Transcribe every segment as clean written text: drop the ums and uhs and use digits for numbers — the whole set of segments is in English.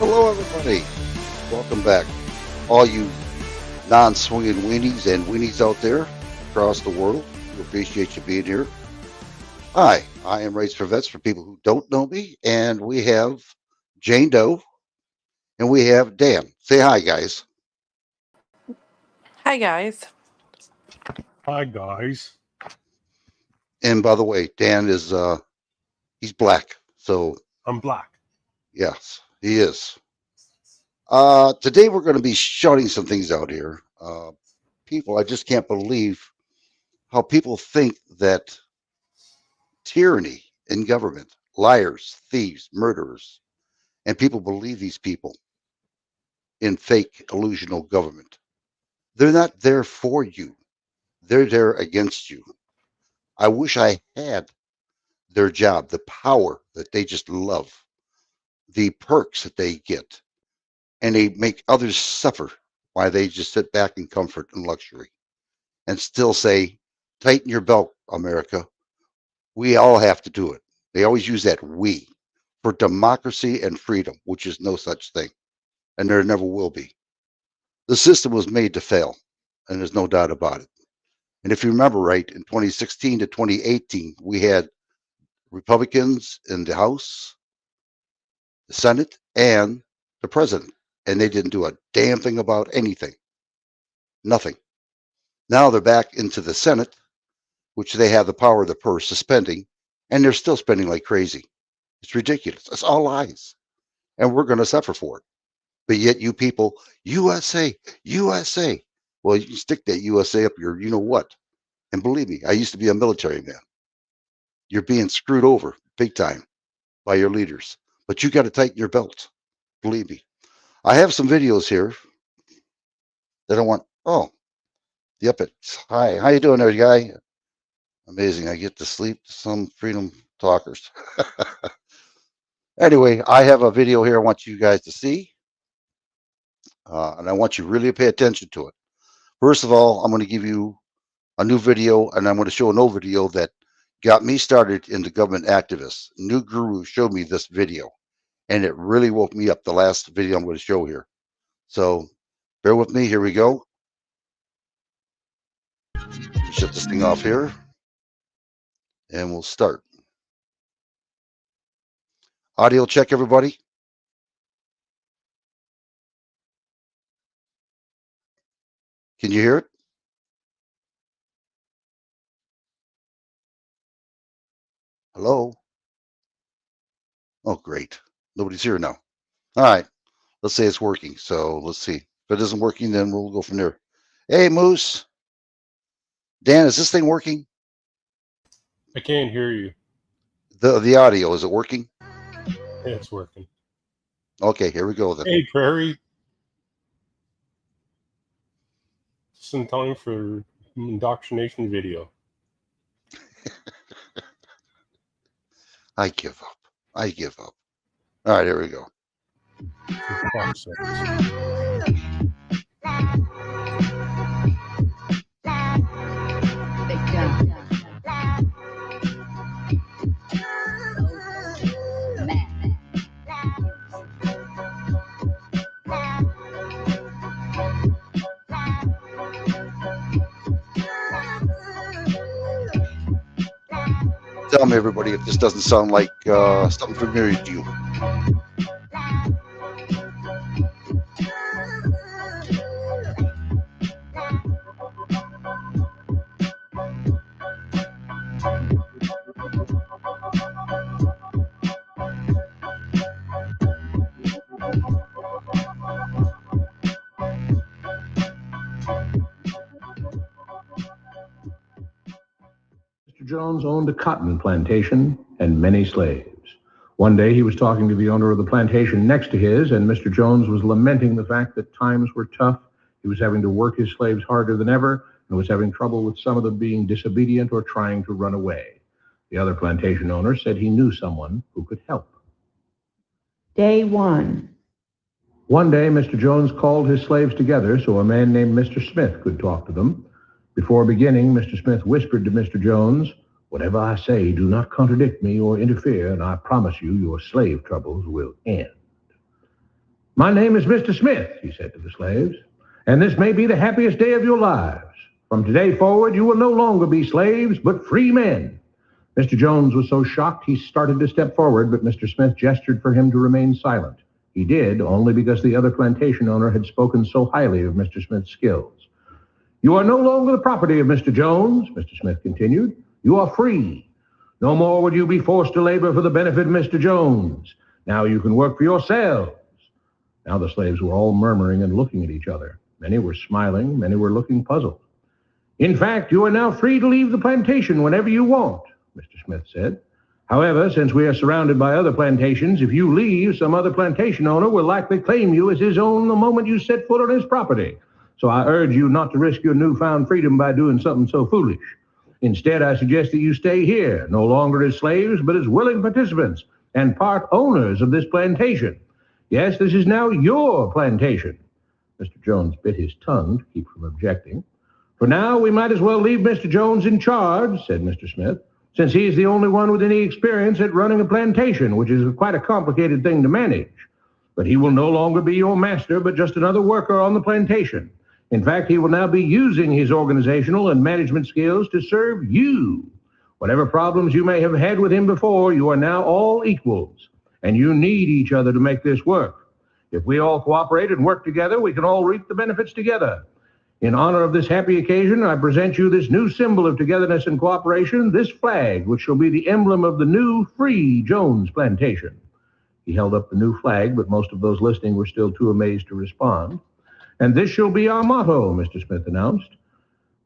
Hello, everybody. Welcome back. All you non-swinging weenies and weenies out there across the world, we appreciate you being here. Hi, I am Race for Vets for people who don't know me, and we have Jane Doe and we have Dan. Say hi, guys. Hi, guys. Hi, guys. And by the way, Dan is he's black, so I'm black. yes, he is. Today we're going to be shouting some things out here. People, I just can't believe how people think that tyranny in government, liars, thieves, murderers, and people believe these people in fake illusional government. They're not there for you. They're there against you. I wish I had their job, the power that they just love, the perks that they get, and they make others suffer while they just sit back in comfort and luxury and still say, tighten your belt, America. We all have to do it. They always use that we for democracy and freedom, which is no such thing, and there never will be. The system was made to fail, and there's no doubt about it. And if you remember right, in 2016 to 2018, we had Republicans in the House, the Senate, and the president, and they didn't do a damn thing about anything. Nothing. Now they're back into the Senate, which they have the power of the purse suspending, and they're still spending like crazy. It's ridiculous. It's all lies. And we're going to suffer for it. But yet you people, USA, USA. Well, you can stick that USA up your you know what. And believe me, I used to be a military man. You're being screwed over big time by your leaders. But you got to tighten your belt. Believe me. I have some videos here that I want. Oh, the Up It. Hi, how you doing there, guy? Amazing. I get to sleep. Some freedom talkers. Anyway, I have a video here I want you guys to see. And I want you really to pay attention to it. First of all, I'm going to give you a new video, and I'm going to show an old video that got me started in the government activists. New Guru showed me this video, and it really woke me up, the last video I'm going to show here. So bear with me. Here we go. Shut this thing off here, and we'll start. Audio check, everybody. Can you hear it? Hello? Oh, great. Nobody's here now. All right. Let's say it's working. So let's see. If it isn't working, then we'll go from there. Hey, Moose. Dan, is this thing working? I can't hear you. The audio, is it working? Yeah, it's working. Okay, here we go then. Hey, Prairie. Just in time for indoctrination video. I give up. I give up. All right, here we go. For fuck's sakes. Tell me, everybody, if this doesn't sound like something familiar to you. Mr. Jones owned a cotton plantation and many slaves. One day he was talking to the owner of the plantation next to his, and Mr. Jones was lamenting the fact that times were tough. He was having to work his slaves harder than ever and was having trouble with some of them being disobedient or trying to run away. The other plantation owner said he knew someone who could help. Day one. One day, Mr. Jones called his slaves together so a man named Mr. Smith could talk to them. Before beginning, Mr. Smith whispered to Mr. Jones, "Whatever I say, do not contradict me or interfere, and I promise you your slave troubles will end." "My name is Mr. Smith," he said to the slaves, "and this may be the happiest day of your lives. From today forward, you will no longer be slaves, but free men." Mr. Jones was so shocked he started to step forward, but Mr. Smith gestured for him to remain silent. He did, only because the other plantation owner had spoken so highly of Mr. Smith's skills. "You are no longer the property of Mr. Jones," Mr. Smith continued. "You are free. No more would you be forced to labor for the benefit of Mr. Jones. Now you can work for yourselves." Now the slaves were all murmuring and looking at each other. Many were smiling, many were looking puzzled. "In fact, you are now free to leave the plantation whenever you want," Mr. Smith said. "However, since we are surrounded by other plantations, if you leave, some other plantation owner will likely claim you as his own the moment you set foot on his property. So I urge you not to risk your newfound freedom by doing something so foolish. Instead, I suggest that you stay here, no longer as slaves, but as willing participants and part owners of this plantation. Yes, this is now your plantation." Mr. Jones bit his tongue to keep from objecting. "For now, we might as well leave Mr. Jones in charge," said Mr. Smith, "since he is the only one with any experience at running a plantation, which is quite a complicated thing to manage. But he will no longer be your master, but just another worker on the plantation. In fact, he will now be using his organizational and management skills to serve you. Whatever problems you may have had with him before, you are now all equals, and you need each other to make this work. If we all cooperate and work together, we can all reap the benefits together. In honor of this happy occasion, I present you this new symbol of togetherness and cooperation, this flag, which shall be the emblem of the new free Jones plantation." He held up the new flag, but most of those listening were still too amazed to respond. "And this shall be our motto," Mr. Smith announced.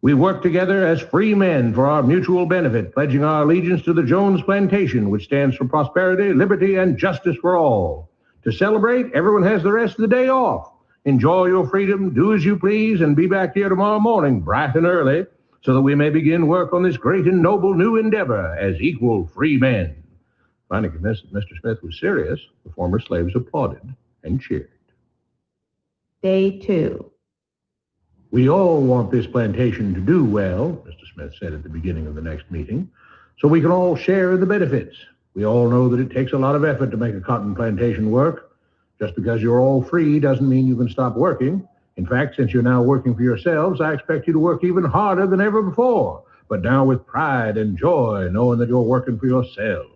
"We work together as free men for our mutual benefit, pledging our allegiance to the Jones plantation, which stands for prosperity, liberty, and justice for all. To celebrate, everyone has the rest of the day off. Enjoy your freedom, do as you please, and be back here tomorrow morning, bright and early, so that we may begin work on this great and noble new endeavor as equal free men." Finally convinced that Mr. Smith was serious, the former slaves applauded and cheered. Day 2. "We all want this plantation to do well," Mr. Smith said at the beginning of the next meeting, "so we can all share in the benefits. We all know that it takes a lot of effort to make a cotton plantation work. Just because you're all free doesn't mean you can stop working. In fact, since you're now working for yourselves, I expect you to work even harder than ever before, but now with pride and joy, knowing that you're working for yourselves.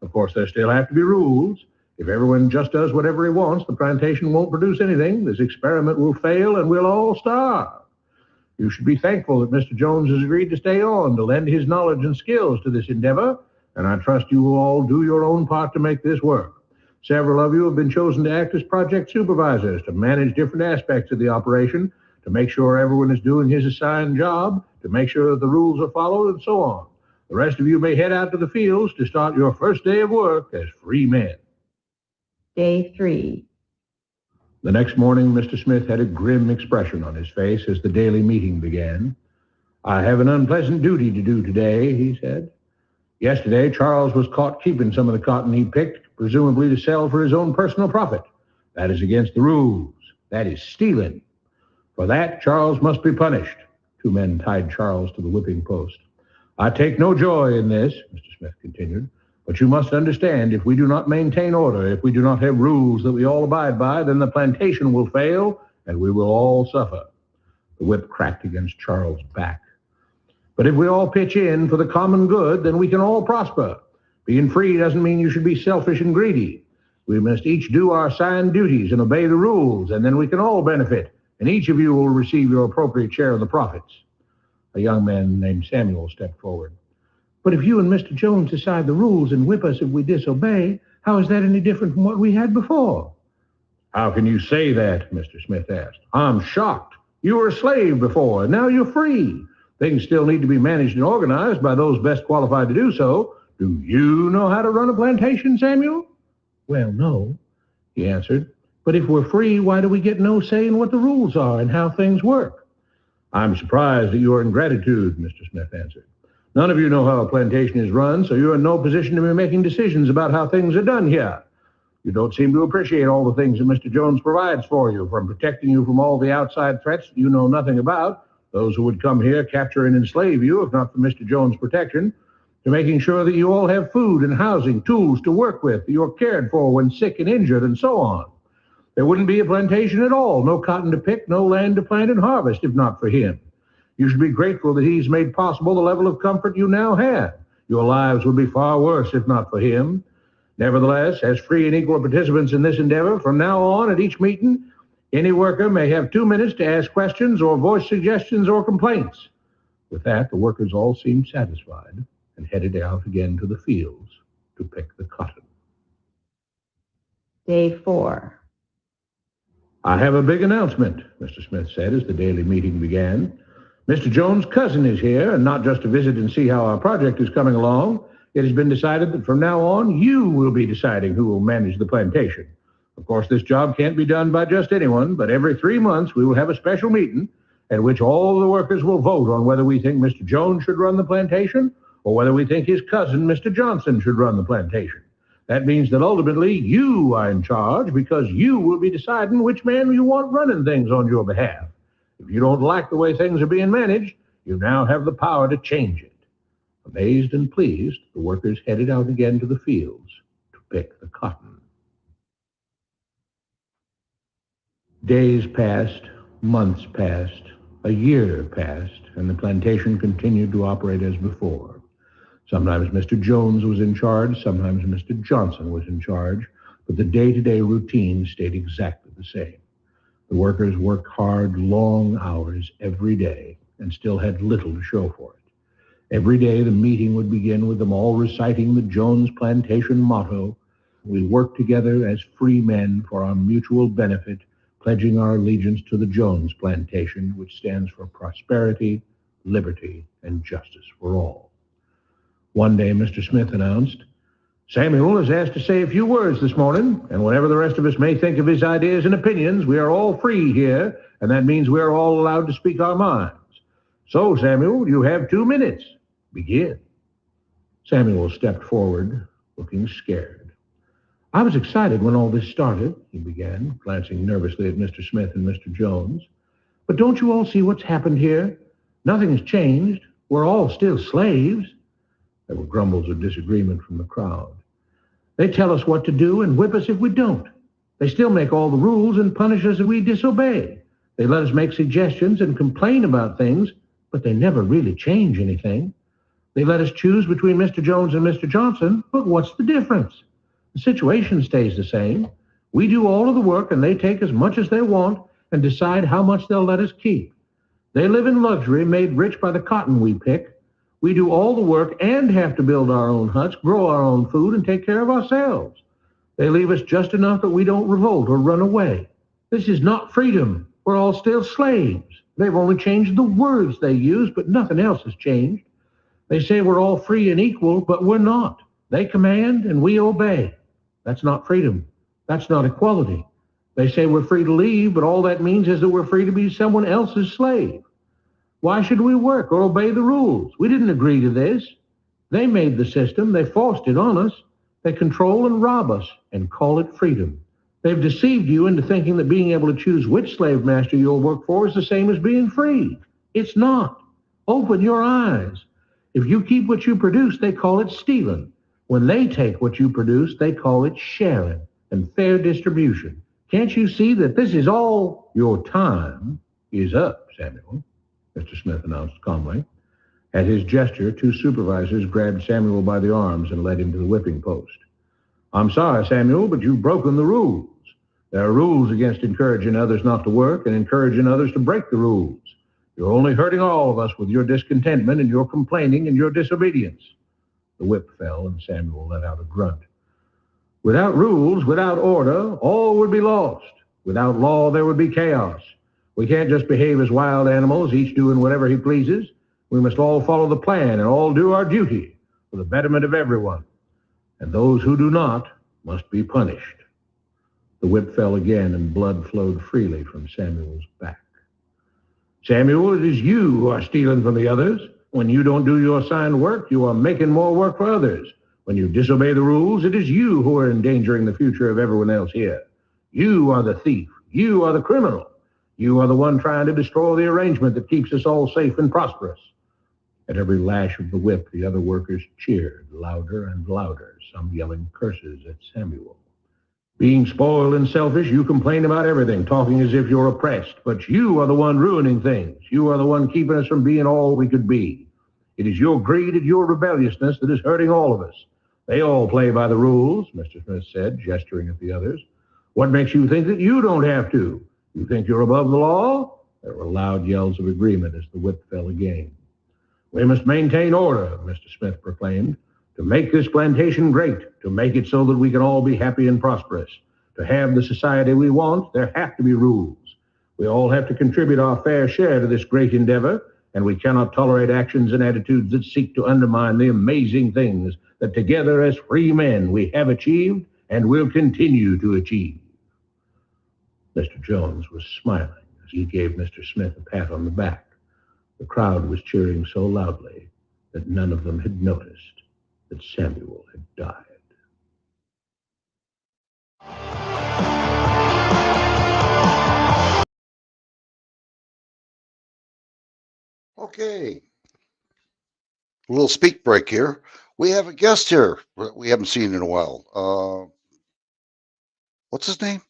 Of course, there still have to be rules. If everyone just does whatever he wants, the plantation won't produce anything. This experiment will fail, and we'll all starve. You should be thankful that Mr. Jones has agreed to stay on to lend his knowledge and skills to this endeavor, and I trust you will all do your own part to make this work. Several of you have been chosen to act as project supervisors to manage different aspects of the operation, to make sure everyone is doing his assigned job, to make sure that the rules are followed, and so on. The rest of you may head out to the fields to start your first day of work as free men." Day 3. The next morning, Mr. Smith had a grim expression on his face as the daily meeting began. "I have an unpleasant duty to do today," he said. "Yesterday, Charles was caught keeping some of the cotton he picked, presumably to sell for his own personal profit. That is against the rules. That is stealing. For that, Charles must be punished." 2 men tied Charles to the whipping post. "I take no joy in this," Mr. Smith continued, "but you must understand, if we do not maintain order, if we do not have rules that we all abide by, then the plantation will fail, and we will all suffer." The whip cracked against Charles' back. "But if we all pitch in for the common good, then we can all prosper. Being free doesn't mean you should be selfish and greedy. We must each do our assigned duties and obey the rules, and then we can all benefit, and each of you will receive your appropriate share of the profits." A young man named Samuel stepped forward. "But if you and Mr. Jones decide the rules and whip us if we disobey, how is that any different from what we had before?" "How can you say that?" Mr. Smith asked. "I'm shocked. You were a slave before, and now you're free. Things still need to be managed and organized by those best qualified to do so. Do you know how to run a plantation, Samuel?" "Well, no," he answered. "But if we're free, why do we get no say in what the rules are and how things work?" "I'm surprised at your ingratitude," Mr. Smith answered. "None of you know how a plantation is run, so you're in no position to be making decisions about how things are done here. You don't seem to appreciate all the things that Mr. Jones provides for you, from protecting you from all the outside threats that you know nothing about, those who would come here, capture and enslave you, if not for Mr. Jones' protection, to making sure that you all have food and housing, tools to work with, that you're cared for when sick and injured, and so on. There wouldn't be a plantation at all, no cotton to pick, no land to plant and harvest, if not for him. You should be grateful that he's made possible the level of comfort you now have. Your lives would be far worse if not for him. Nevertheless, as free and equal participants in this endeavor, from now on at each meeting, any worker may have 2 minutes to ask questions or voice suggestions or complaints. With that, the workers all seemed satisfied and headed out again to the fields to pick the cotton. Day 4. I have a big announcement, Mr. Smith said as the daily meeting began. Mr. Jones' cousin is here, and not just to visit and see how our project is coming along. It has been decided that from now on, you will be deciding who will manage the plantation. Of course, this job can't be done by just anyone, but every 3 months we will have a special meeting at which all the workers will vote on whether we think Mr. Jones should run the plantation or whether we think his cousin, Mr. Johnson, should run the plantation. That means that ultimately you are in charge because you will be deciding which man you want running things on your behalf. If you don't like the way things are being managed, you now have the power to change it. Amazed and pleased, the workers headed out again to the fields to pick the cotton. Days passed, months passed, a year passed, and the plantation continued to operate as before. Sometimes Mr. Jones was in charge, sometimes Mr. Johnson was in charge, but the day-to-day routine stayed exactly the same. The workers worked hard, long hours every day and still had little to show for it. Every day the meeting would begin with them all reciting the Jones Plantation motto, "We work together as free men for our mutual benefit, pledging our allegiance to the Jones Plantation, which stands for prosperity, liberty, and justice for all." One day Mr. Smith announced, "Samuel is asked to say a few words this morning, and whatever the rest of us may think of his ideas and opinions, we are all free here, and that means we are all allowed to speak our minds. So, Samuel, you have 2 minutes. Begin." Samuel stepped forward, looking scared. "I was excited when all this started," he began, glancing nervously at Mr. Smith and Mr. Jones. "But don't you all see what's happened here? Nothing has changed. We're all still slaves." There were grumbles of disagreement from the crowd. "They tell us what to do and whip us if we don't. They still make all the rules and punish us if we disobey. They let us make suggestions and complain about things, but they never really change anything. They let us choose between Mr. Jones and Mr. Johnson, but what's the difference? The situation stays the same. We do all of the work and they take as much as they want and decide how much they'll let us keep. They live in luxury, made rich by the cotton we pick. We do all the work and have to build our own huts, grow our own food, and take care of ourselves. They leave us just enough that we don't revolt or run away. This is not freedom. We're all still slaves. They've only changed the words they use, but nothing else has changed. They say we're all free and equal, but we're not. They command and we obey. That's not freedom. That's not equality. They say we're free to leave, but all that means is that we're free to be someone else's slave. Why should we work or obey the rules? We didn't agree to this. They made the system. They forced it on us. They control and rob us and call it freedom. They've deceived you into thinking that being able to choose which slave master you'll work for is the same as being free. It's not. Open your eyes. If you keep what you produce, they call it stealing. When they take what you produce, they call it sharing and fair distribution. Can't you see that this is all? Your time is up, Samuel, Mr. Smith announced calmly. At his gesture, 2 supervisors grabbed Samuel by the arms and led him to the whipping post. "I'm sorry, Samuel, but you've broken the rules. There are rules against encouraging others not to work and encouraging others to break the rules. You're only hurting all of us with your discontentment and your complaining and your disobedience." The whip fell and Samuel let out a grunt. "Without rules, without order, all would be lost. Without law, there would be chaos. We can't just behave as wild animals, each doing whatever he pleases. We must all follow the plan and all do our duty for the betterment of everyone. And those who do not must be punished." The whip fell again and blood flowed freely from Samuel's back. "Samuel, it is you who are stealing from the others. When you don't do your assigned work, you are making more work for others. When you disobey the rules, it is you who are endangering the future of everyone else here. You are the thief. You are the criminal. You are the one trying to destroy the arrangement that keeps us all safe and prosperous." At every lash of the whip, the other workers cheered louder and louder, some yelling curses at Samuel. Being spoiled and selfish, you complain about everything, talking as if you're oppressed. But you are the one ruining things. You are the one keeping us from being all we could be. It is your greed and your rebelliousness that is hurting all of us. They all play by the rules, Mr. Smith said, gesturing at the others. What makes you think that you don't have to? You think you're above the law? There were loud yells of agreement as the whip fell again. We must maintain order, Mr. Smith proclaimed. To make this plantation great, to make it so that we can all be happy and prosperous. To have the society we want, there have to be rules. We all have to contribute our fair share to this great endeavor, and we cannot tolerate actions and attitudes that seek to undermine the amazing things that together as free men we have achieved and will continue to achieve. Mr. Jones was smiling as he gave Mr. Smith a pat on the back. The crowd was cheering so loudly that none of them had noticed that Samuel had died. Okay. A little speak break here. We have a guest here we haven't seen in a while. What's his name?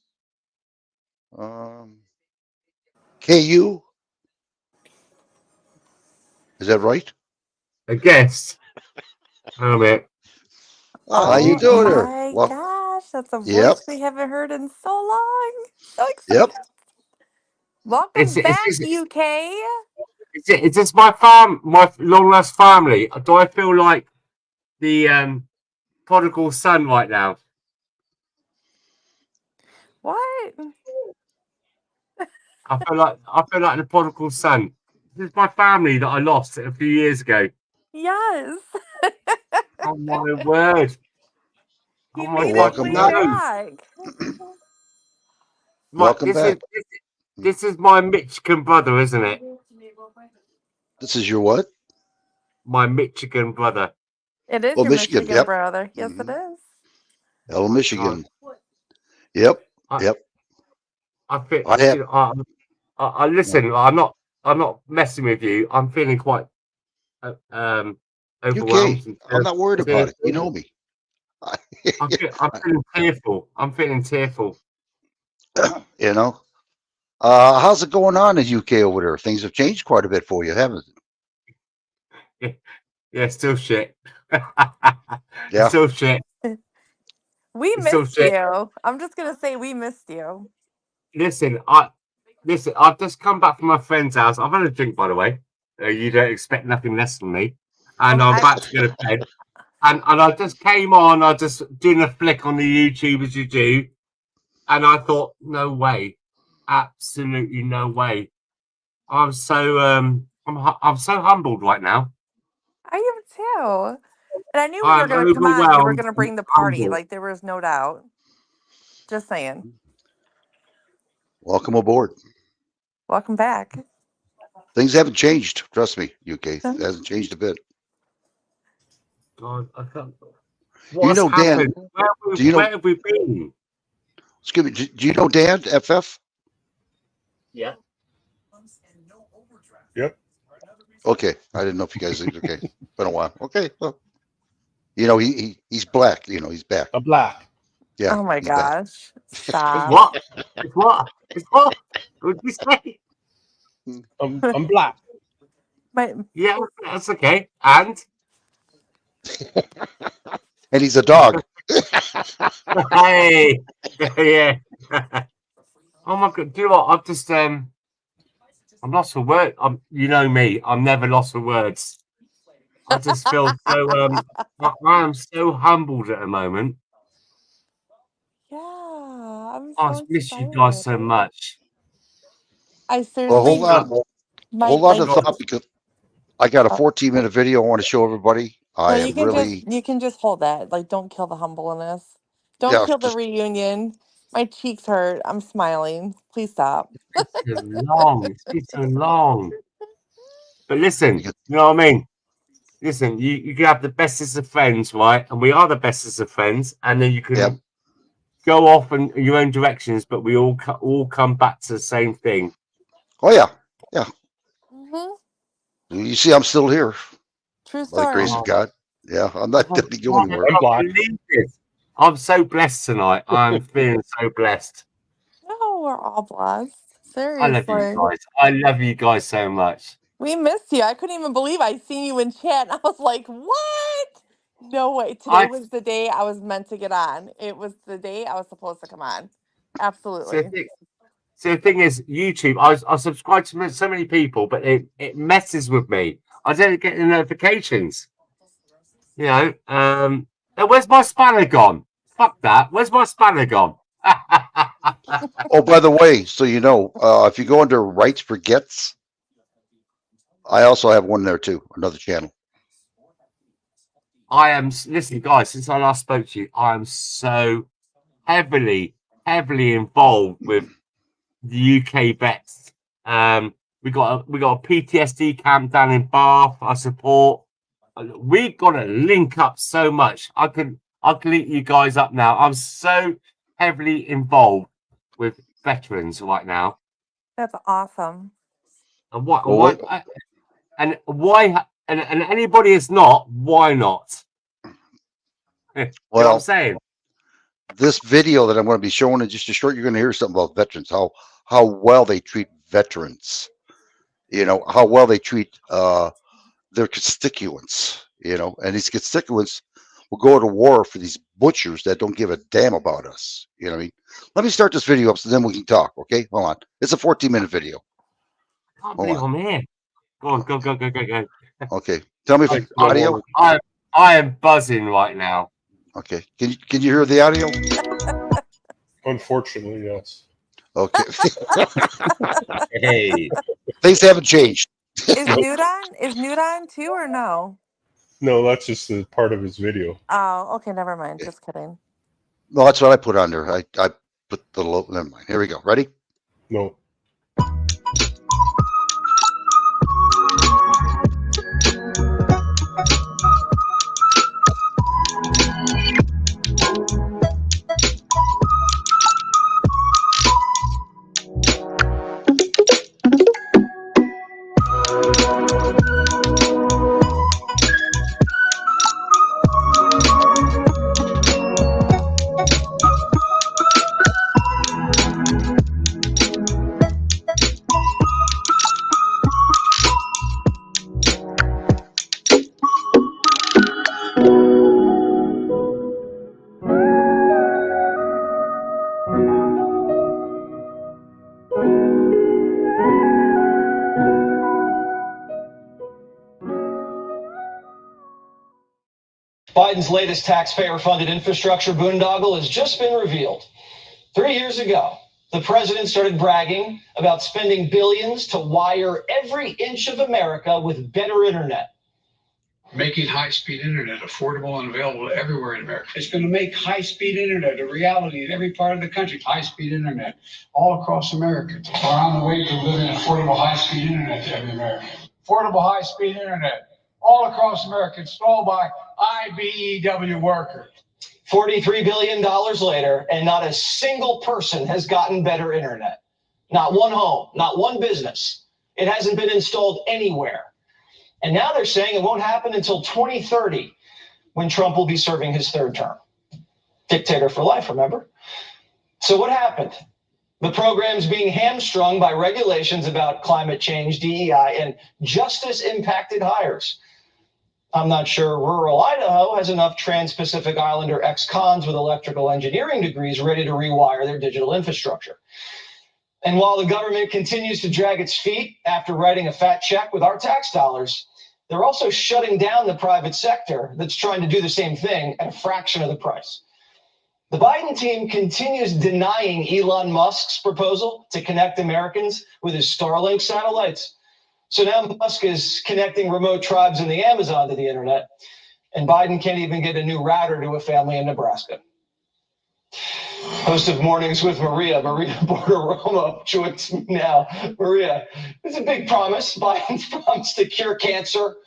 KU? Is that right? A guest. Oh, man. Oh, how you doing there? My Well, gosh, that's a voice yep. we haven't heard in so long. So Yep. excited. Welcome Is back, this, UK. is this my long lost family? Do I feel like the prodigal son right now? What? I feel like the prodigal son. This is my family that I lost a few years ago. Yes. Oh my word! You Oh my made God! it way No, back. Welcome back. This is my Michigan brother, isn't it? This is your what? My Michigan brother. It is Oh, your Michigan, Michigan yep. brother. Yes, it Mhm. is. Hello, Michigan. Yep. Yep. I feel. I have- You know, I listen. I'm not messing with you. I'm feeling quite overwhelmed. UK. I'm not worried about it. You know me. I'm feeling tearful. I'm feeling tearful. You know. How's it going on in UK over there? Things have changed quite a bit for you, haven't they? Yeah, still shit. Yeah. Still shit. We It's so missed shit. you. I'm just gonna say we missed you. Listen, I've just come back from my friend's house. I've had a drink, by the way. You don't expect nothing less from me. And I'm about to go to bed. And I just came on. I just doing a flick on the YouTube as you do. And I thought, no way, absolutely no way. I'm so I'm so humbled right now. I am too. And I knew when you were I'm gonna come on, you were overwhelmed gonna and bring the party. humbled. Like there was no doubt. Just saying. Welcome aboard. Welcome back. Things haven't changed. Trust me, UK. It hasn't changed a bit. God, I can't. You What's know, Dan, happened? Where have we been? Excuse me. Do you know Dan, FF? Yeah. Yep. Okay. I didn't know if you guys, okay. Been a while. Okay. Well, you know, he's black. You know, he's back. A black. Yeah. Oh my he's back. gosh. Stop. What? It's what? It's what? What did you say? I'm black. Yeah, that's okay. And And he's a dog. hey, yeah. Oh my God! Do you know what? I've just I'm lost for words. You know me. I'm never lost for words. I just feel so I am so humbled at the moment. Yeah. I'm I so miss you guys so excited. much. I Well, seriously hold on to the thought because I got a 14-minute video I want to show everybody. No, you can just hold that. Like, don't kill the humbleness. Don't Yeah, kill the just- reunion. My cheeks hurt. I'm smiling. Please stop. It's so long. It's been so long. But listen, Because- you know what I mean? Listen, you can have the bestest of friends, right? And we are the bestest of friends. And then you can Yep. go off in your own directions, but we all come back to the same thing. Oh yeah. Mm-hmm. You see, I'm still here True by the story. grace of God. Yeah, I'm not going to be going I anywhere. I'm black. believe this. I'm so blessed tonight. I'm feeling so blessed. No, we're all blessed. I love you Seriously. guys. I love you guys so much. We missed you. I couldn't even believe I seen you in chat. And I was like, what? No way. Today I was the day I was meant to get on. It was the day I was supposed to come on. so Absolutely. the thing is, YouTube. I subscribe to so many people, but it messes with me. I don't get the notifications. You know. Now where's my spanner gone? Fuck that. Where's my spanner gone? Oh, by the way, so you know, if you go under Rights Forgets, I also have one there too, another channel. Listen, guys, since I last spoke to you, I am so heavily involved with the UK vets. We got a PTSD camp down in Bath. I support. We got to link up so much. I can link you guys up now. I'm so heavily involved with veterans right now. That's awesome. And why? And anybody is not. Why not? You know what I'm saying? This video that I'm going to be showing in just a short, you're going to hear something about veterans, how well they treat veterans, you know, how well they treat their constituents, you know, and these constituents will go to war for these butchers that don't give a damn about us. You know what I mean? Let me start this video up so then we can talk. Okay, hold on. It's a 14-minute video. I can't believe I'm here. Go on, go. Okay, tell me if audio. I am buzzing right now. Okay, can you hear the audio? Unfortunately, yes. Okay. Hey, Things haven't changed. Is Newt on? Is Newt on too or no? No, that's just a part of his video. Oh, okay, never mind. Just kidding. No, that's what I put on there. I put the low. Never mind. Here we go. Ready? No. Biden's latest taxpayer-funded infrastructure boondoggle has just been revealed. 3 years ago, the president started bragging about spending billions to wire every inch of America with better internet. Making high-speed internet affordable and available everywhere in America. It's going to make high-speed internet a reality in every part of the country. High-speed internet all across America. We're on the way to delivering affordable high-speed internet to every American. Affordable high-speed internet all across America, installed by IBEW workers. $43 billion later, and not a single person has gotten better internet. Not one home, not one business. It hasn't been installed anywhere. And now they're saying it won't happen until 2030, when Trump will be serving his third term. Dictator for life, remember? So what happened? The program's being hamstrung by regulations about climate change, DEI, and justice-impacted hires. I'm not sure rural Idaho has enough Trans-Pacific Islander ex-cons with electrical engineering degrees ready to rewire their digital infrastructure. And while the government continues to drag its feet after writing a fat check with our tax dollars, they're also shutting down the private sector that's trying to do the same thing at a fraction of the price. The Biden team continues denying Elon Musk's proposal to connect Americans with his Starlink satellites. So now Musk is connecting remote tribes in the Amazon to the internet, and Biden can't even get a new router to a family in Nebraska. Host of Mornings with Maria Borderomo joins me now. Maria, it's a big promise. Biden's promised to cure cancer.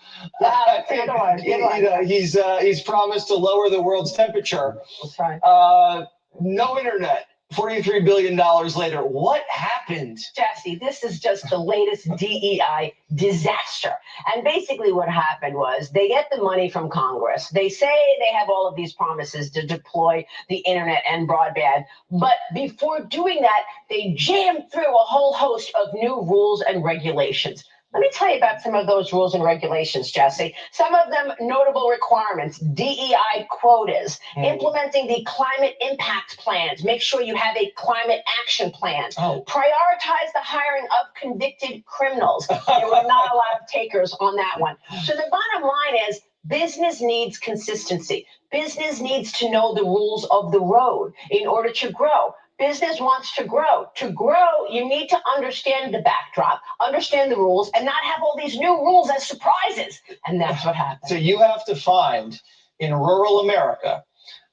He's promised to lower the world's temperature. That's right. No internet $43 billion later. What happened? Jesse, this is just the latest DEI disaster. And basically what happened was they get the money from Congress. They say they have all of these promises to deploy the internet and broadband. But before doing that, they jammed through a whole host of new rules and regulations. Let me tell you about some of those rules and regulations, Jesse. Some of them notable requirements, DEI quotas, implementing the climate impact plans. Make sure you have a climate action plan. Prioritize the hiring of convicted criminals. There were not a lot of takers on that one. So the bottom line is business needs consistency. Business needs to know the rules of the road in order to grow. Business wants to grow. To grow, you need to understand the backdrop, understand the rules, and not have all these new rules as surprises. And that's what happens. So you have to find in rural America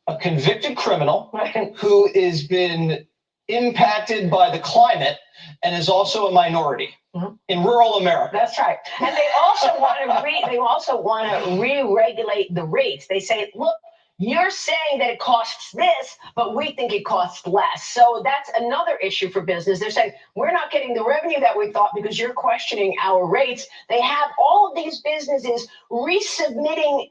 a convicted criminal who has been impacted by the climate and is also a minority in rural America. That's right. And they also want to re-regulate the rates. They say, look, you're saying that it costs this, but we think it costs less. So that's another issue for business. They're saying, we're not getting the revenue that we thought because you're questioning our rates. They have all of these businesses resubmitting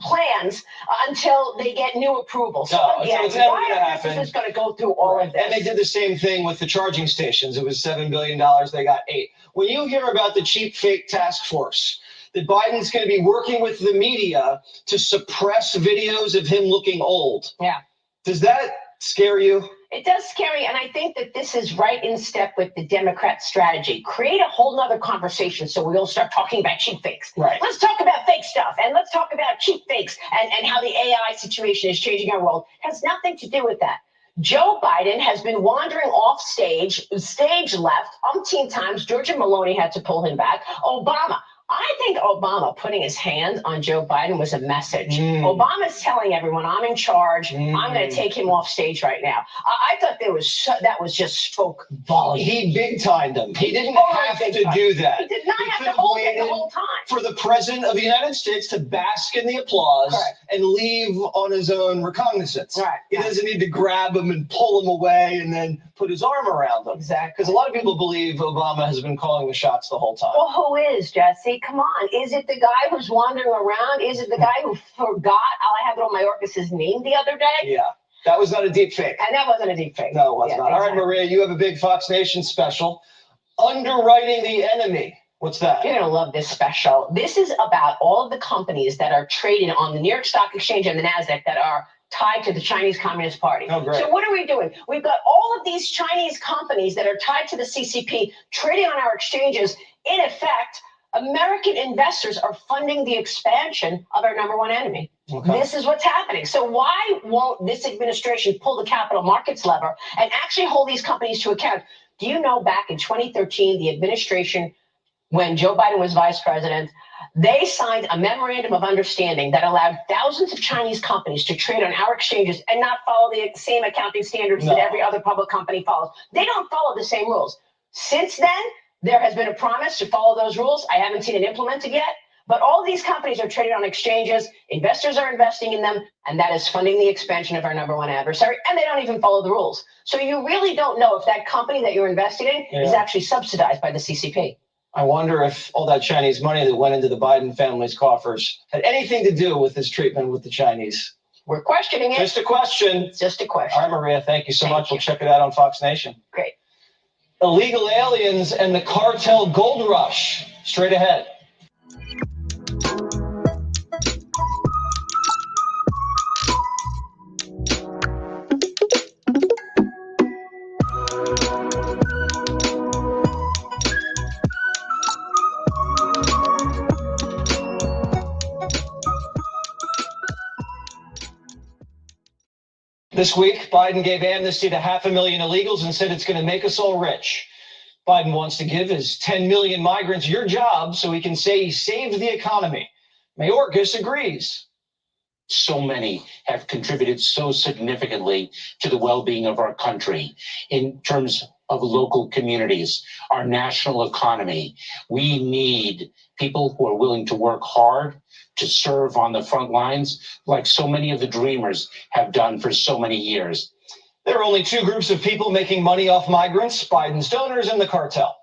plans until they get new approval. So it's never why going to are happen. businesses going to go through all of this? And they did the same thing with the charging stations. It was $7 billion. They got $8 billion. When you hear about the cheap fake task force, that Biden's going to be working with the media to suppress videos of him looking old. Yeah. Does that scare you? It does scare me, and I think that this is right in step with the Democrat strategy. Create a whole nother conversation so we'll start talking about cheap fakes. Right. Let's talk about fake stuff, and let's talk about cheap fakes and how the AI situation is changing our world. It has nothing to do with that. Joe Biden has been wandering off stage left umpteen times. Georgia Maloney had to pull him back. Obama. I think Obama putting his hand on Joe Biden was a message. Obama's telling everyone, I'm in charge. I'm going to take him off stage right now. I thought that was just spoke volume. He big-timed him. He didn't have to do that. He did not have to hold it the whole time. For the president of the United States to bask in the applause and leave on his own recognizance. Right. He doesn't need to grab him and pull him away and then put his arm around him. Exactly. Because a lot of people believe Obama has been calling the shots the whole time. Well, who is, Jesse? Come on. Is it the guy who's wandering around? Is it the guy who forgot, I have it on my Orcus's name the other day? Yeah. That was not a deep fake. And that wasn't a deep fake. No, it was not. All right, Maria, you have a big Fox Nation special. Underwriting the enemy. What's that? You're going to love this special. This is about all of the companies that are traded on the New York Stock Exchange and the NASDAQ that are tied to the Chinese Communist Party. Oh, great. So what are we doing? We've got all of these Chinese companies that are tied to the CCP trading on our exchanges. In effect, American investors are funding the expansion of our number one enemy. Okay. This is what's happening. So why won't this administration pull the capital markets lever and actually hold these companies to account? Do you know back in 2013, the administration, when Joe Biden was vice president, they signed a memorandum of understanding that allowed thousands of Chinese companies to trade on our exchanges and not follow the same accounting standards that every other public company follows. They don't follow the same rules. Since then, there has been a promise to follow those rules. I haven't seen it implemented yet, but all these companies are traded on exchanges. Investors are investing in them, and that is funding the expansion of our number one adversary, and they don't even follow the rules. So you really don't know if that company that you're investing in is actually subsidized by the CCP. I wonder if all that Chinese money that went into the Biden family's coffers had anything to do with his treatment with the Chinese. We're questioning it. Just a question. It's just a question. All right, Maria, thank you so Thank much. you. We'll check it out on Fox Nation. Great. Illegal aliens and the cartel gold rush. Straight ahead. This week, Biden gave amnesty to 500,000 illegals and said it's going to make us all rich. Biden wants to give his 10 million migrants your job so he can say he saved the economy. Mayorkas agrees. So many have contributed so significantly to the well-being of our country in terms of local communities, our national economy. We need people who are willing to work hard, to serve on the front lines, like so many of the dreamers have done for so many years. There are only two groups of people making money off migrants, Biden's donors and the cartel.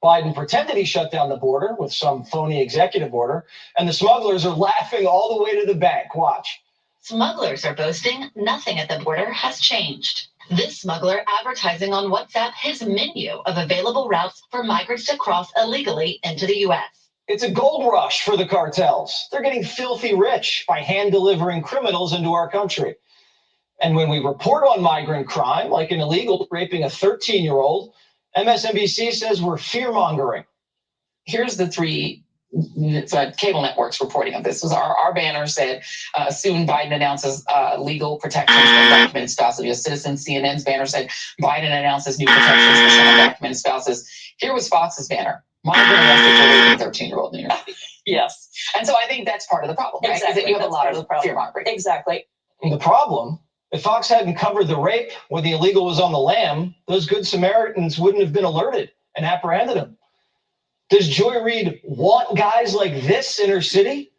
Biden pretended he shut down the border with some phony executive order, and the smugglers are laughing all the way to the bank. Watch. Smugglers are boasting nothing at the border has changed. This smuggler advertising on WhatsApp his menu of available routes for migrants to cross illegally into the U.S. It's a gold rush for the cartels. They're getting filthy rich by hand-delivering criminals into our country. And when we report on migrant crime, like an illegal raping a 13-year-old, MSNBC says we're fear-mongering. Here's the three cable networks reporting of this. Was our banner said, soon Biden announces legal protections for undocumented spouses of U.S. citizens. CNN's banner said, Biden announces new protections for some undocumented spouses. Here was Fox's banner. Migrant arrested for raping 13-year-old in New York City. Yes. And so I think that's part of the problem, right? Exactly. Is that you have a lot That's of part of the fear-mongering. Exactly. And the problem, if Fox hadn't covered the rape when the illegal was on the lam, those good Samaritans wouldn't have been alerted and apprehended him. Does Joy Reid want guys like this in her city?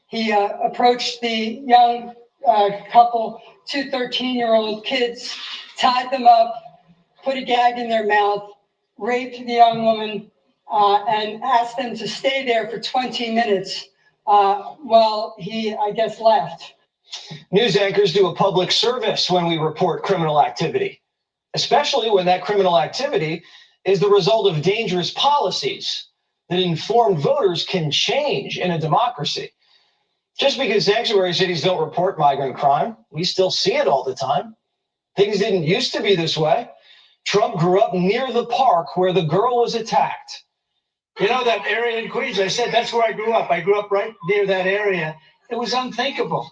He approached the young couple, two 13-year-old kids, tied them up, put a gag in their mouth, raped the young woman, and asked them to stay there for 20 minutes while he, I guess, left. News anchors do a public service when we report criminal activity, especially when that criminal activity is the result of dangerous policies that informed voters can change in a democracy. Just because sanctuary cities don't report migrant crime, we still see it all the time. Things didn't used to be this way. Trump grew up near the park where the girl was attacked. You know that area in Queens? I said that's where I grew up. I grew up right near that area. It was unthinkable.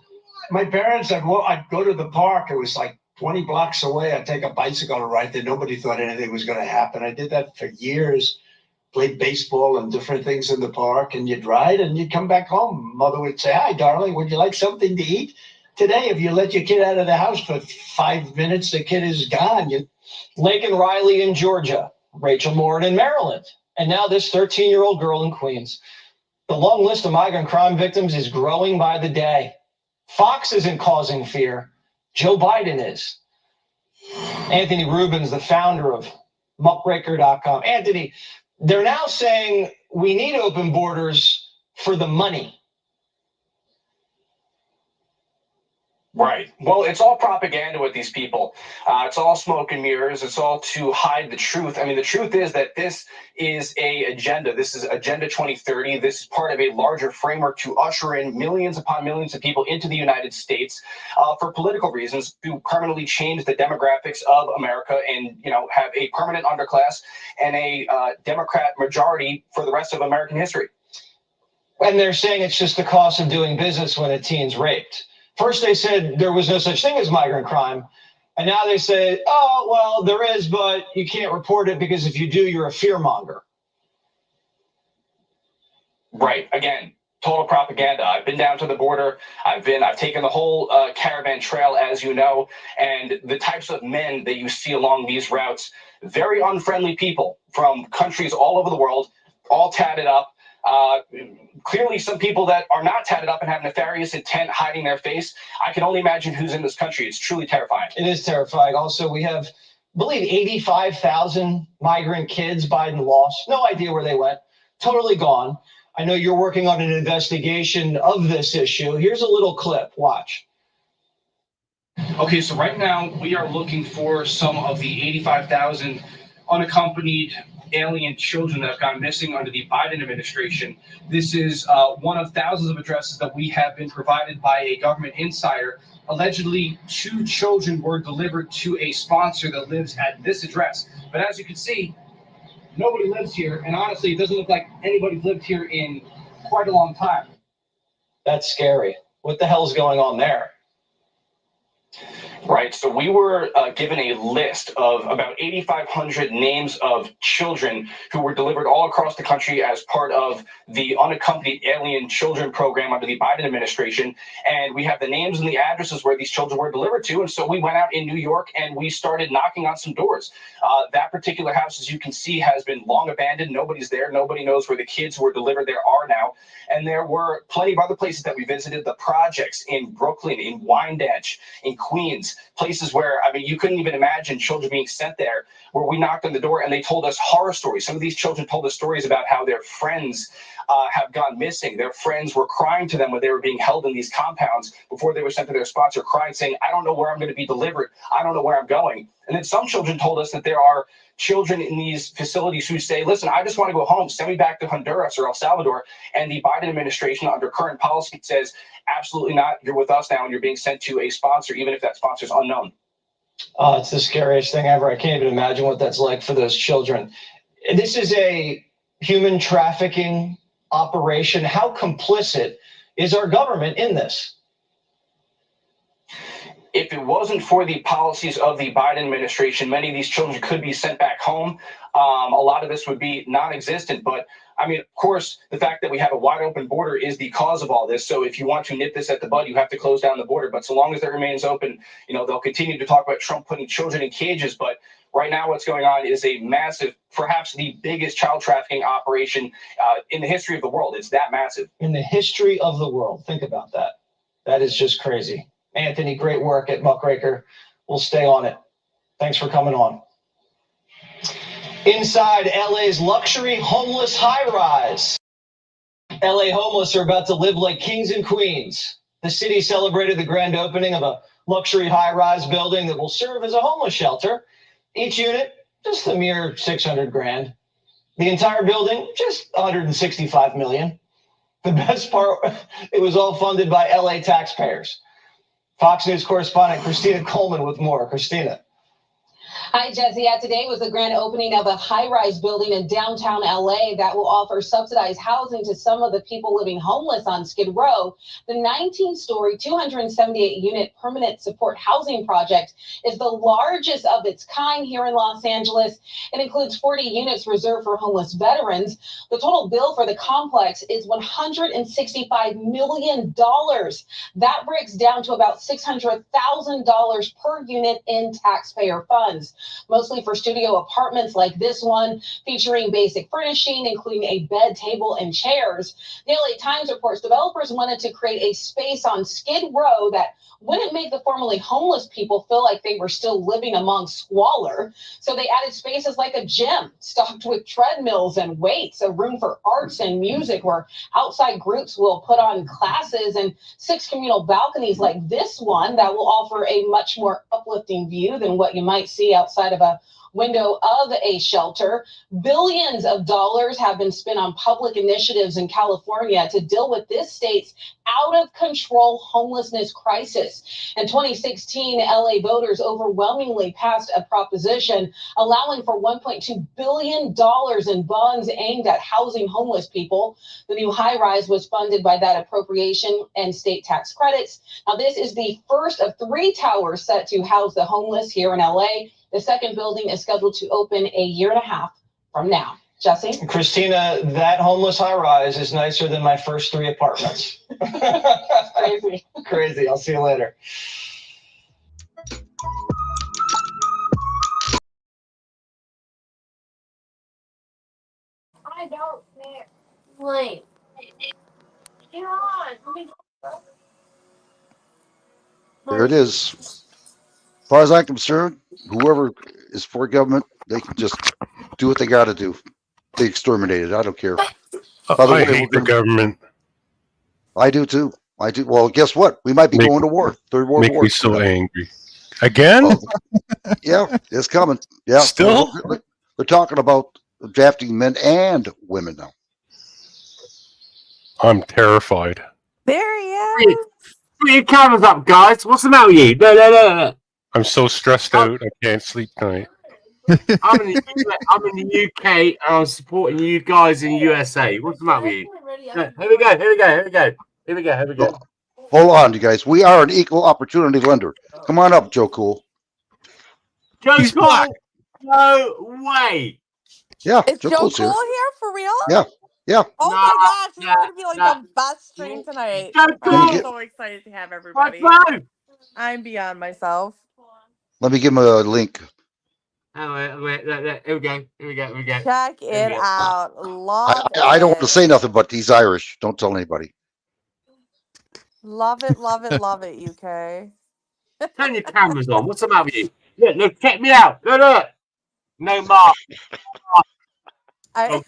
My parents, I'd go to the park. It was like 20 blocks away. I'd take a bicycle to ride there. Nobody thought anything was going to happen. I did that for years. Played baseball and different things in the park, and you'd ride and you'd come back home. Mother would say, hi, darling, would you like something to eat? Today, if you let your kid out of the house for 5 minutes, the kid is gone. Laken Riley in Georgia, Rachel Morin in Maryland, and now this 13-year-old girl in Queens. The long list of migrant crime victims is growing by the day. Fox isn't causing fear. Joe Biden is. Anthony Rubin's the founder of muckraker.com. Anthony, they're now saying we need open borders for the money. Right. Well, it's all propaganda with these people. It's all smoke and mirrors. It's all to hide the truth. I mean, the truth is that this is a agenda. This is Agenda 2030. This is part of a larger framework to usher in millions upon millions of people into the United States for political reasons, to permanently change the demographics of America and, have a permanent underclass and a Democrat majority for the rest of American history. And they're saying it's just the cost of doing business when a teen's raped. First, they said there was no such thing as migrant crime. And now they say, oh, well, there is, but you can't report it because if you do, you're a fearmonger. Right. Again, total propaganda. I've been down to the border. I've taken the whole caravan trail, as you know, and the types of men that you see along these routes, very unfriendly people from countries all over the world, all tatted up. Clearly some people that are not tatted up and have nefarious intent hiding their face. I can only imagine who's in this country. It's truly terrifying. It is terrifying. Also, we have, I believe, 85,000 migrant kids Biden lost. No idea where they went. Totally gone. I know you're working on an investigation of this issue. Here's a little clip. Watch. Okay, so right now we are looking for some of the 85,000 unaccompanied alien children that have gone missing under the Biden administration. This is one of thousands of addresses that we have been provided by a government insider. Allegedly, 2 children were delivered to a sponsor that lives at this address. But as you can see, nobody lives here. And honestly, it doesn't look like anybody's lived here in quite a long time. That's scary. What the hell is going on there? Right. So we were given a list of about 8,500 names of children who were delivered all across the country as part of the unaccompanied alien children program under the Biden administration. And we have the names and the addresses where these children were delivered to. And so we went out in New York and we started knocking on some doors. That particular house, as you can see, has been long abandoned. Nobody's there. Nobody knows where the kids who were delivered there are now. And there were plenty of other places that we visited, the projects in Brooklyn, in Wyandanch, in Queens. these places where, I mean, you couldn't even imagine children being sent there, where we knocked on the door and they told us horror stories. Some of these children told us stories about how their friends have gone missing. Their friends were crying to them when they were being held in these compounds before they were sent to their spots, or crying, saying, I don't know where I'm going to be delivered. I don't know where I'm going. And then some children told us that there are children in these facilities who say, listen, I just want to go home, send me back to Honduras or El Salvador. And the Biden administration, under current policy, says, absolutely not. You're with us now, and you're being sent to a sponsor, even if that sponsor is unknown. It's the scariest thing ever. I can't even imagine what that's like for those children. This is a human trafficking operation. How complicit is our government in this? If it wasn't for the policies of the Biden administration, many of these children could be sent back home. A lot of this would be non-existent. But I mean, of course, the fact that we have a wide open border is the cause of all this. So if you want to nip this at the bud, you have to close down the border. But so long as it remains open, you know, they'll continue to talk about Trump putting children in cages. But right now, what's going on is a massive, perhaps the biggest child trafficking operation in the history of the world. It's that massive. In the history of the world. Think about that. That is just crazy. Anthony, great work at Muckraker. We'll stay on it. Thanks for coming on. Inside LA's luxury homeless high-rise. LA homeless are about to live like kings and queens. The city celebrated the grand opening of a luxury high-rise building that will serve as a homeless shelter. Each unit, just a mere 600 grand. The entire building, just 165 million. The best part, it was all funded by LA taxpayers. Fox News correspondent Christina Coleman with more. Christina. Hi, Jesse. Yeah, today was the grand opening of a high-rise building in downtown LA that will offer subsidized housing to some of the people living homeless on Skid Row. The 19-story, 278-unit permanent support housing project is the largest of its kind here in Los Angeles. It includes 40 units reserved for homeless veterans. The total bill for the complex is $165 million. That breaks down to about $600,000 per unit in taxpayer funds, mostly for studio apartments like this one, featuring basic furnishing, including a bed, table, and chairs. The LA Times reports developers wanted to create a space on Skid Row that wouldn't make the formerly homeless people feel like they were still living among squalor. So they added spaces like a gym stocked with treadmills and weights, a room for arts and music where outside groups will put on classes, and 6 communal balconies like this one that will offer a much more uplifting view than what you might see outside of a window of a shelter. Billions of dollars have been spent on public initiatives in California to deal with this state's out of control homelessness crisis. In 2016, LA voters overwhelmingly passed a proposition allowing for $1.2 billion in bonds aimed at housing homeless people. The new high rise was funded by that appropriation and state tax credits. Now, this is the first of 3 towers set to house the homeless here in LA. The second building is scheduled to open a year and a half from now. Jesse? Christina, that homeless high-rise is nicer than my first 3 apartments. Crazy. Crazy. I'll see you later. I don't care. Wait. Get on. Let me There it is. As far as I'm concerned, whoever is for government, they can just do what they got to do. They exterminate it. I don't care. By the I way, hate the government. I do too. I do. Well, guess what? We might be going to war. Third World Make War. me so angry. Again? Well, yeah, it's coming. Yeah. Still? They're talking about drafting men and women now. I'm terrified. There he is. Put your cameras up, guys. What's the matter with you? No. I'm so stressed out. I can't sleep tonight. I'm in the UK and I'm supporting you guys in USA. What's the matter with you? Here we go. Hold on, you guys. We are an equal opportunity lender. Come on up, Joe Cool. Joe Cool? No way. Yeah, Is Joe Cool's Cool here. here for real? Yeah. Oh my gosh, this is gonna be like the best stream tonight. I'm so excited to have everybody. I'm beyond myself. Let me give him a link. Oh, wait, here we go. Check it out. Love it. I don't want to say nothing, but he's Irish. Don't tell anybody. Love it, UK. Turn your cameras on. What's the matter with you? Look, check me out. Look. No mark. You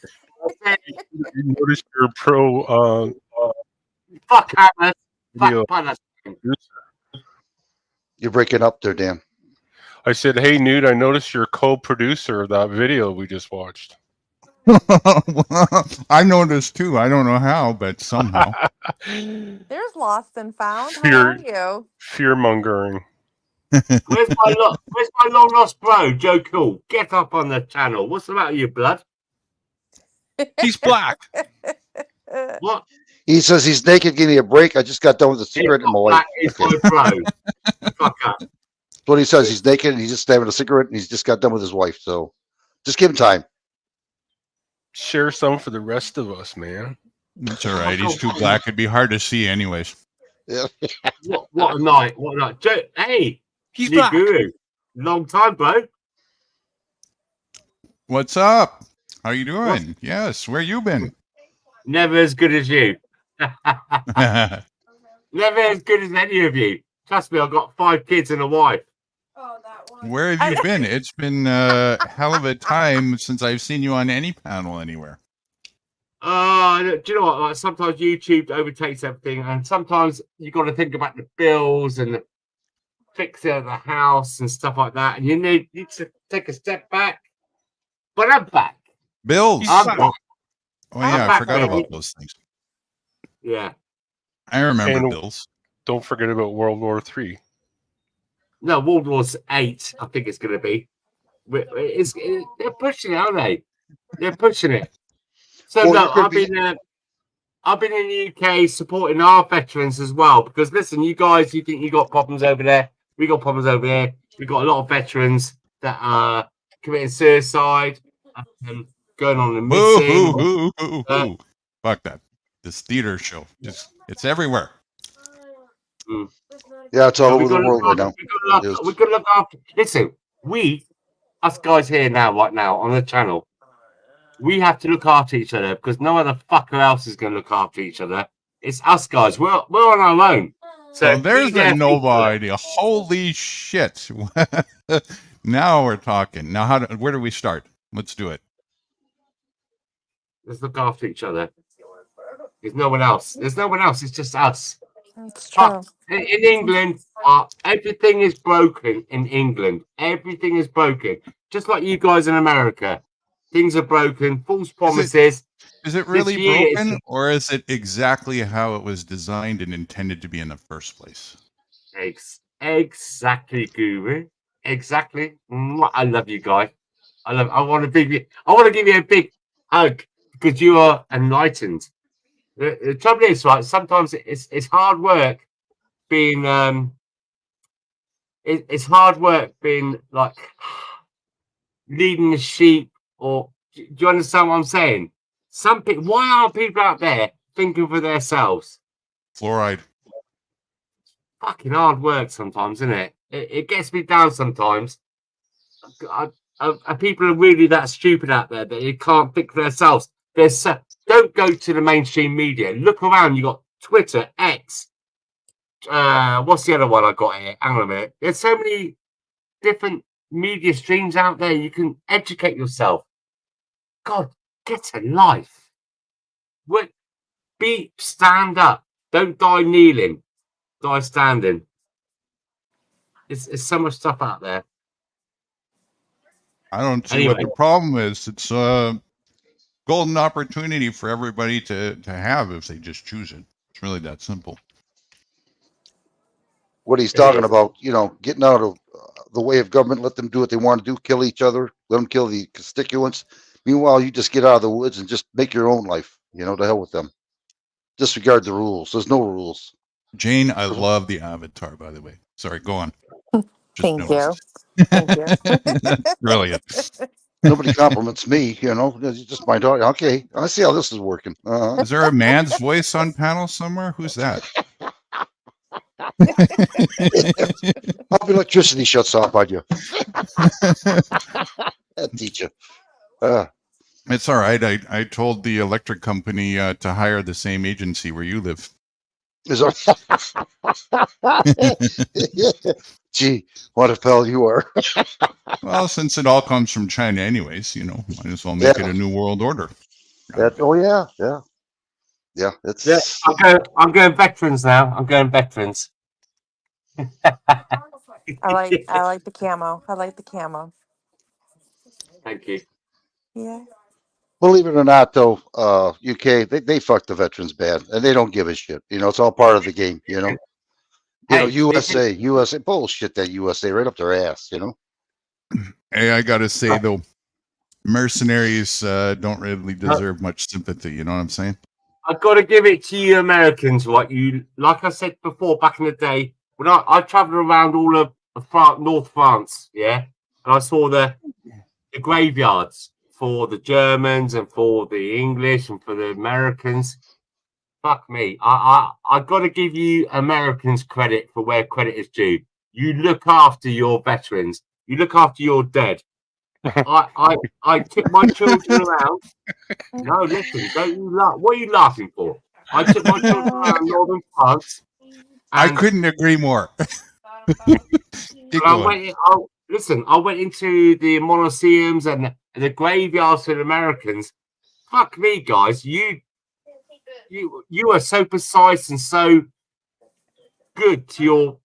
notice your pro Fuck cameras. video. You're breaking up there, Dan. I said, hey, Newt, I noticed you're co-producer of that video we just watched. I noticed too. I don't know how, but somehow. There's Lost and Found. How are you? Fear-mongering. Where's my long lost bro, Joe Cool? Get up on the channel. What's the matter with you, blood? He's black. What? He says he's naked. Give me a break. I just got done with a cigarette in my life. It's my bro. Fuck up. That's what he says. He's naked and he's just having a cigarette and he's just got done with his wife. So just give him time. Share some for the rest of us, man. That's all right. He's too black. It'd be hard to see anyways. Yeah. What a night. What a night. Joe, hey, he's new back. Guru. Long time, bro. What's up? How you doing? Yes. Where you been? Never as good as you. Never as good as any of you. Trust me, I've got 5 kids and a wife. Where have you been? It's been a hell of a time since I've seen you on any panel anywhere. Do you know what? Like, sometimes YouTube overtakes everything, and sometimes you got to think about the bills and the fixing of the house and stuff like that, and you need to take a step back. But I'm back. Bills. I'm back. Oh yeah, I back, forgot baby. about those things. Yeah. I remember And bills. Don't forget about World War III. No, World War VIII, I think it's going to be. They're pushing it, aren't they? They're pushing it. So Well, no, I've been in the UK supporting our veterans as well. Because listen, you guys, you think you got problems over there? We got problems over here. We got a lot of veterans that are committing suicide, going on and missing. Fuck that. This theater show, it's everywhere. Yeah, it's all over We the gotta world right look now. after- we got to look after. Listen, us guys here right now on the channel, we have to look after each other because no other fucker else is going to look after each other. It's us guys. We're on our own. So Well, there's be there a for each Nova other. idea. Holy shit! Now we're talking. Now, where do we start? Let's do it. Let's look after each other. There's no one else. There's no one else. It's just us. It's true. In England, everything is broken. In England, everything is broken. Just like you guys in America, things are broken. False promises. Is it This really year broken, or is it exactly how it was designed and intended to be in the first place? Exactly, Guru. Exactly. I love you, guy. I want to give you a big hug because you are enlightened. The trouble is, right? Sometimes it's hard work being it's hard work being like leading the sheep. Or do you understand what I'm saying? Some people. Why aren't people out there thinking for themselves? Fluoride. Fucking hard work sometimes, isn't it? It gets me down sometimes. People are really that stupid out there that they can't think for themselves. Don't go to the mainstream media. Look around. You got Twitter, X. What's the other one I got here? Hang on a minute. There's so many different media streams out there. You can educate yourself. God, get a life. Stand up. Don't die kneeling. Die standing. It's so much stuff out there. I don't see what the problem is. It's a golden opportunity for everybody to have if they just choose it. It's really that simple. What he's talking about, getting out of the way of government, let them do what they want to do, kill each other, let them kill the constituents. Meanwhile, you just get out of the woods and just make your own life. To hell with them. Disregard the rules. There's no rules. Jane, I love the avatar, by the way. Sorry, go on. Thank you. Thank you. Brilliant. Nobody compliments me, It's just my daughter. Okay, I see how this is working. Is there a man's voice on panel somewhere? Who's that? Hope electricity shuts off on you. That teacher. It's all right. I told the electric company to hire the same agency where you live. Is Gee, what a pal you are. Well, since it all comes from China anyways, might as well make it a new world order. Yeah. It's I'm going veterans now. I'm going veterans. I like the camo. I like the camo. Thank you. Yeah. Believe it or not, though, UK they fuck the veterans bad, and they don't give a shit. It's all part of the game. Hey, USA bullshit. That USA right up their ass. Hey, I gotta say though, mercenaries don't really deserve much sympathy. You know what I'm saying? I've got to give it to you Americans, right? Like I said before, back in the day, when I travelled around all of North France, yeah, and I saw the graveyards for the Germans and for the English and for the Americans. Fuck me. I got to give you Americans credit for where credit is due. You look after your veterans. You look after your dead. I took my children around. No, listen, don't you laugh. What are you laughing for? I took my children around northern France. I couldn't agree more. I went into the monasteries and the graveyards for the Americans. Fuck me, guys. You are so precise and so good to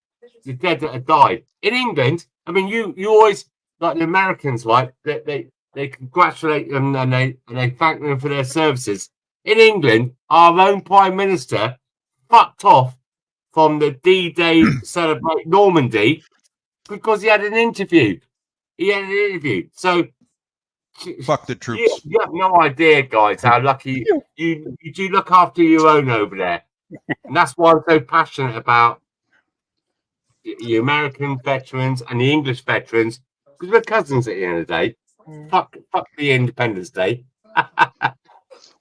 the dead that have died. In England, I mean, you always, like the Americans, right? They congratulate them and they thank them for their services. In England, our own Prime Minister fucked off from the D-Day celebrate Normandy because he had an interview. So fuck the troops. You have no idea, guys, how lucky you do look after your own over there. And that's why I'm so passionate about the American veterans and the English veterans, because we're cousins at the end of the day. Fuck the Independence Day.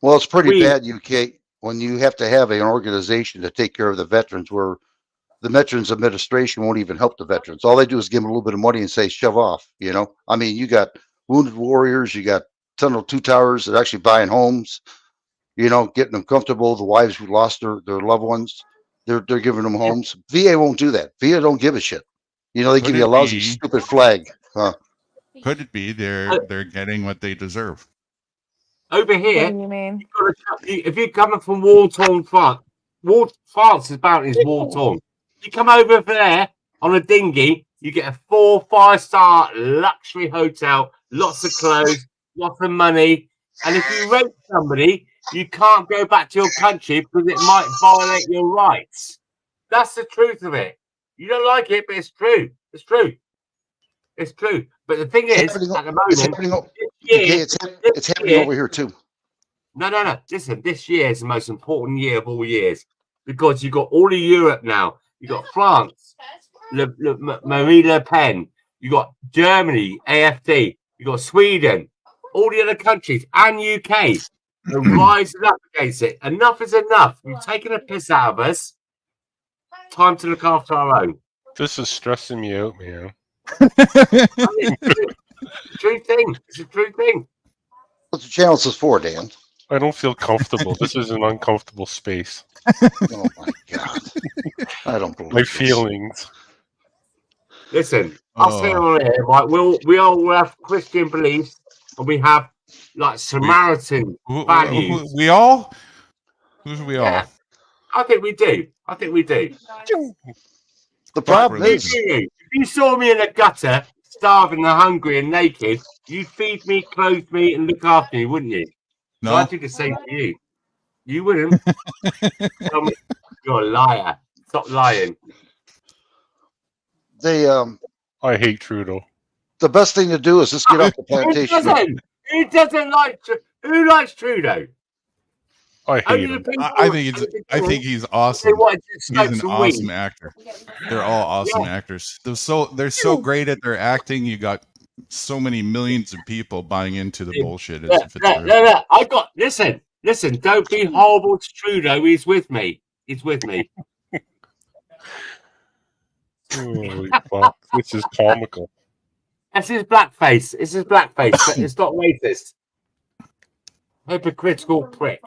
Well, it's pretty bad, UK, when you have to have an organization to take care of the veterans where the Veterans Administration won't even help the veterans. All they do is give them a little bit of money and say, shove off, I mean, you got Wounded Warriors, you got Tunnel 2 Towers that are actually buying homes, getting them comfortable. The wives who lost their loved ones, they're giving them homes. VA won't do that. VA don't give a shit. They give you a lousy, stupid flag. Huh? Could it be they're getting what they deserve? Over here, What do you mean? If you're coming from war-torn France, France is apparently war-torn. You come over there on a dinghy, you get a 4 5-star luxury hotel, lots of clothes, lots of money. And if you rape somebody, you can't go back to your country because it might violate your rights. That's the truth of it. You don't like it, but it's true. It's true. It's true. But the thing is, at the moment, it's happening over here too. No. Listen, this year is the most important year of all years because you've got all of Europe now. You've got France, Marie Le Pen. You've got Germany, AfD. You've got Sweden, all the other countries, and UK. They're rising up against it. Enough is enough. You've taken a piss out of us. Time to look after our own. This is stressing me out, man. True thing. It's a true thing. What's the channel is for, Dan? I don't feel comfortable. This is an uncomfortable space. Oh my God. I don't believe my this. feelings. Listen, I'll say on here, right? We all have Christian beliefs, and we have like Samaritan values. We all? Who's we all? I think we do. The problem is, if you saw me in a gutter, starving and hungry and naked, you'd feed me, clothe me, and look after me, wouldn't you? No. So I do the same for you. You wouldn't. Tell me, you're a liar. Stop lying. I hate Trudeau. The best thing to do is just get off the plantation. Who doesn't like? Who likes Trudeau? I hate him. I think he's awesome. He's an awesome actor. They're all awesome actors. They're so great at their acting. You got so many millions of people buying into the bullshit. Listen. Don't be horrible to Trudeau. He's with me. Holy fuck. This is comical. That's his blackface. But it's not racist. Hypocritical prick.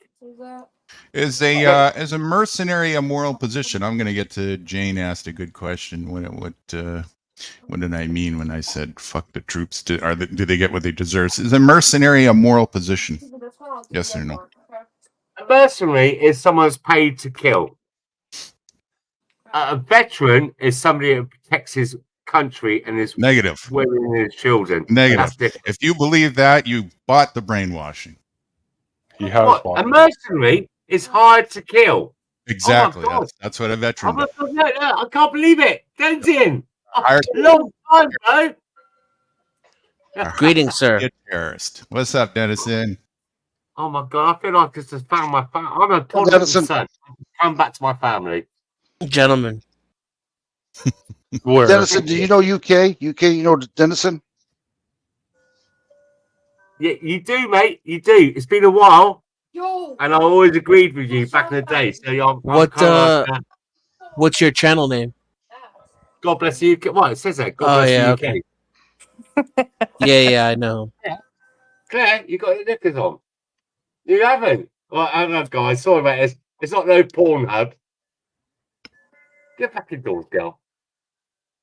Is a as a mercenary a moral position? I'm going to get to Jane asked a good question. What did I mean when I said fuck the troops? Do they get what they deserve? Is a mercenary a moral position? Yes or no? A mercenary is someone who's paid to kill. A veteran is somebody who protects his country and his Negative. women and his children. Negative. If you believe that, you bought the brainwashing. He has What? bought A mercenary is hired to kill. Exactly. Oh that's what a veteran does. I can't believe it. Denton. Hired Long time, bro. Greetings, sir. Be a terrorist. What's up, Dennison? Oh my god, I feel like I just found my family. I'm a Protestant son. Come back to my family. Gentlemen. Where? Dennison, do you know UK? UK, you know Dennison? Yeah, you do, mate. You do. It's been a while. And I always agreed with you back in the day. So what's your channel name? God bless you. What it says that? God bless yeah, the UK. Okay. yeah, I know. Claire, you got your knickers on. You haven't. Well, I don't know, guys. Sorry about this. It's not no Pornhub. Get back indoors, girl.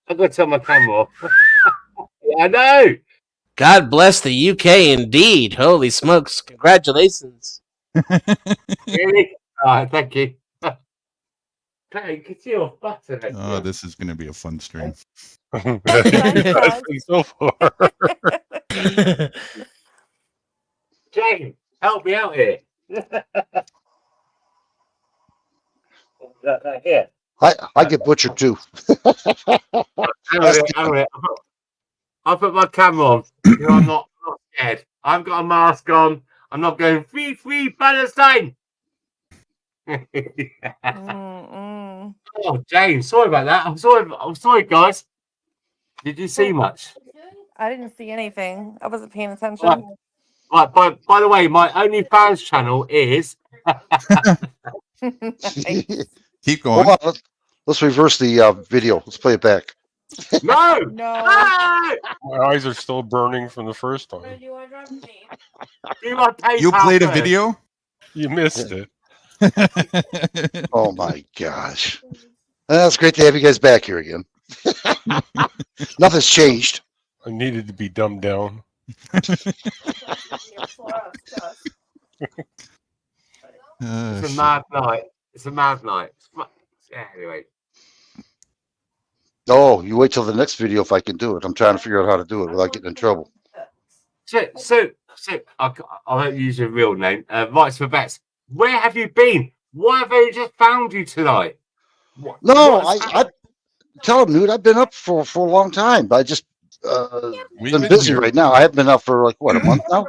I've got to turn my camera off. I know. God bless the UK indeed. Holy smokes. Congratulations. Really? Thank you. Claire, you can see your butter. Oh, this is going to be a fun stream. So far. Jane, help me out here. Here. I get butchered too. I'll put my camera on. I'm not scared. I've got a mask on. I'm not going free Palestine. Oh, James, sorry about that. I'm sorry, guys. Did you see much? I didn't see anything. I wasn't paying attention. Right. By the way, my OnlyFans channel is. Keep going. Hold on, let's reverse the video. Let's play it back. No. My eyes are still burning from the first time. You played a video? You missed it. Oh my gosh. That's great to have you guys back here again. Nothing's changed. I needed to be dumbed down. It's a mad night. It's a mad night. Yeah, anyway. Oh, you wait till the next video if I can do it. I'm trying to figure out how to do it without getting in trouble. So I won't use your real name. Rights for Vets. Where have you been? Why have they just found you tonight? I tell them, dude, I've been up for a long time. I just been busy right now. I have been up for like what, a month now?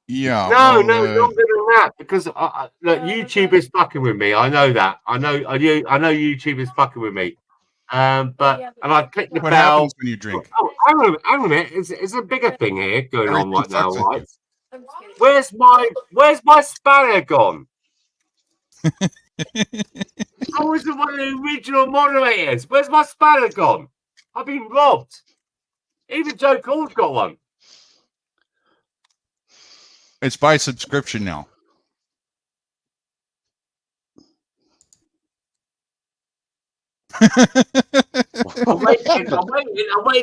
Yeah. No, longer than that. Because look, YouTube is fucking with me. I know that. I know YouTube is fucking with me. And I click the what bell. happens when you drink? Oh, hang on a minute. It's a bigger thing here going on right now, right? Where's my spanner gone? I was one of the original moderators. Where's my spanner gone? I've been robbed. Even Joe Cole's got one. It's by subscription now. I'm waiting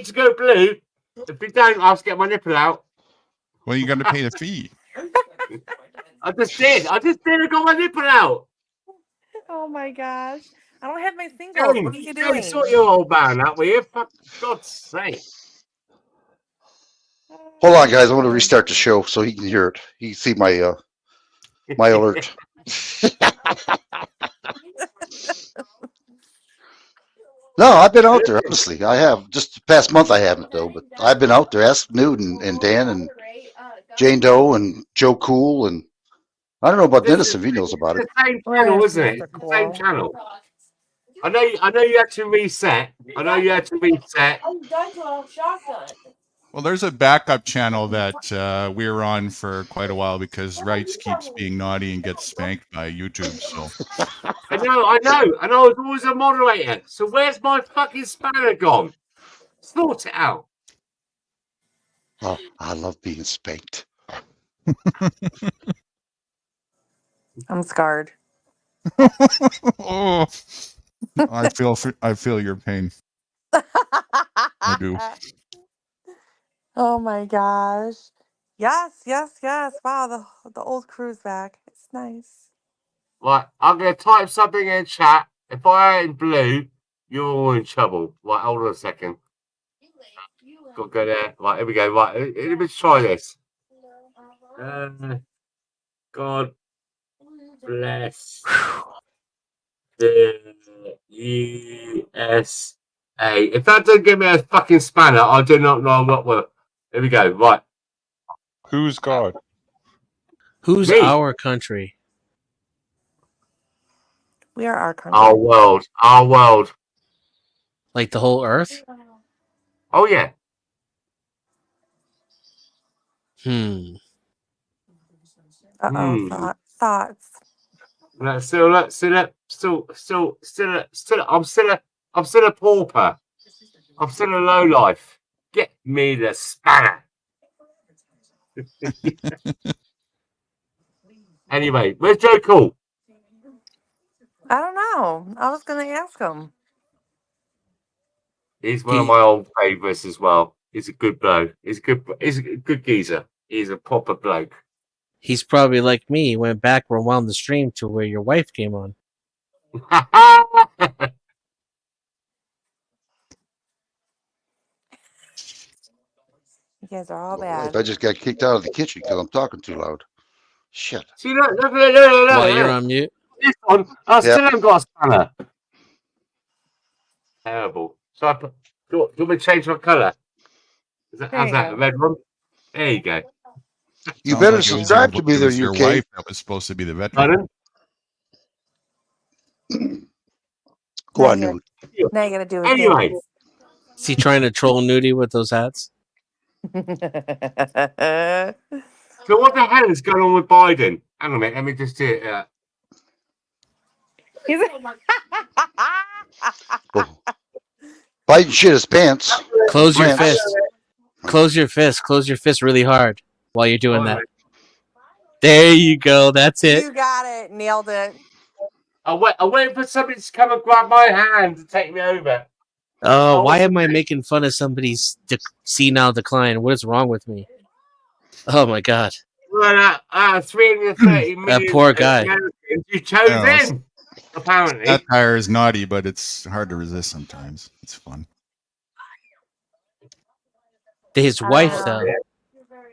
to go blue. If you don't, I'll just get my nipple out. Well, you got to pay the fee. I just did. I got my nipple out. Oh my gosh. I don't have my singles. What are you doing? Sort your old man out, will you? For God's sake. Hold on, guys. I want to restart the show so he can hear it. He can see my my alert. No, I've been out there, honestly. I have. Just the past month I haven't, though. But I've been out there. Ask Newt and Dan and Jane Doe and Joe Cool. And I don't know about Dennis if he knows about it. It's the same channel, isn't it? It's the same channel. I know you had to reset. I'm done to a shotgun. Well, there's a backup channel that we're on for quite a while because Rights keeps being naughty and gets spanked by YouTube. So I know. And I was always a moderator. So where's my fucking spanner gone? Sort it out. Oh, I love being spanked. I'm scarred. Oh, I feel your pain. I do. Oh my gosh. Yes, yes, yes. Wow, the old crew's back. It's nice. Right, I'm going to type something in chat. If I ain't blue, you're all in trouble. Right, hold on a second. Got to go there. Right, here we go. Right, let me try this. God bless the USA. If that doesn't give me a fucking spanner, I do not know what will. Here we go. Right. Who's God? Who's Me. our country? We are our country. Our world. Our world. Like the whole Earth? Oh, yeah. Uh-oh. Thoughts. No, I'm still a pauper. I'm still a lowlife. Get me the spanner. Anyway, where's Joe Cool? I don't know. I was going to ask him. He's one of my old favourites as well. He's a good bloke. He's a good geezer. He's a proper bloke. He's probably like me. He went back, rewound the stream to where your wife came on. You guys are all My wife, bad. I just got kicked out of the kitchen because I'm talking too loud. Shit. See, look. While you're on mute. This one, I still haven't got a spanner. Terrible. So I put, do you want me to change my colour? How's that? A red one? There you go. You Sounds better like subscribe to me it there, was your UK. wife that was supposed to be the veteran. Go on, Newt. Now you got to do it. Anyway. Is he trying to troll Nudie with those hats? So what the hell is going on with Biden? Hang on a minute, let me just do it. Biden shit his pants. Close your fist. Close your fist. Close your fist really hard while you're doing that. There you go. That's it. You got it. Nailed it. I'm waiting for somebody to come and grab my hand and take me over. Oh, why am I making fun of somebody's senile decline? What is wrong with me? Oh my god. Well, 330 million. That poor guy. You chose him, apparently. Satire is naughty, but it's hard to resist sometimes. It's fun. His wife, though.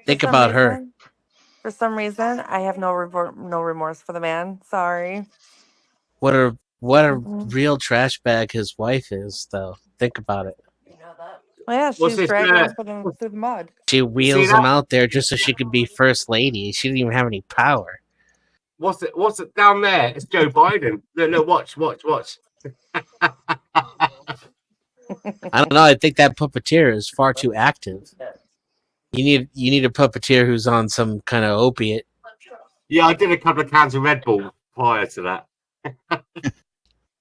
Think about her. For some reason, I have no remorse for the man. Sorry. What a real trash bag his wife is, though. Think about it. Well, yeah, she's dragging him through the mud. She wheels him out there just so she could be first lady. She didn't even have any power. What's it down there? It's Joe Biden. Look, watch. I don't know. I think that puppeteer is far too active. You need a puppeteer who's on some kind of opiate. Yeah, I did a couple of cans of Red Bull prior to that.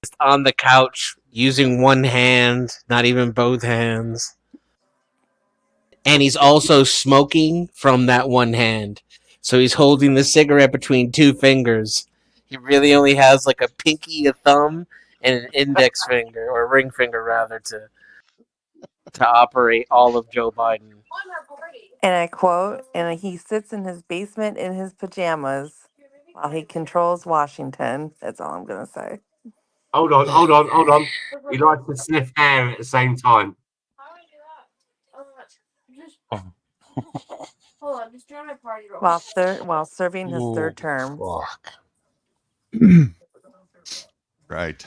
Just on the couch, using one hand, not even both hands. And he's also smoking from that one hand. So he's holding the cigarette between two fingers. He really only has like a pinky, a thumb, and an index finger, or ring finger rather, to operate all of Joe Biden. And I quote, and he sits in his basement in his pajamas while he controls Washington. That's all I'm going to say. Hold on. He likes to sniff air at the same time. Hold on, just join my party real While serving his third term. Right.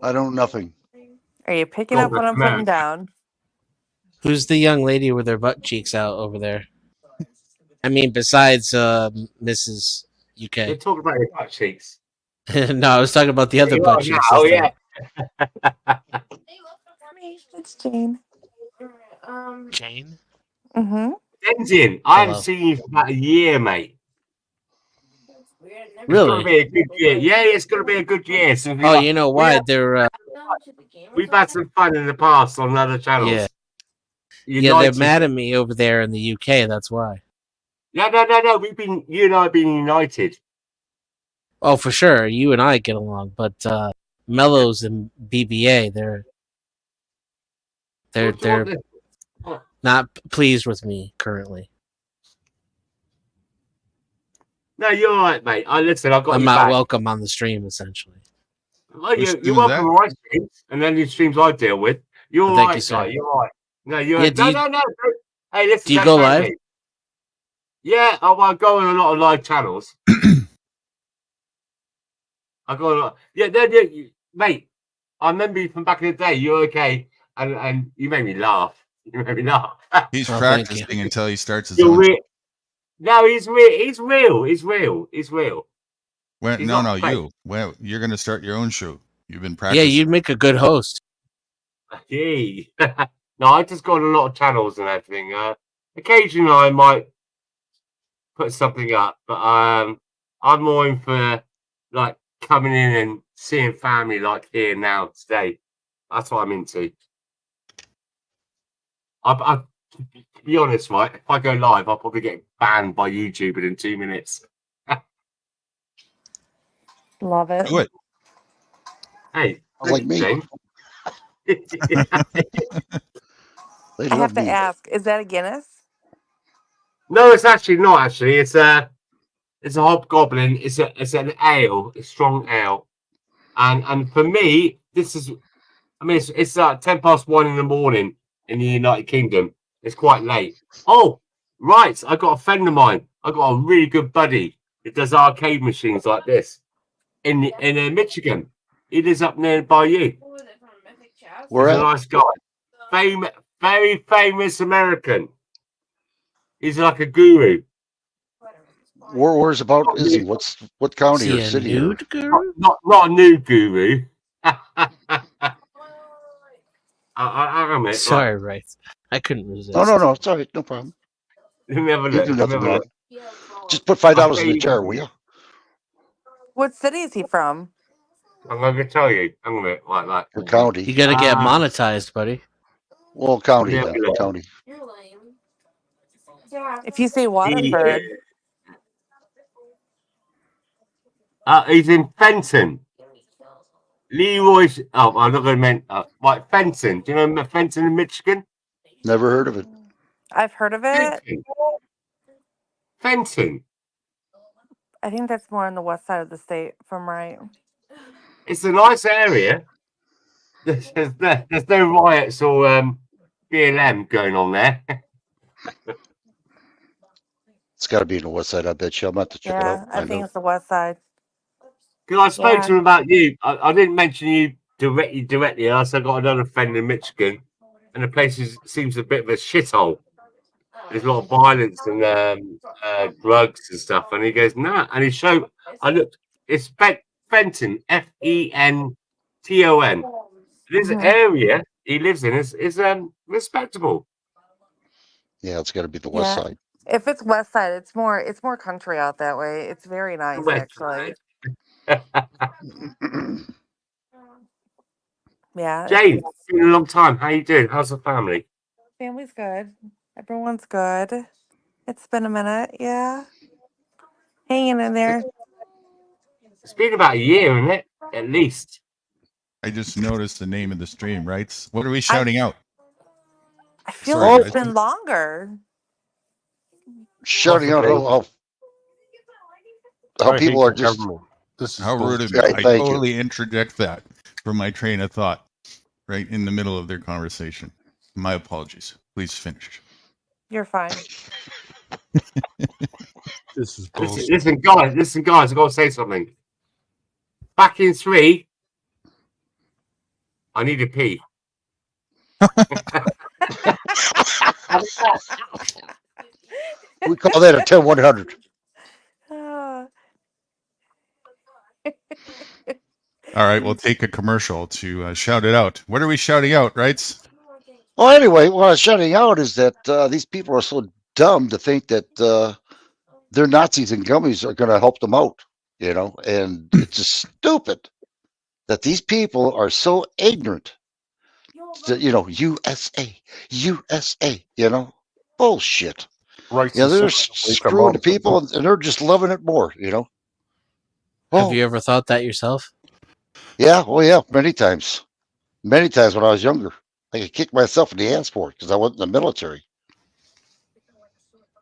I don't know nothing. Are you picking up what I'm putting down? Who's the young lady with her butt cheeks out over there? I mean, besides Mrs. UK. You're talking about your butt cheeks. No, I was talking about the other You butt are cheeks. now, oh, yeah. It's Jane. Jane? Mm-hmm. Tenzin, I haven't seen you for about a year, mate. Really? It's gonna be a good year. Yeah, it's going to be a good year. So Oh, you know why? They're... we've had some fun in the past on other channels. Yeah. Yeah, United. they're mad at me over there in the UK, that's why. No. You and I have been united. Oh, for sure. You and I get along, but Mellows and BBA, they're not pleased with me currently. No, you're all right, mate. Listen, I've got I'm your not back. welcome on the stream, essentially. Well, you're welcome on my streams, and then the streams I deal with. You're all Thank right, you, sir. guy. You're all right. No, you're Yeah, do no. you- Hey, listen. Do you don't go thank live? me. Yeah, I go on a lot of live channels. I go on a lot. Yeah, mate. I remember you from back in the day. You're okay, and you made me laugh. You made me laugh. He's Oh, thank practicing until he starts his You're own. real. No, he's real. He's real. He's real. He's real. Well, He's no, not fake. you. Well, you're going to start your own show. You've been Yeah, practicing. you'd make a good host. Gee. No, I just got a lot of channels and everything. Occasionally, I might put something up, but I'm more in for like coming in and seeing family like here now today. That's what I'm into. To be honest, right? If I go live, I'll probably get banned by YouTube within 2 minutes. Love it. Do it. Hey, Like me. James. They I love have to me. ask, is that a Guinness? No, it's actually not. Actually, it's a hobgoblin. It's an ale, a strong ale, and for me, this is. I mean, it's 1:10 in the morning in the United Kingdom. It's quite late. Oh, right. I got a friend of mine. I got a really good buddy that does arcade machines like this in Michigan. He lives up near by you. Where He's a at? nice guy. Very famous American. He's like a guru. Where's about is he? What county Is he or a city? Or, nude guru? Not a new guru. I admit, Sorry, right. I couldn't resist. no. It's all right. No problem. Let me have a You look. do Let me nothing have a wrong. look. Just put I'll $5 tell in the you- jar, will you? What city is he from? I'm going to tell you. I'm going to like. Or county? You gotta get Ah. monetized, buddy. Well, county Yeah, then. yeah. County. If you say Waterford, He's in Fenton. Leroy's. Oh, I'm not going to mention. Right, Fenton. Do you know Fenton in Michigan? Never heard of it. I've heard of it. Fenton. I think that's more on the west side of the state, if I'm right. It's a nice area. There's no riots or BLM going on there. It's got to be in the west side. I bet you. I'm about to check it Yeah, out. I think it's the west side. Because I spoke Yeah. to him about you. I didn't mention you directly. I said I got another friend in Michigan, and the place seems a bit of a shithole. There's a lot of violence and drugs and stuff. And he goes, nah. And he showed. I looked. It's Fenton, Fenton. This area he lives in is respectable. Yeah, it's got to be the west Yeah. side. If it's west side, it's more country out that way. It's very nice, West actually. Yeah. Jane, it's- it's been a long time. How you doing? How's the family? Family's good. Everyone's good. It's been a minute, yeah. Hanging in there. It's been about a year, isn't it? At least. I just noticed the name of the stream, right? What are we shouting out? I feel Sorry, like it's guys. been longer. Shouting out how I people hate are the just. government. This is How rude of me. Yeah, I thank you. totally interject that from my train of thought right in the middle of their conversation. My apologies. Please finish. You're fine. This is bullshit. Listen, guys, I've got to say something. Back in 3, I need a pee. We call that a 10-100. Ah. All right, we'll take a commercial to shout it out. What are we shouting out, right? Well, anyway, what I was shouting out is that these people are so dumb to think that their Nazis and gummies are going to help them out, you know, and it's just stupid that these people are so ignorant that, you know, USA, you know, bullshit. Right. Yeah, they're screwing the people and they're just loving it more, you know. Have you ever thought that yourself? Yeah, oh yeah, many times. Many times when I was younger. I could kick myself in the ass for it because I wasn't in the military.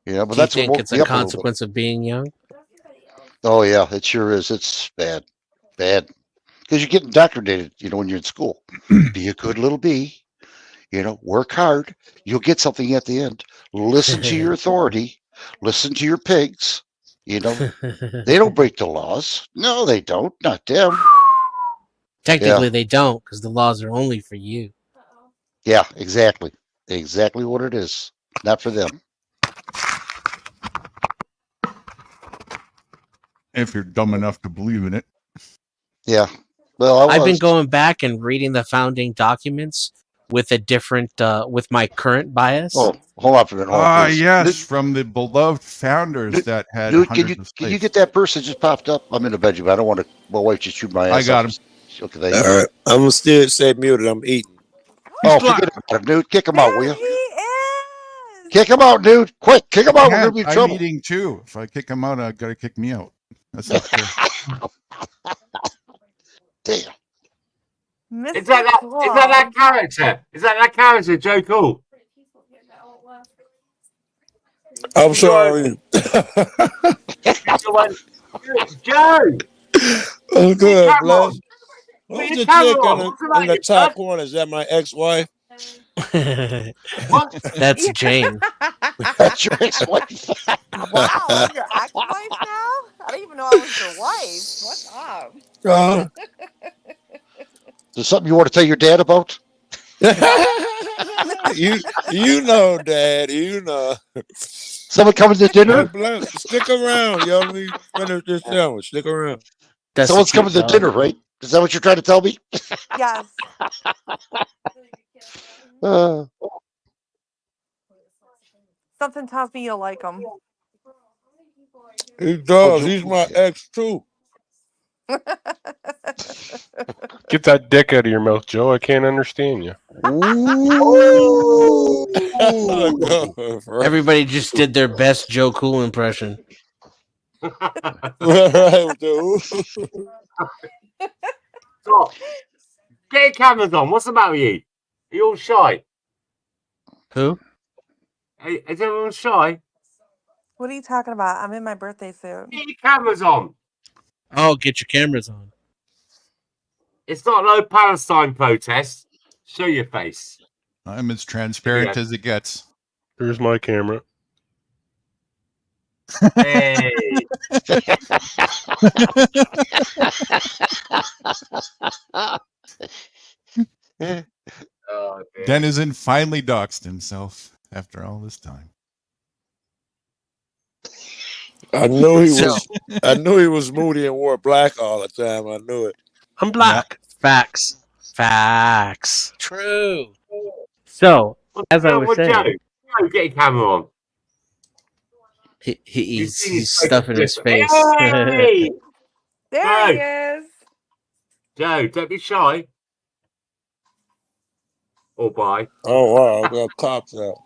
You know, but Do you that's what think woke it's me a up a little bit. consequence of being young? Oh yeah, it sure is. It's bad. Bad. Because you get indoctrinated, you know, when you're in school. Be a good little bee. You know, work hard. You'll get something at the end. Listen to your authority. Listen to your pigs. You know, they don't break the laws. No, they don't. Not them. Technically, they don't, because the laws are only for you. Yeah, exactly. Exactly what it is. Not for them. If you're dumb enough to believe in it. Yeah. Well, I've been going back and reading the founding documents with a different, with my current bias. Oh, hold on for a minute. Hold on, please. Yes, from the beloved founders that had Dude, hundreds of can you slaves. get that person just popped up? I'm in the bedroom. I don't want to. My wife just shoot my ass. I got off. him. Okay, All thank you. right, I'm gonna still stay muted. I'm eating. Oh, forget about him, dude. Kick him out, will you? Kick him out, dude. Quick, kick him out. We're gonna be in I'm trouble. eating too. If I kick him out, I gotta kick me out. That's not fair. Damn. Is that character? Is that character, Joe Cool? I'm sorry. Joe! I'm good, bless. Put Who's your the camera chick on. in What's the the, in the matter, top bud? corner? Is that my ex-wife? That's Jane. That's your ex-wife. Wow, I'm your ex-wife now? I didn't even know I was your wife. What's up? Is there something you want to tell your dad about? you know, Dad. You know. Someone coming to dinner? Bless, stick around, yo. Let me finish this sandwich. Stick around. Someone's coming to dinner, right? Is that what you're trying to tell me? Yes. Something tells me you'll like him. He does. He's my ex too. Get that dick out of your mouth, Joe. I can't understand you. Everybody just did their best Joe Cool impression. So, get your cameras on. What's the matter with you? Are you all shy? Who? Is everyone shy? What are you talking about? I'm in my birthday suit. Get your cameras on. Oh, get your cameras on. It's not no Palestine protest. Show your face. I'm as transparent as it gets. Here's my camera. Hey. Oh, Denizen finally doxed himself after all this time. I knew he was. I knew he was moody and wore black all the time. I knew it. I'm black. Facts. Facts. True. So, as I was saying, Joe, get your camera on. he's stuffing his face. Hey! There he is. Joe, don't be shy. Or bye. Oh wow, I got cops out.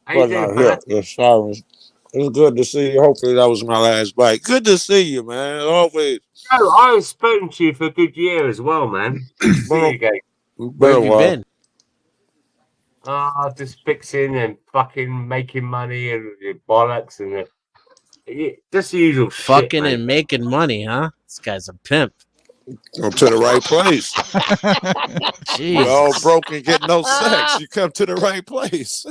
How you But doing, not fella? here. The sirens. It's good to see you. Hopefully that was my last bite. Good to see you, man. Always. Joe, I was spoken to you for a good year as well, man. There you go. Where have you been? Just fixing and fucking making money and bollocks and just the usual Fucking shit, and making money, huh? This guy's a pimp. Come to the right place. Jeez. You're all broke and get no sex. You come to the right place.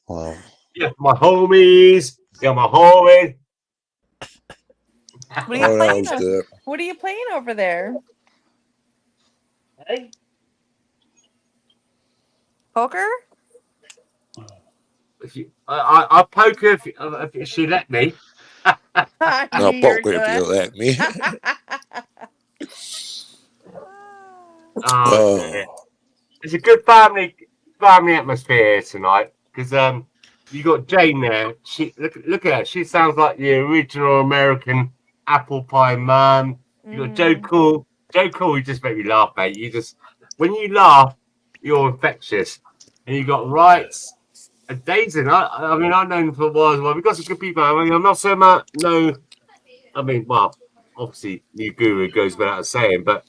Wow. Yeah, my homies. Yeah, my homies. What are you playing? What are you playing over there? Hey. Poker? I'll poke her if she let me. I'll poke her if you let me. Yeah. It's a good family atmosphere tonight because you got Jane there. She look at her. She sounds like the original American apple pie mum. You got Joe Cool. Joe Cool, you just make me laugh, mate. When you laugh, you're infectious. And you got Rights, Daisy, I mean, I've known him for a while as well. We've got some good people. I mean, I'm not so much, no, I mean, well, obviously, new guru goes without saying, but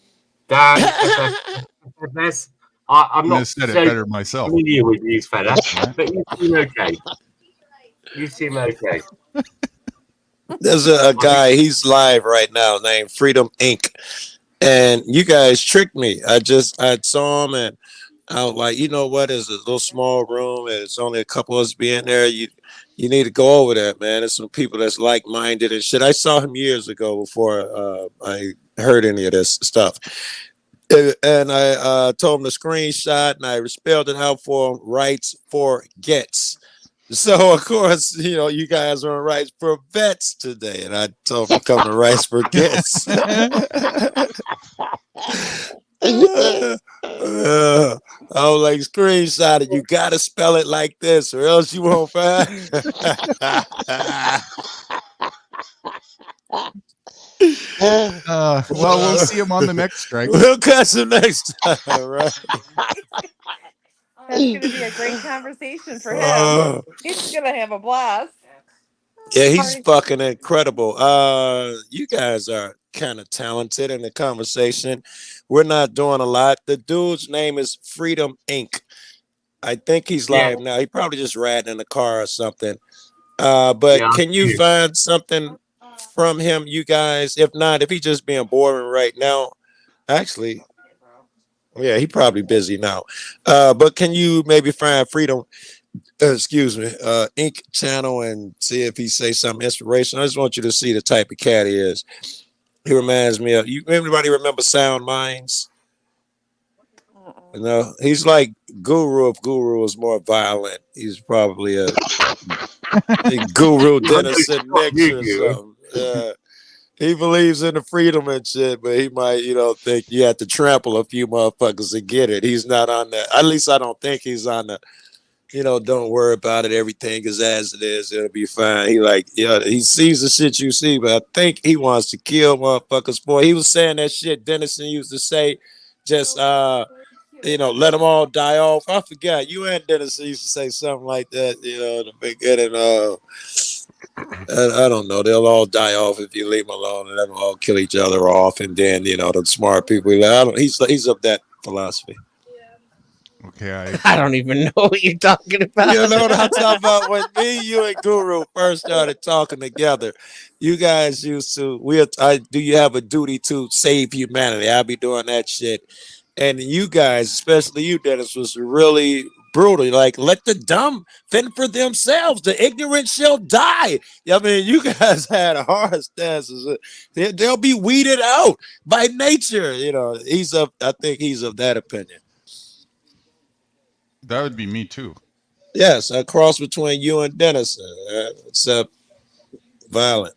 Dan, FS, I'm I not said it so better myself. familiar with you, fella, Right? but you seem okay. You seem okay. There's a guy, he's live right now named Freedom Inc. And you guys tricked me. I saw him and I was like, you know what? It's a little small room and it's only a couple of us being there. You need to go over that, man. There's some people that's like-minded and shit. I saw him years ago before I heard any of this stuff. And I told him to screenshot and I spelled it out for him, rights for gets. So, of course, you guys are on Rights for Vets today. And I told him to come to Rights for Gets. I was like, screenshot it. You got to spell it like this or else you won't find. Well, we'll see him on the next strike. We'll catch him next time, right? That's going to be a great conversation for him. He's going to have a blast. Yeah, he's fucking incredible. You guys are kind of talented in the conversation. We're not doing a lot. The dude's name is Freedom Inc. I think he's live now. He probably just riding in the car or something. But can you find something from him, you guys? If not, if he's just being boring right now, actually, yeah, he probably busy now. But can you maybe find Freedom, Inc. channel and see if he say something inspirational? I just want you to see the type of cat he is. He reminds me of you. Everybody remember Sound Minds? He's like Guru if Guru was more violent. He's probably a Guru Dennison Nix or something. He believes in the freedom and shit, but he might, think you have to trample a few motherfuckers to get it. He's not on that. At least I don't think he's on the, don't worry about it. Everything is as it is. It'll be fine. He sees the shit you see, but I think he wants to kill motherfuckers. Boy, he was saying that shit Dennison used to say, just, let them all die off. I forgot. You and Dennison used to say something like that, in the beginning. I don't know. They'll all die off if you leave them alone, and they'll all kill each other off. And then, the smart people. He's of that philosophy. Okay, I don't even know what you're talking about. You know what I'm talking about? When me, you, and Guru first started talking together, you guys used to. Do you have a duty to save humanity? I'll be doing that shit. And you guys, especially you, Dennis, was really brutal. Like, let the dumb fend for themselves. The ignorant shall die. I mean, you guys had hard stances. They'll be weeded out by nature. I think he's of that opinion. That would be me too. Yes, a cross between you and Dennison, except violent.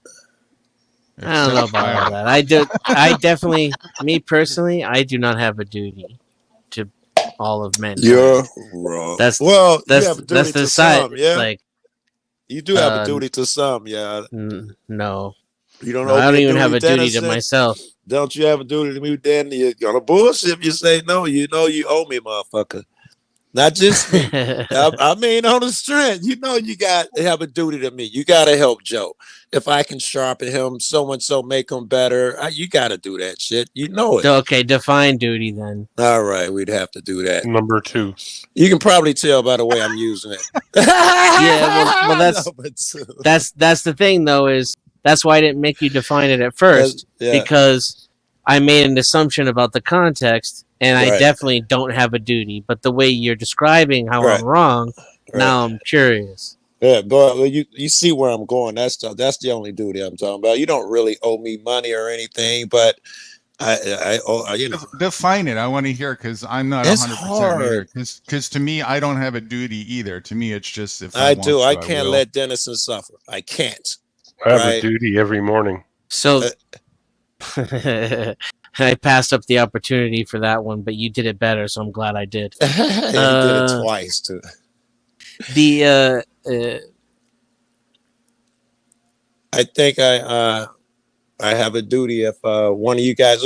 I don't know about all that. I definitely, me personally, I do not have a duty to all of men. You're wrong. That's you have a duty that's the to side. some, yeah. Like, you do have a duty to some, yeah. No, you don't. No, I don't even have a duty Dennison? to myself. Don't you have a duty to me, Dan? You're gonna bullshit if you say no. You know you owe me, motherfucker. Not just me. I mean, on the strength, you got to have a duty to me. You got to help Joe. If I can sharpen him, so and so make him better, you got to do that shit. You know it. Okay, define duty then. All right, we'd have to do that. Number 2. You can probably tell by the way I'm using it. Yeah, well, that's the thing though, is that's why I didn't make you define it at first, because I made an assumption about the context. And I definitely don't have a duty, but the way you're describing how I'm wrong, now I'm curious. Yeah, but you see where I'm going. That's the only duty I'm talking about. You don't really owe me money or anything, but I define it. I want to hear, because I'm not 100%. Because to me, I don't have a duty either. To me, it's just if I do. I can't let Dennison suffer. I can't. I have a duty every morning. So. I passed up the opportunity for that one, but you did it better, so I'm glad I did. You did it twice too. I think I have a duty if one of you guys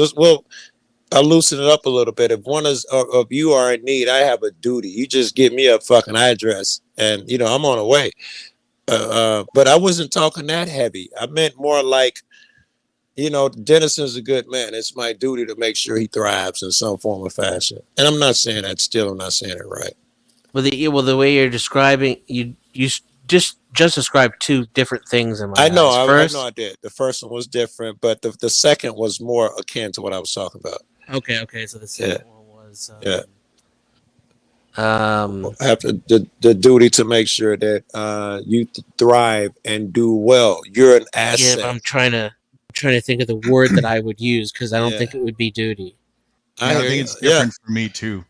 I'll loosen it up a little bit. If one of you are in need, I have a duty. You just give me a fucking address, and I'm on the way. But I wasn't talking that heavy. I meant more like, Dennison's a good man. It's my duty to make sure he thrives in some form or fashion. And I'm not saying that still. I'm not saying it right. Well, the way you're describing, you just described two different things in my I know. eyes. I did. The first one was different, but the second was more akin to what I was talking about. Okay. So the second one was I have the duty to make sure that you thrive and do well. You're an asset. Yeah, but I'm trying to think of the word that I would use because I don't think it would be duty. I think it's different for me too.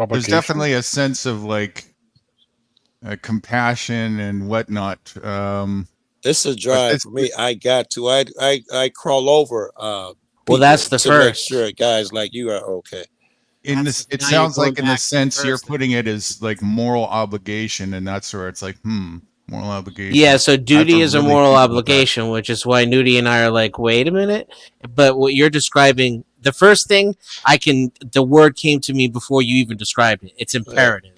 There's definitely a sense of like compassion and whatnot. It's a drive for me. I got to. I crawl over. Well, that's the to first. make sure guys like you are okay. In this, it now sounds you're going like in the back to sense the you're first putting it as like moral obligation, and that's where it's like, moral obligation. Yeah, so I have duty to is a really moral think about that. obligation, which is why Nudie and I are like, wait a minute. But what you're describing, the first thing the word came to me before you even described it. It's imperative.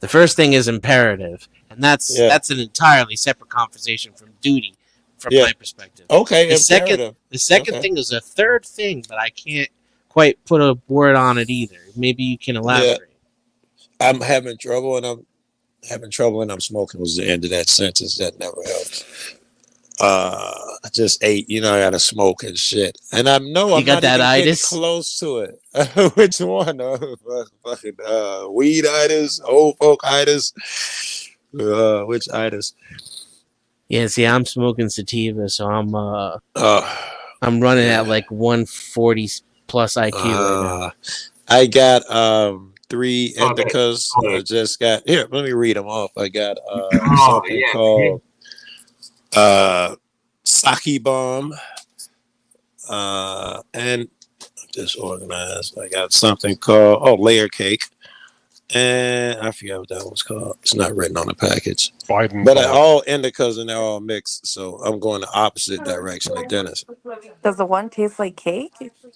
The first thing is imperative, and that's an entirely separate conversation from duty, from my perspective. Okay, The imperative. second thing is a third thing, but I can't quite put a word on it either. Maybe you can elaborate. I'm having trouble, and I'm smoking was the end of that sentence. That never helps. I just ate, I gotta smoke and shit. And I'm got not that even getting itis? close to it. Which one? Fucking weed itis, old folk itis. Which itis? Yeah, see, I'm smoking sativa, so I'm running at like 140 plus IQ right now. I got 3 indicas. I just got here. Let me read them off. I got something called Sake Bomb, and disorganized. I got something called Layer Cake, and I forget what that was called. It's not written on the package. But all indicas and they're all mixed, so I'm going the opposite direction of Dennis. Does the one taste like cake?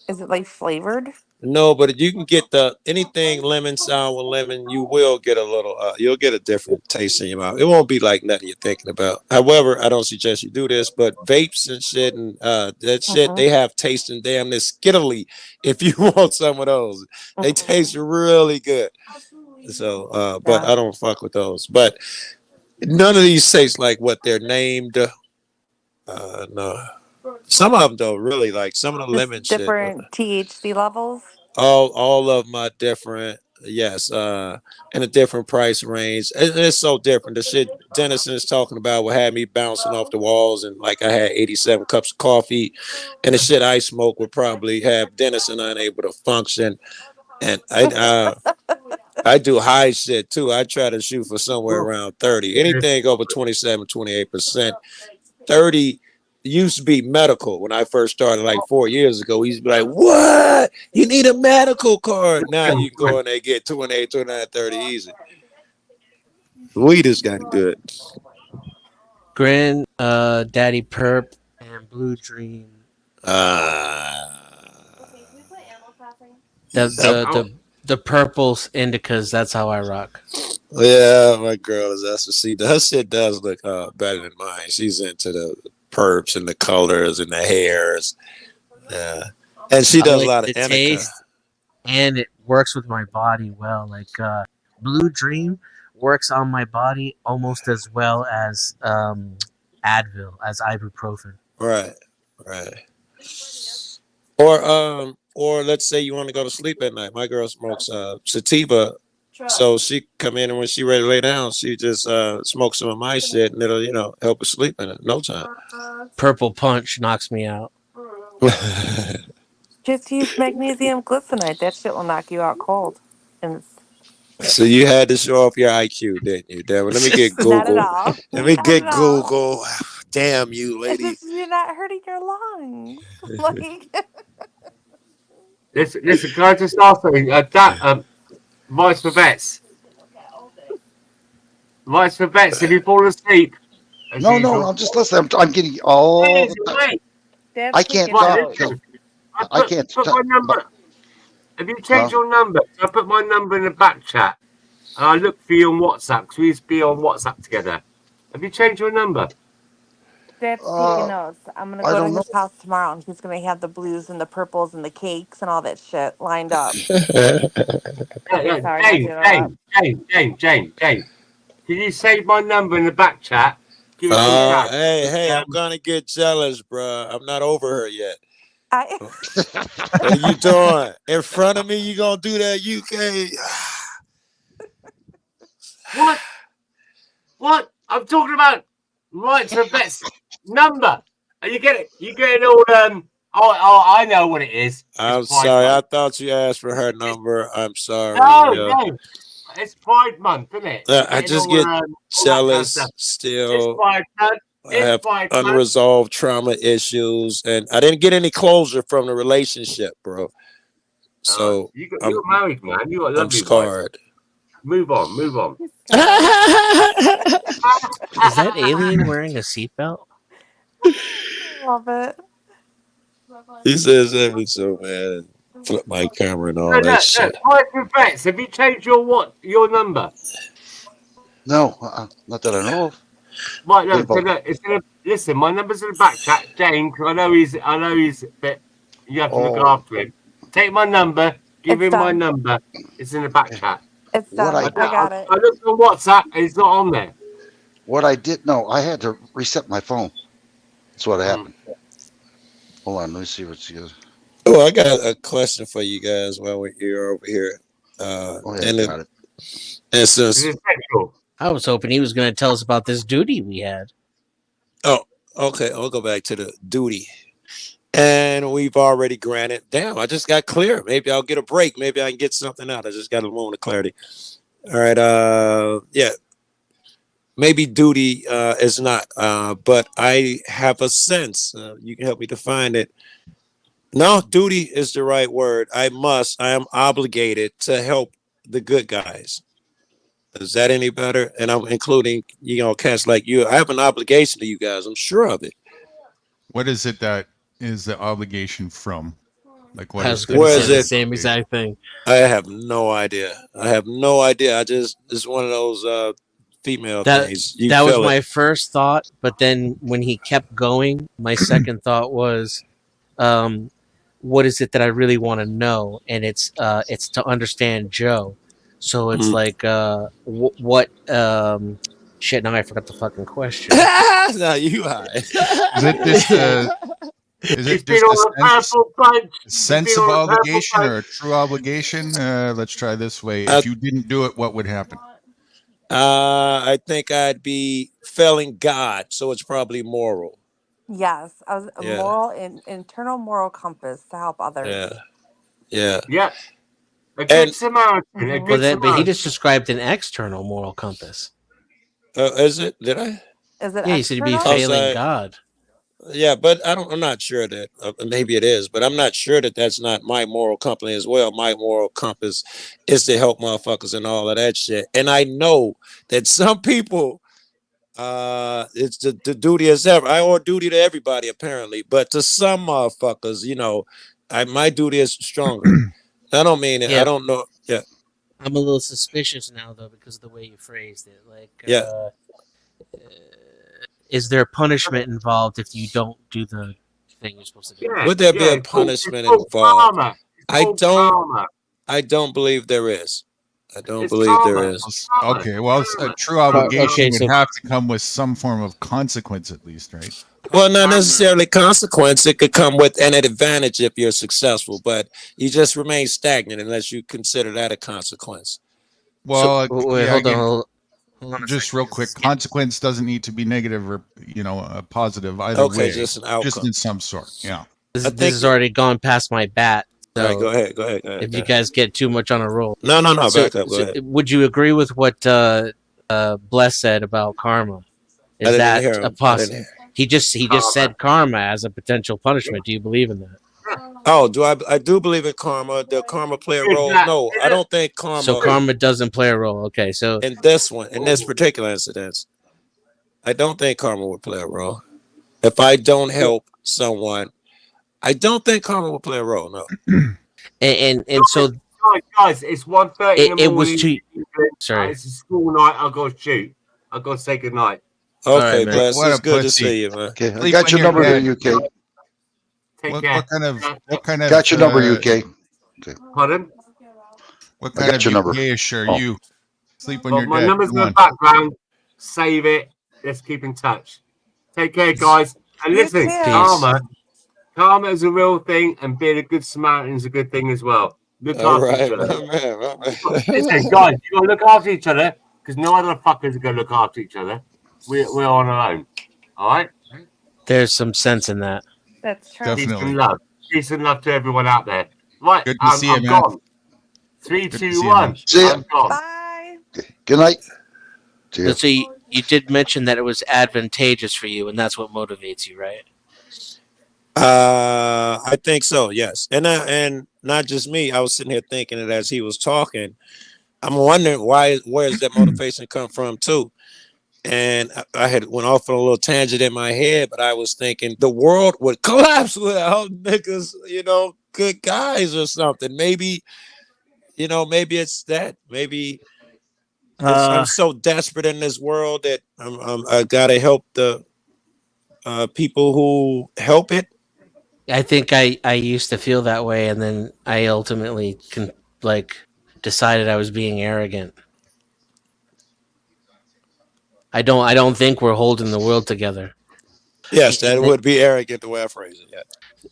Is it like flavored? No, but you can get anything lemon, sour lemon. You will get a little. You'll get a different taste in your mouth. It won't be like nothing you're thinking about. However, I don't suggest you do this. But vapes and shit and that shit, they have tasting damn near skittily. If you want some of those, they taste really good. So, but I don't fuck with those. But none of these taste like what they're named. No. Some of them though, really like some of the lemon shit. Different THC levels? All of them are different. Yes, in a different price range. It's so different. The shit Dennison is talking about will have me bouncing off the walls, and like I had 87 cups of coffee, and the shit I smoke would probably have Dennison unable to function. And I do high shit too. I try to shoot for somewhere around 30. Anything over 27, 28%. 30 used to be medical when I first started like 4 years ago. He used to be like, what? You need a medical card. Now you go in there and get 28, 29, 30 easy. Weed has gotten good. Grin, Daddy Perp, and Blue Dream. The purples indicas, that's how I rock. Yeah, my girl is that's what she does. Her shit does look better than mine. She's into the perps and the colors and the hairs. Yeah. And she does a lot of the indica. taste, and it works with my body well. Like Blue Dream works on my body almost as well as Advil, as ibuprofen. Right. Or let's say you want to go to sleep at night. My girl smokes sativa, so she come in and when she ready to lay down, she just smokes some of my shit and it'll help her sleep in no time. Purple Punch knocks me out. Just use magnesium glycinate. That shit will knock you out cold. And So you had to show off your IQ, didn't you? Damn it. Let me get Google. Not at all. Let me Not get at all. Google. Damn you, It's lady. just you're not hurting your lungs. Like, Listen, can I just ask something? Vice for Vets. Vice for Vets, have you fallen asleep? No, I'm just listening. I'm getting all. I can't talk. I can't. Put my number. Have you changed your number? I put my number in the back chat, and I looked for you on WhatsApp because we used to be on WhatsApp together. Have you changed your number? Dad's taking notes. I'm gonna I go to don't know. his house tomorrow, and he's gonna have the blues and the purples and the cakes and all that shit lined up. Yeah, Okay, sorry, not to interrupt. Jane. Can you save my number in the back chat? Give me some chat. Hey, I'm gonna get jealous, bruh. I'm not over her yet. What are you doing? In front of me, you gonna do that, UK? What? I'm talking about right to Bet's number. Are you getting? You getting all? I know what it is. I'm It's Pride sorry. I Month. thought you asked for her number. I'm sorry. No. It's Pride Month, isn't it? I just get jealous It's still. Pride Month. I have Pride Month. unresolved trauma issues, and I didn't get any closure from the relationship, bro. So You're married, man. You got a I'm lovely wife. scarred. Move on. Is that alien wearing a seatbelt? Love it. He says that me so mad. Flip my camera and all No, that shit. Pride for Bets. Have you changed your number? No, not that I know of. Right, no, it's gonna listen. My number's in the back chat, Jane. Because I know he's a bit. You have to look after him. Take my number. Give him my number. It's in the back chat. It's done. I got it. I looked on WhatsApp. And it's not on there. What I did, no, I had to reset my phone. That's what happened. Hold on, let me see what she goes. Oh, I got a question for you guys while you're over here. Got it. And since I was hoping he was going to tell us about this duty we had. Oh, okay. I'll go back to the duty. And we've already granted. Damn, I just got clear. Maybe I'll get a break. Maybe I can get something out. I just got a moment of clarity. All right. Yeah. Maybe duty is not, but I have a sense. You can help me define it. No, duty is the right word. I am obligated to help the good guys. Is that any better? And I'm including, cats like you. I have an obligation to you guys. I'm sure of it. What is it that is the obligation from? Like what? I was going to say the same exact thing. I have no idea. It's one of those female things. That was my first thought, but then when he kept going, my second thought was, what is it that I really want to know? And it's to understand Joe. So it's like, what? Shit! Now I forgot the fucking question. No, you high. Is it just a sense of obligation or a true obligation? Let's try this way. If you didn't do it, what would happen? I think I'd be failing God, so it's probably moral. Yes, I was a moral internal moral compass to help others. Yeah. A good Samaritan. But he just described an external moral compass. Is it? Did I? Is it? Yeah, you said you'd be failing God. Yeah, but I'm not sure that maybe it is, but I'm not sure that that's not my moral compass as well. My moral compass is to help motherfuckers and all of that shit. And I know that some people, it's the duty is ever. I owe duty to everybody apparently, but to some motherfuckers, my duty is stronger. I don't mean it. Yeah. I don't know. Yeah. I'm a little suspicious now though because of the way you phrased it. Is there punishment involved if you don't do the thing you're supposed to do? Would there be a punishment involved? I don't believe there is. I don't believe there is. Okay, well, a true obligation would have to come with some form of consequence at least, right? Well, not necessarily consequence. It could come with an advantage if you're successful, but you just remain stagnant unless you consider that a consequence. Well, hold on just real quick. Consequence doesn't need to be negative or positive either way. Just an outcome. Just in some sort. Yeah. This has already gone past my bat. So all right, go ahead. If you guys get too much on a roll. No, back up. Go ahead. Would you agree with what Bless said about karma? Is that a possibility? He just said karma as a potential punishment. Do you believe in that? Oh, I do believe in karma. Does karma play a role? No, I don't think karma. So karma doesn't play a role. Okay, so in this particular incident, I don't think karma would play a role. If I don't help someone, I don't think karma will play a role. No. and so guys, it's 1:30 in the it was morning. too. Sorry. It's a school night. I've got to shoot. I've got to say goodnight. Okay, man. bless. What It's a good to pussy. see you, man. Okay, I Sleep got on your your number there, head. UK. Take What care. kind of Got your number, UK. Okay, Pardon? what I kind got of your number. UKish are Oh. you? Sleep on Well, your my dead. number's Come in the on. background. Save it. Let's keep in touch. Take care, guys. And You listen, too. karma is a real thing, and being a good Samaritan is a good thing as well. Look All after each right, other. my man, my man. Listen, guys, you gotta look after each other because no other fuckers are gonna look after each other. We're on our own. All right. There's some sense in that. That's true. Peace Definitely. and love. Peace and love to everyone out there. Right. Good to see you, I'm man. gone. 3, Good to 2, see you, 1. man. See ya. I'm gone. Bye. Good night. See ya. But so you did mention that it was advantageous for you, and that's what motivates you, right? I think so. Yes, and not just me. I was sitting here thinking it as he was talking. I'm wondering where does that motivation come from too? And I had went off on a little tangent in my head, but I was thinking the world would collapse without niggas, good guys or something. Maybe, maybe it's that. Maybe I'm so desperate in this world that I gotta help the people who help it. I think I used to feel that way, and then I ultimately decided I was being arrogant. I don't think we're holding the world together. Yes, that would be arrogant the way I phrase it. Yeah.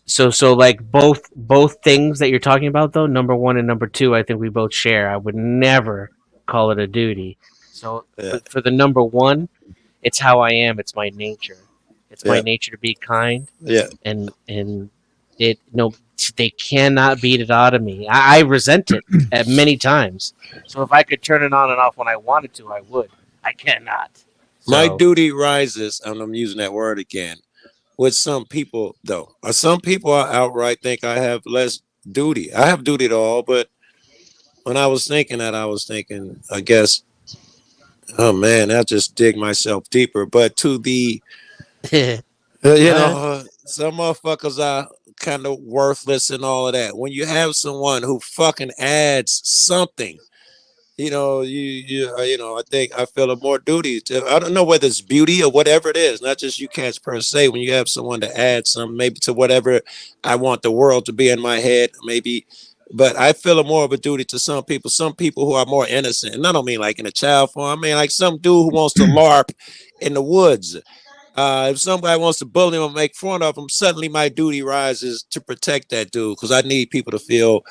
So like both things that you're talking about though, number one and number two, I think we both share. I would never call it a duty. So for the number one, it's how I am. It's my nature. It's my nature to be kind. Yeah. And it they cannot beat it out of me. I resent it at many times. So if I could turn it on and off when I wanted to, I would. I cannot. My So- duty rises, and I'm using that word again, with some people, though. Some people outright think I have less duty. I have duty to all, but when I was thinking that, I was thinking, I guess, oh man, I'll just dig myself deeper. But to the, some motherfuckers are kind of worthless and all of that. When you have someone who fucking adds something, I think I feel a more duty to, I don't know whether it's beauty or whatever it is, not just you cats per se. When you have someone to add something, maybe to whatever I want the world to be in my head, maybe, but I feel a more of a duty to some people who are more innocent. And I don't mean like in a child form. I mean like some dude who wants to LARP in the woods. If somebody wants to bully him or make fun of him, suddenly my duty rises to protect that dude because I need people to feel,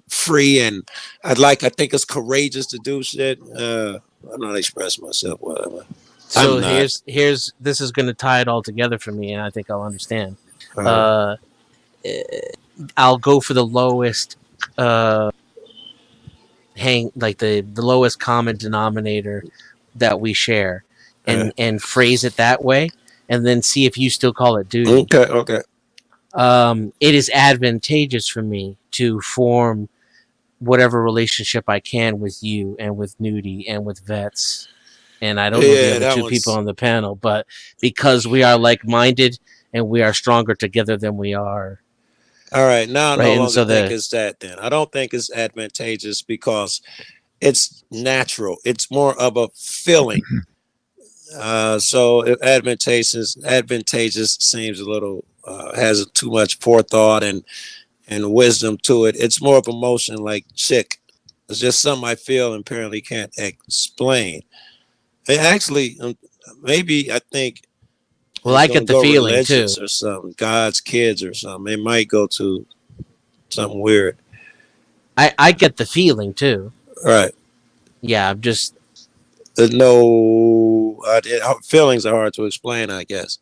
free. And I think it's courageous to do shit. I'm not expressing myself, whatever. So here's this is going to tie it all together for me, and I think I'll understand. I'll go for the lowest, the lowest common denominator that we share. And phrase it that way, and then see if you still call it duty. Okay. It is advantageous for me to form whatever relationship I can with you and with Nudie and with Vets. And I don't know the other two people on the panel, but because we are like-minded and we are stronger together than we are. All right. Now I no longer so think it's that then. I don't think it's advantageous because it's natural. It's more of a feeling. So if advantageous seems a little has too much forethought and wisdom to it. It's more of emotion, like chick. It's just something I feel and apparently can't explain. It actually, maybe I think. Well, I get the feeling too, or something. God's kids or something. It might go to something weird. I get the feeling too. Right. Yeah, I'm just. There's no feelings are hard to explain, I guess.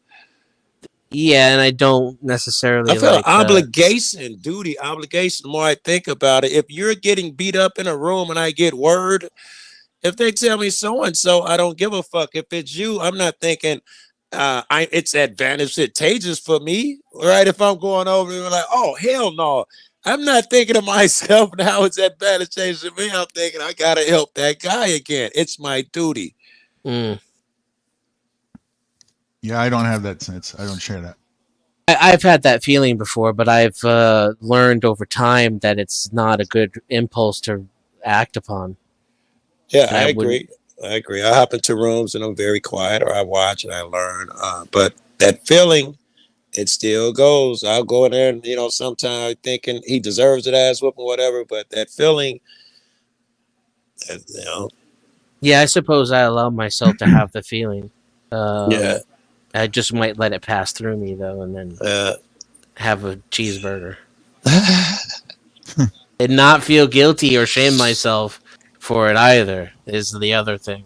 Yeah, and I don't necessarily. I feel obligation. The more I think about it, if you're getting beat up in a room and I get word, if they tell me so and so, I don't give a fuck. If it's you, I'm not thinking it's advantageous for me, right? If I'm going over and like, oh hell no. I'm not thinking to myself now it's advantageous to me. I'm thinking I gotta help that guy again. It's my duty. Yeah, I don't have that sense. I don't share that. I've had that feeling before, but I've learned over time that it's not a good impulse to act upon. Yeah, And I wouldn't. agree. I agree. I hop into rooms and I'm very quiet, or I watch and I learn. But that feeling, it still goes. I'll go in there and, sometimes thinking he deserves it, ass whooping, whatever. But that feeling, Yeah, I suppose I allow myself to have the feeling. Yeah. I just might let it pass through me though, and then have a cheeseburger, and not feel guilty or shame myself for it either. Is the other thing.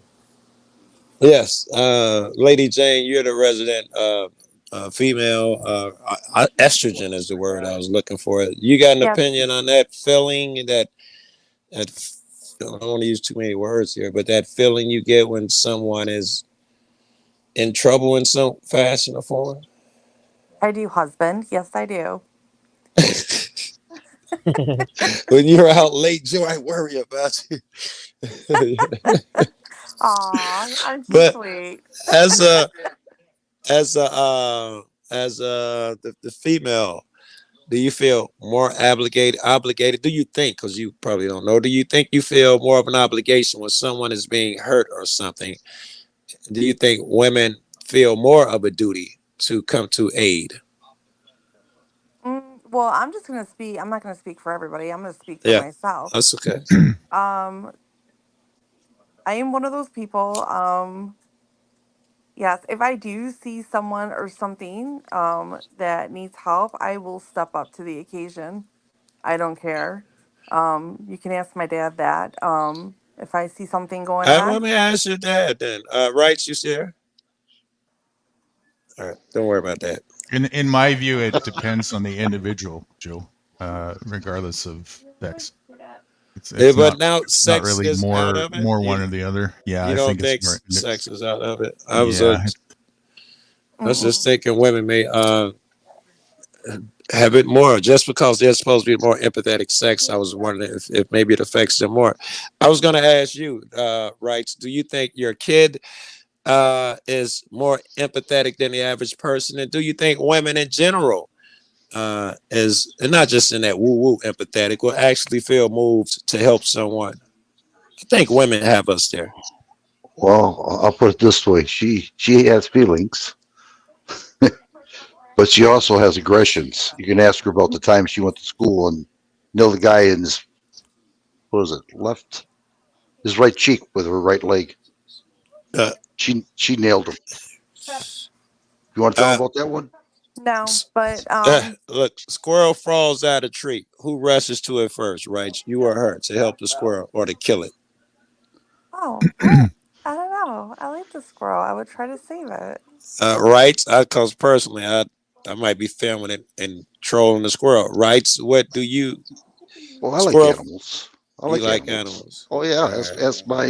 Yes, Lady Jane, you're the resident female. Estrogen is the word I was looking for. You got an Yes. opinion on that feeling that I don't want to use too many words here, but that feeling you get when someone is in trouble in some fashion or form? I do, husband. Yes, I do. When you're out late, Joe, I worry about you. Aw, aren't you But sweet? as a the female, do you feel more obligated? Do you think, because you probably don't know, do you think you feel more of an obligation when someone is being hurt or something? Do you think women feel more of a duty to come to aid? Well, I'm just gonna speak. I'm not gonna speak for everybody. I'm gonna speak for Yeah, myself. that's okay. I am one of those people. Yes, if I do see someone or something that needs help, I will step up to the occasion. I don't care. You can ask my dad that. If I see something going Let on, me ask your dad then. Rights, you there? All right, don't worry about that. In my view, it depends on the individual, Joe, regardless of sex. Yeah, It's but now not sex really is out more of it. one or the other. Yeah, You I don't think it's think more. sex is out of it? I was Yeah, just thinking women may have it more just because they're supposed to be more empathetic sex. I was wondering if maybe it affects them more. I was going to ask you, Rights, do you think your kid is more empathetic than the average person? And do you think women in general is, and not just in that woo-woo empathetic, will actually feel moved to help someone? I think women have us there. Well, I'll put it this way: she has feelings, but she also has aggressions. You can ask her about the time she went to school and nailed the guy in his, what was it, his right cheek with her right leg. She nailed him. You want to tell him about that one? no. But Look, squirrel falls out of tree. Who rushes to it first, right? You or her to help the squirrel or to kill it? I don't know. I like the squirrel. I would try to save it. Right? Because personally, I might be filming it and trolling the squirrel. Rights? What do you? Well, I like animals. I like you like animals. Oh yeah, that's my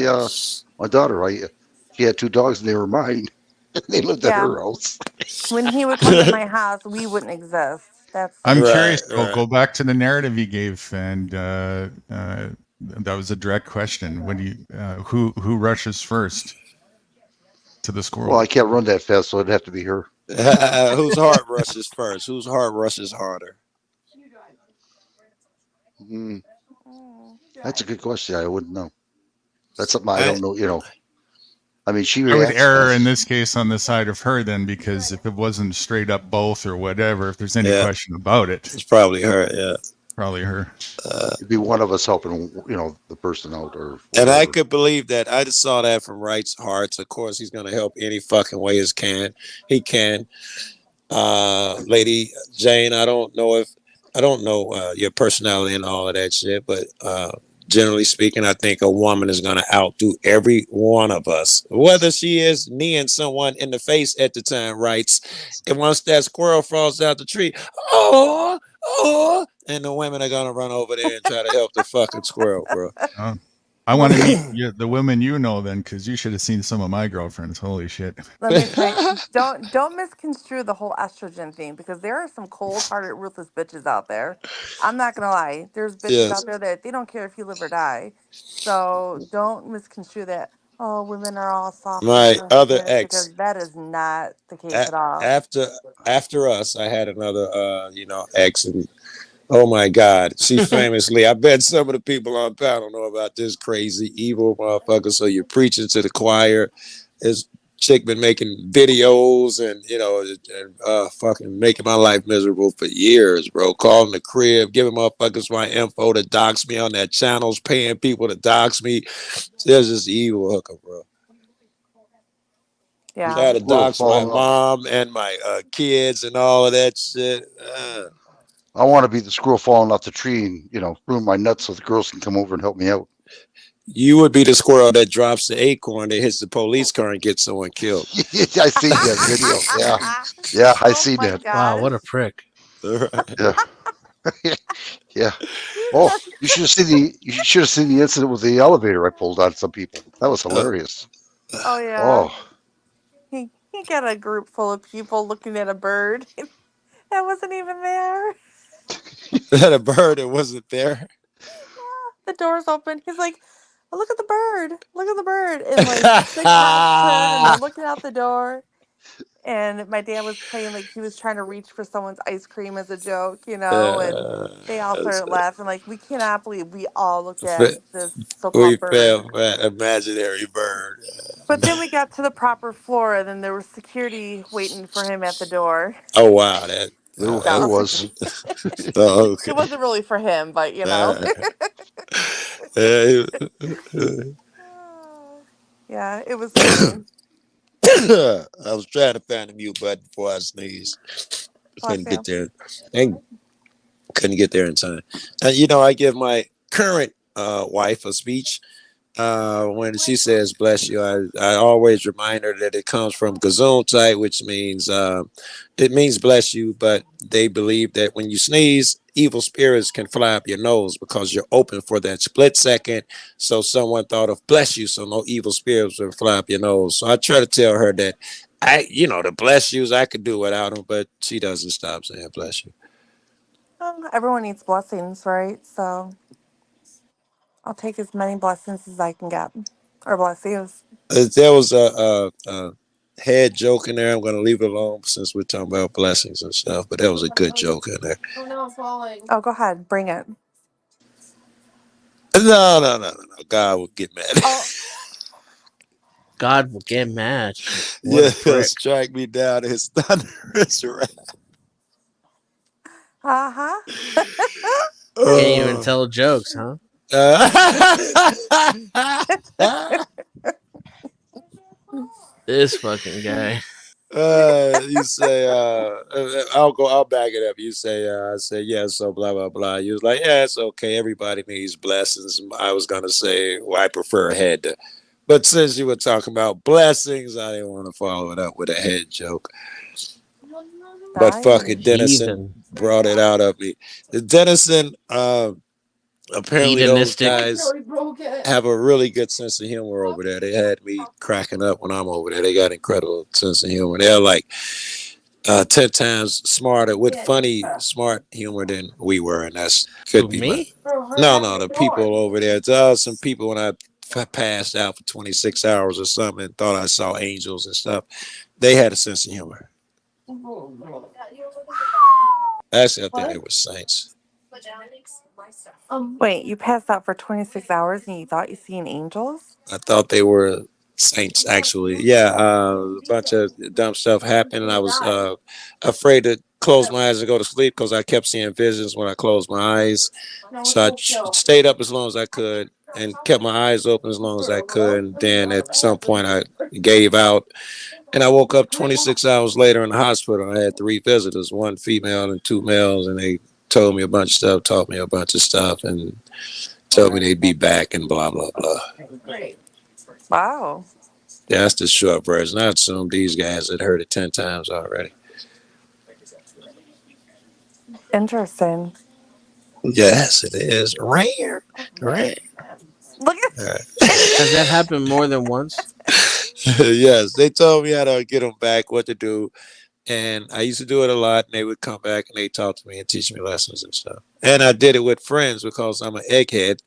daughter. She had 2 dogs and they were mine. They lived at Yeah. her house. When he would come to my house, we wouldn't exist. That's. I'm curious. I'll go back to the narrative you gave, and that was a direct question. When you who rushes first to the squirrel? Well, I can't run that fast, so it'd have to be her. Whose heart rushes first? Whose heart rushes harder? That's a good question. I wouldn't know. That's something I don't know. I mean, she I would reacts err fast. in this case on the side of her then, because if it wasn't straight up both or whatever, if there's any question about it, it's probably her. Yeah, probably her. It'd be one of us helping, the person out, or. And I could believe that. I just saw that from Wright's hearts. Of course, he's going to help any fucking way he can. Lady Jane, I don't know your personality and all of that shit, but generally speaking, I think a woman is going to outdo every one of us, whether she is kneeing someone in the face at the time, Wrights. And once that squirrel falls out the tree, oh, and the women are going to run over there and try to help the fucking squirrel, bro. I want to meet the women then, because you should have seen some of my girlfriends. Holy shit! Let me say, don't misconstrue the whole estrogen thing, because there are some cold-hearted, ruthless bitches out there. I'm not gonna lie. There's bitches out there that they don't care if you live or die. So don't misconstrue that. Oh, women are all soft and My other sensitive ex, because that is not the case at all. after us, I had another ex, and oh my God, she famously, I bet some of the people on panel know about this crazy evil motherfucker. So you're preaching to the choir. This chick been making videos and fucking making my life miserable for years, bro. Calling the crib, giving motherfuckers my info to dox me on their channels, paying people to dox me. There's this evil hooker, bro. Yeah. Try to dox my mom and my kids and all of that shit. I want to be the squirrel falling off the tree and ruin my nuts so the girls can come over and help me out. You would be the squirrel that drops the acorn that hits the police car and gets someone killed. I seen that video. Yeah, I seen that. Wow, what a prick. Yeah. Yeah. Oh, you should have seen the incident with the elevator I pulled on some people. That was hilarious. Oh yeah. Oh, He got a group full of people looking at a bird that wasn't even there. That a bird that wasn't there. The door's open. He's like, oh, look at the bird. Look at the bird. And like the cops turn and they're looking out the door. And my dad was playing like he was trying to reach for someone's ice cream as a joke, and they all started laughing. Like, we cannot believe we all looked at this so-called We bird. fell for that imaginary bird. But then we got to the proper floor, and then there was security waiting for him at the door. Oh wow, that it was. Oh, okay. It wasn't really for him, but yeah, it was funny. I was trying to find the mute button before I sneezed. Couldn't get there. Couldn't get there in time. I give my current wife a speech. When she says bless you, I always remind her that it comes from Gesundheit, which means it means bless you, but they believe that when you sneeze, evil spirits can fly up your nose because you're open for that split second. So someone thought of bless you, so no evil spirits will fly up your nose. So I try to tell her that the bless yous I could do without them, but she doesn't stop saying bless you. Everyone needs blessings, right? So I'll take as many blessings as I can get, or blessings. There was a head joke in there. I'm going to leave it alone since we're talking about blessings and stuff, but that was a good joke in there. Oh no, I'm falling. Oh, go ahead, bring it. No. God will get mad. Oh. God will get mad. Yeah, strike me down his thunderous wrath. Can't even tell jokes, huh? This fucking guy. You say, I'll back it up. You say, I say, yeah, so blah, blah, blah. You was like, yeah, it's okay. Everybody needs blessings. I was going to say, well, I prefer a head. But since you were talking about blessings, I didn't want to follow it up with a head joke. But fucking Dennison brought it out of me. Dennison, apparently those guys have a really good sense of humor over there. They had me cracking up when I'm over there. They got incredible sense of humor. They're like 10 times smarter with funny, smart humor than we were, and that's could be me. No, the people over there. Some people when I passed out for 26 hours or something and thought I saw angels and stuff. They had a sense of humor. Actually, I think they were saints. Wait, you passed out for 26 hours and you thought you seen angels? I thought they were saints, actually. Yeah, a bunch of dumb stuff happened, and I was afraid to close my eyes and go to sleep because I kept seeing visions when I closed my eyes. So I stayed up as long as I could and kept my eyes open as long as I could. And then at some point, I gave out. And I woke up 26 hours later in the hospital. I had 3 visitors, 1 female and 2 males, and they told me a bunch of stuff, taught me a bunch of stuff, and told me they'd be back and blah, blah, blah. Wow. Yeah, that's the short version. I assume these guys had heard it 10 times already. Interesting. Yes, it is. Rare. Look at Has that happened more than once? Yes, they told me how to get them back, what to do. And I used to do it a lot, and they would come back and they talk to me and teach me lessons and stuff. And I did it with friends because I'm an egghead.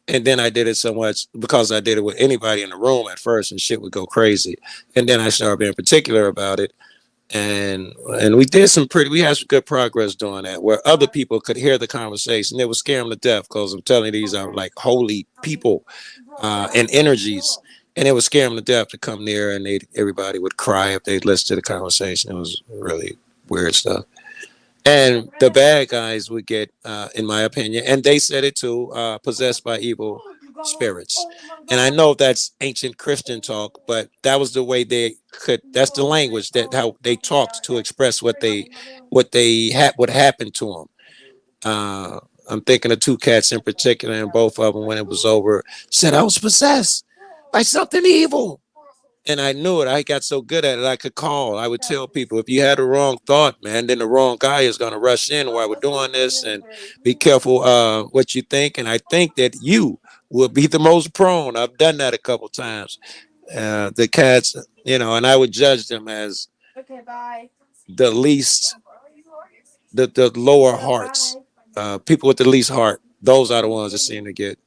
And then I did it so much because I did it with anybody in the room at first, and shit would go crazy. And then I started being particular about it. And we had some good progress doing that, where other people could hear the conversation. It would scare them to death, because I'm telling you, these are like holy people and energies, and it would scare them to death to come near, and everybody would cry if they'd listen to the conversation. It was really weird stuff. And the bad guys would get, in my opinion, and they said it too, possessed by evil spirits. And I know that's ancient Christian talk, but that was the way that's the language, that how they talked to express what happened to them. I'm thinking of two cats in particular, and both of them, when it was over, said, I was possessed by something evil. And I knew it. I got so good at it, I could call. I would tell people, if you had a wrong thought, man, then the wrong guy is going to rush in while we're doing this, and be careful what you think. And I think that you will be the most prone. I've done that a couple times. The cats, and I would judge them as the least, the lower hearts, people with the least heart. Those are the ones that seem to get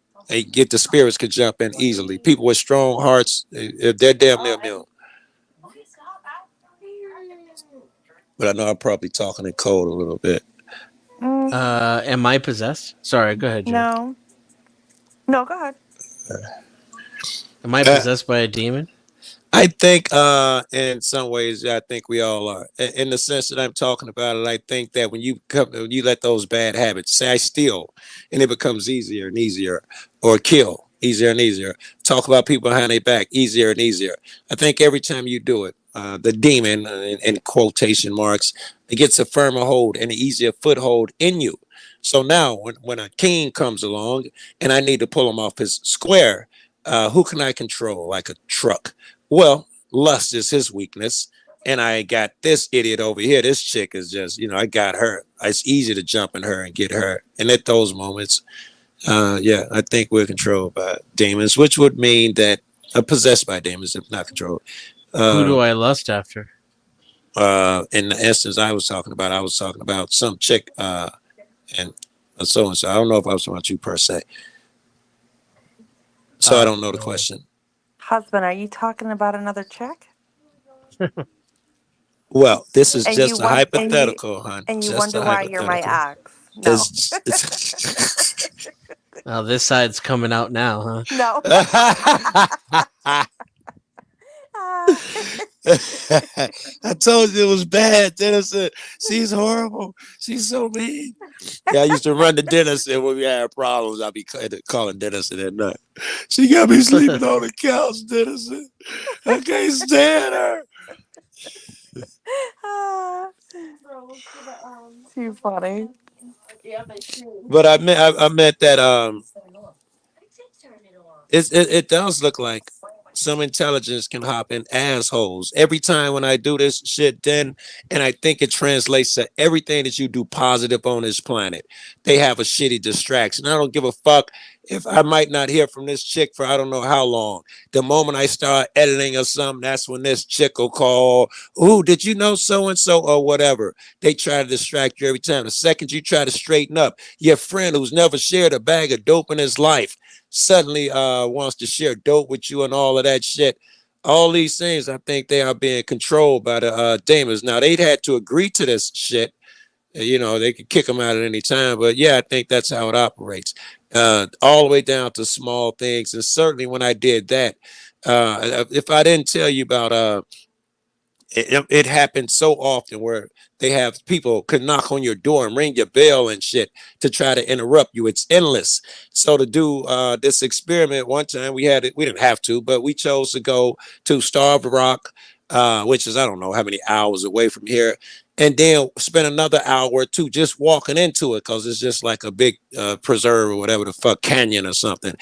the spirits could jump in easily. People with strong hearts, they're damn near immune. But I know I'm probably talking in code a little bit. Am I possessed? Sorry, go ahead, Joe. No, go ahead. Am I possessed by a demon? I think in some ways, I think we all are. In the sense that I'm talking about it, I think that when you let those bad habits, say I steal, and it becomes easier and easier, or kill, easier and easier. Talk about people behind their back, easier and easier. I think every time you do it, the demon, in quotation marks, it gets a firmer hold and an easier foothold in you. So now when a king comes along and I need to pull him off his square, who can I control like a truck? Well, lust is his weakness. And I got this idiot over here. This chick is just, I got her. It's easy to jump in her and get her. And at those moments, I think we're controlled by demons, which would mean that possessed by demons, if not controlled. Who do I lust after? In the instance I was talking about some chick and so and so. I don't know if I was talking about you per se. So I don't know the question. Husband, are you talking about another chick? Well, this is And just you a won- hypothetical, hon. And you Just wonder a why you're my hypothetical. ex. No. Well, this side's coming out now, huh? No. I told you it was bad, Dennison. She's horrible. She's so mean. Yeah, I used to run to Dennison when we had problems. I'd be calling Dennison at night. She got me sleeping on the couch, Dennison. I can't stand her. Too funny. But I meant that it does look like some intelligence can hop in assholes every time when I do this shit. Then, and I think it translates to everything that you do positive on this planet. They have a shitty distraction. I don't give a fuck if I might not hear from this chick for I don't know how long. The moment I start editing or something, that's when this chick will call. Ooh, did you know so and so or whatever? They try to distract you every time. The second you try to straighten up, your friend who's never shared a bag of dope in his life suddenly wants to share dope with you and all of that shit. All these things, I think they are being controlled by the demons. Now, they'd had to agree to this shit. They could kick them out at any time. But yeah, I think that's how it operates. All the way down to small things. And certainly when I did that, if I didn't tell you about it happened so often where they have people could knock on your door and ring your bell and shit to try to interrupt you. It's endless. So to do this experiment one time, we didn't have to, but we chose to go to Starved Rock, which is, I don't know how many hours away from here. And then spend another hour or two just walking into it because it's just like a big preserve or whatever the fuck, canyon or something,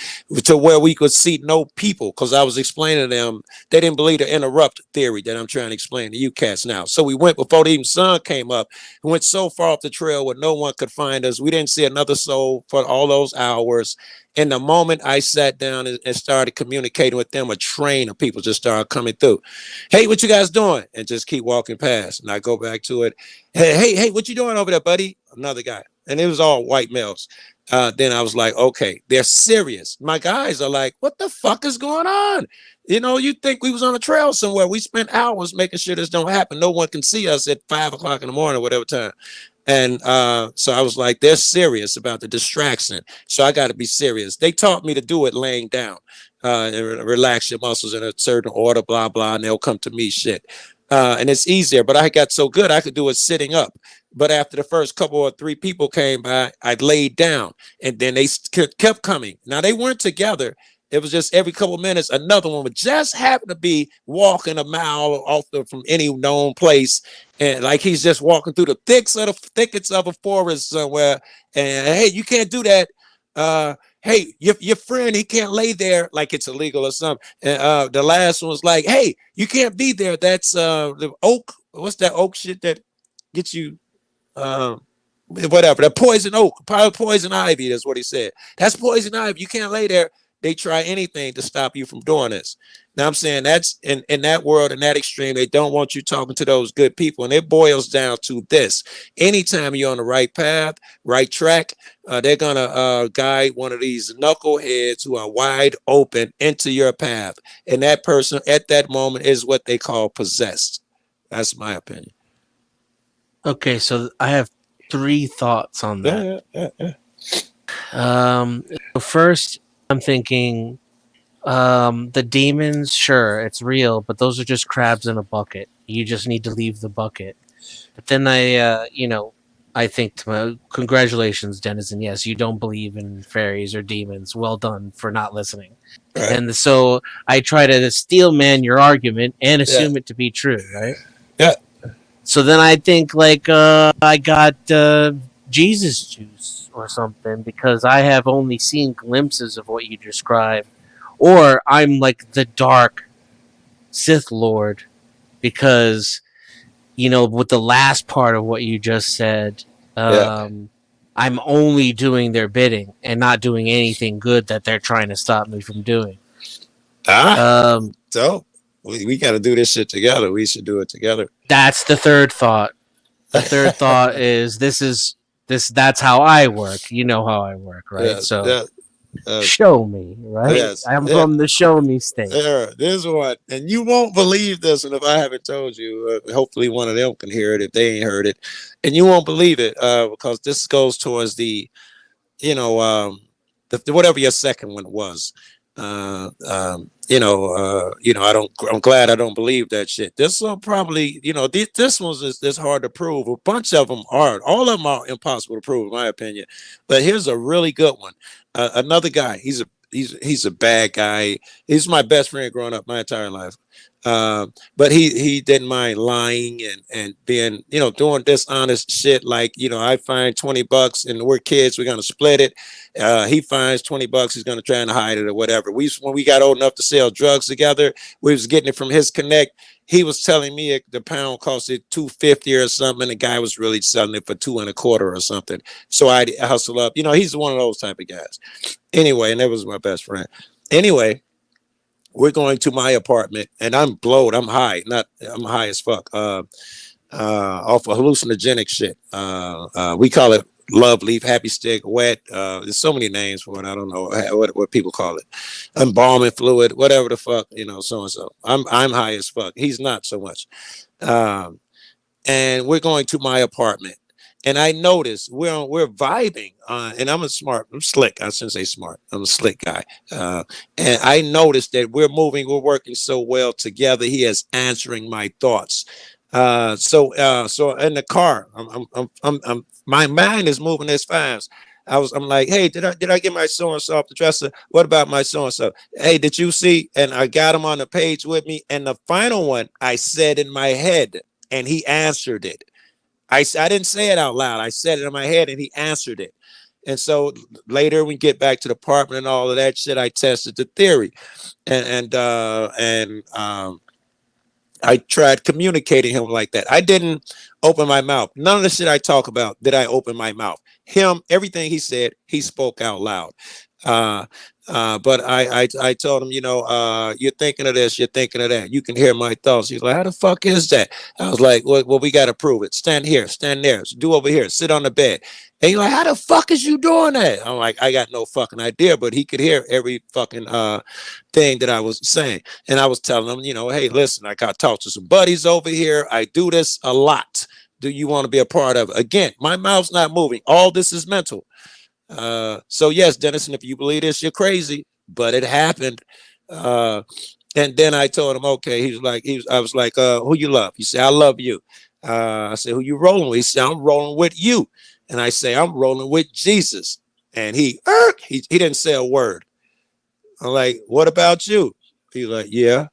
to where we could see no people. Because I was explaining to them, they didn't believe the interrupt theory that I'm trying to explain to you cats now. So we went before the even sun came up. We went so far off the trail where no one could find us. We didn't see another soul for all those hours. And the moment I sat down and started communicating with them, a train of people just started coming through. Hey, what you guys doing? And just keep walking past. And I go back to it. Hey, what you doing over there, buddy? Another guy. and it was all white males. Then I was like, okay, they're serious. My guys are like, what the fuck is going on? You know, you think we was on a trail somewhere. We spent hours making sure this don't happen. No one can see us at 5 o'clock in the morning, whatever time. And so I was like, they're serious about the distraction. So I got to be serious. They taught me to do it laying down, and relax your muscles in a certain order, blah, blah, and they'll come to me shit. And it's easier, but I got so good I could do it sitting up. But after the first couple or 3 people came by, I laid down, and then they kept coming. Now they weren't together. It was just every couple of minutes, another one would just happen to be walking a mile from any known place. And like he's just walking through the thickets of a forest somewhere. And hey, you can't do that. Hey, your friend, he can't lay there like it's illegal or something. And the last one was like, hey, you can't be there. That's the oak. What's that oak shit that gets you whatever, the poison oak, probably poison ivy. That's what he said. That's poison ivy. You can't lay there. They try anything to stop you from doing this. Now I'm saying that's in that world, in that extreme, they don't want you talking to those good people. And it boils down to this. Anytime you're on the right path, right track, they're gonna guide one of these knuckleheads who are wide open into your path. And that person at that moment is what they call possessed. That's my opinion. Okay, so I have 3 thoughts on that. So first, I'm thinking the demons, sure, it's real, but those are just crabs in a bucket. You just need to leave the bucket. But then I think congratulations, Denizen. Yes, you don't believe in fairies or demons. Well done for not listening. Right. And so I try to steel man your argument and assume it to be true, right? Yeah. So then I think I got Jesus juice or something because I have only seen glimpses of what you described, or I'm like the dark Sith Lord because with the last part of what you just said, I'm only doing their bidding and not doing anything good that they're trying to stop me from doing. So we got to do this shit together. We should do it together. That's the third thought. The third thought is that's how I work. You know how I work, right? Show me, right? Yes, I'm from the show me state. This one, and you won't believe this, and if I haven't told you, hopefully one of them can hear it if they ain't heard it, and you won't believe it because this goes towards the whatever your second one was. I'm glad I don't believe that shit. This one probably, this one's is hard to prove. A bunch of them aren't. All of them are impossible to prove, in my opinion. But here's a really good one. Another guy. He's a bad guy. He's my best friend growing up my entire life. But he didn't mind lying and being, doing dishonest shit. Like, I find $20 and we're kids, we're going to split it. He finds $20, he's going to try and hide it or whatever. When we got old enough to sell drugs together, we was getting it from his connect. He was telling me the pound costed $2.50 or something, and the guy was really selling it for $2.25 or something. So I hustle up. He's one of those type of guys. Anyway, and that was my best friend. Anyway, we're going to my apartment, and I'm blowed. I'm high. I'm high as fuck. Off of hallucinogenic shit. We call it love leaf, happy stick, wet. There's so many names for it. I don't know what people call it. Embalming fluid, whatever the fuck, so and so. I'm high as fuck. He's not so much. And we're going to my apartment. And I noticed we're vibing, and I'm slick. I shouldn't say smart. I'm a slick guy. And I noticed that we're working so well together. He is answering my thoughts. So in the car, I'm my mind is moving as fast. I'm like, hey, did I get my so and so off the dresser? What about my so and so? Hey, did you see? And I got him on the page with me. And the final one I said in my head, and he answered it. I didn't say it out loud. I said it in my head, and he answered it. And so later we get back to the apartment and all of that shit. I tested the theory, and I tried communicating him like that. I didn't open my mouth. None of the shit I talk about did I open my mouth. Everything he said, he spoke out loud. But I told him, you're thinking of this, you're thinking of that. You can hear my thoughts. He's like, how the fuck is that? I was like, well, we got to prove it. Stand here, stand there, do over here, sit on the bed. And he's like, how the fuck is you doing that? I'm like, I got no fucking idea, but he could hear every fucking thing that I was saying. And I was telling him, you know, hey, listen, I got to talk to some buddies over here. I do this a lot. Do you want to be a part of it? Again, my mouth's not moving. All this is mental. So yes, Dennison, if you believe this, you're crazy, but it happened. And then I told him, okay, I was like, who you love? He said, I love you. I said, who you rolling with? He said, I'm rolling with you. And I say, I'm rolling with Jesus. And he didn't say a word. I'm like, what about you? He's like, yeah.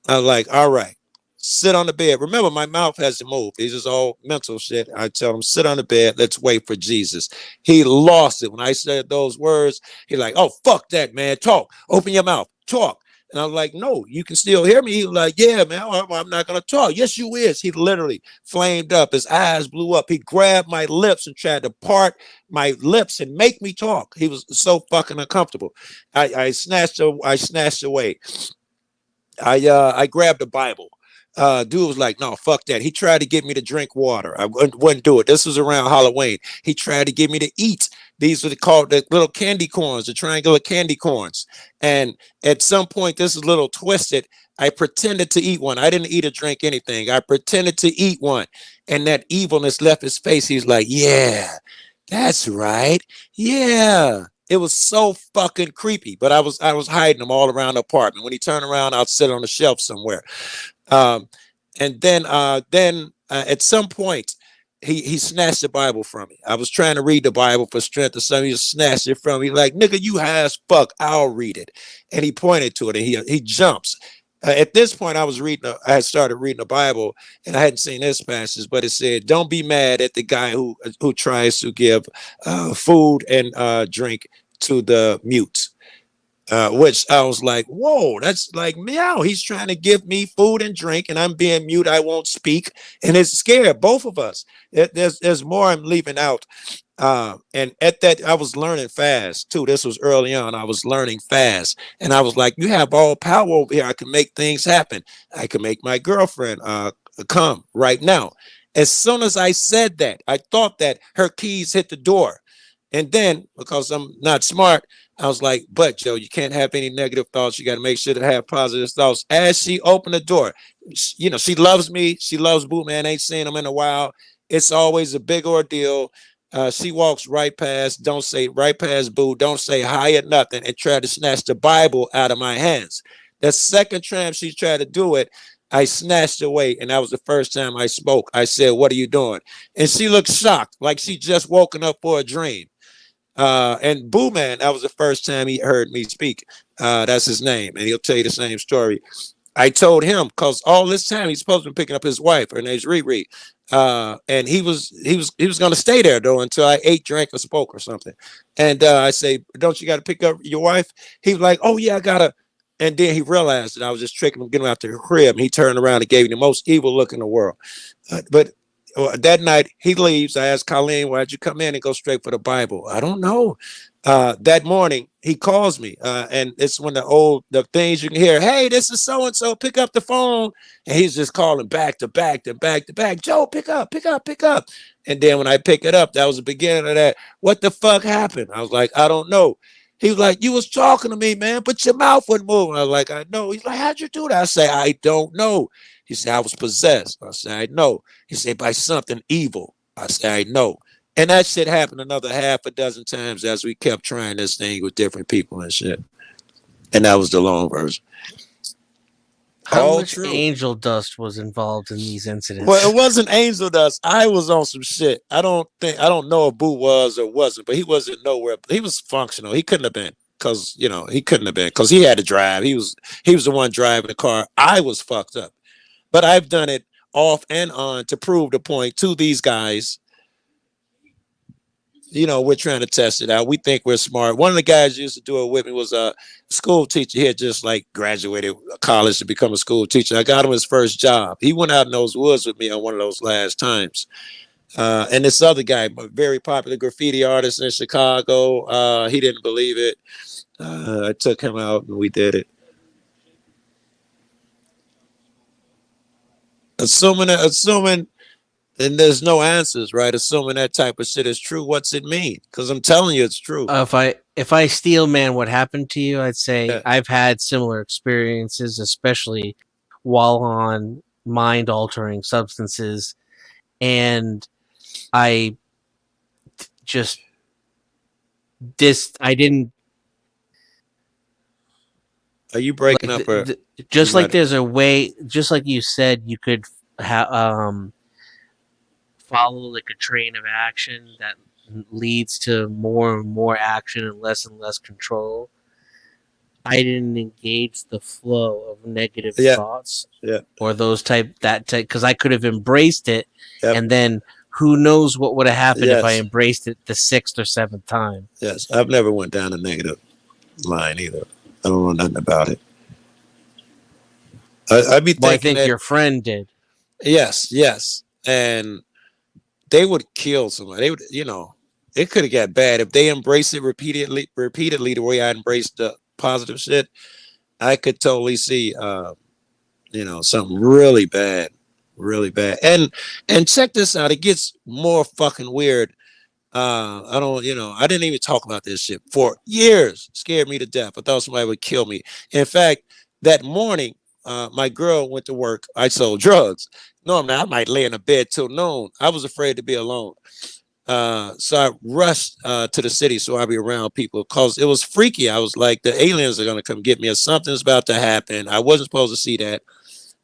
I'm like, all right, sit on the bed. Remember, my mouth hasn't moved. It's just all mental shit. I tell him, sit on the bed. Let's wait for Jesus. He lost it. When I said those words, he's like, oh, fuck that, man. Talk. Open your mouth. Talk. And I was like, no, you can still hear me. He was like, yeah, man, I'm not going to talk. Yes, you is. He literally flamed up. His eyes blew up. He grabbed my lips and tried to part my lips and make me talk. He was so fucking uncomfortable. I snatched away. I grabbed the Bible. Dude was like, no, fuck that. He tried to get me to drink water. I wouldn't do it. This was around Halloween. He tried to get me to eat. These were called the little candy corns, the triangular candy corns. And at some point, this is a little twisted. I pretended to eat one. I didn't eat or drink anything. I pretended to eat one. And that evilness left his face. He's like, yeah, that's right. Yeah. It was so fucking creepy, but I was hiding them all around the apartment. When he turned around, I'd sit on the shelf somewhere. And then at some point, he snatched the Bible from me. I was trying to read the Bible for strength or something. He just snatched it from me. He's like, nigga, you high as fuck. I'll read it. And he pointed to it and he jumps. At this point, I had started reading the Bible and I hadn't seen this passage, but it said, don't be mad at the guy who tries to give food and drink to the mute. Which I was like, whoa, that's like meow. He's trying to give me food and drink and I'm being mute. I won't speak. And it's scared both of us. There's more I'm leaving out. And at that, I was learning fast too. This was early on. I was learning fast. And I was like, you have all power over here. I can make things happen. I can make my girlfriend come right now. As soon as I said that, I thought that her keys hit the door. And then, because I'm not smart, I was like, but Joe, you can't have any negative thoughts. You got to make sure to have positive thoughts. As she opened the door, you know, she loves me. She loves Boo Man. Ain't seen him in a while. It's always a big ordeal. She walks right past Boo. Don't say hi or nothing and try to snatch the Bible out of my hands. The second time she tried to do it, I snatched away. And that was the first time I spoke. I said, what are you doing? And she looked shocked, like she just woken up for a dream. And Boo Man, that was the first time he heard me speak. That's his name, and he'll tell you the same story. I told him because all this time he's supposed to be picking up his wife. Her name's Riri, and he was going to stay there though until I ate, drank, or spoke or something. And I say, "Don't you got to pick up your wife?" He was like, "Oh yeah, I gotta." And then he realized that I was just tricking him, getting him out to the crib. And he turned around and gave me the most evil look in the world. But that night he leaves. I asked Colleen, why'd you come in and go straight for the Bible? I don't know. That morning he calls me, and it's one of the things you can hear. Hey, this is so and so. Pick up the phone, and he's just calling back to back to back to back. Joe, pick up. And then when I pick it up, that was the beginning of that. What the fuck happened? I was like, I don't know. He was like, you was talking to me, man, but your mouth wasn't moving. I was like, I know. He's like, how'd you do that? I say, I don't know. He said, I was possessed. I said, I know. He said, by something evil. I said, I know. And that shit happened another half a dozen times as we kept trying this thing with different people and shit. And that was the long version. How much angel dust was involved in these incidents? Well, it wasn't angel dust. I was on some shit. I don't know if Boo was or wasn't, but he wasn't nowhere. He was functional. He couldn't have been because he had to drive. He was the one driving the car. I was fucked up. But I've done it off and on to prove the point to these guys. You know, we're trying to test it out. We think we're smart. One of the guys used to do it with me was a school teacher. He had just like graduated college to become a school teacher. I got him his first job. He went out in those woods with me on one of those last times. And this other guy, a very popular graffiti artist in Chicago, he didn't believe it. I took him out and we did it. Assuming And there's no answers, right? Assuming that type of shit is true, what's it mean? Because I'm telling you, it's true. If I steal, man, what happened to you? I'd say Yeah. I've had similar experiences, especially while on mind-altering substances, and I just I didn't. Are you breaking Like up? Or just you like might- there's a way, just like you said, you could follow like a train of action that leads to more and more action and less control. I didn't engage the flow of negative Yeah. thoughts Yeah. or those type because I could have embraced it, Yep. and then who knows what would have happened if I Yes. embraced it the 6th or 7th time. Yes, I've never went down a negative line either. I don't know nothing about it. I'd be thinking Well, I think that, your friend did. yes, and they would kill somebody. They would, it could have got bad if they embrace it repeatedly the way I embraced the positive shit. I could totally see, something really bad. And check this out. It gets more fucking weird. I didn't even talk about this shit for years. Scared me to death. I thought somebody would kill me. In fact, that morning, my girl went to work. I sold drugs. Normally, I might lay in a bed till noon. I was afraid to be alone. So I rushed to the city so I'd be around people because it was freaky. I was like, the aliens are going to come get me or something's about to happen. I wasn't supposed to see that.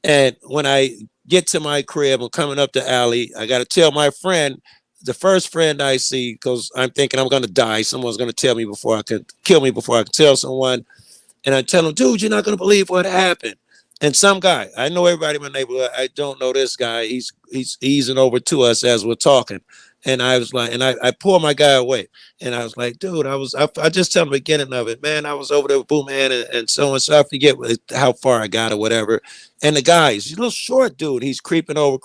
And when I get to my crib, I'm coming up the alley. I got to tell my friend, the first friend I see, because I'm thinking I'm going to die. Someone's going to kill me before I can tell someone. And I tell him, dude, you're not going to believe what happened. And some guy, I know everybody in my neighborhood. I don't know this guy. He's easing over to us as we're talking. And I was like, and I pull my guy away. And I was like, dude, I just tell him the beginning of it. Man, I was over there with Boom Man and so and so. I forget how far I got or whatever. And the guy, he's a little short dude. He's creeping over.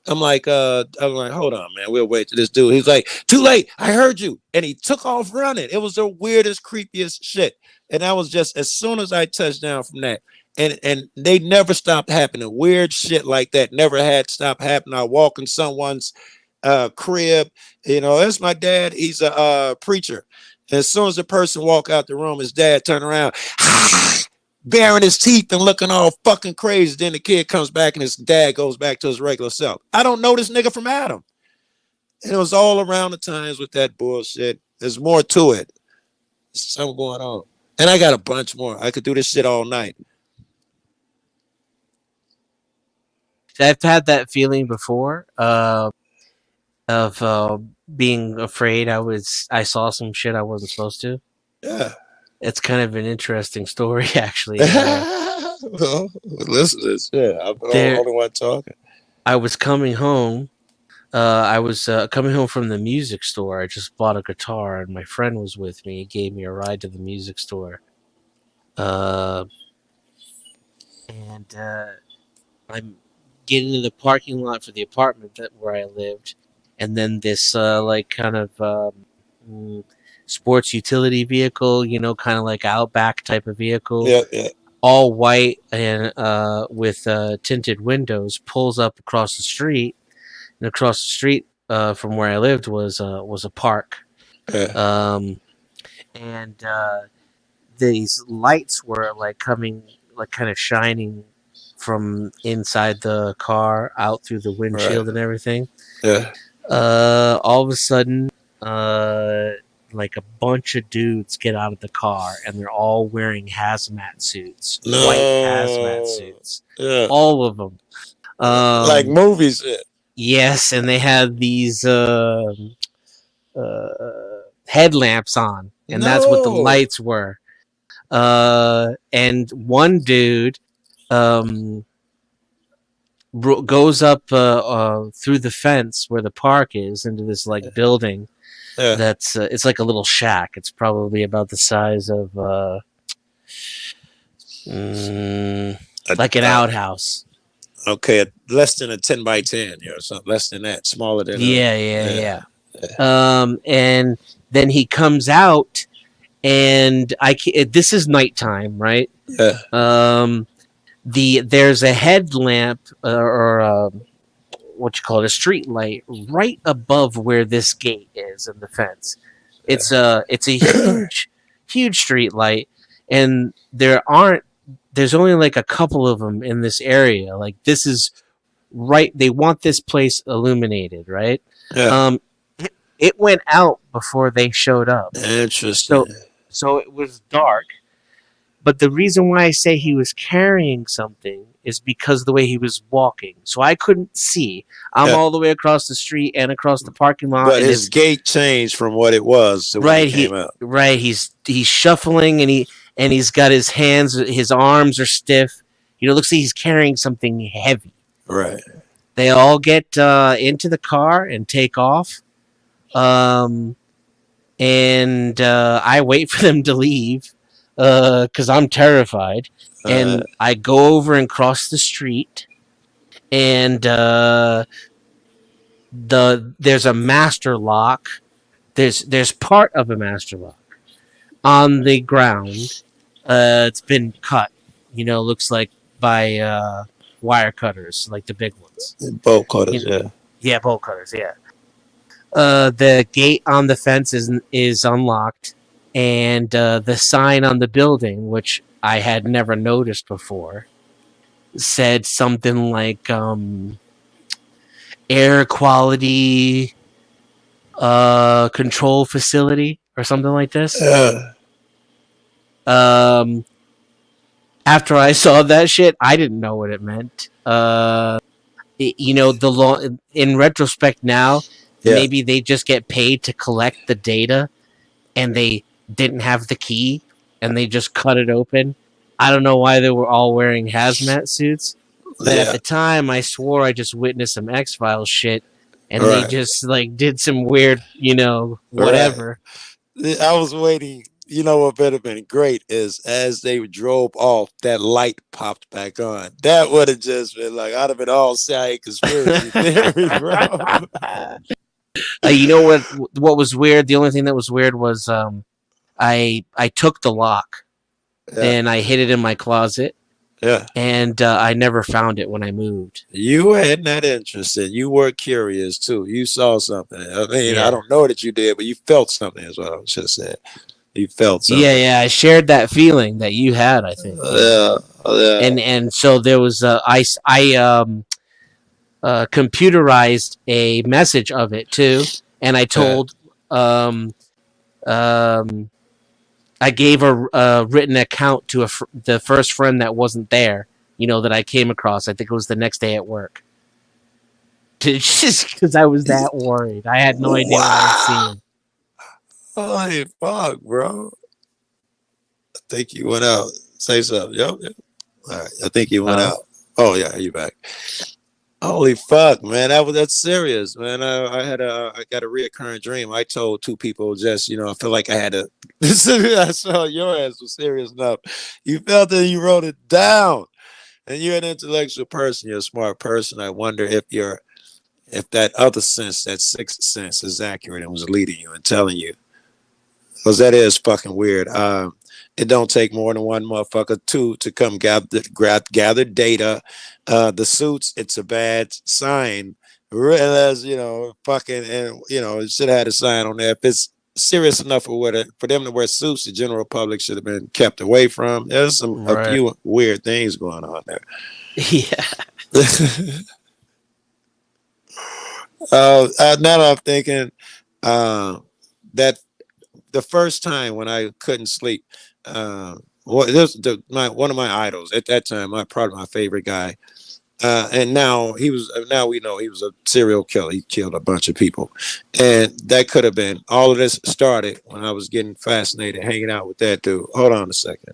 I'm like, hold on, man. We'll wait till this dude. He's like, too late. I heard you. And he took off running. It was the weirdest, creepiest shit. And I was just, as soon as I touched down from that, and they never stopped happening. Weird shit like that never had stopped happening. I walk in someone's crib, that's my dad. He's a preacher. And as soon as the person walk out the room, his dad turn around, baring his teeth and looking all fucking crazy. Then the kid comes back and his dad goes back to his regular self. I don't know this nigga from Adam. And it was all around the times with that bullshit. There's more to it. There's something going on. And I got a bunch more. I could do this shit all night. I've had that feeling before of being afraid I saw some shit I wasn't supposed to. Yeah. It's kind of an interesting story, actually. Well, listen to this. Yeah, I'm the only one talking. I was coming home. I was coming home from the music store. I just bought a guitar, and my friend was with me. He gave me a ride to the music store. And I'm getting into the parking lot for the apartment where I lived, and then this kind of sports utility vehicle, kind of like Outback type of vehicle, all white and with tinted windows, pulls up across the street, and across the street from where I lived was a park, and these lights were coming, kind of shining from inside the car out through the windshield and everything. Yeah. All of a sudden, a bunch of dudes get out of the car, and they're all wearing hazmat suits, white hazmat suits. Yeah. All of them, like movies. Yes, and they had these headlamps on, and that's what the lights were. And one dude goes up through the fence where the park is into this building that's it's like a little shack. It's probably about the size of like an outhouse. Okay, less than a 10 by 10 or something, less than that, smaller than yeah. And then he comes out, and this is nighttime, right? Yeah. There's a headlamp or a street light right above where this gate is in the fence. It's a huge street light, and there's only like a couple of them in this area. Like this is right. They want this place illuminated, right? Yeah. It went out before they showed up. Interesting. So it was dark. But the reason why I say he was carrying something is because of the way he was walking. So I couldn't see. I'm all the way across the street and across the parking lot. But his gait changed from what it was to when he came out. Right. He's shuffling and he's got his hands, his arms are stiff. You know, it looks like he's carrying something heavy. Right. They all get into the car and take off. And I wait for them to leave. Because I'm terrified, and I go over and cross the street, and there's a master lock. There's part of a master lock on the ground. It's been cut. You know, looks like by wire cutters, like the big ones. Bolt cutters, yeah. Yeah, bolt cutters, yeah. The gate on the fence is unlocked. And the sign on the building, which I had never noticed before, said something like air quality control facility or something like this. After I saw that shit, I didn't know what it meant. In retrospect now, maybe they just get paid to collect the data and they didn't have the key and they just cut it open. I don't know why they were all wearing hazmat suits, but at the time I swore I just witnessed some X-Files shit and they just like did some weird, whatever. Right. I was waiting. You know what would have been great is as they drove off, that light popped back on. That would have just been like, I'd have been all CIA conspiracy theory, bro. You know what was weird? The only thing that was weird was I took the lock and I hid it in my closet. Yeah. And I never found it when I moved. You had that interested. You were curious too. You saw something. I mean, I don't know that you did, but you felt something is what I should have said. You felt something. Yeah. I shared that feeling that you had, I think. Yeah. And so there was I computerized a message of it too, and I told I gave a written account to the first friend that wasn't there, that I came across. I think it was the next day at work. Just because I was that worried. I had no idea what I'd seen. Holy fuck, bro. I think you went out. Say something. Yep. All right. I think you went out. Oh, yeah. You back. Holy fuck, man. That's serious, man. I got a reoccurring dream. I told two people just, I feel like I had to. I saw your ass was serious enough. You felt it, you wrote it down. And you're an intellectual person, you're a smart person. I wonder if that other sense, that sixth sense, is accurate and was leading you and telling you. Because that is fucking weird. It don't take more than one motherfucker, two, to come gather data. The suits, it's a bad sign. Realize, fucking, and it should have had a sign on there. If it's serious enough for them to wear suits, the general public should have been kept away from. There's a few weird things going on there. Yeah. Now that I'm thinking, that the first time when I couldn't sleep, one of my idols at that time, probably my favorite guy, and now we know he was a serial killer. He killed a bunch of people, and that could have been all of this started when I was getting fascinated hanging out with that dude. Hold on a second.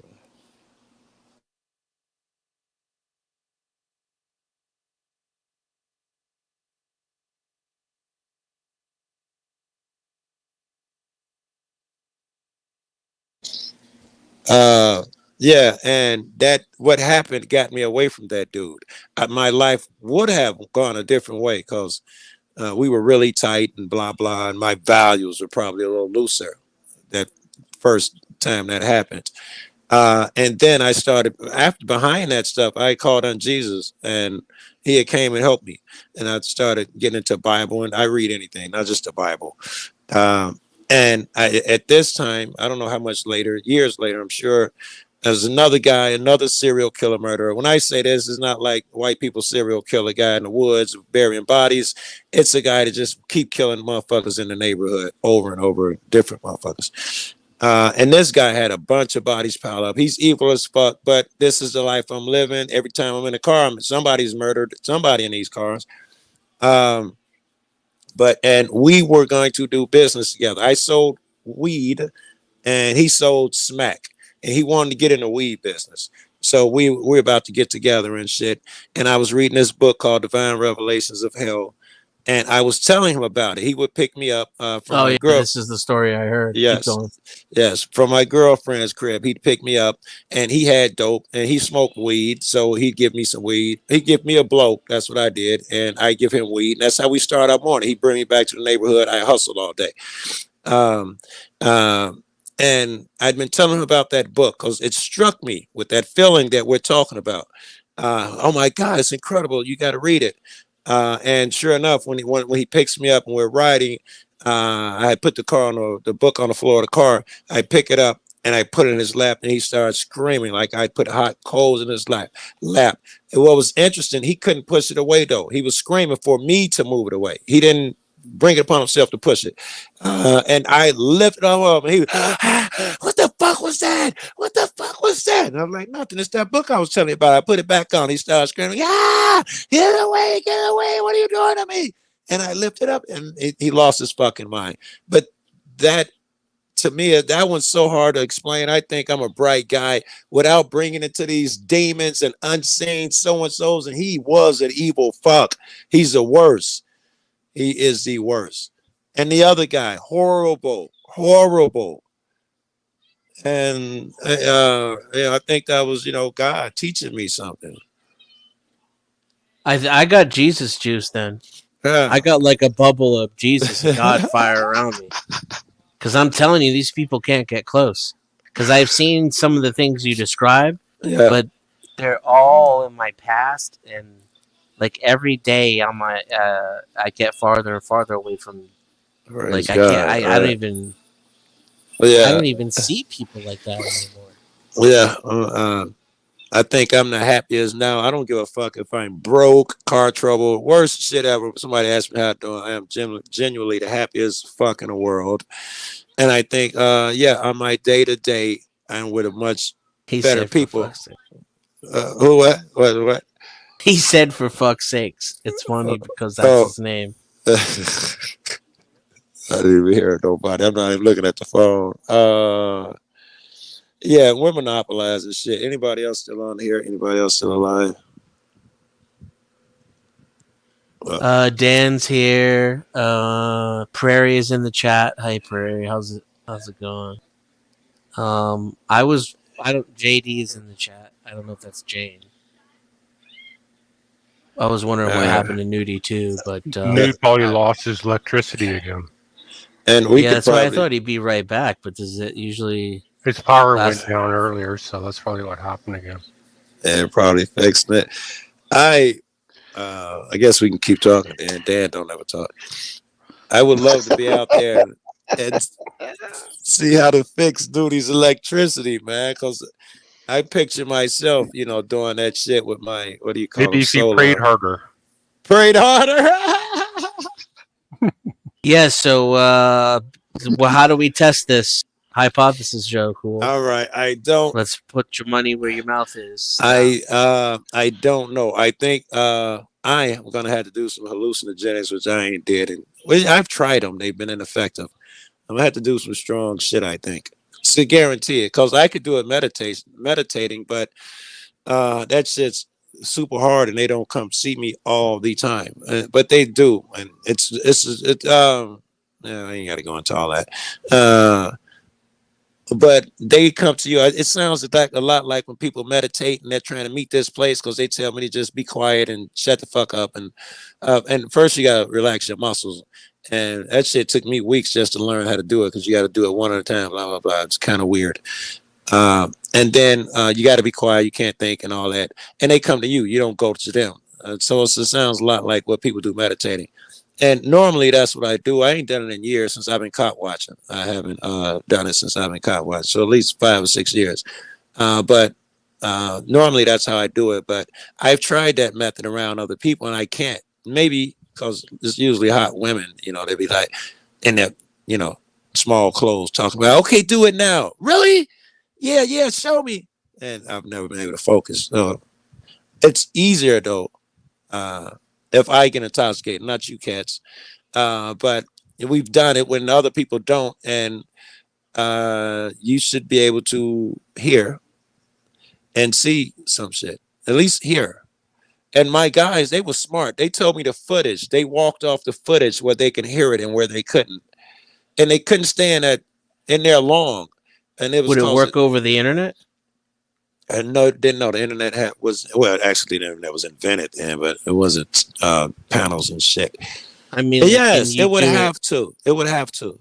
Yeah, and that what happened got me away from that dude. My life would have gone a different way because we were really tight and blah blah, and my values were probably a little looser that first time that happened. And then I started after behind that stuff. I called on Jesus, and he had came and helped me. And I started getting into Bible, and I read anything, not just the Bible. And at this time, I don't know how much later, years later, I'm sure, there's another guy, another serial killer murderer. When I say this, it's not like white people serial killer guy in the woods burying bodies. It's a guy that just keep killing motherfuckers in the neighborhood over and over, different motherfuckers. And this guy had a bunch of bodies piled up. He's evil as fuck, but this is the life I'm living. Every time I'm in a car, somebody's murdered somebody in these cars. And we were going to do business together. I sold weed and he sold smack, and he wanted to get in the weed business. So we're about to get together and shit. And I was reading this book called Divine Revelations of Hell. And I was telling him about it. He would pick me up from my girl. This is the story I heard. Yes, yes, from my girlfriend's crib. He'd pick me up, and he had dope, and he smoked weed. So he'd give me some weed. He'd give me a blow. That's what I did, and I give him weed. And that's how we start our morning. He'd bring me back to the neighborhood. I hustled all day. And I'd been telling him about that book because it struck me with that feeling that we're talking about. Oh my God, it's incredible! You got to read it. And sure enough, when he picks me up and we're riding, I put the book on the floor of the car. I pick it up and I put it in his lap, and he starts screaming like I put hot coals in his lap. And what was interesting, he couldn't push it away though. He was screaming for me to move it away. He didn't bring it upon himself to push it. And I lifted him up, and he was, what the fuck was that? What the fuck was that? And I'm like, nothing. It's that book I was telling you about. I put it back on. He started screaming, get away, what are you doing to me? And I lifted up, and he lost his fucking mind. But that, to me, that one's so hard to explain. I think I'm a bright guy without bringing it to these demons and unseen so-and-sos, and he was an evil fuck. He's the worst. He is the worst. And the other guy, horrible. And I think that was, God teaching me something. I got Jesus juice then. Yeah. I got like a bubble of Jesus and God fire around me. Because I'm telling you, these people can't get close. Because I've seen some of the things you describe, but they're all in my past, and like every day on my I get farther and farther away from Praise I God. can't I don't even I don't even see people like that anymore. I think I'm the happiest now. I don't give a fuck if I'm broke, car trouble, worst shit ever. Somebody asked me how I'm doing. I am genuinely the happiest fuck in the world. And I think on my day to day, I'm with a much better people. Who what? He said, for fuck's sakes. It's funny because that's his name. I didn't even hear nobody. I'm not even looking at the phone. We're monopolizing shit. Anybody else still on here? Anybody else still alive? Dan's here. Prairie is in the chat. Hi, Prairie. How's it going? JD is in the chat. I don't know if that's Jane. I was wondering what happened to Nudie too, but Nude probably lost his electricity again. And that's why I thought he'd be right back. But does it usually? His power went down earlier, so that's probably what happened again. And probably fixed it. I guess we can keep talking. And Dan don't ever talk. I would love to be out there and see how to fix Nudie's electricity, man, because I picture myself, doing that shit with my, what do you call it? Maybe if he prayed harder. Prayed harder? Yeah, so how do we test this hypothesis, Joe? Cool. All right, Let's put your money where your mouth is. I don't know. I think I am going to have to do some hallucinogenics, which I ain't did. And I've tried them. They've been ineffective. I'm going to have to do some strong shit, I think. To guarantee it, because I could do it meditating, but that shit's super hard, and they don't come see me all the time, but they do, and I ain't got to go into all that. But they come to you. It sounds a lot like when people meditate and they're trying to meet this place because they tell me to just be quiet and shut the fuck up, and first you gotta relax your muscles. And that shit took me weeks just to learn how to do it because you got to do it one at a time, blah, blah, blah. It's kind of weird. And then you got to be quiet. You can't think and all that. And they come to you. You don't go to them. So it sounds a lot like what people do meditating. And normally that's what I do. I ain't done it in years since I've been caught watching. I haven't done it since I've been caught watching. So at least 5 or 6 years. But normally that's how I do it. But I've tried that method around other people and I can't. Maybe because it's usually hot women, you know, they be like in their, you know, small clothes talking about, okay, do it now. Really? Yeah, show me. And I've never been able to focus. So it's easier though. If I get intoxicated, not you cats. But we've done it when other people don't. And you should be able to hear and see some shit. At least hear. And my guys, they were smart. They told me the footage. They walked off the footage where they can hear it and where they couldn't. And they couldn't stand in there long. And it was Would it work over the internet? And no, didn't know the internet actually the internet was invented then, but it wasn't panels and shit. I mean, but yes, it would have to. It would have to.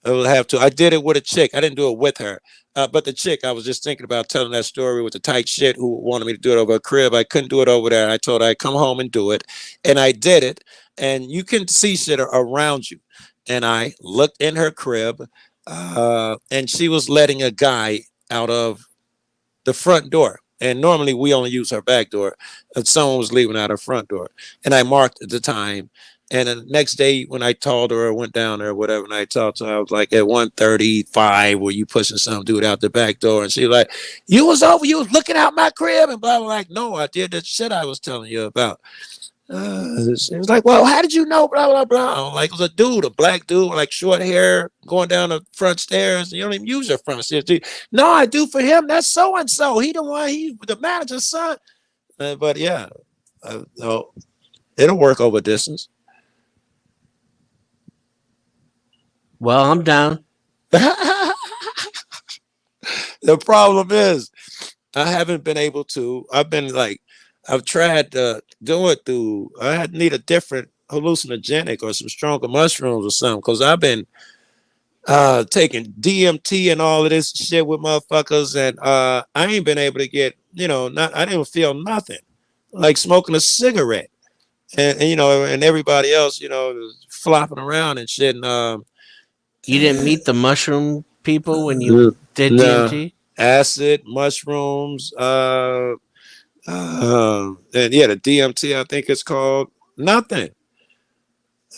It would have to. I did it with a chick. I didn't do it with her. But the chick, I was just thinking about telling that story with the tight shit who wanted me to do it over a crib. I couldn't do it over there. I told her I'd come home and do it. And I did it. And you can see shit around you. And I looked in her crib and she was letting a guy out of the front door. And normally we only use her back door. And someone was leaving out her front door. And I marked the time. And the next day when I told her or went down there or whatever, and I talked to her, I was like, at 1:35, were you pushing some dude out the back door? And she was like, you was looking out my crib and blah, blah, like, no, I did the shit I was telling you about. It was like, well, how did you know? Blah, blah, blah. Like, it was a dude, a black dude, like short hair, going down the front stairs. You don't even use your front stairs. No, I do for him. That's so and so. He the one. He the manager's son. But yeah, no, it'll work over distance. Well, I'm down. The problem is, I haven't been able to. I've tried to do it through. I need a different hallucinogenic or some stronger mushrooms or something, because I've been taking DMT and all of this shit with motherfuckers, and I ain't been able to get, I didn't feel nothing, like smoking a cigarette, and and everybody else, flopping around and shit. And you didn't meet the mushroom people when you did DMT? Acid, mushrooms, and the DMT, I think it's called. Nothing.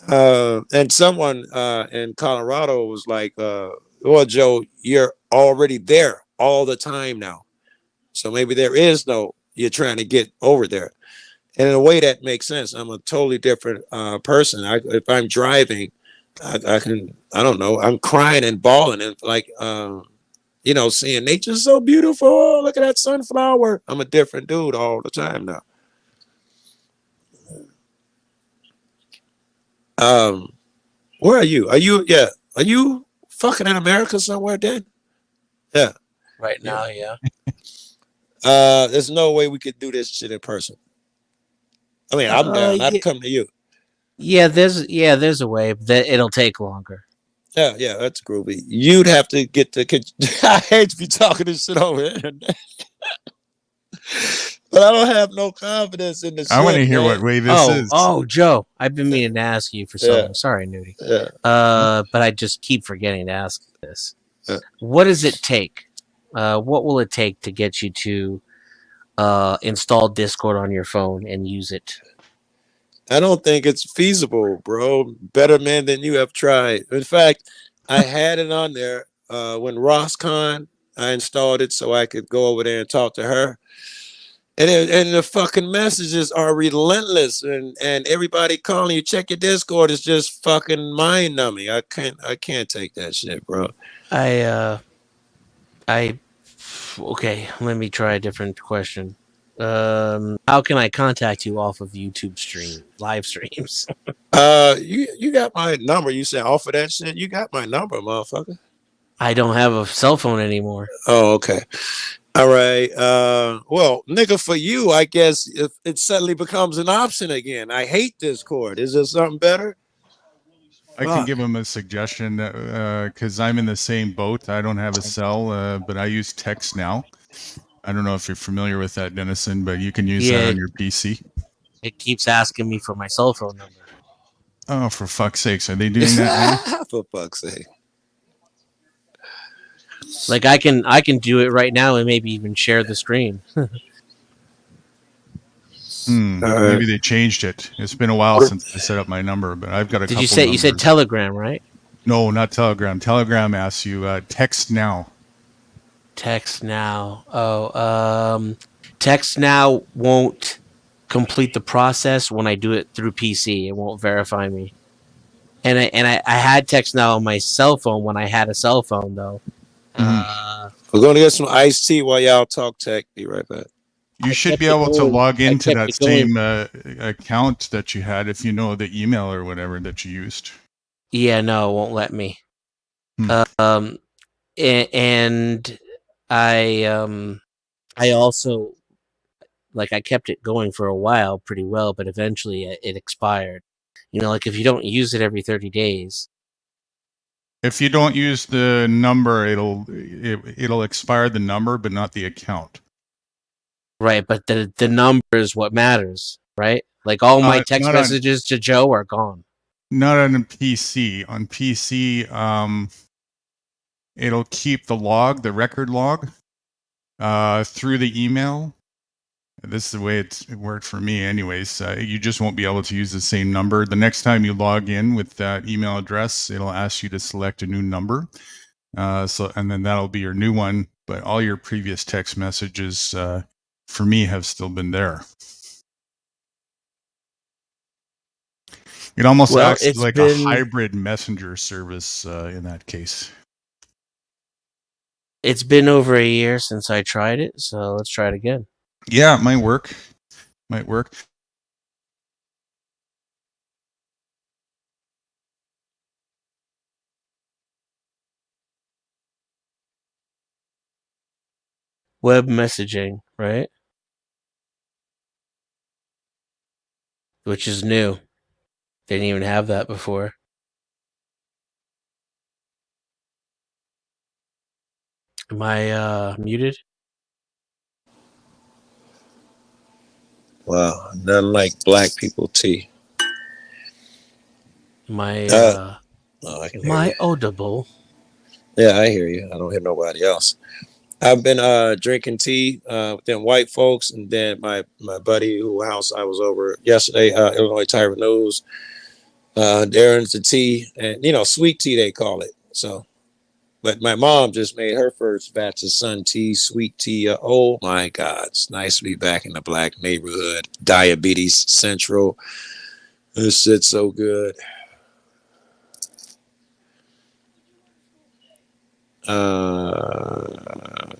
And someone in Colorado was like, well, Joe, you're already there all the time now. So maybe you're trying to get over there. And in a way that makes sense. I'm a totally different person. If I'm driving, I don't know, I'm crying and bawling and like, seeing nature's so beautiful. Oh, look at that sunflower. I'm a different dude all the time now. Where are you? Are you fucking in America somewhere, Dan? Yeah. Right now, yeah. There's no way we could do this shit in person. I mean, I'm down. I'd come to you. Yeah, there's a way that it'll take longer. Yeah, that's groovy. You'd have to get I hate to be talking this shit over the internet. But I don't have no confidence in this. I want to hear what way this is. Oh, Joe, I've been meaning to ask you for something. Sorry, Nudie. Yeah. But I just keep forgetting to ask this. What does it take? What will it take to get you to install Discord on your phone and use it? I don't think it's feasible, bro. Better men than you have tried. In fact, I had it on there when RossCon, I installed it so I could go over there and talk to her. And the fucking messages are relentless, and everybody calling you, check your Discord, is just fucking mind numbing. I can't take that shit, bro. Okay, let me try a different question. How can I contact you off of YouTube live streams? You got my number. You said off of that shit. You got my number, motherfucker. I don't have a cell phone anymore. Oh, okay. All right. Well, nigga, for you, I guess if it suddenly becomes an option again. I hate Discord. Is there something better? I can give him a suggestion because I'm in the same boat. I don't have a cell, but I use Text Now. I don't know if you're familiar with that, Dennison, but you can use that Yeah. on your PC. It keeps asking me for my cell phone number. Oh, for fuck's sakes. Are they doing that now? For fuck's sake. Like I can do it right now and maybe even share the screen. Maybe they changed it. It's been a while since I set up my number, but I've got a Did couple you say numbers. Telegram, right? No, not Telegram. Telegram asks you Text Now. Text Now. Oh, Text Now won't complete the process when I do it through PC. It won't verify me. And I had Text Now on my cell phone when I had a cell phone though. We're going to get some iced tea while y'all talk tech. Be right back. You should be able to log into that same account that you had if you know the email or whatever that you used. Yeah, no, it won't let me. And I also I kept it going for a while pretty well, but eventually it expired. You know, like if you don't use it every 30 days. If you don't use the number, it'll expire the number, but not the account. Right, but the number is what matters, right? Like all my text messages to Joe are gone. Not on a PC. On PC, it'll keep the log, the record log, through the email. This is the way it worked for me anyways. You just won't be able to use the same number. The next time you log in with that email address, it'll ask you to select a new number. And then that'll be your new one. But all your previous text messages, for me, have still been there. It almost acts like a hybrid messenger service in that case. It's been over a year since I tried it, so let's try it again. Yeah, it might work. Might work. Web messaging, right? Which is new. They didn't even have that before. Am I muted? Wow, nothing like black people tea. Am I I can hear my you. audible? Yeah, I hear you. I don't hear nobody else. I've been drinking tea with them white folks, and then my buddy whose house I was over yesterday, Illinois Tyrant News. Darren's the tea, and sweet tea they call it. So, but my mom just made her first batch of sun tea, sweet tea. Oh my God, it's nice to be back in the black neighborhood. Diabetes Central. This shit's so good.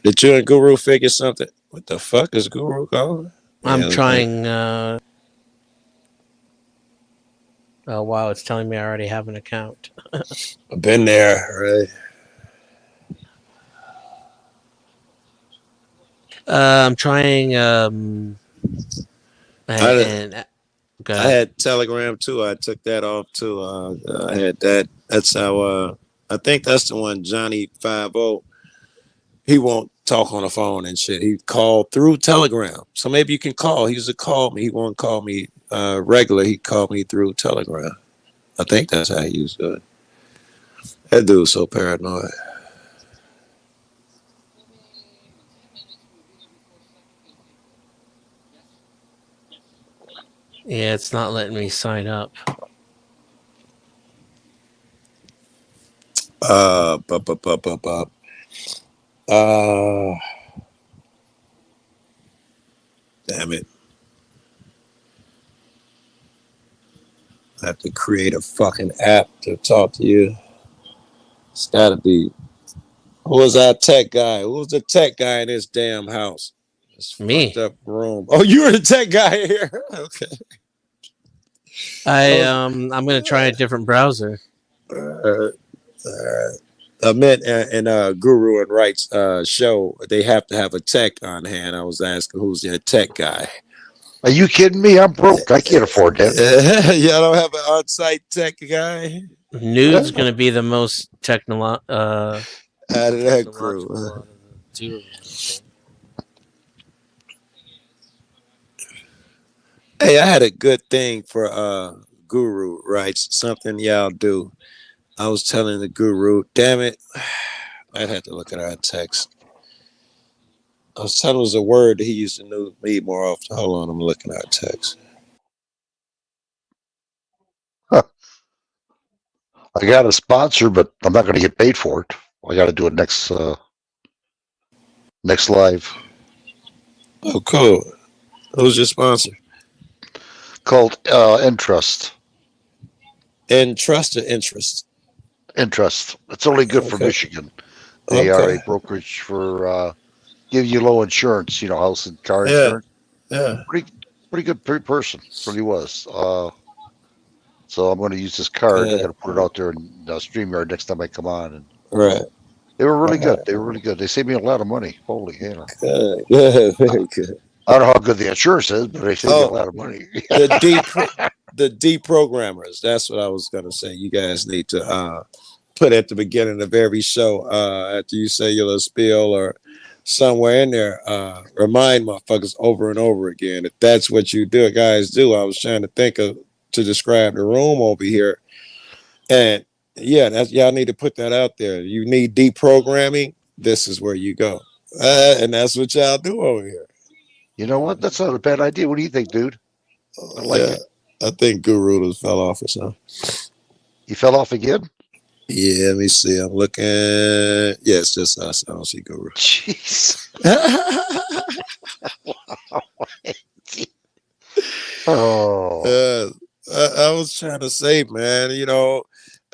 Did you and Guru figure something? What the fuck is Guru calling? I'm trying. Oh wow, it's telling me I already have an account. I've been there, right? I'm trying. I had Telegram too. I took that off too. I had that. That's how. I think that's the one. Johnny 50. He won't talk on the phone and shit. He called through Telegram. So maybe you can call. He used to call me. He won't call me regular. He called me through Telegram. I think that's how he used to do it. That dude's so paranoid. Yeah, it's not letting me sign up. Damn it. I have to create a fucking app to talk to you. It's gotta be. Who was our tech guy? Who was the tech guy in this damn house? This Me. fucked up room. Oh, you were the tech guy here. Okay. I'm gonna try a different browser. I meant in Guru and Wright's show, they have to have a tech on hand. I was asking who's their tech guy. Are you kidding me? I'm broke. I can't afford that. Y'all don't have an on-site tech guy? Nude's gonna be the most out of that crew. technological out of the two of them, I think. Hey, I had a good thing for Guru writes something y'all do. I was telling the Guru, damn it, I'd have to look at our text. I was telling him it was a word that he used to know me more often. Hold on, I'm looking at our text. I got a sponsor, but I'm not going to get paid for it. I got to do it next live. Oh, cool. Who's your sponsor? Called Entrust. Entrust or interest? Entrust. It's only good for Okay. Michigan. They are Okay. a brokerage for giving you low insurance, house and car Yeah. insurance. Yeah. Pretty good person. Really was. So I'm going to use this card. I Good. got to put it out there in StreamYard next time I come on. And Right. they were really Right. good. They were really good. They saved me a lot of money. Holy hell. Good. Good. Very good. I don't know how good the insurance is, but they saved me a Oh, lot of money. the deprogrammers. That's what I was gonna say. You guys need to put at the beginning of every show, after you say your little spiel or somewhere in there, remind motherfuckers over and over again if that's what you do, guys do. I was trying to think of to describe the room over here, and yeah, that's y'all need to put that out there. You need deprogramming. This is where you go, and that's what y'all do over here. You know what? That's not a bad idea. What do you think, dude? I like Yeah, it. I think Guru just fell off or something. He fell off again? Yeah, let me see. I'm looking. Yeah, it's just us. I don't see Guru. Jeez. Oh. I was trying to say, man,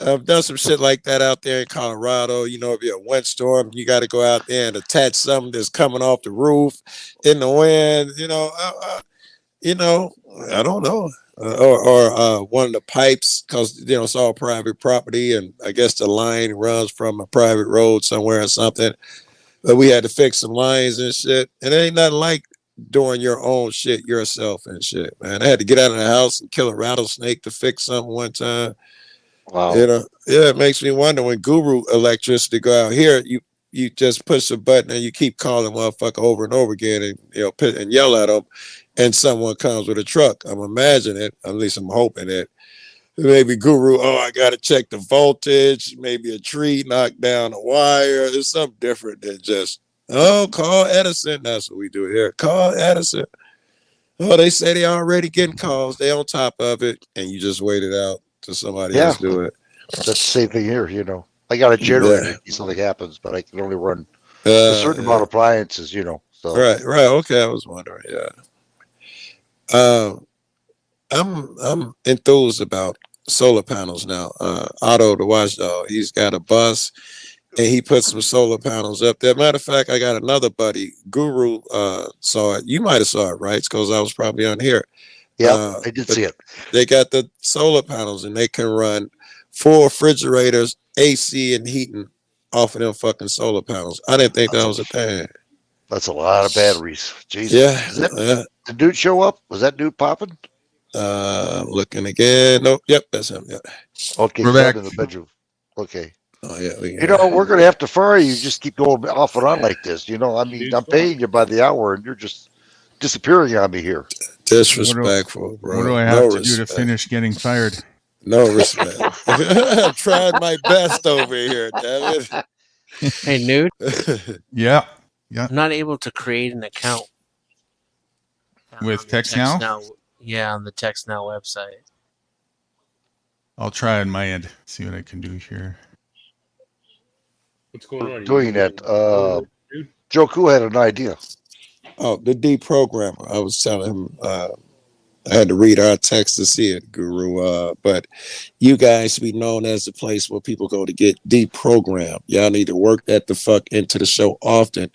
I've done some shit like that out there in Colorado. If you're a windstorm, you got to go out there and attach something that's coming off the roof in the wind. I don't know. Or one of the pipes, because it's all private property, and I guess the line runs from a private road somewhere or something. But we had to fix some lines and shit. And it ain't nothing like doing your own shit yourself and shit, man. I had to get out of the house and kill a rattlesnake to fix something one time. Wow. Yeah, it makes me wonder when Guru Electricity go out here, you just push a button and you keep calling motherfucker over and over again, and and yell at them, and someone comes with a truck. I'm imagining it, at least I'm hoping it. Maybe Guru, I gotta check the voltage, maybe a tree knocked down a wire. It's something different than just, call Edison. That's what we do here. Call Edison. Oh, they say they already getting calls. They on top of it, and you just wait it out till somebody else do it. That's the same thing here, I got a generator in case something happens, but I can only run a certain amount of appliances, so. Right. Okay, I was wondering, yeah. I'm enthused about solar panels now. Otto the watchdog, he's got a bus and he put some solar panels up there. Matter of fact, I got another buddy, Guru, saw it. You might have saw it, right? Because I was probably on here. Yeah, I did see it. They got the solar panels and they can run 4 refrigerators, AC and heating off of them fucking solar panels. I didn't think that was a thing. That's a lot of batteries. Jesus. Yeah. Did dude show up? Was that dude popping? Looking again. Nope. Yep, that's him. Yeah. Okay, We're he's back in the bedroom. Okay. Oh yeah. We're gonna have to fire you. Just keep going off and on like this. I'm paying you by the hour, and you're just disappearing on me here. Disrespectful, bro. What do I have to do to finish getting fired? No respect. I'm trying my best over here, damn it. Hey, Nude. Yeah. I'm not able to create an account with Text Now? Yeah, on the Text Now website. I'll try on my end. See what I can do here. What's going on? Doing that. Joe Koo had an idea. Oh, the deprogrammer. I was telling him I had to read our text to see it, Guru. But you guys be known as the place where people go to get deprogrammed. Y'all need to work that the fuck into the show often.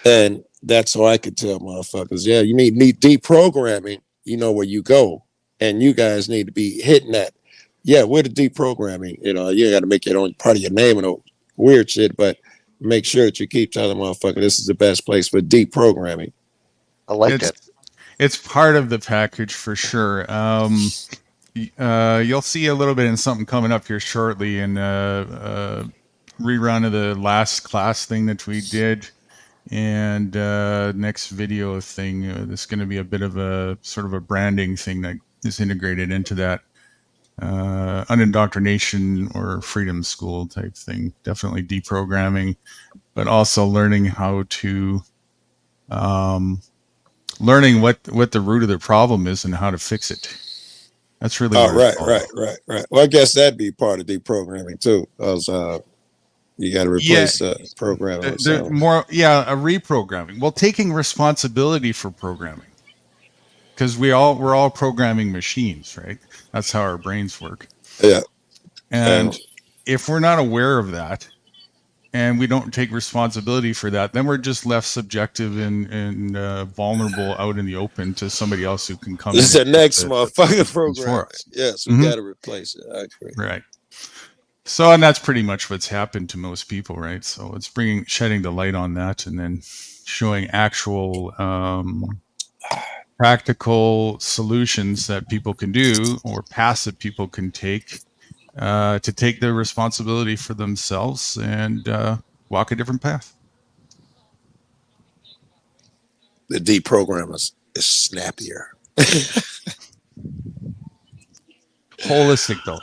And that's how I could tell motherfuckers, yeah, you need deprogramming, where you go. And you guys need to be hitting that. Yeah, we're the deprogramming. You got to make it on part of your name and weird shit, but make sure that you keep telling motherfucker this is the best place for deprogramming. I like that. It's part of the package for sure. You'll see a little bit in something coming up here shortly, in rerun of the last class thing that we did, and next video thing. This is going to be a bit of a sort of a branding thing that is integrated into that unindoctrination or freedom school type thing. Definitely deprogramming, but also learning how to learning what the root of the problem is and how to fix it. That's really right. Well, I guess that'd be part of deprogramming too, because you got to replace programming. With They're more, a reprogramming. Well, taking responsibility for programming, because we're all programming machines, right? That's how our brains work. Yeah. And if we're not aware of that, and we don't take responsibility for that, then we're just left subjective and vulnerable out in the open to somebody else who can come. This is the next motherfucking for program. us. Yes, we got to replace it. I agree. Right. So, and that's pretty much what's happened to most people, right? So it's shedding the light on that, and then showing actual practical solutions that people can do, or paths that people can take to take their responsibility for themselves and walk a different path. The deprogrammers is snappier. Holistic, though.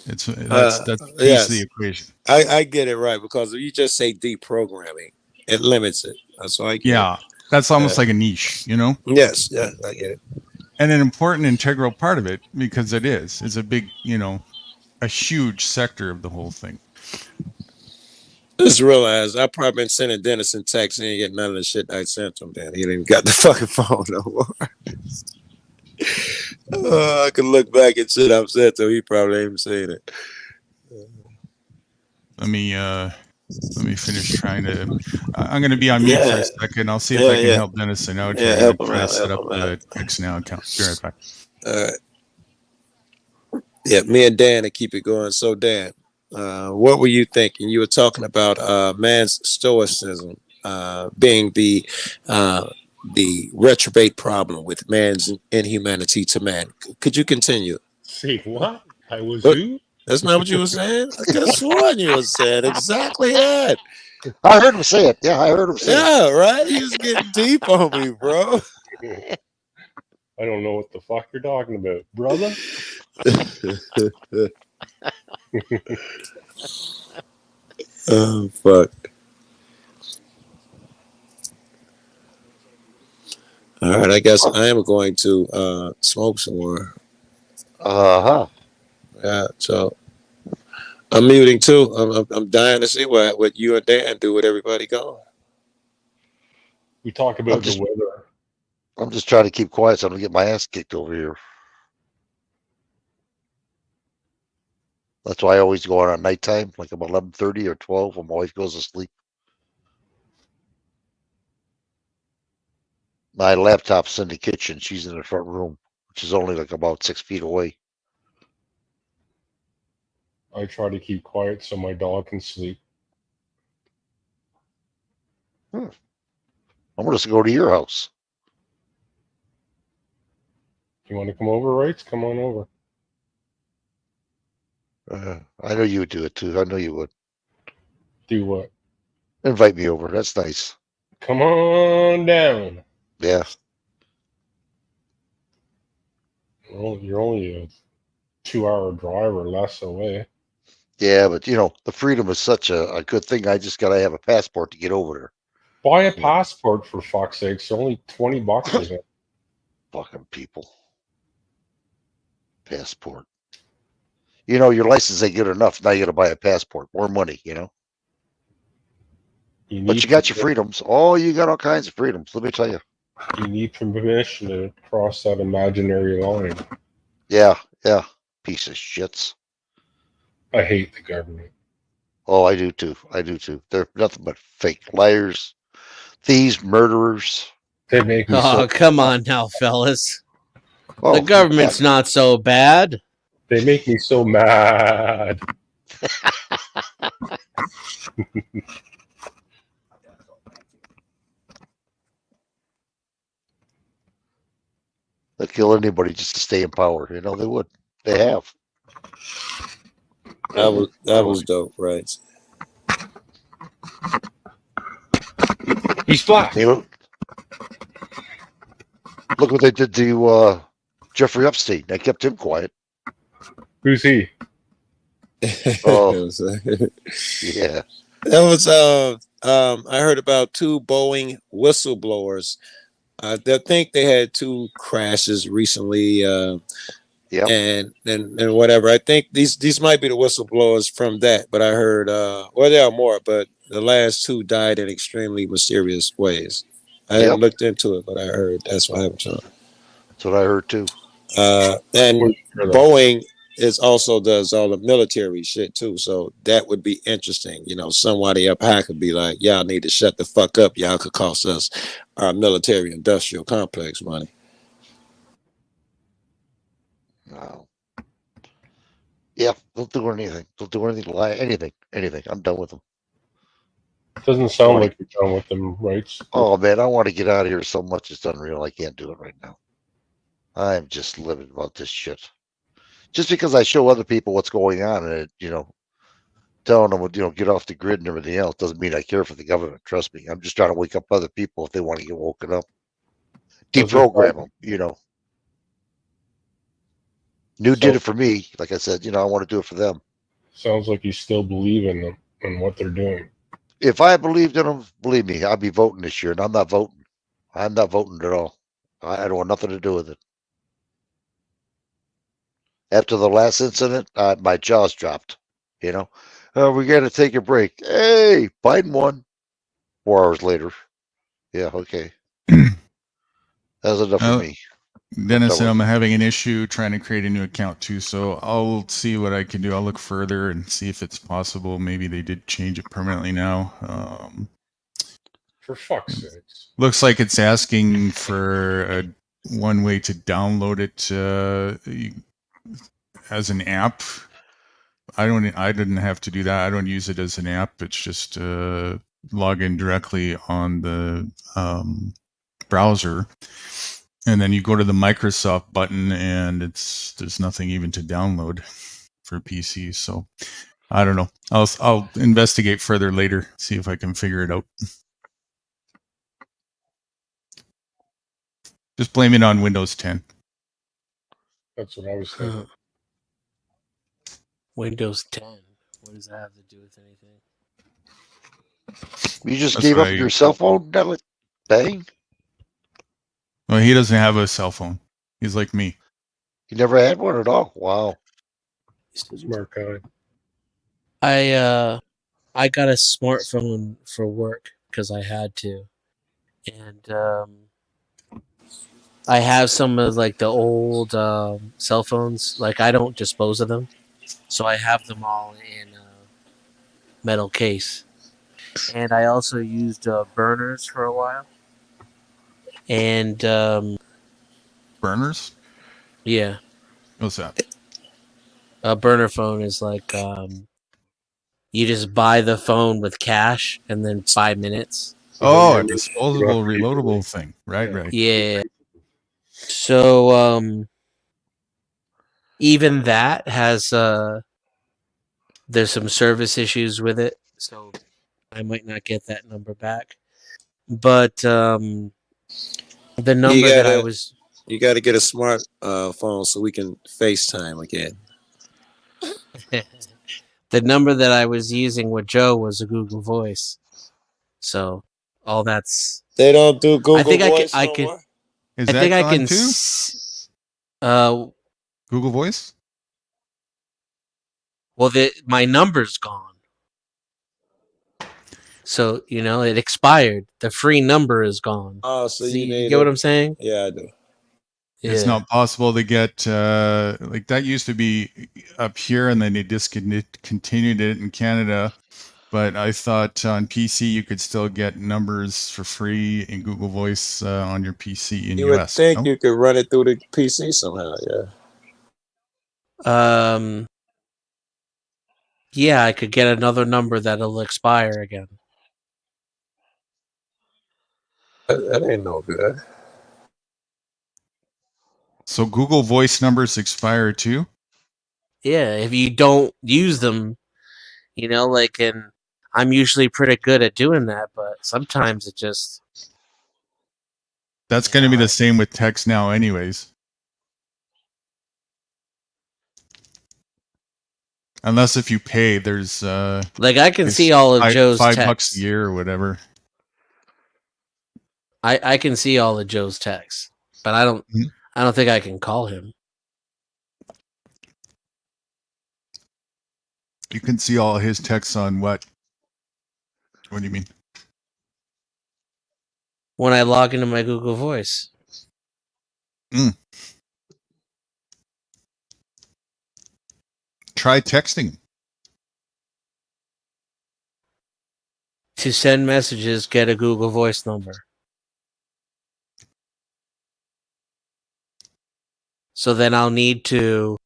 That's piece of the equation. I get it right, because if you just say deprogramming, it limits it. That's why I get it. That's almost like a niche, you know? Yes, yeah, I get it. And an important integral part of it, because it's a big, a huge sector of the whole thing. Just realized I probably been sending Dennis and texts. He ain't getting none of the shit I sent him. He ain't even got the fucking phone no more. I can look back at shit I've said to him. He probably ain't even seen it. Let me finish trying to. I'm going to be on mute for a second. I'll see if I can help Dennis out. Help him try to out, set help up him the out. X Now account. Be right back. All right. Yeah, me and Dan to keep it going. So Dan, what were you thinking? You were talking about man's stoicism being the retrobate problem with man's inhumanity to man. Could you continue? See what? I was What? who? That's not what you were saying? I could have sworn you were saying exactly that. I heard him say it. Yeah, I heard him say it. Yeah, right? He was getting deep on me, bro. I don't know what the fuck you're talking about, brother. Oh, fuck. All right, I guess I am going to smoke some more. Yeah, so I'm muting too. I'm dying to see what you and Dan do with everybody gone. We talk about the weather. I'm just trying to keep quiet so I don't get my ass kicked over here. That's why I always go on at nighttime, like about 11:30 or 12 when my wife goes to sleep. My laptop's in the kitchen. She's in the front room, which is only like about 6 feet away. I try to keep quiet so my dog can sleep. I'm going to go to your house. You want to come over, Rights? Come on over. I know you would do it too. I know you would. Do what? Invite me over. That's nice. Come on down. Yeah. You're only a 2-hour drive or less away. Yeah, but the freedom is such a good thing. I just got to have a passport to get over there. Buy a passport, for fuck's sake. It's only $20 or something. Fucking people. Passport. Your license ain't good enough. Now you got to buy a passport. More money, But you got your freedoms. Oh, you got all kinds of freedoms. Let me tell you. You need permission to cross that imaginary line. Yeah. Piece of shits. I hate the government. Oh, I do too. They're nothing but fake liars, thieves, murderers. They make me Oh, come on now, fellas. Oh, the government's not so bad. They make me so mad. They'll kill anybody just to stay in power. They would. They have. That was dope, right? He's black. Look what they did to Jeffrey Epstein. They kept him quiet. Who's he? Oh, yeah. That was I heard about 2 Boeing whistleblowers. I think they had 2 crashes recently. And whatever. I think these might be the whistleblowers from that, but I heard well, there are more, but the last 2 died in extremely mysterious ways. I haven't looked into it, but I heard that's what happened to them. That's what I heard too. And Boeing also does all the military shit too, so that would be interesting. You know, somebody up high could be like, "Y'all need to shut the fuck up. Y'all could cost us our military industrial complex money." No. Yeah, they'll do anything. They'll do anything. Lie, anything. I'm done with them. Doesn't sound like you're done with them, right? Oh man, I want to get out of here so much it's unreal. I can't do it right now. I'm just livid about this shit. Just because I show other people what's going on and it, telling them, get off the grid and everything else doesn't mean I care for the government. Trust me. I'm just trying to wake up other people if they want to get woken up. Deprogram them, New did it for me. Like I said, I want to do it for them. Sounds like you still believe in them and what they're doing. If I believed in them, believe me, I'd be voting this year, and I'm not voting. I'm not voting at all. I don't want nothing to do with it. After the last incident, my jaws dropped. We're going to take a break. Hey, Biden won. 4 hours later. Yeah, okay. That's enough for me. Dennis and I'm having an issue trying to create a new account too, so I'll see what I can do. I'll look further and see if it's possible. Maybe they did change it permanently now. For fuck's sake. Looks like it's asking for one way to download it as an app. I didn't have to do that. I don't use it as an app. It's just log in directly on the browser. And then you go to the Microsoft button, and there's nothing even to download for PC. So I don't know. I'll investigate further later, see if I can figure it out. Just blame it on Windows 10. That's what I was thinking. Windows 10. What does that have to do with anything? You just gave up your cell phone, Bang? Well, he doesn't have a cell phone. He's like me. He never had one at all. Wow. Smart guy. I got a smartphone for work because I had to, and I have some of the old cell phones. Like I don't dispose of them, so I have them all in a metal case. And I also used burners for a while. And burners? Yeah. What's that? A burner phone is like you just buy the phone with cash and then 5 minutes. Oh, a disposable, reloadable thing. Right. Yeah. So even that has there's some service issues with it, so I might not get that number back. But the number that I was... You got to get a smart phone so we can FaceTime again. The number that I was using with Joe was a Google Voice. So all that's... They don't do Google Voice I no could, more? Is I that think I gone can too? Google Voice? Well, my number's gone. So, it expired. The free number is gone. Oh, so you get what I'm saying? Yeah, I do. It's not possible to get like that used to be up here, and then they discontinued it in Canada. But I thought on PC you could still get numbers for free in Google Voice on your PC in You would US. think no? you could run it through the PC somehow, yeah. Yeah, I could get another number that'll expire again. That ain't no good. So Google Voice numbers expire too? Yeah, if you don't use them, like, and I'm usually pretty good at doing that, but sometimes it just. That's going to be the same with text now, anyways. Unless if you pay, there's like I can see all of Joe's $5 texts a year or whatever. I can see all of Joe's texts, but I don't think I can call him. You can see all his texts on what? What do you mean? When I log into my Google Voice. Try texting. To send messages, get a Google Voice number. So then I'll need to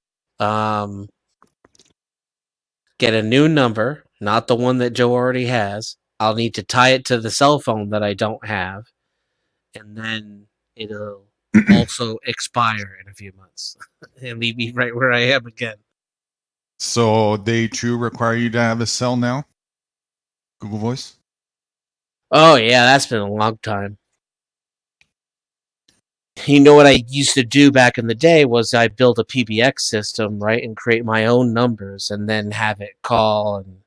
get a new number, not the one that Joe already has. I'll need to tie it to the cell phone that I don't have. And then it'll also expire in a few months and leave me right where I am again. So they do require you to have a cell now? Google Voice? Oh, yeah, that's been a long time. What I used to do back in the day was I build a PBX system, right, and create my own numbers and then have it call and,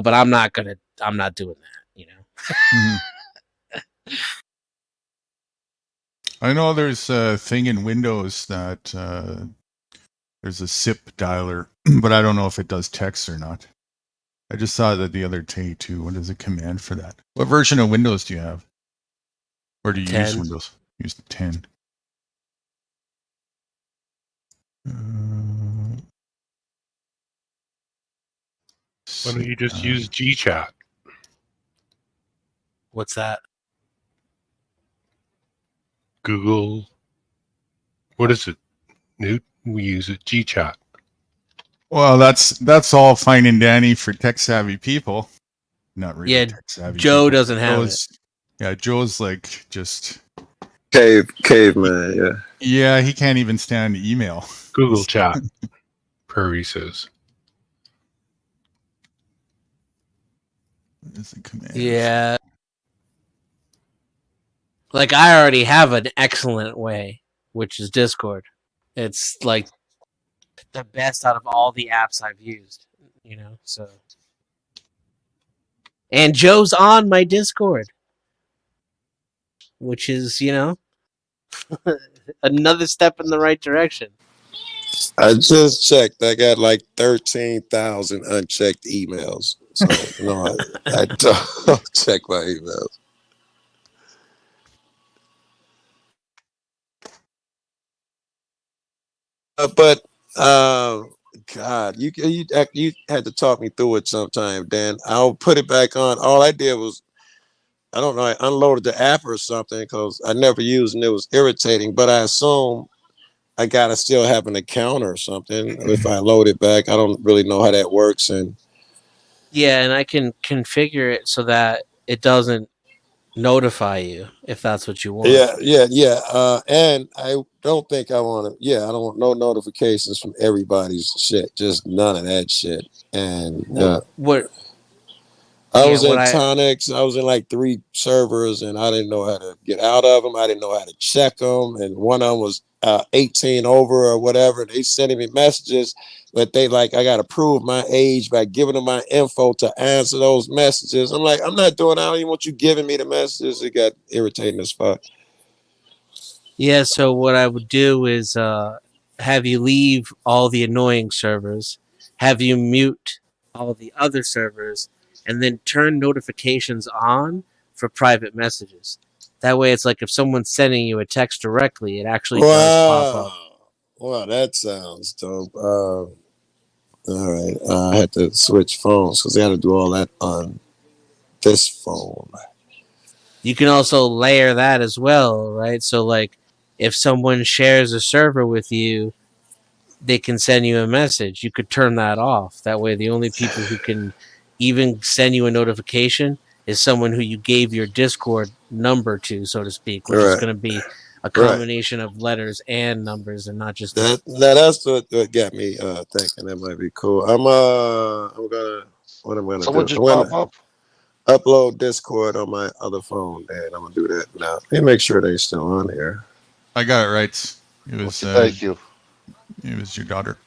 but I'm not doing that, I know there's a thing in Windows that there's a SIP dialer, but I don't know if it does text or not. I just saw that the other day too. What is the command for that? What version of Windows do you have? Or do you 10. use Windows? Use the 10. Why don't you just use GChat? What's that? Google. What is it, Newt? We use it GChat. Well, that's all fine and dandy for tech-savvy people. Not really Yeah, tech-savvy. Joe people. doesn't have it. Yeah, Joe's like just... Caveman, yeah. Yeah, he can't even stand email. Google Chat, Prairie says. What is the command? Yeah. Like, I already have an excellent way, which is Discord. It's like the best out of all the apps I've used, so. And Joe's on my Discord, which is, another step in the right direction. I just checked. I got like 13,000 unchecked emails. So, no, I don't check my emails. But God, you had to talk me through it sometime, Dan. I'll put it back on. All I did was, I don't know, I unloaded the app or something because I never used and it was irritating. But I assume I gotta still have an account or something if I load it back. I don't really know how that works. And yeah, and I can configure it so that it doesn't notify you if that's what you want. Yeah. And I don't think I want to. Yeah, I don't want no notifications from everybody's shit. Just none of that shit. And what? I was in Tonics. I was in like 3 servers, and I didn't know how to get out of them. I didn't know how to check them, and one of them was 18 over or whatever. They sending me messages, but they like, I got to prove my age by giving them my info to answer those messages. I'm like, I'm not doing. I don't even want you giving me the messages. It got irritating as fuck. Yeah. So what I would do is have you leave all the annoying servers, have you mute all the other servers, and then turn notifications on for private messages. That way, it's like if someone's sending you a text directly, it actually does pop up. Wow, that sounds dope. All right, I had to switch phones because I had to do all that on this phone. You can also layer that as well, right? So, like, if someone shares a server with you, they can send you a message. You could turn that off. That way, the only people who can even send you a notification is someone who you gave your Discord number to, so to speak, which is going to be a combination of letters and numbers, and not just that's what got me thinking that might be cool. I'm gonna Someone do. just I'm pop gonna up. upload Discord on my other phone, and I'm gonna do that now. Let me make sure they're still on here. I got it right. It was Thank you. It was your daughter.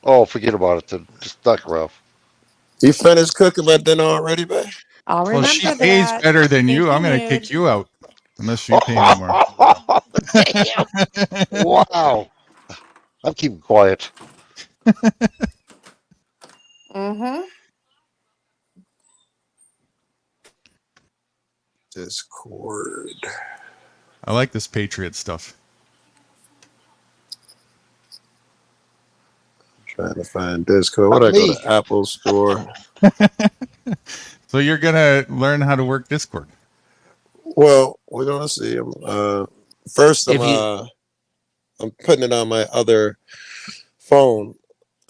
Oh, forget about it then. Just knock her off. You finished cooking my dinner already, man? I'll Well, remember she that. pays better than Thank you. I'm gonna Nude. kick you out unless you pay me more. Damn. Wow. I'm keeping quiet. Mm-hmm. Discord. I like this Patriot stuff. Trying to find Discord. What I go to Apple Store? So you're gonna learn how to work Discord. Well, we're gonna see. First, If I'm putting it on my other phone.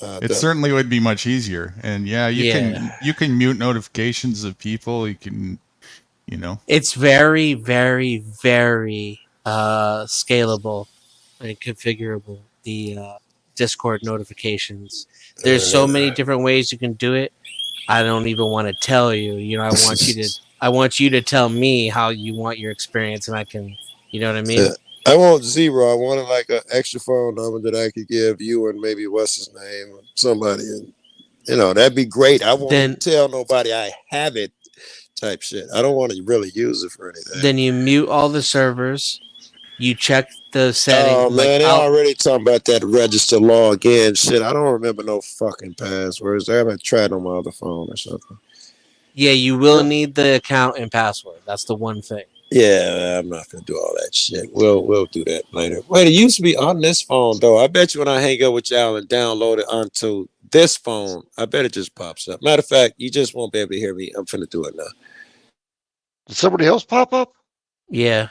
It certainly would be much easier, and you can mute notifications of people. You can, It's very, very, very scalable and configurable. The Discord notifications. There's so many different ways you can do it. I don't even want to tell you. I want you to tell me how you want your experience, and I can. You know what I mean? Yeah. I want 0. I wanted like an extra phone number that I could give you and maybe what's his name, or somebody, and that'd be great. I won't tell nobody I have it, type shit. I don't want to really use it for anything. Then you mute all the servers. You check the settings. Oh man, they already talking about that register login shit. I don't remember no fucking passwords. I haven't tried on my other phone or something. Yeah, you will need the account and password. That's the one thing. Yeah, I'm not gonna do all that shit. We'll do that later. Wait, it used to be on this phone though. I bet you when I hang up with y'all and download it onto this phone, I bet it just pops up. Matter of fact, you just won't be able to hear me. I'm finna do it now. Did somebody else pop up? Yeah,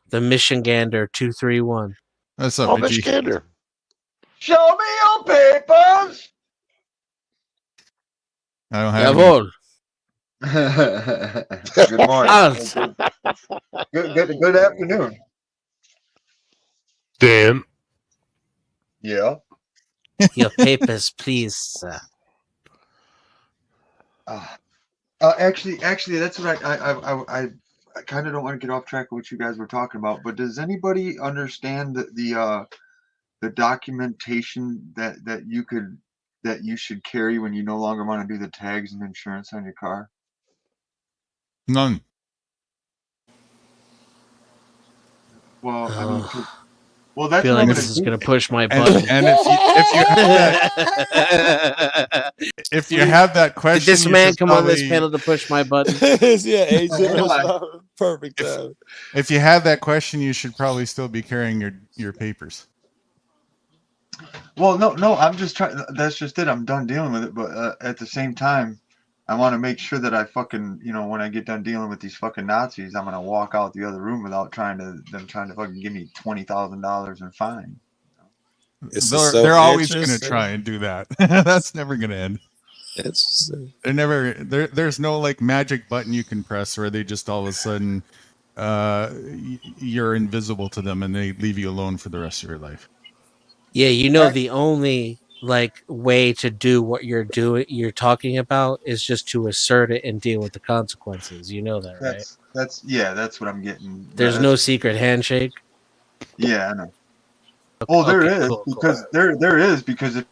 the Michigander 231. What's up, Michigander? Show me your papers. I don't have. Jawohl. Good morning. Good afternoon. Dan. Yeah. Your papers, please, sir. Actually, that's what I kind of don't want to get off track of what you guys were talking about. But does anybody understand the documentation that you should carry when you no longer want to do the tags and insurance on your car? None. Well, I mean, that's feel what like I'm this is do. going to push my button. And if you have that question, did this man come on this panel to push my button? Yeah, Agent. Perfect time. If you have that question, you should probably still be carrying your papers. Well, no, I'm just trying. That's just it. I'm done dealing with it, but at the same time, I want to make sure that I fucking, when I get done dealing with these fucking Nazis, I'm gonna walk out the other room without them trying to fucking give me $20,000 in fine. They're always going to try and do that. That's never going to end. They're never. There's no like magic button you can press where they just all of a sudden you're invisible to them and they leave you alone for the rest of your life. Yeah, the only way to do what you're talking about is just to assert it and deal with the consequences. You know that, right? That's what I'm getting. There's no secret handshake. Yeah, I know. Oh, there is because there is because if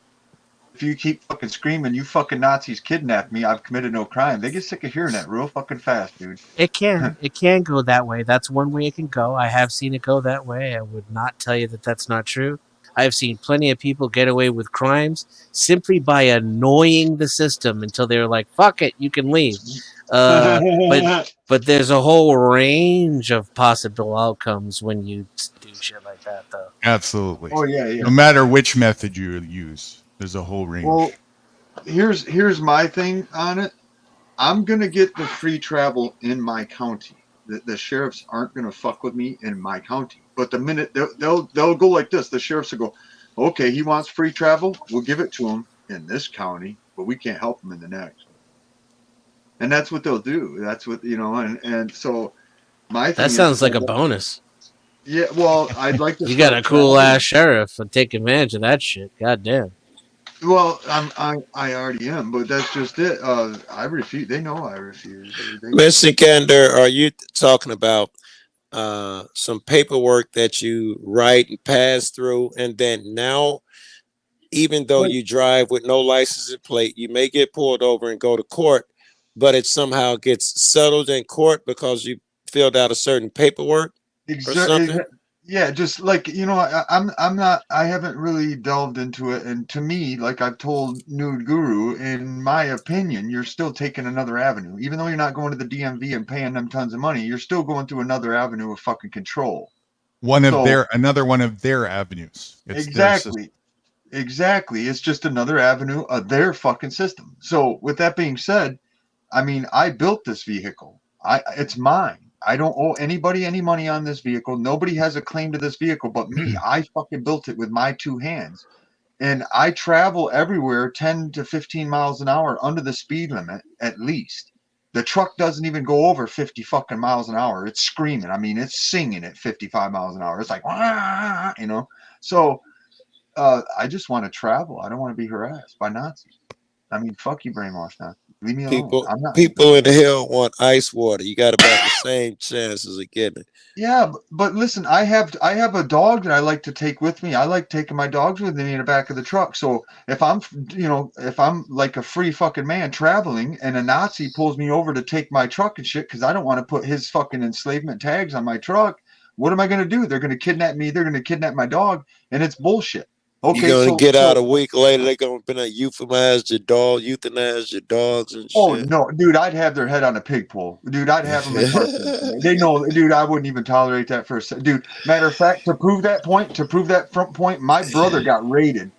you keep fucking screaming, you fucking Nazis kidnapped me, I've committed no crime. They get sick of hearing that real fucking fast, dude. It can go that way. That's one way it can go. I have seen it go that way. I would not tell you that that's not true. I've seen plenty of people get away with crimes simply by annoying the system until they're like, fuck it, you can leave. But there's a whole range of possible outcomes when you do shit like that, though. Absolutely. Oh, yeah. No matter which method you use, there's a whole range. Well, here's my thing on it. I'm going to get the free travel in my county. The sheriffs aren't going to fuck with me in my county. But the minute they'll go like this, the sheriffs will go, okay, he wants free travel. We'll give it to him in this county, but we can't help him in the next. And that's what they'll do. That's what, and so my thing that sounds like a bonus. Yeah, well, I'd like to. You got a start cool traveling. ass sheriff and take advantage of that shit. God damn. Well, I already am, but that's just it. I refuse. They know I refuse. Mr. Kander, are you talking about some paperwork that you write and pass through, and then now, even though you drive with no license and plate, you may get pulled over and go to court, but it somehow gets settled in court because you filled out a certain paperwork or something? Yeah, just like I'm not. I haven't really delved into it, and to me, like I've told Nude Guru, in my opinion, you're still taking another avenue, even though you're not going to the DMV and paying them tons of money. You're still going through another avenue of fucking control. Another one of their avenues. It's their system. Exactly. It's just another avenue of their fucking system. So with that being said, I mean, I built this vehicle. It's mine. I don't owe anybody any money on this vehicle. Nobody has a claim to this vehicle but me. I fucking built it with my two hands. And I travel everywhere 10 to 15 miles an hour under the speed limit at least. The truck doesn't even go over 50 fucking miles an hour. It's screaming. I mean, it's singing at 55 miles an hour. It's like, So I just want to travel. I don't want to be harassed by Nazis. I mean, fuck you, brainwashed Nazis. Leave me alone. I'm not. People in hell want ice water. You got about the same chances of getting it. Yeah, but listen, I have a dog that I like to take with me. I like taking my dogs with me in the back of the truck. So if I'm like a free fucking man traveling and a Nazi pulls me over to take my truck and shit because I don't want to put his fucking enslavement tags on my truck, what am I going to do? They're going to kidnap me. They're going to kidnap my dog, and it's bullshit. Okay, you're gonna get out a week later. They're gonna euthanize your dogs and shit. Oh no, dude! I'd have their head on a pig pole, dude. I'd have them in person. They know, dude. I wouldn't even tolerate that for a second, dude. Matter of fact, to prove that front point, my brother got raided.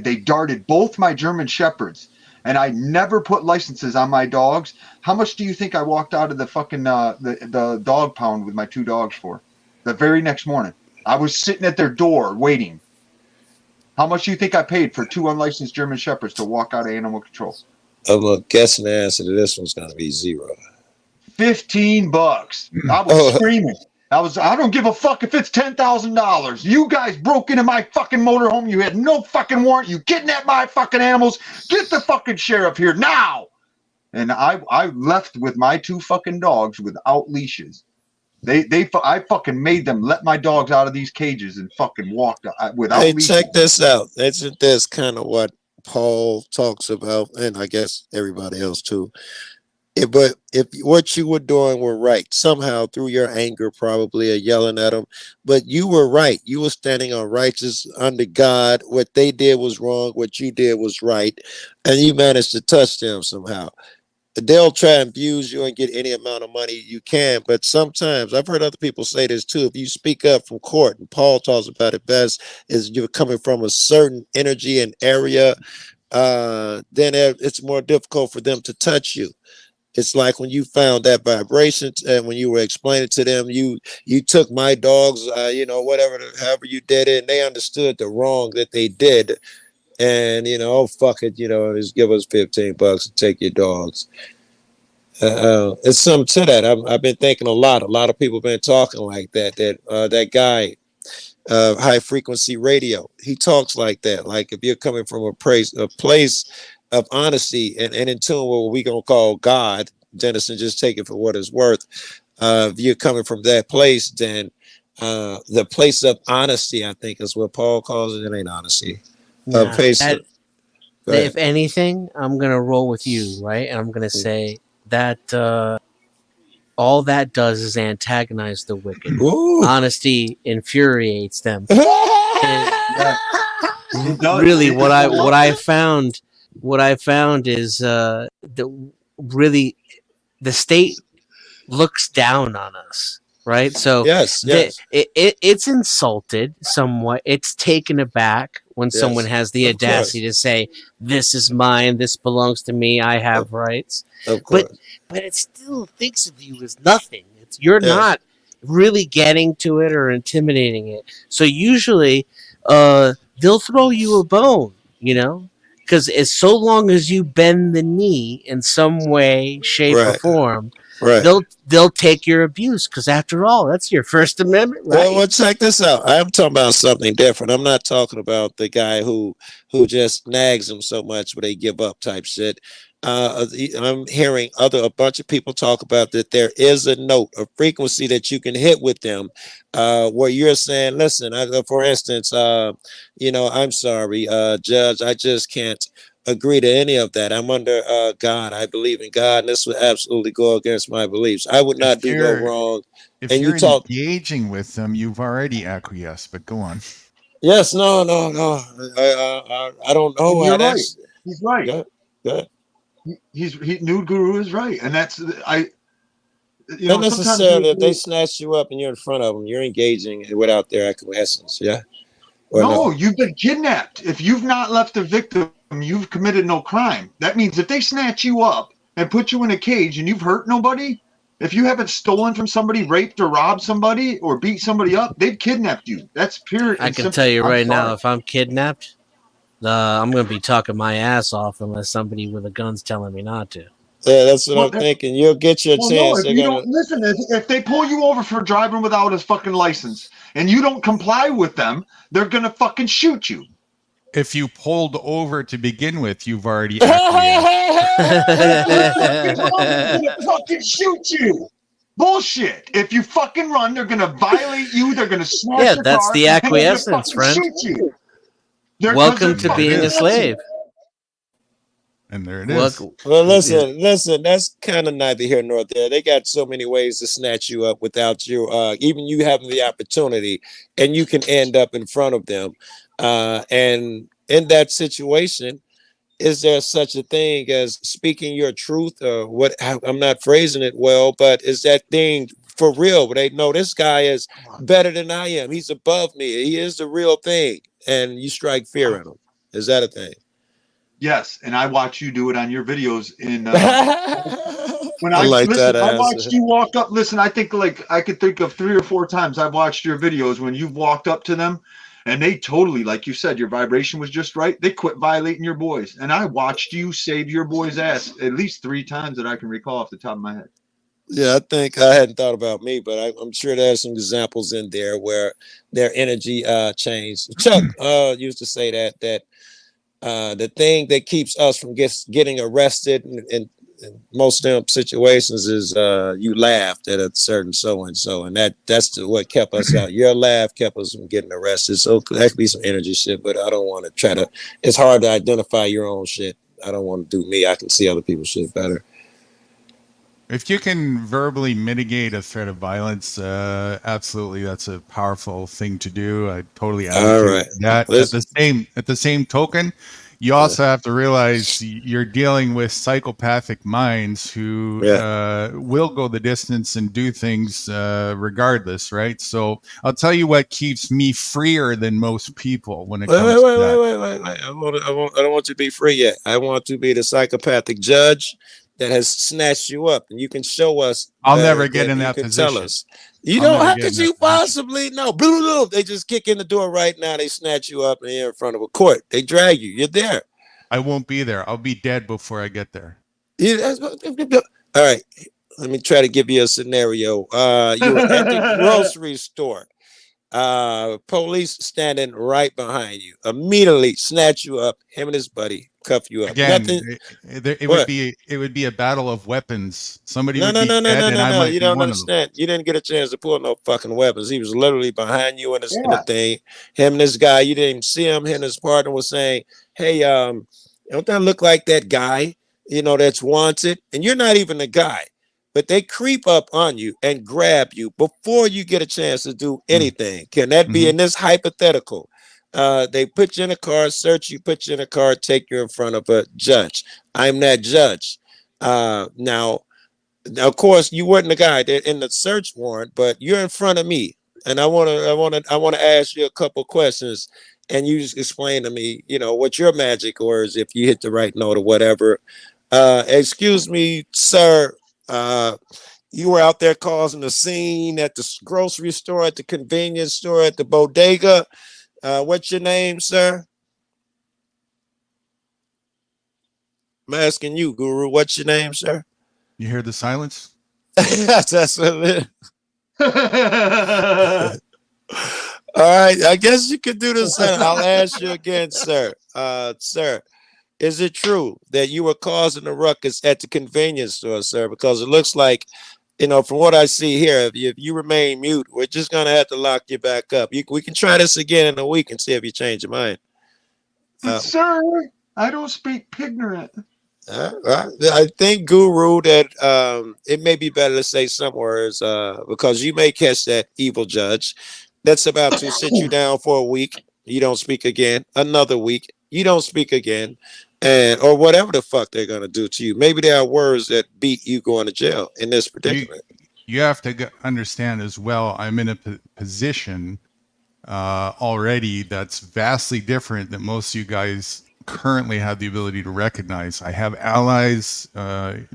They darted both my German shepherds, and I never put licenses on my dogs. How much do you think I walked out of the fucking the dog pound with my two dogs for? The very next morning. I was sitting at their door waiting. How much do you think I paid for two unlicensed German shepherds to walk out of animal control? I'm guessing the answer to this one's gonna be $0. $15. I was screaming. I don't give a fuck if it's $10,000. You guys broke into my fucking motorhome. You had no fucking warrant. You kidnapped my fucking animals. Get the fucking sheriff here now. And I left with my two fucking dogs without leashes. I fucking made them let my dogs out of these cages and fucking walked without. Hey, check this out. That's kind of what Paul talks about, and I guess everybody else too. But if what you were doing were right, somehow through your anger, probably, or yelling at them, but you were right. You were standing on righteous under God. What they did was wrong. What you did was right, and you managed to touch them somehow. They'll try and abuse you and get any amount of money you can, but sometimes I've heard other people say this too. If you speak up from court, and Paul talks about it best, is you're coming from a certain energy and area, then it's more difficult for them to touch you. It's like when you found that vibration, and when you were explaining to them, you took my dogs, whatever, however you did it, and they understood the wrong that they did. And oh fuck it, just give us $15 and take your dogs. It's something to that. I've been thinking a lot of people have been talking like that. That guy, High Frequency Radio, he talks like that. Like if you're coming from a place of honesty and in tune with what we gonna call God, Denison, just take it for what it's worth. If you're coming from that place, then the place of honesty, I think, is what Paul calls it. It ain't honesty. If anything, I'm gonna roll with you, right? And I'm gonna say that all that does is antagonize the wicked. Ooh. Honesty infuriates them. Really, what I found is the state looks down on us. Right, so yes. It's insulted somewhat. It's taken aback when someone has the audacity to say, "This is mine. This belongs to me. I have rights." Of course. But it still thinks of you as nothing. You're not really getting to it or intimidating it. So usually, they'll throw you a bone. Because so long as you bend the knee in some way, shape, or form. Right. they'll take your abuse because after all, that's your First Amendment right. Well, check this out. I'm talking about something different. I'm not talking about the guy who just nags them so much where they give up type shit. I'm hearing a bunch of people talk about that there is a note, a frequency that you can hit with them, where you're saying, listen, for instance, I'm sorry, Judge, I just can't agree to any of that. I'm under God. I believe in God, and this would absolutely go against my beliefs. I would not do no wrong. If And you're you talk. engaging with them, you've already acquiesced. But go on. Yes, no. I don't know. You're right. He's right. Good. Nude Guru is right, and that's Not necessarily if they snatch you up and you're in front of them, you're engaging without their acquiescence. Yeah. No, you've been kidnapped. If you've not left the victim, you've committed no crime. That means if they snatch you up and put you in a cage and you've hurt nobody, if you haven't stolen from somebody, raped or robbed somebody, or beat somebody up, they've kidnapped you. That's pure. I can tell you right now, if I'm kidnapped, I'm going to be talking my ass off unless somebody with a gun's telling me not to. Yeah, that's what I'm thinking. You'll get your chance. No, if you don't listen, if they pull you over for driving without a fucking license and you don't comply with them, they're gonna fucking shoot you. If you pulled over to begin with, you've already fucking shoot you. Bullshit. If you fucking run, they're gonna violate you. They're gonna smash your that's car, the and they're gonna acquiescence, fucking friend. shoot you. Welcome to being a slave. And there it is. Well, listen, that's kind of neither here nor there. They got so many ways to snatch you up without you, even you having the opportunity, and you can end up in front of them. And in that situation, is there such a thing as speaking your truth, or what? I'm not phrasing it well, but is that thing for real? Where they know this guy is better than I am. He's above me. He is the real thing, and you strike fear in him. Is that a thing? Yes, and I watch you do it on your videos. When I like that I answer. watched you walk up. Listen, I think I could think of 3 or 4 times I've watched your videos when you've walked up to them, and they totally, like you said, your vibration was just right. They quit violating your boys, and I watched you save your boy's ass at least 3 times that I can recall off the top of my head. Yeah, I think I hadn't thought about me, but I'm sure there's some examples in there where their energy changed. Chuck used to say that the thing that keeps us from getting arrested in most of them situations is you laughed at a certain so-and-so, and that's what kept us out. Your laugh kept us from getting arrested. So that could be some energy shit, but I don't want to try to. It's hard to identify your own shit. I don't want to do me. I can see other people's shit better. If you can verbally mitigate a threat of violence, absolutely, that's a powerful thing to do. I totally advocate that. At the same token, you also have to realize you're dealing with psychopathic minds who will go the distance and do things regardless, right? So I'll tell you what keeps me freer than most people when it comes to that. Wait. I don't want you to be free yet. I want to be the psychopathic judge that has snatched you up, and you can show us. I'll never get in that position. Tell us. You don't. How could you possibly know? They just kick in the door right now. They snatch you up and you're in front of a court. They drag you. You're there. I won't be there. I'll be dead before I get there. All right. Let me try to give you a scenario. You're at the grocery store. Police standing right behind you. Immediately snatch you up. Him and his buddy cuff you up. Again, it would be a battle of weapons. Somebody would be dead, and I might you be don't one understand. You didn't get a chance to pull no fucking weapons. He was literally behind you in the thing. Him and this guy, you didn't even see him. Him and his partner was saying, "Hey, don't that look like that guy? That's wanted." And you're not even the guy, but they creep up on you and grab you before you get a chance to do anything. Can that be in this hypothetical? They put you in a car, search you, put you in a car, take you in front of a judge. I'm that judge. Now, of course, you weren't the guy that in the search warrant, but you're in front of me, and I want to ask you a couple questions, and you just explain to me, what your magic words if you hit the right note or whatever. Excuse me, sir. You were out there causing a scene at the grocery store, at the convenience store, at the bodega. What's your name, sir? I'm asking you, Guru. What's your name, sir? You hear the silence? That's what it is. All right, I guess you could do this. I'll ask you again, sir. Sir, is it true that you were causing a ruckus at the convenience store, sir? Because it looks like, from what I see here, if you remain mute, we're just gonna have to lock you back up. We can try this again in a week and see if you change your mind. Sir, I don't speak pignorant. I think, Guru, that it may be better to say some words because you may catch that evil judge that's about to sit you down for a week. You don't speak again. Another week, you don't speak again, or whatever the fuck they're gonna do to you. Maybe there are words that beat you going to jail in this predicament. You have to understand as well. I'm in a position already that's vastly different than most of you guys currently have the ability to recognize. I have allies that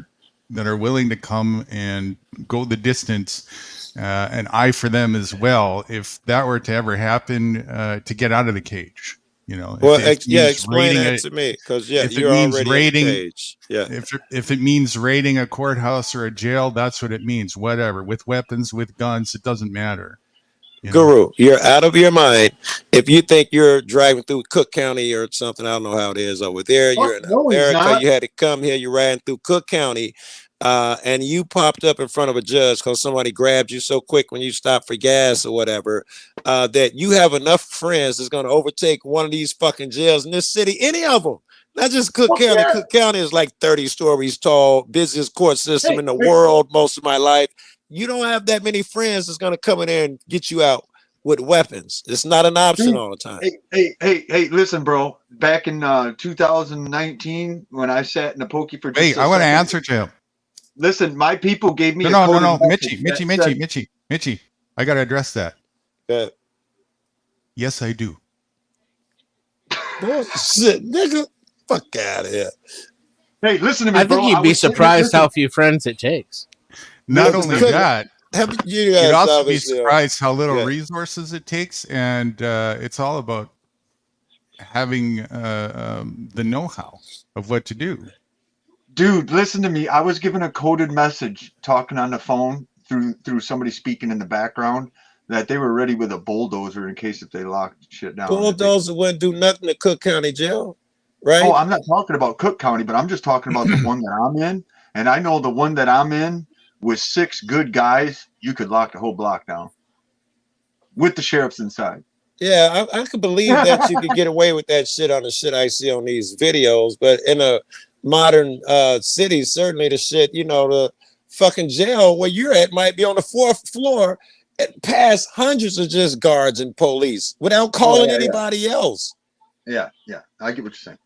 are willing to come and go the distance, and I for them as well. If that were to ever happen, to get out of the cage, Well, explain that to me, because you're already raiding in the cage. Yeah. If it means raiding a courthouse or a jail, that's what it means. Whatever, with weapons, with guns, it doesn't matter. Guru, you're out of your mind if you think you're driving through Cook County or something. I don't know how it is over there. You're in America. You had to come here. You're riding through Cook County, and you popped up in front of a judge because somebody grabbed you so quick when you stopped for gas or whatever, that you have enough friends that's going to overtake one of these fucking jails in this city, any of them. Not just Cook County. Yeah. Cook County is like 30 stories tall, busiest court system in the world most of my life. You don't have that many friends that's going to come in there and get you out with weapons. It's not an option all the time. Hey, listen, bro. Back in 2019, when I sat in the pokey for just I want to answer to him. Listen, my people gave me no, Mitchie. I got to address that. Yes, I do. Bullshit, nigga. Fuck out of here. Hey, listen to me, I think you'd be surprised how few friends it takes. Not only that, you'd also be obviously surprised how little resources it takes, and it's all about having the know-how of what to do. Dude, listen to me. I was given a coded message talking on the phone through somebody speaking in the background that they were ready with a bulldozer in case if they locked shit down. Bulldozer wouldn't do nothing to Cook County Jail, right? Oh, I'm not talking about Cook County, but I'm just talking about the one that I'm in. And I know the one that I'm in, with 6 good guys, you could lock the whole block down with the sheriffs inside. Yeah, I could believe that you could get away with that shit on the shit I see on these videos. But in a modern city, certainly the shit, the fucking jail where you're at might be on the 4th floor and past hundreds of just guards and police without calling anybody else. Yeah, I get what you're saying.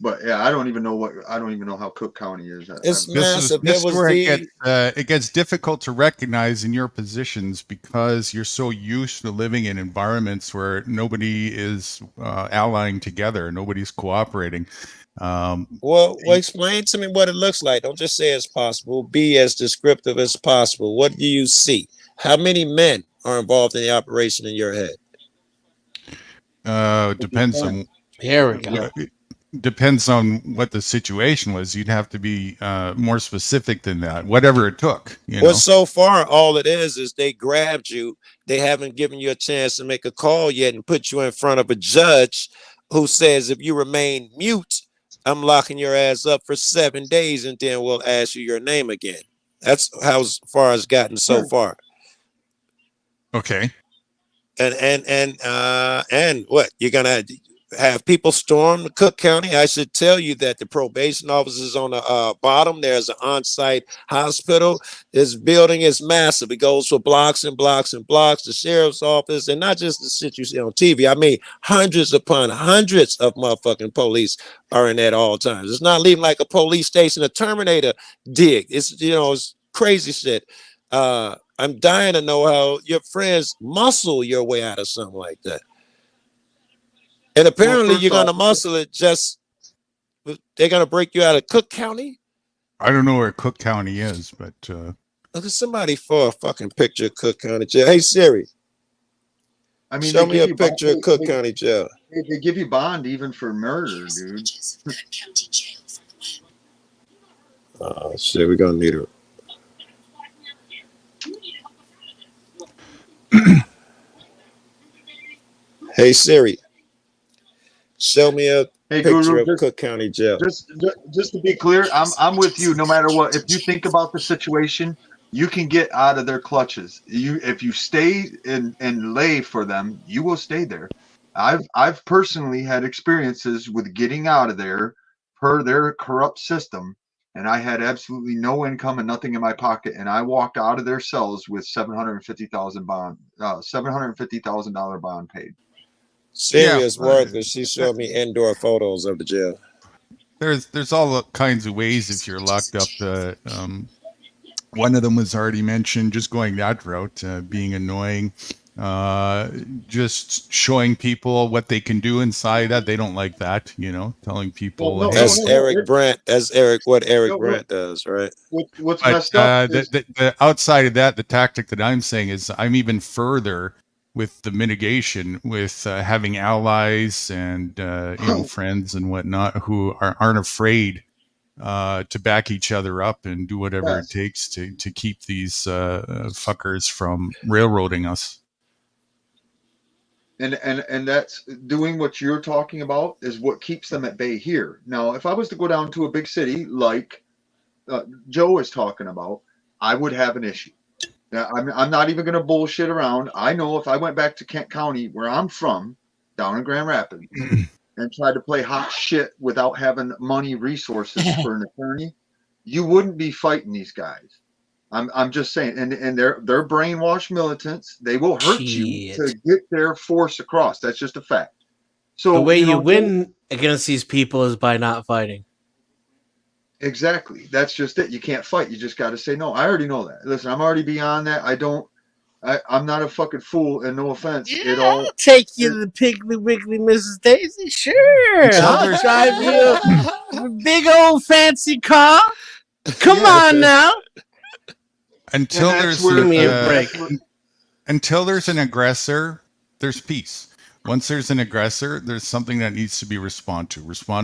But yeah, I don't even know how Cook County is. It's massive. This is where it gets difficult to recognize in your positions because you're so used to living in environments where nobody is allying together, nobody's cooperating. Well, explain to me what it looks like. Don't just say it's possible. Be as descriptive as possible. What do you see? How many men are involved in the operation in your head? Depends on. Here we go. Depends on what the situation was. You'd have to be more specific than that, whatever it took. Well, so far, all it is they grabbed you. They haven't given you a chance to make a call yet and put you in front of a judge who says, if you remain mute, I'm locking your ass up for 7 days and then we'll ask you your name again. That's how far it's gotten so far. Okay. And what you're gonna have people storm Cook County? I should tell you that the probation officers on the bottom. There's an on-site hospital. This building is massive. It goes for blocks and blocks and blocks. The sheriff's office, and not just the shit you see on TV. I mean, hundreds upon hundreds of motherfucking police are in at all times. It's not leaving like a police station, a Terminator dig. It's it's crazy shit. I'm dying to know how your friends muscle your way out of something like that. And apparently you're going to muscle it they're going to break you out of Cook County? I don't know where Cook County is, but... Look at somebody for a fucking picture of Cook County Jail. Hey, Siri. I mean, show me a picture of Cook County Jail. They give you bond even for murder, dude. Oh, shit, we're going to need her. Hey Siri, show me a Hey, picture Guru, of Cook County Jail. just to be clear, I'm with you. No matter what, if you think about the situation, you can get out of their clutches. If you stay and lay for them, you will stay there. I've personally had experiences with getting out of there per their corrupt system, and I had absolutely no income and nothing in my pocket, and I walked out of their cells with $750,000 bond paid. Serious worth, because she showed me indoor photos of the jail. There's all kinds of ways if you're locked up. One of them was already mentioned, just going that route, being annoying, just showing people what they can do inside that. They don't like that, telling people. That's Eric Brandt. That's what Eric Brandt does, right? What's But messed up is the outside of that, the tactic that I'm saying is I'm even further with the mitigation, with having allies and friends and whatnot who aren't afraid to back each other up and do whatever it takes to keep these fuckers from railroading us. And that's doing what you're talking about is what keeps them at bay here. Now, if I was to go down to a big city like Joe is talking about, I would have an issue. Now, I'm not even going to bullshit around. I know if I went back to Kent County, where I'm from, down in Grand Rapids, and tried to play hot shit without having money resources for an attorney, you wouldn't be fighting these guys. I'm just saying, and they're brainwashed militants. They will hurt you to get their force across. That's just a fact. So the way you win against these people is by not fighting. Exactly. That's just it. You can't fight. You just got to say no. I already know that. Listen, I'm already beyond that. I'm not a fucking fool, and no offense. Yeah, I'll take you to the Piggly Wiggly, Mrs. Daisy. Sure. I'll drive you a big old fancy car. Come on now. Until there's give me a break. Until there's an aggressor, there's peace. Once there's an aggressor, there's something that needs to be respond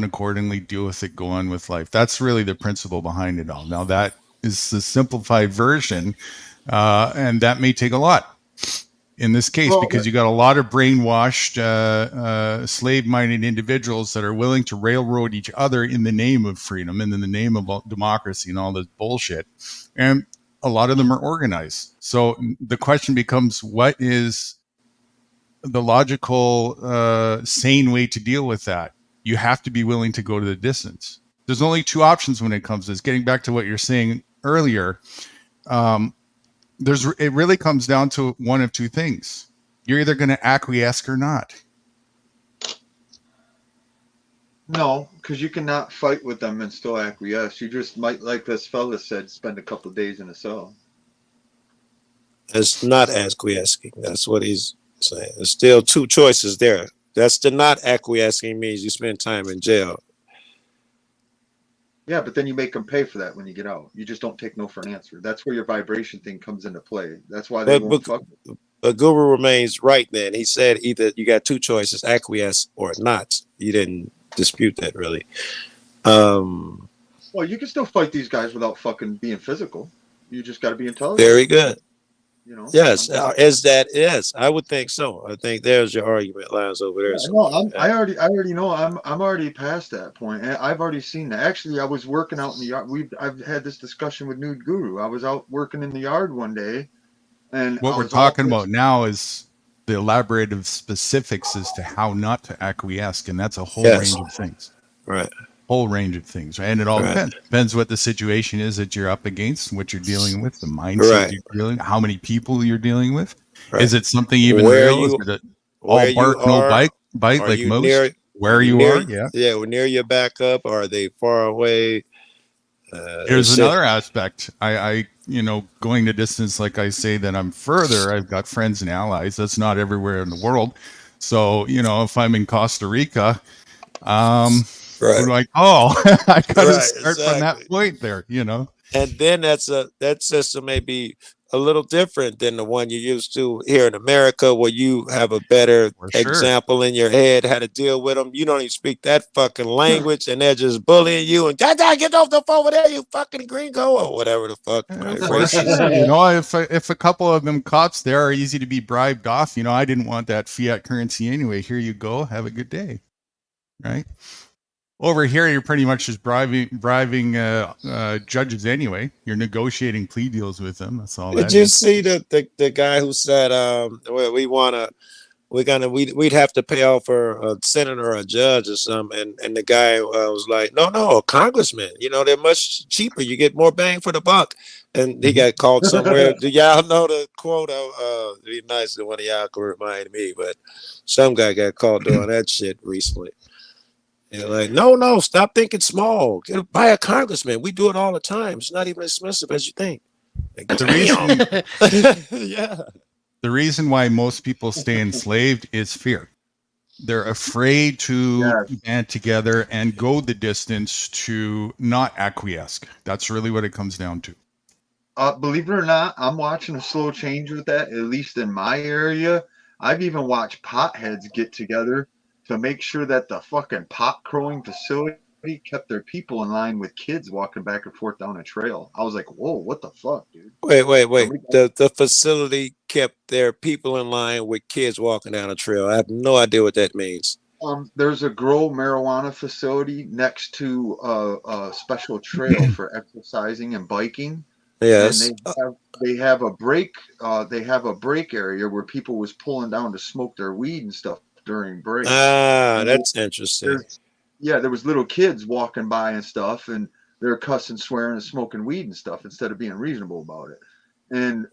accordingly, deal with it, go on with life. That's really the principle behind it all. Now that is the simplified version, and that may take a lot in this case, because you got a lot of brainwashed, slave-minded individuals that are willing to railroad each other in the name of freedom and in the name of democracy and all this bullshit. And a lot of them are organized. So the question becomes, what is the logical, sane way to deal with that? You have to be willing to go to the distance. There's only two options when it comes to this. Getting back to what you're saying earlier, it really comes down to one of two things. You're either going to acquiesce or not. No, because you cannot fight with them and still acquiesce. You just might, like this fella said, spend a couple of days in a cell. It's not acquiescing. That's what he's saying. There's still two choices there. That's the not acquiescing means you spend time in jail. Yeah, but then you make them pay for that when you get out. You just don't take no for an answer. That's where your vibration thing comes into play. That's why they won't fuck. But Guru remains right then. He said either you got two choices, acquiesce or not. You didn't dispute that really. Well, you can still fight these guys without fucking being physical. You just got to be intelligent. Very good. You know. Yes, yes, I would think so. I think there's your argument lines over there. Yeah, no, I already know. I'm already past that point. I've already seen that. Actually, I was working out in the yard. I've had this discussion with Nude Guru. I was out working in the yard one day, and what we're talking about now is the elaborative specifics as to how not to acquiesce, and that's a whole range of things. Right. Whole range of things, right? And it all depends what the situation is that you're up against, what you're dealing with, the mindset you're dealing, how many people you're dealing with. Is it something even real? Is it all bark, no bite like most? Where you are? Yeah, we're near your backup. Are they far away? Here's another aspect. I going the distance, like I say, that I'm further. I've got friends and allies. That's not everywhere in the world. So, if I'm in Costa Rica, we're like, I gotta start from that point there, And then that system may be a little different than the one you used to here in America, where you have a better example in your head how to deal with them. You don't even speak that fucking language, and they're just bullying you and get off the phone over there, you fucking gringo, or whatever the fuck. For sure. You know, if a couple of them cops there are easy to be bribed off, you know, I didn't want that fiat currency anyway. Here you go. Have a good day. Right? Over here, you're pretty much just bribing judges anyway. You're negotiating plea deals with them. That's all. Did you see the guy who said we'd have to pay off for a senator or a judge or something, and the guy was like, no, a congressman. You know, they're much cheaper. You get more bang for the buck. And he got called somewhere. Do y'all know the quote? It'd be nice if one of y'all could remind me, but some guy got caught doing that shit recently. And like, no, stop thinking small. Buy a congressman. We do it all the time. It's not even as expensive as you think. Like, The yeah. The reason why most people stay enslaved is fear. They're afraid to band together and go the distance to not acquiesce. That's really what it comes down to. Believe it or not, I'm watching a slow change with that, at least in my area. I've even watched potheads get together to make sure that the fucking pot crowing facility kept their people in line with kids walking back and forth down a trail. I was like, whoa, what the fuck, dude? Wait. The facility kept their people in line with kids walking down a trail. I have no idea what that means. There's a grow marijuana facility next to a special trail for exercising and biking. Yes. And they have a break area where people was pulling down to smoke their weed and stuff during break. That's interesting. There was little kids walking by and stuff, and they're cussing, swearing, and smoking weed and stuff instead of being reasonable about it. And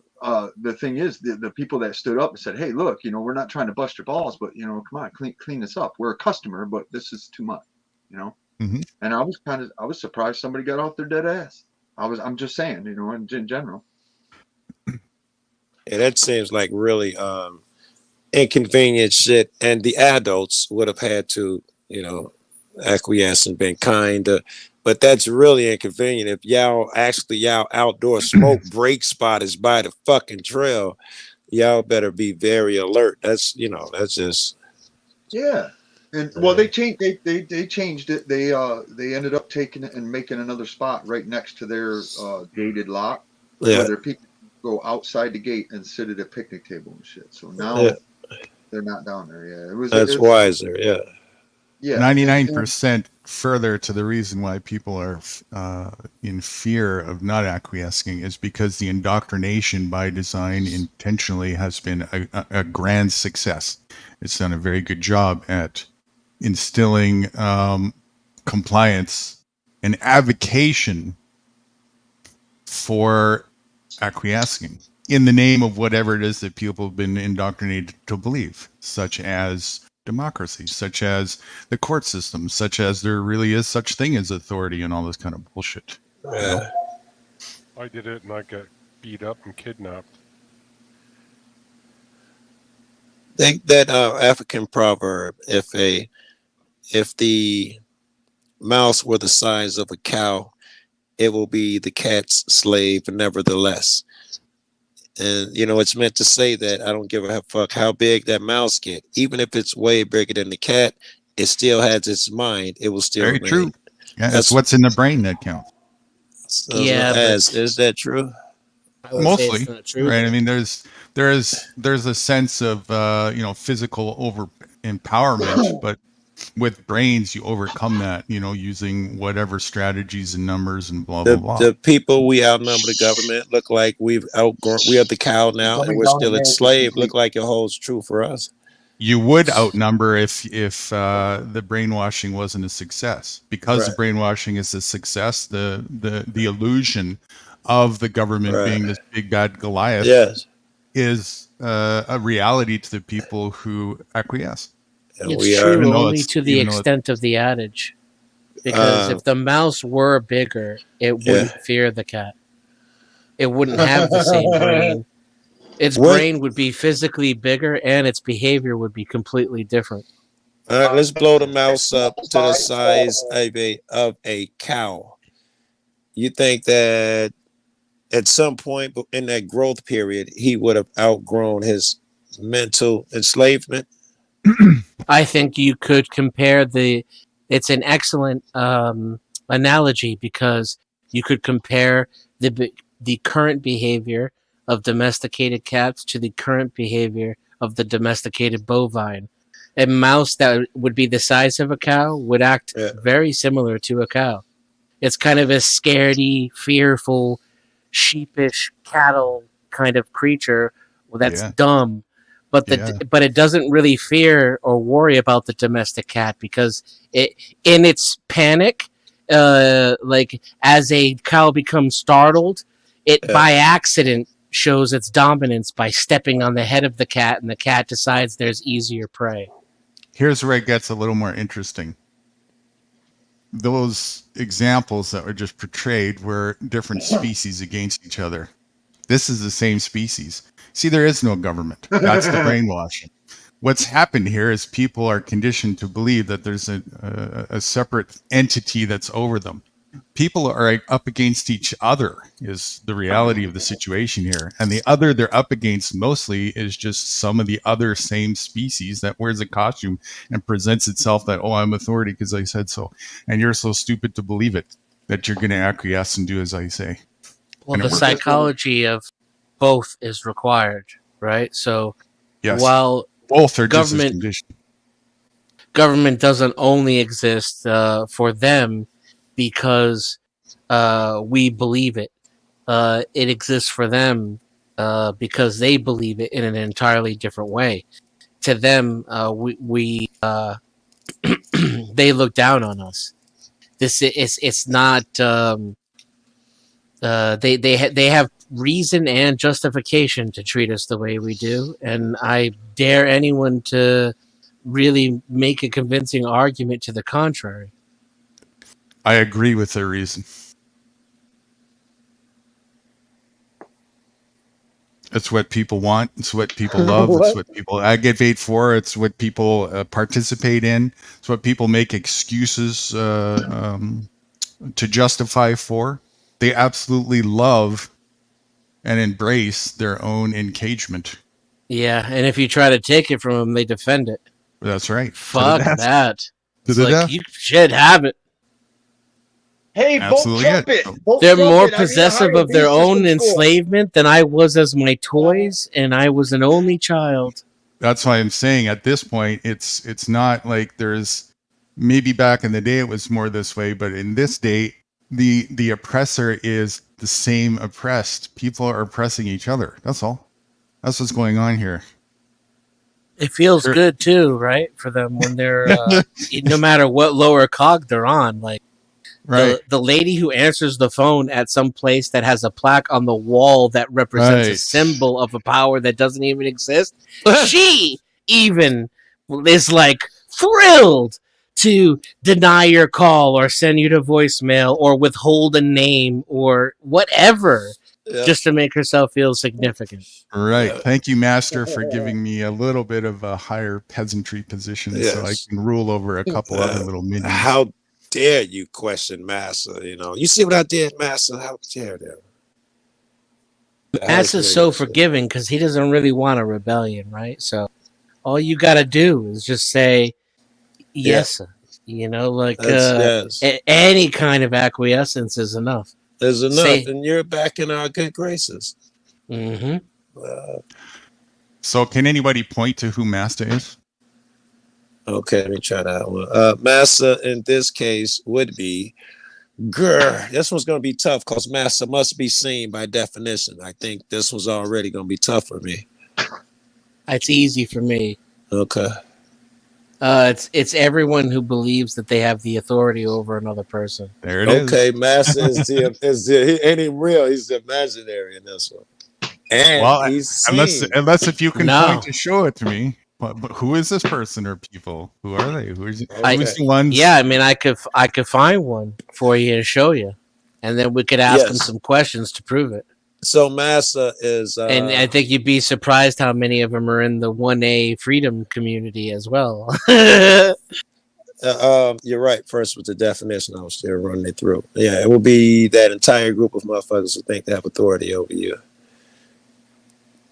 the thing is, the people that stood up and said, hey, look, you know, we're not trying to bust your balls, but, you know, come on, clean this up. We're a customer, but this is too much, you know? Mm-hmm. And I was surprised somebody got off their dead ass. I'm just saying, you know, in general. Yeah, that seems like really inconvenient shit. And the adults would have had to, you know, acquiesce and been kind. But that's really inconvenient. If y'all outdoor smoke break spot is by the fucking trail, y'all better be very alert. That's just. Yeah. And well, they changed it. They ended up taking it and making another spot right next to their gated lot where their people go outside the gate and sit at a picnic table and shit. So now they're not down there. Yeah, That's wiser. Yeah. Yeah. 99% further to the reason why people are in fear of not acquiescing is because the indoctrination by design intentionally has been a grand success. It's done a very good job at instilling compliance and avocation for acquiescing in the name of whatever it is that people have been indoctrinated to believe, such as democracy, such as the court system, such as there really is such thing as authority and all this kind of bullshit. Yeah. I did it and I got beat up and kidnapped. Think that African proverb, if the mouse were the size of a cow, it will be the cat's slave nevertheless. And, you know, it's meant to say that I don't give a fuck how big that mouse get. Even if it's way bigger than the cat, it still has its mind. It will still Very remain. true. Yeah, that's what's in the brain that counts. So is that true? Mostly, right? I mean, there's a sense of physical over empowerment, but with brains you overcome that, you know, using whatever strategies and numbers and blah blah blah. The people we outnumber the government look like we are the cow now, and we're still enslaved. Look like it holds true for us. You would outnumber if the brainwashing wasn't a success. Because the brainwashing is a success, the illusion of the government being this big bad Goliath is a reality to the people who acquiesce. It's true only to the extent of the adage. Because if the mouse were bigger, it wouldn't fear the cat. It wouldn't have the same brain. Its brain would be physically bigger and its behavior would be completely different. All right, let's blow the mouse up to the size of a cow. You think that at some point in that growth period, he would have outgrown his mental enslavement? I think you could compare it's an excellent analogy, because you could compare the current behavior of domesticated cats to the current behavior of the domesticated bovine. A mouse that would be the size of a cow would act very similar to a cow. It's kind of a scaredy, fearful, sheepish cattle kind of creature that's dumb. But but it doesn't really fear or worry about the domestic cat, because in its panic, like as a cow becomes startled, it by accident shows its dominance by stepping on the head of the cat, and the cat decides there's easier prey. Here's where it gets a little more interesting. Those examples that were just portrayed were different species against each other. This is the same species. See, there is no government. That's the brainwashing. What's happened here is people are conditioned to believe that there's a separate entity that's over them. People are up against each other is the reality of the situation here. And the other they're up against mostly is just some of the other same species that wears a costume and presents itself that, oh, I'm authority because I said so. And you're so stupid to believe it that you're going to acquiesce and do as I say. Well, the psychology of both is required, right? So while both are government doesn't only exist for them because we believe it. It exists for them because they believe it in an entirely different way. To them, we they look down on us. It's not. They have reason and justification to treat us the way we do, and I dare anyone to really make a convincing argument to the contrary. I agree with their reason. It's what people want. It's what people love. It's what people aggravate for. It's what people participate in. It's what people make excuses to justify for. They absolutely love and embrace their own engagement. Yeah, and if you try to take it from them, they defend it. That's right. Fuck that. To It's the like, death. you should have it. Hey, Absolutely vote Trump it. Vote They're Trump more it. I need to possessive hire of their research own from school. enslavement than I was as my toys, and I was an only child. That's why I'm saying at this point, it's not like there's maybe back in the day it was more this way, but in this day, the oppressor is the same oppressed. People are oppressing each other. That's all. That's what's going on here. It feels good too, right, for them when they're no matter what lower cog they're on. Like the lady who answers the phone at some place that has a plaque on the wall that represents a symbol of a power that doesn't even exist. She even is like thrilled to deny your call or send you to voicemail or withhold a name or whatever, just to make herself feel significant. Right. Thank you, Master, for giving me a little bit of a higher peasantry position so I Yes. can rule over a couple other little minions. How dare you question Massa? You see what I did, Massa? How dare that? Mass is so forgiving because he doesn't really want a rebellion, right? So all you got to do is just say, yes, sir. You know, like any kind of acquiescence is enough. There's enough, Say- and you're back in our good graces. Mm-hmm. So can anybody point to who Master is? Okay, let me try that one. Massa in this case would be Grr. This one's gonna be tough because Massa must be seen by definition. I think this one's already gonna be tough for me. It's easy for me. Okay. It's everyone who believes that they have the authority over another person. There Okay, Massa he ain't even real. He's imaginary in this one. And Well, he's unless if you can No. point to show it to me. But who is this person or people? Who are they? Who's I- the ones? Yeah, I mean, I could find one for you and show you, and then we could ask him Yes. some questions to prove it. So Massa is And I think you'd be surprised how many of them are in the 1A freedom community as well. You're right. First with the definition, I was still running it through. Yeah, it will be that entire group of motherfuckers who think they have authority over you.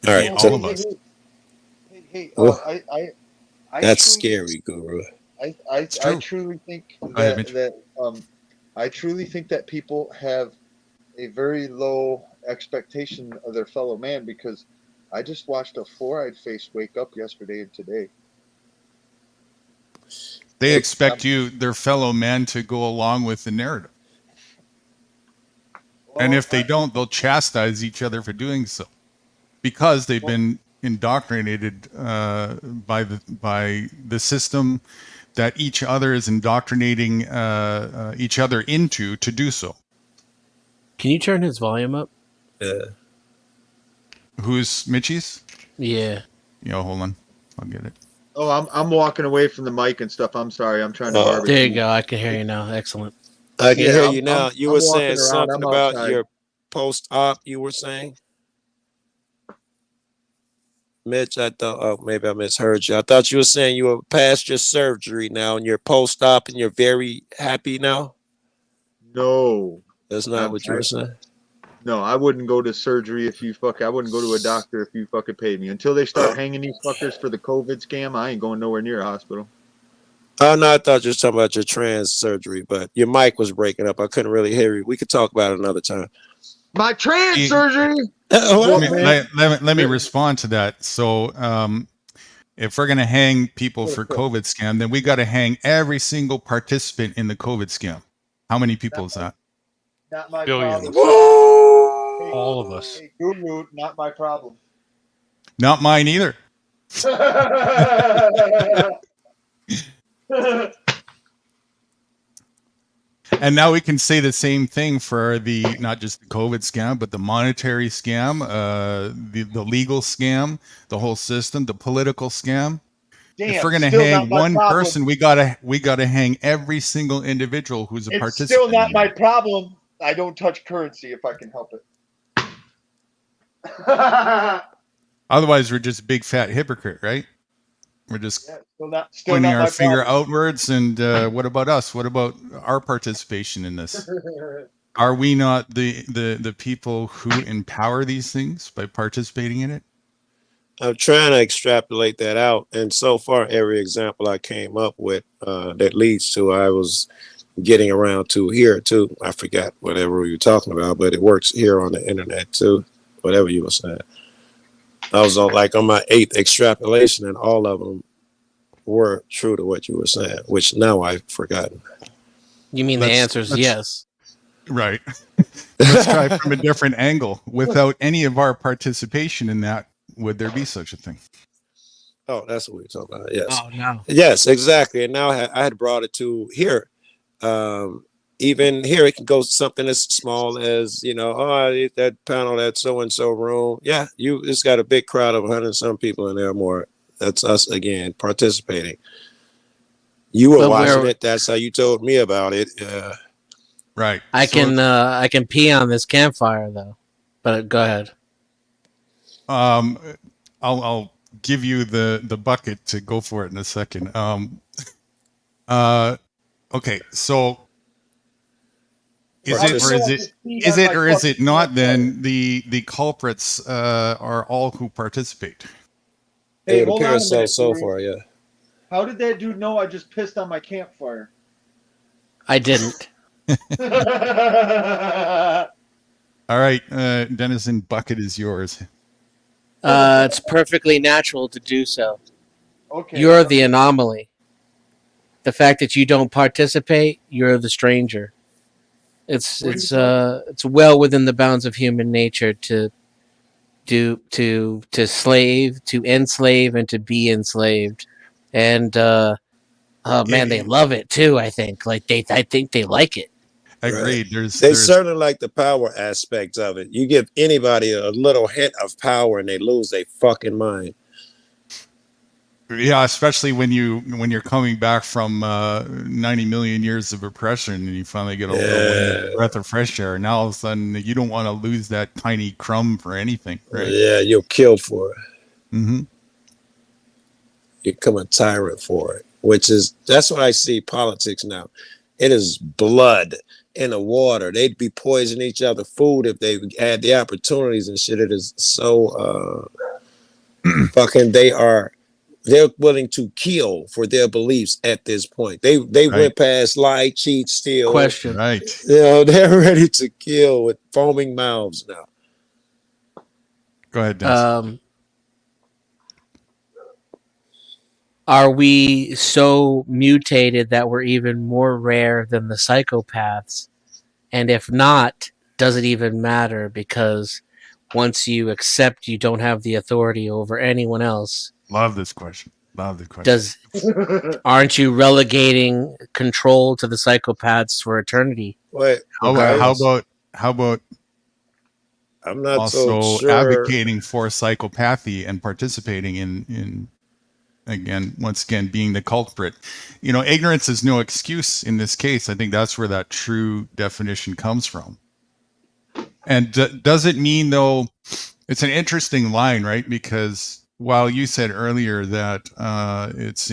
All right, all of us. Hey, Well, I that's truly, scary, Guru. I true. truly think Go ahead, Mitch. I truly think that people have a very low expectation of their fellow man, because I just watched a four-eyed face wake up yesterday and today. They expect you, their fellow man, to go along with the narrative. And if they don't, they'll chastise each other for doing so, because they've been indoctrinated by the system that each other is indoctrinating each other into to do so. Can you turn his volume up? Who's Mitchie's? Yeah. Hold on, I'll get it. Oh, I'm walking away from the mic and stuff. I'm sorry. I'm trying to barbecue. There you go. I can hear you now. Excellent. I can hear you I'm- now. I'm- You I'm were walking saying around. something I'm about outside. your post-op. You were saying, Mitch. I thought maybe I misheard you. I thought you were saying you were past your surgery now and you're post-op and you're very happy now. No, That's not what you were saying. No, I wouldn't go to surgery if you I wouldn't go to a doctor if you fucking paid me. Until they start hanging these fuckers for the COVID scam, I ain't going nowhere near a hospital. Oh no, I thought you were talking about your trans surgery, but your mic was breaking up. I couldn't really hear you. We could talk about it another time. My trans surgery. Let me respond to that. So, if we're going to hang people for COVID scam, then we got to hang every single participant in the COVID scam. How many people is that? Not my Billions. problem. All of us. Hey, Guru, not my problem. Not mine either. And now we can say the same thing for not just the COVID scam, but the monetary scam, the legal scam, the whole system, the political scam. Damn, if we're gonna still hang not my one problem. person, we gotta hang every single individual who's a It's participant. still not my problem. I don't touch currency if I can help it. Otherwise, we're just a big fat hypocrite, right? We're just Still not pointing our my finger problem. outwards. And what about us? What about our participation in this? Are we not the people who empower these things by participating in it? I'm trying to extrapolate that out, and so far, every example I came up with that leads to I was getting around to here too. I forgot whatever you were talking about, but it works here on the internet too. Whatever you were saying, I was on my 8th extrapolation, and all of them were true to what you were saying, which now I've forgotten. You mean the answer is yes? Right. Let's try from a different angle. Without any of our participation in that, would there be such a thing? Oh, that's what we're talking about. Yes. Oh no. Yes, exactly. And now I had brought it to here. Even here, it can go something as small as, that panel, that so-and-so room. Yeah, it's got a big crowd of 100 and some people in there more. That's us again participating. You were watching it. That's how you told me about it. Right. I can pee on this campfire though, but go ahead. I'll give you the bucket to go for it in a second. Okay, so is it or is it not then the culprits are all who participate? Hey, it hold on a appears minute, so Guru. far, yeah. How did that dude know I just pissed on my campfire? I didn't. All right, Denizen, bucket is yours. It's perfectly natural to do so. Okay. You're the anomaly. The fact that you don't participate, you're the stranger. It's well within the bounds of human nature to slave, to enslave, and to be enslaved. And man, they love it too. I think I think they like it. Agreed. Right. They certainly like the power aspect of it. You give anybody a little hint of power and they lose their fucking mind. Yeah, especially when you're coming back from 90 million years of oppression and you finally get a little breath of fresh air. Now all of a sudden you don't want to lose that tiny crumb for anything, right? Yeah, you'll kill for it. Mm-hmm. You become a tyrant for it. That's what I see politics now. It is blood in the water. They'd be poisoning each other food if they had the opportunities and shit. It is so fucking they're willing to kill for their beliefs at this point. They went past lie, cheat, steal. Question. Right. You know, they're ready to kill with foaming mouths now. Go ahead, Dennis. Are we so mutated that we're even more rare than the psychopaths? And if not, does it even matter? Because once you accept you don't have the authority over anyone else. Love this question. Aren't you relegating control to the psychopaths for eternity? Wait, how about I'm not also so sure. advocating for psychopathy and participating in once again being the culprit? You know, ignorance is no excuse in this case. I think that's where that true definition comes from. And does it mean, though, it's an interesting line, right? Because while you said earlier that it's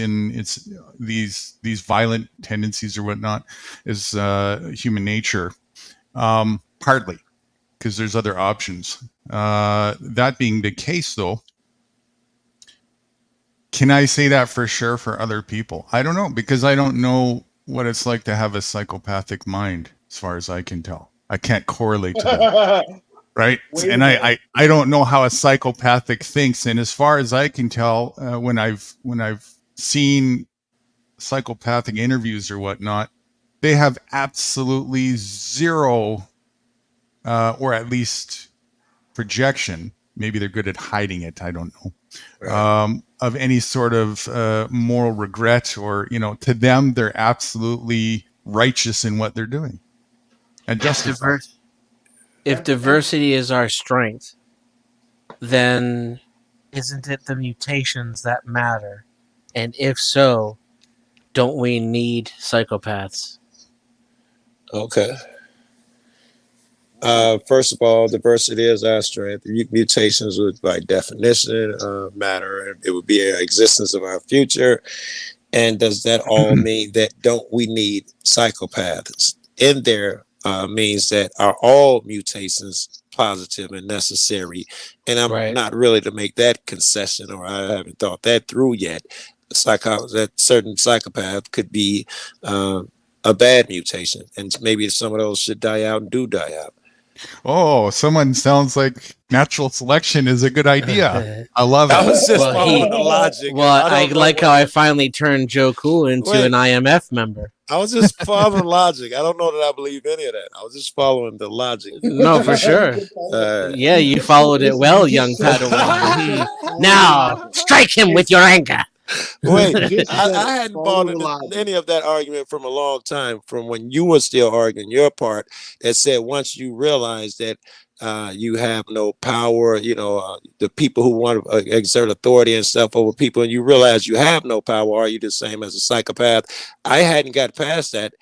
these violent tendencies or whatnot is human nature, partly because there's other options. That being the case, though, can I say that for sure for other people? I don't know, because I don't know what it's like to have a psychopathic mind, as far as I can tell. I can't correlate to that. Right. And I don't know how a psychopathic thinks. And as far as I can tell, when I've seen psychopathic interviews or whatnot, they have absolutely zero, or at least projection. Maybe they're good at hiding it. I don't know. Right. Of any sort of moral regret, or, you know, to them, they're absolutely righteous in what they're doing. And justified. If diversity is our strength, then isn't it the mutations that matter? And if so, don't we need psychopaths? Okay. First of all, diversity is our strength. Mutations would, by definition, matter. It would be an existence of our future. And does that all mean that don't we need psychopaths in there? Means that are all mutations positive and necessary. And I'm not really to make that concession, or I haven't thought that through yet. That certain psychopath could be a bad mutation, and maybe some of those should die out and do die out. Oh, someone sounds like natural selection is a good idea. I love it. I was just following the logic. Well, I like how I finally turned Joe Cool into an IMF member. I was just following logic. I don't know that I believe any of that. I was just following the logic. No, for sure. Yeah, you followed it well, young Padawan. Now, strike him with your anger. Wait, I hadn't bought into any of that argument from a long time, from when you were still arguing your part, that said once you realize that you have no power, you know, the people who want to exert authority and stuff over people, and you realize you have no power, are you the same as a psychopath? I hadn't got past that.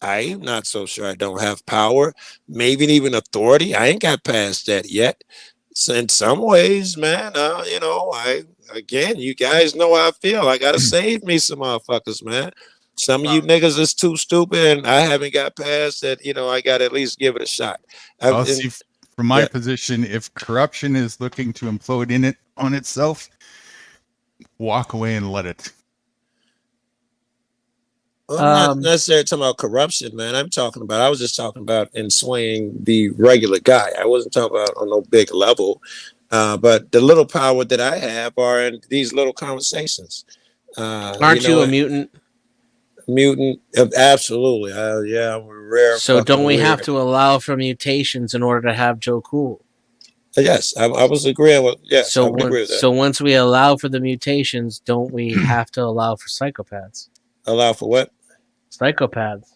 I'm not so sure I don't have power, maybe even authority. I ain't got past that yet. So in some ways, man, you know, again, you guys know how I feel. I gotta save me some motherfuckers, man. Some of you niggas is too stupid, and I haven't got past that. You know, I gotta at least give it a shot. I'll see from my position, if corruption is looking to implode in it on itself, walk away and let it. Well, I'm not necessarily talking about corruption, man. I was just talking about in swaying the regular guy. I wasn't talking about on no big level. But the little power that I have are in these little conversations. Aren't you a mutant? Mutant, absolutely. Yeah, I'm a rare. So don't we have to allow for mutations in order to have Joe Cool? Yes, I was agreeing with. Yes, so I would agree with that. So once we allow for the mutations, don't we have to allow for psychopaths? Allow for what? Psychopaths.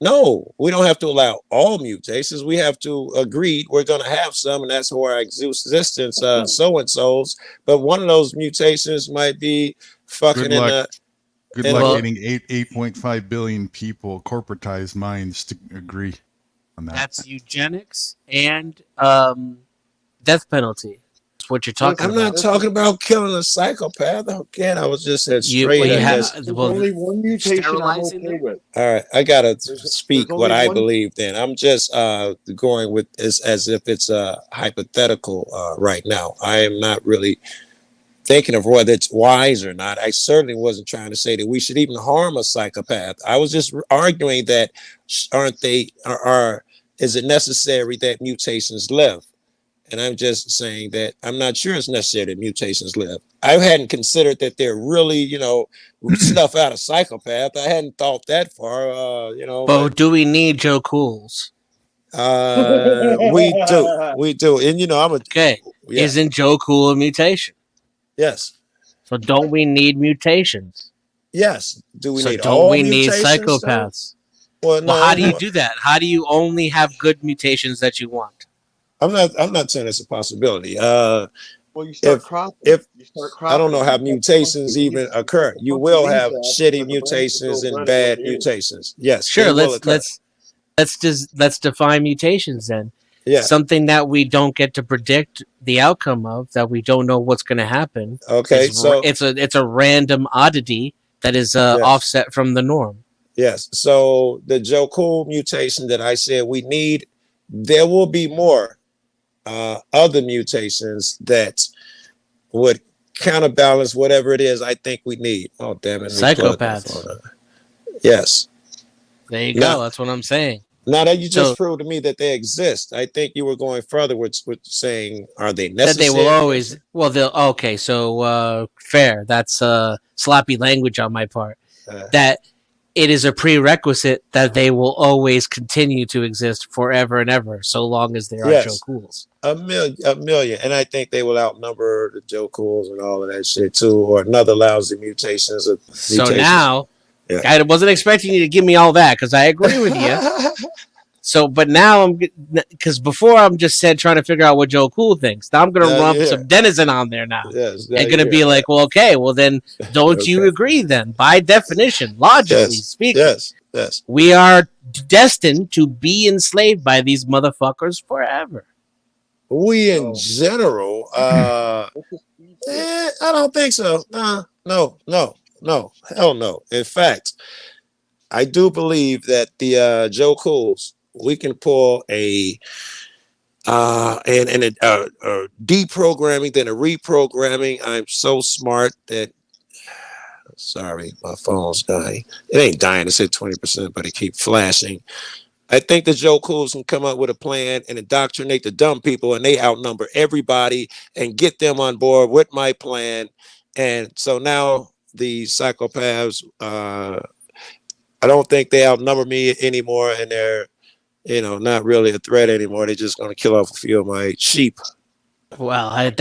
No, we don't have to allow all mutations. We have to agree we're going to have some, and that's where our existence, so-and-so's. But one of those mutations might be fucking Good luck getting 8.5 billion people, corporatized minds, to agree on that. That's eugenics and death penalty. That's That's what you're talking I'm about. not talking about killing a psychopath. Again, I was just at You- straight. well, you I have- guess. There's well, only one mutation I'm sterilizing okay with. All right, I gotta There's speak only what I one- believe. Then I'm just going with as if it's a hypothetical right now. I am not really thinking of whether it's wise or not. I certainly wasn't trying to say that we should even harm a psychopath. I was just arguing that aren't they are is it necessary that mutations live? And I'm just saying that I'm not sure it's necessary that mutations live. I hadn't considered that they're really, stuff out of psychopath. I hadn't thought that far, But do we need Joe Cools? We do. And I'm okay. Yeah. Isn't Joe Cool a mutation? Yes. So don't we need mutations? Yes. Do we so need don't all we need mutations, psychopaths? though? Well, no. How do you do that? How do you only have good mutations that you want? I'm not saying it's a possibility. Well, you start cropping. You start cropping. I don't know how mutations even occur. You will have shitty mutations and bad mutations. Yes. Sure, they will occur. let's define mutations then. Yeah. Something that we don't get to predict the outcome of, that we don't know what's going to happen. Okay, so it's a random oddity that is offset from the norm. Yes. So the Joe Cool mutation that I said we need, there will be more other mutations that would counterbalance whatever it is I think we need. Oh, damn it. Psychopaths. Yes. There you go. That's what I'm saying. Now that you just proved to me that they exist, I think you were going further with saying, are they necessary? That they will always, okay, so fair. That's sloppy language on my part. That it is a prerequisite that they will always continue to exist forever and ever, so long as there are Joe Cools. A million. And I think they will outnumber the Joe Cools and all of that shit too, or another lousy mutations. So now, I wasn't expecting you to give me all that because I agree with you. So, but now because before I'm just trying to figure out what Joe Cool thinks. Now I'm going to rump some Denizen on there now. Yes, and going to be like, well, okay, well then don't you agree then? By definition, logically speaking, yes, we are destined to be enslaved by these motherfuckers forever. We in general, I don't think so. No, hell no. In fact, I do believe that the Joe Cools, we can pull a deprogramming, then a reprogramming. I'm so smart that, sorry, my phone's dying. It ain't dying. It's at 20%, but it keeps flashing. I think the Joe Cools can come up with a plan and indoctrinate the dumb people, and they outnumber everybody and get them on board with my plan. And so now the psychopaths, I don't think they outnumber me anymore, and they're, not really a threat anymore. They're just going to kill off a few of my sheep. Well, I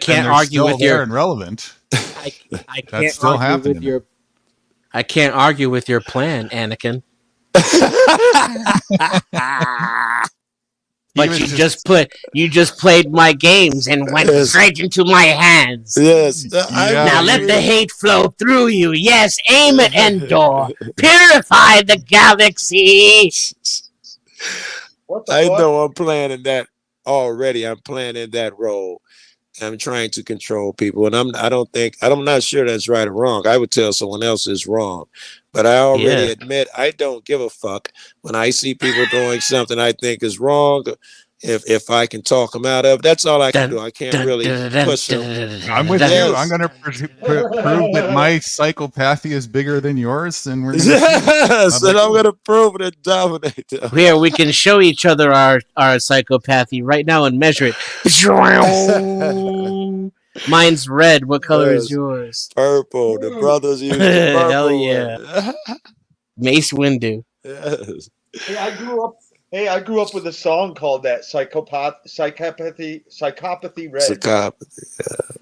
can't argue with your irrelevant. I can't argue with your. I can't argue with your plan, Anakin. But you just played my games and went straight into my hands. Yes. Now let the hate flow through you. Yes, aim at Endor. Purify the galaxy. I know I'm playing in that already. I'm playing in that role. I'm trying to control people, and I'm not sure that's right or wrong. I would tell someone else is wrong, but I already admit I don't give a fuck when I see people doing something I think is wrong. If I can talk them out of, that's all I can do. I can't really push them. I'm with you. I'm going to prove that my psychopathy is bigger than yours, and we're yes, and I'm going to prove it and dominate them. Here we can show each other our psychopathy right now and measure it. Mine's red. What color is yours? Purple. The brothers use the purple. Hell yeah. Mace Windu. Yes. Hey, I grew up with a song called that Psychopathy Red. Psychopathy.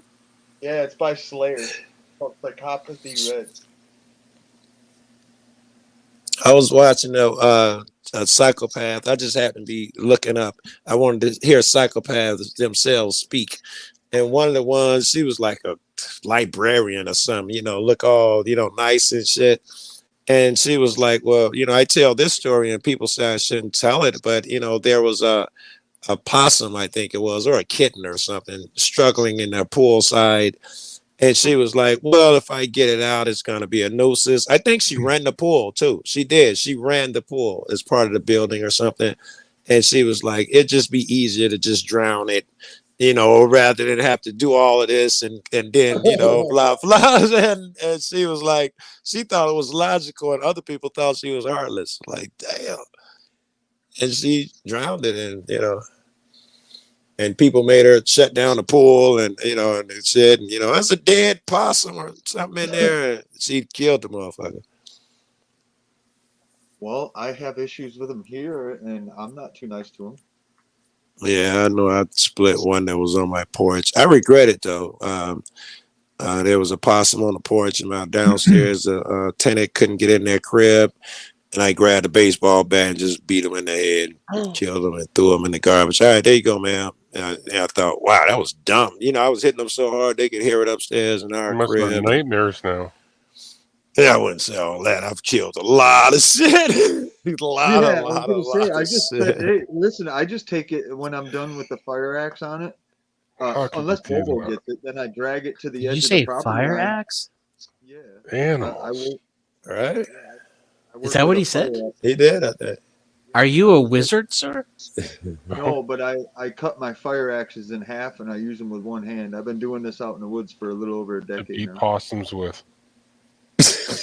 Yeah, it's by Slayer. It's called Psychopathy Red. I was watching a psychopath. I just happened to be looking up. I wanted to hear psychopaths themselves speak. And one of the ones, she was like a librarian or something, look all, nice and shit. And she was like, well, I tell this story and people say I shouldn't tell it. But, there was a possum, I think it was, or a kitten or something, struggling in their poolside. And she was like, well, if I get it out, it's going to be a nuisance. I think she ran the pool too. She did. She ran the pool as part of the building or something. And she was like, it'd just be easier to just drown it, rather than have to do all of this and then, blah, blah. And she was like, she thought it was logical and other people thought she was heartless. Like, damn. And she drowned it and, and people made her shut down the pool and, and they said, that's a dead possum or something in there. And she killed the motherfucker. Well, I have issues with him here, and I'm not too nice to him. Yeah, I know. I split one that was on my porch. I regret it, though. There was a possum on the porch and my downstairs. A tenant couldn't get in their crib. And I grabbed a baseball bat and just beat him in the head, killed him, and threw him in the garbage. All right, there you go, man. And I thought, wow, that was dumb. I was hitting them so hard they could hear it upstairs in our Must crib. have nightmares now. Yeah, I wouldn't say all that. I've killed a lot of shit. a lot of shit. Hey, listen, I just take it when I'm done with the fire axe on it. Unless Bobo gets it, then I drag it to the edge of the property fire line. axe? Yeah. Animals. I will. Right? Is that what he said? He did, I think. Are you a wizard, sir? No, but I cut my fire axes in half and I use them with one hand. I've been doing this out in the woods for a little over a decade Beat now. possums with.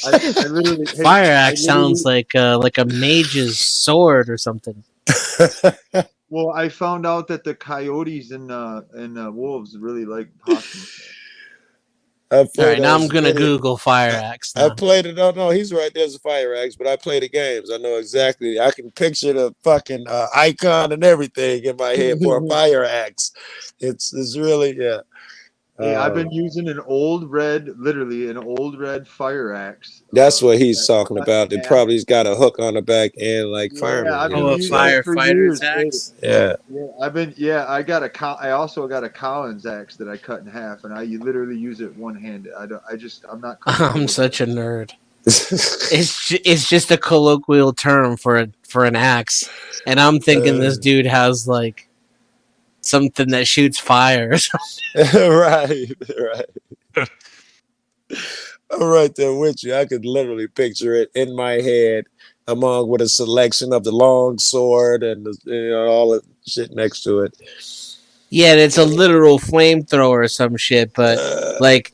I literally, Fire axe sounds like a mage's sword or something. Well, I found out that the coyotes and wolves really like possums. All right, now I'm gonna Google fire axe. I played it. No, he's right. There's a fire axe, but I play the games. I know exactly. I can picture the fucking icon and everything in my head for a fire axe. It's really, yeah. Hey, I've been using literally an old red fire axe. That's what he's talking about. It probably's got a hook on the back end, like fireman. I've been using it for firefighter's years. axe. Yeah. I also got a Collins axe that I cut in half, and I literally use it one-handed. I'm not. I'm such a nerd. It's just a colloquial term for an axe, and I'm thinking this dude has like something that shoots fire or something. right. I'm right there with you. I could literally picture it in my head, along with a selection of the long sword and all the shit next to it. Yeah, it's a literal flamethrower or some shit, but like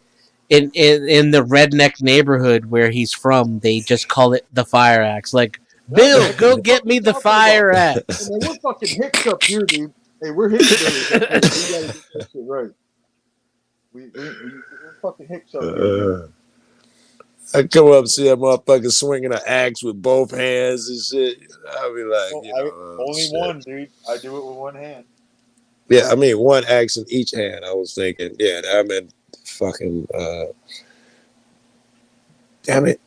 in the redneck neighborhood where he's from, they just call it the fire axe. Like, Bill, go get me the fire axe. Man, we're fucking hicks up here, dude. Hey, we're hicks up here. We gotta get this shit right. We're fucking hicks up here. I come up and see a motherfucker swinging an axe with both hands and shit. I'll be like, only one, dude. I do it with one hand. Yeah, I mean, one axe in each hand. I was thinking, yeah, I mean, fucking, damn it.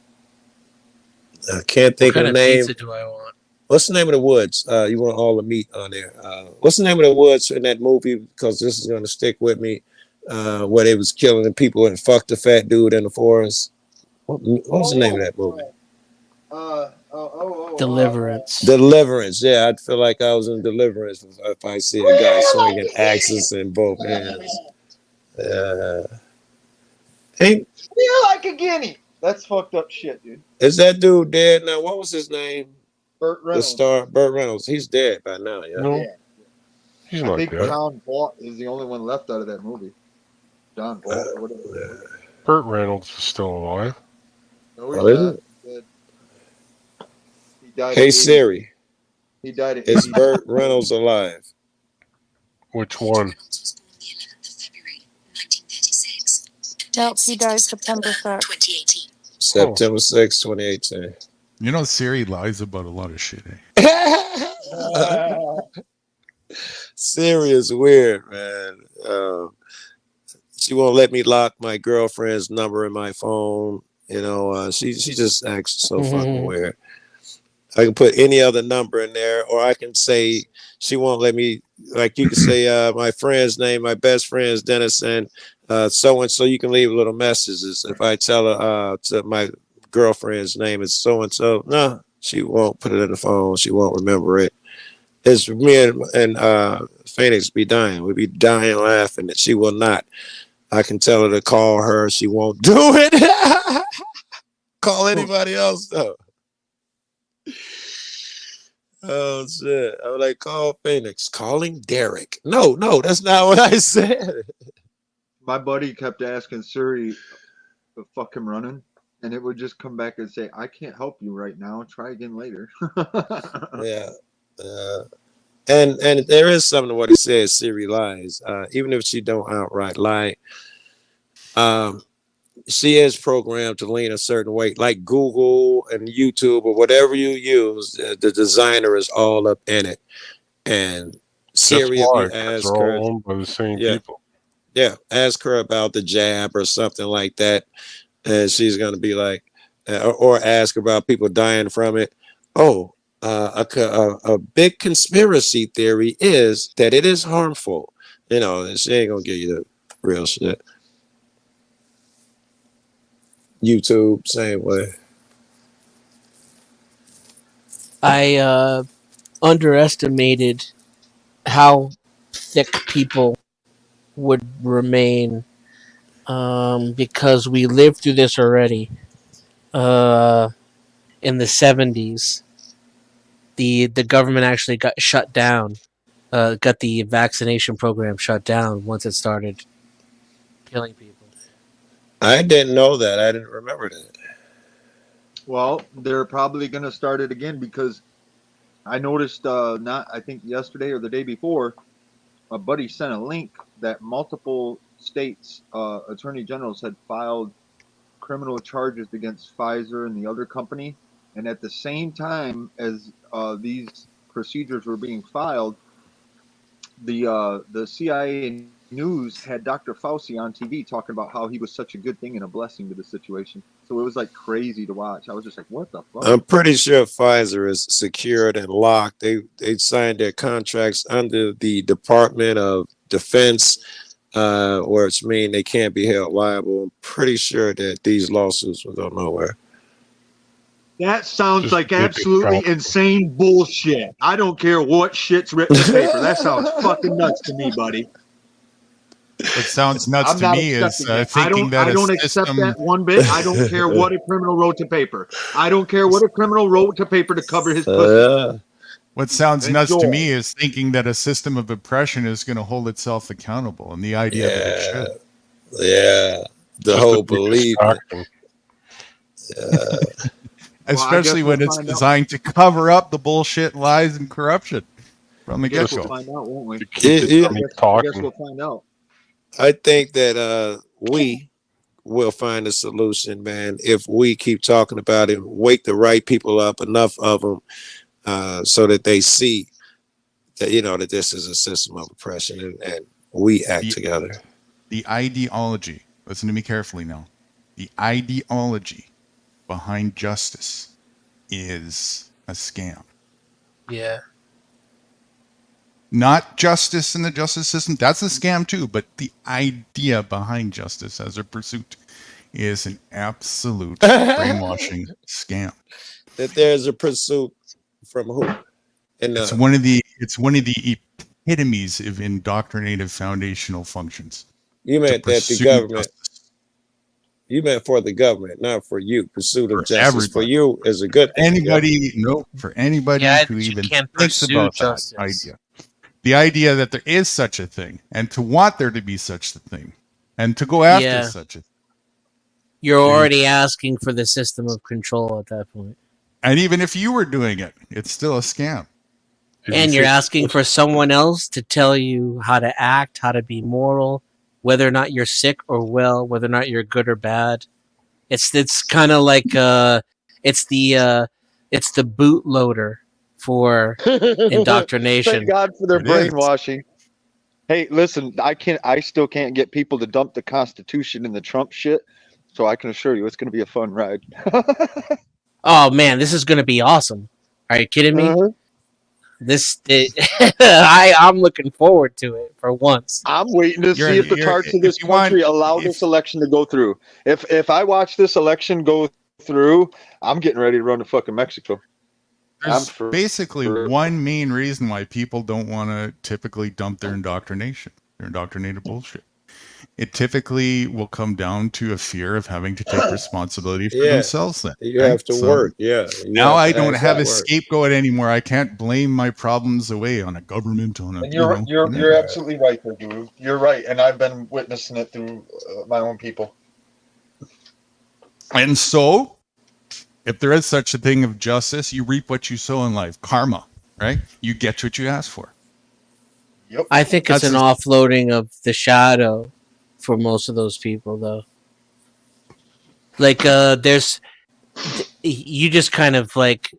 I can't think of the name. What kind of pizza do I want? What's the name of the woods? You want all the meat on there. What's the name of the woods in that movie? Because this is going to stick with me. Where they was killing the people and fucked the fat dude in the forest. What was the name of that movie? Deliverance. Deliverance. Yeah, I'd feel like I was in Deliverance if I see a guy swinging axes in both hands. Yeah, like a guinea. That's fucked up shit, dude. Is that dude dead now? What was his name? Burt Reynolds. The star, Burt Reynolds. He's dead by now, yeah. No, he's not I think dead. John Balt is the only one left out of that movie. John Balt or whatever. Burt Reynolds is still alive. No, Oh, is it? He died Hey at 80. Siri, He died at is 80. Burt Reynolds alive? Which one? Nope, he died September 6th. September 6, 2018. You know, Siri lies about a lot of shit. Eh? Siri is weird, man. She won't let me lock my girlfriend's number in my phone. She just acts so fucking weird. I can put any other number in there, or I can say she won't let me. Like you can say my friend's name, my best friend's Dennis, and so and so. You can leave little messages. If I tell her to my girlfriend's name is so and so, no, she won't put it in the phone. She won't remember it. It's me and Phoenix be dying. We be dying laughing that she will not. I can tell her to call her. She won't do it. Call anybody else though. Oh shit! I was like, call Phoenix. Calling Derek. No, that's not what I said. My buddy kept asking Siri to fuck him running, and it would just come back and say, "I can't help you right now. Try again later." Yeah. And there is something to what he says. Siri lies, even if she don't outright lie. She is programmed to lean a certain way, like Google and YouTube or whatever you use. The designer is all up in it, and Siri, if you ask they're her, all owned by the same yeah, people. yeah, ask her about the jab or something like that, and she's gonna be like, or ask about people dying from it. Oh, a big conspiracy theory is that it is harmful. You know, and she ain't gonna give you the real shit. YouTube, same way. I underestimated how thick people would remain because we lived through this already. In the 70s, the government actually got shut down, got the vaccination program shut down once it started killing people. I didn't know that. I didn't remember that. Well, they're probably going to start it again because I noticed I think yesterday or the day before, a buddy sent a link that multiple states attorney generals had filed criminal charges against Pfizer and the other company, and at the same time as these procedures were being filed, the CIA News had Dr. Fauci on TV talking about how he was such a good thing and a blessing to the situation. So it was like crazy to watch. I was just like, what the fuck? I'm pretty sure Pfizer is secured and locked. They signed their contracts under the Department of Defense, which means they can't be held liable. I'm pretty sure that these lawsuits will go nowhere. That sounds Just like make it absolutely count. insane bullshit. I don't care what shit's written in paper. That sounds fucking nuts to me, buddy. What sounds nuts I'm to not me is accepting that. thinking that I a don't accept system. that one bit. I don't care what a criminal wrote to paper. I don't care what a criminal wrote to paper to cover his pussy. What sounds nuts to Enjoy. me is thinking that a system of oppression is going to hold itself accountable, and the idea that it should. Yeah, the Just whole the biggest belief. doctrine. Especially Well, I when guess it's we'll find out. designed to cover up the bullshit, lies, and corruption from the I guess get we'll go. find out, won't we? To keep the Yeah, I dummy guess talking. we'll find out. I think that we will find a solution, man, if we keep talking about it, wake the right people up, enough of them, so that they see that, you know, that this is a system of oppression, and we act together. The ideology, listen to me carefully now, the ideology behind justice is a scam. Yeah. Not justice in the justice system, that's a scam too, but the idea behind justice as a pursuit is an absolute brainwashing scam. That there's a pursuit from who? And It's one of the epitomes of indoctrinative foundational functions. you meant that the pursue government. You meant for the government, not for you. Pursuit of justice everybody. for you is a good thing. Anybody, no, for anybody Yeah, who you even can't thinks pursue about justice. that idea. The idea that there is such a thing, and to want there to be such a thing, and to go after Yeah. such a thing. You're already asking for the system of control at that point. And even if you were doing it, it's still a scam. And you're asking for someone else to tell you how to act, how to be moral, whether or not you're sick or well, whether or not you're good or bad. It's kind of like it's the bootloader for indoctrination. Thank God for their It is. brainwashing. Hey, listen, I still can't get people to dump the Constitution in the Trump shit. So I can assure you it's going to be a fun ride. Oh man, this is gonna be awesome. Are you kidding me? Uh-huh. I'm looking forward to it for once. I'm waiting to see if the tarts of this country allow this election to go through. If I watch this election go through, I'm getting ready to run to fucking Mexico. There's basically one main reason why people don't want to typically dump their indoctrination, their indoctrinated bullshit. It typically will come down to a fear of having to take responsibility for themselves then. You have to work. Yeah. Now I don't have a scapegoat anymore. I can't blame my problems away on a government, on a, And you're absolutely right there, Guru. You're right. And I've been witnessing it through my own people. And so, if there is such a thing of justice, you reap what you sow in life. Karma, right? You get what you ask for. Yep. I think it's That's an offloading of the shadow for most of those people, though. Like, you just kind of like,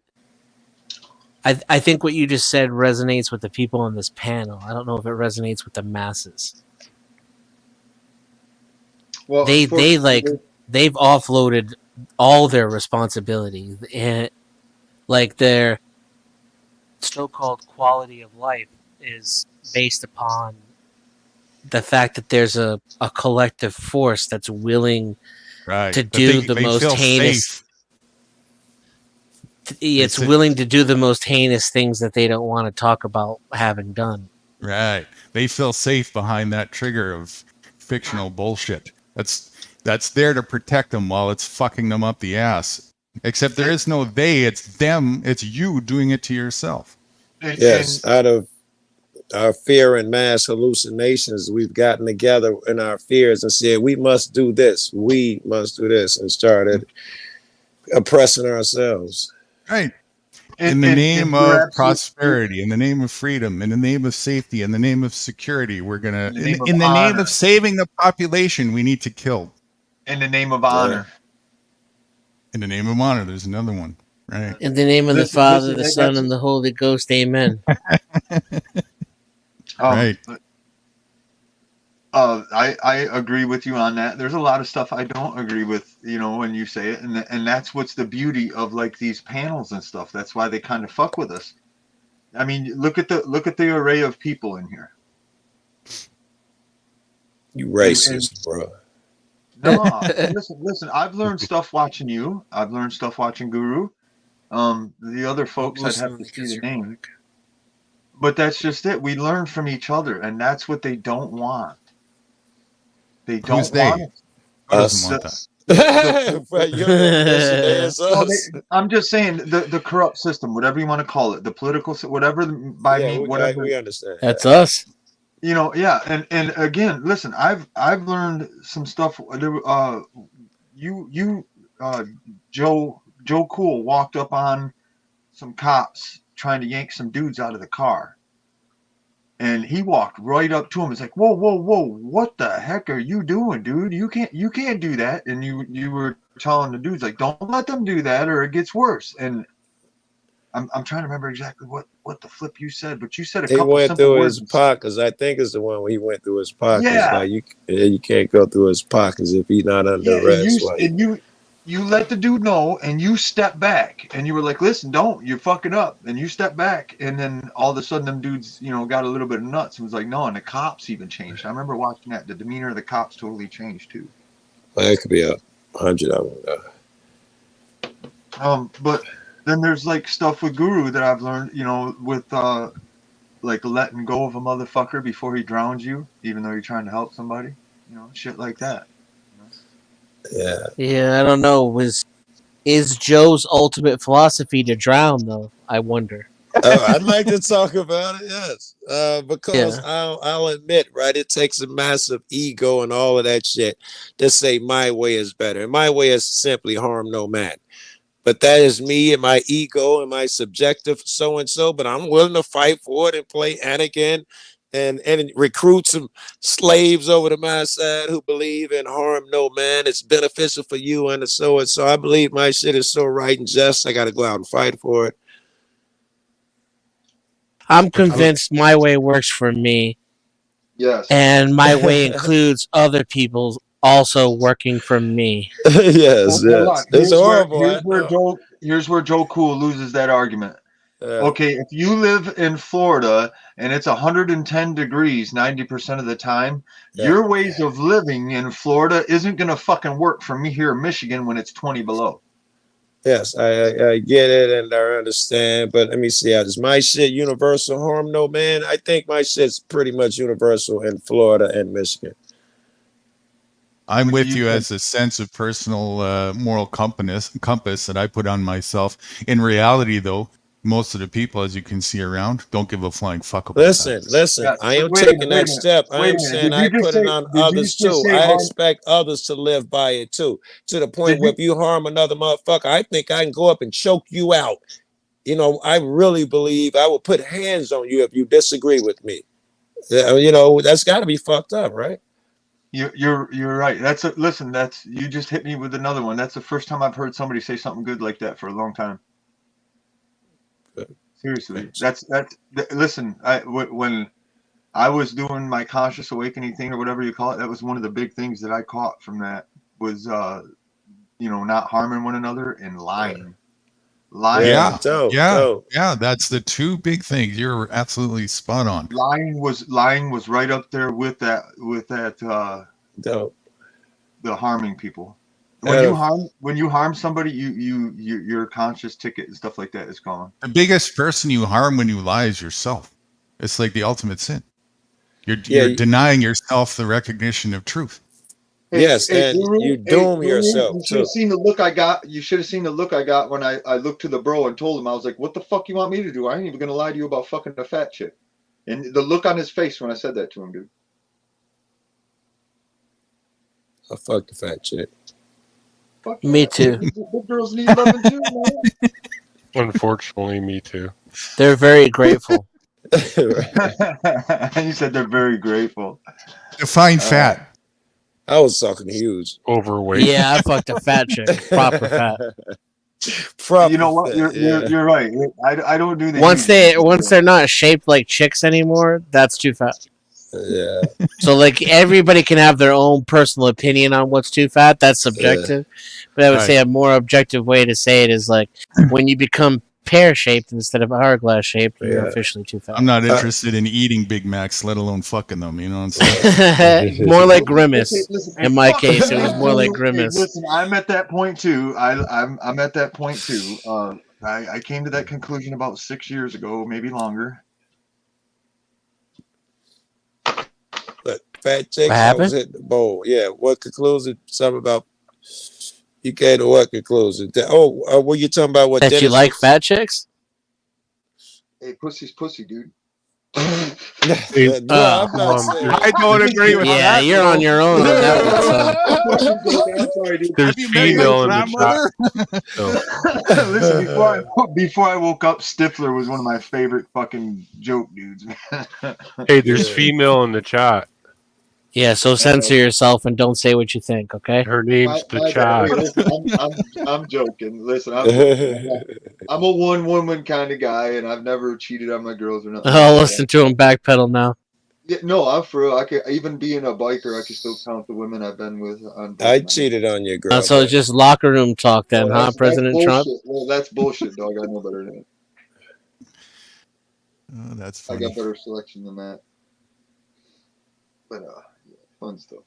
I think what you just said resonates with the people on this panel. I don't know if it resonates with the masses. Well, they've offloaded all their responsibility, and like their so-called quality of life is based upon the fact that there's a collective force that's willing to do the most heinous. It's willing to do the most heinous things that they don't want to talk about having done. Right. They feel safe behind that trigger of fictional bullshit. That's there to protect them while it's fucking them up the ass. Except there is no they, it's them, it's you doing it to yourself. Yes, out of our fear and mass hallucinations, we've gotten together in our fears and said, we must do this, and started oppressing ourselves. Right. In the name of prosperity, in the name of freedom, in the name of safety, in the name of security, we're going to, in the name of saving the population, we need to kill. In the name of honor. In the name of honor, there's another one. Right. In the name of the Father, the Son, and the Holy Ghost, amen. Right. I agree with you on that. There's a lot of stuff I don't agree with, when you say it, and that's what's the beauty of like these panels and stuff. That's why they kind of fuck with us. I mean, look at the array of people in here. You racist, bro. No, listen. I've learned stuff watching you. I've learned stuff watching Guru. The other folks, I'd have to see the name. But that's just it. We learn from each other, and that's what they don't want. They don't want it. Us. I'm just saying the corrupt system, whatever you want to call it, the political, whatever whatever. We understand. That's us. Yeah, and again, listen, I've learned some stuff. Joe Cool walked up on some cops trying to yank some dudes out of the car, and he walked right up to him. It's like, whoa, what the heck are you doing, dude? You can't do that. And you were telling the dudes, like, don't let them do that or it gets worse. And I'm trying to remember exactly what the flip you said, but you said a couple went simple through words. his pockets. I think it's the one where he went through his pockets. Yeah. Like you can't go through his pockets if he's not under arrest. And you let the dude know, and you step back, and you were like, listen, don't, you're fucking up. And you step back, and then all of a sudden them dudes, got a little bit of nuts and was like, no, and the cops even changed. I remember watching that. The demeanor of the cops totally changed too. Well, it could be 100 of them. But then there's like stuff with Guru that I've learned, with like letting go of a motherfucker before he drowns you, even though you're trying to help somebody, shit like that. Yeah, I don't know. Is Joe's ultimate philosophy to drown, though? I wonder. I'd like to talk about it, yes. Because I'll admit, right, it takes a massive ego and all of that shit to say my way is better. And my way is simply harm no man. But that is me and my ego and my subjective so-and-so. But I'm willing to fight for it and play Anakin and recruit some slaves over to my side who believe in harm no man. It's beneficial for you and so. I believe my shit is so right and just. I got to go out and fight for it. I'm convinced my way works for me. Yes. And my way includes other people also working for me. Yes. It's horrible. Here's where Joe Cool loses that argument. Okay, if you live in Florida and it's 110 degrees 90% of the time, your ways of living in Florida isn't going to fucking work for me here in Michigan when it's 20 below. Yes, I get it and I understand, but let me see. Is my shit universal harm? No, man. I think my shit's pretty much universal in Florida and Michigan. I'm with you as a sense of personal moral compass that I put on myself. In reality, though, most of the people, as you can see around, don't give a flying fuck about Listen, that. listen. Yeah, I am wait a taking minute, wait a that minute. step. I Wait a am minute. saying Did you I just put say? it on Did you others just too. say I harm? expect others to live by it too. To the point Did where you? if you harm another motherfucker, I think I can go up and choke you out. You know, I really believe I will put hands on you if you disagree with me. You know, that's got to be fucked up, right? You're right. Listen. You just hit me with another one. That's the first time I've heard somebody say something good like that for a long time. Seriously, listen. When I was doing my conscious awakening thing or whatever you call it, that was one of the big things that I caught from that was not harming one another and lying. Yeah, that's the two big things. You're absolutely spot on. Lying was right up there with that the harming people. When you harm somebody, your conscious ticket and stuff like that is gone. The biggest person you harm when you lie is yourself. It's like the ultimate sin. You're denying yourself the recognition of truth. Yes, and you doom yourself You should too. have seen the look I got. You should have seen the look I got when I looked to the bro and told him, I was like, "What the fuck you want me to do? I ain't even gonna lie to you about fucking a fat chick." And the look on his face when I said that to him, dude. I fuck the fat chick. Fuck Me yeah. too. Big girls need loving too, man. Unfortunately, me too. They're very grateful. You said they're very grateful. Define fat. I was talking huge. Overweight. Yeah, I fucked a fat chick. Proper fat. You know what? You're right. I don't do the Once huge they're not shaped like chicks anymore, that's too fat. Yeah. So like everybody can have their own personal opinion on what's too fat. That's subjective. But I would say a more objective way to say it is like when you become pear shaped instead of hourglass shaped, you're officially too fat. I'm not interested in eating Big Macs, let alone fucking them. You know what I'm saying? More like Grimace. In my case, it was more like Grimace. Listen, I'm at that point too. I'm at that point too. I came to that conclusion about 6 years ago, maybe longer. But fat chicks always hit the bowl. Yeah. What conclusion? Something about you came to what conclusion? Were you talking about what? That you like fat chicks? Hey, pussy's pussy, dude. No, I'm not saying. I don't agree with that. Yeah, you're on your own on that one. So. I'm sorry, dude. There's female in the chat. Listen, before I woke up, Stifler was one of my favorite fucking joke dudes. Hey, there's female in the chat. Yeah, so censor yourself and don't say what you think, okay? Her name's the chat. Listen, I'm joking. Listen, I'm a one-woman kind of guy, and I've never cheated on my girls or nothing. I'll listen to him backpedal now. Yeah, no, I'm for real. I could even being a biker, I can still count the women I've been with. I cheated on your girl. So it's just locker room talk then, huh, President Trump? Well, that's bullshit, dog. I know better than that. Oh, that's I funny. got better selection than that. But fun stuff.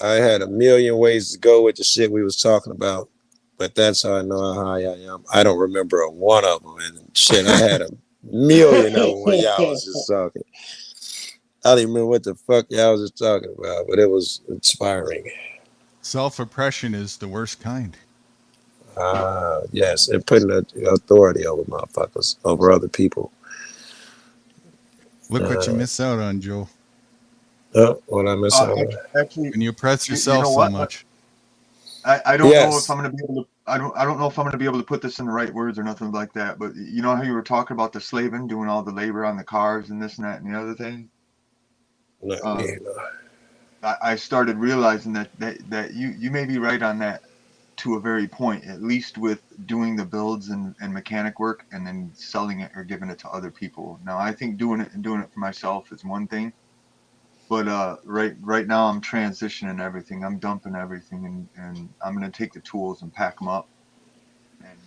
I had a million ways to go with the shit we was talking about, but that's how I know how high I am. I don't remember one of them, and shit, I had a million of them when y'all was just talking. I don't even remember what the fuck y'all was just talking about, but it was inspiring. Self-oppression is the worst kind. Yes, and putting authority over motherfuckers, over other people. Look what you miss out on, Joe. What I miss out on. Actually, when you oppress yourself so much. I don't know if I'm going to be able to. I don't know if I'm going to be able to put this in the right words or nothing like that. But you know how you were talking about the slaving, doing all the labor on the cars and this and that and the other thing. I started realizing that you may be right on that to a very point, at least with doing the builds and mechanic work and then selling it or giving it to other people. Now I think doing it for myself is one thing, but right now I'm transitioning everything. I'm dumping everything and I'm going to take the tools and pack them up.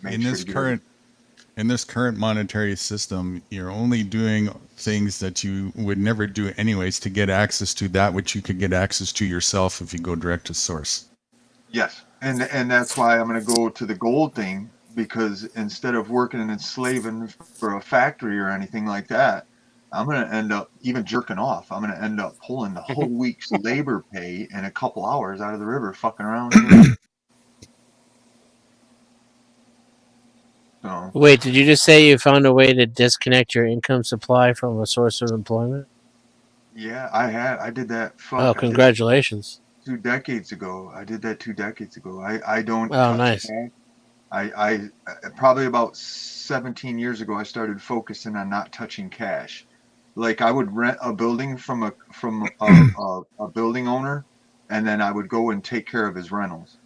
And in this current monetary system, you're only doing things that you would never do anyways to get access to that which you could get access to yourself if you go direct to source. Yes, and that's why I'm going to go to the gold thing, because instead of working and slaving for a factory or anything like that, I'm going to end up even jerking off. I'm going to end up pulling the whole week's labor pay in a couple hours out of the river, fucking around. So, Wait, did you just say you found a way to disconnect your income supply from a source of employment? yeah, I did that. Fuck, Oh, I did congratulations. 2 decades ago. I did that 2 decades ago. I don't Oh, touch nice. cash. I probably about 17 years ago I started focusing on not touching cash. Like I would rent a building from a building owner, and then I would go and take care of his rentals.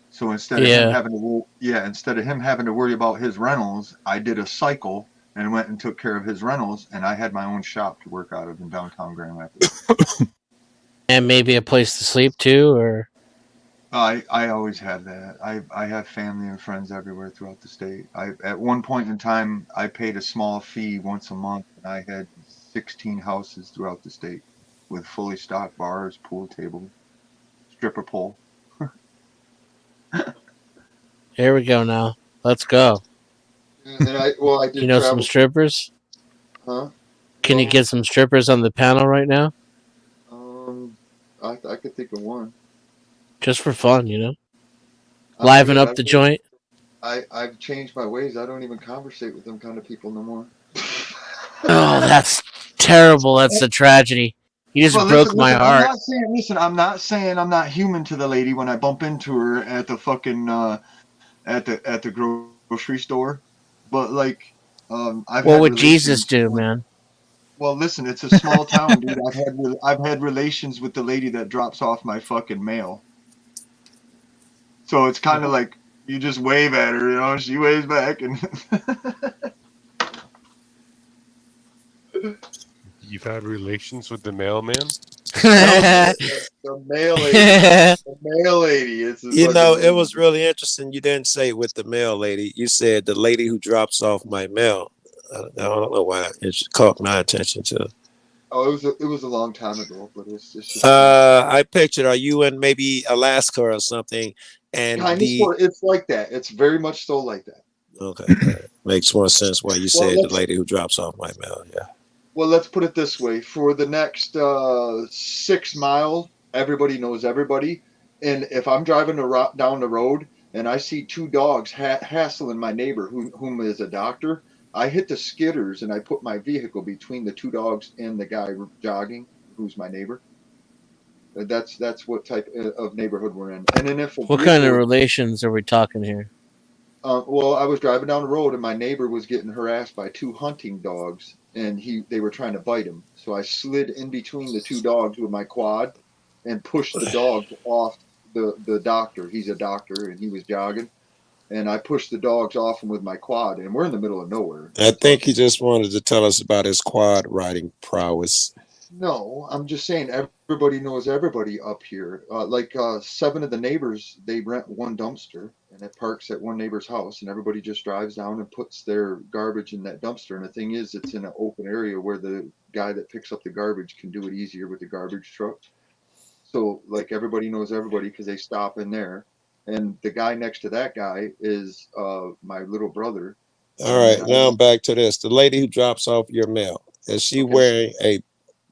So instead of him Yeah. having to instead of him having to worry about his rentals, I did a cycle and went and took care of his rentals, and I had my own shop to work out of in downtown Grand Rapids. And maybe a place to sleep too, or I always have that. I have family and friends everywhere throughout the state. At one point in time I paid a small fee once a month, and I had 16 houses throughout the state with fully stocked bars, pool table, stripper pole. here we go now. Let's go. And I did You know some travel. strippers? Huh? Can you get some strippers on the panel right now? I could think of one. Just for fun, you know? Liven up the joint. I've changed my ways. I don't even conversate with them kind of people no more. Oh, that's terrible. That's a tragedy. You just Well, broke my heart. I'm not saying I'm not human to the lady when I bump into her at the fucking at the grocery store, but like I've What had would Jesus relations do, with- man? Well, listen, it's a small town, dude. I've had relations with the lady that drops off my fucking mail. So it's kind of like you just wave at her, you know, she waves back, and You've had relations with the mailman? the mail lady. The mail lady. It's a You know, fucking- it was really interesting. You didn't say with the mail lady. You said the lady who drops off my mail. I don't know why it caught my attention to. Oh, it was a long time ago, but it's just. I pictured, are you in maybe Alaska or something? And Kind of, sort of, it's like that. It's very much so like that. Okay, makes more sense why you said the lady who drops off my mail. Yeah. Well, let's put it this way: for the next 6 miles, everybody knows everybody. And if I'm driving down the road and I see 2 dogs hassling my neighbor, whom is a doctor, I hit the skidders and I put my vehicle between the 2 dogs and the guy jogging, who's my neighbor. That's what type of neighborhood we're in. And then if What kind of relations are we talking here? well, I was driving down the road and my neighbor was getting harassed by 2 hunting dogs, and they were trying to bite him. So I slid in between the 2 dogs with my quad and pushed the dog off the doctor. He's a doctor and he was jogging, and I pushed the dogs off him with my quad, and we're in the middle of nowhere. I think he just wanted to tell us about his quad riding prowess. No, I'm just saying everybody knows everybody up here. 7 of the neighbors, they rent one dumpster, and it parks at one neighbor's house, and everybody just drives down and puts their garbage in that dumpster. And the thing is, it's in an open area where the guy that picks up the garbage can do it easier with the garbage truck. So like everybody knows everybody because they stop in there. And the guy next to that guy is my little brother. All right, now I'm back to this. The lady who drops off your mail, is she wearing a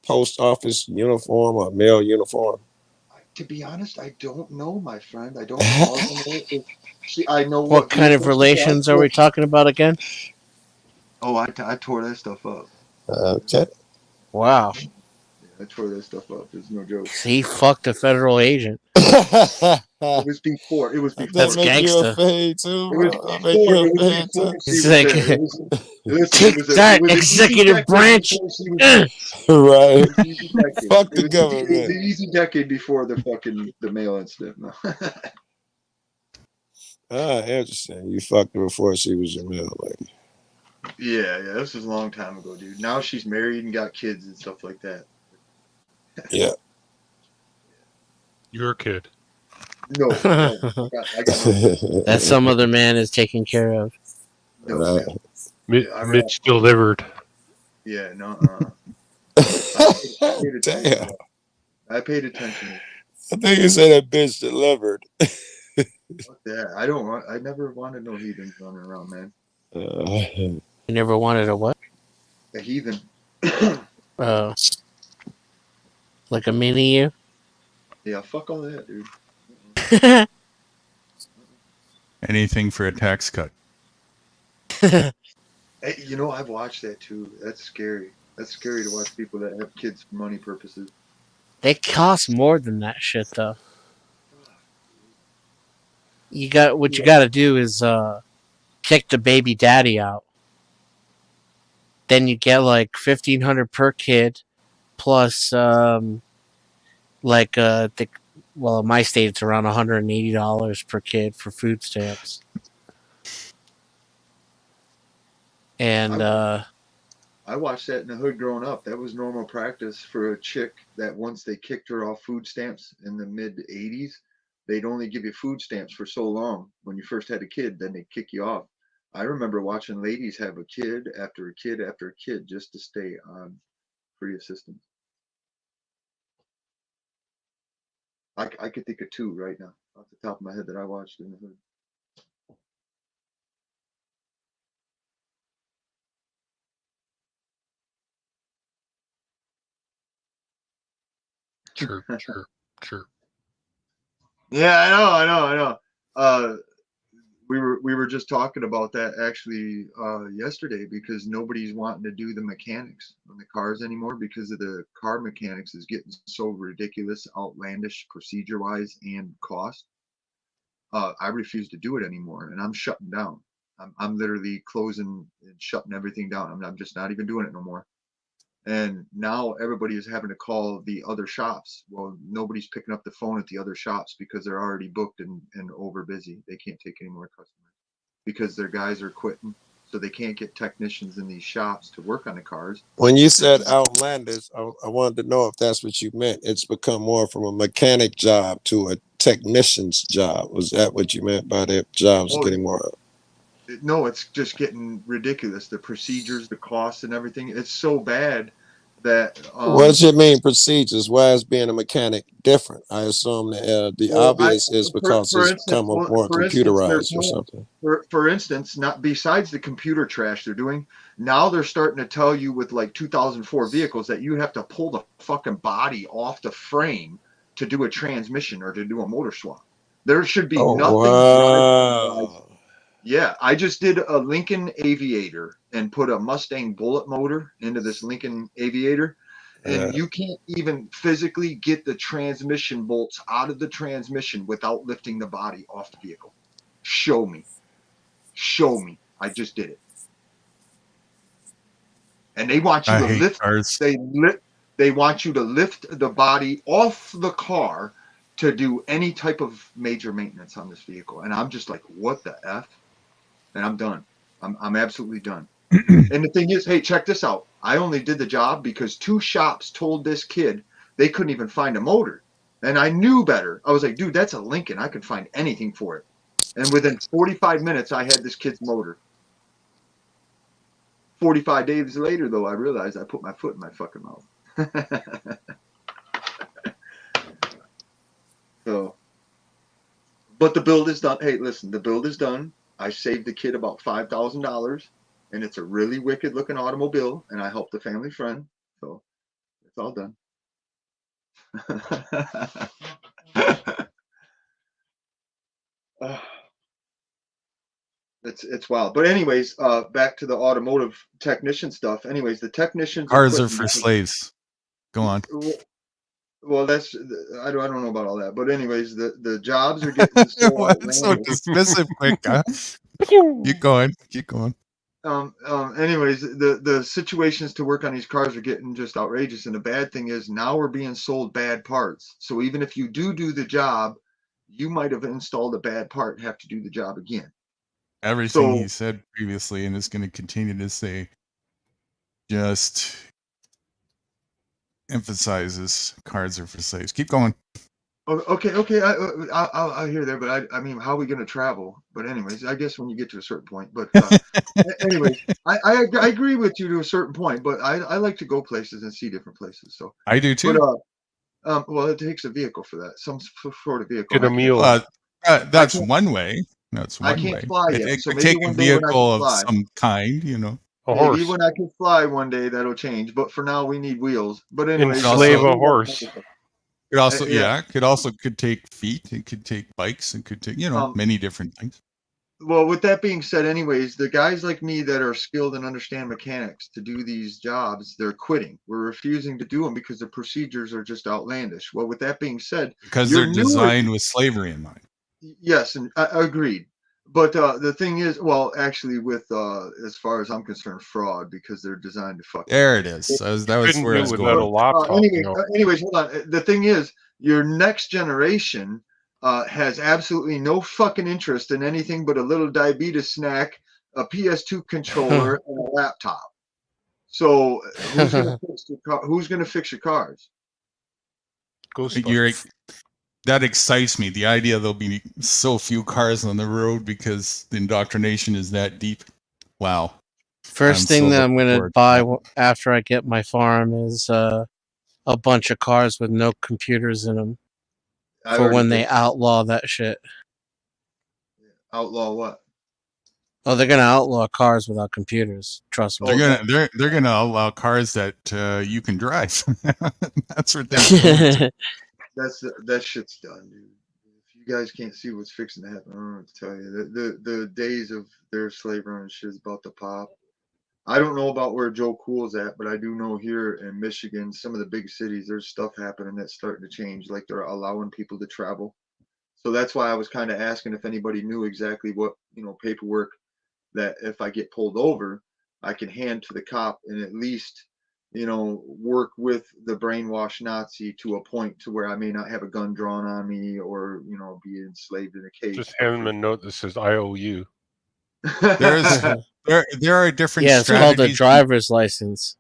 post office uniform or mail uniform? To be honest, I don't know, my friend. I don't know. I know What kind of relations are we talking about again? Oh, I tore that stuff up. Okay. Wow. I tore that stuff up. There's no joke. He fucked a federal agent. It was before. It was before. That's gangsta. Executive branch. Right. Fuck the government. It was an easy decade before the mail incident. No. Interesting. You fucked her before she was your mail lady. Yeah. This was a long time ago, dude. Now she's married and got kids and stuff like that. Yeah. You're a kid. No. I got no. That some other man is taking care of. No, Mitch delivered. Yeah, no. Damn. I paid attention. I think you said that bitch delivered. Fuck that. I don't want. I never wanted no heathens running around, man. You never wanted a what? A heathen. Like a mini you? Yeah, fuck all that, dude. Anything for a tax cut. Hey, you know, I've watched that too. That's scary. That's scary to watch people that have kids for money purposes. They cost more than that shit, though. You got what you got to do is kick the baby daddy out. Then you get like $1,500 per kid, plus in my state it's around $180 per kid for food stamps. And I watched that in the hood growing up. That was normal practice for a chick that once they kicked her off food stamps in the mid 80s, they'd only give you food stamps for so long. When you first had a kid, then they'd kick you off. I remember watching ladies have a kid after a kid after a kid just to stay on free assistance. I could think of two right now off the top of my head that I watched in the hood. Sure. Yeah, I know. We were just talking about that actually yesterday because nobody's wanting to do the mechanics on the cars anymore because of the car mechanics is getting so ridiculous, outlandish procedure wise and cost. I refuse to do it anymore, and I'm shutting down. I'm literally closing and shutting everything down. I'm just not even doing it no more. And now everybody is having to call the other shops. Well, nobody's picking up the phone at the other shops because they're already booked and over busy. They can't take any more customers because their guys are quitting. So they can't get technicians in these shops to work on the cars. When you said outlandish, I wanted to know if that's what you meant. It's become more from a mechanic job to a technician's job. Was that what you meant by their jobs getting more? No, it's just getting ridiculous. The procedures, the costs and everything. It's so bad that what does it mean procedures? Why is being a mechanic different? I assume that the obvious is because it's become more computerized or something. For instance, not besides the computer trash they're doing, now they're starting to tell you with like 2004 vehicles that you have to pull the fucking body off the frame to do a transmission or to do a motor swap. There should be nothing. Wow. Yeah, I just did a Lincoln Aviator and put a Mustang bullet motor into this Lincoln Aviator, and you can't even physically get the transmission bolts out of the transmission without lifting the body off the vehicle. Show me. I just did it. And they want you to lift cars. They want you to lift the body off the car to do any type of major maintenance on this vehicle. And I'm just like, what the F? And I'm done. I'm absolutely done. And the thing is, hey, check this out. I only did the job because 2 shops told this kid they couldn't even find a motor. And I knew better. I was like, dude, that's a Lincoln. I could find anything for it. And within 45 minutes, I had this kid's motor. 45 days later, though, I realized I put my foot in my fucking mouth. So, but the build is done. Hey, listen, the build is done. I saved the kid about $5,000, and it's a really wicked looking automobile, and I helped the family friend. So it's all done. It's wild. But anyways, back to the automotive technician stuff. Anyways, the technicians cars are for slaves. Go on. Well, that's I don't know about all that, but anyways, the jobs are getting so dismissive. Quick, huh? Keep going. Anyways, the situations to work on these cars are getting just outrageous, and the bad thing is now we're being sold bad parts. So even if you do the job, you might have installed a bad part and have to do the job again. Everything he said previously and is going to continue to say just emphasizes cars are for slaves. Keep going. Okay. I'll hear there, but I mean, how are we going to travel? But anyways, I guess when you get to a certain point. But anyways, I agree with you to a certain point. But I like to go places and see different places. So I do too. But, well, it takes a vehicle for that. Some sort of vehicle. Get a mule. That's one way. That's I one can't way. fly It, yet, it so could maybe take a one day when I vehicle can of fly. some kind, you know. A Maybe horse. when I can fly one day, that'll change. But for now, we need wheels. But anyways, Enslave a horse. It also, yeah. could take feet. It could take bikes. It could take, many different things. Well, with that being said, anyways, the guys like me that are skilled and understand mechanics to do these jobs, they're quitting. We're refusing to do them because the procedures are just outlandish. Well, with that being said, Because your they're newer- designed with slavery in mind. Yes, and I agreed. But the thing is, well, actually, with as far as I'm concerned, fraud, because they're designed to fuck. There it is. That was Couldn't where I do was without going. a laptop. Anyways, hold on. The thing is, your next generation has absolutely no fucking interest in anything but a little diabetes snack, a PS2 controller, and a laptop. So who's gonna fix your cars? That excites me. The idea there'll be so few cars on the road because the indoctrination is that deep. Wow. First thing that I'm going to buy after I get my farm is a bunch of cars with no computers in them for when they outlaw that shit. Outlaw what? Oh, they're going to outlaw cars without computers. Trust me. They're gonna allow cars that you can drive. That's what they're That shit's done, dude. If you guys can't see what's fixing to happen, I don't know what to tell you. The days of their slave running shit is about to pop. I don't know about where Joe Cool's at, but I do know here in Michigan, some of the big cities, there's stuff happening that's starting to change. Like they're allowing people to travel. So that's why I was kind of asking if anybody knew exactly what, paperwork that if I get pulled over, I can hand to the cop and at least, work with the brainwashed Nazi to a point to where I may not have a gun drawn on me or, be enslaved in a cage. Just hand them a note that says "I owe you." there are different. Yeah, it's called a driver's license.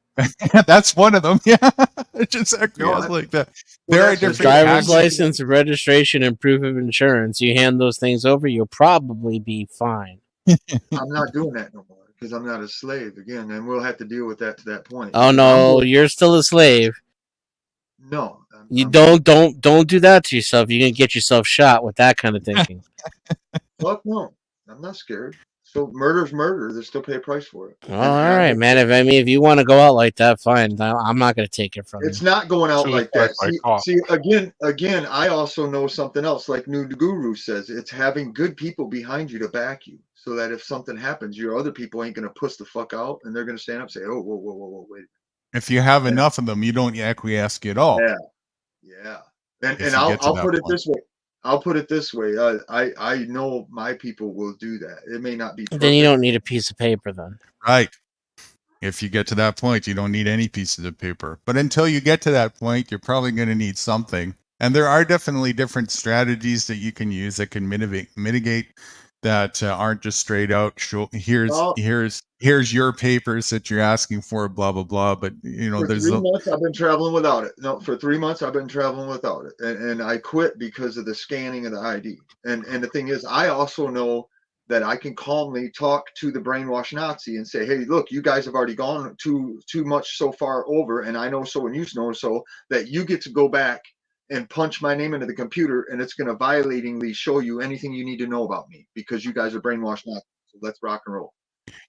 That's one of them. Yeah, it's exactly like that. There are different driver's license, registration, and proof of insurance. You hand those things over, you'll probably be fine. I'm not doing that no more because I'm not a slave again, and we'll have to deal with that to that point. Oh no, you're still a slave. No, you don't do that to yourself. You're gonna get yourself shot with that kind of thinking. Fuck no, I'm not scared. So murder's murder. They still pay a price for it. Well, all right, man. If you want to go out like that, fine. I'm not gonna take it from you. It's not going out like that. See, again, I also know something else. Like New Guru says, it's having good people behind you to back you, so that if something happens, your other people ain't gonna puss the fuck out, and they're gonna stand up and say, "Oh, whoa, wait." If you have enough of them, you don't acquiesce at all. Yeah. And I'll put it this way. I know my people will do that. It may not be perfect. Then you don't need a piece of paper then. Right. If you get to that point, you don't need any pieces of paper. But until you get to that point, you're probably going to need something. And there are definitely different strategies that you can use that can mitigate that aren't just straight out here's your papers that you're asking for, blah blah blah. But for there's 3 months I've been traveling without it. No, for 3 months I've been traveling without it, and I quit because of the scanning of the ID. And the thing is, I also know that I can calmly talk to the brainwashed Nazi and say, hey, look, you guys have already gone too much so far over, and I know so, and you know so, that you get to go back and punch my name into the computer, and it's going to violatingly show you anything you need to know about me because you guys are brainwashed Nazis. So let's rock and roll.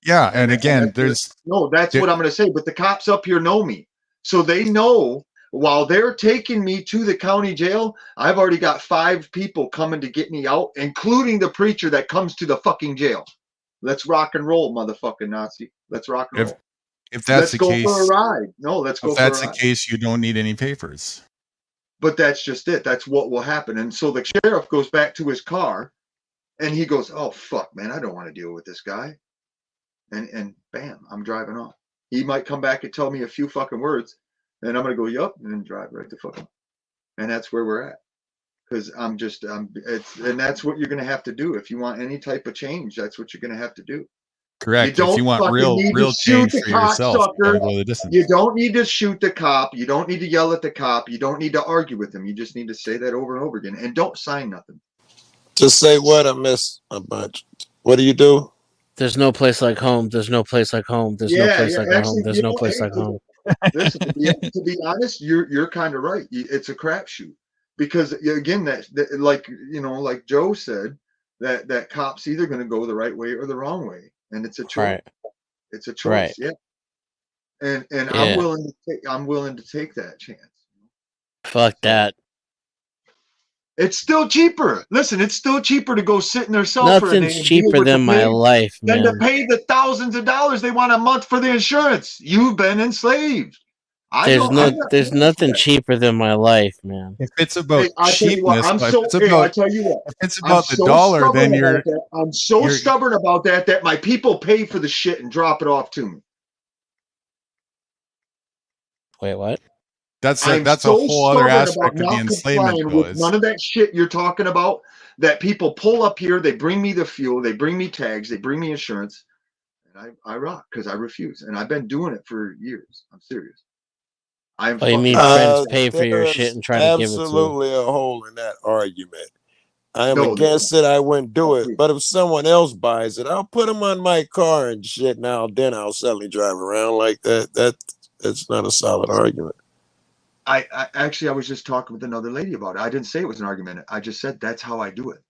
Yeah, and again, that's what I'm going to say. But the cops up here know me, so they know while they're taking me to the county jail, I've already got 5 people coming to get me out, including the preacher that comes to the fucking jail. Let's rock and roll, motherfucking Nazi. Let's rock and roll. If that's the case, let's go for a ride. No, let's go. If that's the case, you don't need any papers. But that's just it. That's what will happen. And so the sheriff goes back to his car and he goes, oh, fuck, man, I don't want to deal with this guy. And bam, I'm driving off. He might come back and tell me a few fucking words and I'm going to go, yup, and then drive right the fuck up. And that's where we're at. Because and that's what you're going to have to do. If you want any type of change, that's what you're going to have to do. Correct. If you want real change for yourself, you gotta go the distance. You don't need to shoot the cop. You don't need to yell at the cop. You don't need to argue with him. You just need to say that over and over again. And don't sign nothing. To say what? I missed a bunch. What do you do? There's no place like home. There's no place like home. There's no place like home. There's no place like home. Listen, to be honest, you're kind of right. It's a crapshoot. because again, that like like Joe said, that cop's either going to go the right way or the wrong way, and it's a choice. Right. It's a choice, Right. yeah. And Yeah. I'm willing to take that chance. Fuck that. It's still cheaper. Listen, it's still cheaper to go sit in their cell for a day Nothing's and cheaper deal with than the my pig life, than to man. pay the thousands of dollars they want a month for the insurance. You've been enslaved. There's nothing cheaper than my life, man. If it's about Hey, I tell you what, cheapness, I'm but so. if it's Hey, I about tell you what, if it's I'm about the so dollar, stubborn then about that. I'm so you're stubborn about that my people pay for the shit and drop it off to me. Wait, what? that's a I'm that's a so whole other stubborn about aspect of the not enslavement, complying though. with Is none of that shit you're talking about. That people pull up here, they bring me the fuel, they bring me tags, they bring me insurance, and I rock because I refuse, and I've been doing it for years. I'm serious. I'm What do you fucking. mean friends pay for your There shit is and try to give it to you? absolutely a hole in that argument. I am No, against it. I wouldn't do it. But if someone else buys it, I'll put them on my car and shit. Now then I'll suddenly drive around like that. That's not a solid argument. I actually I was just talking with another lady about it. I didn't say it was an argument. I just said that's how I do it.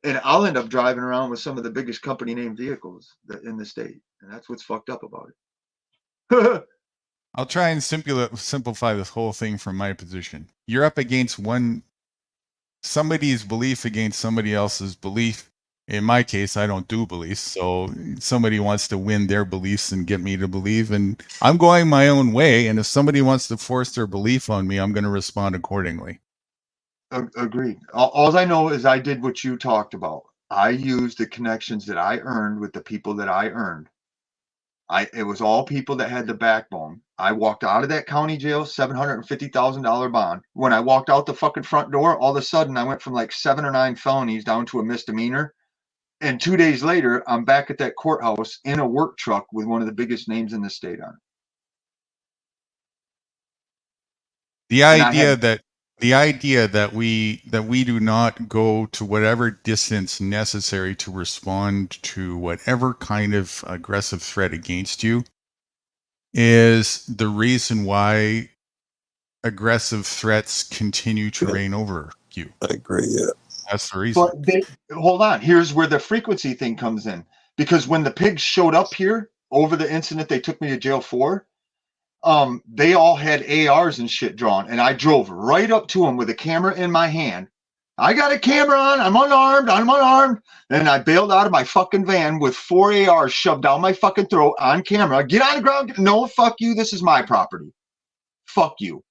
And I'll end up driving around with some of the biggest company name vehicles in the state, and that's what's fucked up about it. I'll try and simplify this whole thing from my position. You're up against somebody's belief against somebody else's belief. In my case, I don't do beliefs, so somebody wants to win their beliefs and get me to believe, and I'm going my own way. And if somebody wants to force their belief on me, I'm going to respond accordingly. Agreed. All I know is I did what you talked about. I used the connections that I earned with the people that I earned. It was all people that had the backbone. I walked out of that county jail, $750,000 bond. When I walked out the fucking front door, all of a sudden I went from like 7 or 9 felonies down to a misdemeanor. And 2 days later, I'm back at that courthouse in a work truck with one of the biggest names in the state on it. The idea that we do not go to whatever distance necessary to respond to whatever kind of aggressive threat against you is the reason why aggressive threats continue to reign over you. I agree, yeah. That's the reason. But hold on. Here's where the frequency thing comes in. Because when the pigs showed up here over the incident they took me to jail for, they all had ARs and shit drawn. And I drove right up to them with a camera in my hand. I got a camera on. I'm unarmed. And I bailed out of my fucking van with 4 ARs shoved down my fucking throat on camera. Get on the ground. No, fuck you. This is my property. Fuck you.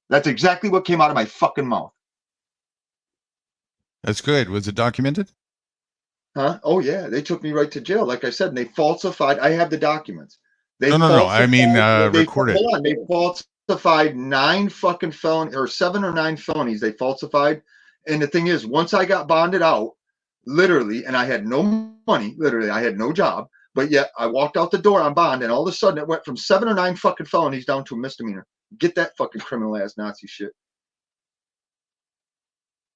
That's exactly what came out of my fucking mouth. That's good. Was it documented? Huh? Oh yeah, they took me right to jail. Like I said, and they falsified. I have the documents. No. I mean, recorded. Hold on. They falsified 9 fucking felonies, or 7 or 9 felonies. They falsified. And the thing is, once I got bonded out, literally, and I had no money, literally, I had no job, but yet I walked out the door on bond, and all of a sudden it went from 7 or 9 fucking felonies down to a misdemeanor. Get that fucking criminal ass Nazi shit.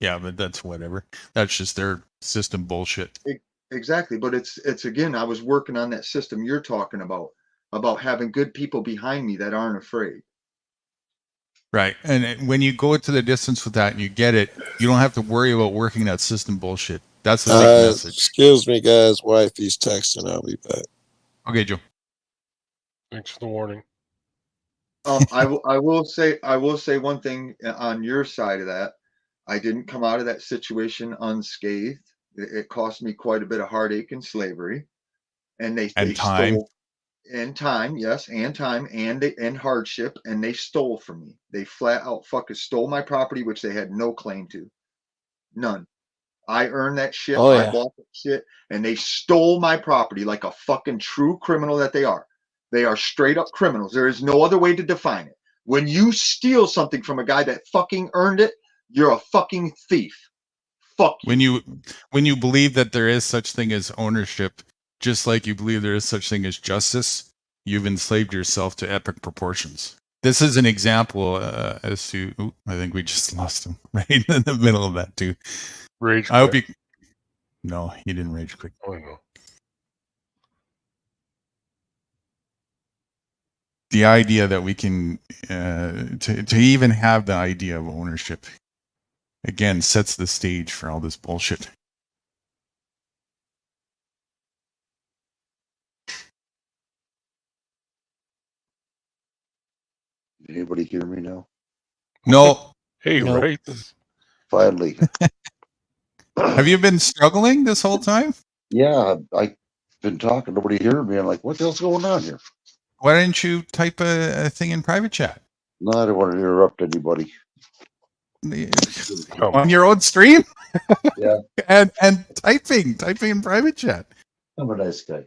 Yeah, but that's whatever. That's just their system bullshit. Exactly, but it's again, I was working on that system you're talking about having good people behind me that aren't afraid. Right, and when you go to the distance with that and you get it, you don't have to worry about working that system bullshit. That's the big message. Excuse me, guys. Wifey's texting. I'll be back. Okay, Joe. Thanks for the warning. I will say one thing on your side of that. I didn't come out of that situation unscathed. It cost me quite a bit of heartache and slavery, and they time. Stole, and time, yes, and time, and hardship, and they stole from me. They flat out fucking stole my property, which they had no claim to, none. I earned that shit. Oh, yeah. I bought that shit, and they stole my property like a fucking true criminal that they are. They are straight up criminals. There is no other way to define it. When you steal something from a guy that fucking earned it, you're a fucking thief. Fuck you. When you believe that there is such thing as ownership, just like you believe there is such thing as justice, you've enslaved yourself to epic proportions. This is an example as to. Ooh, I think we just lost him right in the middle of that too. Rage. I hope you. No, he didn't rage quick. Oh no. The idea that we can to even have the idea of ownership again sets the stage for all this bullshit. Anybody hear me now? No. Hey, Nope. right? Finally. Have you been struggling this whole time? Yeah, I've been talking. Nobody hearing me. I'm like, what the hell's going on here? Why didn't you type a thing in private chat? No, I don't want to interrupt anybody. On your own stream? Yeah, and typing in private chat. I'm a nice guy.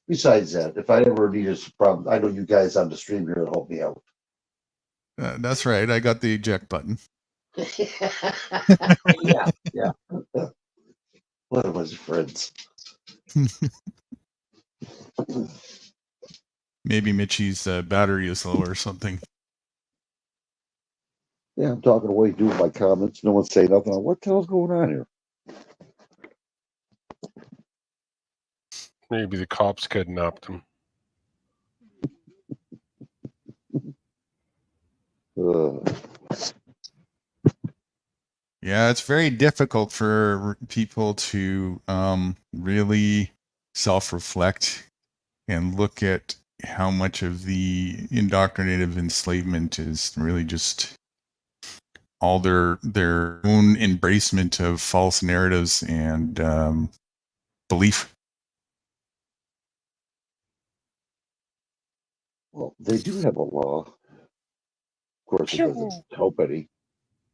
Besides that, if I ever need a problem, I know you guys on the stream here will help me out. That's right. I got the eject button. Yeah, yeah. What was friends? Maybe Mitchie's battery is low or something. Yeah, I'm talking away, doing my comments. No one's saying nothing. What the hell's going on here? Maybe the cops kidnapped him. Yeah, it's very difficult for people to really self-reflect and look at how much of the indoctrinative enslavement is really just all their own embracement of false narratives and belief. Well, they do have a law. Of course, it doesn't help any.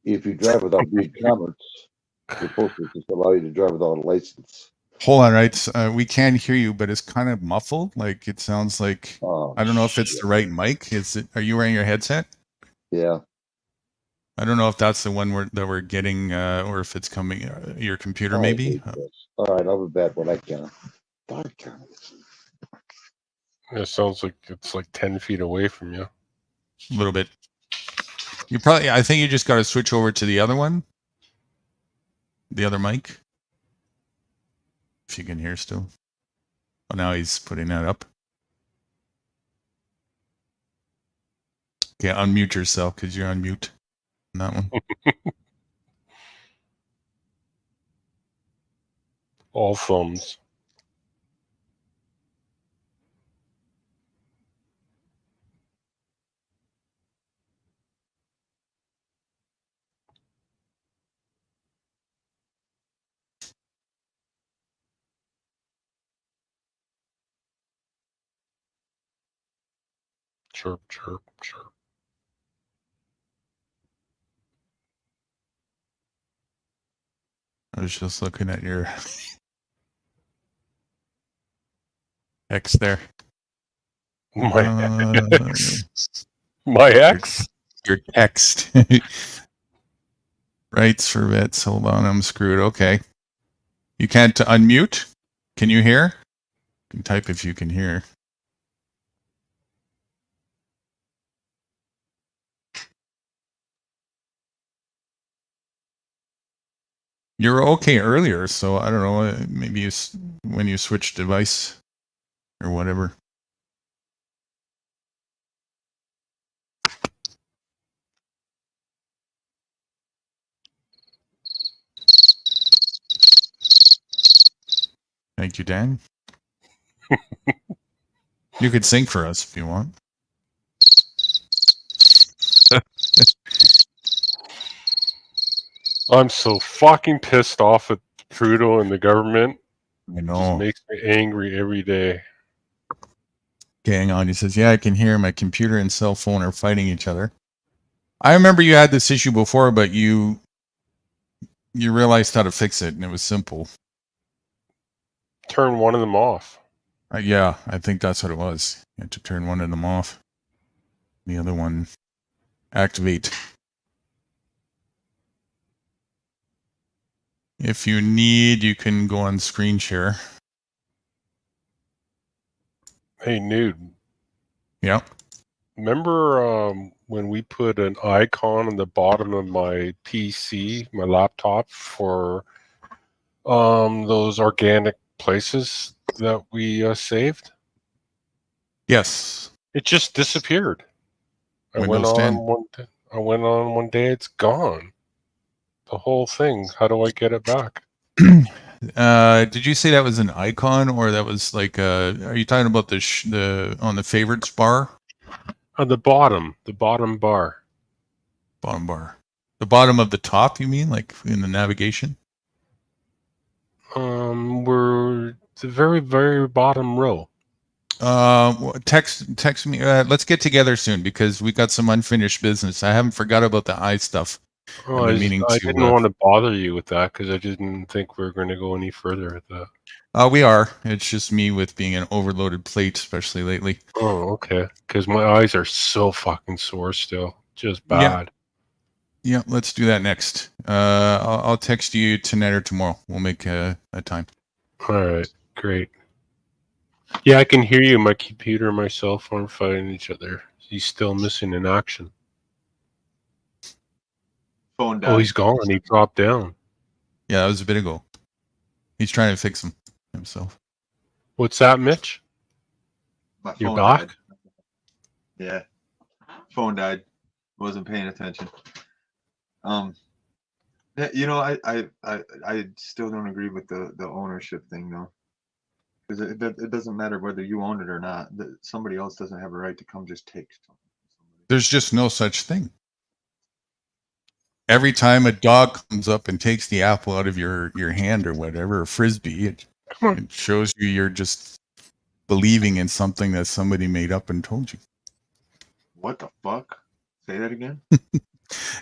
If you drive without reading comments, you're supposed to just allow you to drive without a license. Hold on, right? We can hear you, but it's kind of muffled. Like it sounds like I don't know if it's the right mic. Is it? Are you wearing your headset? Yeah. I don't know if that's the one that we're getting, or if it's coming your computer, maybe. All right, I'll be back when I can. It sounds like it's like 10 feet away from you. A little bit. You probably. I think you just got to switch over to the other one, the other mic. If you can hear still. Oh, now he's putting that up. Okay, unmute yourself because you're on mute on that one. All thumbs. Chirp, chirp, chirp. I was just looking at your X there. My my ex? Your text. Rights for vets. Hold on, I'm screwed. Okay. You can't unmute? Can you hear? You can type if you can hear. You were okay earlier, so I don't know. Maybe when you switch device or whatever. Thank you, Dan. You could sing for us if you want. I'm so fucking pissed off at Trudeau and the government. I know. Just makes me angry every day. Okay, hang on. He says, yeah, I can hear my computer and cell phone are fighting each other. I remember you had this issue before, but you realized how to fix it, and it was simple. Turn one of them off. Yeah, I think that's what it was. You had to turn one of them off. The other one activate. If you need, you can go on screen share. Hey, Nude. Yeah. Remember when we put an icon on the bottom of my PC, my laptop, for those organic places that we saved? Yes. It just disappeared. I went Windows 10. on one day, it's gone. the whole thing. How do I get it back? Did you say that was an icon, or that was like are you talking about the on the favorites bar? On the bottom bar. Bottom bar. The bottom of the top, you mean, like in the navigation? We're the very, very bottom row. Text me. Let's get together soon because we got some unfinished business. I haven't forgot about the eye stuff. Oh, I didn't want to bother you with that because I didn't think we were going to go any further with that. We are. It's just me with being an overloaded plate, especially lately. Oh, okay. Because my eyes are so fucking sore still. Just bad. Yeah, let's do that next. I'll text you tonight or tomorrow. We'll make a time. All right, great. Yeah, I can hear you. My computer and my cell phone fighting each other. He's still missing in action. Phone died. Oh, he's gone. He dropped down. Yeah, that was a bit ago. He's trying to fix him himself. What's that, Mitch? My You're phone back? died. Yeah. Phone died. Wasn't paying attention. Yeah, you know, I still don't agree with the ownership thing though. Because it doesn't matter whether you own it or not. Somebody else doesn't have a right to come just take something. There's just no such thing. Every time a dog comes up and takes the apple out of your hand or whatever, a frisbee, it shows you're just believing in something that somebody made up and told you. What the fuck? Say that again?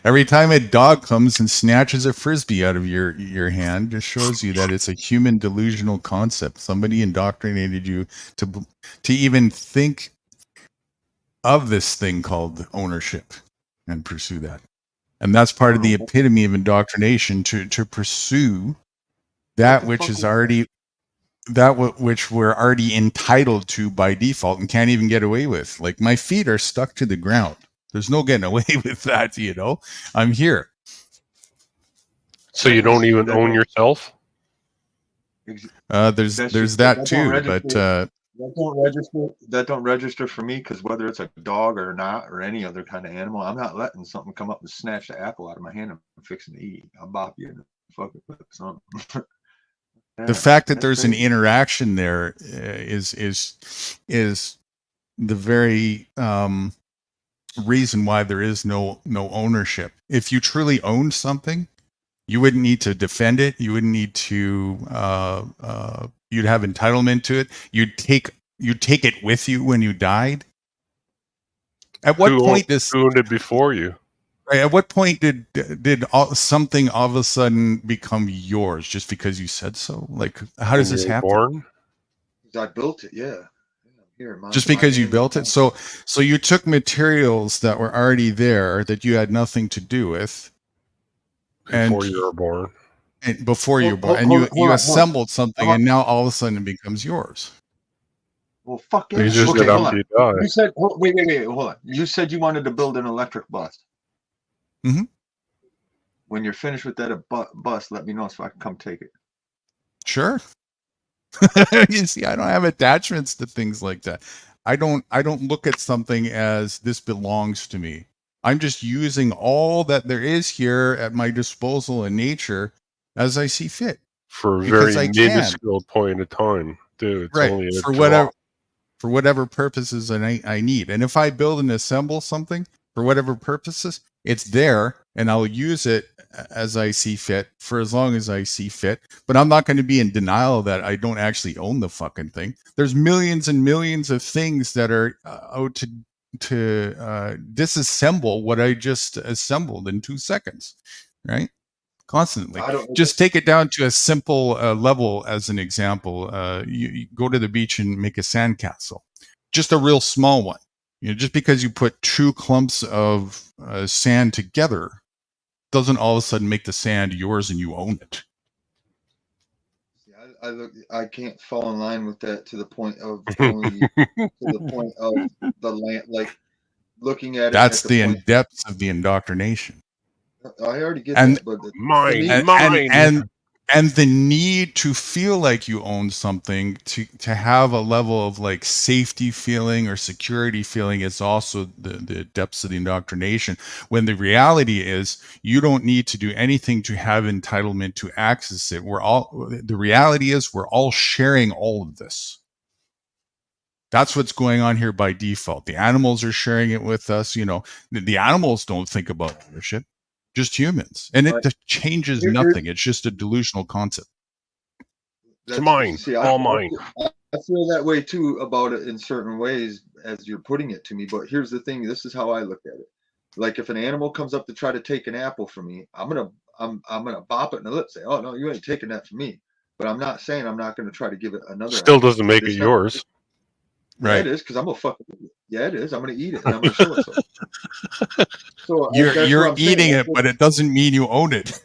Every time a dog comes and snatches a frisbee out of your hand, just shows you that it's a human delusional concept. Somebody indoctrinated you to even think of this thing called ownership and pursue that. And that's part of the epitome of indoctrination, to pursue that which is already which we're already entitled to by default and can't even get away with. Like, my feet are stuck to the ground. There's no getting away with that, you know. I'm here. So you don't even own yourself? There's that too, but that don't register for me, because whether it's a dog or not, or any other kind of animal, I'm not letting something come up and snatch the apple out of my hand and I'm fixing to eat. I'll bop you in the fucking something. The fact that there's an interaction there is the very reason why there is no ownership. If you truly owned something, you wouldn't need to defend it. You wouldn't need to. You'd have entitlement to it. You'd take it with you when you died. At what point who owned it before you? Right, at what point did something all of a sudden become yours just because you said so? Like, how does this happen? Born? I built it, yeah. Here, Just because you built it? So you took materials that were already there that you had nothing to do with. Before you were born. And before you were born. And you assembled something, and now all of a sudden it becomes yours. Well, fuck You yeah. just Okay, get hold up on. and you die. You said, wait, hold on. You said you wanted to build an electric bus. Mm-hmm. When you're finished with that bus, let me know so I can come take it. Sure. You see, I don't have attachments to things like that. I don't look at something as this belongs to me. I'm just using all that there is here at my disposal in nature as I see fit. For a Because very I can. minuscule point of time. Dude, it's Right, only a for drop. whatever purposes I need. And if I build and assemble something for whatever purposes, it's there and I'll use it as I see fit for as long as I see fit. But I'm not going to be in denial that I don't actually own the fucking thing. There's millions and millions of things that are out to disassemble what I just assembled in 2 seconds, right? Constantly. Just take it down to a simple level as an example. You go to the beach and make a sandcastle, just a real small one. You know, just because you put 2 clumps of sand together doesn't all of a sudden make the sand yours and you own it. I can't fall in line with that to the point of only to the point of the land, like looking at it. That's at the point, depths of the indoctrination. I already get And that, but mine. and the need to feel like you own something, to have a level of like safety feeling or security feeling, is also the depths of the indoctrination, when the reality is you don't need to do anything to have entitlement to access it. The reality is we're all sharing all of this. That's what's going on here by default. The animals are sharing it with us. You know, the animals don't think about ownership, just humans. And it changes nothing. It's just a delusional concept. It's mine. All mine. I feel that way too about it in certain ways as you're putting it to me. But here's the thing. This is how I look at it. Like if an animal comes up to try to take an apple from me, I'm gonna bop it in the lip, say, "Oh no, you ain't taking that from me." But I'm not saying I'm not gonna try to give it another. Still apple. doesn't make it yours. Yeah, it is, because I'm gonna fucking eat it. Yeah, it is. I'm gonna eat it, and I'm gonna show it to them. So You're eating it, but it doesn't mean you own it.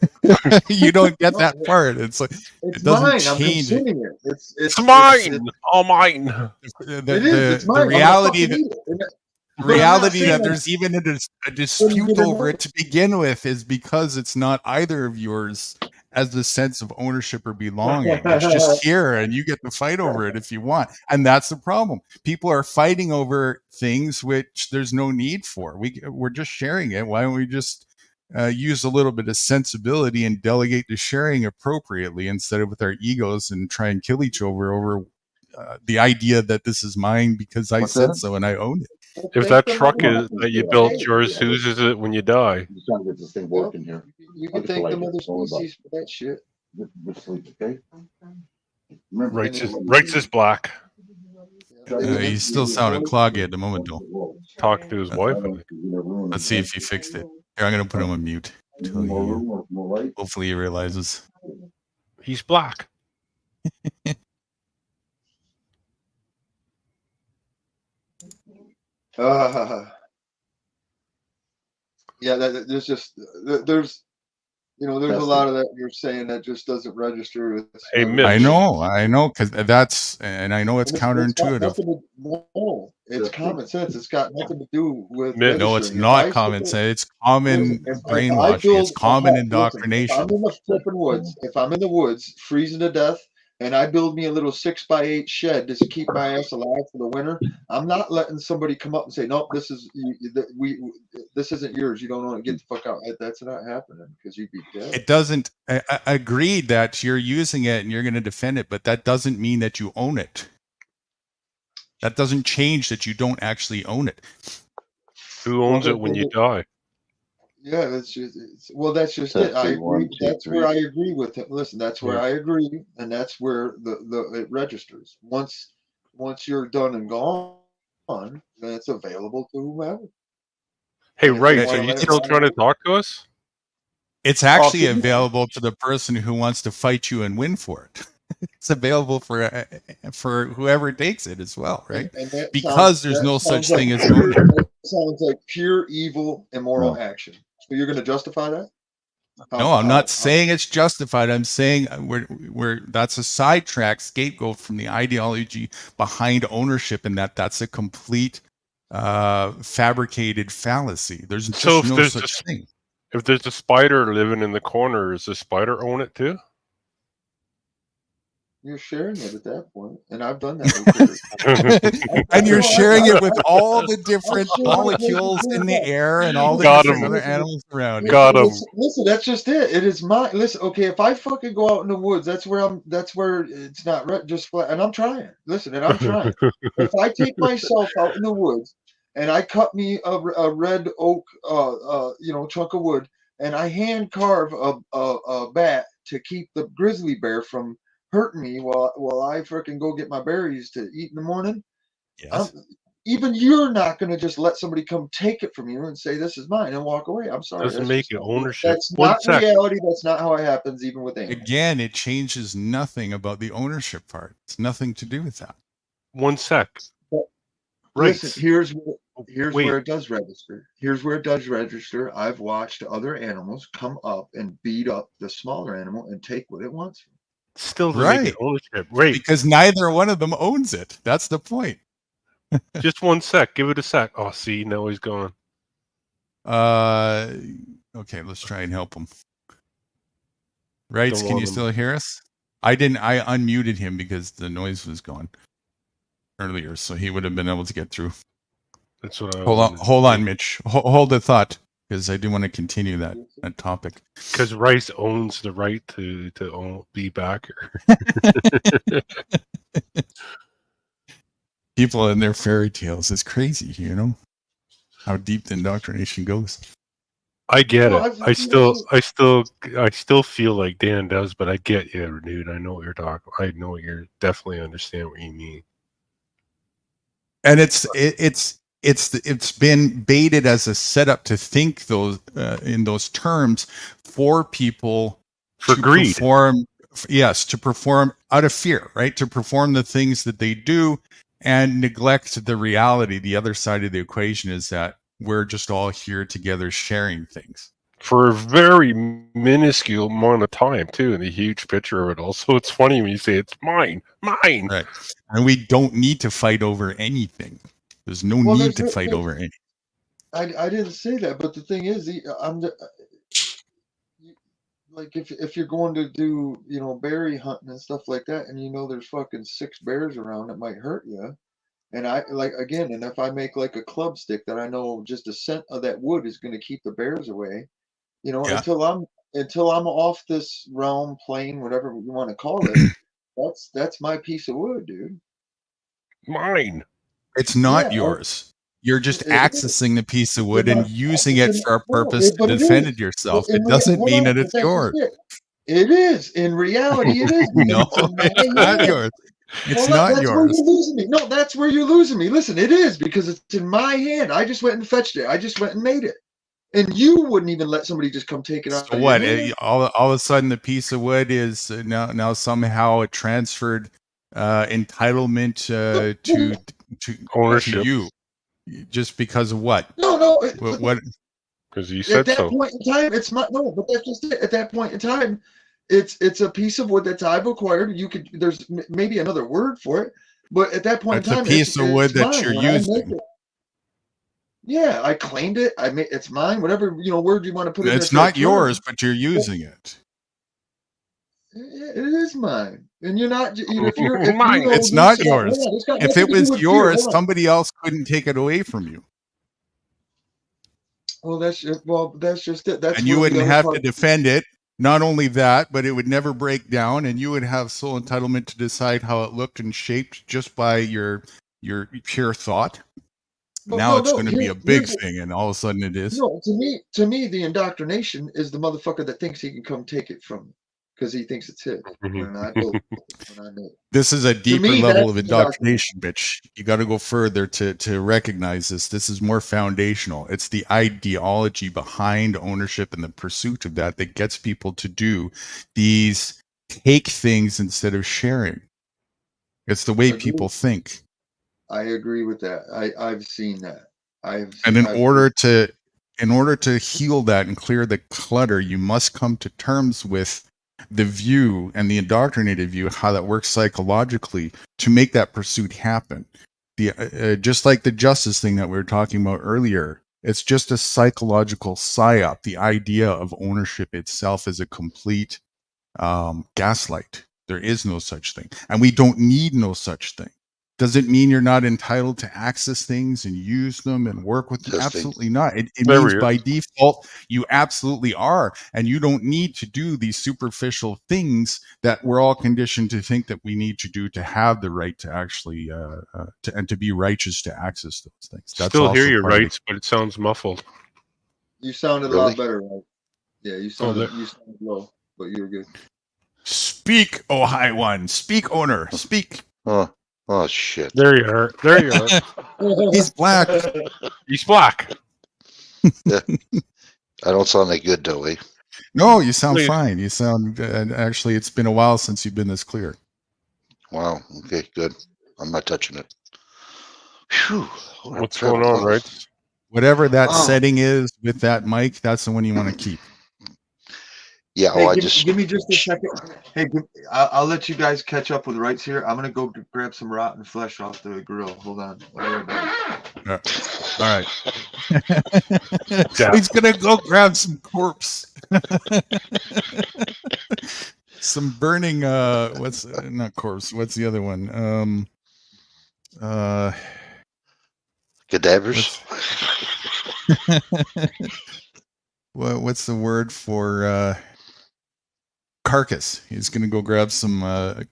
You don't get that part. It's like it's it doesn't mine. I'm change it. consuming it. It's mine. All mine. It's mine. The reality I'm gonna that fucking eat it. the reality that there's even a dispute over it to begin with is because it's not either of yours as the sense of ownership or belonging. It's just here, and you get to fight over it if you want. And that's the problem. People are fighting over things which there's no need for. We're just sharing it. Why don't we just use a little bit of sensibility and delegate the sharing appropriately instead of with our egos and try and kill each other over the idea that this is mine because I said so and I own it. If that truck is that you built yours, whose is it when you die? I'm just trying to get this thing working here. You can thank the mother species for that shit. Okay. Writes is black. He's still sounding cloggy at the moment, though. Talking to his wife. Let's see if he fixed it. Here, I'm going to put him on mute. Hopefully he realizes. He's black. Yeah, there's just there's a lot of that you're saying that just doesn't register with. I know, because I know it's counterintuitive. It's common sense. It's got nothing to do with. No, it's not common sense. It's common brainwashing. It's common indoctrination. If I'm in the flipping woods, if I'm in the woods freezing to death, and I build me a little 6x8 shed just to keep my ass alive for the winter, I'm not letting somebody come up and say, "Nope, this isn't yours. You don't want to get the fuck out." That's not happening because you'd be dead. It doesn't. I agree that you're using it and you're going to defend it, but that doesn't mean that you own it. That doesn't change that you don't actually own it. Who owns it when you die? Yeah, that's just it. I agree. That's where I agree with him. Listen, that's where I agree, and that's where it registers. Once you're done and gone, then it's available to whomever. Hey, right? So you still trying to talk to us? It's actually available to the person who wants to fight you and win for it. It's available for whoever takes it as well, right? And because there's no such thing as owning. It sounds like pure evil, immoral action. So you're going to justify that? No, I'm not saying it's justified. I'm saying we're that's a sidetrack scapegoat from the ideology behind ownership, and that's a complete fabricated fallacy. There's just no such thing. If there's a spider living in the corner, does the spider own it too? You're sharing it at that point, and I've done that. And you're sharing it with all the different molecules in the air and all the different other animals around. Got him. Listen, that's just it. It is my listen. Okay, if I fucking go out in the woods, that's where it's not just flat, and I'm trying. Listen, and I'm trying. If I take myself out in the woods and I cut me a red oak, chunk of wood, and I hand carve a bat to keep the grizzly bear from hurting me while I freaking go get my berries to eat in the morning. Yes. Even you're not going to just let somebody come take it from you and say this is mine and walk away. I'm sorry. Doesn't make it ownership. That's not reality. That's not how it happens, even with animals. Again, it changes nothing about the ownership part. It's nothing to do with that. 1 sec. Right. Listen, here's where it does register. Here's where it does register. I've watched other animals come up and beat up the smaller animal and take what it wants from. Still right. Ownership. Right. Because neither one of them owns it. That's the point. Just 1 sec. Give it a sec. Oh, see, now he's gone. Okay, let's try and help him. Rights, Don't can want you him- still hear us? I didn't. I unmuted him because the noise was gone earlier, so he would have been able to get through. That's what I Hold on, Mitch. Hold the thought, because I do want to continue that topic. Because Rice owns the right to be back here. People and their fairy tales is crazy, you know how deep the indoctrination goes. I get Well, it. I still feel like Dan does, but I get you, dude. I know what you're talking. I know what you're definitely understand what you mean. And it's been baited as a setup to think those in those terms for people For to greed. perform. Yes, to perform out of fear, right? To perform the things that they do and neglect the reality. The other side of the equation is that we're just all here together sharing things. For a very minuscule amount of time, too, in the huge picture of it all. So it's funny when you say it's mine. Right. And we don't need to fight over anything. There's no Well, need to there's- fight over anything. I didn't say that, but the thing is, like if you're going to do berry hunting and stuff like that, and there's fucking 6 bears around, it might hurt you. And and if I make like a club stick that I know just a scent of that wood is going to keep the bears away, Yeah. until I'm off this realm, plane, whatever you want to call it, that's my piece of wood, dude. Mine. It's not Yeah, yours. You're just it is. accessing the piece of wood and using it for a No, purpose to but it defend is. it yourself. But in It doesn't hold mean on, that but it's that's yours. just it. It is. In reality, it is. because No, it's in my it's not hand. yours. It's Well, not that's where yours. you're losing me. No, that's where you're losing me. Listen, it is because it's in my hand. I just went and fetched it. I just went and made it. And you wouldn't even let somebody just come take it out. So of what? your hand. All of a sudden, the piece of wood is now somehow it transferred entitlement to Ownership. you, just because of what? No. What? Because you At said that so. point in time, it's my no. But that's just it. At that point in time, it's a piece of wood that I've acquired. There's maybe another word for it, but at that point It's in a time, piece of wood it's that mine. you're When I make using. it. Yeah, I claimed it. It's mine. Whatever word you want to put in there. It's for a not term. yours, but you're using it. It is mine, and you're not. If you Mine. know It's this not got- yours. hold on, this got If nothing it to do was with fear. yours, Hold on. somebody else couldn't take it away from you, Well, that's just it. That's and you where the wouldn't other have to part. defend it. Not only that, but it would never break down, and you would have sole entitlement to decide how it looked and shaped just by your pure thought. But Now it's no. going to be a big thing, and all of a sudden it is. No, to me, the indoctrination is the motherfucker that thinks he can come take it from me because he thinks it's his. When I built it, when I made it. This is a deeper me, level that's of the indoctrination, bitch. You got to go further to recognize this. This is more foundational. It's the ideology behind ownership and the pursuit of that gets people to do these take things instead of sharing. It's the way Agreed. people think. I agree with that. I've seen that. And in order to heal that and clear the clutter, you must come to terms with the view and the indoctrinated view, how that works psychologically to make that pursuit happen. Just like the justice thing that we were talking about earlier, it's just a psychological psyop. The idea of ownership itself is a complete gaslight. There is no such thing, and we don't need no such thing. Does it mean you're not entitled to access things and use them and work with them? Testing. Absolutely not. It There means we by go. default, you absolutely are. And you don't need to do these superficial things that we're all conditioned to think that we need to do to have the right to actually, to be righteous to access those things. That's Still hear also your part of the- rights, but it sounds muffled. You sounded a Really? lot better, right? Yeah, you sounded low, but you were good. Speak, oh high one. Speak, owner. Speak. Oh shit. There you are. There you are. He's black. He's black. Yeah. I don't sound that good, do we? No, you sound Please. fine. You sound, actually, it's been a while since you've been this clear. Wow. Okay, good. I'm not touching it. Whew. What's going on, right? Whatever that Oh. setting is with that mic, that's the one you want to keep. Yeah, Hey, I give me just a second. Hey, I'll let you guys catch up with rights here. I'm gonna go grab some rotten flesh off the grill. Hold on. I'll be right back. All right. He's gonna go grab some corpse. Some burning. What's not corpse? What's the other one? Cadavers. What's the word for carcass? He's gonna go grab some a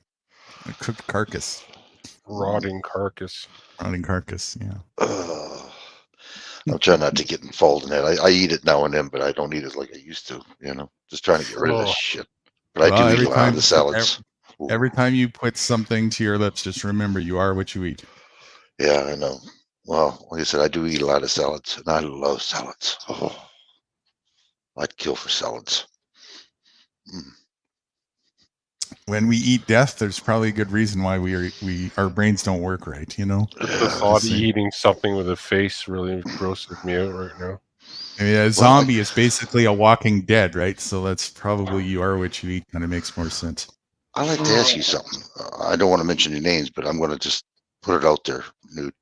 cooked carcass. Rotting carcass. Rotting carcass. Yeah. I'm trying not to get involved in that. I eat it now and then, but I don't eat it like I used to. You know, just trying to get rid of this shit. But I do eat a lot of the salads. Every time you put something to your lips, just remember you are what you eat. Yeah, I know. Well, like I said, I do eat a lot of salads, and I love salads. Oh, I'd kill for salads. When we eat death, there's probably a good reason why our brains don't work right. You know, The thought of eating something with a face really grosses me out right now. I mean, a zombie is basically a walking dead, right? So that's probably you are what you eat. Kind of makes more sense. I'd like to ask you something. I don't want to mention any names, but I'm going to just put it out there, Newt.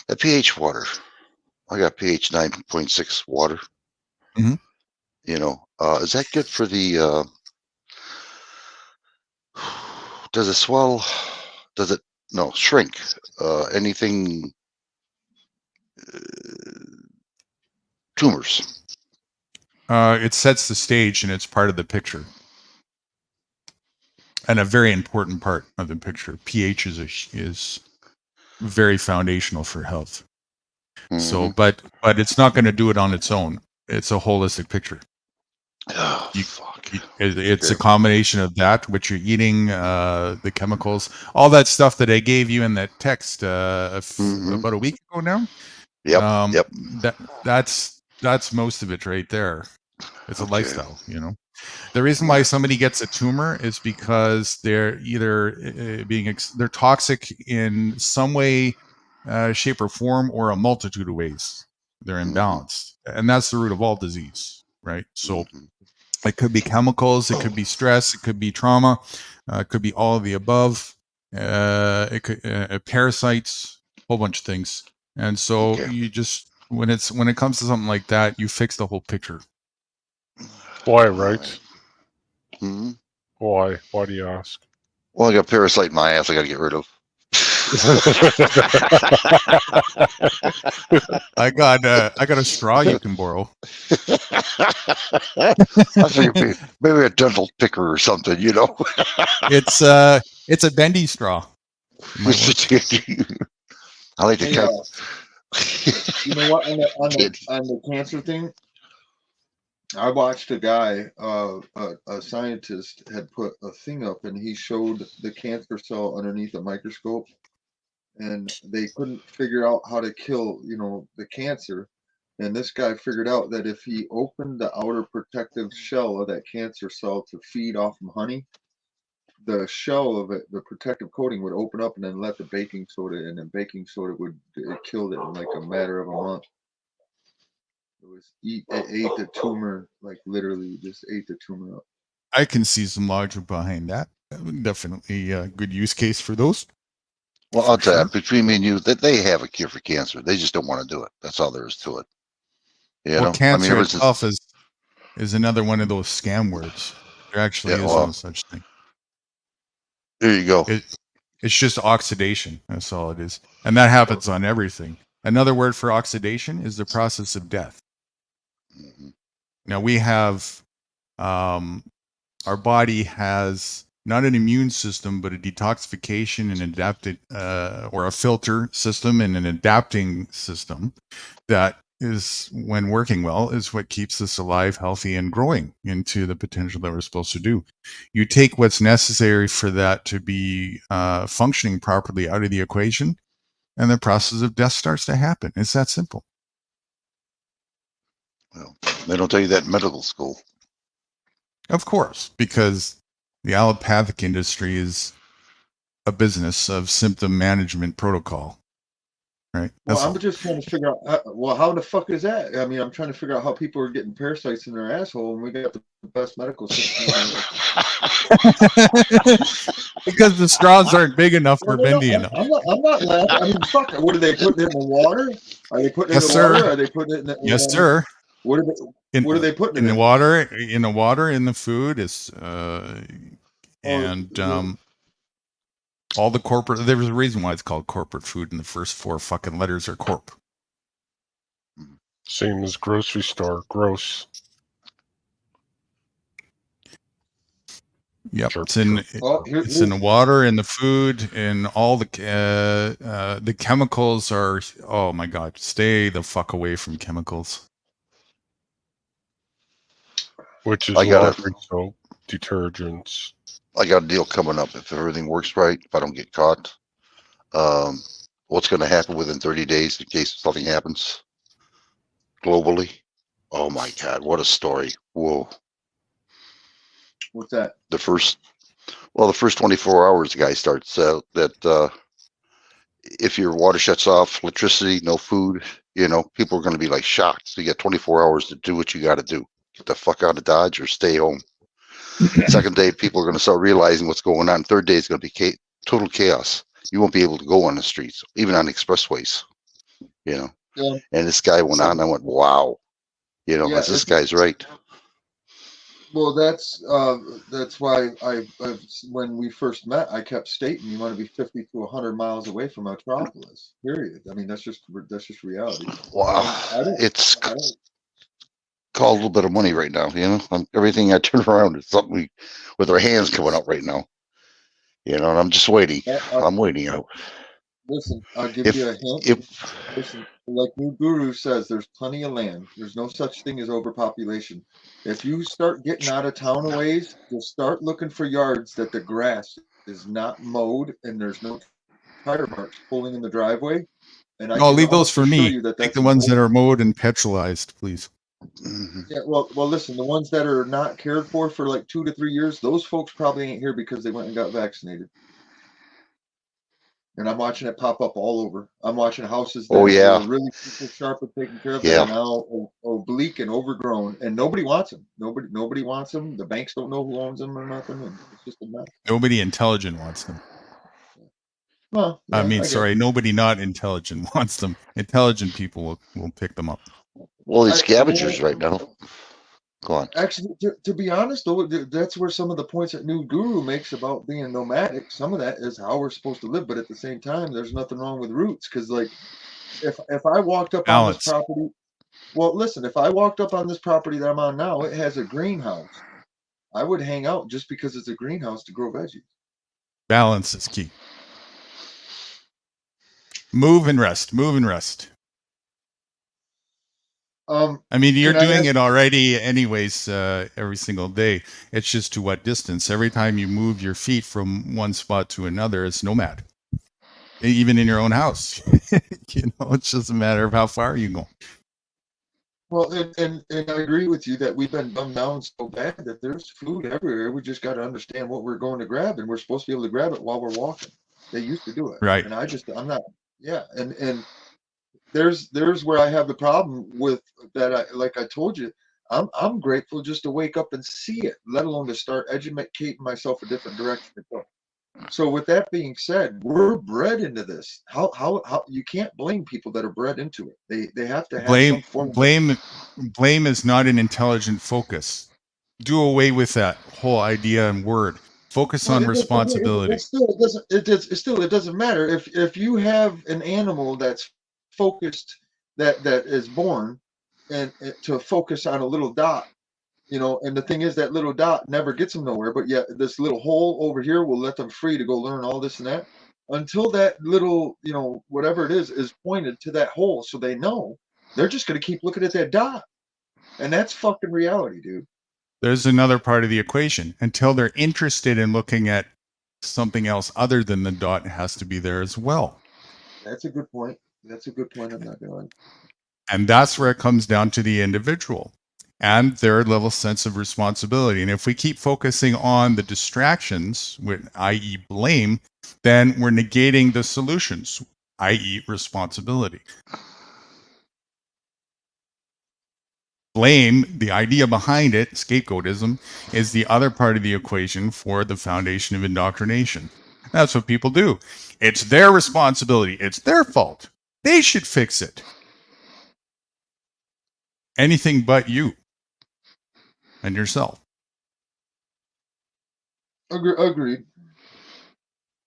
That pH water. I got pH 9.6 water. Mm-hmm. You know, is that good for the? Does it swell? Does it shrink? Anything? Tumors. It sets the stage, and it's part of the picture, and a very important part of the picture. pH is very foundational for health. Mm-hmm. So, but it's not going to do it on its own. It's a holistic picture. Oh, It's a combination of that, what you're eating, the chemicals, all that stuff that I gave you in that text about a week ago now. Yep. That's most of it right there. It's a lifestyle, you know. The reason why somebody gets a tumor is because they're either they're toxic in some way, shape, or form, or a multitude of ways. They're imbalanced, and that's the root of all disease, right? So it could be chemicals, it could be stress, it could be trauma, it could be all of the above. It could parasites, a whole bunch of things. And so you just when it comes to something like that, you fix the whole picture. Why, right? Mm-hmm. Why? Why do you ask? Well, I got parasite in my ass. I got to get rid of. I got a straw you can borrow. I figured maybe a dental picker or something, you know. It's a bendy straw. I like the You know what? On the cancer thing, I watched a guy, a scientist, had put a thing up, and he showed the cancer cell underneath a microscope, and they couldn't figure out how to kill, the cancer. And this guy figured out that if he opened the outer protective shell of that cancer cell to feed off of honey, the shell of it, the protective coating, would open up and then let the baking soda in, and baking soda would kill it in like a matter of a month. It ate the tumor, like literally just ate the tumor up. I can see some logic behind that. Definitely a good use case for those. Well, I'll tell you, between me and you, that they have a cure for cancer. They just don't want to do it. That's all there is to it. Cancer itself is another one of those scam words. There actually is no such thing. There you go. It's just oxidation. That's all it is. And that happens on everything. Another word for oxidation is the process of death. Mm-hmm. Now we have, our body has not an immune system, but a detoxification and adapted, or a filter system and an adapting system that is, when working well, is what keeps us alive, healthy, and growing into the potential that we're supposed to do. You take what's necessary for that to be functioning properly out of the equation, and the process of death starts to happen. It's that simple. Well, they don't tell you that in medical school. Of course, because the allopathic industry is a business of symptom management protocol. Right. Well, I'm just trying to figure out, how the fuck is that? I mean, I'm trying to figure out how people are getting parasites in their asshole, and we got the best medical system. Because the straws aren't big enough for bendy enough. I'm not laughing. I mean, fuck. What are they putting it in the water? Are they putting it in the water? Are they putting it in the? Yes, sir. What are they? What are they putting in it the in? water? In the water, in the food is, all the corporate. There's a reason why it's called corporate food, and the first 4 fucking letters are corp. Same as grocery store. Gross. Yep, Sure, it's in Oh, it's in the water, in the food, and all the chemicals are. Oh my god, stay the fuck away from chemicals. Which is I got laundry soap, detergents. a deal coming up. If everything works right, if I don't get caught, what's going to happen within 30 days in case something happens globally? Oh my God, what a story! Whoa. What's that? The first 24 hours, the guy starts that if your water shuts off, electricity, no food, people are going to be like shocked. So you got 24 hours to do what you got to do. Get the fuck out of Dodge or stay home. Second day, people are going to start realizing what's going on. Third day is going to be total chaos. You won't be able to go on the streets, even on expressways, Yeah. And this guy went on. I went, wow, this guy's right. Well, that's why I when we first met, I kept stating you want to be 50 to 100 miles away from Metropolis. Period. I mean, that's just reality. Wow, it's called a little bit of money right now. Everything I turn around is something with our hands coming out right now. And I'm just waiting. I'm waiting out. Listen, I'll give you a hint. Listen, like New Guru says, there's plenty of land. There's no such thing as overpopulation. If you start getting out of town a ways, you'll start looking for yards that the grass is not mowed and there's no tire marks pulling in the driveway. And No, leave those for me. Take Take the ones that are mowed and petrolized, please. Yeah, well, listen, the ones that are not cared for like 2 to 3 years, those folks probably ain't here because they went and got vaccinated. And I'm watching it pop up all over. I'm watching houses that are really sharp and taken care of that are now oblique and overgrown, and nobody wants them. Nobody wants them. The banks don't know who owns them or nothing. And it's just a mess. Nobody intelligent wants them. Well, nobody not intelligent wants them. Intelligent people will pick them up. Well, these scavengers right now. Go on. Actually, to be honest, though, that's where some of the points that New Guru makes about being nomadic. Some of that is how we're supposed to live, but at the same time, there's nothing wrong with roots. Because, like, if I walked up on this property, well, listen, if I walked up on this property that I'm on now, it has a greenhouse. I would hang out just because it's a greenhouse to grow veggies. Balance is key. Move and rest. Move and rest. I mean, you're doing it already anyways, every single day. It's just to what distance. Every time you move your feet from one spot to another, it's nomad. Even in your own house. It's just a matter of how far you go. Well, and I agree with you that we've been dumbed down so bad that there's food everywhere. We just got to understand what we're going to grab, and we're supposed to be able to grab it while we're walking. They used to do it. Right. And I'm not, yeah. And there's where I have the problem with that. Like I told you, I'm grateful just to wake up and see it, let alone to start educating myself a different direction to go. So with that being said, we're bred into this. How you can't blame people that are bred into it. They have to have some form of blame is not an intelligent focus. Do away with that whole idea and word. Focus on responsibility. It doesn't matter if you have an animal that's focused that is born and to focus on a little dot, and the thing is that little dot never gets them nowhere, but yet this little hole over here will let them free to go learn all this and that until that little, whatever it is pointed to that hole. So they know they're just going to keep looking at that dot. And that's fucking reality, dude. There's another part of the equation. Until they're interested in looking at something else other than the dot, it has to be there as well. That's a good point. I'm not going. And that's where it comes down to the individual and their level sense of responsibility. And if we keep focusing on the distractions, i.e. blame, then we're negating the solutions, i.e. responsibility. Blame, the idea behind it, scapegoatism, is the other part of the equation for the foundation of indoctrination. That's what people do. It's their responsibility. It's their fault. They should fix it. Anything but you. and yourself. Agreed.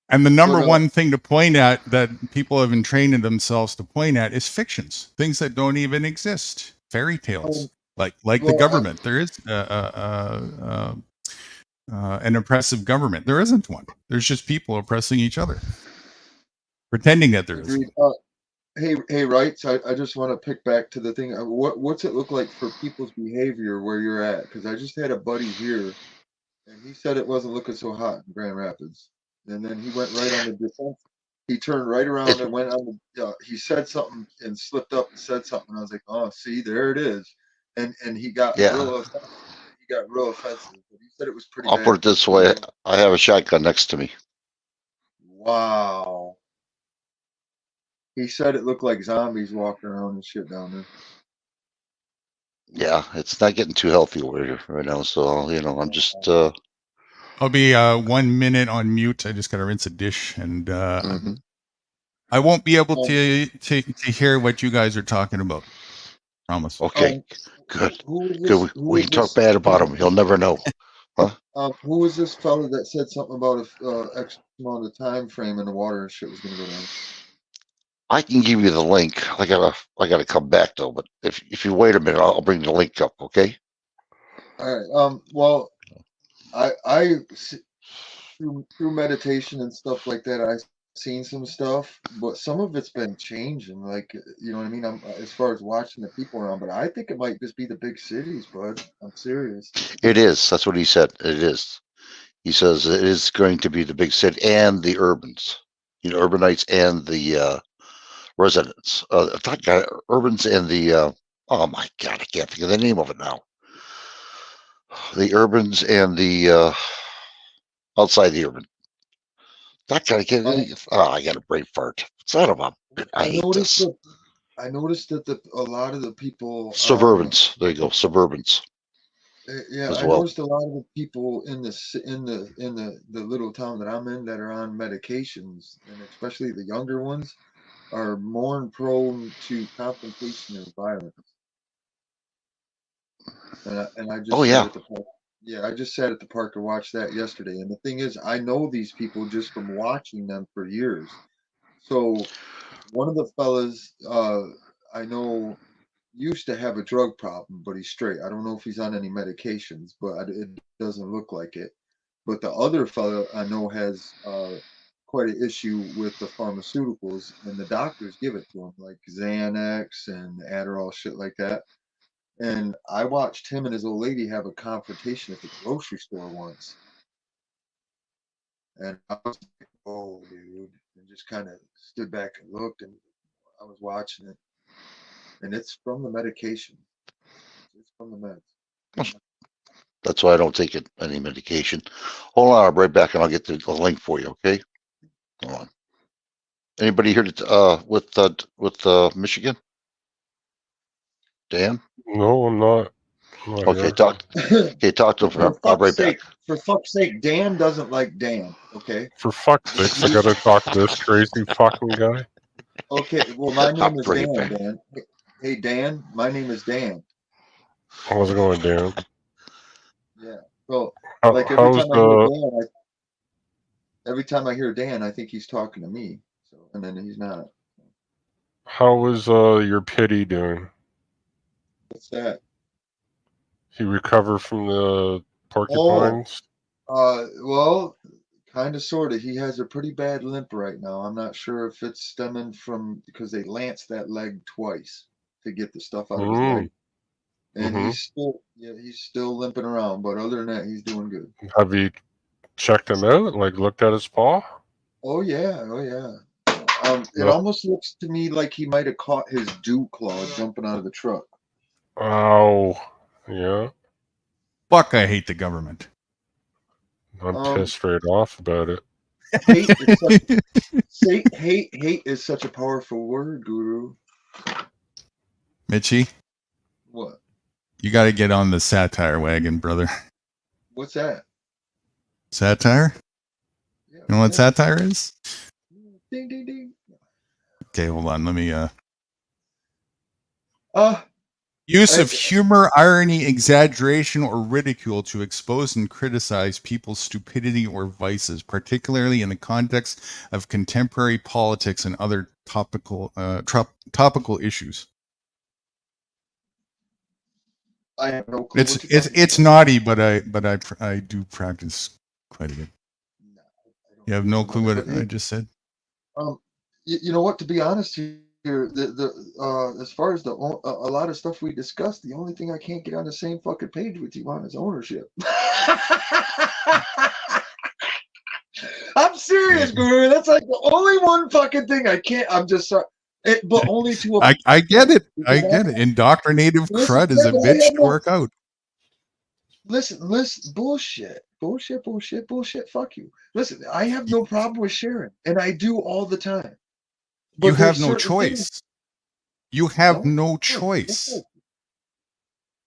And the number But, one thing to point at that people have been training themselves to point at is fictions, things that don't even exist, fairy tales, like the government. There is an oppressive government. There isn't one. There's just people oppressing each other, pretending that there is. Agreed. Hey, Wrights, I just want to pick back to the thing. What's it look like for people's behavior where you're at? Because I just had a buddy here, and he said it wasn't looking so hot in Grand Rapids. And then he went right on the defense. He turned right around and went on the. He said something and slipped up and said something. I was like, oh, see, there it is. And he got real offensive. He got real offensive. But he said it was pretty. I'll put it this way: I have a shotgun next to me. Wow. He said it looked like zombies walking around and shit down there. Yeah, it's not getting too healthy over here right now. So I'm just. I'll be 1 minute on mute. I just got to rinse a dish, and I won't be able to hear what you guys are talking about. Promise. Okay, good. Good. We can talk bad about him. He'll never know. Huh? Who was this fella that said something about X amount of time frame and the water and shit was going to go down? I can give you the link. I gotta come back though. But if you wait a minute, I'll bring the link up. Okay. All right. Well, I through meditation and stuff like that, I've seen some stuff, but some of it's been changing. Like, you know what I mean? I'm as far as watching the people around, but I think it might just be the big cities, bud. I'm serious. It is. That's what he said. It is. He says it is going to be the big city and the urbans. Urbanites and the residents. Urbans and the. Oh my God! I can't think of the name of it now. The urbans and the outside the urban. That kind of kid. I got a brain fart. Son of a. I hate this. I noticed that a lot of the people. Suburbans. There you go. Suburbans. Yeah, I noticed a lot of the people in the little town that I'm in that are on medications, and especially the younger ones, are more prone to confrontation and violence. And I just sat at the park. Yeah, I just sat at the park and watched that yesterday. And the thing is, I know these people just from watching them for years. So one of the fellas I know used to have a drug problem, but he's straight. I don't know if he's on any medications, but it doesn't look like it. But the other fella I know has quite an issue with the pharmaceuticals, and the doctors give it to him, like Xanax and Adderall, shit like that. And I watched him and his old lady have a confrontation at the grocery store once. And I was like, oh, dude. And just kind of stood back and looked, and I was watching it. And it's from the medication. It's from the meds. That's why I don't take any medication. Hold on, I'll be right back and I'll get the link for you, okay? Hold on. Anybody here with Michigan? Dan? No, I'm not. Okay, talk to him. I'll be right back. For fuck's sake, Dan doesn't like Dan, okay? For fuck's sake, I gotta talk to this crazy fucking guy. Okay, well, my name is Dan. Hey, Dan, my name is Dan. How's it going, Dan? Yeah. Well, like every time I hear Dan, I think he's talking to me. So, and then he's not. How is your pity doing? What's that? He recovered from the porcupines? Well, kind of, sort of. He has a pretty bad limp right now. I'm not sure if it's stemming from because they lanced that leg twice to get the stuff out of his leg. And he's still limping around, but other than that, he's doing good. Have you checked him out? Like looked at his paw? Oh yeah. It almost looks to me like he might have caught his dew claw jumping out of the truck. Oh, yeah. Fuck, I hate the government. I'm pissed straight off about it. Hate is such a powerful word, Guru. Mitchie? What? You got to get on the satire wagon, brother. What's that? Satire? Yeah, you know what satire is? Ding, ding, ding. Okay, hold on. Let me... Use of humor, irony, exaggeration, or ridicule to expose and criticize people's stupidity or vices, particularly in the context of contemporary politics and other topical issues. I have no clue. It's naughty, but I do practice quite a bit. You have no clue what I just said? You know what? To be honest here, as far as a lot of stuff we discussed, the only thing I can't get on the same fucking page with you on is ownership. I'm serious, Guru. That's like the only one fucking thing I can't. I'm just sorry. But only to a. I get it. I get it. Indoctrinative crud is a bitch to work out. Listen, bullshit. Fuck you. Listen, I have no problem with sharing, and I do all the time. But you have no choice. You have no choice.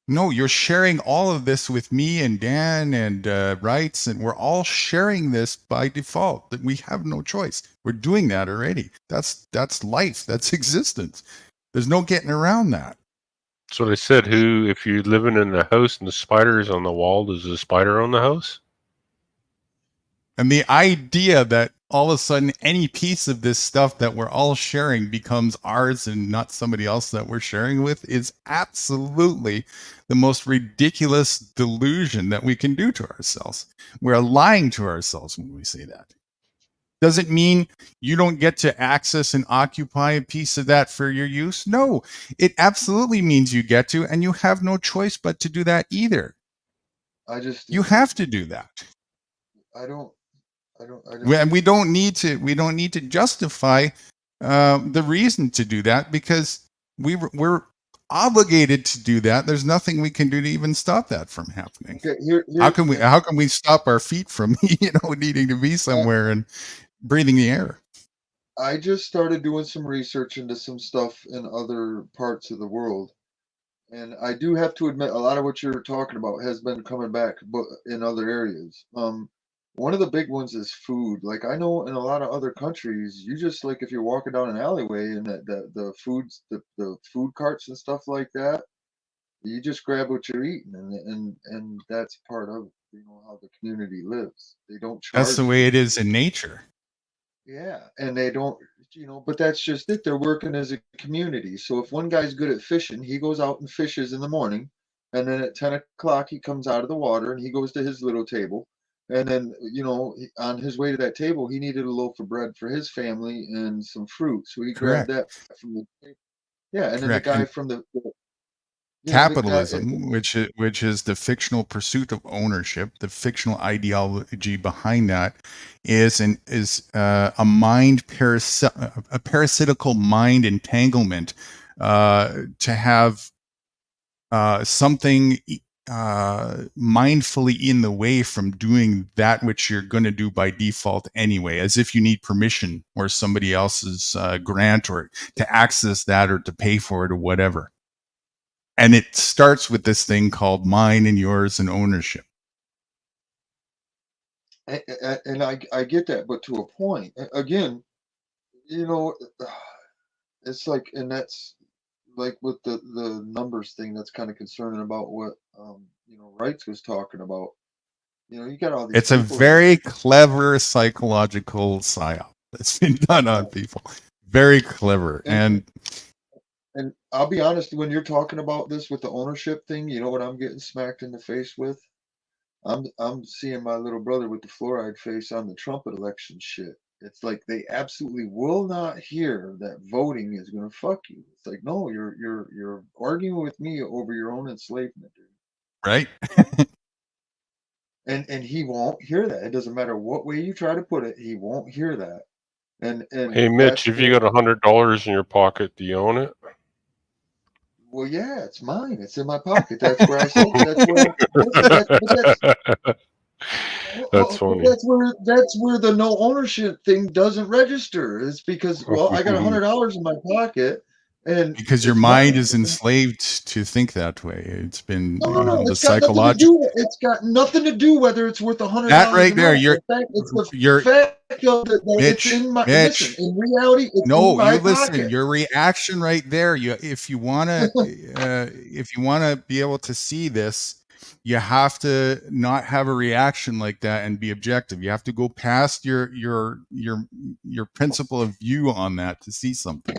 No, you're sharing all of this with me and Dan and Wrights, and we're all sharing this by default. That we have no choice. We're doing that already. That's life. That's existence. There's no getting around that. So they said, if you're living in a house and the spider is on the wall, does the spider own the house? And the idea that all of a sudden any piece of this stuff that we're all sharing becomes ours and not somebody else that we're sharing with is absolutely the most ridiculous delusion that we can do to ourselves. We're lying to ourselves when we say that. Does it mean you don't get to access and occupy a piece of that for your use? No, it absolutely means you get to, and you have no choice but to do that either. You have to do that. We don't need to justify the reason to do that, because we're obligated to do that. There's nothing we can do to even stop that from happening. Okay, how can we stop our feet from needing to be somewhere and breathing the air? I just started doing some research into some stuff in other parts of the world, and I do have to admit a lot of what you're talking about has been coming back, but in other areas. One of the big ones is food. Like, I know in a lot of other countries, you just, like, if you're walking down an alleyway and the food carts and stuff like that, you just grab what you're eating, and that's part of how the community lives. They don't charge. That's the way it is in nature. Yeah, and they don't, but that's just it. They're working as a community. So if one guy's good at fishing, he goes out and fishes in the morning, and then at 10 o'clock he comes out of the water and he goes to his little table. And then, on his way to that table, he needed a loaf of bread for his family and some fruit. So he grabbed that from the table. Yeah, and then the guy from the capitalism, which is the fictional pursuit of ownership, the fictional ideology behind that is a parasitical mind entanglement to have something mindfully in the way from doing that which you're going to do by default anyway, as if you need permission or somebody else's grant or to access that or to pay for it or whatever. And it starts with this thing called mine and yours and ownership. And I get that, but to a point. Again, it's like, and that's like with the numbers thing, that's kind of concerning about what Wrights was talking about. You got all these. It's a very clever psychological psyop that's been done on people. Very clever. And I'll be honest, when you're talking about this with the ownership thing, you know what I'm getting smacked in the face with? I'm seeing my little brother with the fluoride face on the Trump election shit. It's like they absolutely will not hear that voting is going to fuck you. It's like, no, you're arguing with me over your own enslavement, dude. Right. and he won't hear that. It doesn't matter what way you try to put it, he won't hear that. And hey, Mitch, if you got $100 in your pocket, do you own it? Well, yeah, it's mine. It's in my pocket. That's where I said. That's funny. That's where the no ownership thing doesn't register. It's because, well, I got $100 in my pocket, And because your it's not. mind is enslaved to think that way. It's been, No, no, no. the It's got nothing to psychological. do. It's got nothing to do whether it's worth $100 That right or there, not. you're It's the you're fact of that it's Mitch, in my listen. Mitch. In reality, it's in No, my you listen. pocket. Your reaction right there. If you wanna be able to see this, you have to not have a reaction like that and be objective. You have to go past your principle of view on that to see something.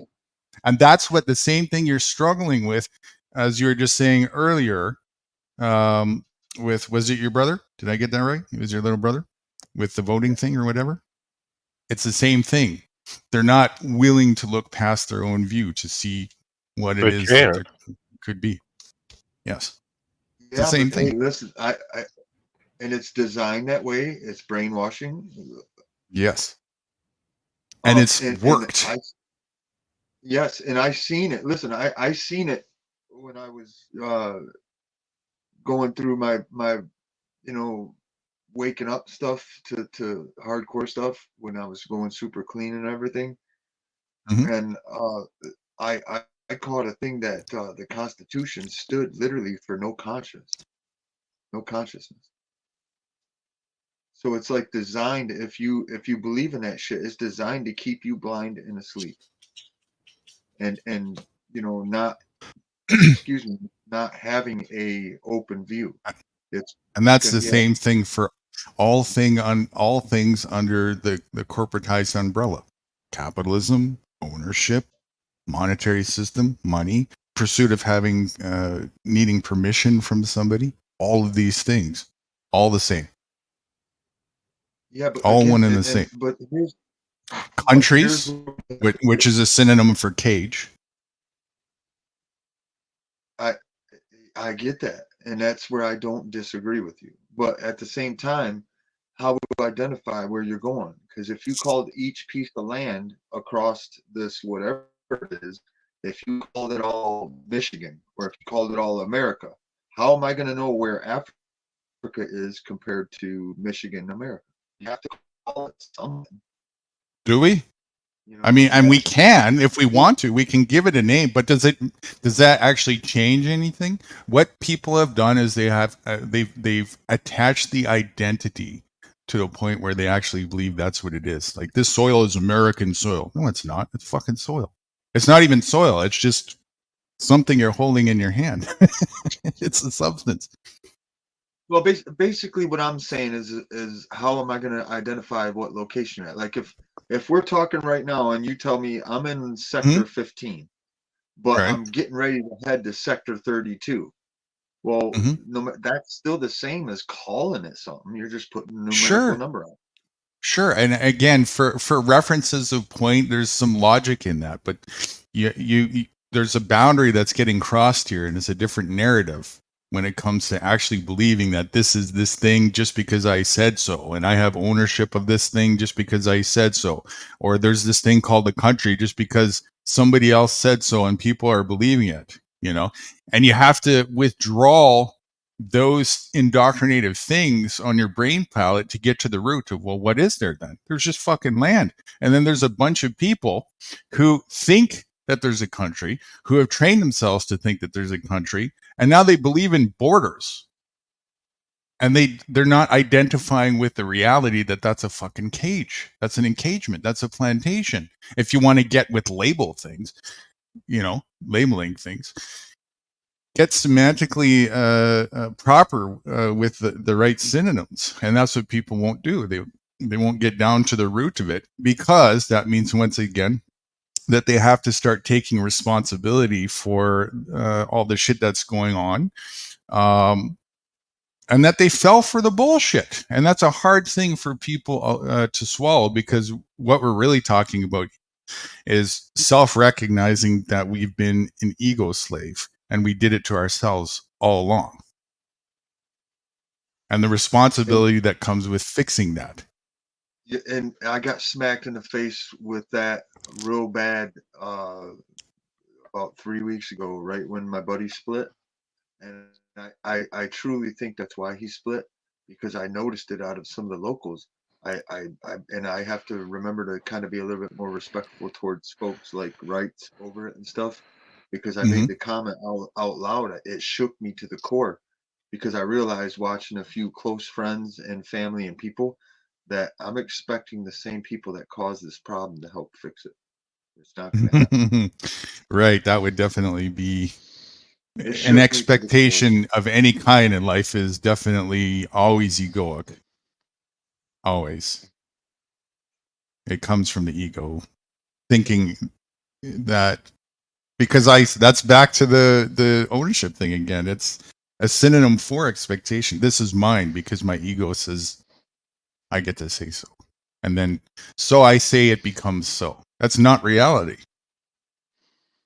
And that's what the same thing you're struggling with, as you were just saying earlier. With, was it your brother? Did I get that right? It was your little brother with the voting thing or whatever. It's the same thing. They're not willing to look past their own view to see what it is that there could be. Yes, it's the same thing. Hey, listen, I and it's designed that way. It's brainwashing. Yes, and it's worked. Yes, and I seen it. Listen, I seen it when I was going through my waking up stuff to hardcore stuff when I was going super clean and everything. And I caught a thing that the Constitution stood literally for no conscience, no consciousness. So it's like designed, if you believe in that shit, it's designed to keep you blind and asleep. And not excuse me, not having a open view. And that's the same thing for all things under the corporatized umbrella: capitalism, ownership, monetary system, money, pursuit of having needing permission from somebody. All of these things, all the same. Yeah, but all again, one and the same. But here's countries, which is a synonym for cage. I get that, and that's where I don't disagree with you. But at the same time, how would you identify where you're going? Because if you called each piece of land across this whatever it is, if you called it all Michigan or if you called it all America, how am I going to know where Africa is compared to Michigan, America? You have to call it something. Do we? I mean, and we can, if we want to, we can give it a name, but does that actually change anything? What people have done is they've attached the identity to a point where they actually believe that's what it is. Like, this soil is American soil. No, it's not. It's fucking soil. It's not even soil. It's just something you're holding in your hand. It's a substance. Well, basically what I'm saying is how am I going to identify what location you're at? Like if we're talking right now and you tell me I'm in sector 15, but I'm getting ready to head to sector 32. Well, that's still the same as calling it something. You're just putting a numerical number on. Sure. And again, for references of point, there's some logic in that, but you there's a boundary that's getting crossed here, and it's a different narrative when it comes to actually believing that this is this thing just because I said so, and I have ownership of this thing just because I said so, or there's this thing called the country just because somebody else said so and people are believing it, and you have to withdraw those indoctrinative things on your brain palette to get to the root of, well, what is there then? There's just fucking land. And then there's a bunch of people who think that there's a country, who have trained themselves to think that there's a country, and now they believe in borders. And they're not identifying with the reality that that's a fucking cage. That's an encagement. That's a plantation. If you want to get with labeling things, get semantically proper with the right synonyms. And that's what people won't do. They won't get down to the root of it, because that means, once again, that they have to start taking responsibility for all the shit that's going on, and that they fell for the bullshit. And that's a hard thing for people to swallow, because what we're really talking about is self-recognizing that we've been an ego slave, and we did it to ourselves all along. And the responsibility that comes with fixing that. Yeah, and I got smacked in the face with that real bad about 3 weeks ago, right when my buddy split. And I truly think that's why he split, because I noticed it out of some of the locals. And I have to remember to kind of be a little bit more respectful towards folks like rights over it and stuff. because I Mhm. made the comment out loud. It shook me to the core because I realized watching a few close friends and family and people that I'm expecting the same people that caused this problem to help fix it. It's not going to happen. Right, that would definitely be It an shook me to the core. expectation of any kind in life is definitely always egoic. Always. It comes from the ego thinking that because that's back to the ownership thing again. It's a synonym for expectation. This is mine because my ego says I get to say so. And then so I say it becomes so. That's not reality.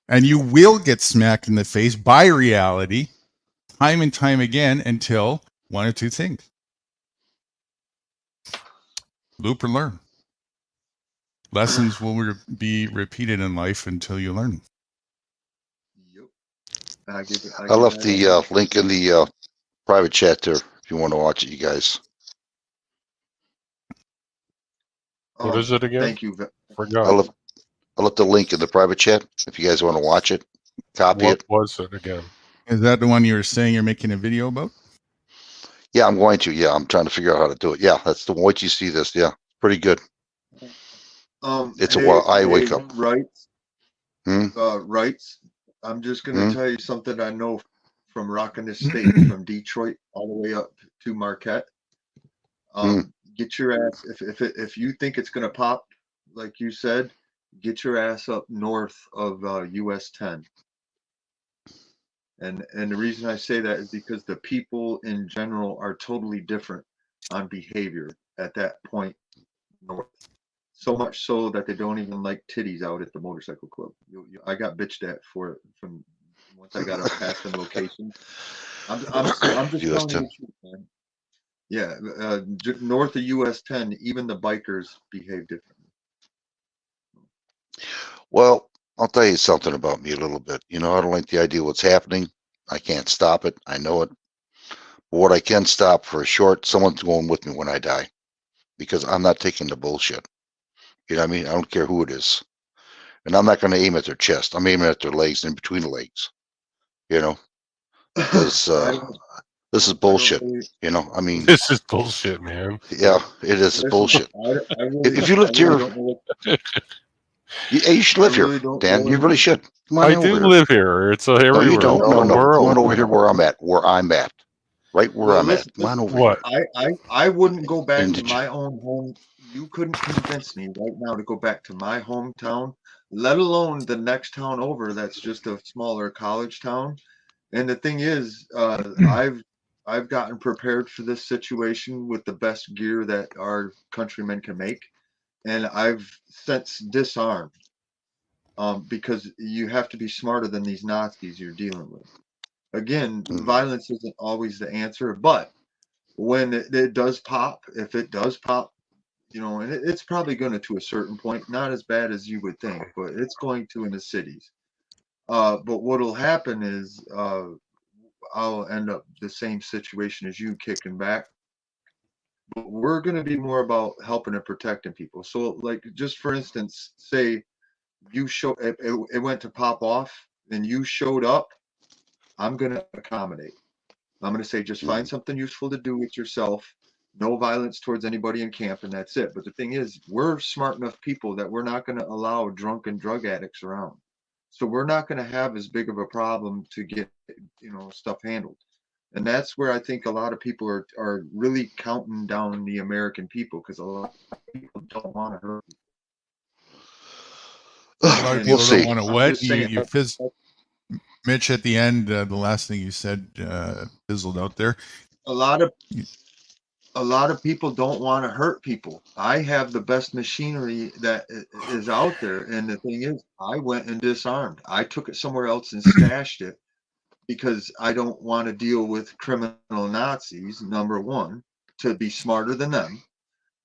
And you will get smacked in the face by reality time and time again until one or two things. Loop or learn. Lessons will be repeated in life until you learn. I left the link in the private chat there if you want to watch it, you guys. What is it again? Thank you. Forgot. I left the link in the private chat if you guys want to watch it. Copy What it. was it again? Is that the one you were saying you're making a video about? Yeah, I'm going to. Yeah, I'm trying to figure out how to do it. Yeah, that's the one. Wait till you see this. Yeah, pretty good. It's I wake up. Rights. Hmm? Rights. I'm just going to Hmm? tell you something I know from rocking this state, from Detroit all the way up to Marquette. Get your ass if you think it's going to pop, like you said, get your ass up north of US 10. And the reason I say that is because the people in general are totally different on behavior at that point north. So much so that they don't even like titties out at the motorcycle club. I got bitched at for it from once I got up past the location. I'm just telling you the truth, man. Yeah, north of US 10, even the bikers behave differently. Well, I'll tell you something about me a little bit. You know, I don't like the idea of what's happening. I can't stop it. I know it. But what I can stop for a short, someone's going with me when I die because I'm not taking the bullshit. You know what I mean? I don't care who it is. And I'm not going to aim at their chest. I'm aiming at their legs, in between the legs. You know, because this is bullshit. You know, I mean, This is bullshit, man. Yeah, it is. It's bullshit. If you lived here, you should live here, Dan. You really should. Come on I over do here. live here. It's everywhere. No, you don't. No, in the no. world. Come on over here where I'm at. Where I'm at. Right where I'm at. Come on over here. I wouldn't go back to my own home. You couldn't convince me right now to go back to my hometown, let alone the next town over that's just a smaller college town. And the thing is, I've gotten prepared for this situation with the best gear that our countrymen can make, and I've since disarmed. Because you have to be smarter than these Nazis you're dealing with. Again, violence isn't always the answer, but when it does pop, if it does pop, you know, and it's probably going to a certain point, not as bad as you would think, but it's going to in the cities. But what'll happen is I'll end up the same situation as you, kicking back. But we're going to be more about helping and protecting people. So, like, just for instance, say you show it went to pop off and you showed up, I'm going to accommodate. I'm going to say, just find something useful to do with yourself. No violence towards anybody in camp, and that's it. But the thing is, we're smart enough people that we're not going to allow drunken drug addicts around. So we're not going to have as big of a problem to get, stuff handled. And that's where I think a lot of people are really counting down the American people, because a lot of people don't want to hurt people. A lot of people don't want to what? Saying, Mitch, at the end, the last thing you said fizzled out there. A lot of people don't want to hurt people. I have the best machinery that is out there, and the thing is, I went and disarmed. I took it somewhere else and stashed it because I don't want to deal with criminal Nazis. Number one, to be smarter than them.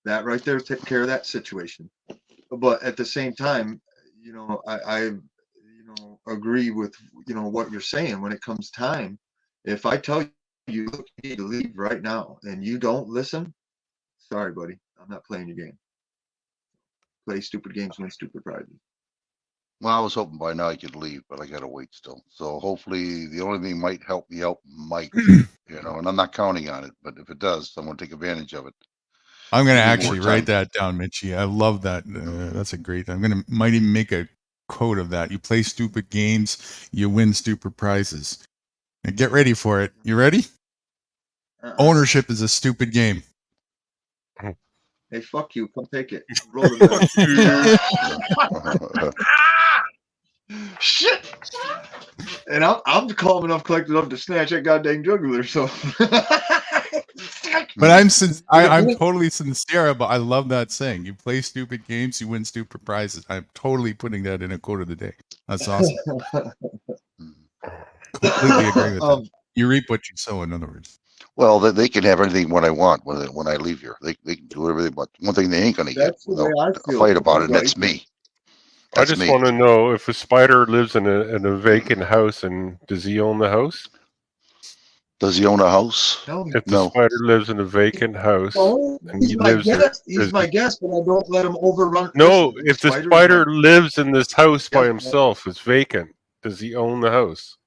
That right there took care of that situation. But at the same time, I agree with what you're saying when it comes time. If I tell you look, you need to leave right now and you don't listen, sorry buddy, I'm not playing your game. Play stupid games, win stupid prizes. Well, I was hoping by now I could leave, but I gotta wait still. So hopefully the only thing might help me out might, and I'm not counting on it, but if it does, I'm gonna take advantage of it. I'm going to Give me more actually time. write that down, Mitchie. I love that. That's a great. Might even make a quote of that. You play stupid games, you win stupid prizes. And get ready for it. You ready? Ownership is a stupid game. Hey, fuck you. Come take it. Roll the dice. Shit. And I'm calm enough, collected enough to snatch that goddamn jugular. So. But I'm totally sincere, but I love that saying. You play stupid games, you win stupid prizes. I'm totally putting that in a quote of the day. That's awesome. Completely agree with that. You reap what you sow, in other words. Well, they can have anything what I want when I leave here. They can do whatever they want. One thing they ain't gonna get without a fight about it, and that's me. I just want to know if a spider lives in a vacant house, and does he own the house? Does he own a house? If the spider lives in a vacant house, and He's he my lives guest. there, He's my guest, but I don't let him overrun. no, Listen, if the spider's spider my- lives in this house by himself, it's vacant. Does he own the house?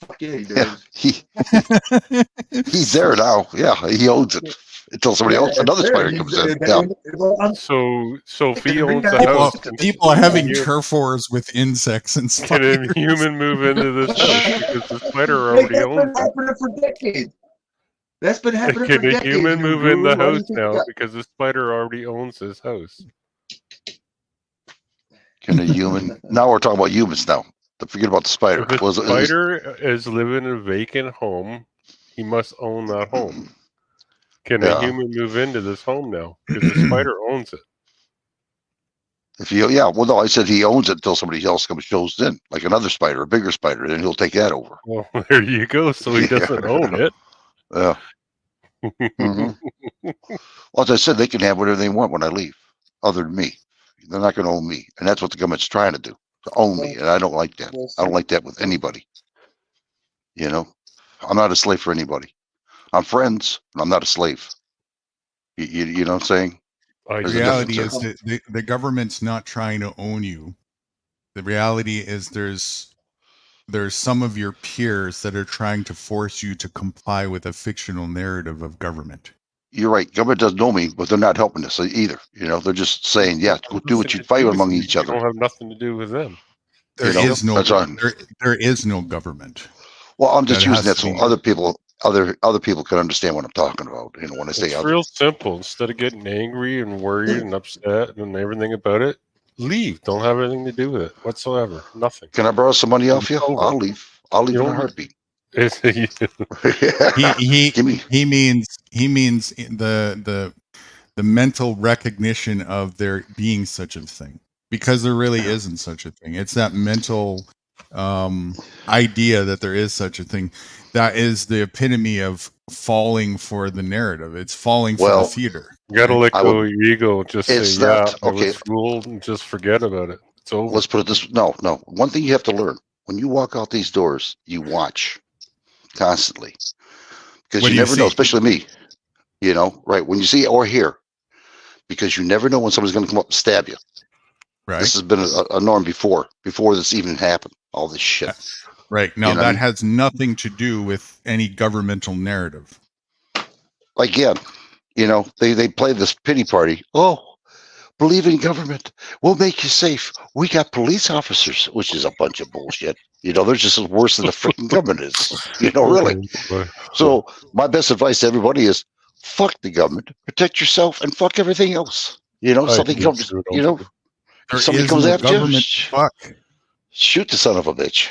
Fuck yeah, he does. Yeah, he's there now. Yeah, he owns it until somebody else, another spider comes in. Yeah. So if he owns the house, People are having turf wars with insects and can a spiders. human move into this house because the spider Hey, already that's been owns it? happening for decades. That's been happening for Can a decades. human move in the Why do you house think now that- because the spider already owns his house? Can a human? Now we're talking about humans now. Forget about the spider. If a spider is living in a vacant home, he must own that home. Can a Yeah. human move into this home now? Because the spider owns it. If you, yeah, well, no, I said he owns it until somebody else comes shows in, like another spider, a bigger spider, then he'll take that over. Well, there you go. So he doesn't own it. Yeah. Mhm. Well, as I said, they can have whatever they want when I leave, other than me. They're not going to own me, and that's what the government's trying to do, to own me, and I don't like that. I don't like that with anybody. You know, I'm not a slave for anybody. I'm friends, but I'm not a slave. You know what I'm saying? The There's a reality difference is there. that the government's not trying to own you. The reality is there's some of your peers that are trying to force you to comply with a fictional narrative of government. You're right. Government doesn't know me, but they're not helping us either. You know, they're just saying, yeah, go do what you fight among each You other. don't have nothing to do with them. There You know, is no that's on. there is no government. Well, I'm just That using has that to so be- other people can understand what I'm talking about. You know, when I say It's other. real simple. Instead of getting angry and worried and upset and everything about it, leave. Don't have anything to do with it whatsoever. Nothing. Can I borrow some money off you? It's over. I'll leave. I'll leave You in a don't- heartbeat. he means the mental recognition of there being such a thing, because there really isn't such a thing. It's that mental idea that there is such a thing that is the epitome of falling for the narrative. It's falling for the theater. You gotta let I go would- of your ego. Just It's say, yeah, not- I okay. was fooled, and just forget about it. It's over. Let's put it this. No. One thing you have to learn: when you walk out these doors, you watch constantly, because What you do you never know. see? Especially me. You know, right? When you see or hear, because you never know when somebody's going to come up and stab you. Right. This has been a norm before this even happened. All this shit. Right. Now You know what I that mean? has nothing to do with any governmental narrative. Again, you know, they play this pity party. Oh, believe in government. We'll make you safe. We got police officers, which is a bunch of bullshit. You know, they're just as worse than the freaking government is. You know, really. So my best advice to everybody is fuck the government, protect yourself, and fuck everything else. You know, I something think comes, so, you know, There if somebody is comes no after you, government to fuck. shoot the son of a bitch.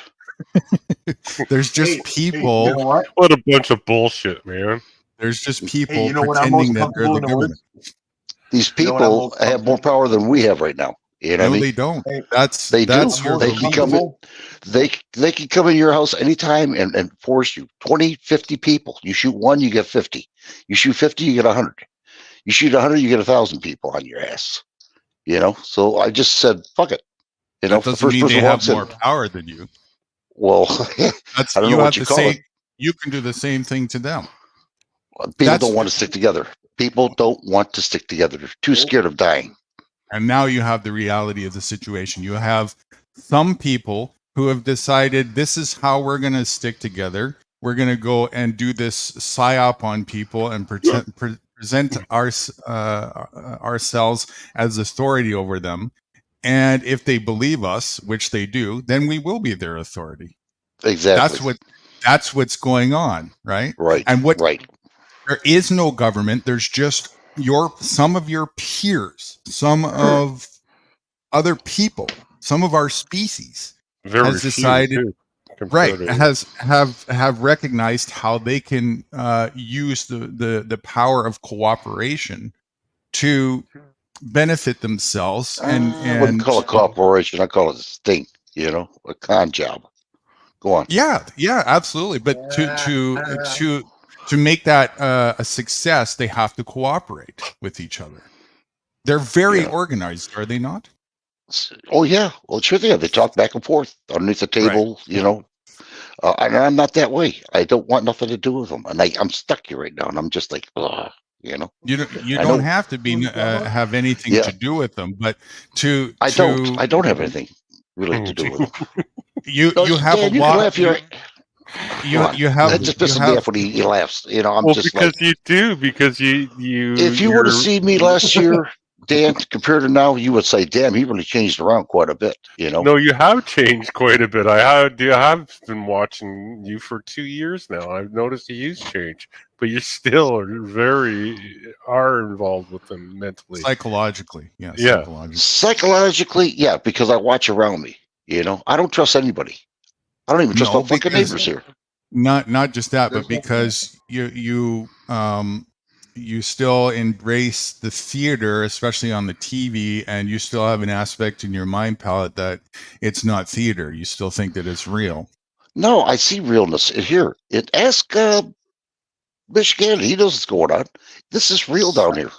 There's just people. You know what? What a bunch of bullshit, man. There's just people Hey, you know what I'm most pretending that they're comfortable the in the government. woods? These You know what I'm people most have more power than we have right now. You know No, what I mean? they don't. Hey, That's They do. that's your They can come in. They can come in your house anytime and force you. 20, 50 people. You shoot one, you get 50. You shoot 50, you get 100. You shoot 100, you get 1,000 people on your ass. You know. So I just said, fuck it. You know, that if the doesn't first mean they person have walks in. more power than you. Well, That's I don't you know have what you to call say. it. You can do the same thing to them. People That's- don't want to stick together. People don't want to stick together. They're too scared of dying. And now you have the reality of the situation. You have some people who have decided this is how we're going to stick together. We're going to go and do this psyop on people and present ourselves as authority over them. And if they believe us, which they do, then we will be their authority. Exactly. That's what's going on, right? Right. And right. There is no government. There's just some of your peers, some of other people, some of our species has decided, right? Have recognized how they can use the power of cooperation to benefit themselves. And I wouldn't call it cooperation. I call it a sting. A con job. Go on. Yeah, absolutely. But to make that a success, they have to cooperate with each other. They're very organized, are they not? Oh yeah, well sure they are. They talk back and forth underneath the table, and I'm not that way. I don't want nothing to do with them, and I'm stuck here right now, and I'm just like, You don't have to be have anything to do with them, but I don't have anything really to do with them. You have a lot. You have that just pisses me off when he laughs. I'm just because like, you do because you. If you were to see me last year, Dan, compared to now, you would say, "Damn, he really changed around quite a bit." No, you have changed quite a bit. I have been watching you for 2 years now. I've noticed you've changed, but you still are involved with them mentally, psychologically. Yeah. Psychologically, yeah, because I watch around me. I don't trust anybody. I don't even trust my fucking neighbors here. Not just that, but because you still embrace the theater, especially on the TV, and you still have an aspect in your mind palette that it's not theater. You still think that it's real. No, I see realness here. Ask Michigan. He knows what's going on. This is real down here.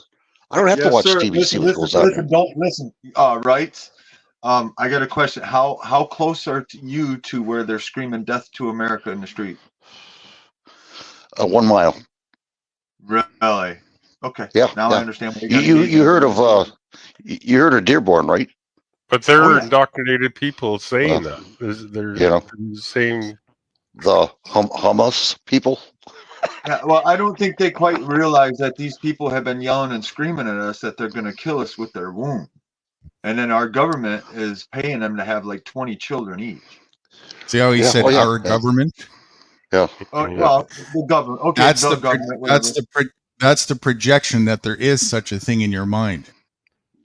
I don't have to watch TV to see what goes on. Don't listen. Right. I got a question. How close are you to where they're screaming "Death to America" in the street? 1 mile. Really? Okay. Yeah. Now I understand. What you heard of Dearborn, right? But they're indoctrinated people saying that. They're saying the Hamas people. Yeah, well, I don't think they quite realize that these people have been yelling and screaming at us that they're going to kill us with their womb. And then our government is paying them to have like 20 children each. See how he said our government? Yeah. Oh, well, the government. Okay, that's the projection that there is such a thing in your mind.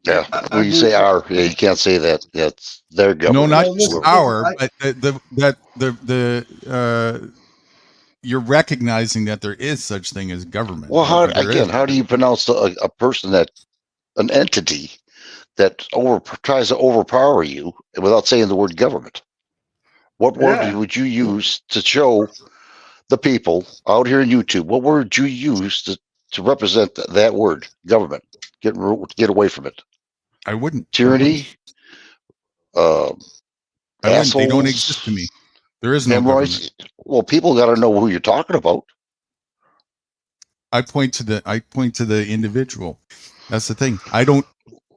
Yeah. When you say our, you can't say that. That's their government. No, not just our, but you're recognizing that there is such thing as government. Well, how do you pronounce a person an entity that tries to overpower you without saying the word government? What word would you use to show the people out here on YouTube? What word would you use to represent that word, government? Get away from it. I wouldn't. Tyranny. Assholes. They don't exist to me. There is no government. Well, people got to know who you're talking about. I point to the individual. That's the thing. I don't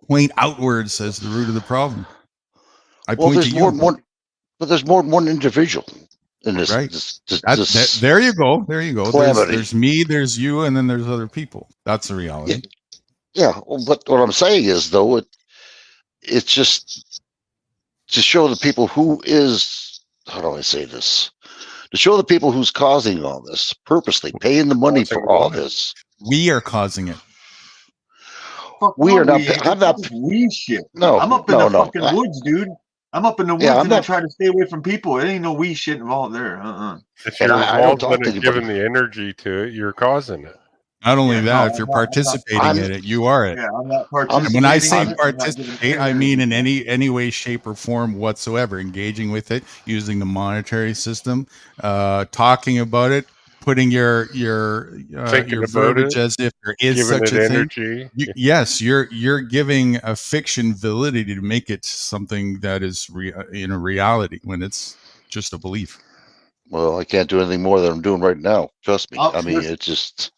point outwards as the root of the problem. I point to you. But there's more than one individual in this. Right. There you go. There's me, there's you, and then there's other people. That's the reality. Yeah. But what I'm saying is, though, it's just to show the people who is, how do I say this? To show the people who's causing all this, purposely paying the money for all this. We are causing it. We are not. I'm not weed shit. No, I'm up in the fucking woods, dude. I'm up in the woods and I try to stay away from people. It ain't no weed shit involved there. If you're involved in it, giving the energy to it, you're causing it. Not only that, if you're participating in it, you are it. Yeah, I'm not participating. And when I say participate, I mean in any way, shape, or form whatsoever. Engaging with it, using the monetary system, talking about it, putting your verbiage as if there is such a thing. Yes, you're giving a fiction validity to make it something that is in a reality when it's just a belief. Well, I can't do anything more than I'm doing right now. Trust me. I mean, it's just.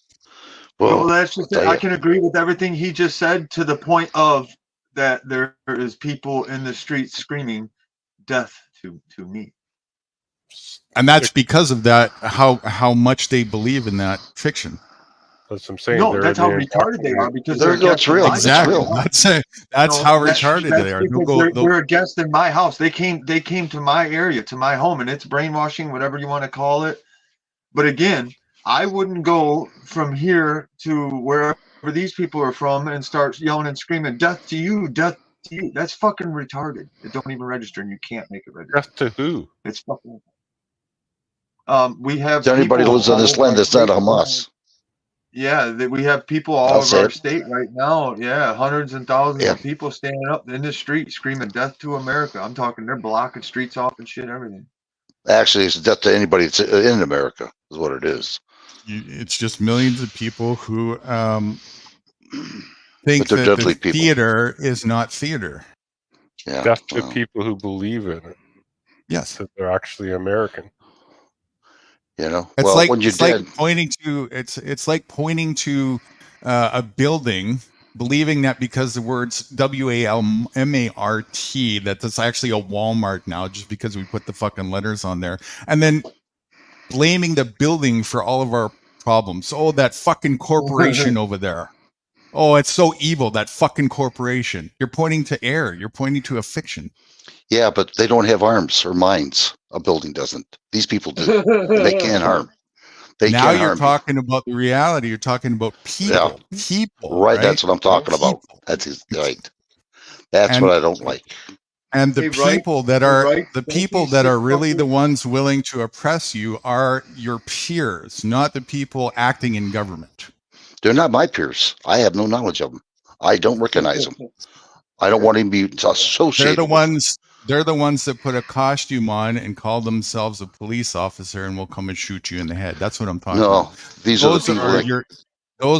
Well, that's just it. I can agree with everything he just said to the point of that there is people in the streets screaming death to me. And that's because of that, how much they believe in that fiction. That's what I'm saying. No, They're that's how the retarded they are because They're- they're no, it's guests in real. my It's Exactly. real. That's how retarded they are. They'll Because go. they're a guest in my house. They came to my area, to my home, and it's brainwashing, whatever you want to call it. But again, I wouldn't go from here to wherever these people are from and start yelling and screaming, death to you, death to you. That's fucking retarded. It don't even register, and you can't make it register. Death to who? It's fucking. We have To anybody who people lives on all this over land our that's not state. Hamas. Yeah, we have people all I'll over say our it. state right now. Yeah, hundreds and thousands Yeah. of people standing up in the street screaming death to America. I'm talking, they're blocking streets off and shit, everything. Actually, it's death to anybody that's in America, is what it is. It's just millions of people who think But they're that deadly the people. theater is not theater. Yeah. Death to well, people who believe in it. Yes. That they're actually American. you know, It's well, like when you're it's like dead, pointing to it's like pointing to a building, believing that because the words WALMART that that's actually a Walmart now, just because we put the fucking letters on there, and then blaming the building for all of our problems. Oh, that fucking corporation over there. Oh, it's so evil, that fucking corporation. You're pointing to air. You're pointing to a fiction. yeah, but they don't have arms or minds. A building doesn't. These people do, and they can't harm. They Now can't you're harm talking about the reality. You're talking about you. Yeah, people. People. right. Right? That's what I'm talking about. That's right. That's And what I don't like. and the Hey, right, people that hey, are right, the don't people these that sick are really the fuckers- ones willing to oppress you are your peers, not the people acting in government. They're not my peers. I have no knowledge of them. I don't recognize them. I don't want to be They're associated the with ones they're the ones that put a costume on and call themselves a police officer and will come and shoot you in the head. That's what I'm talking No, about. these are the Those people are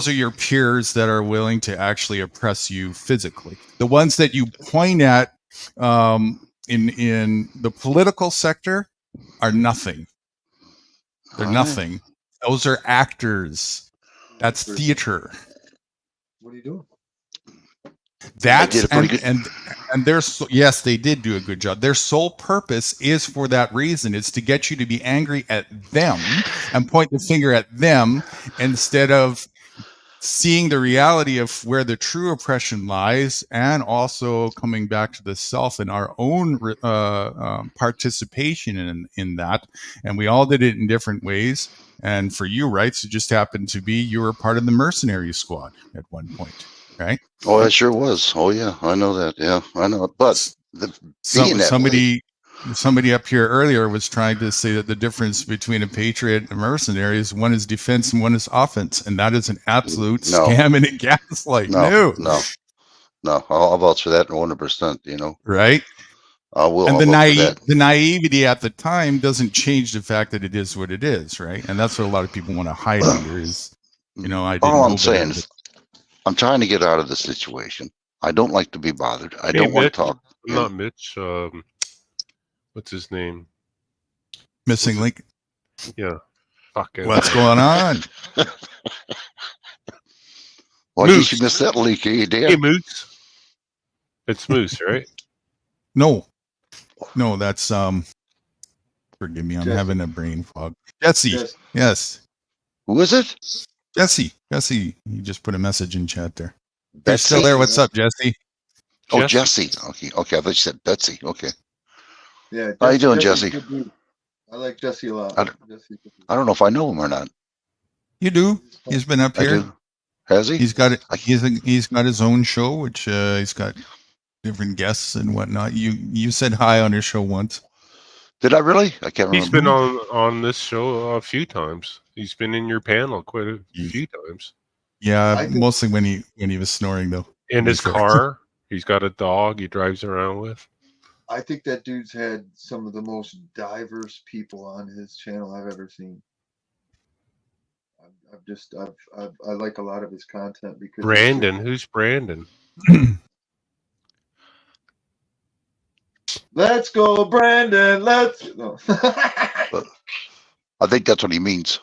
that your peers that are willing to actually oppress you physically. The ones that you point at in the political sector are nothing. They're All right. nothing. Those are actors. That's theater. What are you doing? That's did a pretty good- and their yes, they did do a good job. Their sole purpose is for that reason. It's to get you to be angry at them and point the finger at them instead of seeing the reality of where the true oppression lies, and also coming back to the self and our own participation in that. And we all did it in different ways. And for you, Rights, it just happened to be you were part of the mercenary squad at one point, right? Oh, it sure was. Oh, yeah, I know that. Yeah, I know it. But being that way, Somebody up here earlier was trying to say that the difference between a patriot and a mercenary is one is defense and one is offense, and that is an absolute No. scam and a gaslight. no. I'll vouch for that 100%. You know, Right? I will. And I'll the vouch for that. the naivety at the time doesn't change the fact that it is what it is, right? And that's what a lot of people want to hide under is, I didn't All know I'm better, saying but- is, I'm trying to get out of the situation. I don't like to be bothered. I Hey, don't want Mitch, to talk. Not Mitch. What's his name? Missing link. Yeah. Fucking. What's going on? Why Moose. did you miss that leak? You did. Hey, Moose. It's Moose, right? No, that's forgive me, I'm Jesse. having a brain fog. Jesse, Jesse. yes, Who is it? Jesse. You just put a message in chat there. You're Betsy. still there? What's up, Jesse? Oh, Jesse. Okay. I thought you said Betsy. Okay. Yeah. How you doing, Jesse's Jesse? a good dude. I like Jesse a lot. Jesse's a good dude. I don't know if I know him or not. You do. He's been up I here. do. Has he? He's got it. He's got his own show, which he's got different guests and whatnot. You said hi on his show once. Did I really? I can't remember. He's been on this show a few times. He's been in your panel quite a few times. Yeah, I think- mostly when he was snoring though. In his Before. car, he's got a dog he drives around with. I think that dude's had some of the most diverse people on his channel I've ever seen. I like a lot of his content because Brandon, who's Brandon? Let's go, Brandon. Let's. No. I think that's what he means.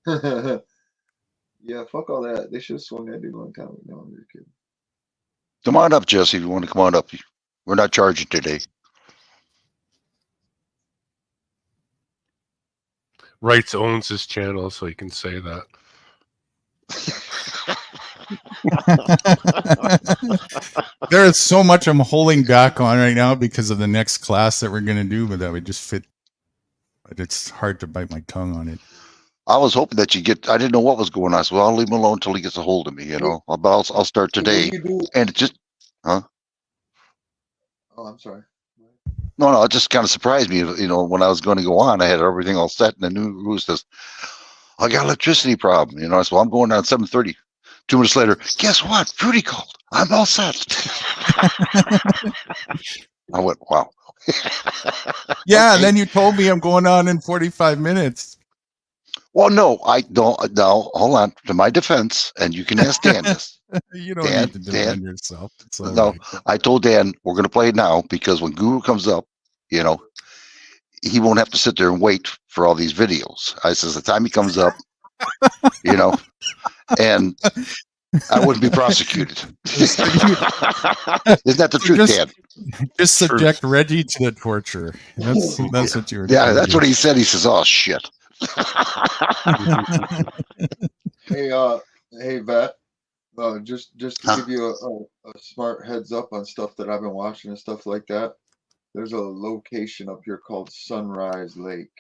Yeah, fuck all that. They should have swung that dude a long time ago. No, I'm just kidding. Come on up, Jesse. If you want to come on up, we're not charging today. Rights owns this channel, so he can say that. There is so much I'm holding back on right now because of the next class that we're going to do, but that would just fit. But it's hard to bite my tongue on it. I was hoping that you get. I didn't know what was going on, so I'll leave him alone until he gets a hold of me. You know, I'll start today, and it just, huh? Oh, I'm sorry. No, it just kind of surprised me. You know, when I was going to go on, I had everything all set, and the new rule says, "I got an electricity problem." You know, so I'm going on 7:30. 2 minutes later, guess what? Fruity called. I'm all set. I went, wow. Yeah, and then you told me I'm going on in 45 minutes. Well, no, I don't. No, hold on. To my defense, and you can ask Dan this. You don't need to defend yourself. It's all No, right. I told Dan we're going to play it now because when Guru comes up, you know, he won't have to sit there and wait for all these videos. I says the time he comes up, you know, and I wouldn't be prosecuted. Isn't that the truth, Dan? Just subject Reggie to the torture. That's what you were. Yeah, that's what he said. He says, "Oh shit." Hey, Vet. Just to give you a smart heads up on stuff that I've been watching and stuff like that. There's a location up here called Sunrise Lake.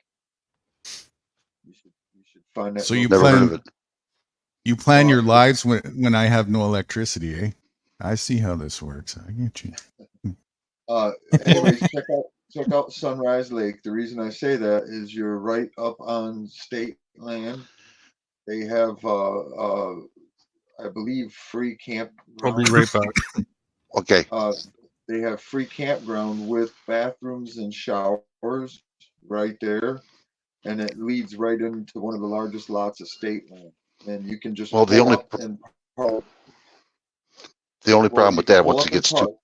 You should find that. So you Never heard of it. You plan your lives when I have no electricity, eh? I see how this works. I get you. Anyways, check out Sunrise Lake. The reason I say that is you're right up on state land. They have, I believe, free camp. I'll be right back. Okay. They have free campground with bathrooms and showers right there, and it leads right into one of the largest lots of state land. And you can just the only problem with that once it gets too.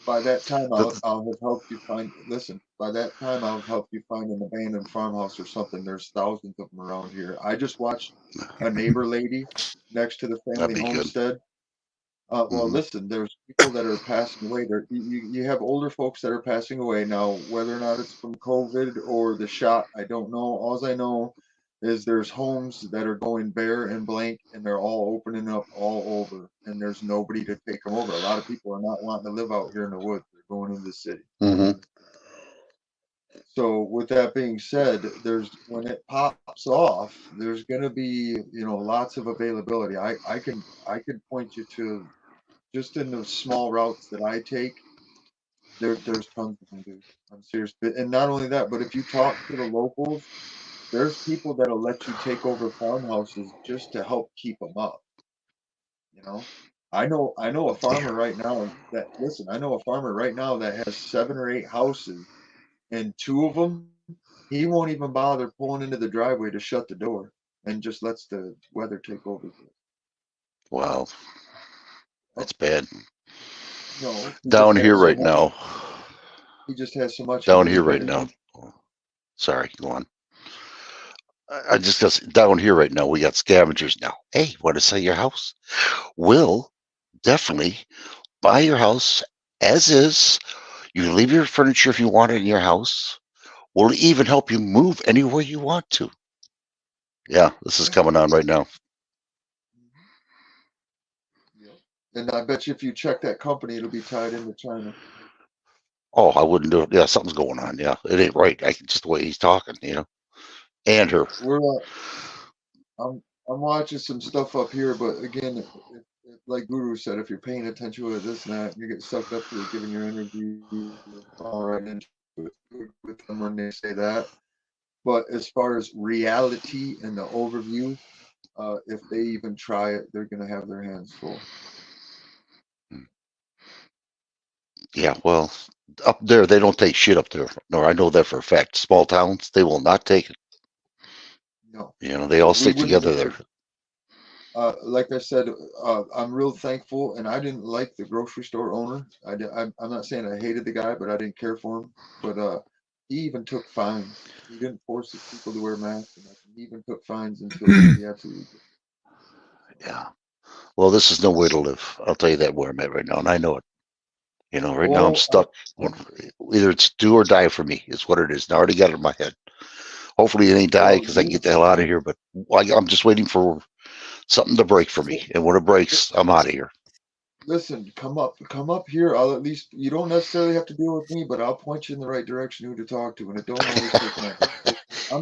By that time, I'll have helped you find. Listen, by that time, I'll help you find an abandoned farmhouse or something. There's thousands of them around here. I just watched a neighbor lady next to the family homestead. Well, listen, there's people that are passing away. You have older folks that are passing away now. Whether or not it's from COVID or the shot, I don't know. All I know is there's homes that are going bare and blank, and they're all opening up all over, and there's nobody to take them over. A lot of people are not wanting to live out here in the woods. They're going into the city. Mm-hmm. So with that being said, when it pops off, there's going to be, lots of availability. I can point you to, just in the small routes that I take, there's tons of them, dude. I'm serious. And not only that, but if you talk to the locals, there's people that'll let you take over farmhouses just to help keep them up. I know a farmer right now I know a farmer right now that has 7 or 8 houses, and 2 of them, he won't even bother pulling into the driveway to shut the door, and just lets the weather take over. Wow, that's bad. No, down here right now. He just has so much. Down here right now. Sorry, go on. I just down here right now. We got scavengers now. Hey, want to sell your house? We'll definitely buy your house as is. You can leave your furniture if you want it in your house. We'll even help you move anywhere you want to. Yeah, this is coming on right now. And I bet you if you check that company, it'll be tied into China. Oh, I wouldn't do it. Yeah, something's going on. Yeah, it ain't right. Just the way he's talking, and her. I'm watching some stuff up here, but again, like Guru said, if you're paying attention to this and that, you get sucked up to it, giving your energy all right into it with them when they say that. But as far as reality and the overview, if they even try it, they're going to have their hands full. Yeah, well, up there, they don't take shit up there. No, I know that for a fact. Small towns, they will not take it. No. They all stick together there. Like I said, I'm real thankful, and I didn't like the grocery store owner. I'm not saying I hated the guy, but I didn't care for him. But he even took fines. He didn't force people to wear masks. He even took fines until he absolutely did. Yeah. Well, this is no way to live. I'll tell you that where I'm at right now, and I know it. You know, right now I'm stuck. Either it's do or die for me. Is what it is. And I already got it in my head. Hopefully it ain't die because I can get the hell out of here. But I'm just waiting for something to break for me, and when it breaks, I'm out of here. Listen, come up here. I'll at least, you don't necessarily have to deal with me, but I'll point you in the right direction who to talk to, and it don't always take much.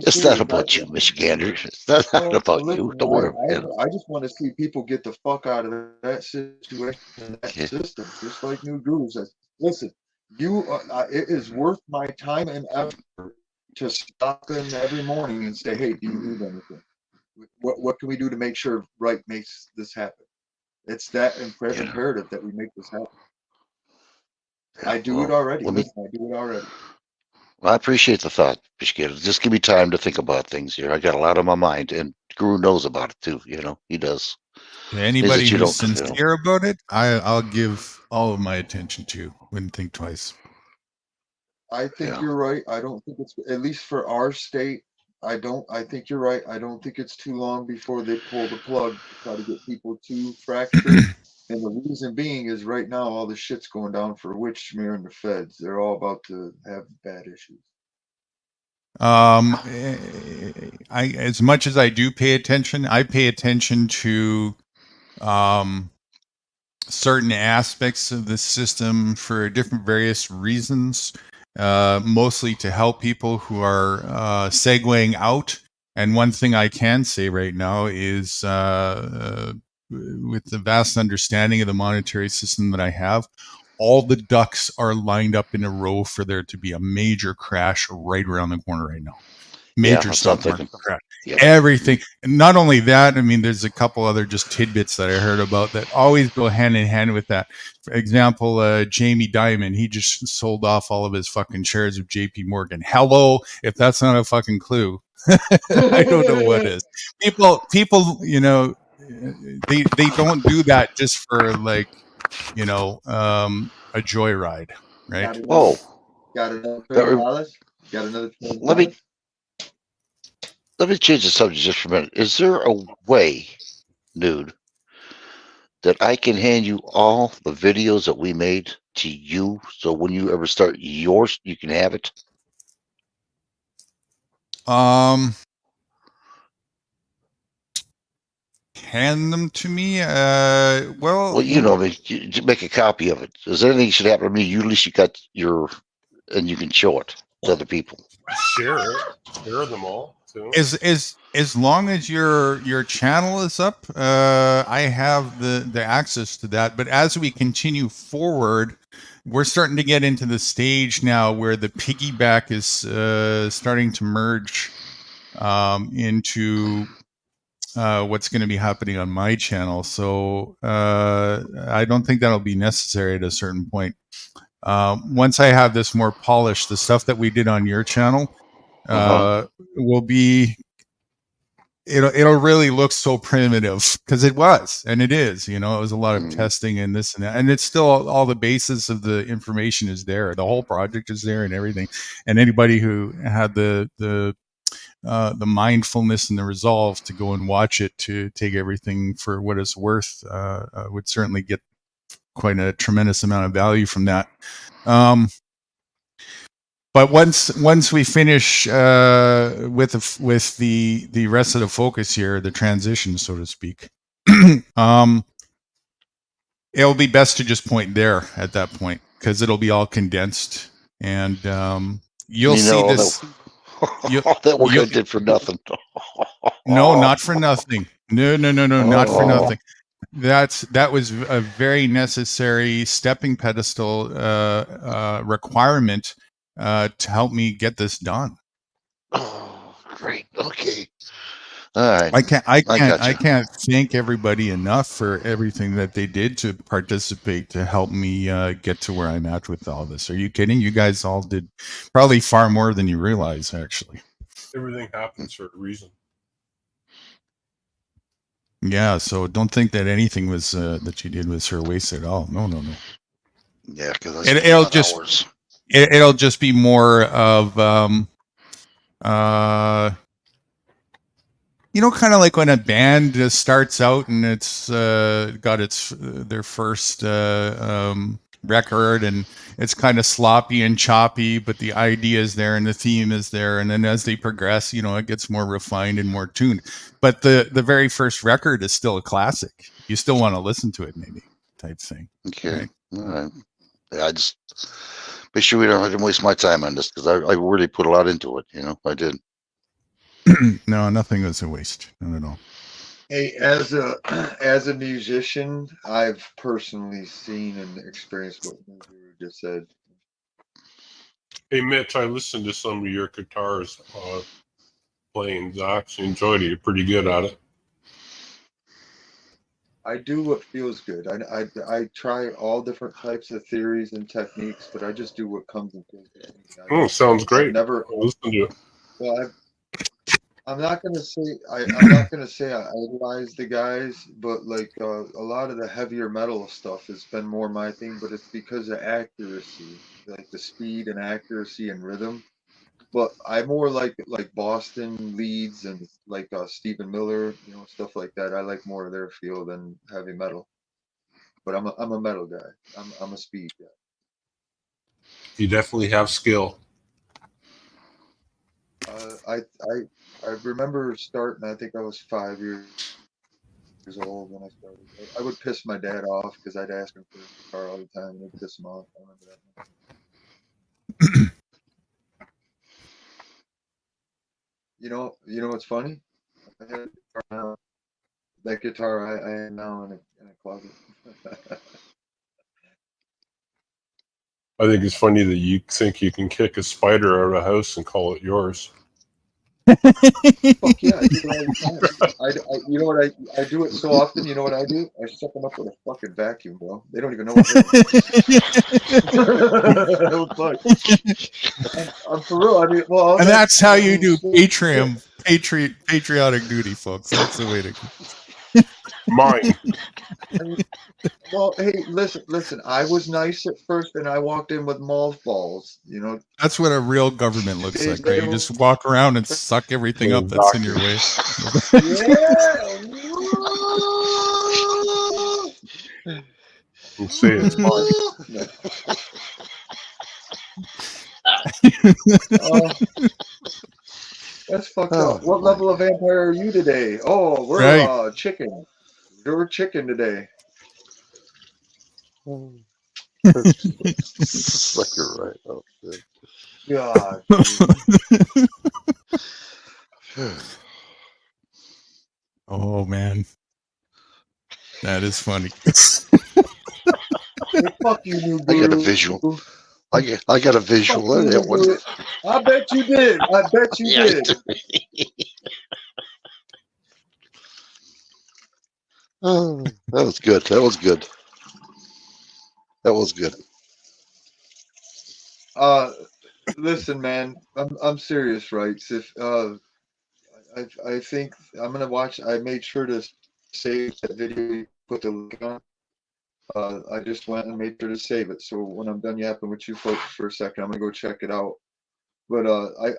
It's not about you, Michigander. It's not about you. Don't worry. I just want to see people get the fuck out of that situation, that system, just like New Guru says. Listen, it is worth my time and effort to stop in every morning and say, hey, do you need anything? What can we do to make sure Right makes this happen? It's that imperative that we make this happen. I do it already. Listen, I do it already. Well, I appreciate the thought, Michigander. Just give me time to think about things here. I got a lot on my mind, and Guru knows about it too. You know, he does. Anybody who's sincere about it, I'll give all of my attention to. Wouldn't think twice. I think you're right. I don't think it's, at least for our state, I think you're right. I don't think it's too long before they pull the plug to try to get people too fractured. And the reason being is right now all the shit's going down for Witchmere and the feds. They're all about to have bad issues. As much as I do pay attention, I pay attention to certain aspects of the system for different various reasons. Mostly to help people who are segueing out. And one thing I can say right now is with the vast understanding of the monetary system that I have, all the ducks are lined up in a row for there to be a major crash right around the corner right now. Major stock market crash. Yeah. Everything. And not only that, I mean, there's a couple other just tidbits that I heard about that always go hand in hand with that. For example, Jamie Dimon, he just sold off all of his fucking shares of JP Morgan. Hello, if that's not a fucking clue, I don't know what is. People, you know, they don't do that just for like, you know, a joyride, right? Got another $20? Got another $20? Let me change the subject just for a minute. Is there a way, Nude, that I can hand you all the videos that we made to you, so when you ever start yours, you can have it? Hand them to me. Well, you know, you make a copy of it. Is there anything should happen to me? You at least you got your, and you can show it to other people. Share them all. As long as your channel is up, I have the access to that. But as we continue forward, we're starting to get into the stage now where the piggyback is starting to merge into what's going to be happening on my channel. So I don't think that'll be necessary at a certain point. Once I have this more polished, the stuff that we did on your channel will be, it'll really look so primitive, because it was, and it is, you know, it was a lot of testing and this and that, and it's still all the basis of the information is there. The whole project is there and everything. And anybody who had the mindfulness and the resolve to go and watch it, to take everything for what it's worth, would certainly get quite a tremendous amount of value from that. But once we finish with the rest of the focus here, the transition, so to speak, it'll be best to just point there at that point, because it'll be all condensed, and you'll see this. That work I did for nothing. No, not for nothing. No, not for nothing. That was a very necessary stepping pedestal requirement to help me get this done. Oh, great. Okay. All right. I can't thank everybody enough for everything that they did to participate to help me get to where I'm at with all this. Are you kidding? You guys all did probably far more than you realize, actually. Everything happens for a reason. Yeah, so don't think that anything was that you did was wasted at all. No. Yeah, because it'll just be more of You know, kind of like when a band just starts out and it's got their first record, and it's kind of sloppy and choppy, but the idea is there and the theme is there, and then as they progress, you know, it gets more refined and more tuned. But the very first record is still a classic. You still want to listen to it, maybe, type thing. Okay. Right? All right. Yeah, I just make sure we don't have to waste my time on this, because I really put a lot into it. You know, I did. No, nothing is a waste. Not at all. Hey, as a musician, I've personally seen and experienced what you just said. Hey, Mitch, I listened to some of your guitars playing. I actually enjoyed it. You're pretty good at it. I do what feels good. I try all different types of theories and techniques, but I just do what comes and feels good. Sounds great. I've never I'll listen to it. Well, I'm not gonna say I'm not gonna say I idolize the guys, but like a lot of the heavier metal stuff has been more my thing. But it's because of accuracy, like the speed and accuracy and rhythm. But I more like Boston Leeds and like Stephen Miller, you know, stuff like that. I like more of their feel than heavy metal. But I'm a metal guy. I'm a speed guy. You definitely have skill. I remember starting. I think I was 5 years old when I started. I would piss my dad off because I'd ask him for his guitar all the time, and it'd piss him off. I remember that. You know what's funny? I had a guitar now. That guitar I have now in a closet. I think it's funny that you think you can kick a spider out of a house and call it yours. Fuck yeah, I do it all the time. You know what I do it so often. You know what I do? I suck them up with a fucking vacuum, bro. They don't even know what I'm for real. I mean, well, and that's how you do patriotic duty, folks. That's the way to go. Mine. Well, hey, listen. I was nice at first, and I walked in with mothballs. You know, That's what a real government looks like, right? You just walk around and suck everything up that's in your way. You say it's mine. That's fucked up. What level of vampire are you today? Oh, we're Right. chicken. We're chicken today. Sucker, right? Oh, good. God. Oh man, that is funny. Hey, fuck you, new I got a guru. visual. I got a visual Fuck on you, that new one. guru. I bet you did. I bet you Yeah, I did. Oh, that was good. That was good. That was good. Listen, man. I'm serious, right? If I think I'm gonna watch. I made sure to save that video you put the link on. I just went and made sure to save it. So when I'm done yapping with you folks for a second, I'm gonna go check it out. But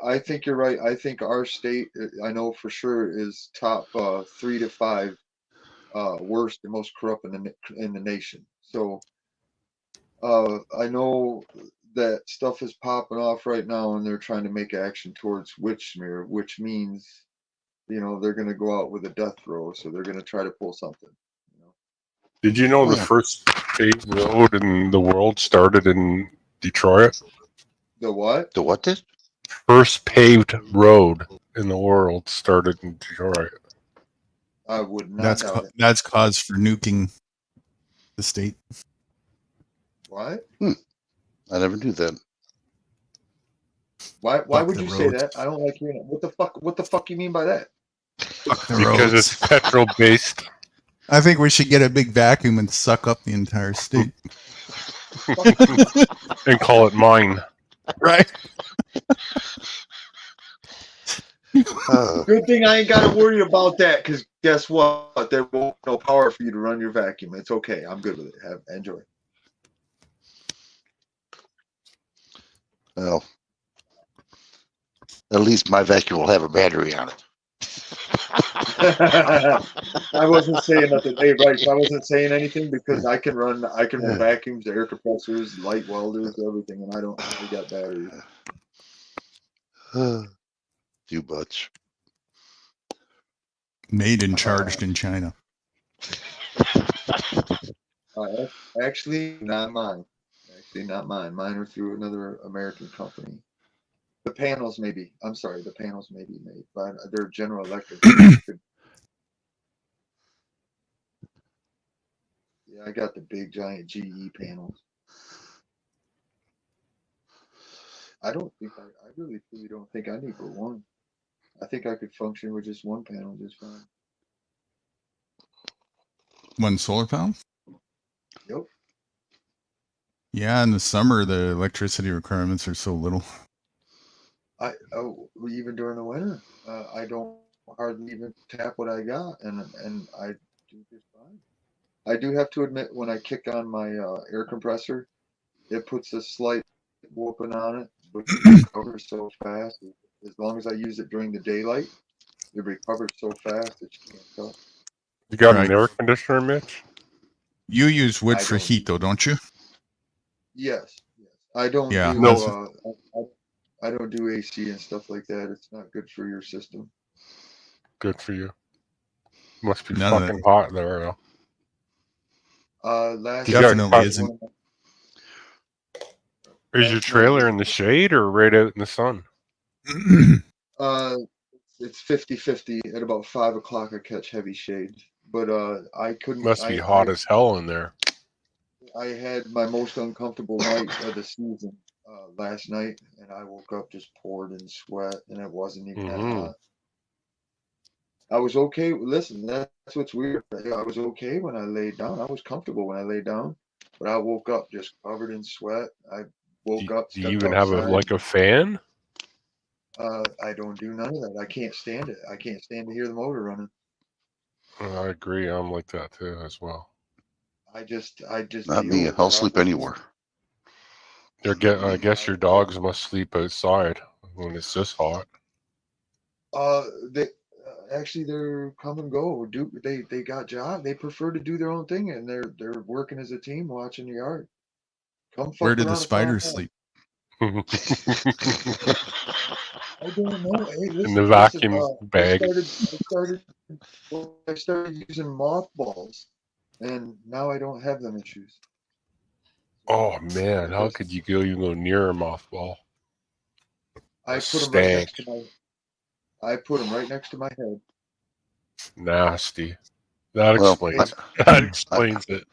I think you're right. I think our state, I know for sure, is top 3 to 5 worst and most corrupt in the nation. So I know that stuff is popping off right now, and they're trying to make action towards Witchmere, which means, you know, they're going to go out with a death row. So they're going to try to pull something. Did you know the first paved road in the world started in Detroit? The what? The what did? First paved road in the world started in Detroit. I would not doubt it. That's cause for nuking the state. What? I never knew that. Why Fuck would the you say roads. that? I don't like hearing it. What the fuck you mean by that? Fuck the Because roads. it's petrol based. I think we should get a big vacuum and suck up the entire state. And call it mine. Right? Good thing I ain't got to worry about that, because guess what? There won't be no power for you to run your vacuum. It's okay. I'm good with it. Enjoy. Well, at least my vacuum will have a battery on it. I wasn't saying nothing. Hey, Bryce, I wasn't saying anything because I can run vacuums, air compressors, light welders, everything, and I got batteries. Too much. Made and charged in China. Actually, not mine. Mine are through another American company. The panels may be. I'm sorry, the panels may be made, but they're General Electric. Yeah, I got the big giant GE panels. I really truly don't think I need but one. I think I could function with just one panel just fine. One solar panel? Yep. Yeah, in the summer the electricity requirements are so little. Even during the winter, I don't hardly even tap what I got, and I do just fine. I do have to admit, when I kick on my air compressor, it puts a slight whooping on it, but it recovers so fast. As long as I use it during the daylight, it recovers so fast that you can't tell. You got an air conditioner, Mitch? You use wood for heat, though, don't you? Yes. I don't Yeah, do I don't do AC and stuff like that. It's not good for your system. Good for you. Must be None of fucking hot there, though. Definitely isn't. Is your trailer in the shade or right out in the sun? It's 50-50. At about 5 o'clock, I catch heavy shade. But I couldn't. Must be hot as hell in there. I had my most uncomfortable night of the season last night, and I woke up just poured in sweat, and it wasn't even that hot. I was okay. Listen, that's what's weird. I was okay when I laid down. I was comfortable when I laid down, but I woke up just covered in sweat. I woke up. Do you even have a fan? I don't do none of that. I can't stand it. I can't stand to hear the motor running. I agree. I'm like that too, as well. I just. Not me. I'll sleep anywhere. I guess your dogs must sleep outside when it's this hot. They're come and go. They got jobs. They prefer to do their own thing, and they're working as a team, watching the yard. Where do the spiders sleep? I don't know. Hey, listen, in the vacuum bag. I started using mothballs, and now I don't have them issues. Oh man, how could you go near a mothball? I put them right next to my head. Nasty. That explains it.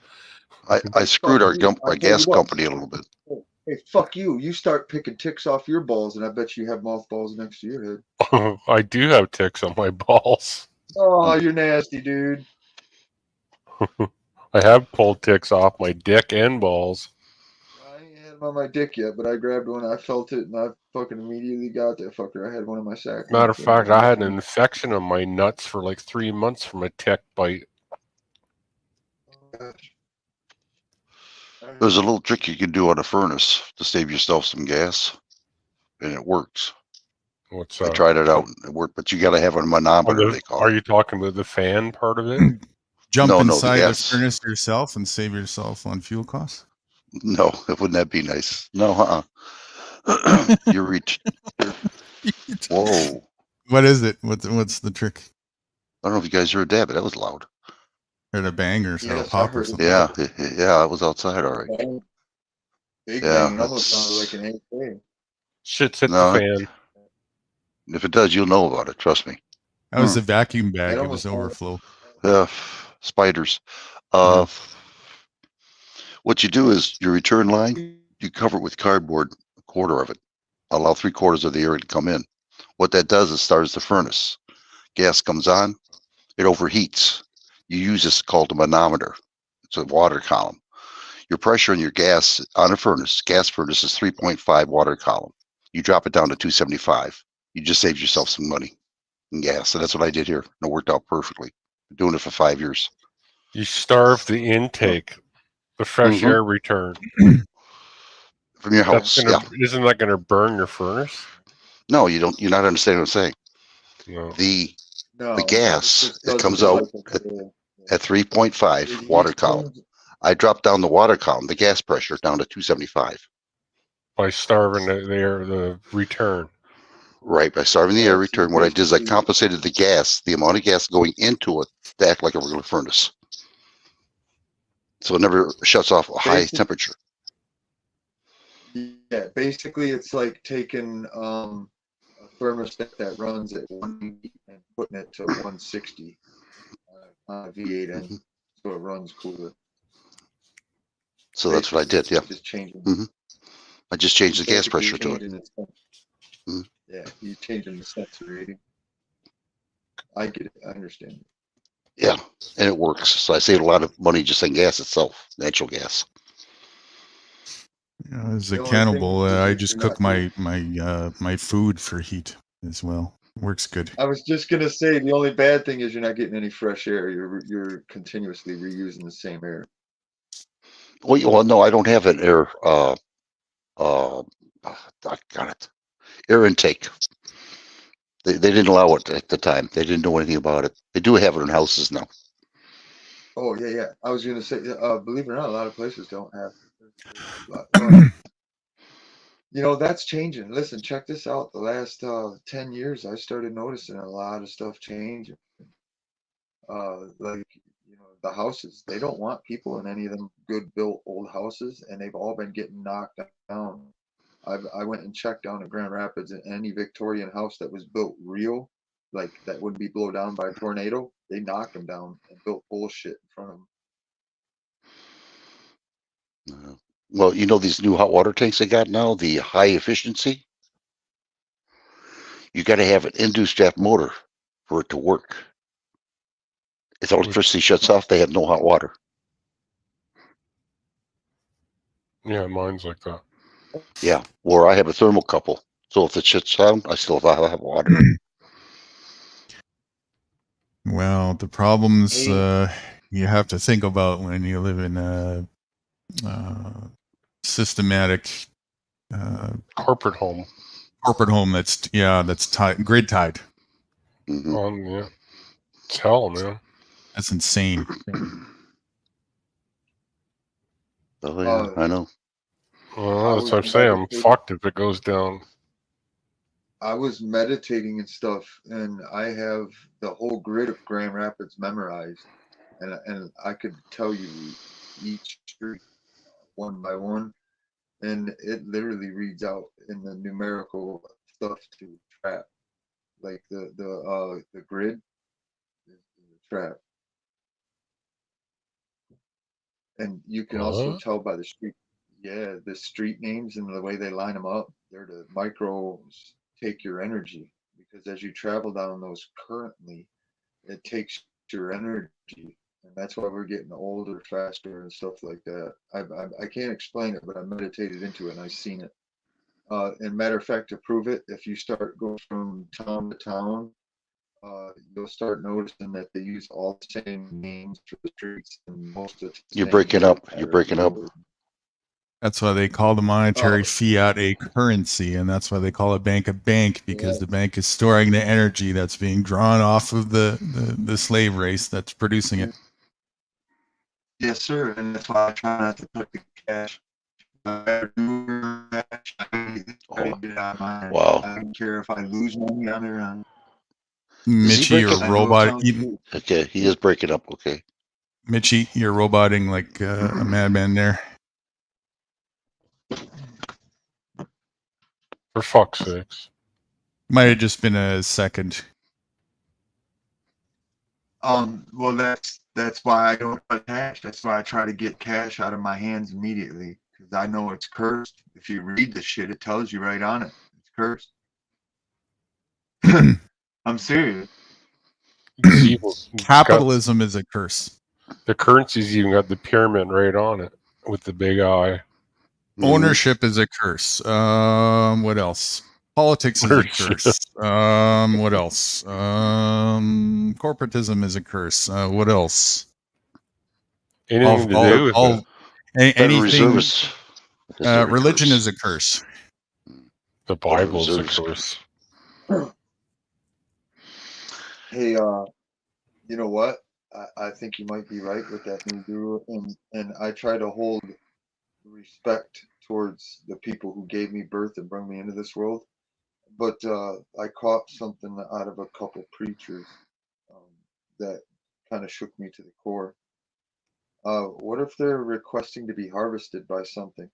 I screwed our gas company a little bit. Hey, fuck you. You start picking ticks off your balls, and I bet you have mothballs next to your head. I do have ticks on my balls. Oh, you're nasty, dude. I have pulled ticks off my dick and balls. I ain't had them on my dick yet, but I grabbed one, I felt it, and I fucking immediately got that fucker. I had one in my sack. Matter of fact, I had an infection on my nuts for like 3 months from a tick bite. Oh, gosh. There's a little trick you can do on a furnace to save yourself some gas, and it works. What's I tried it out, and it worked, but you got to have a manometer. Are you talking about the fan part of it? Jump inside the furnace yourself and save yourself on fuel costs? No, wouldn't that be nice? No, You reach. Whoa. What is it? What's the trick? I don't know if you guys heard that, but that was loud. Heard a bang or a pop or something. Yeah, I was outside, all right. Big Yeah, bang, almost sounded like an AK. Shit's hit No, the fan. If it does, you'll know about it. Trust me. That was the vacuum bag. It was overflow. Spiders. What you do is your return line, you cover it with cardboard, a quarter of it. Allow 3/4 of the air to come in. What that does is starts the furnace. Gas comes on, it overheats. You use this called a manometer. It's a water column. Your pressure in your gas on a furnace, gas furnace is 3.5 water column. You drop it down to 275. You just saved yourself some money in gas. So that's what I did here. And it worked out perfectly. Been doing it for 5 years. You starve the intake, the fresh air return. From your house. Isn't that going to burn your furnace? No, you don't. You're not understanding what I'm saying. No. The No, The gas, just it doesn't comes out like it. at 3.5 water column. I dropped down the water column, the gas pressure, down to 275. By starving the return. Right, by starving the air return, what I did is I compensated the gas, the amount of gas going into it, to act like a regular furnace. So it never shuts off a high temperature. Yeah, basically it's like taking a thermostat that runs at 180 and putting it to 160 on a V8 engine, so it runs cooler. So that's what I did, yeah. Just changing. I just changed the gas pressure to it. Yeah, you changing the sensor rating. I get it. I understand it. Yeah, and it works. So I saved a lot of money just on gas itself, natural gas. As The a only cannibal, thing is I if just you're cook not my food for heat as well. Works good. I was just gonna say the only bad thing is you're not getting any fresh air. You're continuously reusing the same air. Well, no, I don't have an air. I got it. Air intake. They didn't allow it at the time. They didn't know anything about it. They do have it in houses now. Oh yeah. I was gonna say, believe it or not, a lot of places don't have. That's changing. Listen, check this out. The last 10 years, I started noticing a lot of stuff changing. Like the houses, they don't want people in any of them good built old houses, and they've all been getting knocked down. I went and checked down at Grand Rapids, and any Victorian house that was built real, like that wouldn't be blown down by a tornado, they knocked them down and built bullshit in front of them. Well, these new hot water tanks they got now, the high efficiency. You got to have an induced draft motor for it to work. If electricity shuts off, they have no hot water. Yeah, mine's like that. Yeah, or I have a thermocouple. So if it shuts down, I still have water. Well, the problems you have to think about when you live in a systematic corporate home. That's grid tied. Yeah, it's hell, man. That's insane. Oh yeah, I know. Well, that's what I'm saying. I'm fucked if it goes down. I was meditating and stuff, and I have the whole grid of Grand Rapids memorized, and I could tell you each street one by one, and it literally reads out in the numerical stuff to trap, like the grid is the trap, and you can also tell by the street. Yeah, the street names and the way they line them up, they're the micros take your energy, because as you travel down those currently, it takes your energy, and that's why we're getting older faster and stuff like that. I can't explain it, but I meditated into it and I've seen it. And matter of fact, to prove it, if you start going from town to town, you'll start noticing that they use all the same names for the streets, and most of the You're breaking up. You're breaking up. That's why they call the monetary fiat a currency, and that's why they call it bank a bank, because the bank is storing the energy that's being drawn off of the slave race that's producing it. Yes, sir, and that's why I try not to put the cash. Wow. I don't care if I lose money on there. Mitchie, you're robot. Okay, he is breaking up. Okay, Mitchie, you're roboting like a madman there. For fuck's sakes. Might have just been a second. Well, that's why I don't put cash. That's why I try to get cash out of my hands immediately, because I know it's cursed. If you read the shit, it tells you right on it. It's cursed. I'm serious. Capitalism is a curse. The currency's even got the pyramid right on it with the big eye. Ownership is a curse. What else? Politics is a curse. What else? Corporatism is a curse. What else? Anything to do with anything. Religion is a curse. The Bible's a curse. Hey, you know what? I think you might be right with that new guru, and I try to hold respect towards the people who gave me birth and brought me into this world. But I caught something out of a couple preachers that kind of shook me to the core. What if they're requesting to be harvested by something?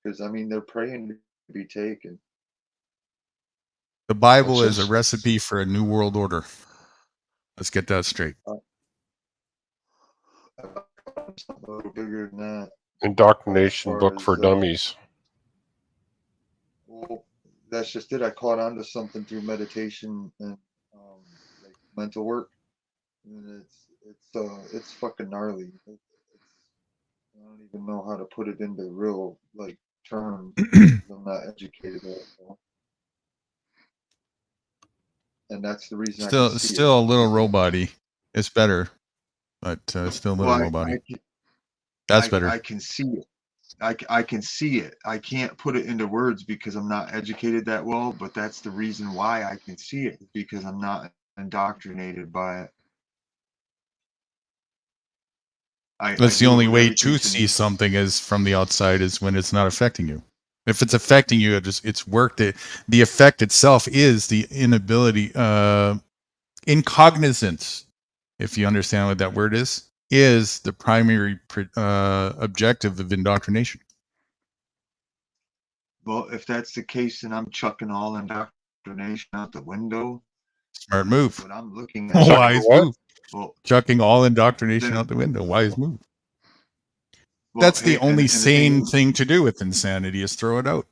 Because I mean, they're praying to be taken. The Bible is a recipe for a new world order. Let's get that straight. Something a little bigger than that. Indoctrination As book far for as, dummies. Well, that's just it. I caught on to something through meditation and like mental work, and it's fucking gnarly. I don't even know how to put it into real like terms. I'm not educated at all. And that's the reason I can see Still it. a little robot-y. It's better, but still a little Well, robot-y. That's better. I can see it. I can see it. I can't put it into words because I'm not educated that well, but that's the reason why I can see it, because I'm not indoctrinated by it. That's the only way to see something is from the outside is when it's not affecting you. If it's affecting you, it's worked. The effect itself is the inability, incognizance, if you understand what that word is the primary objective of indoctrination. Well, if that's the case, then I'm chucking all indoctrination out the window. Smart move. What I'm looking at. Wise move. Well, chucking all indoctrination then- out the window. Wise move. Well, That's the hey, only and the sane is- thing to do with insanity is throw it out.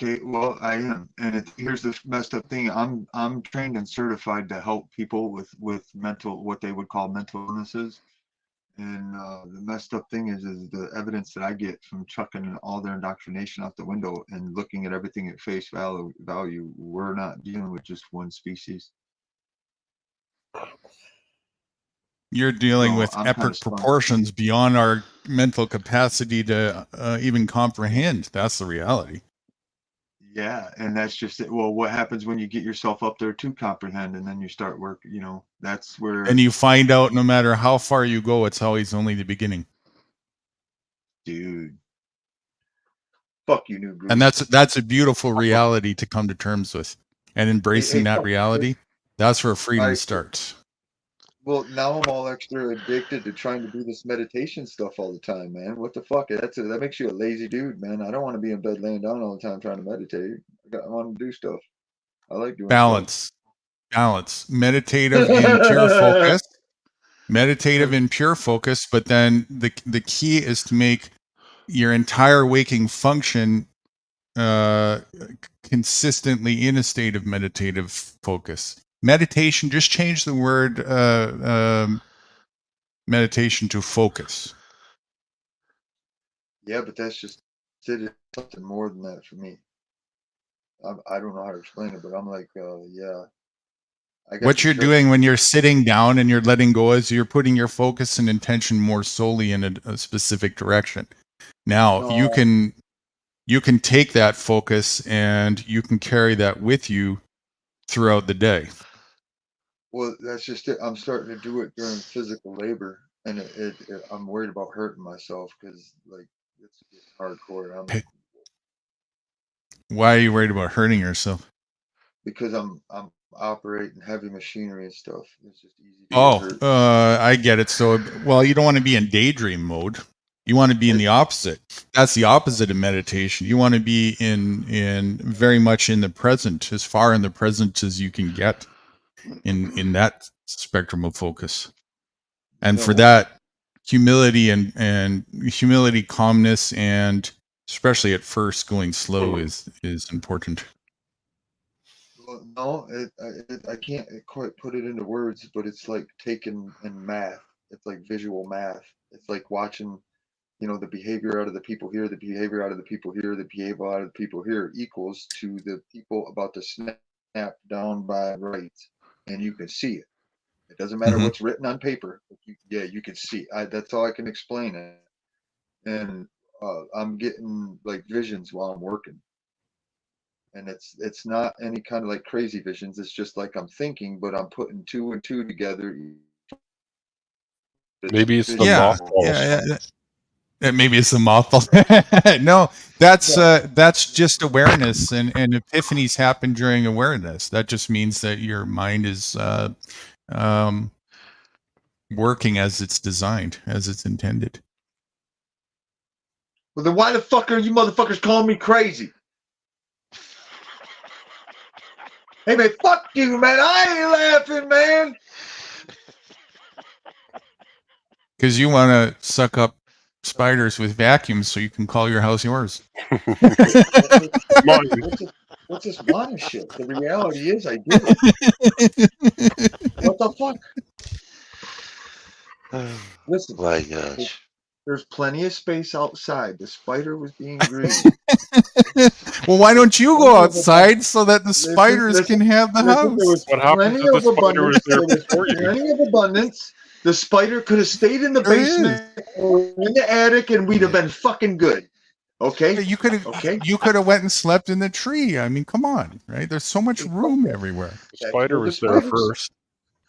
Okay, well, I am, and here's the messed up thing. I'm trained and certified to help people with mental, what they would call mental illnesses. And the messed up thing is the evidence that I get from chucking all their indoctrination out the window and looking at everything at face value. We're not dealing with just one species. You're dealing So with I'm kinda epic spun. proportions beyond our mental capacity to even comprehend. That's the reality. Yeah, and that's just it. Well, what happens when you get yourself up there to comprehend, and then you start work? You know, that's where. And you find out no matter how far you go, it's always only the beginning. Dude. Fuck you, new group. And that's a beautiful reality to come to terms with. And embracing that fuck you. reality, that's where freedom I- starts. Well, now I'm all extra addicted to trying to do this meditation stuff all the time, man. What the fuck? That makes you a lazy dude, man. I don't want to be in bed laying down all the time trying to meditate. I want to do stuff. I like doing Balance. Meditative in pure focus. Meditative in pure focus, but then the key is to make your entire waking function consistently in a state of meditative focus. Meditation, just change the word meditation to focus. Yeah, but that's just it's something more than that for me. I don't know how to explain it, but I'm like, yeah. What you're doing when you're sitting down and you're letting go is you're putting your focus and intention more solely in a specific direction. Now you can take that focus and you can carry that with you throughout the day. Well, that's just it. I'm starting to do it during physical labor, and I'm worried about hurting myself because like it's hardcore. Why are you worried about hurting yourself? Because I'm operating heavy machinery and stuff. It's just easy to get hurt. I get it. So, well, you don't want to be in daydream mode. You want to be in the opposite. That's the opposite of meditation. You want to be in very much in the present, as far in the present as you can get in that spectrum of focus. And for that, humility and humility, calmness, and especially at first going slow is important. Well, no, I can't quite put it into words, but it's like taking in math. It's like visual math. It's like watching, the behavior out of the people here, the behavior out of the people here, the behavior out of the people here equals to the people about to snap down by right, and you can see it. It doesn't matter what's written on paper. You can see. That's all I can explain it. And I'm getting like visions while I'm working. and it's not any kind of like crazy visions. It's just like I'm thinking, but I'm putting two and two together. Maybe it's the Yeah, mothballs. maybe it's the mothball. No, that's just awareness, and epiphanies happen during awareness. That just means that your mind is working as it's designed, as it's intended. Well, then why the fuck are you motherfuckers calling me crazy? Hey man, fuck you, man. I ain't laughing, man. Because you want to suck up spiders with vacuums so you can call your house yours. What's this wanna shit? The reality is I did it. What the fuck? Listen, my gosh. There's plenty of space outside. The spider was being greedy. Well, why don't you go outside so that the spiders can have the house? There was plenty of abundance. There was plenty of abundance. The spider could have stayed in the basement or in the attic, and we'd have been fucking good. Okay, you could have. Okay, you could have went and slept in the tree. I mean, come on, right? There's so much room everywhere. The spider was there first.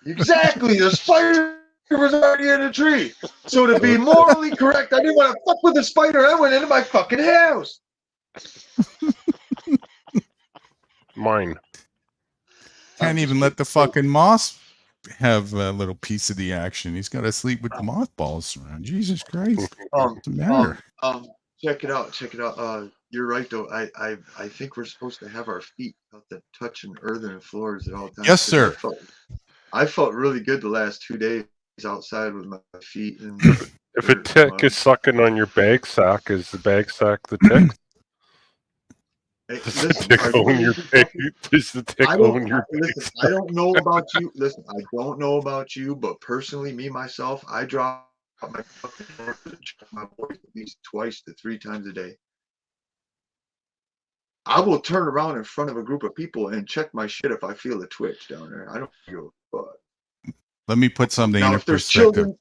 Exactly, the spider was already in the tree. So to be morally correct, I didn't want to fuck with the spider. I went into my fucking house. Mine. Can't even let the fucking moss have a little piece of the action. He's got to sleep with the mothballs around. Jesus Christ. What's the matter? Check it out. Check it out. You're right though. I think we're supposed to have our feet out the touching earthen floors at all times. Yes, sir. I felt really good the last 2 days outside with my feet. And if a tick is sucking on your bag sack, is the bag sack the tick? Hey, Does the tick own your bag? Does the tick own your bag? Listen, I don't know about you. Listen, I don't know about you, but personally, me myself, I drop my fucking my voice at least 2 to 3 times a day. I will turn around in front of a group of people and check my shit if I feel a twitch down there. I don't feel a fuck. Let me put something Now, in if there's perspective.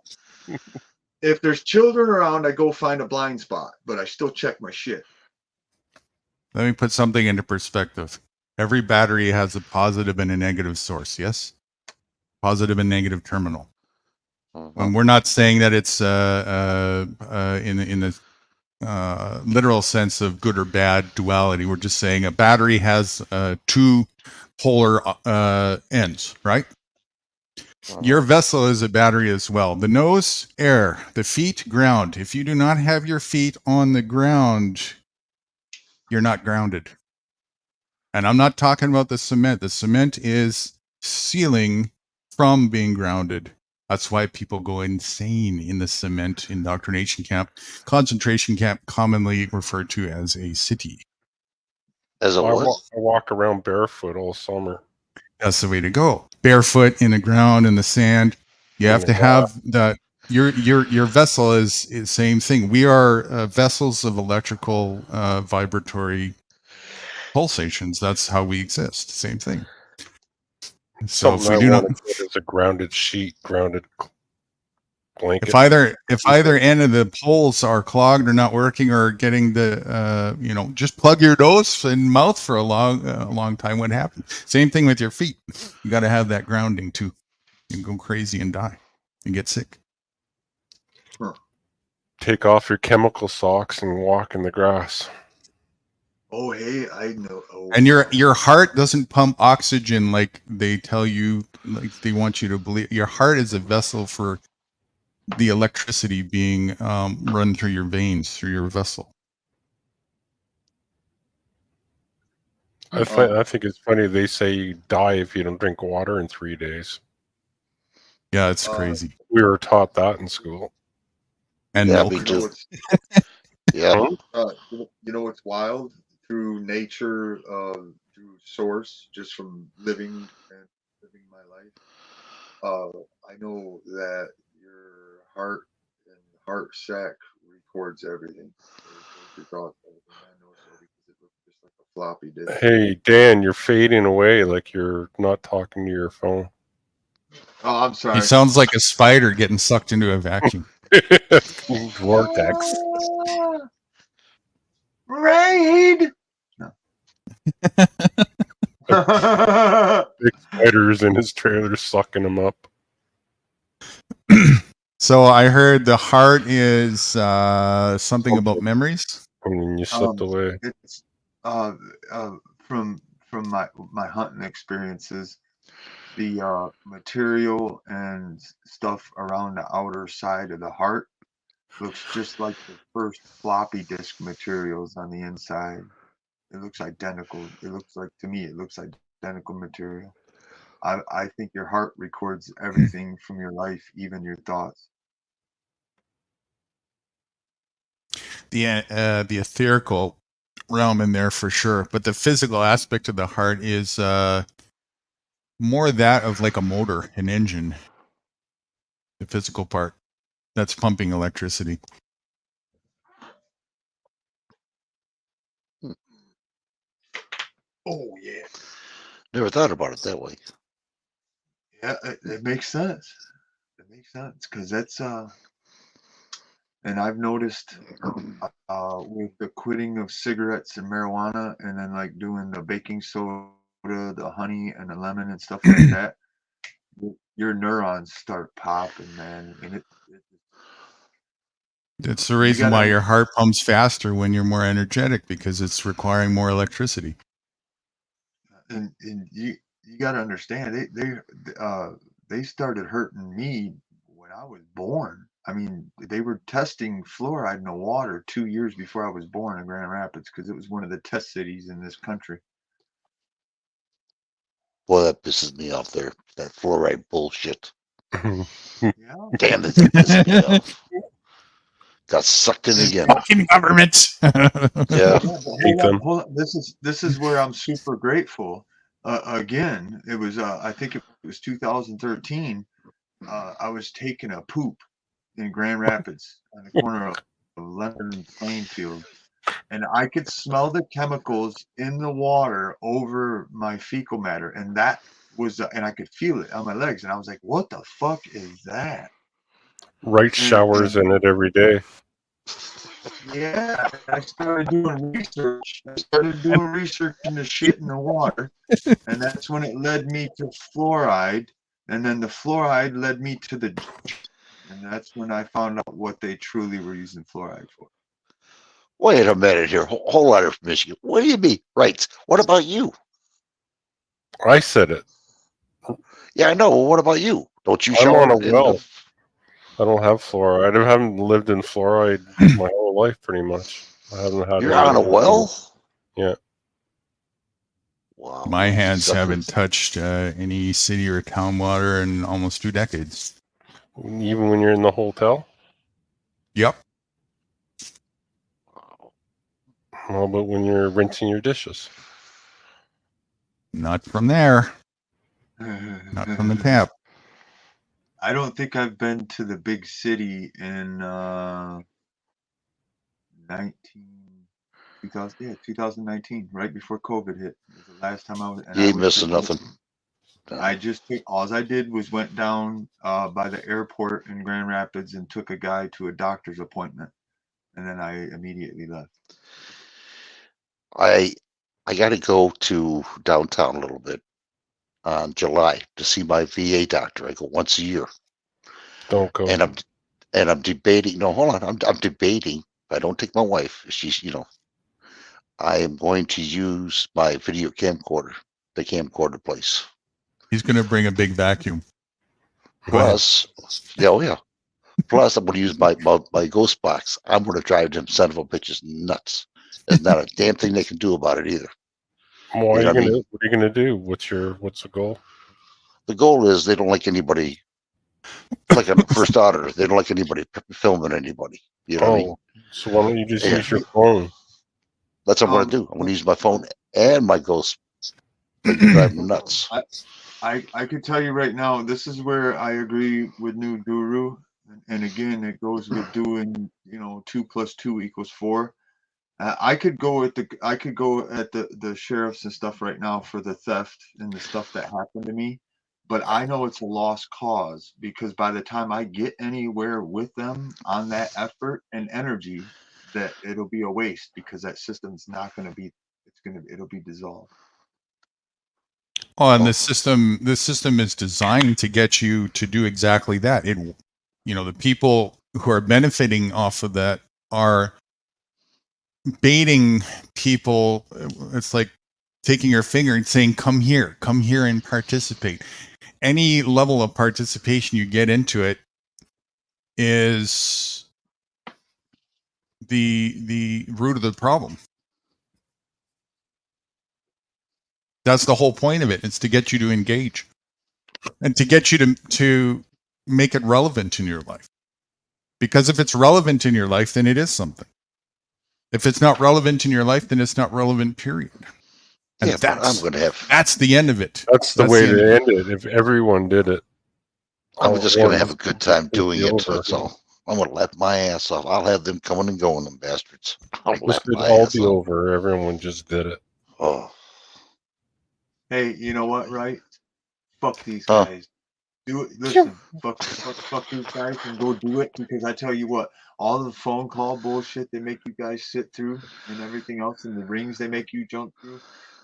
if there's children around, I go find a blind spot, but I still check my shit. Let me put something into perspective. Every battery has a positive and a negative source. Yes, positive and negative terminal. And we're not saying that it's in the literal sense of good or bad duality. We're just saying a battery has 2 polar ends, right? Your vessel is a battery as well. The nose, air. The feet, ground. If you do not have your feet on the ground, you're not grounded. And I'm not talking about the cement. The cement is sealing from being grounded. That's why people go insane in the cement indoctrination camp, concentration camp, commonly referred to as a city. As a what? I walk around barefoot all summer. That's the way to go. Barefoot in the ground, in the sand. You have to have that. Your vessel is same thing. We are vessels of electrical vibratory pulsations. That's how we exist. Same thing. So if we do not, it's a grounded sheet, grounded blanket. if either end of the poles are clogged or not working or getting the just plug your nose and mouth for a long time. What happens? Same thing with your feet. You got to have that grounding too. You can go crazy and die and get sick. Take off your chemical socks and walk in the grass. Oh, hey, I know. Oh. And your heart doesn't pump oxygen like they tell you, like they want you to believe. Your heart is a vessel for the electricity being run through your veins, through your vessel. I think it's funny they say you die if you don't drink water in 3 days. Yeah, it's crazy. We were taught that in school. And yeah, milk. me too. Yeah. You know what's wild? Through nature, through source, just from living my life. I know that your heart and heart sac records everything. Your thoughts. I know so because it looks just like a floppy disk. Hey, Dan, you're fading away like you're not talking to your phone. Oh, I'm sorry. He sounds like a spider getting sucked into a vacuum. Vortex. Raid. No. Big spiders in his trailer sucking him up. So I heard the heart is something about memories. And then you slipped away. It's from my hunting experiences, the material and stuff around the outer side of the heart looks just like the first floppy disk materials on the inside. It looks identical. It looks like, to me, it looks identical material. I think your heart records everything from your life, even your thoughts. The etherical realm in there for sure, but the physical aspect of the heart is more that of like a motor, an engine. The physical part that's pumping electricity. Oh yeah. Never thought about it that way. Yeah, it makes sense. It makes sense because that's and I've noticed with the quitting of cigarettes and marijuana, and then like doing the baking soda, the honey, and the lemon and stuff like that, your neurons start popping, man, and That's the reason why your heart pumps faster when you're more energetic, because it's requiring more electricity. and you got to understand they started hurting me when I was born. I mean, they were testing fluoride in the water 2 years before I was born in Grand Rapids because it was one of the test cities in this country. Boy, that pisses me off there. That fluoride bullshit. Yeah. Damn it, that pisses me off. Got sucked in again. Fucking government. Yeah. Hold on. This is where I'm super grateful. Again, it was I think it was 2013. I was taking a poop in Grand Rapids on the corner of Leonard and Plainfield, and I could smell the chemicals in the water over my fecal matter, and that was and I could feel it on my legs, and I was like, "What the fuck is that?" Wright showers in it every day. Yeah, I started doing research. I started doing research into shit in the water, and that's when it led me to fluoride, and then the fluoride led me to the, and that's when I found out what they truly were using fluoride for. Wait a minute here. Whole lot of Michigan. What do you mean? Right. What about you? I said it. Yeah, I know. Well, what about you? Don't you I'm shower on a in well. the- I don't have fluoride. I haven't lived in fluoride my whole life, pretty much. I haven't had. You're on a well? Yeah. Wow. My hands haven't touched any city or town water in almost 2 decades. Even when you're in the hotel? Yep. How about when you're rinsing your dishes? Not from there. Not from the tap. I don't think I've been to the big city in 2019, right before COVID hit. It was the last time I was. You ain't missing nothing. I just all I did was went down by the airport in Grand Rapids and took a guy to a doctor's appointment, and then I immediately left. I got to go to downtown a little bit on July to see my VA doctor. I go once a year. Don't go. And I'm debating. No, hold on. I'm debating. If I don't take my wife, she's I am going to use my video camcorder, the camcorder place. He's going to bring a big vacuum. Go ahead. Plus, yeah. Plus, I'm going to use my ghost box. I'm going to drive them son of a bitches nuts. There's not a damn thing they can do about it either. What You are know you what I mean? gonna do? What's the goal? The goal is they don't like anybody, like a first auditor, they don't like anybody filming anybody. You know what I mean? So why don't you just Yeah. use your phone? That's what I'm going to do. I'm going to use my phone and my ghost. They can drive them nuts. I could tell you right now, this is where I agree with New Guru, and again, it goes with doing 2 + 2 = 4. I could go at the sheriffs and stuff right now for the theft and the stuff that happened to me, but I know it's a lost cause because by the time I get anywhere with them on that effort and energy, that it'll be a waste because that system's not going to be. It'll be dissolved. Oh, and the system is designed to get you to do exactly that. The people who are benefiting off of that are baiting people. It's like taking your finger and saying, come here and participate. Any level of participation you get into it is the root of the problem. That's the whole point of it. It's to get you to engage and to get you to make it relevant in your life. Because if it's relevant in your life, then it is something. If it's not relevant in your life, then it's not relevant, period. And Yeah, but I'm going to have. That's the end of it. That's the way to end it. If everyone did it, I'm just going to have a good time it'd doing be it. over. That's all. I'm going to laugh my ass off. I'll have them coming and going, them bastards. I'll This laugh would my all ass be off. over. Everyone just did it. Oh, Hey, you know what, right? Fuck these Huh. guys. Do it. Listen, fuck these guys and go do it, because I tell you what, all the phone call bullshit they make you guys sit through and everything else, and the rings they make you jump through,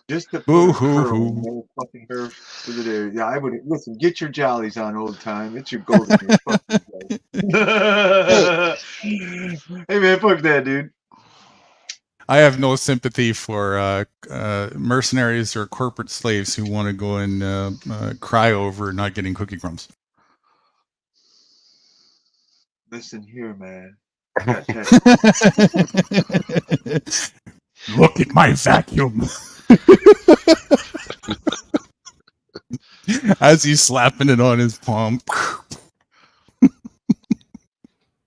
just to put a curl in their fucking hair for the day. Yeah, I would listen. Get your jollies on, old time. It's your golden years. Fuck these guys. Hey man, fuck that, dude. I have no sympathy for mercenaries or corporate slaves who want to go and cry over not getting cookie crumbs. Listen here, man. Look at my vacuum. As he's slapping it on his palm.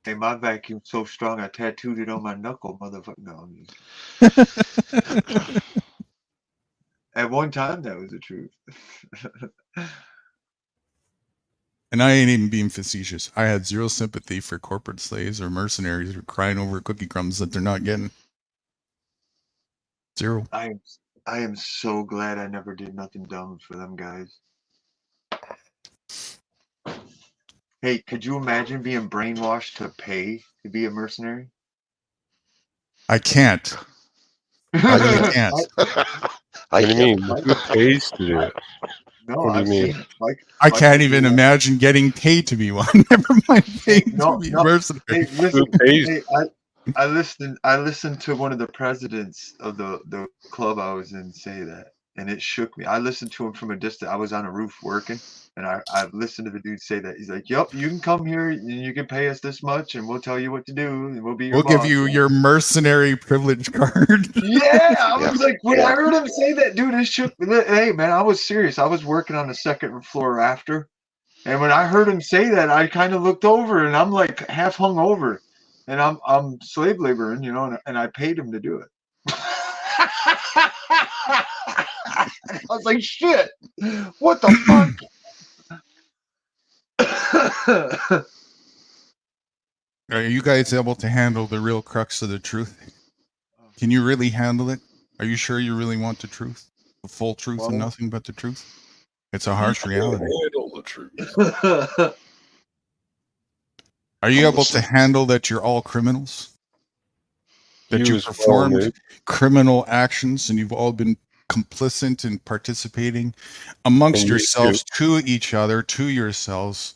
Hey, my vacuum's so strong I tattooed it on my knuckle, motherfucker. No, at one time that was the truth. And I ain't even being facetious. I had zero sympathy for corporate slaves or mercenaries who are crying over cookie crumbs that they're not getting. Zero. I am so glad I never did nothing dumb for them guys. Hey, could you imagine being brainwashed to pay to be a mercenary? I can't. I can't. What do you mean? Who pays to do it? No, What do you I've mean? seen I can't even imagine getting paid to be one. Never mind paying to be a mercenary. Hey, listen, hey, I listened to one of the presidents of the club I was in say that, and it shook me. I listened to him from a distance. I was on a roof working, and I listened to the dude say that. He's like, "Yep, you can come here and you can pay us this much, and we'll tell you what to do, and we'll be your We'll boss." give you your mercenary privilege card. Yeah, I was like, when I heard him say that, dude, it shook me. Hey, man, I was serious. I was working on the second floor after, and when I heard him say that, I kind of looked over, and I'm like half hung over, and I'm slave laboring, and I paid him to do it. I was like, shit, what the fuck? Are you guys able to handle the real crux of the truth? Can you really handle it? Are you sure you really want the truth? The full truth and nothing but the truth? It's a harsh reality. Handle the truth. Are you able to handle that you're all criminals? That You you as well, performed dude. criminal actions and you've all been complicit in participating amongst And you yourselves, to each other, to yourselves,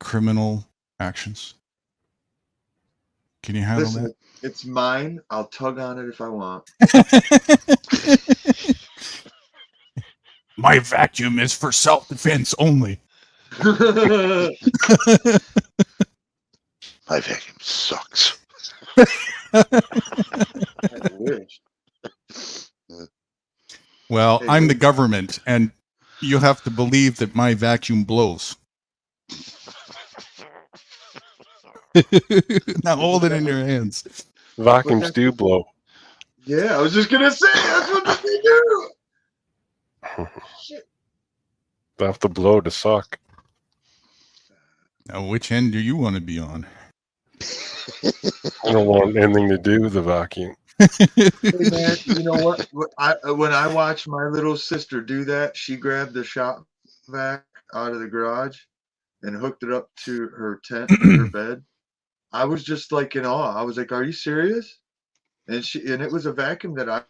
criminal actions? Can you handle Listen, that? it's mine. I'll tug on it if I want. My vacuum is for self-defense only. my vacuum sucks. I wish. Well, Hey, I'm the dude. government, and you have to believe that my vacuum blows. Now hold it in your hands. Vacuums do blow. Yeah, I was just gonna say that's what they do. Shit. They have to blow to suck. Now, which end do you want to be on? I don't want anything to do with the vacuum. Hey man, you know what? When I watched my little sister do that, she grabbed the shop vac out of the garage and hooked it up to her tent, her bed. I was just like in awe. I was like, "Are you serious?" And it was a vacuum that I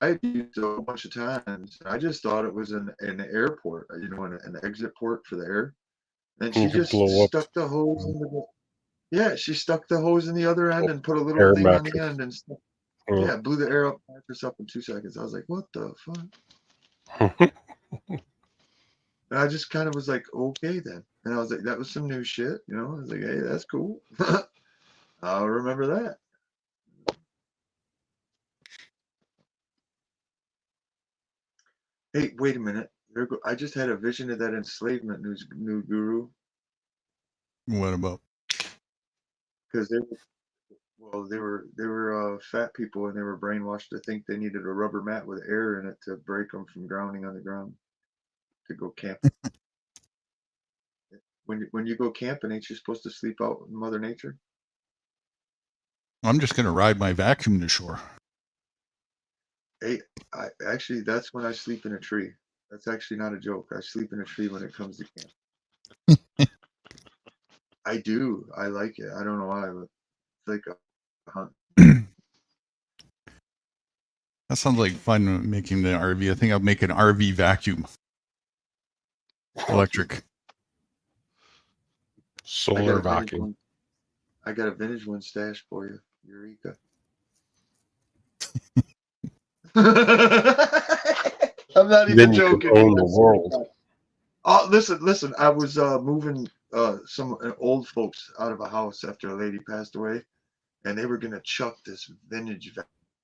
I used it a bunch of times. I just thought it was an airport, an exit port for the air. And she You could just blow up stuck the hose in the. Yeah, she stuck the hose in the other end and put a little air thing on the mattress. end and stuff. Mm. Yeah, blew the air up, mattress up in 2 seconds. I was like, what the fuck? And I just kind of was like, okay then. And I was like, that was some new shit, I was like, hey, that's cool. I'll remember that. Hey, wait a minute. I just had a vision of that enslavement new guru. What about? Because they were fat people and they were brainwashed to think they needed a rubber mat with air in it to break them from drowning on the ground to go camping. When you go camping, ain't you supposed to sleep out in Mother Nature? I'm just gonna ride my vacuum to shore. Hey, actually that's when I sleep in a tree. That's actually not a joke. I sleep in a tree when it comes to camp. I do. I like it. I don't know why, but it's like a hunt. That sounds like fun making the RV. I think I'll make an RV vacuum. Electric. Solar vacuum. I got a vintage one stashed for you. Eureka. I'm not even Then you joking. can own the world. Oh, listen. I was moving some old folks out of a house after a lady passed away, and they were gonna chuck this vintage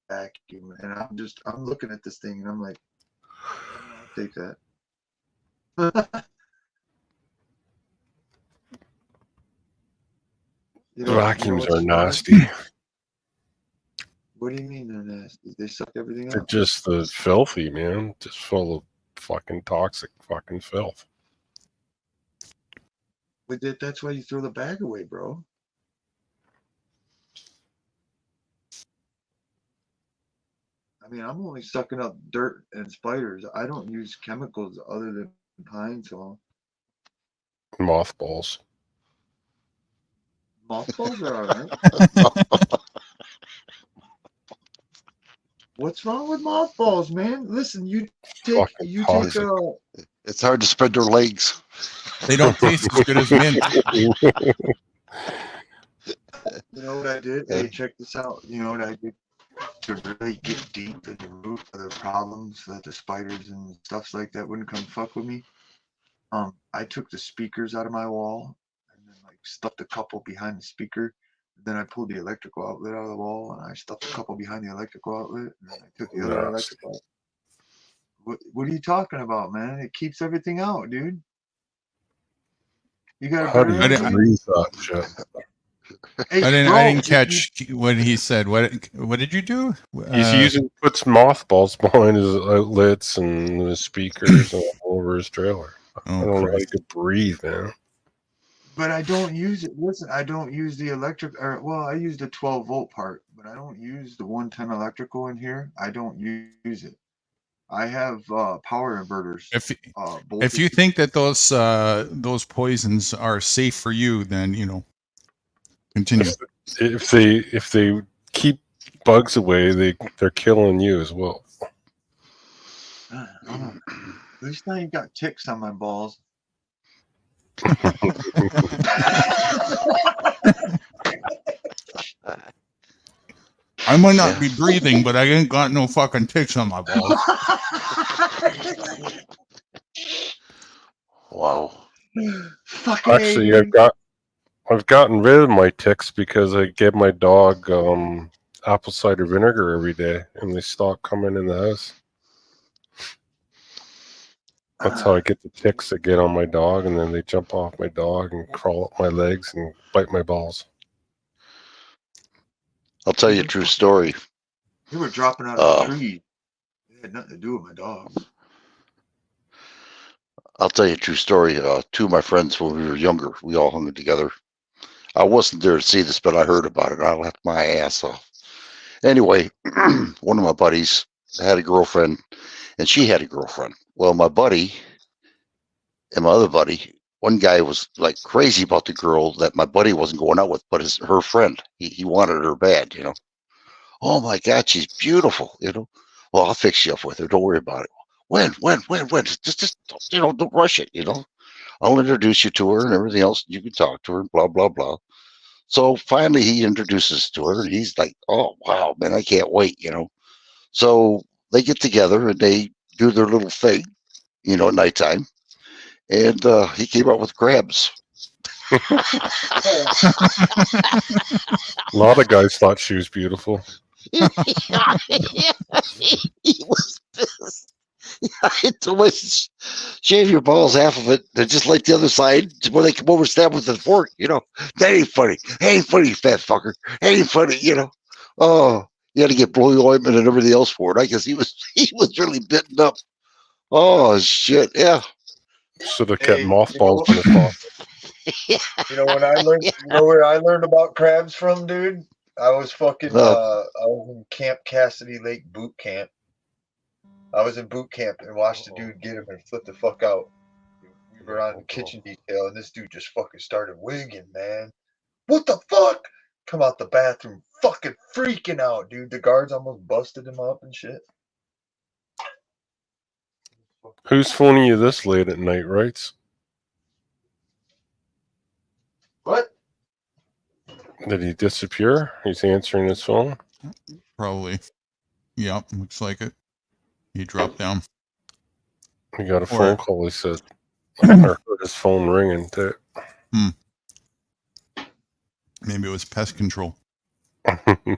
vacuum, and I'm looking at this thing, and I'm like, I'll take that. Vacuums are nasty. What do you mean they're nasty? They suck everything They're up. just filthy, man. Just full of fucking toxic fucking filth. But that's why you throw the bag away, bro. I mean, I'm only sucking up dirt and spiders. I don't use chemicals other than pine tar. Mothballs. Mothballs are all right. What's wrong with mothballs, man? Listen, It's hard to spread their legs. They don't taste as good as mint. You know what I did? Hey, check this out. You know what I did to really get deep in the root of the problems that the spiders and stuffs like that wouldn't come fuck with me? I took the speakers out of my wall and then stuffed a couple behind the speaker. Then I pulled the electrical outlet out of the wall and I stuffed a couple behind the electrical outlet. And then I took the other electrical out. What are you talking about, man? It keeps everything out, dude. You got How do you freeze that shit? Hey, I didn't catch what he said. What did you do? He's puts mothballs behind his outlets and his speakers and all over his trailer. I don't know how he could breathe, man. But I don't use it. Listen, I don't use the electric. I use the 12-volt part, but I don't use the 110 electrical in here. I don't use it. I have power inverters. If you think that those poisons are safe for you, then continue. If they keep bugs away, they're killing you as well. At least I ain't got ticks on my balls. I might not be breathing, but I ain't got no fucking ticks on my balls. Wow. Actually, I've gotten rid of my ticks because I give my dog apple cider vinegar every day, and they stop coming in the house. That's how I get the ticks that get on my dog, and then they jump off my dog and crawl up my legs and bite my balls. I'll tell you a true story. You were dropping out of the tree. It had nothing to do with my dogs. I'll tell you a true story. Two of my friends, when we were younger, we all hung together. I wasn't there to see this, but I heard about it. I laughed my ass off. Anyway, one of my buddies had a girlfriend, and she had a girlfriend. Well, my buddy and my other buddy, one guy was like crazy about the girl that my buddy wasn't going out with, but her friend. He wanted her bad, Oh my God, she's beautiful, Well, I'll fix you up with her. Don't worry about it. When? Just, don't rush it. I'll introduce you to her and everything else. You can talk to her, blah, blah, blah. So finally he introduces to her and he's like, oh, wow, man, I can't wait, So they get together and they do their little thing, at nighttime. And he came out with crabs. A lot of guys thought she was beautiful. He was pissed. I told him, shave your balls, half of it, and just like the other side when they come over, stab with the fork. That ain't funny. Ain't funny, you fat fucker. Ain't funny. Oh, you had to get blue ointment and everything else for it. I guess he was really bitten up. Oh shit, yeah. Should have kept mothballs in his mouth. When I learned, where I learned about crabs from, dude? I was fucking, I was in Camp Cassidy Lake boot camp. I was in boot camp and watched the dude get him and flip the fuck out. We were on the kitchen detail and this dude just fucking started wigging, man. What the fuck? Come out the bathroom fucking freaking out, dude. The guards almost busted him up and shit. Who's phoning you this late at night, right? What? Did he disappear? He's answering his phone? Probably. Yeah, looks like it. He dropped down. He got a phone call, he said. I heard his phone ringing too. Maybe it was pest control. Hey,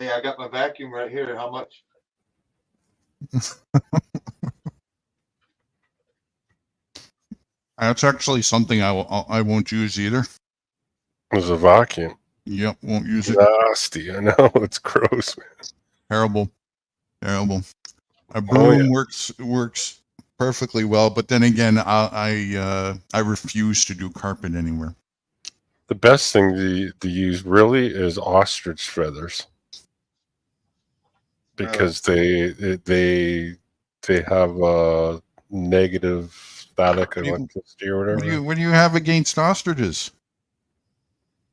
I got my vacuum right here. How much? That's actually something I won't use either. It was a vacuum. Yep, won't use it. Nasty, I know. It's gross, man. Terrible. A broom works perfectly well, but then again, I refuse to do carpet anywhere. The best thing to use really is ostrich feathers, because they have a negative static electricity or whatever. What do you have against ostriches?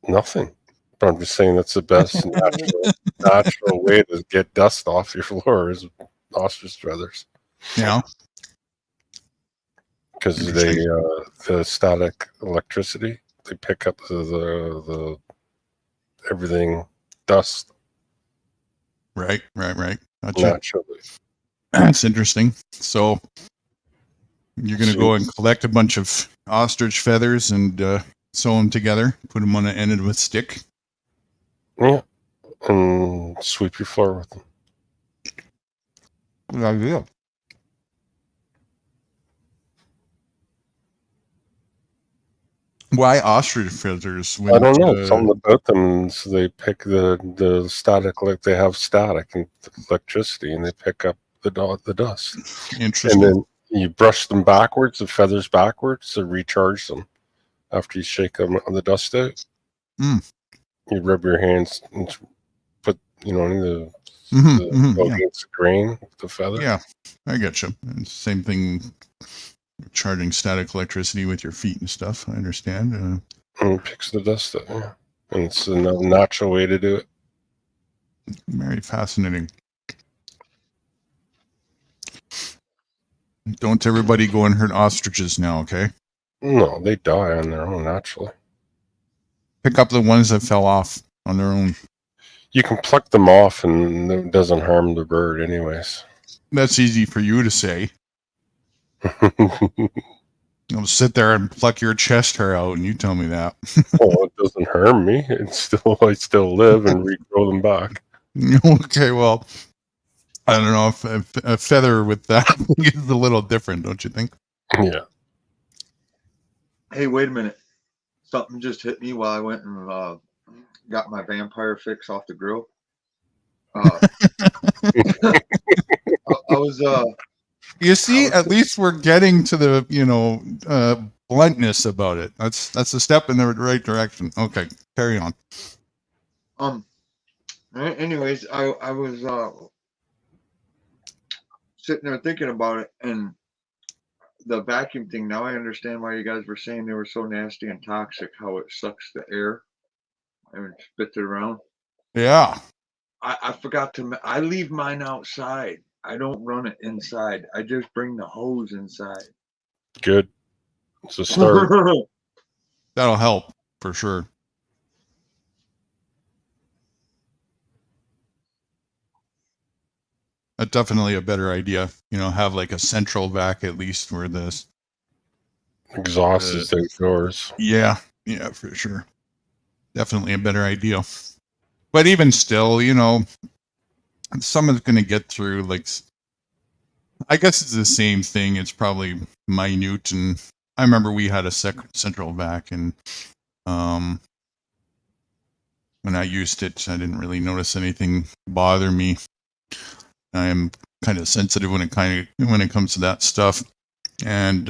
Nothing. But I'm just saying that's the best natural way to get dust off your floor is ostrich feathers. Yeah. Because the static electricity, they pick up the everything dust. Right. Gotcha. Naturally. That's interesting. So you're going to go and collect a bunch of ostrich feathers and sew them together, put them on the end of a stick. Yeah. And sweep your floor with them. Good idea. Why ostrich feathers? I don't know. Something about them. So they pick the static, like they have static and electricity, and they pick up the dust. Interesting. And then you brush them backwards, the feathers backwards, to recharge them after you shake them on the dust out. You rub your hands and put, the against the grain with the feather. Yeah, I get you. And same thing, charging static electricity with your feet and stuff. I understand. And it picks the dust up. Yeah. And it's a natural way to do it. Very fascinating. Don't everybody go and hurt ostriches now, okay? No, they die on their own naturally. Pick up the ones that fell off on their own. You can pluck them off and it doesn't harm the bird anyways. That's easy for you to say. I'll sit there and pluck your chest hair out and you tell me that. Well, it doesn't harm me. I still live and regrow them back. Okay, well, I don't know if a feather with that is a little different, don't you think? Yeah. Hey, wait a minute. Something just hit me while I went and got my vampire fix off the grill. I was You see, at least we're getting to the bluntness about it. That's a step in the right direction. Okay, carry on. Anyways, I was sitting there thinking about it, and the vacuum thing. Now I understand why you guys were saying they were so nasty and toxic. How it sucks the air and spits it around. Yeah. I forgot to. I leave mine outside. I don't run it inside. I just bring the hose inside. Good. It's a start. That'll help for sure. That's definitely a better idea. Have like a central vac at least where this exhaust is outdoors. Yeah, for sure. Definitely a better idea. But even still, someone's going to get through. Like, I guess it's the same thing. It's probably minute, and I remember we had a central vac, and when I used it, I didn't really notice anything bother me. I am kind of sensitive when it comes to that stuff, and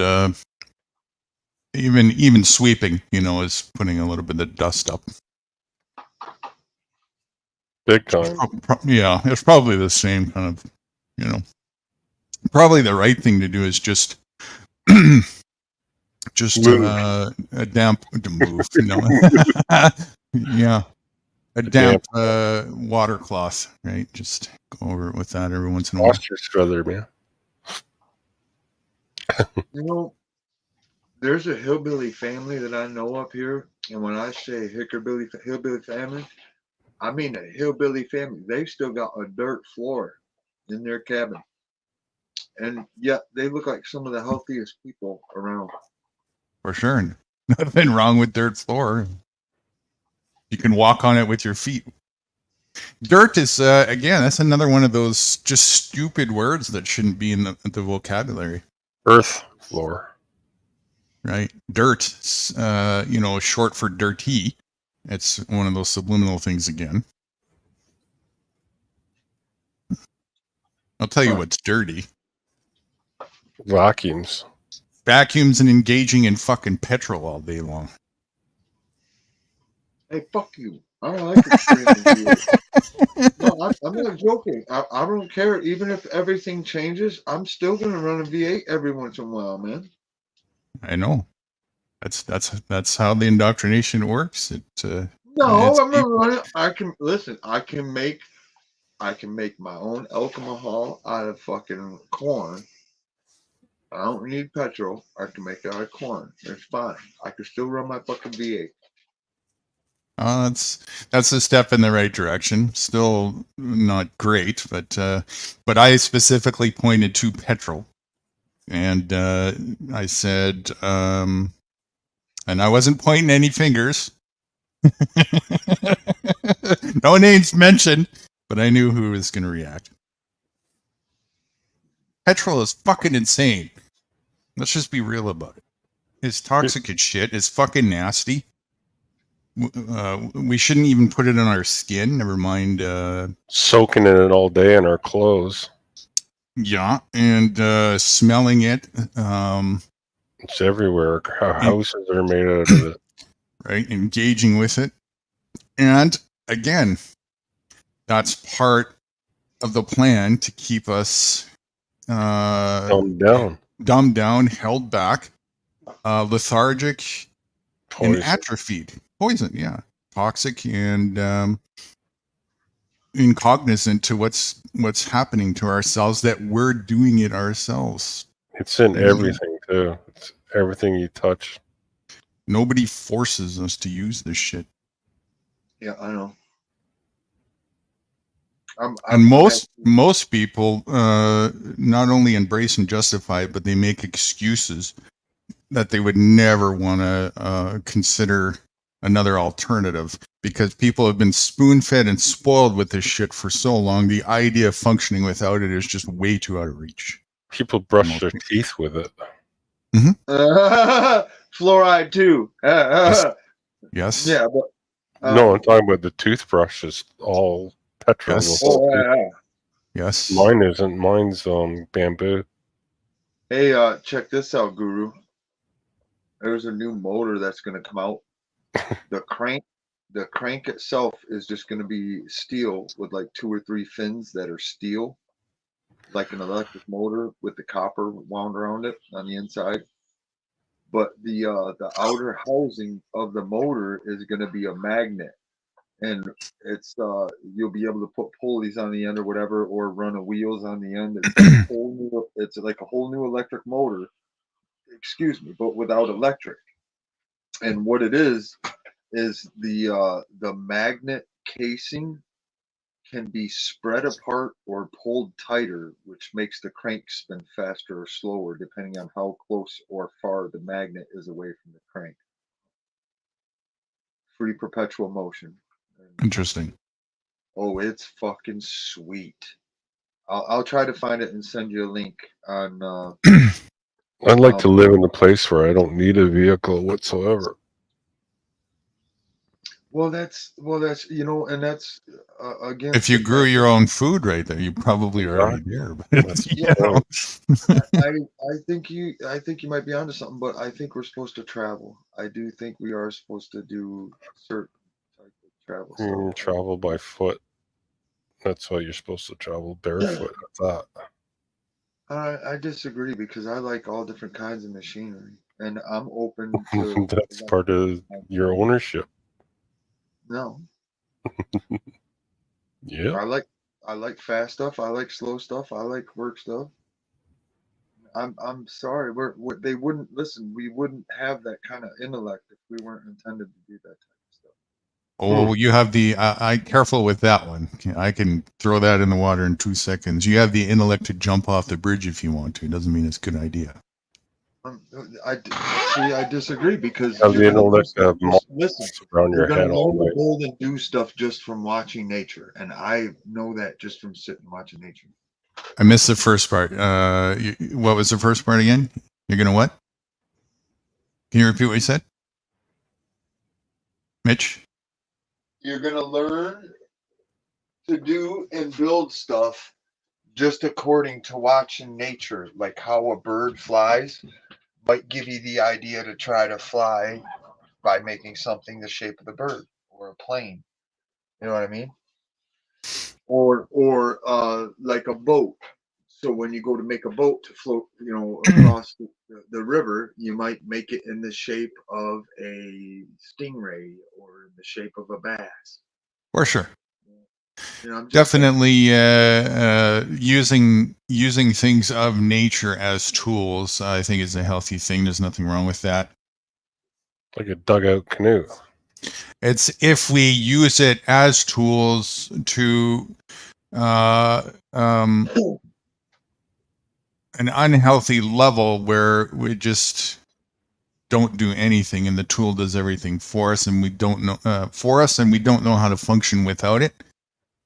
even sweeping, is putting a little bit of dust up. Big time. Yeah, it's probably the same kind of, probably the right thing to do is just a damp move, yeah, a damp water cloth, right? Just go over it with that every once in a while. Lost your feather, man. There's a hillbilly family that I know up here, and when I say hillbilly family, I mean a hillbilly family. They've still got a dirt floor in their cabin, and yet they look like some of the healthiest people around. For sure, nothing wrong with dirt floor. You can walk on it with your feet. Dirt is again, that's another one of those just stupid words that shouldn't be in the vocabulary. Earth floor, right? Dirt, short for dirty. It's one of those subliminal things again. I'll tell you what's dirty. Vacuums and engaging in fucking petrol all day long. Hey, fuck you. I don't like it. No, I'm not joking. I don't care. Even if everything changes, I'm still going to run a V8 every once in a while, man. I know. That's how the indoctrination works. I'm not running. I can make my own alcohol out of fucking corn. I don't need petrol. I can make it out of corn. It's fine. I can still run my fucking V8. That's a step in the right direction. Still not great, but I specifically pointed to petrol, and I said, and I wasn't pointing any fingers. No names mentioned, but I knew who was going to react. Petrol is fucking insane. Let's just be real about it. It's toxic as shit. It's fucking nasty. We shouldn't even put it on our skin. Never mind soaking in it all day in our clothes. Yeah, and smelling it. It's everywhere. Houses are made out of it. Right, engaging with it. And again, that's part of the plan to keep us dumbed down, held back, lethargic, and atrophied. Poison, yeah. Toxic and incognizant to what's happening to ourselves, that we're doing it ourselves. It's in everything too. It's everything you touch. Nobody forces us to use this shit. Yeah, I know. And most people not only embrace and justify it, but they make excuses that they would never want to consider another alternative, because people have been spoon-fed and spoiled with this shit for so long. The idea of functioning without it is just way too out of reach. People brush their teeth with it. Mm-hmm. Fluoride too. Yes. Yeah, but no, I'm talking about the toothbrush is all petrol. Yes. Yes. Mine isn't. Mine's bamboo. Hey, check this out, Guru. There's a new motor that's going to come out. The crank itself is just going to be steel with like 2 or 3 fins that are steel, like an electric motor with the copper wound around it on the inside. But the outer housing of the motor is going to be a magnet, and it's you'll be able to put pulleys on the end or whatever, or run a wheels on the end. It's like a whole new, it's like a whole new electric motor. Excuse me, but without electric. And what it is the magnet casing can be spread apart or pulled tighter, which makes the crank spin faster or slower depending on how close or far the magnet is away from the crank. Free perpetual motion. Interesting. Oh, it's fucking sweet. I'll try to find it and send you a link on. I'd like to live in a place where I don't need a vehicle whatsoever. Well, that's and that's again. If you grew your own food right there, you probably are already there. But I think you might be onto something, but I think we're supposed to travel. I do think we are supposed to do certain type of travel stuff. Travel by foot. That's why you're supposed to travel barefoot. I thought. I disagree because I like all different kinds of machinery, and I'm open to. That's part of your ownership. No. Yeah. I like fast stuff. I like slow stuff. I like work stuff. I'm sorry. They wouldn't listen. We wouldn't have that kind of intellect if we weren't intended to do that type of stuff. Oh, you have the careful with that one. I can throw that in the water in 2 seconds. You have the intellect to jump off the bridge if you want to. It doesn't mean it's a good idea. I disagree because Have the intellect to have listen. around your You're going head to all learn night. to hold and do stuff just from watching nature, and I know that just from sitting and watching nature. I missed the first part. What was the first part again? You're gonna what? Can you repeat what you said, Mitch? You're going to learn to do and build stuff just according to watching nature, like how a bird flies might give you the idea to try to fly by making something the shape of the bird or a plane. You know what I mean? Or like a boat. So when you go to make a boat to float, across the river, you might make it in the shape of a stingray or in the shape of a bass. For sure. I'm just Definitely using things of nature as tools, I think, is a healthy thing. There's nothing wrong with that. Like a dugout canoe. It's if we use it as tools to an unhealthy level where we just don't do anything and the tool does everything for us and we don't know how to function without it.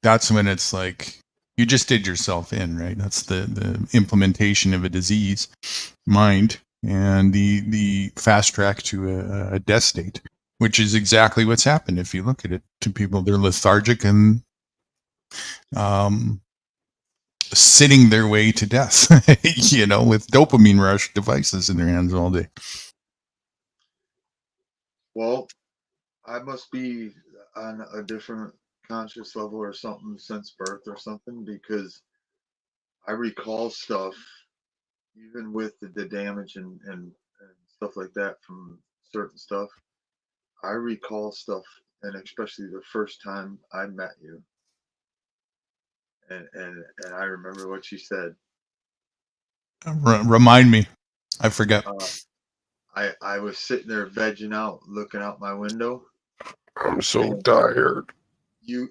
That's when it's like you just did yourself in, right? That's the implementation of a disease mind and the fast track to a death state, which is exactly what's happened. If you look at it to people, they're lethargic and sitting their way to death, with dopamine rush devices in their hands all day. Well, I must be on a different conscious level or something since birth or something, because I recall stuff even with the damage and stuff like that from certain stuff. I recall stuff, and especially the first time I met you. And I remember what you said. Remind me. I forget. I was sitting there vegging out, looking out my window. I'm so tired. You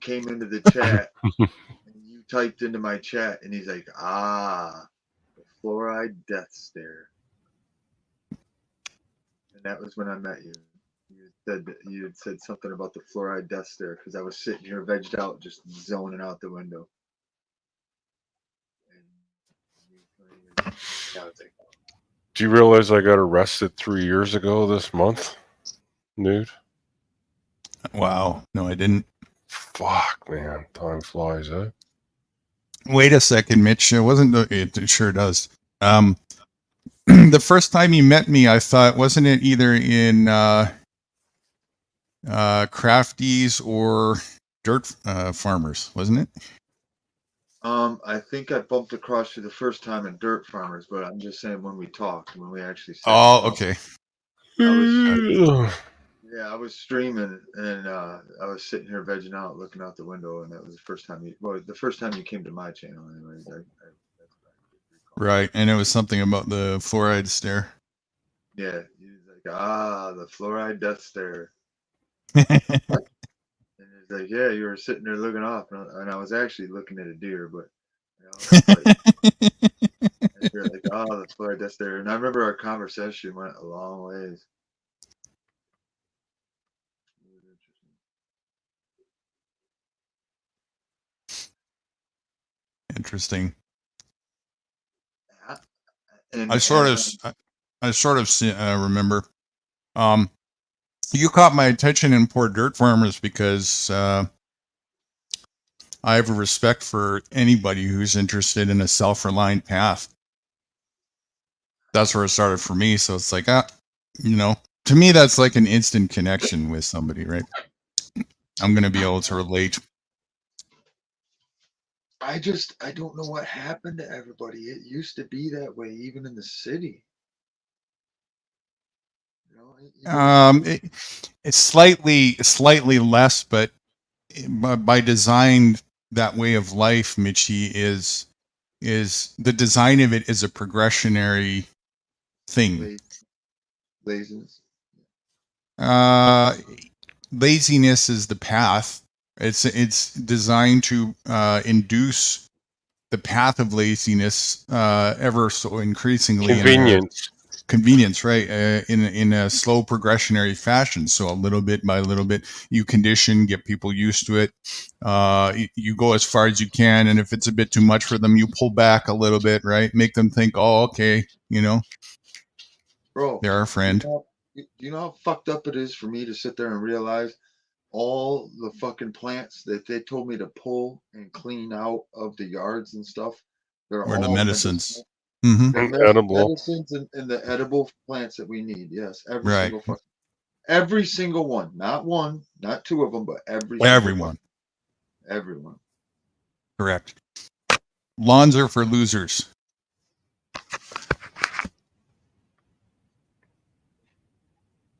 came into the chat and you typed into my chat, and he's like, the fluoride death stare. And that was when I met you. You had said something about the fluoride death stare because I was sitting here vegged out, just zoning out the window. Do you realize I got arrested 3 years ago this month, Nude? Wow. No, I didn't. Fuck, man. Time flies, eh? Wait a second, Mitch. It sure does. The first time you met me, I thought, wasn't it either in Crafties or Dirt Farmers, wasn't it? I think I bumped across you the first time in Dirt Farmers, but I'm just saying when we talked, when we actually. Oh, okay. Yeah, Yeah, I was streaming and I was sitting here vegging out, looking out the window, and that was the first time you came to my channel. Anyways, Right, and it was something about the fluoride stare. yeah, he was like, the fluoride death stare. And it's like, yeah, you were sitting there looking off, and I was actually looking at a deer, but and you're like, the fluoride death stare. And I remember our conversation went a long ways. Interesting. And I sort of remember. You caught my attention in Poor Dirt Farmers because I have a respect for anybody who's interested in a self-reliant path. That's where it started for me. So it's like, to me, that's like an instant connection with somebody, right? I'm going to be able to relate. I don't know what happened to everybody. It used to be that way, even in the city. It's slightly less, but by design, that way of life, Mitchie, is the design of it is a progressionary thing. Laziness. Laziness is the path. It's designed to induce the path of laziness ever so increasingly. Convenience, right? In a slow progressionary fashion. So a little bit by little bit, you condition, get people used to it. You go as far as you can, and if it's a bit too much for them, you pull back a little bit, right? Make them think, oh, okay, Bro, they're our friend. Do you know how fucked up it is for me to sit there and realize all the fucking plants that they told me to pull and clean out of the yards and stuff? They're Or the all medicines. Medicines and the edible plants that we need. Yes, every single one, not one, not two of them, but everyone. Correct. Lawns are for losers.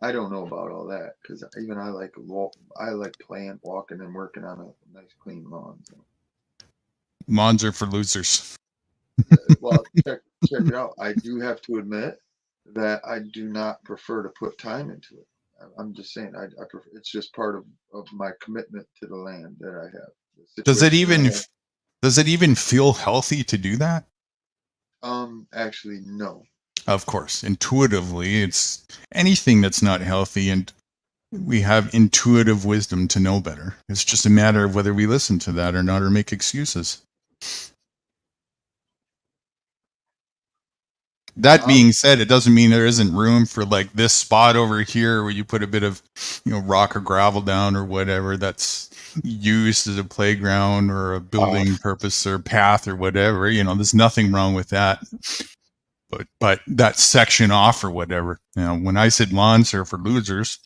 I don't know about all that because even I like playing, walking, and working on a nice clean lawn. So. Lawns are for losers. Well, check it out. I do have to admit that I do not prefer to put time into it. I'm just saying, I prefer. It's just part of my commitment to the land that I have. Does it even feel healthy to do that? Actually, no. Of course, intuitively, it's anything that's not healthy, and we have intuitive wisdom to know better. It's just a matter of whether we listen to that or not, or make excuses. That being said, it doesn't mean there isn't room for like this spot over here where you put a bit of, rock or gravel down or whatever that's used as a playground or a building purpose or path or whatever. There's nothing wrong with that. But that section off or whatever. When I said lawns are for losers,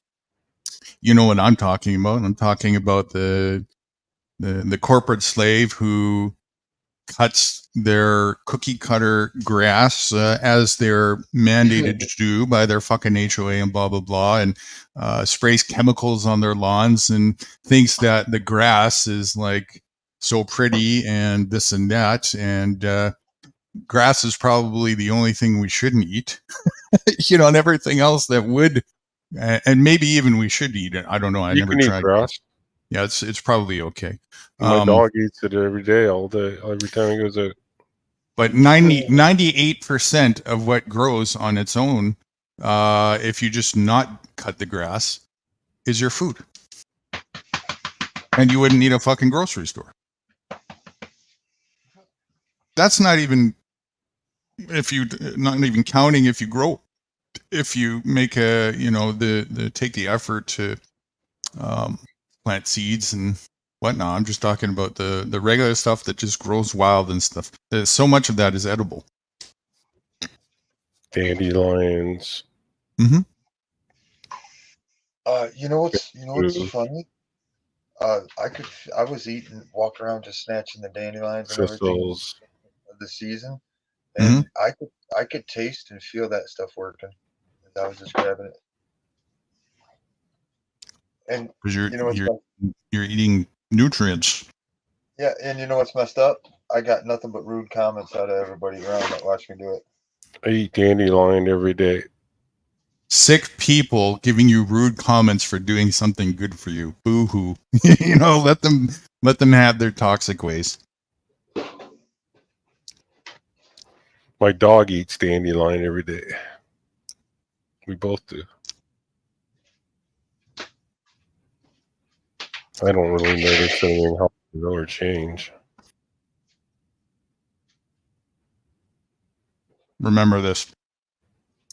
you know what I'm talking about. I'm talking about the corporate slave who cuts their cookie cutter grass as they're mandated to do by their fucking HOA and blah, blah, blah, and sprays chemicals on their lawns and thinks that the grass is like so pretty and this and that. And grass is probably the only thing we shouldn't eat, and everything else that would, and maybe even we should eat it. I don't know. I never tried grass. Yeah, it's probably okay. My dog eats it every day, all day, every time he goes out. But 98% of what grows on its own, if you just not cut the grass, is your food. And you wouldn't need a fucking grocery store. That's not even not even counting if you grow, if you make take the effort to plant seeds and whatnot. I'm just talking about the regular stuff that just grows wild and stuff. So much of that is edible. Dandelions. Mm-hmm. You know what's funny? I was walking around just snatching the dandelions and everything of the season, and I could taste and feel that stuff working. I was just grabbing it. And because you know what's you're eating nutrients. yeah, and you know what's messed up? I got nothing but rude comments out of everybody around that watch me do it. I eat dandelion every day. Sick people giving you rude comments for doing something good for you. Boo hoo. You know, let them have their toxic ways. My dog eats dandelion every day. We both do. I don't really notice anything help or change. Remember this.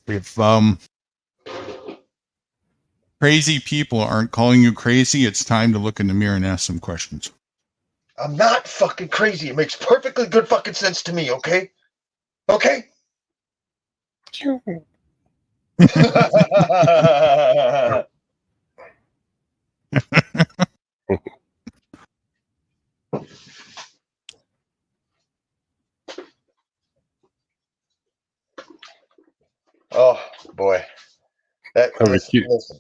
If crazy people aren't calling you crazy, it's time to look in the mirror and ask some questions. I'm not fucking crazy. It makes perfectly good fucking sense to me, okay? Okay? Oh boy. Listen.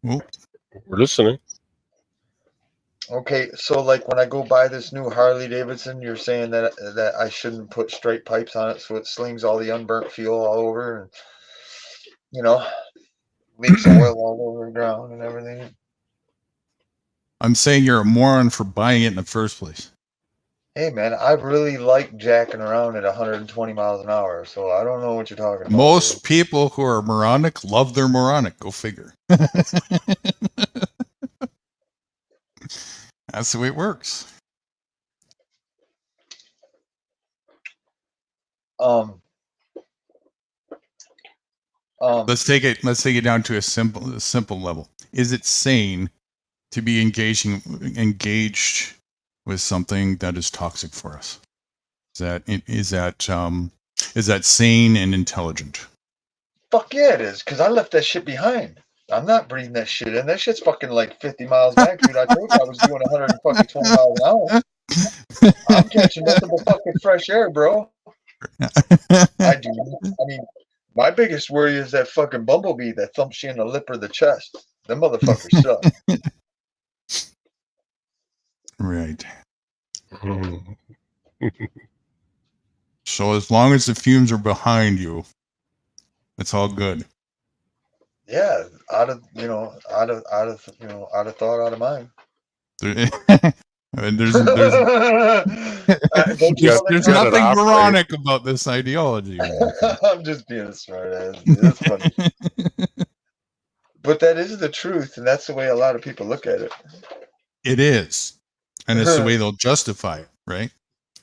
Well, we're listening. Okay, so like when I go buy this new Harley Davidson, you're saying that I shouldn't put straight pipes on it so it slings all the unburnt fuel all over and leaks oil all over the ground and everything. I'm saying you're a moron for buying it in the first place. Hey man, I really like jacking around at 120 miles an hour, so I don't know what you're talking about. Most people who are moronic love their moronic. Go figure. That's the way it works. Let's take it down to a simple level. Is it sane to be engaged with something that is toxic for us? Is that sane and intelligent? Fuck yeah, it is, because I left that shit behind. I'm not breathing that shit in. That shit's fucking like 50 miles back, dude. I told you I was doing 120 miles an hour. I'm catching nothing but fucking fresh air, bro. I do. I mean, my biggest worry is that fucking bumblebee that thumps you in the lip or the chest. Them motherfuckers suck. Right. So as long as the fumes are behind you, it's all good. Yeah, out of thought, out of mind. There's nothing moronic about this ideology. I'm just being a smart ass. That's funny. But that is the truth, and that's the way a lot of people look at it. It is. And it's the way they'll justify it, right?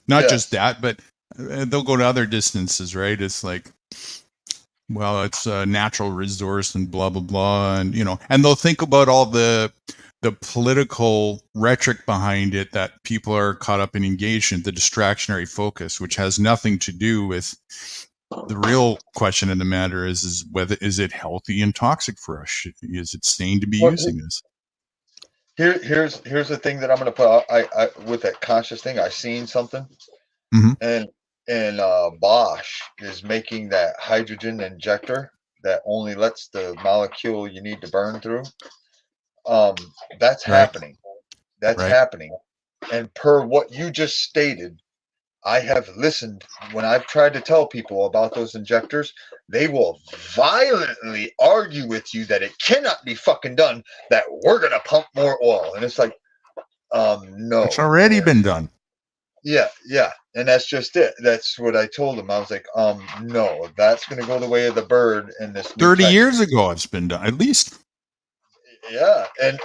Not just that, but they'll go to other distances, right? It's like, well, it's a natural resource and blah, blah, blah. And, and they'll think about all the political rhetoric behind it that people are caught up and engaged in, the distractionary focus, which has nothing to do with the real question in the matter is is it healthy and toxic for us? Is it sane to be using this? Here's the thing that I'm going to put out. I with that conscious thing, I seen something, and Bosch is making that hydrogen injector that only lets the molecule you need to burn through. That's happening. That's happening. And per what you just stated, I have listened when I've tried to tell people about those injectors. They will violently argue with you that it cannot be fucking done, that we're going to pump more oil. And it's like, no. It's already been done. Yeah. And that's just it. That's what I told them. I was like, no, that's going to go the way of the bird in this. 30 years ago, it's been done, at least. Yeah. And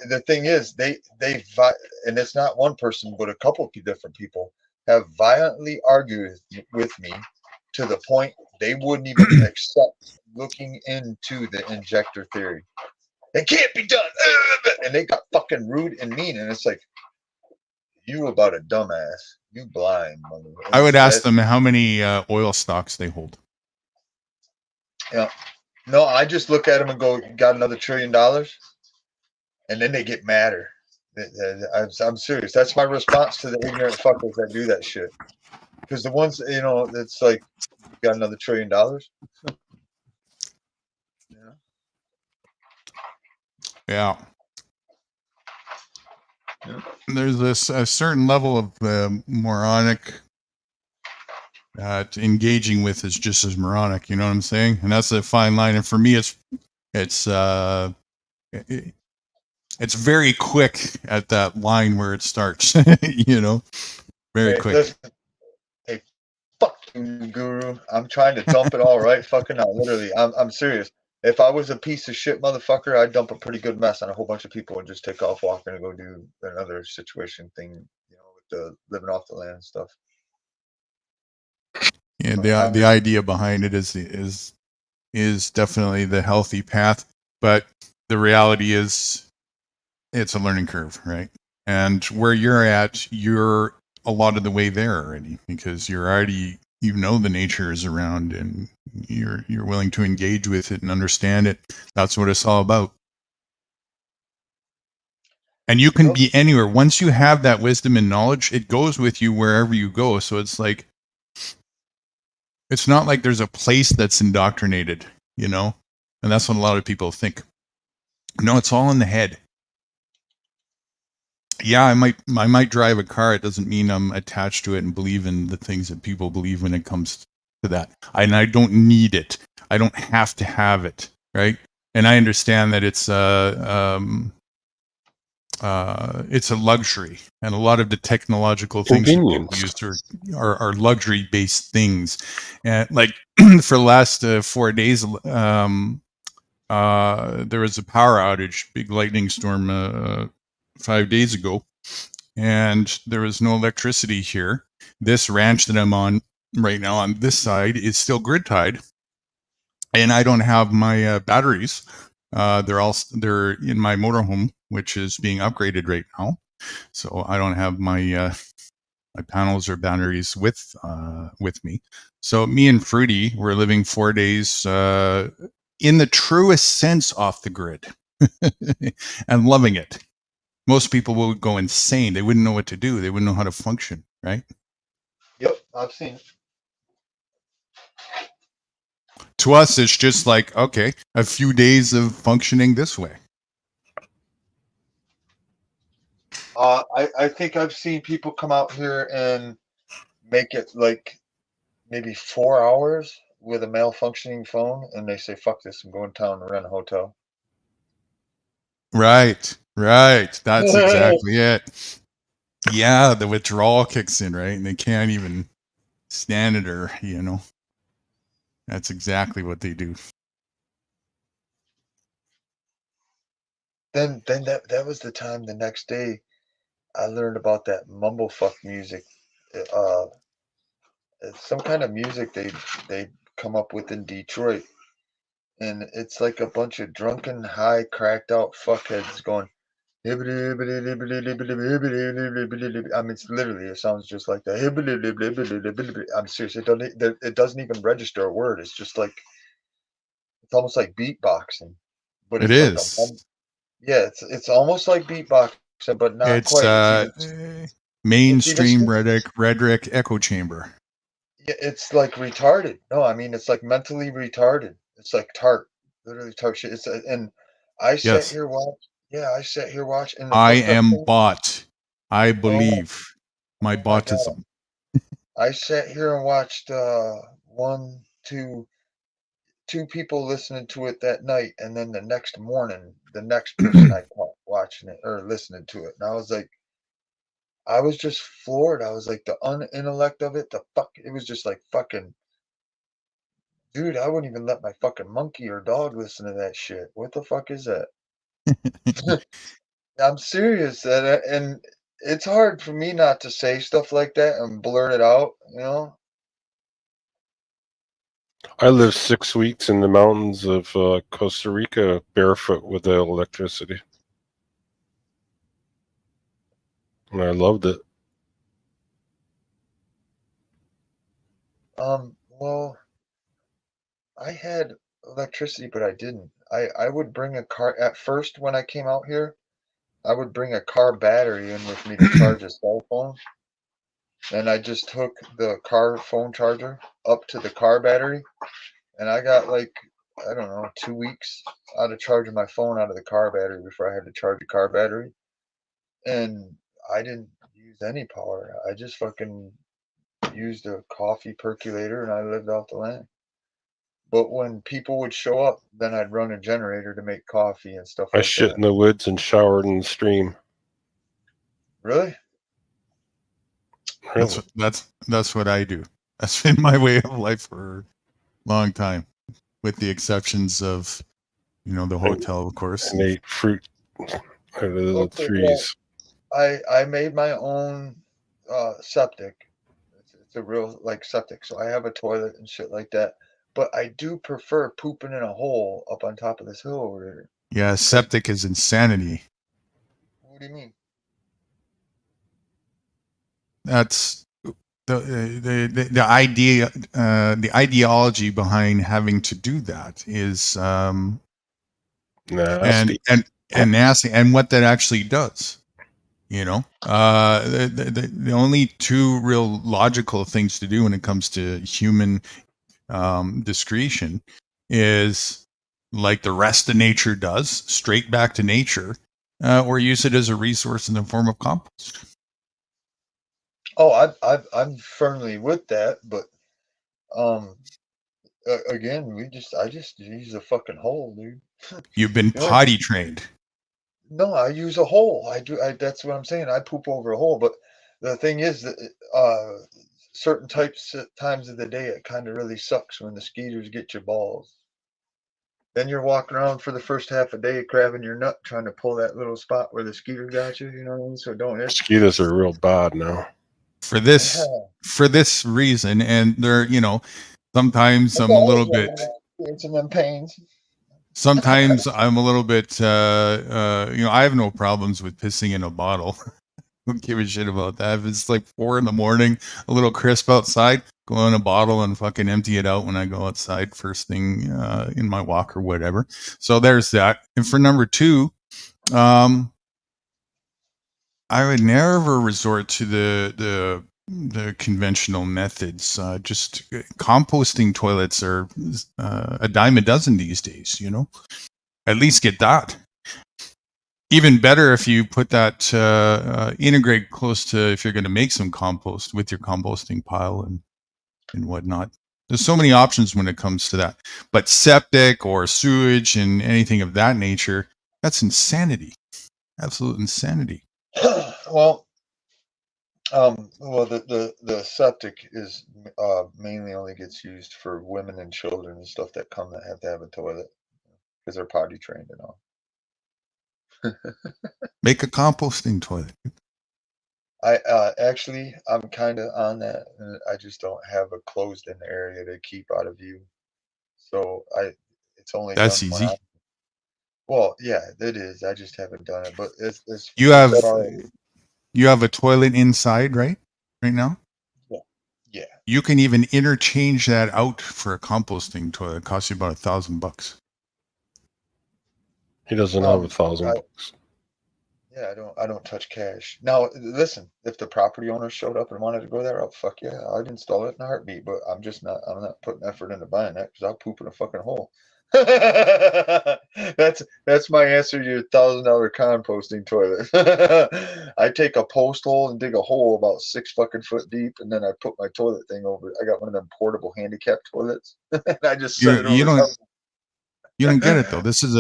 the thing is, they and it's not one person, but a couple of different people have violently argued with me to the point they wouldn't even accept looking into the injector theory. It can't be done. And they got fucking rude and mean. And it's like, you about a dumbass. You blind, mother. I would ask them how many oil stocks they hold. Yeah. No, I just look at them and go, got another $1 trillion? And then they get madder. I'm serious. That's my response to the ignorant fuckers that do that shit. Because the ones, it's like you got another $1 trillion. Yeah. There's a certain level of moronic that engaging with is just as moronic. You know what I'm saying? And that's a fine line. And for me, it's very quick at that line where it starts. Very Hey, quick. listen, hey, fuck you, Guru. I'm trying to dump it all right fucking out. Literally, I'm serious. If I was a piece of shit motherfucker, I'd dump a pretty good mess on a whole bunch of people and just take off walking and go do another situation thing, with the living off the land and stuff. Yeah, the idea behind it is definitely the healthy path, but the reality is it's a learning curve, right? And where you're at, you're a lot of the way there already, because you're already, the nature is around and you're willing to engage with it and understand it. That's what it's all about. And you can be anywhere. Once you have that wisdom and knowledge, it goes with you wherever you go. So it's like, it's not like there's a place that's indoctrinated, and that's what a lot of people think. No, it's all in the head. Yeah, I might drive a car. It doesn't mean I'm attached to it and believe in the things that people believe when it comes to that. And I don't need it. I don't have to have it, right? And I understand that it's a luxury, and a lot of the technological things that people use are luxury-based things. And like for the last 4 days, there was a power outage, big lightning storm 5 days ago, and there was no electricity here. This ranch that I'm on right now on this side is still grid tied, and I don't have my batteries. They're in my motorhome, which is being upgraded right now, so I don't have my my panels or batteries with me. So me and Fruity were living 4 days in the truest sense off the grid and loving it. Most people would go insane. They wouldn't know what to do. They wouldn't know how to function, right? Yep, I've seen it. To us, it's just like, okay, a few days of functioning this way. I think I've seen people come out here and make it like maybe 4 hours with a malfunctioning phone, and they say, "Fuck this! I'm going down and rent a hotel." Right. That's exactly it. Yeah, the withdrawal kicks in, right? And they can't even stand it, or that's exactly what they do. Then that was the time. The next day, I learned about that mumblefuck music. It's some kind of music they come up with in Detroit, and it's like a bunch of drunken, high, cracked out fuckheads going. I mean, it's literally, it sounds just like that. I'm serious. It doesn't even register a word. It's just like, it's almost like beatboxing, but It it's is. yeah, it's almost like beatboxing, but not It's quite. mainstream rhetoric echo chamber. Yeah, it's like retarded. No, I mean, it's like mentally retarded. It's like tart, literally tart shit. And I sat Yes. here watch. Yeah, I sat here watch. And the I fucked up am thing, bot. I believe my God. botism. I sat here and watched two people listening to it that night, and then the next morning, the next person I caught watching it or listening to it, and I was like, I was just floored. I was like, the unintellect of it, it was just like fucking, dude. I wouldn't even let my fucking monkey or dog listen to that shit. What the fuck is that? I'm serious, and it's hard for me not to say stuff like that and blurt it out, I lived 6 weeks in the mountains of Costa Rica barefoot without electricity. And I loved it. Well, I had electricity, but I didn't. I would bring a car at first when I came out here. I would bring a car battery in with me to charge a cell phone. and I just took the car phone charger up to the car battery, and I got like, I don't know, 2 weeks out of charging my phone out of the car battery before I had to charge the car battery. And I didn't use any power. I just fucking used a coffee percolator and I lived off the land. But when people would show up, then I'd run a generator to make coffee and stuff I like shit that. in the woods and showered in the stream. Really? That's what I do. That's been my way of life for a long time, with the exceptions of, the hotel, of course. And ate fruit out of the Okay, trees. I made my own septic. It's a real like septic, so I have a toilet and shit like that. But I do prefer pooping in a hole up on top of this hill over here. Yeah, septic is insanity. What do you mean? That's the idea. The ideology behind having to do that is Nasty. and nasty, and what that actually does. The only two real logical things to do when it comes to human discretion is, like the rest of nature does, straight back to nature, or use it as a resource in the form of compost. Oh, I'm firmly with that, but again, I just use a fucking hole, dude. You've been potty trained. No, I use a hole. I do. That's what I'm saying. I poop over a hole, but the thing is that certain times of the day, it kind of really sucks when the skeeters get your balls. Then you're walking around for the first half a day, grabbing your nut, trying to pull that little spot where the skeeter got you. You know what I mean? So don't hit. Mosquitoes are real bad now. For this reason, and they're, sometimes I'm a little bit. Experiencing them pains. Sometimes I'm a little bit. I have no problems with pissing in a bottle. Don't give a shit about that. If it's like 4 a.m, a little crisp outside, go in a bottle and fucking empty it out when I go outside first thing in my walk or whatever. So there's that. And for number 2, I would never resort to the conventional methods. Just composting toilets are a dime a dozen these days. At least get that. Even better if you put that integrate close to, if you're going to make some compost with your composting pile and whatnot. There's so many options when it comes to that. But septic or sewage and anything of that nature, that's insanity. Absolute insanity. Well, the septic is mainly only gets used for women and children and stuff that have to have a toilet because they're potty trained and all. Make a composting toilet. I actually, I'm kind of on that, and I just don't have a closed-in area to keep out of view. So it's only that's done easy. Well, yeah, it is. I just haven't done it, but it's you have a toilet inside, right now. Yeah. You can even interchange that out for a composting toilet. It costs you about $1,000. He doesn't have $1,000. Yeah, I don't touch cash. Now, listen, if the property owner showed up and wanted to go there, fuck yeah, I'd install it in a heartbeat. But I'm not putting effort into buying that because I'll poop in a fucking hole. That's my answer to your $1,000 composting toilet. I take a post hole and dig a hole about 6 fucking foot deep, and then I put my toilet thing over it. I got one of them portable handicap toilets, and I just set it over. You don't get it though. This is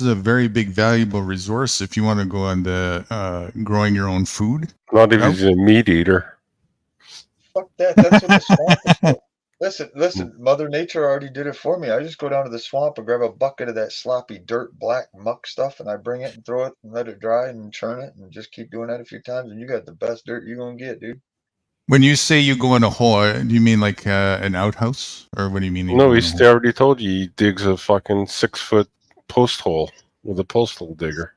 a very big, valuable resource if you want to go on the growing your own food. Not if he's a meat eater. Fuck that. That's what the swamp is for. Listen. Mother Nature already did it for me. I just go down to the swamp and grab a bucket of that sloppy dirt, black muck stuff, and I bring it and throw it and let it dry and churn it and just keep doing that a few times, and you got the best dirt you're gonna get, dude. When you say you go in a hole, do you mean like an outhouse, or what do you mean? No, he's already told you he digs a fucking 6-foot post hole with a postal digger.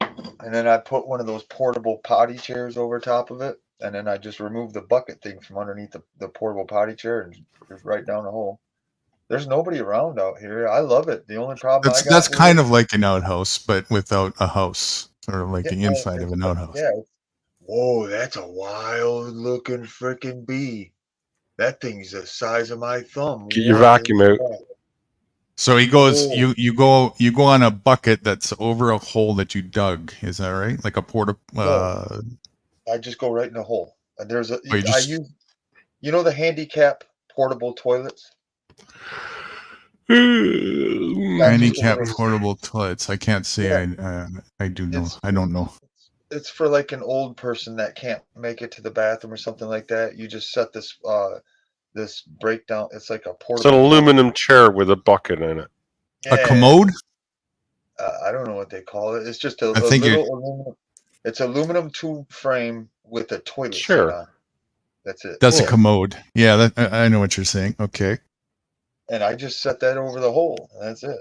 And then I put one of those portable potty chairs over top of it, and then I just remove the bucket thing from underneath the portable potty chair and just right down the hole. There's nobody around out here. I love it. The only problem that's kind of like an outhouse, but without a house, sort of like the inside of an outhouse. Yeah, Whoa, that's a wild looking freaking bee. That thing's the size of my thumb. Get your What vacuum is out. that? So he goes. Whoa. You go on a bucket that's over a hole that you dug. Is that right? Like a porta. No, I just go right in the hole. And there's a you I just use the handicap portable toilets. handicap portable toilets. I can't say I do know. I don't know. It's for like an old person that can't make it to the bathroom or something like that. You just set this this breakdown. It's like a It's portable. an aluminum chair with a bucket in it. A commode? I don't know what they call it. It's just a think little aluminum. It's aluminum tube frame with a toilet seat Sure. on. That's it. That's a commode. Yeah, I know what you're saying. Okay. And I just set that over the hole. And that's it.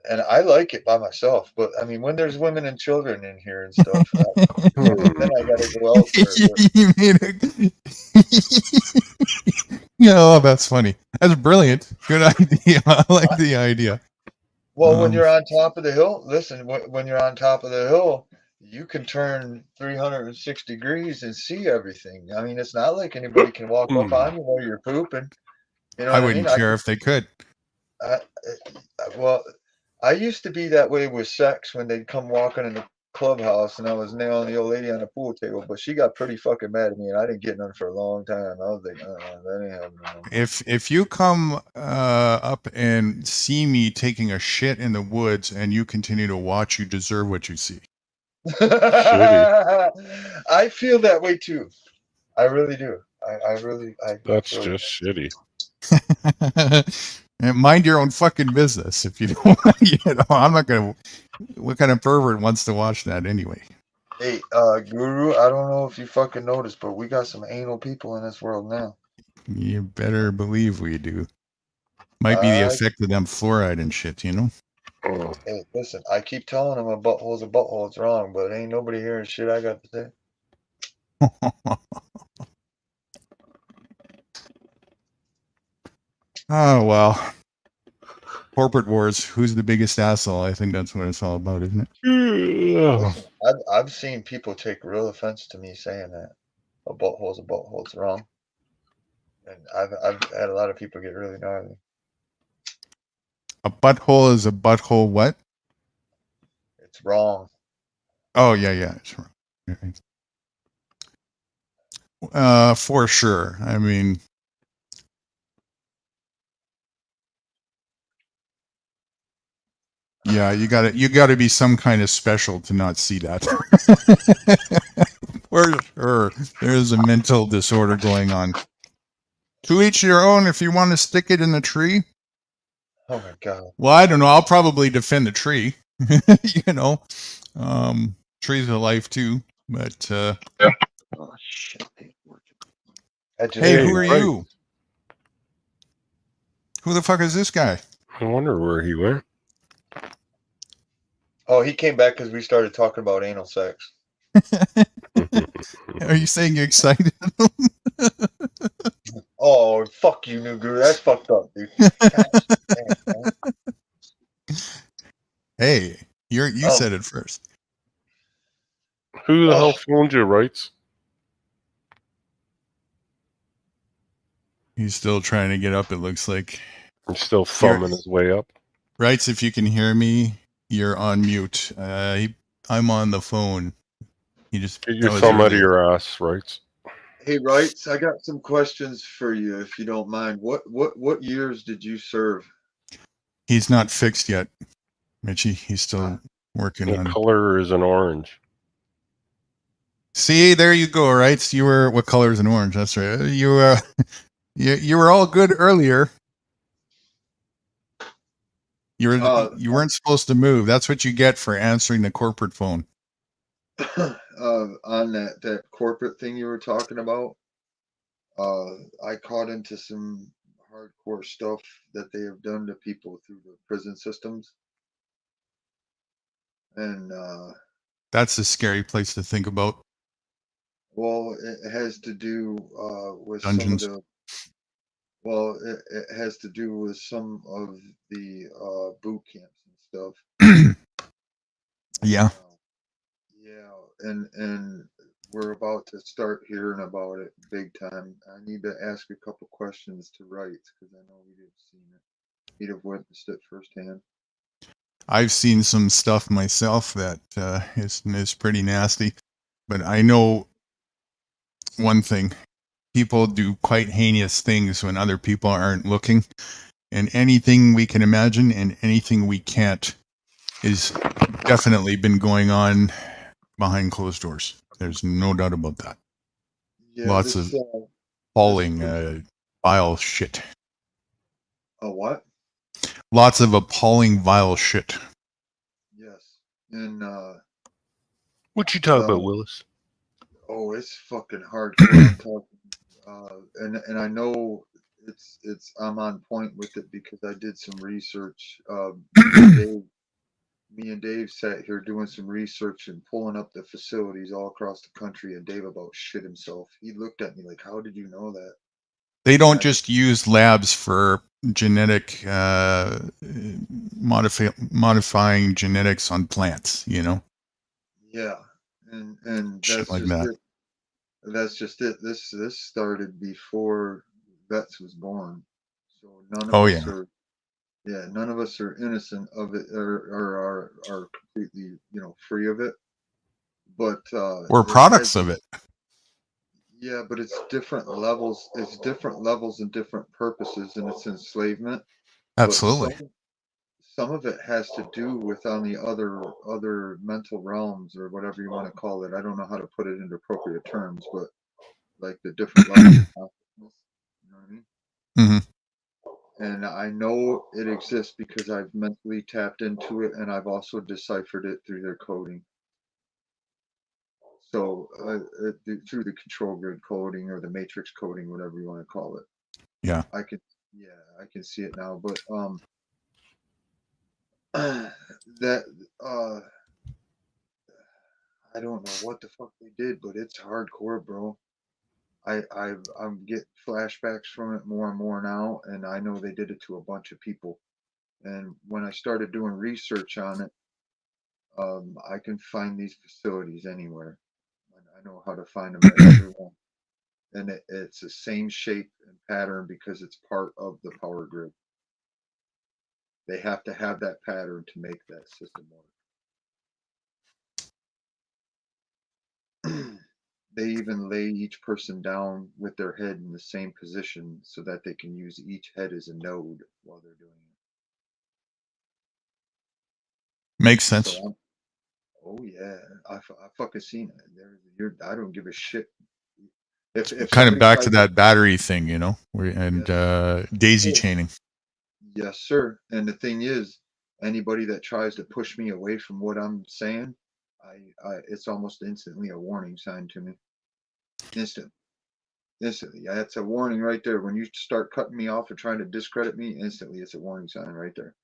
And I like it by myself. But I mean, when there's women and children in here and stuff, then I gotta go elsewhere. You made oh, that's funny. That's brilliant. Good idea. I like the idea. Well, when you're on top of the hill, listen, when you're on top of the hill, you can turn 360 degrees and see everything. I mean, it's not like anybody can walk up on you while you're pooping. You know I what wouldn't I mean? care if they could. Well, I used to be that way with sex when they'd come walking in the clubhouse and I was nailing the old lady on the pool table, but she got pretty fucking mad at me and I didn't get none for a long time. I was like, that ain't happening. If you come up and see me taking a shit in the woods and you continue to watch, you deserve what you see. I feel that way too. I really do. That's just shitty. And mind your own fucking business. If you don't, I'm not gonna. What kind of pervert wants to watch that anyway? Hey, Guru, I don't know if you fucking noticed, but we got some anal people in this world now. You better believe we do. Might be the effect of them fluoride and shit, you know. Hey, listen, I keep telling them a butthole's a butthole. It's wrong, but ain't nobody hearing shit I got to say. Oh well. Corporate wars. Who's the biggest asshole? I think that's what it's all about, isn't it? Listen, I've seen people take real offense to me saying that a butthole's a butthole. It's wrong, and I've had a lot of people get really gnarly. A butthole is a butthole. What? It's wrong. Oh yeah, it's wrong. For sure. I mean, yeah, you gotta be some kind of special to not see that. For sure, there's a mental disorder going on. To each their own. If you want to stick it in the tree. Oh my god. Well, I don't know. I'll probably defend the tree. You know, trees of life too. But oh shit. Hey, who are you? Who the fuck is this guy? I wonder where he went. Oh, he came back because we started talking about anal sex. Are you saying you're excited? Oh, fuck you, New Guru. That's fucked up, dude. Hey, you said it first. Who the hell phoned you, Rights? He's still trying to get up, it looks like. He's still thumbing his way up. Rights, if you can hear me, you're on mute. I'm on the phone. You just get your thumb out of your ass, Rights. Hey, Rights, I got some questions for you, if you don't mind. What years did you serve? He's not fixed yet, Mitchie. He's still working on it. The color is an orange. See, there you go, Rights. You were what color is an orange? That's right. You were all good earlier. You weren't supposed to move. That's what you get for answering the corporate phone. On that corporate thing you were talking about, I caught into some hardcore stuff that they have done to people through the prison systems, and that's a scary place to think about. Well, it has to do with dungeons. Some of the. Well, it has to do with some of the boot camps and stuff. Yeah. Yeah, and we're about to start hearing about it big time. I need to ask a couple questions to Wright because I know he'd have seen it. He'd have witnessed it firsthand. I've seen some stuff myself that is pretty nasty, but I know one thing: people do quite heinous things when other people aren't looking, and anything we can imagine and anything we can't is definitely been going on behind closed doors. There's no doubt about that. Yeah, Lots this, of appalling, vile shit. A what? Lots of appalling, vile shit. Yes, and What you talking about, Willis? oh, it's fucking hardcore. I'm talking, and I know it's I'm on point with it because I did some research. Me and Dave sat here doing some research and pulling up the facilities all across the country, and Dave about shit himself. He looked at me like, "How did you know that?" They don't just use labs for genetic modifying genetics on plants, you know. Yeah, and Shit that's like just that. it. That's just it. This started before Vets was born, so none of Oh us yeah. are. Yeah, none of us are innocent of it or are completely, free of it. But We're it has, products of it. yeah, but it's different levels. It's different levels and different purposes, and it's enslavement. But Absolutely. some of it has to do with on the other mental realms or whatever you want to call it. I don't know how to put it into appropriate terms, but like the different levels of consciousness. You know what I mean? Mm-hmm. And I know it exists because I've mentally tapped into it and I've also deciphered it through their coding. So through the control grid coding or the matrix coding, whatever you want to call it. Yeah. I can see it now. But that I don't know what the fuck they did, but it's hardcore, bro. I'm getting flashbacks from it more and more now, and I know they did it to a bunch of people. And when I started doing research on it, I can find these facilities anywhere. I know how to find them at everyone, and it's the same shape and pattern because it's part of the power grid. They have to have that pattern to make that system work. They even lay each person down with their head in the same position so that they can use each head as a node while they're doing it. Makes sense. So oh yeah, I fucking seen it. I don't give a shit. If Kind of somebody back tries to that battery thing, you know, and daisy Oh, chaining. yes, sir. And the thing is, anybody that tries to push me away from what I'm saying, it's almost instantly a warning sign to me. Instantly. That's a warning right there. When you start cutting me off or trying to discredit me, instantly it's a warning sign right there.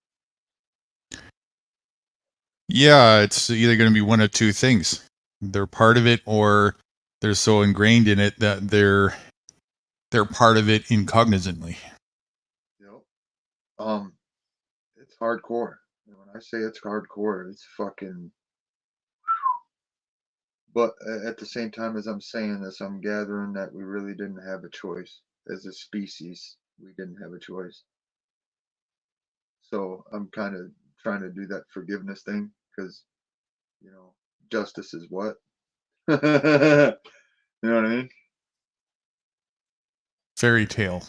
Yeah, it's either going to be one of two things. They're part of it, or they're so ingrained in it that they're part of it incognizantly. Yep. It's hardcore. And when I say it's hardcore, it's fucking. But at the same time as I'm saying this, I'm gathering that we really didn't have a choice as a species. We didn't have a choice. So I'm kind of trying to do that forgiveness thing because, justice is what? You know what I mean? Fairy tale.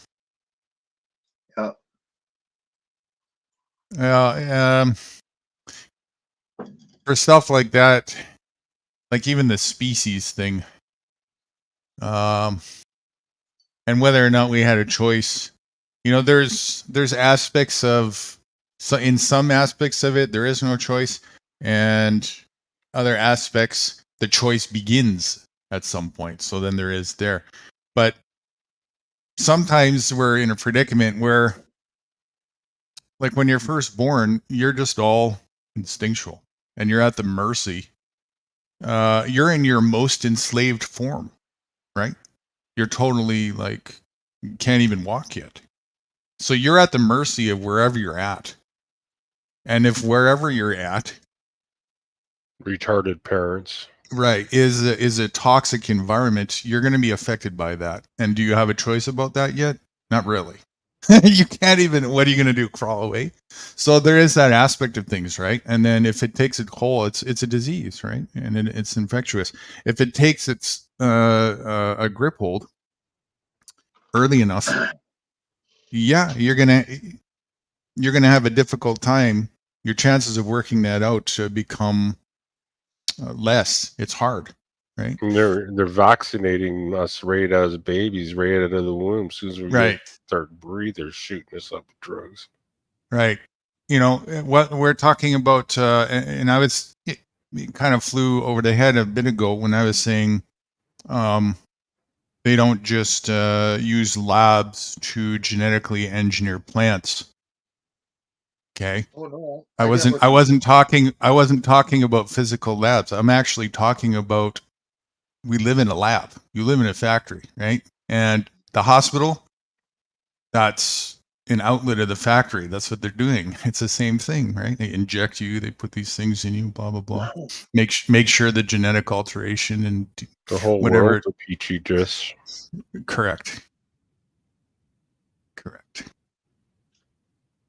Yeah. For stuff like that, like even the species thing, and whether or not we had a choice, there's aspects of, so in some aspects of it there is no choice, and other aspects the choice begins at some point. So then there is there, but sometimes we're in a predicament where, like when you're first born, you're just all instinctual and you're at the mercy. You're in your most enslaved form, right? You're totally like, can't even walk yet. So you're at the mercy of wherever you're at. And if wherever you're at, retarded parents. right, is a toxic environment, you're going to be affected by that. And do you have a choice about that yet? Not really. You can't even, what are you going to do, crawl away? So there is that aspect of things, right? And then if it takes its toll, it's a disease, right? And it's infectious. If it takes its a grip hold early enough, yeah, you're gonna have a difficult time. Your chances of working that out to become less. It's hard, right? And they're vaccinating us right as babies, right out of the womb. As soon as we Right. start breathing, they're shooting us up with drugs. Right. You know what we're talking about, and I was it kind of flew over the head a bit ago when I was saying they don't just use labs to genetically engineer plants. Okay. Oh no. I wasn't talking about physical labs. I'm actually talking about, we live in a lab. You live in a factory, right? And the hospital, that's an outlet of the factory. That's what they're doing. It's the same thing, right? They inject you, they put these things in you, blah blah blah. Make sure the genetic alteration and The whole whatever. world's a petri dish. Correct.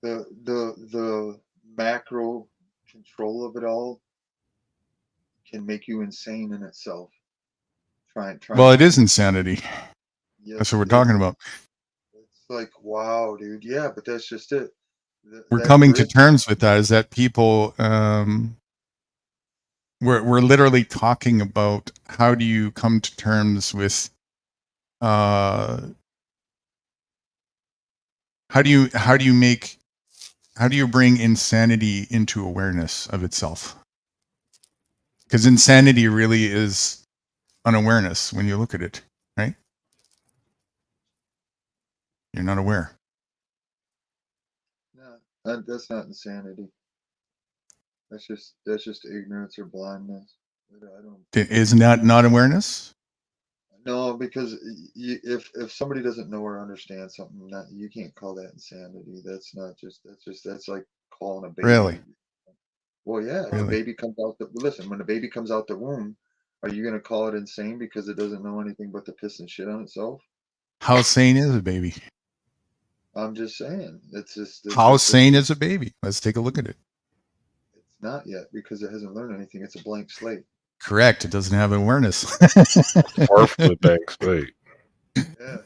The macro control of it all can make you insane in itself. Well, it is insanity. Yes, That's what we're it talking is. about. It's like, wow, dude. Yeah, but that's just it. We're That coming to bridge- terms with that. Is that people? We're literally talking about how do you come to terms with how do you bring insanity into awareness of itself? Because insanity really is unawareness when you look at it, right? You're not aware. No, that's not insanity. That's just ignorance or blindness. I don't. Isn't that not awareness? No, because if somebody doesn't know or understand something, you can't call that insanity. That's like calling a baby. Really? Well, yeah. If a Really? baby comes out listen, when a baby comes out the womb, are you gonna call it insane because it doesn't know anything but to piss and shit on itself? How sane is a baby? I'm just saying. It's How sane is a baby? Let's take a look at it. It's not yet because it hasn't learned anything. It's a blank slate. Correct. It doesn't have awareness. Far from the blank slate. Yeah.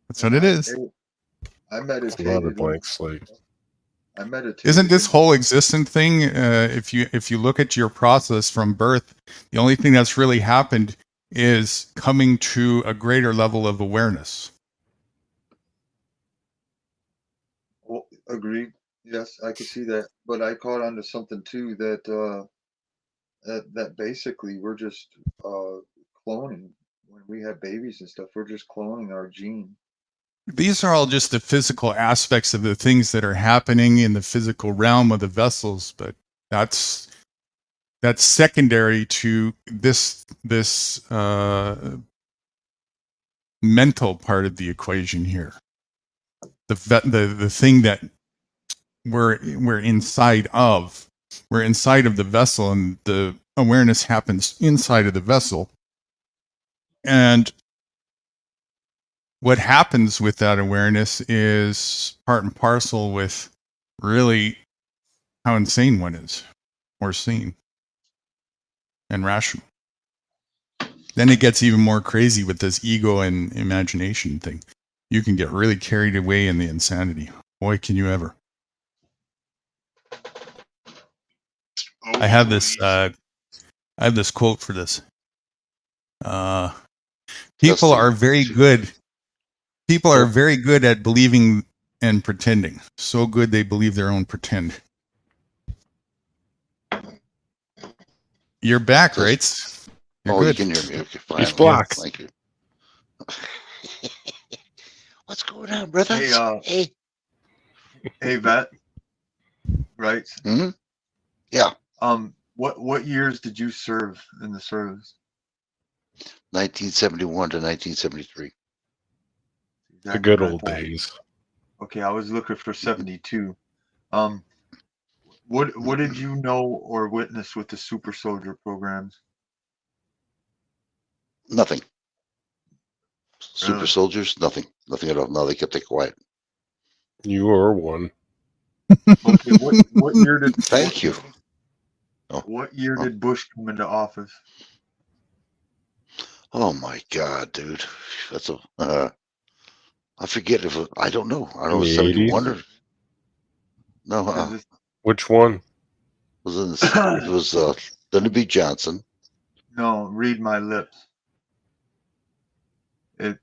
That's what it is. I It's meditated. not a blank slate. I meditated. Isn't this whole existent thing? If you look at your process from birth, the only thing that's really happened is coming to a greater level of awareness. Well, agreed. Yes, I could see that. But I caught on to something too that that basically we're just cloning when we have babies and stuff. We're just cloning our gene. These are all just the physical aspects of the things that are happening in the physical realm of the vessels, but that's secondary to this mental part of the equation here. The thing that we're inside of. We're inside of the vessel, and the awareness happens inside of the vessel. And what happens with that awareness is part and parcel with really how insane one is, or sane and rational. Then it gets even more crazy with this ego and imagination thing. You can get really carried away in the insanity. Boy, can you ever. I have this quote for this. People are very good. People are very good at believing and pretending. So good they believe their own pretend. You're back, right? You're good. You can hear me. Okay, fine. He's black. Thank you. What's going on, brother? Hey, hey, vet. Right? Hmm? Yeah. What years did you serve in the service? 1971 to 1973. The good old days. Okay, I was looking for 72. What did you know or witness with the super soldier programs? Nothing. Super Really? soldiers, nothing at all. No, they kept it quiet. You are one. Okay, what year did Thank you. What year did Bush come into office? Oh my God, dude, that's a. I forget if I don't know. I don't know. In the 71 80s? or no. Which one? Was in it was Lyndon B. Johnson. No, read my lips. It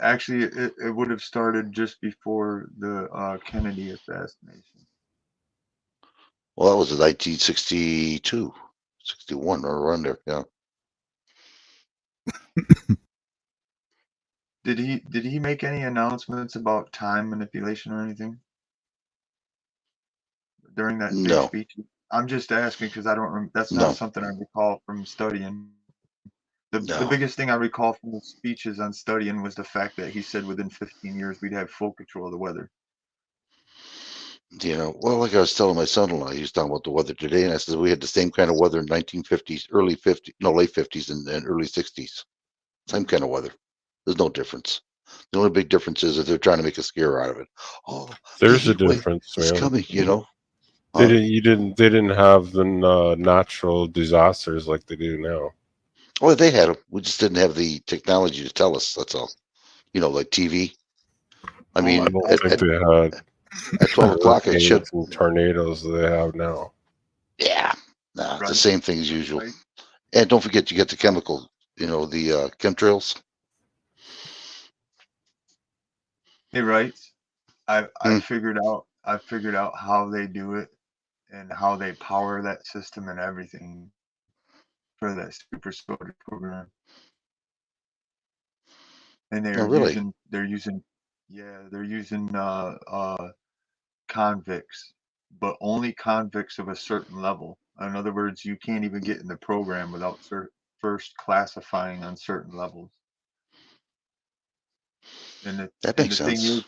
actually it would have started just before the Kennedy assassination. Well, that was in 1962, 61, or around there. Yeah. Did he make any announcements about time manipulation or anything during that big No. speech? I'm just asking because I don't. That's No. not something I recall from studying. The No. biggest thing I recall from the speeches on studying was the fact that he said within 15 years we'd have full control of the weather. You know, well, like I was telling my son-in-law, he was talking about the weather today, and I said we had the same kind of weather in 1950s, late 50s, and early 60s. Same kind of weather. There's no difference. The only big difference is that they're trying to make a scare out of it. Oh, There's the a heat wave difference, is man. coming. You know. They didn't have the natural disasters like they do now. Well, they had them. We just didn't have the technology to tell us. That's all. You know, like TV. I mean, I don't think they had at 12 o'clock it should. hurricanes and tornadoes they have now. Yeah, nah, it's the same thing as usual. And don't forget, you get the chemical. You know, the chemtrails. Hey, right. I figured out how they do it and how they power that system and everything for that super soldier program. And Oh, really? they're using convicts, but only convicts of a certain level. In other words, you can't even get in the program without first classifying on certain levels. And That makes the thing sense. is,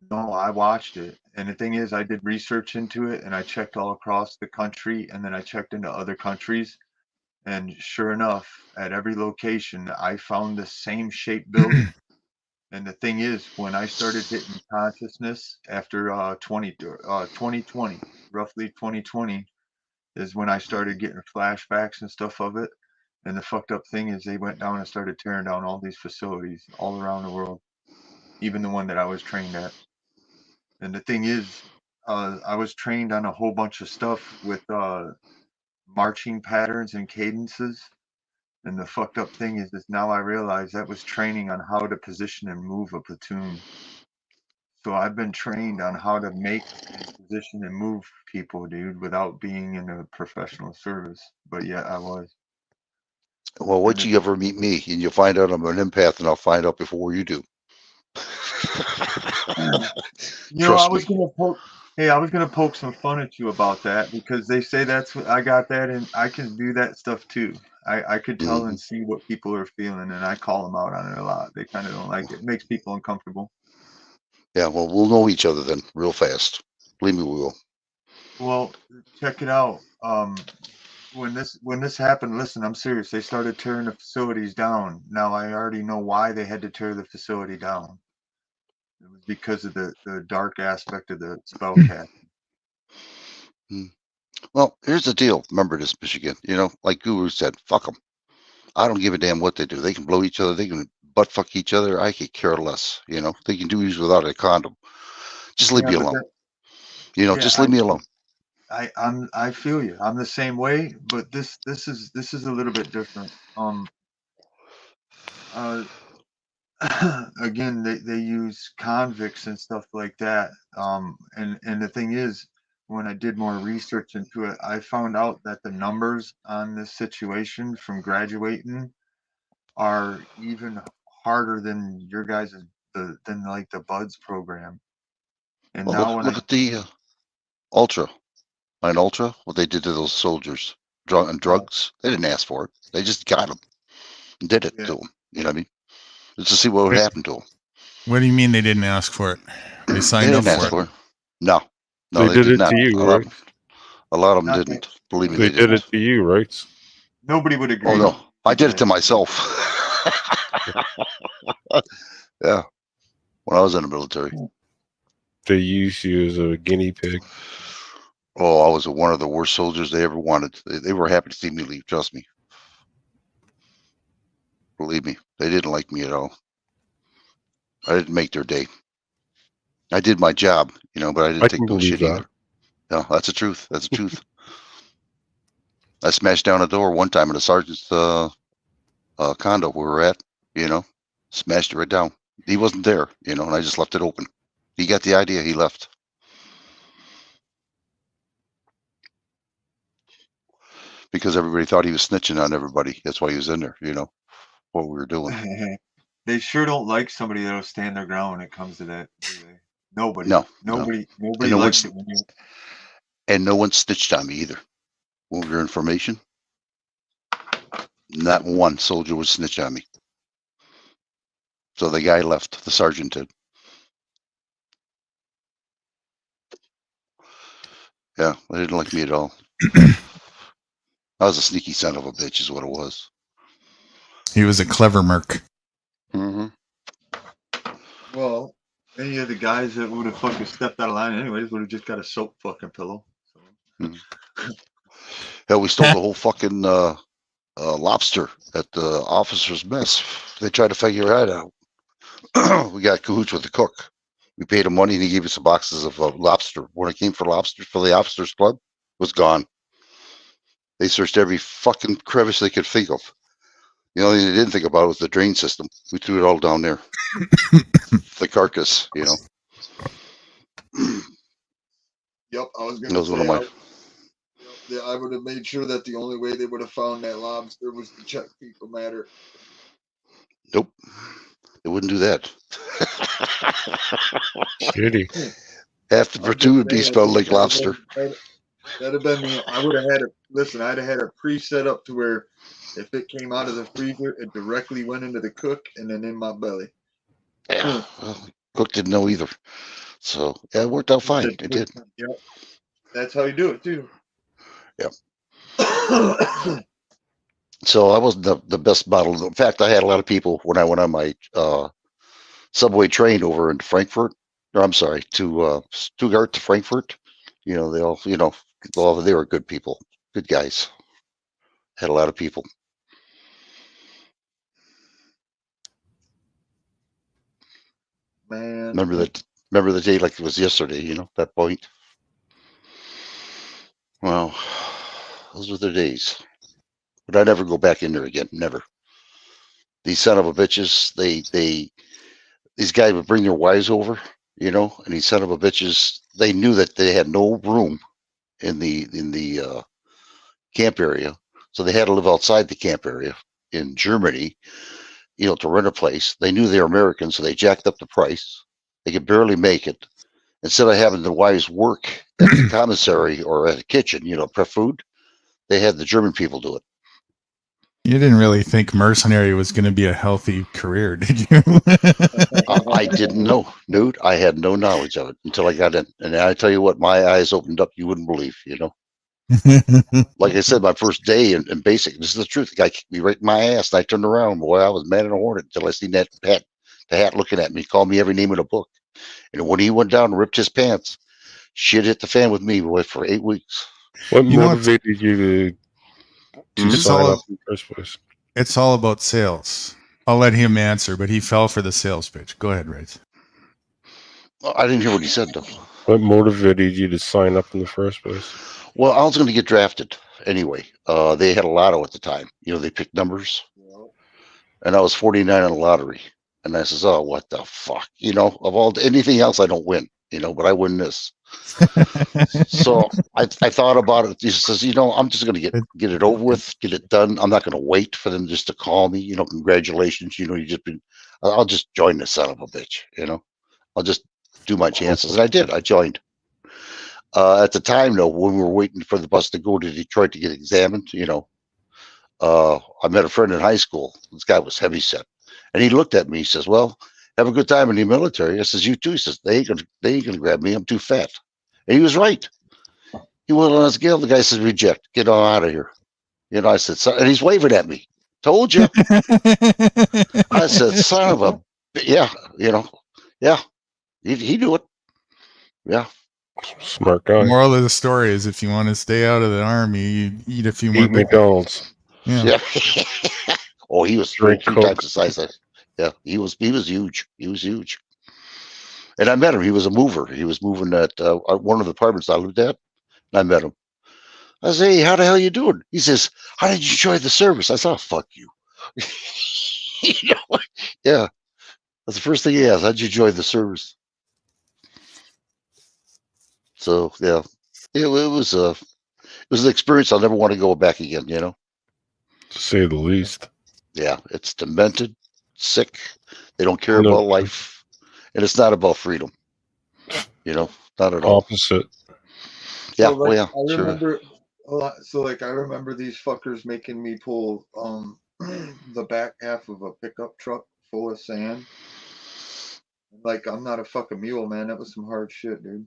no, I watched it. And the thing is, I did research into it and I checked all across the country and then I checked into other countries. And sure enough, at every location, I found the same shaped building. And the thing is, when I started hitting consciousness after 2020, roughly 2020, is when I started getting flashbacks and stuff of it. And the fucked up thing is they went down and started tearing down all these facilities all around the world, even the one that I was trained at. And the thing is, I was trained on a whole bunch of stuff with marching patterns and cadences. And the fucked up thing is now I realize that was training on how to position and move a platoon. So I've been trained on how to make and position and move people, dude, without being in a professional service. But yet I was. Well, wait till you ever meet me, and you'll find out I'm an empath, and I'll find out before you do. You know, I was gonna poke some fun at you about that because they say that's what I got that, and I can do that stuff too. I could tell and see what people are feeling, and I call them out on it a lot. They kind of don't like it. It makes people uncomfortable. Yeah, well, we'll know each other then real fast. Believe me, we will. Well, check it out. When this happened, listen, I'm serious. They started tearing the facilities down. Now I already know why they had to tear the facility down. It was because of the dark aspect of the spell casting. Well, here's the deal. Remember this, Michigan. You know, like Guru said, fuck them. I don't give a damn what they do. They can blow each other. They can butt fuck each other. I could care less. You know, they can do these without a condom. Just leave me alone. Just leave me alone. I feel you. I'm the same way, but this is a little bit different. Again, they use convicts and stuff like that. And the thing is, when I did more research into it, I found out that the numbers on this situation from graduating are even harder than your guys' than like the Buds program. And Well, now look at the Ultra. Mine Ultra, what they did to those soldiers. Drugs, they didn't ask for it. They just got them and did it to them. You know what I mean? Just to see what would happen to them. What do you mean they didn't ask for it? They signed up for it. No, they did it not. to you, A lot of them didn't. Believe me, they did didn't. it to you, right? Nobody would agree. Oh no, I did it to myself. Yeah, when I was in the military. They use you as a guinea pig. Oh, I was one of the worst soldiers they ever wanted. They were happy to see me leave. Trust me. Believe me, they didn't like me at all. I didn't make their day. I did my job, but I didn't take no shit either. No, that's the truth. That's the truth. I smashed down a door one time in a sergeant's condo where we were at, smashed it right down. He wasn't there, and I just left it open. He got the idea. He left. Because everybody thought he was snitching on everybody. That's why he was in there, what we were doing. They sure don't like somebody that'll stand their ground when it comes to that. Do they? Nobody. No. Nobody And no likes one's- it when you. And no one snitched on me either. Want your information? Not one soldier would snitch on me. So the guy left. The sergeant did. Yeah, they didn't like me at all. I was a sneaky son of a bitch, is what it was. He was a clever merc. Mm-hmm. Well, any of the guys that would have fucking stepped out of line anyways would have just got a soap fucking pillow. Hell, we stole the whole fucking lobster at the officers' mess. They tried to figure that out. We got cahoots with the cook. We paid him money and he gave us some boxes of lobster. When it came for lobster for the officers' club, it was gone. They searched every fucking crevice they could think of. The only thing they didn't think about was the drain system. We threw it all down there. The carcass, Yep, I was That gonna was say one of my. I would have made sure that the only way they would have found that lobster was to check fecal matter. Nope. They wouldn't do that. Shitty. Half the platoon would be spelled like lobster. That'd have been me. I would have had it. Listen, I'd have had it pre-set up to where if it came out of the freezer, it directly went into the cook and then in my belly. Yeah. Well, cook didn't know either. So yeah, it worked out fine. It did. Yep. That's how you do it too. Yep. So I wasn't the best model. In fact, I had a lot of people when I went on my subway train over in Frankfurt. Or I'm sorry, to Stuttgart to Frankfurt. They all, they were good people, good guys. Had a lot of people. Man. Remember the day like it was yesterday, that point. Well, those were the days. But I never go back in there again. Never. These son of a bitches, these guys would bring their wives over, and these son of a bitches, they knew that they had no room in the camp area. So they had to live outside the camp area in Germany, to rent a place. They knew they were Americans, so they jacked up the price. They could barely make it. Instead of having the wives work at the commissary or at the kitchen, prep food, they had the German people do it. You didn't really think mercenary was going to be a healthy career, did you? I didn't know, dude. I had no knowledge of it until I got in. And I tell you what, my eyes opened up. You wouldn't believe, Like I said, my first day in basic, this is the truth. The guy kicked me right in my ass. And I turned around. Boy, I was mad and a hornet until I seen that the hat looking at me. He called me every name in the book. And when he went down and ripped his pants, shit hit the fan with me, boy, for 8 weeks. What motivated you to sign up in the first place? It's all about sales. I'll let him answer, but he fell for the sales pitch. Go ahead, Wright. I didn't hear what he said, though. What motivated you to sign up in the first place? Well, I was going to get drafted anyway. They had a lotto at the time. They picked numbers. And I was 49 on the lottery. And I says, oh, what the fuck? Of anything else, I don't win, but I win this. So I thought about it. He says, I'm just going to get it over with, get it done. I'm not going to wait for them just to call me, congratulations. I'll just join the son of a bitch, I'll just do my chances. And I did. I joined. At the time, though, when we were waiting for the bus to go to Detroit to get examined, I met a friend in high school. This guy was heavyset. And he looked at me. He says, well, have a good time in the military. I says, you too. He says, they ain't gonna grab me. I'm too fat. And he was right. He went on a scale. The guy says, reject. Get on out of here. I said, so, and he's waving at me. Told you. I said, son of a, yeah, yeah, he knew it. Yeah. Smart guy. Moral of the story is, if you want to stay out of the army, you eat a few more Eat McDonald's. Yeah. Oh, he was Drink three Coke. times the size. Yeah, he was huge. He was huge. And I met him. He was a mover. He was moving at one of the apartments I lived at. And I met him. I said, hey, how the hell you doing? He says, how did you enjoy the service? I said, oh, fuck you. Yeah. That's the first thing he asked. How'd you enjoy the service? So, yeah. It was an experience I'll never want to go back again, To say the least. Yeah. It's demented, sick. They don't care about life. And it's not about freedom. Not at all. Opposite. Yeah, So, like, yeah, I sure. remember a lot. So, like, I remember these fuckers making me pull the back half of a pickup truck full of sand. Like, I'm not a fucking mule, man. That was some hard shit, dude.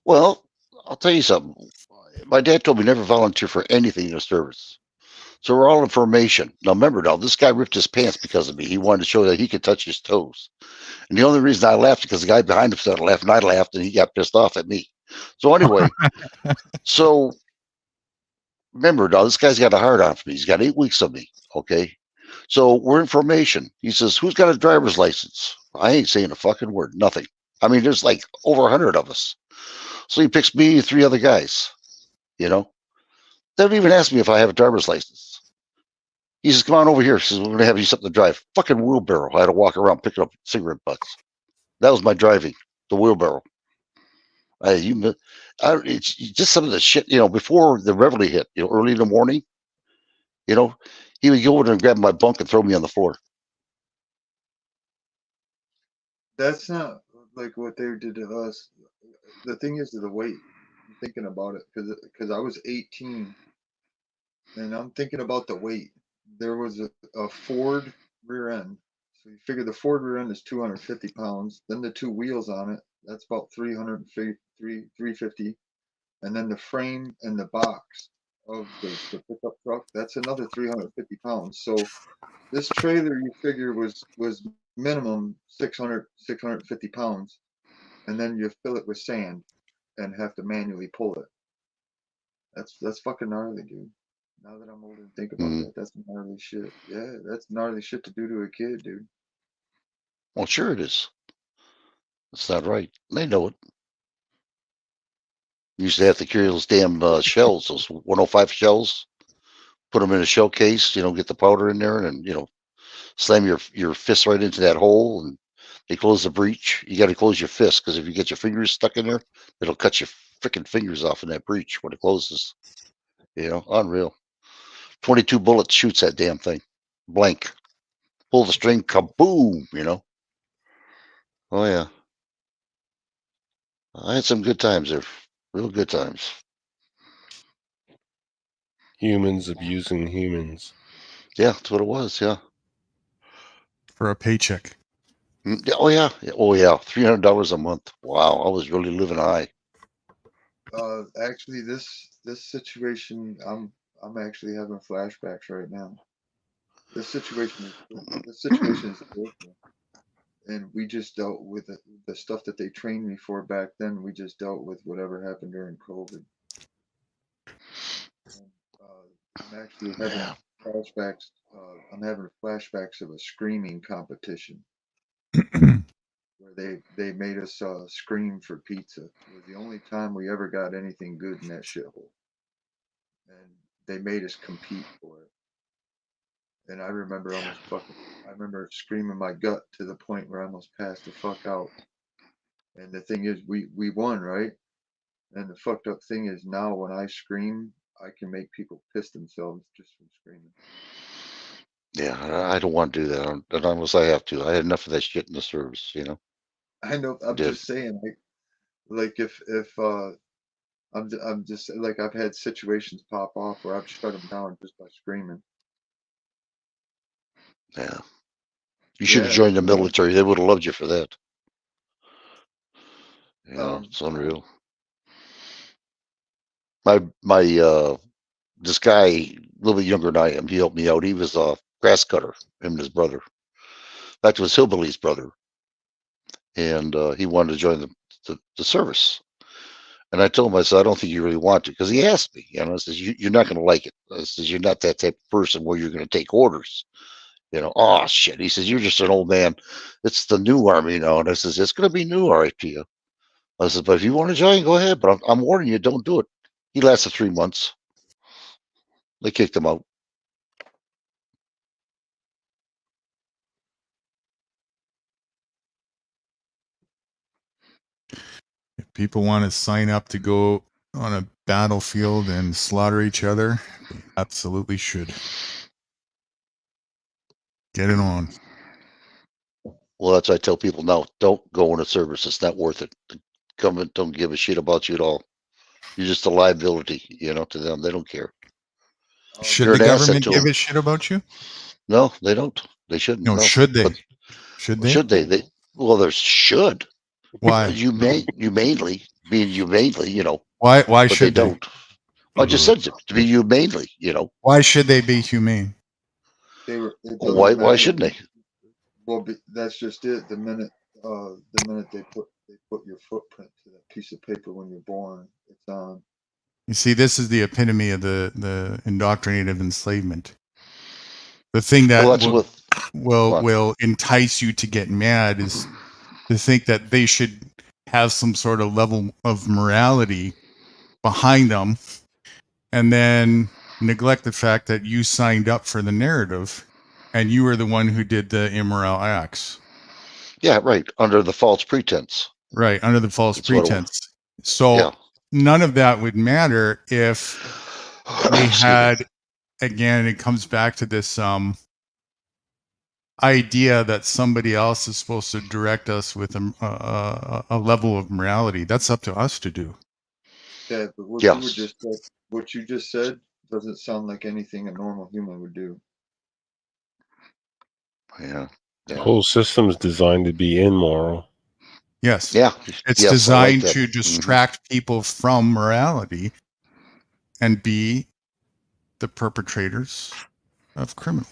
Well, I'll tell you something. My dad told me never volunteer for anything in the service. So we're all in formation. Now, remember, this guy ripped his pants because of me. He wanted to show that he could touch his toes. And the only reason I laughed because the guy behind him started laughing. I laughed, and he got pissed off at me. So anyway, remember, now this guy's got a hard on for me. He's got 8 weeks of me. Okay. So we're in formation. He says, who's got a driver's license? I ain't saying a fucking word. Nothing. I mean, there's like over 100 of us. So he picks me and 3 other guys. They don't even ask me if I have a driver's license. He says, come on over here. He says, we're going to have you something to drive. Fucking wheelbarrow. I had to walk around picking up cigarette butts. That was my driving, the wheelbarrow. It's just some of the shit, before the reveille hit, early in the morning, he would go over there and grab my bunk and throw me on the floor. That's not like what they did to us. The thing is the weight. I'm thinking about it because I was 18, and I'm thinking about the weight. There was a Ford rear end. So you figure the Ford rear end is 250 pounds. Then the 2 wheels on it, that's about 350. And then the frame and the box of the pickup truck, that's another 350 pounds. So this trailer, you figure, was minimum 650 pounds. And then you fill it with sand and have to manually pull it. That's fucking gnarly, dude. Now that I'm older and think about that, that's gnarly shit. Yeah, that's gnarly shit to do to a kid, dude. Well, sure it is. That's not right. They know it. You used to have to carry those damn shells, those 105 shells, put them in a shell case, get the powder in there and, slam your fist right into that hole and they close the breech. You got to close your fist because if you get your fingers stuck in there, it'll cut your freaking fingers off in that breech when it closes. Unreal. 22 bullets shoots that damn thing. Blank. Pull the string, kaboom, Oh, yeah. I had some good times there. Real good times. Humans abusing humans. Yeah, that's what it was, yeah. For a paycheck. Oh, yeah. Oh, yeah. $300 a month. Wow, I was really living high. Actually, this situation, I'm actually having flashbacks right now. This situation is awful. And we just dealt with the stuff that they trained me for back then. We just dealt with whatever happened during COVID. And, I'm actually having flashbacks. I'm having flashbacks of a screaming competition where they made us scream for pizza. It was the only time we ever got anything good in that shithole. And they made us compete for it. And I remember I remember screaming my gut to the point where I almost passed the fuck out. And the thing is, we won, right? And the fucked up thing is now when I scream, I can make people piss themselves just from screaming. Yeah, I don't want to do that unless I have to. I had enough of that shit in the service, I know. I'm just saying, like if I'm just like I've had situations pop off where I've shut them down just by screaming. Yeah. You should have joined the military. They would have loved you for that. It's unreal. My this guy, a little bit younger than I am, he helped me out. He was a grass cutter, him and his brother. That was Hillbilly's brother. And he wanted to join the service. And I told him, I said, I don't think you really want to, because he asked me, I says, you're not going to like it. I says, you're not that type of person where you're going to take orders. Oh shit. He says, you're just an old man. It's the new army now. And I says, it's going to be new, all right, to you. I said, but if you want to join, go ahead. But I'm warning you, don't do it. He lasted 3 months. They kicked him out. If people want to sign up to go on a battlefield and slaughter each other, they absolutely should. Get it on. Well, that's why I tell people now, don't go in a service. It's not worth it. The government don't give a shit about you at all. You're just a liability, to them. They don't care. Should You're the an asset government to give them. a shit about you? No, they don't. They shouldn't. No, No. should they? But Should they? should they? Well, there should. Why? Humanely, Why but should they they? don't. I just said to be humanely, Why should they be humane? It doesn't Why matter. shouldn't they? Well, that's just it. The minute they put your footprint to that piece of paper when you're born, it's on. You see, this is the epitome of the indoctrinative enslavement. The thing that Well, that's will entice you to get mad is to think that they should have some sort of level of morality behind them, and then neglect the fact that you signed up for the narrative and you were the one who did the immoral acts. Yeah, right. Under the false pretense. Right, under the false That's what it was. pretense. So Yeah. none of that would matter if we had, again, it comes back to this idea that somebody else is supposed to direct us with a level of morality. That's up to us to do. Yeah, but what you just said doesn't sound like anything a normal human would do. Yeah. The whole system's designed to be immoral. Yes. Yeah. It's Yes, I like designed that. to distract people from morality and be the perpetrators of criminal.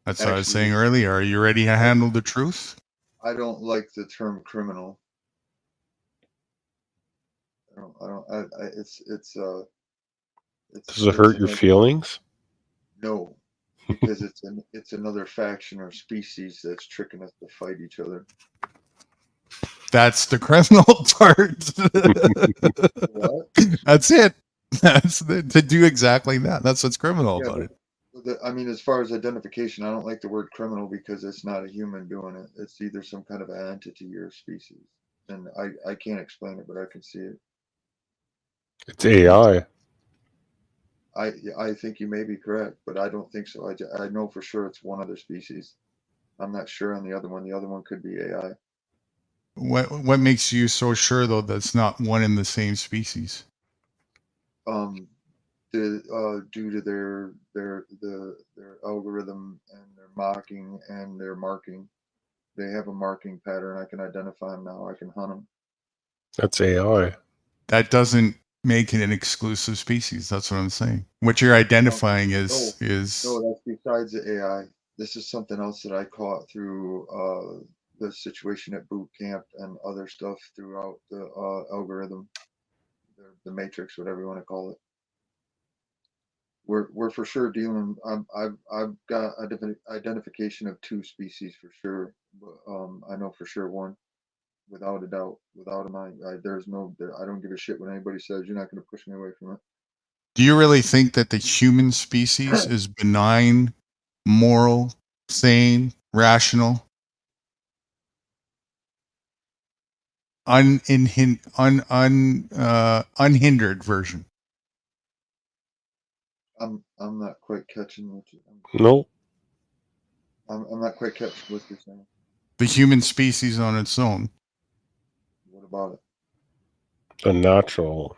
That's what I was saying earlier. Are you ready to handle the truth? I don't like the term criminal. It's Does it hurt your feelings? No, because it's another faction or species that's tricking us to fight each other. That's the criminal part. What? That's it. To do exactly that. That's what's criminal about it. I mean, as far as identification, I don't like the word criminal because it's not a human doing it. It's either some kind of an entity or species. And I can't explain it, but I can see it. It's AI. I think you may be correct, but I don't think so. I know for sure it's one other species. I'm not sure on the other one. The other one could be AI. What makes you so sure though that's not one in the same species? Due to their algorithm and their mocking and their marking, they have a marking pattern. I can identify them now. I can hunt them. That's AI. That doesn't make it an exclusive species. That's what I'm saying. What you're identifying is No, that's besides the AI. This is something else that I caught through the situation at boot camp and other stuff throughout the algorithm, the matrix, whatever you want to call it. We're for sure dealing. I've got identification of 2 species for sure. But, I know for sure one, without a doubt, without a mind. I don't give a shit what anybody says. You're not going to push me away from it. Do you really think that the human species is benign, moral, sane, rational, unhindered version? I'm not quite catching what you. No. I'm not quite catching what you're saying. The human species on its own. What about it? The natural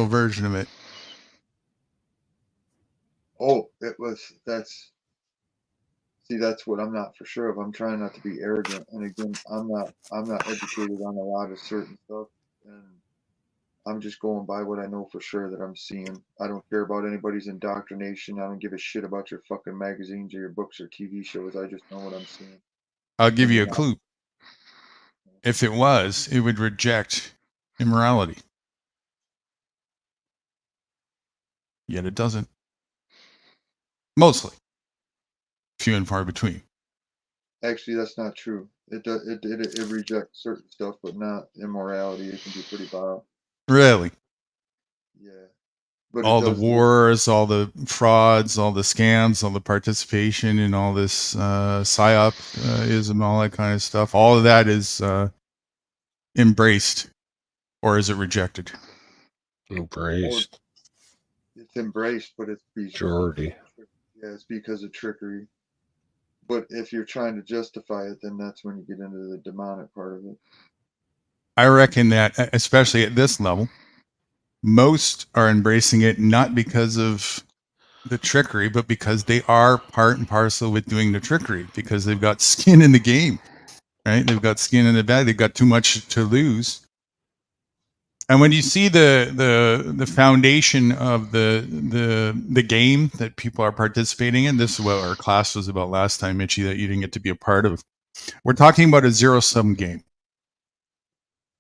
version of it. Oh, that's what I'm not for sure of. I'm trying not to be arrogant, and again, I'm not educated on a lot of certain stuff, and I'm just going by what I know for sure that I'm seeing. I don't care about anybody's indoctrination. I don't give a shit about your fucking magazines or your books or TV shows. I just know what I'm seeing. I'll give And you a then clue. If it was, it would reject immorality. Yet it doesn't. Mostly. Few and far between. actually, that's not true. It rejects certain stuff, but not immorality. It can be pretty vile. Really? Yeah. But All it the does. wars, all the frauds, all the scams, all the participation in all this psyop-ism, all that kind of stuff. All of that is embraced, or is it rejected? Embraced. It's embraced, but it's Majority. Yeah, it's because of trickery. But if you're trying to justify it, then that's when you get into the demonic part of it. I reckon that, especially at this level, most are embracing it not because of the trickery, but because they are part and parcel with doing the trickery, because they've got skin in the game, right? They've got skin in the bag. They've got too much to lose. And when you see the foundation of the game that people are participating in, this is what our class was about last time, Mitchie, that you didn't get to be a part of. We're talking about a zero-sum game.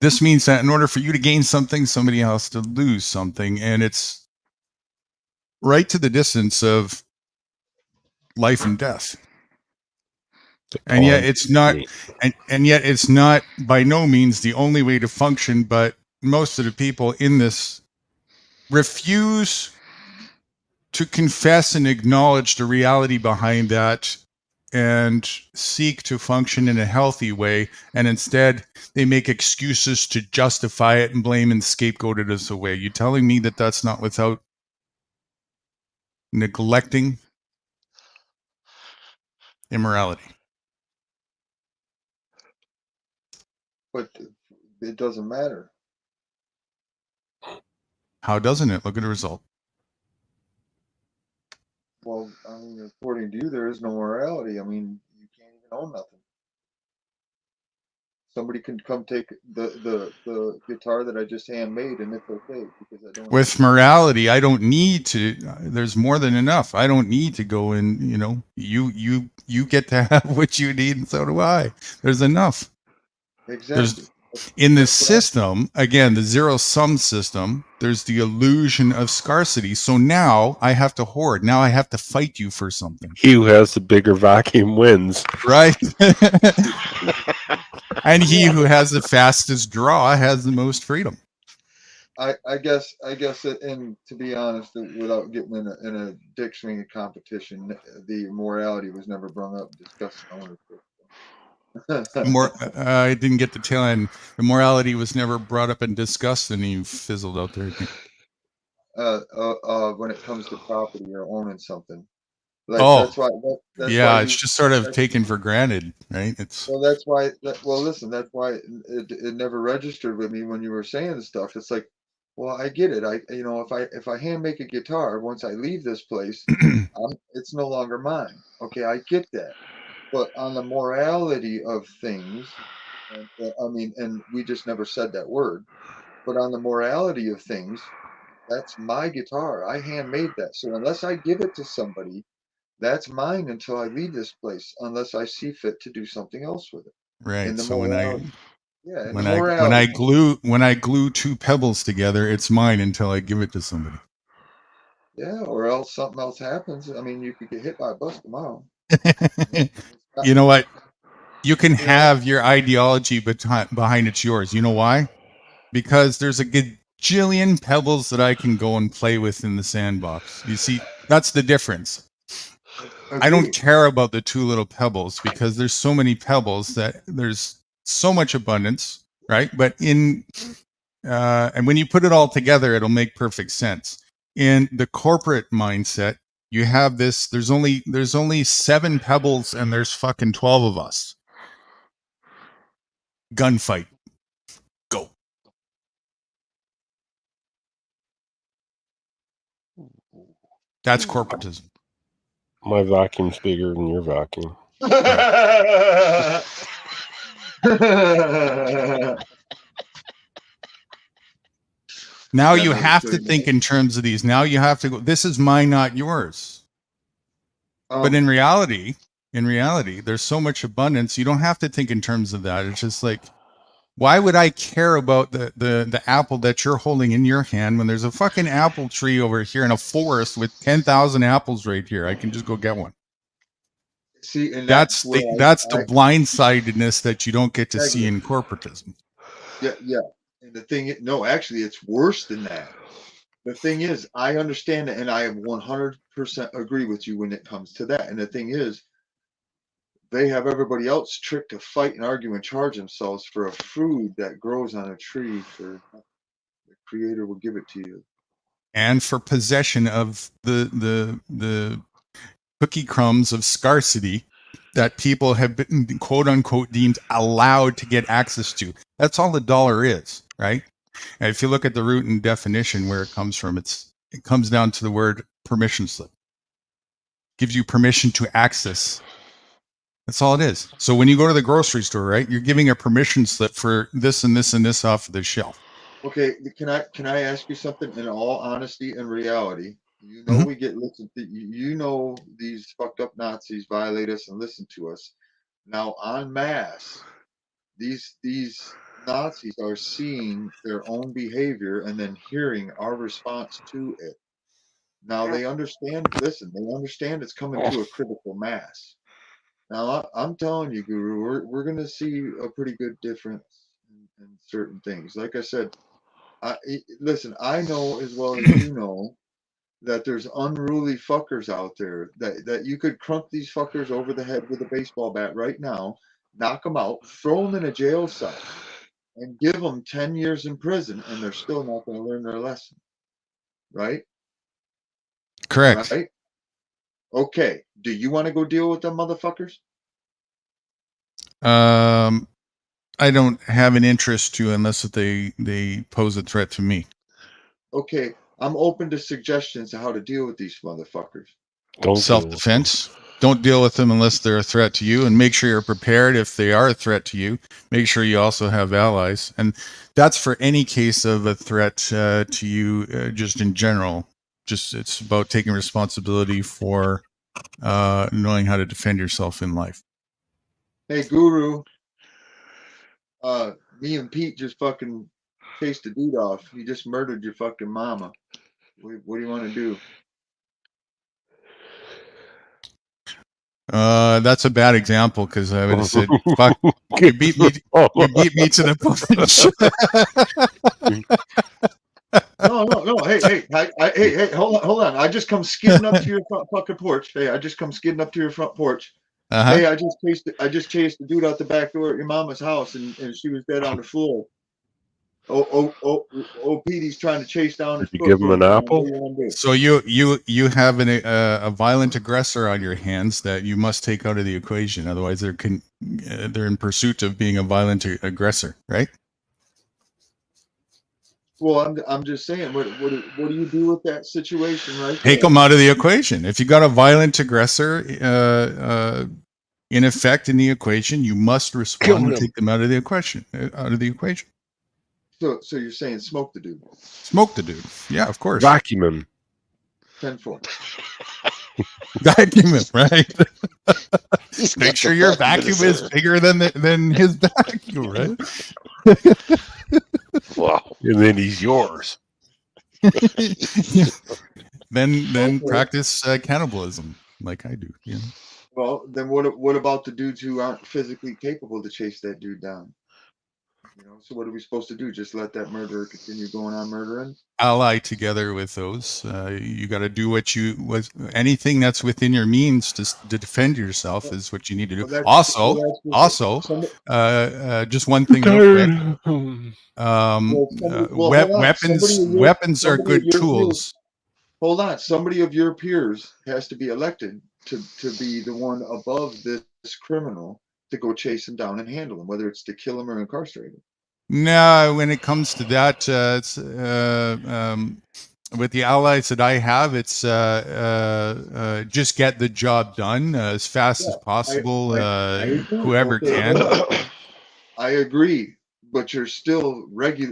This means that in order for you to gain something, somebody has to lose something, and it's right to the distance of life and death. And yet it's not, and yet it's not by no means the only way to function, but most of the people in this refuse to confess and acknowledge the reality behind that and seek to function in a healthy way. And instead they make excuses to justify it and blame and scapegoat it as a way. You telling me that that's not without neglecting immorality? But it doesn't matter. How doesn't it? Look at the result. Well, I mean, according to you, there is no morality. I mean, you can't even own nothing. Somebody can come take the guitar that I just handmade, and it's okay because I don't. With morality, I don't need to. There's more than enough. I don't need to go in. You know, you get to have what you need, and so do I. There's enough. Exactly. In the system, again, the zero-sum system, there's the illusion of scarcity. So now I have to hoard. Now I have to fight you for something. He who has the bigger vacuum wins. Right. And he who has the fastest draw has the most freedom. I guess that, and to be honest, without getting in a dictionary competition, the morality was never brought up, discussed in ownership. I didn't get the tail end. The morality was never brought up and discussed, and you fizzled out there. When it comes to property or owning something. Like, that's why. It's just sort of taken for granted, right? It's well, that's why. Well, listen, that's why it never registered with me when you were saying stuff. It's like, well, I get it. If I hand make a guitar, once I leave this place, it's no longer mine. Okay, I get that. But on the morality of things, and we just never said that word, but on the morality of things, that's my guitar. I handmade that. So unless I give it to somebody, that's mine until I leave this place, unless I see fit to do something else with it. Right. So when I glue two pebbles together, it's mine until I give it to somebody. Yeah, or else something else happens. I mean, you could get hit by a bus tomorrow. You know what? You can have your ideology behind it's yours. You know why? Because there's a gajillion pebbles that I can go and play with in the sandbox. You see, that's the difference. I don't care about the two little pebbles because there's so many pebbles that there's so much abundance, right? But and when you put it all together, it'll make perfect sense. In the corporate mindset, you have this, there's only 7 pebbles and there's fucking 12 of us. Gunfight. Go. That's corporatism. My vacuum's bigger than your vacuum. Now That you might have show to you think in terms of these. Now you have to go, this is mine, not yours. But in reality, there's so much abundance. You don't have to think in terms of that. It's just like, why would I care about the apple that you're holding in your hand when there's a fucking apple tree over here in a forest with 10,000 apples right here? I can just go get one. See, and That's that's where the blindsidedness that you don't get to see in corporatism. Yeah. And the thing is, no, actually, it's worse than that. The thing is, I understand it, and I 100% agree with you when it comes to that. And the thing is, they have everybody else tricked to fight and argue and charge themselves for a food that grows on a tree. For the creator will give it to you. And for possession of the cookie crumbs of scarcity that people have been, quote unquote, deemed allowed to get access to. That's all the dollar is, right? And if you look at the root and definition where it comes from, it comes down to the word permission slip. Gives you permission to access. That's all it is. So when you go to the grocery store, right, you're giving a permission slip for this and this and this off of the shelf. Okay, can I ask you something in all honesty and reality? You know, we get listened to, you know, these fucked up Nazis violate us and listen to us. Now, en masse, these Nazis are seeing their own behavior and then hearing our response to it. Now they understand, listen, they understand it's coming to a critical mass. Now I'm telling you, Guru, we're going to see a pretty good difference in certain things. Like I said, listen, I know as well as you know that there's unruly fuckers out there that you could crunk these fuckers over the head with a baseball bat right now, knock them out, throw them in a jail cell, and give them 10 years in prison, and they're still not going to learn their lesson. Right? Correct. Right? Okay. Do you want to go deal with them motherfuckers? I don't have an interest to unless they pose a threat to me. Okay. I'm open to suggestions of how to deal with these motherfuckers. Self-defense. Don't deal with them unless they're a threat to you, and make sure you're prepared if they are a threat to you. Make sure you also have allies, and that's for any case of a threat to you, just in general. Just it's about taking responsibility for knowing how to defend yourself in life. Hey, Guru. Me and Pete just fucking chased a dude off. You just murdered your fucking mama. What do you want to do? That's a bad example because I would have said, "Fuck, you beat me to the punch." No. Hey, hold on. I just come skidding up to your fucking porch. Hey, I just come skidding up to your front porch. Hey, I just chased the dude out the back door at your mama's house, and she was dead on the floor. Petey's trying to chase down his. You give him an apple. So you have a violent aggressor on your hands that you must take out of the equation. Otherwise, they're in pursuit of being a violent aggressor, right? Well, I'm just saying, what do you do with that situation, right? Take them out of the equation. If you got a violent aggressor in effect in the equation, you must respond and take them out of the equation. So you're saying smoke the dude? Smoke the dude. Yeah, of course. Vacuum him. 10-4. Vacuum him, right? Make sure your vacuum is bigger than his vacuum, right? Wow. And then he's yours. Then practice cannibalism like I do. You know? Well, then what about the dudes who aren't physically capable to chase that dude down? You know, so what are we supposed to do? Just let that murderer continue going on murdering? Ally together with those. You got to do anything that's within your means to defend yourself is what you need to do. Also, just one thing real quick. Weapons are good tools. Hold on. Somebody of your peers has to be elected to be the one above this criminal to go chase him down and handle him, whether it's to kill him or incarcerate him. No, when it comes to that, it's with the allies that I have, it's just get the job done as fast as possible. Whoever can. I agree, but you're still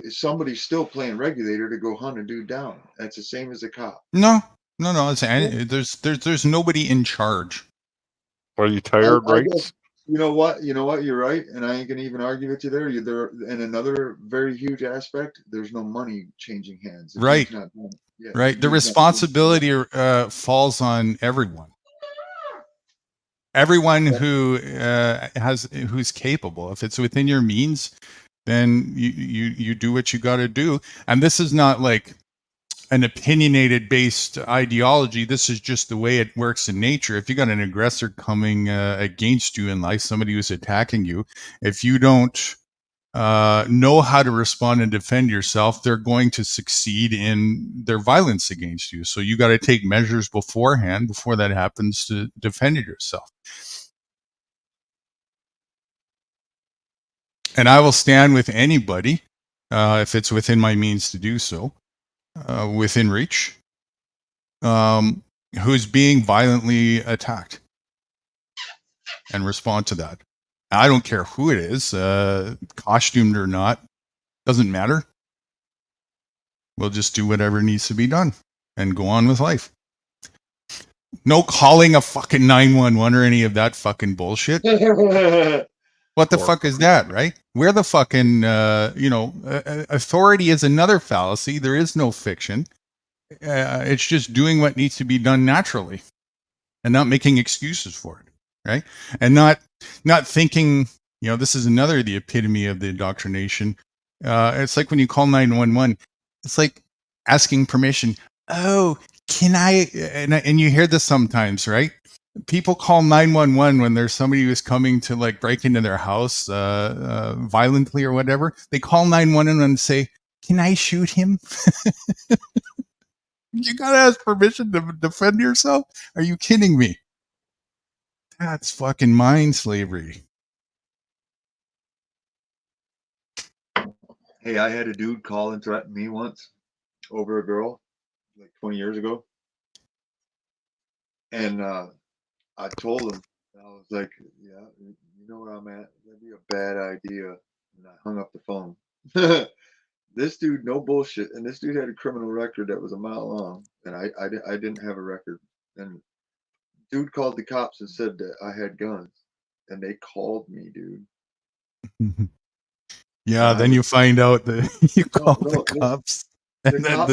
somebody's still playing regulator to go hunt a dude down. That's the same as a cop. No. There's nobody in charge. Are you tired, I right? guess, you know what? You're right, and I ain't gonna even argue with you there. And another very huge aspect, there's no money changing hands. The Right. dude's not doing it. Yeah, Right. The dude's not doing it. responsibility falls on everyone. Everyone who who's capable. If it's within your means, then you do what you got to do. And this is not like an opinionated based ideology. This is just the way it works in nature. If you got an aggressor coming against you in life, somebody who's attacking you, if you don't know how to respond and defend yourself, they're going to succeed in their violence against you. So you got to take measures beforehand, before that happens, to defend yourself. And I will stand with anybody, if it's within my means to do so, within reach, who's being violently attacked, and respond to that. I don't care who it is, costumed or not, doesn't matter. We'll just do whatever needs to be done and go on with life. No calling a fucking 911 or any of that fucking bullshit. What the fuck is that, right? Where the fucking, authority is another fallacy. There is no fiction. It's just doing what needs to be done naturally and not making excuses for it, right? And not thinking, this is the epitome of the indoctrination. It's like when you call 911, it's like asking permission. Oh, can I? And you hear this sometimes, right? People call 911 when there's somebody who's coming to like break into their house violently or whatever. They call 911 and say, "Can I shoot him?" You gotta ask permission to defend yourself? Are you kidding me? That's fucking mind slavery. Hey, I had a dude call and threaten me once over a girl, like 20 years ago. And I told him, I was like, yeah, you know where I'm at? That'd be a bad idea. And I hung up the phone. This dude, no bullshit. And this dude had a criminal record that was a mile long. And I didn't have a record. And dude called the cops and said that I had guns. And they called me, dude. Yeah, then you find out that you call the cops. And then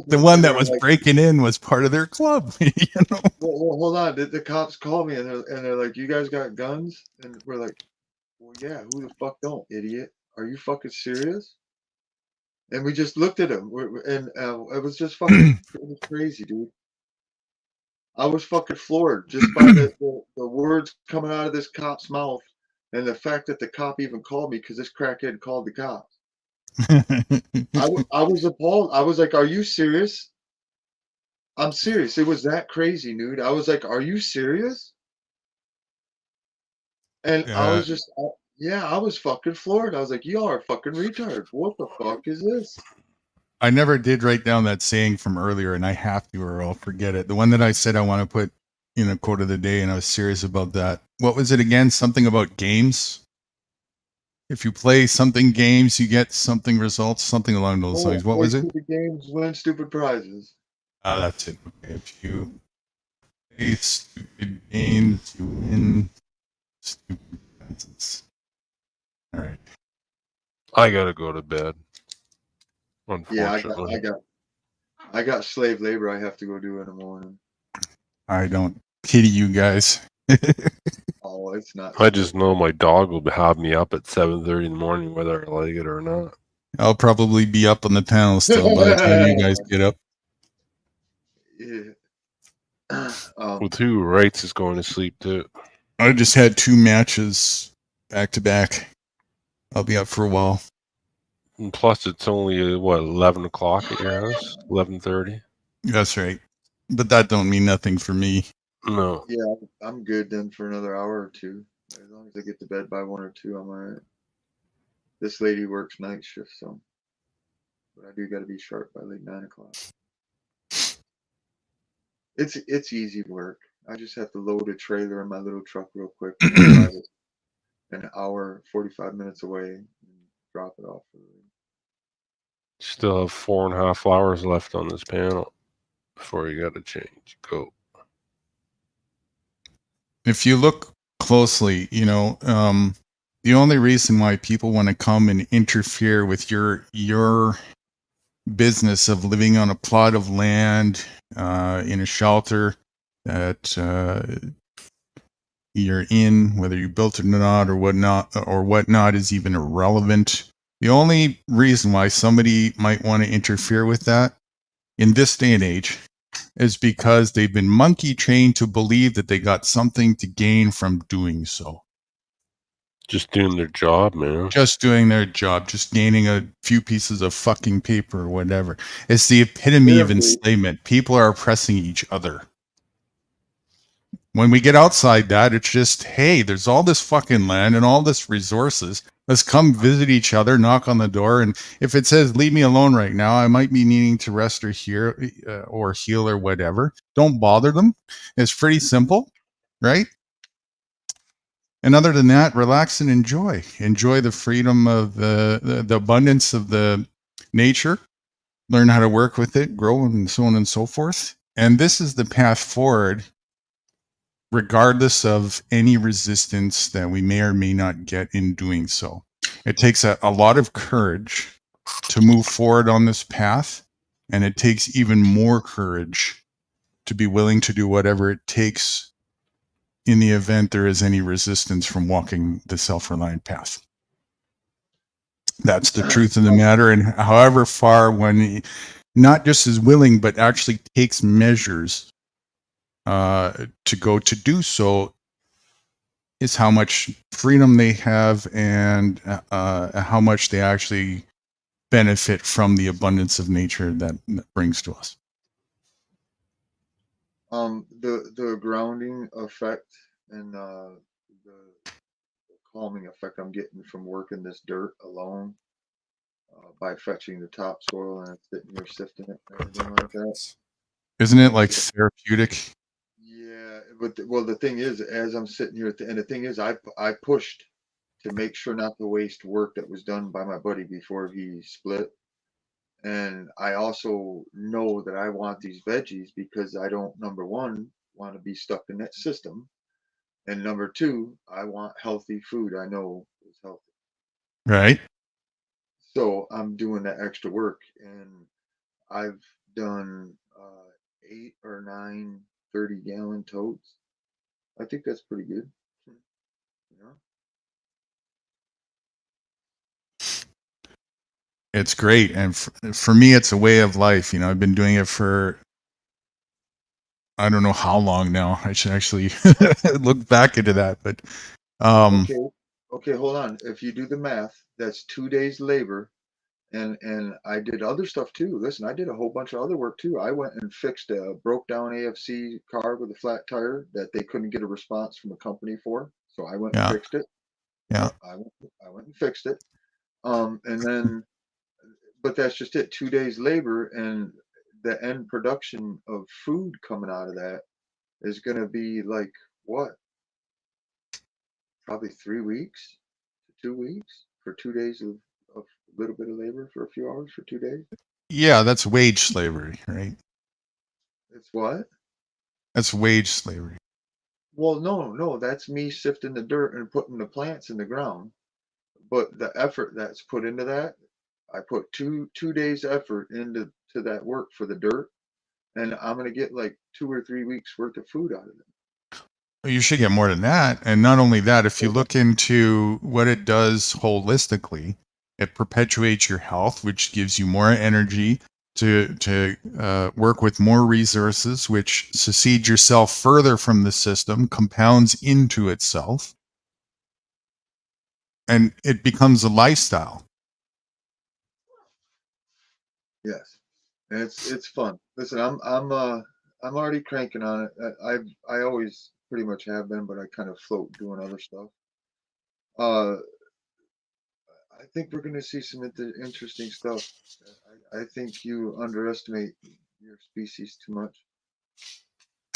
the one that was breaking in was part of their club. Well, hold on. The cops called me and they're like, "You guys got guns?" And we're like, "Well, yeah. Who the fuck don't, idiot? Are you fucking serious?" And we just looked at him, and it was just fucking it was crazy, dude. I was fucking floored just by the words coming out of this cop's mouth, and the fact that the cop even called me because this crackhead called the cops. I was appalled. I was like, "Are you serious?" I'm serious. It was that crazy, dude. I was like, "Are you serious?" And I was just, I was fucking floored. I was like, "Y'all are fucking retards. What the fuck is this?" I never did write down that saying from earlier, and I have to, or I'll forget it. The one that I said I want to put in a quote of the day, and I was serious about that. What was it again? Something about games. If you play something games, you get something results, something along those lines. What was it? Stupid games win stupid prizes. That's it. Okay. If you play stupid games, you win stupid prizes. All right. I gotta go to bed. Yeah, Unfortunately. I got slave labor I have to go do in the morning. I don't pity you guys. Oh, it's not. I just know my dog will have me up at 7:30 in the morning, whether I like it or not. I'll probably be up on the panel still by the time you guys get up. Yeah. With who Wrights is going to sleep too. I just had 2 matches back to back. I'll be up for a while. And plus, it's only 11 o'clock at your house, 11:30. That's right, but that don't mean nothing for me. No. Yeah, I'm good then for another hour or two. As long as I get to bed by 1 or 2, I'm alright. This lady works night shift, so. But I do got to be sharp by like 9 o'clock. It's easy work. I just have to load a trailer in my little truck real quick and drive it an hour, 45 minutes away. drop it off. Still have 4.5 hours left on this panel before you got to change. Go. If you look closely, you know, the only reason why people want to come and interfere with your business of living on a plot of land in a shelter that you're in, whether you built it or whatnot, is even irrelevant. The only reason why somebody might want to interfere with that in this day and age is because they've been monkey trained to believe that they got something to gain from doing so. Just doing their job, man. Just doing their job, just gaining a few pieces of fucking paper or whatever. It's the epitome of enslavement. People are oppressing each other. When we get outside that, it's just, hey, there's all this fucking land and all this resources. Let's come visit each other, knock on the door. And if it says, leave me alone right now, I might be needing to rest or heal or whatever. Don't bother them. It's pretty simple, right? And other than that, relax and enjoy. Enjoy the freedom of the abundance of the nature. Learn how to work with it, grow, and so on and so forth. And this is the path forward, regardless of any resistance that we may or may not get in doing so. It takes a lot of courage to move forward on this path, and it takes even more courage to be willing to do whatever it takes in the event there is any resistance from walking the self-reliant path. That's the truth of the matter, and however far one not just is willing, but actually takes measures to go to do so, is how much freedom they have and how much they actually benefit from the abundance of nature that brings to us. The grounding effect and the calming effect I'm getting from working this dirt alone by fetching the topsoil and sitting here sifting it and everything like that. Isn't it like therapeutic? Yeah, but the thing is, as I'm sitting here, and the thing is, I pushed to make sure not to waste work that was done by my buddy before he split. And I also know that I want these veggies because I don't, number one, want to be stuck in that system. And number two, I want healthy food I know is healthy. Right. So I'm doing that extra work, and I've done 8 or 9 30-gallon totes. I think that's pretty good. Yeah. It's great. And for me, it's a way of life. You know, I've been doing it for, I don't know how long now. I should actually look back into that. But Okay, hold on. If you do the math, that's 2 days labor. And I did other stuff too. Listen, I did a whole bunch of other work too. I went and fixed a broke down AFC car with a flat tire that they couldn't get a response from the company for. So I went and fixed it. Yeah. I went and fixed it. And then, but that's just it. 2 days labor, and the end production of food coming out of that is going to be like what? Probably 3 weeks to 2 weeks for 2 days of a little bit of labor for a few hours for 2 days. yeah, that's wage slavery, right? It's what? That's wage slavery. Well, no, that's me sifting the dirt and putting the plants in the ground. But the effort that's put into that, I put two days effort into that work for the dirt, and I'm gonna get like 2 or 3 weeks worth of food out of it. You should get more than that. And not only that, if you look into what it does holistically, it perpetuates your health, which gives you more energy to work with more resources, which secede yourself further from the system, compounds into itself, and it becomes a lifestyle. Yes, and it's fun. Listen, I'm already cranking on it. I always pretty much have been, but I kind of float doing other stuff. I think we're going to see some interesting stuff. I think you underestimate your species too much.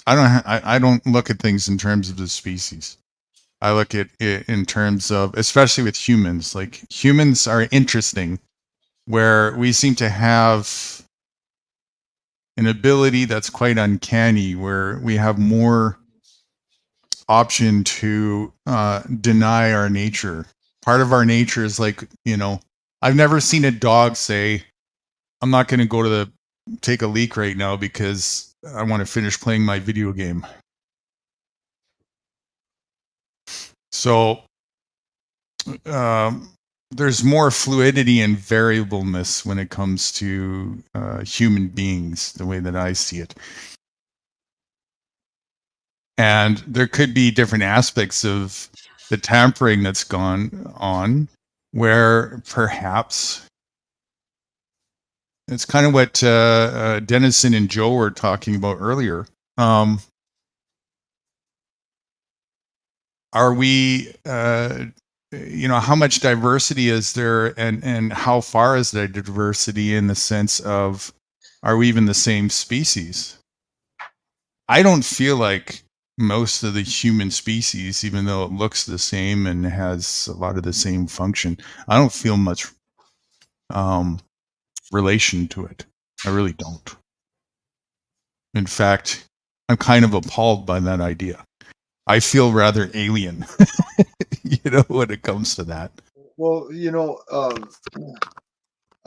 I don't look at things in terms of the species. I look at it in terms of, especially with humans, like humans are interesting, where we seem to have an ability that's quite uncanny, where we have more option to deny our nature. Part of our nature is like, you know, I've never seen a dog say, I'm not going to go to take a leak right now because I want to finish playing my video game. So there's more fluidity and variableness when it comes to human beings, the way that I see it. And there could be different aspects of the tampering that's gone on where perhaps it's kind of what Dennison and Joe were talking about earlier. Are we, you know, how much diversity is there, and how far is there diversity in the sense of, are we even the same species? I don't feel like most of the human species, even though it looks the same and has a lot of the same function, I don't feel much relation to it. I really don't. In fact, I'm kind of appalled by that idea. I feel rather alien, you know, when it comes to that. Well, you know,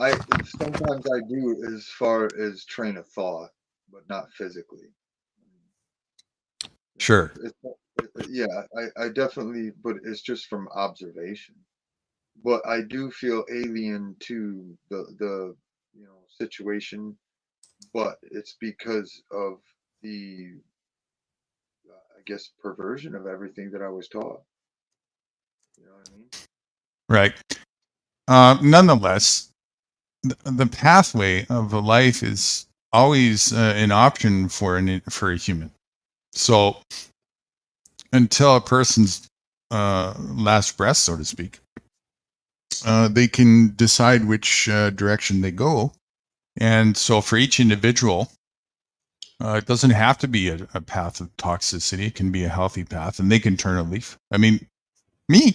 I sometimes I do as far as train of thought, but not physically. Sure. Yeah, I definitely, but it's just from observation. But I do feel alien to the you know situation, but it's because of the I guess perversion of everything that I was taught. You know what I mean? Right. Nonetheless, the pathway of a life is always an option for a human. So until a person's last breath, so to speak, they can decide which direction they go. And so for each individual, it doesn't have to be a path of toxicity. It can be a healthy path, and they can turn a leaf. I mean, me,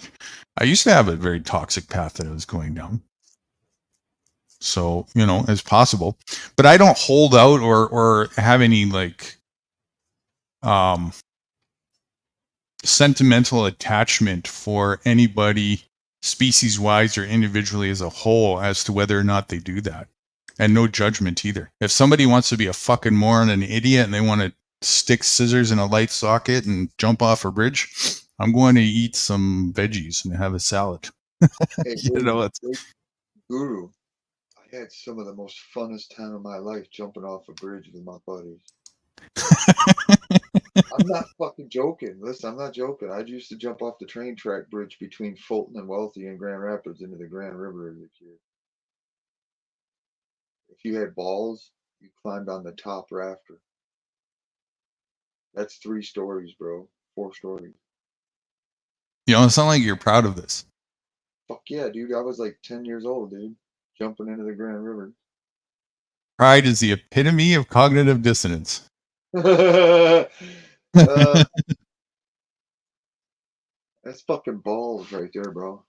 I used to have a very toxic path that I was going down. So, you know, as possible. But I don't hold out or have any like sentimental attachment for anybody species wise or individually as a whole as to whether or not they do that. And no judgment either. If somebody wants to be a fucking moron, an idiot, and they want to stick scissors in a light socket and jump off a bridge, I'm going to eat some veggies and have a salad. Hey, You know, it's Guru, I had some of the most funnest time of my life jumping off a bridge with my buddies. I'm not fucking joking. Listen, I'm not joking. I used to jump off the train track bridge between Fulton and Wealthy and Grand Rapids into the Grand River as a kid. If you had balls, you climbed on the top rafter. That's 3 stories, bro. 4 stories. You know, it sounds like you're proud of this. Fuck yeah, dude. I was like 10 years old, dude. Jumping into the Grand River. Pride is the epitome of cognitive dissonance. That's fucking balls right there, bro.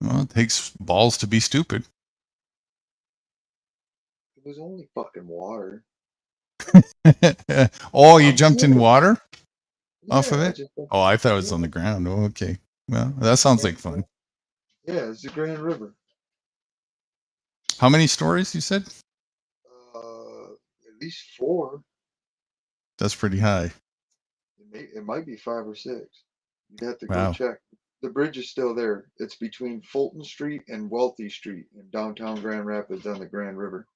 Well, it takes balls to be stupid. It was only fucking water. Oh, you jumped in water off of Yeah, it? Oh, I thought it was on the ground. Oh, okay. Well, that sounds like fun. Yeah, it's the Grand River. How many stories you said? At least 4. That's pretty high. It might be 5 or 6. You'd have to Wow. go check. The bridge is still there. It's between Fulton Street and Wealthy Street in downtown Grand Rapids on the Grand River.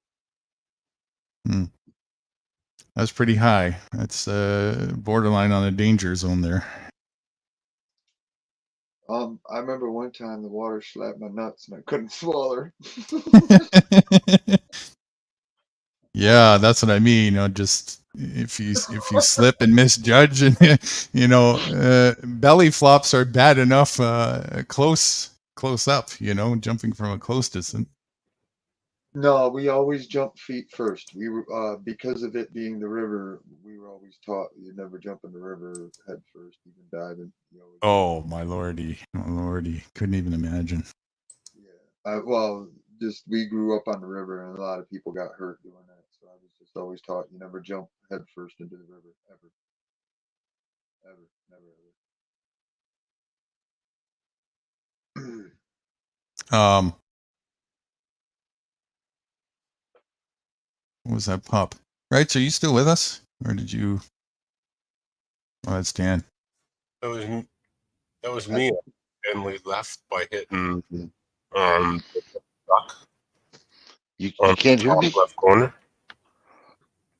That's pretty high. That's borderline on the danger zone there. I remember one time the water slapped my nuts and I couldn't swallow. Yeah, that's what I mean. You know, just if you slip and misjudge, and you know, belly flops are bad enough close up. You know, jumping from a close distance. No, we always jump feet first. We were because of it being the river. We were always taught you never jump in the river head first, even diving. Oh my lordy, couldn't even imagine. Well, just we grew up on the river, and a lot of people got hurt doing that. So I was just always taught you never jump head first into the river, ever, never. What was that pup? Right, are you still with us, or did you? Oh, that's Dan. That was me. And we left by hitting duck. You can't hear me? Left corner.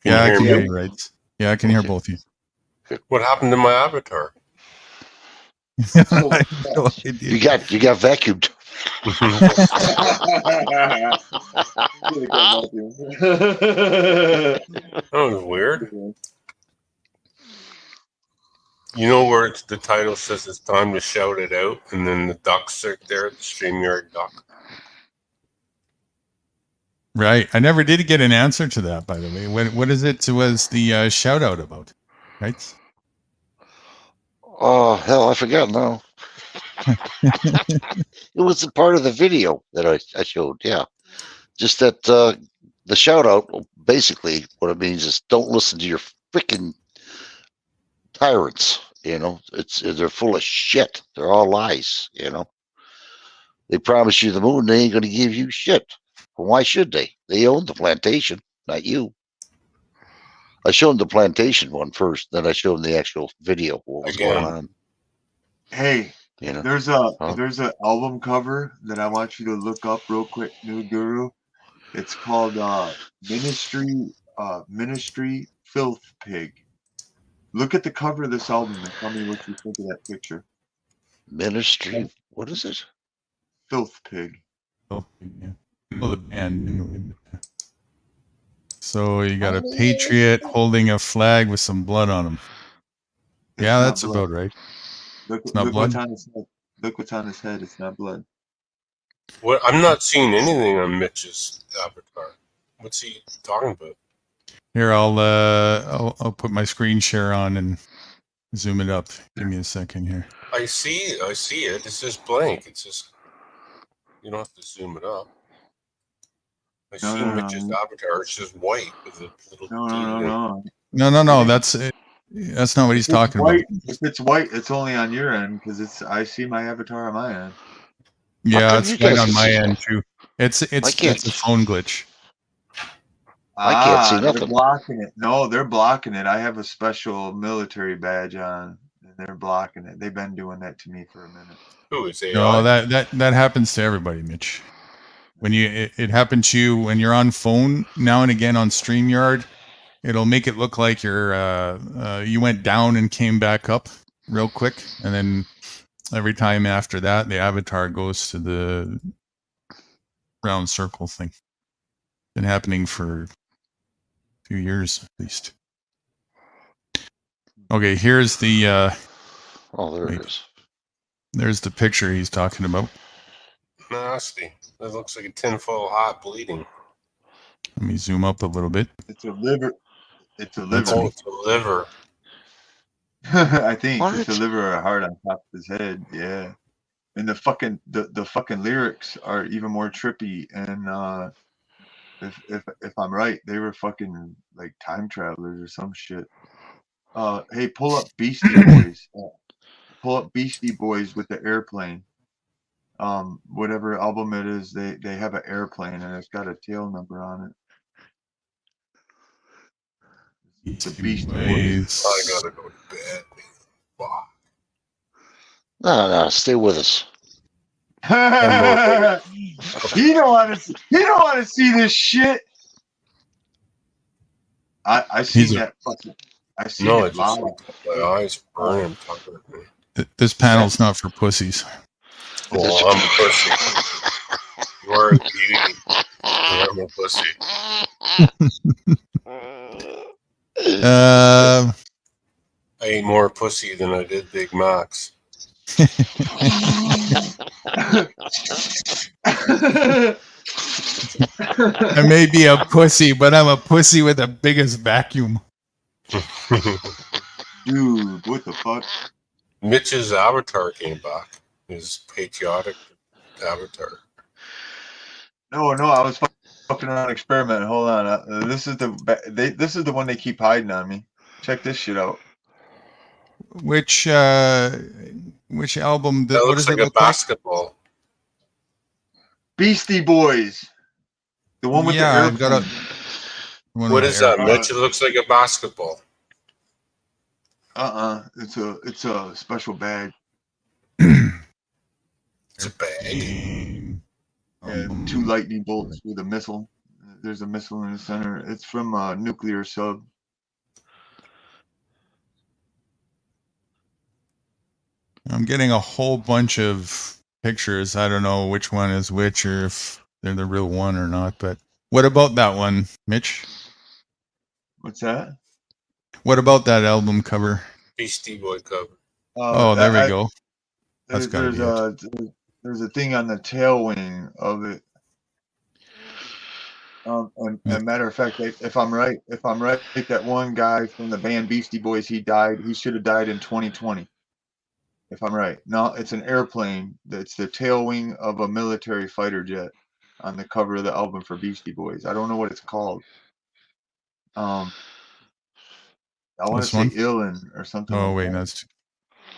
Yeah, I can hear me? you, right? Yeah, I can hear both of you. What happened to my avatar? You got vacuumed. That was weird. You know where the title says it's time to shout it out, and then the ducks are there, the StreamYard duck. Right. I never did get an answer to that, by the way. What is it was the shout out about? Right? Oh, hell, I forgot now. It was a part of the video that I showed, yeah. Just that the shout out, basically what it means is don't listen to your freaking tyrants, you know. They're full of shit. They're all lies, you know. They promise you the moon, they ain't gonna give you shit. Well, why should they? They own the plantation, not you. I showed them the plantation one first, then I showed them the actual video, what was going on. Hey, you know, there's an album cover that I want you to look up real quick, New Guru. It's called Ministry Filth Pig. Look at the cover of this album and tell me what you think of that picture. Ministry, what is it? Filth Pig. Oh, yeah. Oh, the band. So you got a patriot holding a flag with some blood on him. Yeah, that's about right. Look, not look blood? what's on his head. Look what's on his head. It's not blood. What? I'm not seeing anything on Mitch's avatar. What's he talking about? Here, I'll put my screen share on and zoom it up. Give me a second here. I see it. It's just blank. It's just, you don't have to zoom it up. I see Mitch's avatar. It's just white with a little. No. That's not what he's talking about. If it's white, it's only on your end because I see my avatar on my end. Yeah, it's right on my end too. It's a phone glitch. I can't see They're nothing. blocking it. No, they're blocking it. I have a special military badge on, and they're blocking it. They've been doing that to me for a minute. Who is AI? No, that happens to everybody, Mitch. When it happens to you when you're on phone now and again on StreamYard, it'll make it look like you went down and came back up real quick, and then every time after that, the avatar goes to the round circle thing. Been happening for a few years at least. Okay, here's the there it is. There's the picture he's talking about. Nasty. That looks like a tin full of hot bleeding. Let me zoom up a little bit. It's a liver. It's a liver. Oh, it's a liver. I think What? it's a liver or a heart on top of his head. Yeah, and the fucking lyrics are even more trippy. And if I'm right, they were fucking like time travelers or some shit. Hey, pull up Beastie Boys. Pull up Beastie Boys with the airplane. Whatever album it is, they have an airplane and it's got a tail number on it. It's a Beastie Boys. I gotta go to bed. Fuck. No, stay with us. He don't want to see this shit. I seen that fucking. I seen No, it it's just live. my eyes burning. This panel's not for pussies. Well, I'm a pussy. You are a beauty. I'm a pussy. I ate more pussy than I did Big Macs. I may be a pussy, but I'm a pussy with the biggest vacuum. Dude, what the fuck? Mitch's avatar came back. His patriotic avatar. No, I was fucking on experiment. Hold on. This is the one they keep hiding on me. Check this shit out. Which album? That What looks does like it a look like? basketball. Beastie Boys. The one with the Yeah, airplane. I've got a. What is that, Mitch? It looks like a basketball. It's a special bag. It's a bag. Yeah, 2 lightning bolts with a missile. There's a missile in the center. It's from a nuclear sub. I'm getting a whole bunch of pictures. I don't know which one is which or if they're the real one or not. But what about that one, Mitch? What's that? What about that album cover? Beastie Boy cover. Oh, there we go. That's gotta be it. There's a thing on the tail wing of it. And matter of fact, if I'm right, that one guy from the band Beastie Boys, he died. He should have died in 2020. If I'm right. No, it's an airplane. That's the tail wing of a military fighter jet on the cover of the album for Beastie Boys. I don't know what it's called. I want to This say one? Illin or something. Oh like wait, that. that's.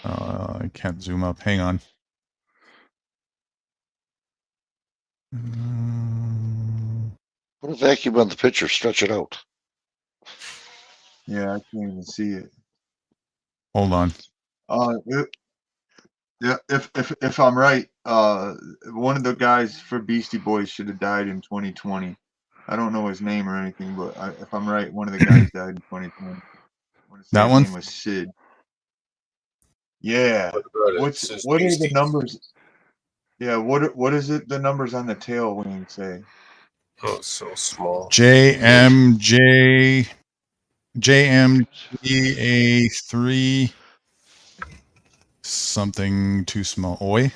I can't zoom up. Hang on. Put a vacuum on the picture. Stretch it out. Yeah, I can't even see it. Hold on. Yeah, if I'm right, one of the guys for Beastie Boys should have died in 2020. I don't know his name or anything, but if I'm right, one of the guys died in 2020. I want to say That his one? name was Sid. Yeah. What What are the numbers? Yeah, what is it? The numbers on the tail wing say? Oh, it's so small. JMGA3 something too small. OY?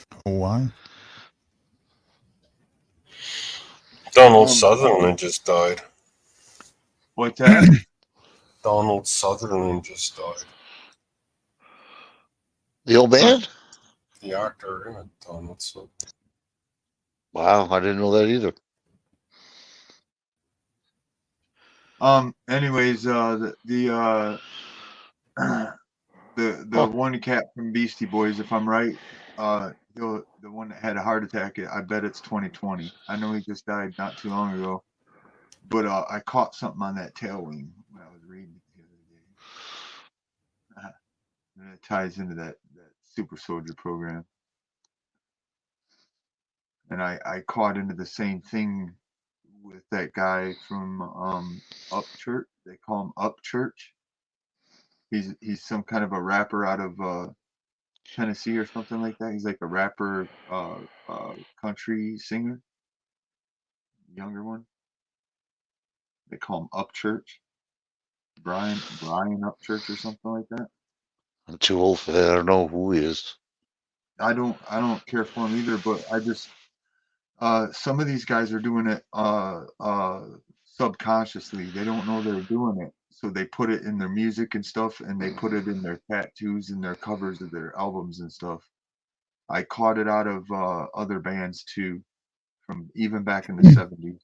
Donald Sutherland just died. What's that? Donald Sutherland just died. The old man? The actor in it, Donald Sutherland. Wow, I didn't know that either. Anyways, the one cat from Beastie Boys, if I'm right, the one that had a heart attack, I bet it's 2020. I know he just died not too long ago, but I caught something on that tail wing when I was reading it the other day. And it ties into that super soldier program. And I caught into the same thing with that guy from Upchurch. They call him Upchurch. He's some kind of a rapper out of Tennessee or something like that. He's like a rapper, country singer, younger one. They call him Upchurch. Brian Upchurch or something like that. I'm too old for that. I don't know who he is. I don't care for him either, but I just some of these guys are doing it subconsciously. They don't know they're doing it. So they put it in their music and stuff, and they put it in their tattoos and their covers of their albums and stuff. I caught it out of other bands too, from even back in the 70s.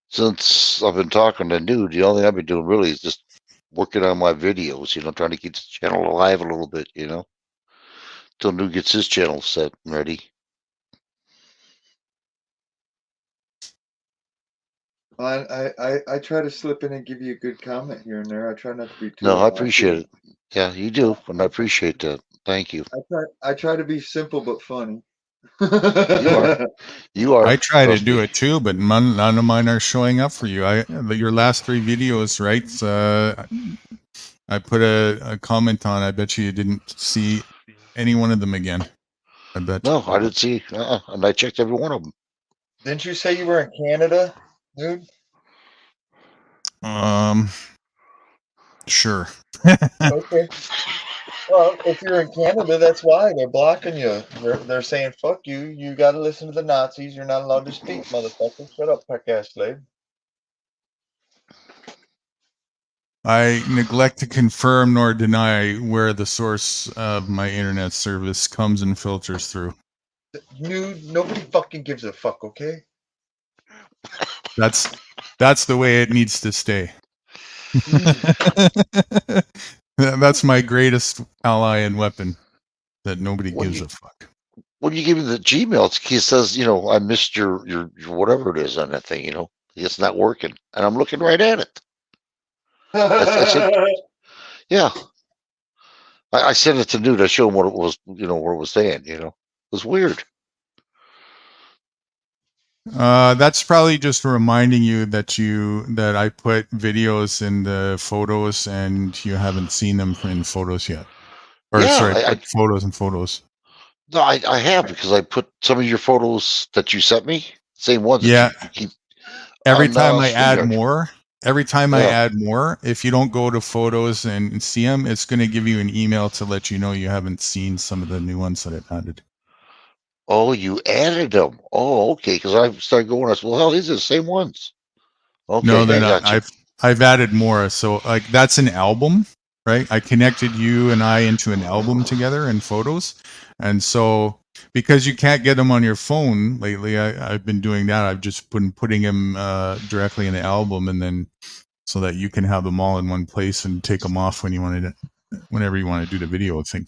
Since I've been talking to Nude, the only thing I've been doing really is just working on my videos, trying to keep the channel alive a little bit, till Nude gets his channel set and ready. I try to slip in and give you a good comment here and there. I try not to be too. No, I appreciate it. Yeah, you do, and I appreciate that. Thank you. I try to be simple but funny. You are. I try to do it too, but none of mine are showing up for you. Your last 3 videos, right? I put a comment on. I bet you didn't see any one of them again. I bet. No, I didn't see. And I checked every one of them. Didn't you say you were in Canada, dude? Sure. Okay. Well, if you're in Canada, that's why they're blocking you. They're saying, "Fuck you! You got to listen to the Nazis. You're not allowed to speak, motherfucker. Shut up, peck ass slave." I neglect to confirm nor deny where the source of my internet service comes and filters through. Nobody fucking gives a fuck. Okay. That's the way it needs to stay. That's my greatest ally and weapon. That nobody gives a fuck. When you give me the Gmail, he says, I missed your whatever it is on that thing. It's not working, and I'm looking right at it. I said, yeah. I sent it to Newt. I showed him what it was, what it was saying. It was weird. That's probably just reminding you that I put videos in the photos and you haven't seen them in photos yet. Or Yeah, sorry, I put photos and photos. No, I have, because I put some of your photos that you sent me, same ones. Yeah. That you keep Every on, time I add StreamYard. more, I Yeah. add more, if you don't go to photos and see them, it's going to give you an email to let you know you haven't seen some of the new ones that I've added. Oh, you added them. Oh, okay. Because I started going. I said, "Well, hell, these are the same ones." Okay, No, they're not. gotcha. I've added more. So like that's an album, right? I connected you and I into an album together in photos. And so because you can't get them on your phone lately, I've been doing that. I've just been putting them directly in the album, and then so that you can have them all in one place and take them off whenever you want to do the video thing.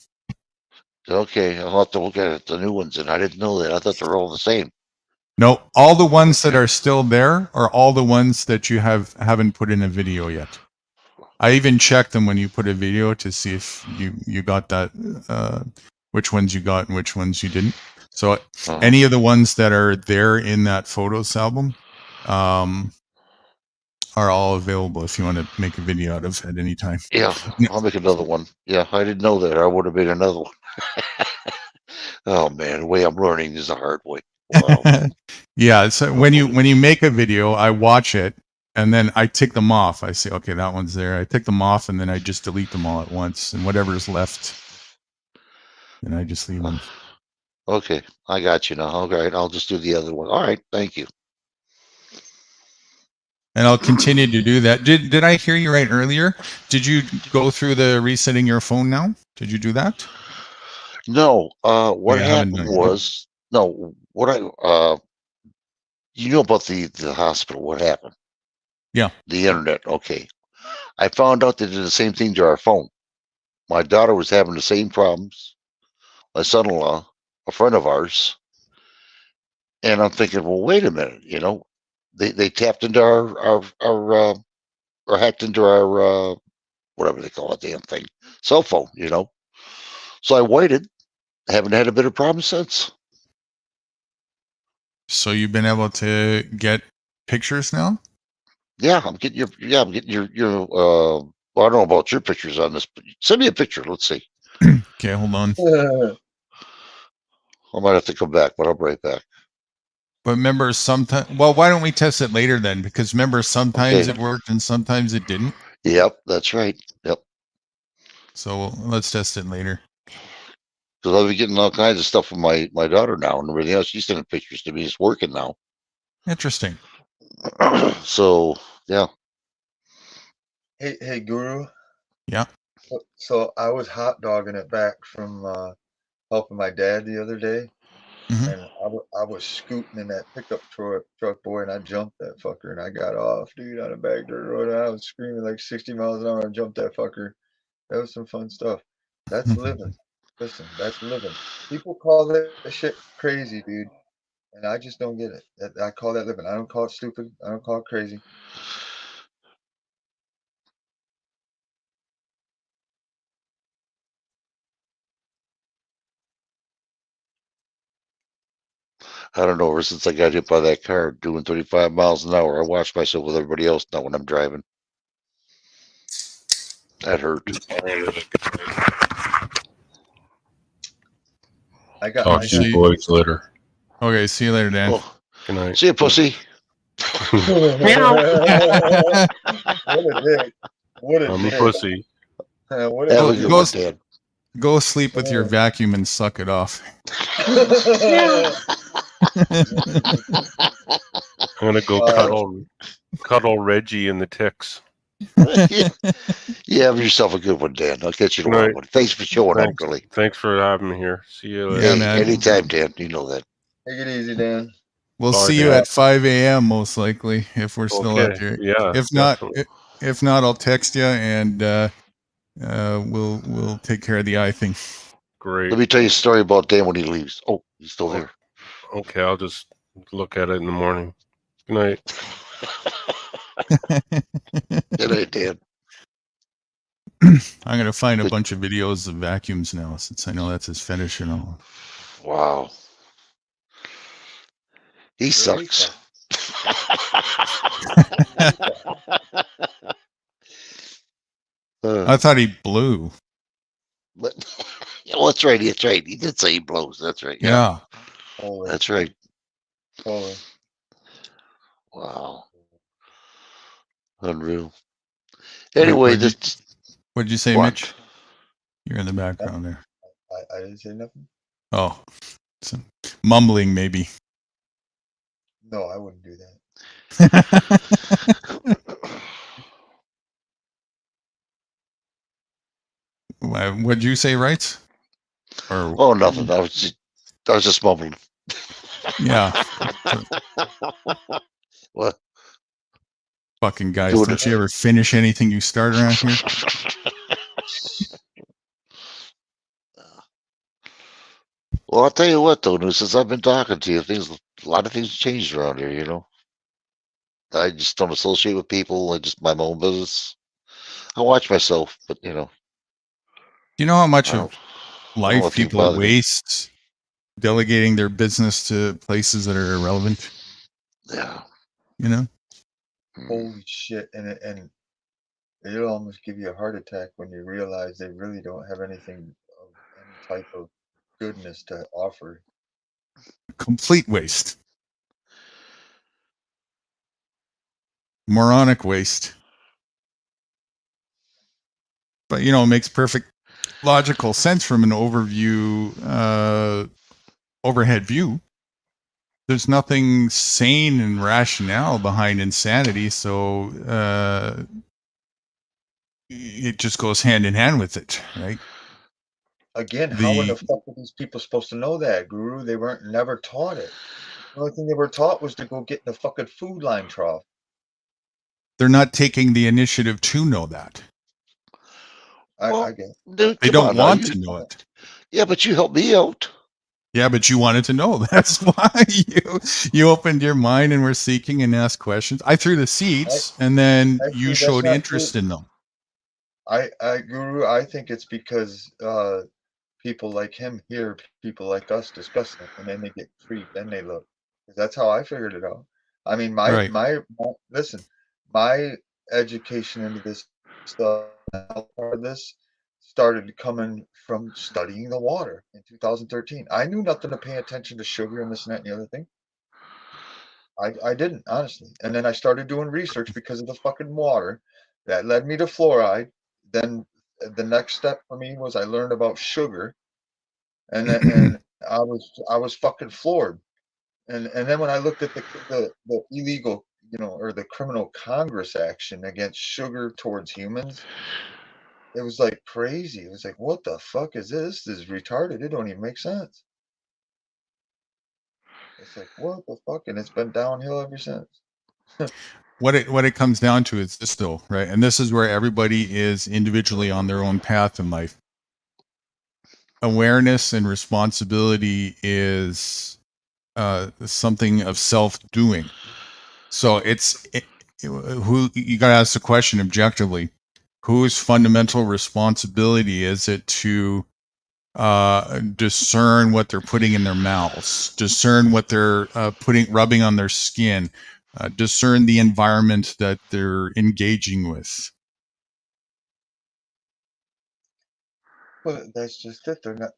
Okay, I'll have to look at it, the new ones, and I didn't know that. I thought they were all the same. No, all the ones that are still there are all the ones that you haven't put in a video yet. I even checked them when you put a video to see if you got that, which ones you got and which ones you didn't. So any of the ones that are there in that photos album are all available if you want to make a video out of at any time. Yeah, I'll make another one. Yeah, I didn't know that. I would have made another one. Oh man, the way I'm learning is the hard way. Wow. Yeah, so when you make a video, I watch it and then I tick them off. I say, okay, that one's there. I tick them off and then I just delete them all at once, and whatever's left, and I just leave them. Okay, I got you now. All right, I'll just do the other one. All right, thank you. And I'll continue to do that. Did I hear you right earlier? Did you go through the resetting your phone now? Did you do that? No, what you haven't happened done it. was you know about the hospital. What happened? Yeah. The internet. Okay, I found out they did the same thing to our phone. My daughter was having the same problems. My son-in-law, a friend of ours, and I'm thinking, well, wait a minute. They tapped into our or hacked into our whatever they call it, damn thing, cell phone. So I waited. Haven't had a bit of problem since. So you've been able to get pictures now? Yeah, I'm getting your well, I don't know about your pictures on this, but send me a picture. Let's see. Okay, hold on. I might have to come back, but I'll be right back. But remember, sometimes. Well, why don't we test it later then? Because remember, sometimes Okay. it worked and sometimes it didn't. Yep, that's right. Yep. So let's test it later. Because I'll be getting all kinds of stuff from my daughter now and everything else. She's sending pictures to me. It's working now. Interesting. So yeah. Hey, Guru. Yeah. So I was hot dogging it back from helping my dad the other day, and I was scooting in that pickup truck, boy, and I jumped that fucker, and I got off, dude, on a back dirt road. And I was screaming like 60 miles an hour and jumped that fucker. That was some fun stuff. That's living. Listen, that's living. People call that shit crazy, dude, and I just don't get it. I call that living. I don't call it stupid. I don't call it crazy. I don't know. Ever since I got hit by that car doing 35 miles an hour, I watch myself with everybody else now when I'm driving. That hurt. Talk to you boys later. Okay, see you later, Dan. Oh, Good night. see you, pussy. What a dick. What a I'm a dick. pussy. What Have a a dick. good one, Dan. Go sleep with your vacuum and suck it off. I'm gonna go cuddle Reggie and the ticks. You have yourself a good one, Dan. I'll catch you Good tomorrow. night. Thanks for showing up, Thanks. Billy. Thanks for having me here. See you later. Yeah, Hey, man. anytime, Dan. You know that. Take it easy, Dan. We'll Bye, see you Dan. at 5 a.m. most likely if we're still out Okay. here. Yeah. If not, definitely. if not, I'll text you and we'll take care of the eye thing. Great. Let me tell you a story about Dan when he leaves. Oh, he's still there. Okay, I'll just look at it in the morning. Good night. Good night, Dan. I'm gonna find a bunch of videos of vacuums now since I know that's his fetish and all. Wow. He sucks. I thought he blew. But, yeah, well, that's right. That's right. He did say he blows. That's right. Yeah. That's right. Totally. Wow. Unreal. Anyway, What'd you say, What? Mitch? You're in the background there. I didn't say nothing. Oh, some mumbling maybe. No, I wouldn't do that. What'd you say, Rights? Or Oh, nothing. I was just mumbling. Yeah. What? Fucking guys, Doing don't it. you ever finish anything you start around here? Well, I'll tell you what, though, since I've been talking to you, a lot of things changed around here, you know. I just don't associate with people. I just mind my own business. I watch myself, but, you know. Do you know how much I of don't life let things people bother me. waste delegating their business to places that are irrelevant? Yeah. You know? Holy shit! And it'll almost give you a heart attack when you realize they really don't have anything of any type of goodness to offer. Complete waste. Moronic waste. But, you know, it makes perfect logical sense from an overhead view. There's nothing sane and rationale behind insanity, so it just goes hand in hand with it, right? Again, how in the fuck are these people supposed to know that, Guru? They weren't never taught it. The only thing they were taught was to go get in the fucking food line trough. They're not taking the initiative to know that. I get it. Dude, They come don't on now, want you- to know it. Yeah, but you helped me out. Yeah, but you wanted to know. That's why you opened your mind and were seeking and asked questions. I threw the seeds, and then Actually, you that's showed not interest true. in them. Guru, I think it's because people like him hear people like us discussing it, and then they get freaked, then they look. 'Cause that's how I figured it out. I mean, Right. listen, my education into this stuff, part of this, started coming from studying the water in 2013. I knew nothing to pay attention to sugar and this and that and the other thing. I didn't, honestly. And then I started doing research because of the fucking water. That led me to fluoride. Then the next step for me was I learned about sugar, and I was fucking floored. And then when I looked at the illegal, or the criminal Congress action against sugar towards humans, it was like crazy. It was like, what the fuck is this? This is retarded. It don't even make sense. It's like, what the fuck? And it's been downhill ever since. What it comes down to is this, though, right? And this is where everybody is individually on their own path in life. Awareness and responsibility is something of self-doing. So who you got to ask the question objectively: whose fundamental responsibility is it to discern what they're putting in their mouths, discern what they're rubbing on their skin, discern the environment that they're engaging with? Well, that's just it. They're not.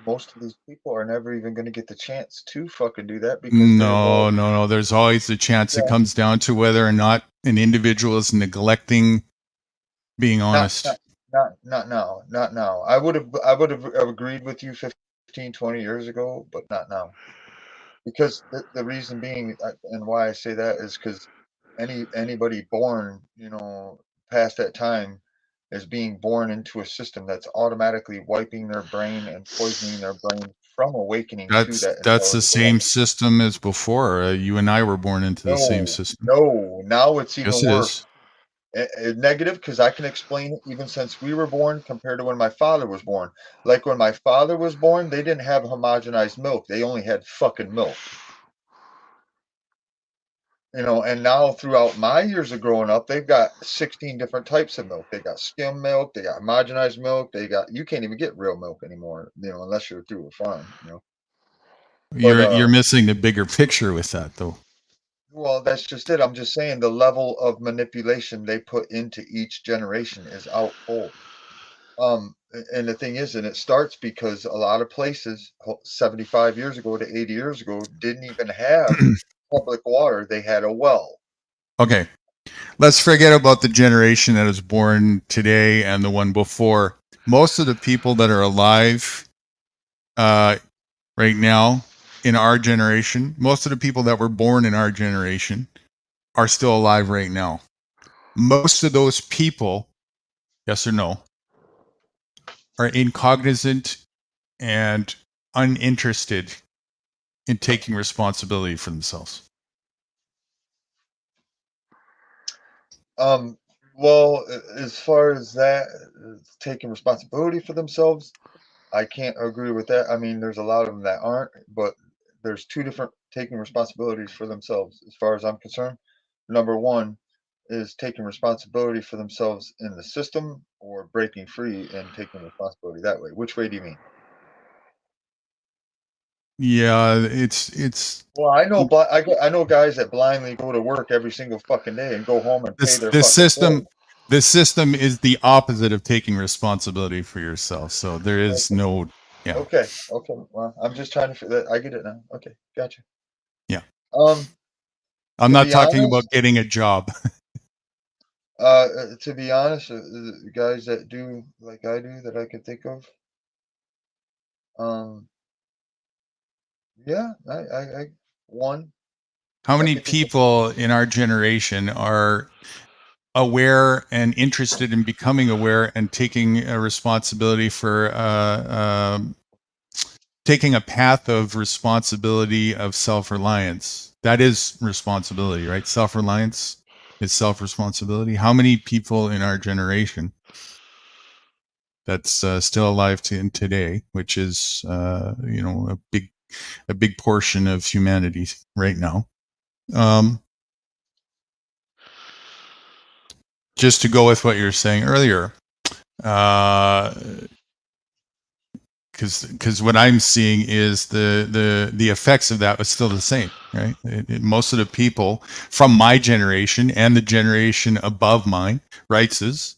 Most of these people are never even going to get the chance to fucking do that because No. There's always the chance. It comes down to whether or not an individual is neglecting being honest. Not now. I would have agreed with you 15, 20 years ago, but not now. Because the reason being, and why I say that is because anybody born, past that time, is being born into a system that's automatically wiping their brain and poisoning their brain from awakening to that. That's the same system as before. You and I were born into the same system. No, now it's even Yes, it worse. is. Negative, because I can explain it even since we were born compared to when my father was born. Like when my father was born, they didn't have homogenized milk. They only had fucking milk. And now throughout my years of growing up, they've got 16 different types of milk. They got skim milk, they got homogenized milk, you can't even get real milk anymore, unless you're through a farm, You're missing the bigger picture with that, though. Well, that's just it. I'm just saying the level of manipulation they put into each generation is out full. And the thing is, and it starts because a lot of places 75 years ago to 80 years ago didn't even have public water. They had a well. Okay. Let's forget about the generation that was born today and the one before. Most of the people that are alive right now in our generation, most of the people that were born in our generation are still alive right now. Most of those people, yes or no, are incognizant and uninterested in taking responsibility for themselves. Well, as far as that, taking responsibility for themselves, I can't agree with that. I mean, there's a lot of them that aren't, but there's two different taking responsibilities for themselves, as far as I'm concerned. Number one is taking responsibility for themselves in the system, or breaking free and taking responsibility that way. Which way do you mean? Yeah, it's. Well, I know guys that blindly go to work every single fucking day and go home and pay their The fucking system. bills. The system is the opposite of taking responsibility for yourself. So there is no. Yeah. Okay. Well, I'm just trying to figure that. I get it now. Okay, gotcha. Yeah. To I'm not be talking honest- about getting a job. To be honest, the guys that do like I do that I can think of, yeah, I one. How many people in our generation are aware and interested in becoming aware and taking a responsibility for taking a path of responsibility of self-reliance? That is responsibility, right? Self-reliance is self-responsibility. How many people in our generation that's still alive today, which is a big portion of humanity right now? Just to go with what you were saying earlier, because what I'm seeing is the effects of that was still the same, right? Most of the people from my generation and the generation above mine, Reitz's,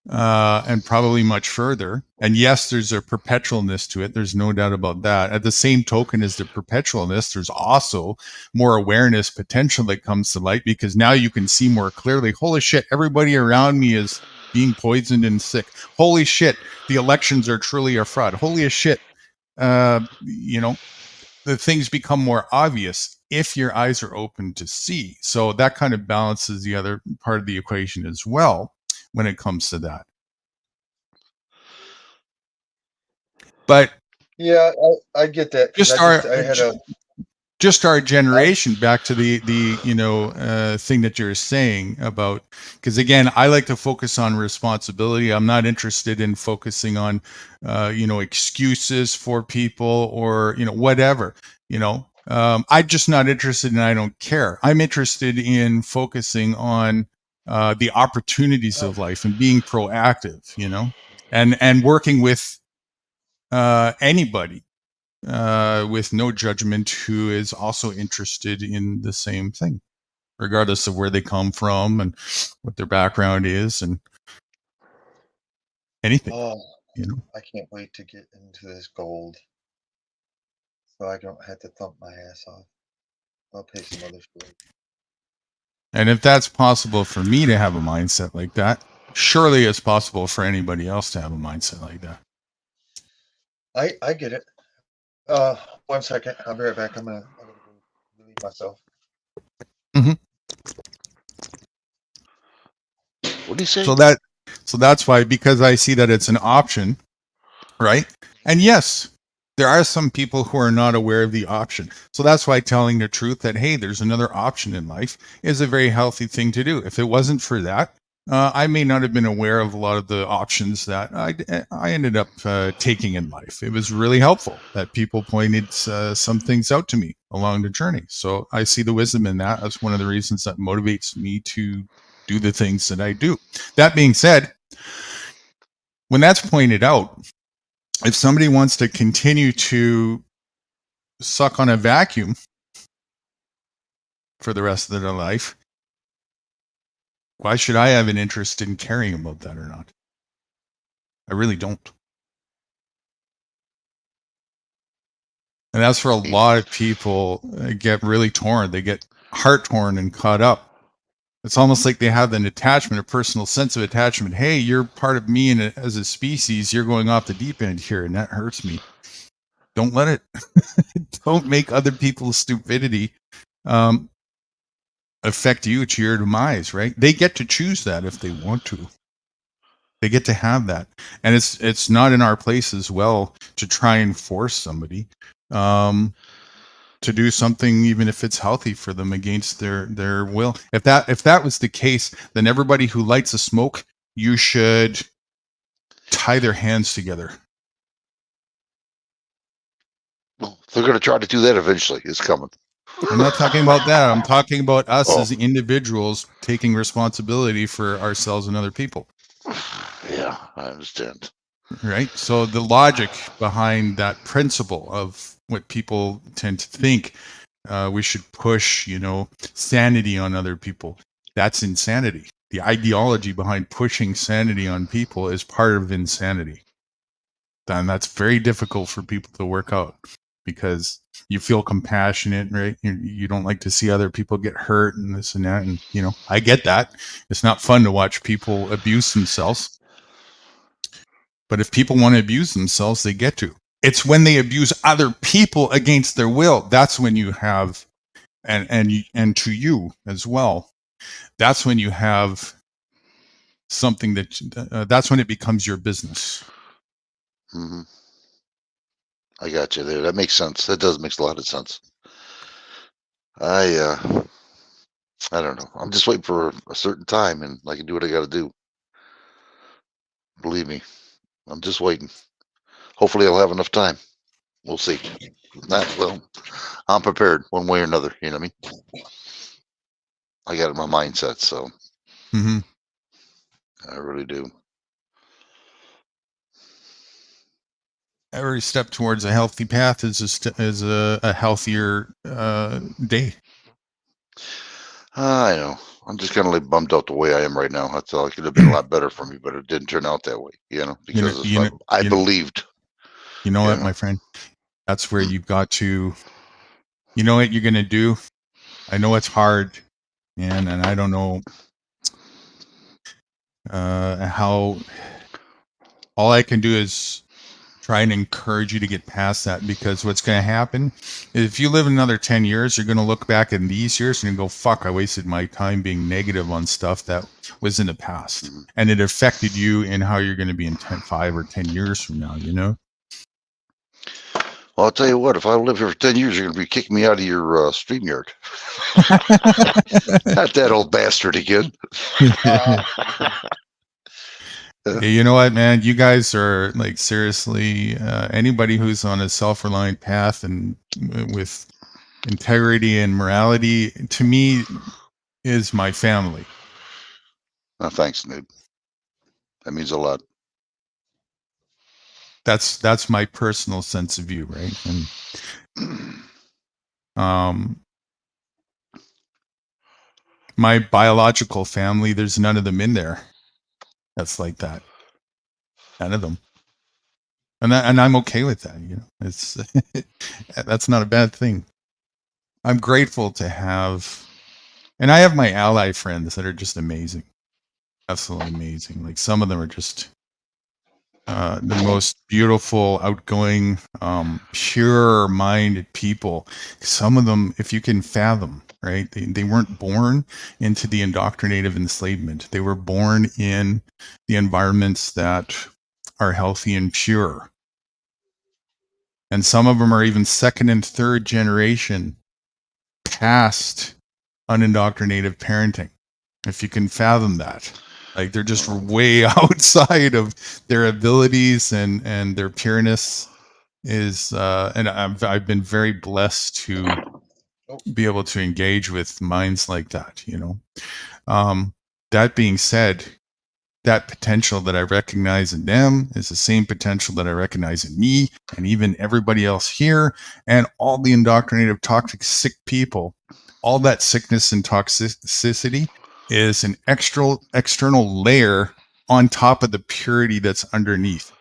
and probably much further. And yes, there's a perpetualness to it. There's no doubt about that. At the same token as the perpetualness, there's also more awareness potential that comes to light, because now you can see more clearly, holy shit, everybody around me is being poisoned and sick. Holy shit, the elections are truly a fraud. Holy shit, the things become more obvious if your eyes are open to see. So that kind of balances the other part of the equation as well when it comes to that. But yeah, I get that. Just our generation, back to the thing that you're saying about, because again, I like to focus on responsibility. I'm not interested in focusing on excuses for people or whatever. I'm just not interested, and I don't care. I'm interested in focusing on the opportunities of life and being proactive, and working with anybody with no judgment who is also interested in the same thing, regardless of where they come from and what their background is and anything. You know. I can't wait to get into this gold, so I don't have to thump my ass off. I'll pay some others for it. And if that's possible for me to have a mindset like that, surely it's possible for anybody else to have a mindset like that. I get it. 1 second. I'll be right back. I'm gonna relieve myself. Mm-hmm. What do you say? So that's why, because I see that it's an option, right? And yes, there are some people who are not aware of the option. So that's why telling the truth that, hey, there's another option in life is a very healthy thing to do. If it wasn't for that, I may not have been aware of a lot of the options that I ended up taking in life. It was really helpful that people pointed some things out to me along the journey. So I see the wisdom in that. That's one of the reasons that motivates me to do the things that I do. That being said, when that's pointed out, if somebody wants to continue to suck on a vacuum for the rest of their life, why should I have an interest in caring about that or not? I really don't. And that's for a lot of people, get really torn. They get heart torn and caught up. It's almost like they have an attachment, a personal sense of attachment. Hey, you're part of me, and as a species, you're going off the deep end here, and that hurts me. Don't let it. Don't make other people's stupidity affect you to your demise, right? They get to choose that if they want to. They get to have that. And it's not in our place as well to try and force somebody to do something, even if it's healthy for them, against their will. If that was the case, then everybody who lights a smoke, you should tie their hands together. Well, they're going to try to do that eventually. It's coming. I'm not talking about that. I'm talking about us as individuals taking responsibility for ourselves and other people. Yeah, I understand. Right? So the logic behind that principle of what people tend to think, we should push, sanity on other people. That's insanity. The ideology behind pushing sanity on people is part of insanity. And that's very difficult for people to work out, because you feel compassionate, right? You don't like to see other people get hurt and this and that. And, I get that. It's not fun to watch people abuse themselves. But if people want to abuse themselves, they get to. It's when they abuse other people against their will. That's when you have, and to you as well, that's when you have something that's when it becomes your business. Mm-hmm. I got you there. That makes sense. That does make a lot of sense. I don't know. I'm just waiting for a certain time, and I can do what I got to do. Believe me, I'm just waiting. Hopefully, I'll have enough time. We'll see. Well, I'm prepared one way or another. You know what I mean? I got it in my mindset, so Mm-hmm. I really do. Every step towards a healthy path is a healthier day. I know. I'm just kind of like bummed out the way I am right now. That's all. It could have been a lot better for me, but it didn't turn out that way. Because I believed. You know what, my friend? That's where you've got to. You know what you're gonna do. I know it's hard, man, and I don't know how. All I can do is try and encourage you to get past that, because what's going to happen is, if you live another 10 years, you're going to look back in these years and go, fuck, I wasted my time being negative on stuff that was in the past. And it affected you in how you're going to be in 5 or 10 years from now, Well, I'll tell you what, if I live here for 10 years, you're going to be kicking me out of your StreamYard. Not that old bastard again. Hey, you know what, man? You guys are like, seriously, anybody who's on a self-reliant path and with integrity and morality, to me, is my family. Oh, thanks, Nude. That means a lot. That's my personal sense of you, right? And my biological family, there's none of them in there that's like that. None of them. and I'm okay with that. You know, it's that's not a bad thing. I'm grateful to have, and I have my ally friends that are just amazing, absolutely amazing. Like some of them are just the most beautiful, outgoing, pure-minded people. Some of them, if you can fathom, right? They weren't born into the indoctrinative enslavement. They were born in the environments that are healthy and pure. And some of them are even second and third generation past unindoctrinative parenting. If you can fathom that. Like they're just way outside of their abilities and their pureness is and I've been very blessed to be able to engage with minds like that, you know. That being said, that potential that I recognize in them is the same potential that I recognize in me and even everybody else here and all the indoctrinative toxic sick people. All that sickness and toxicity is an external layer on top of the purity that's underneath.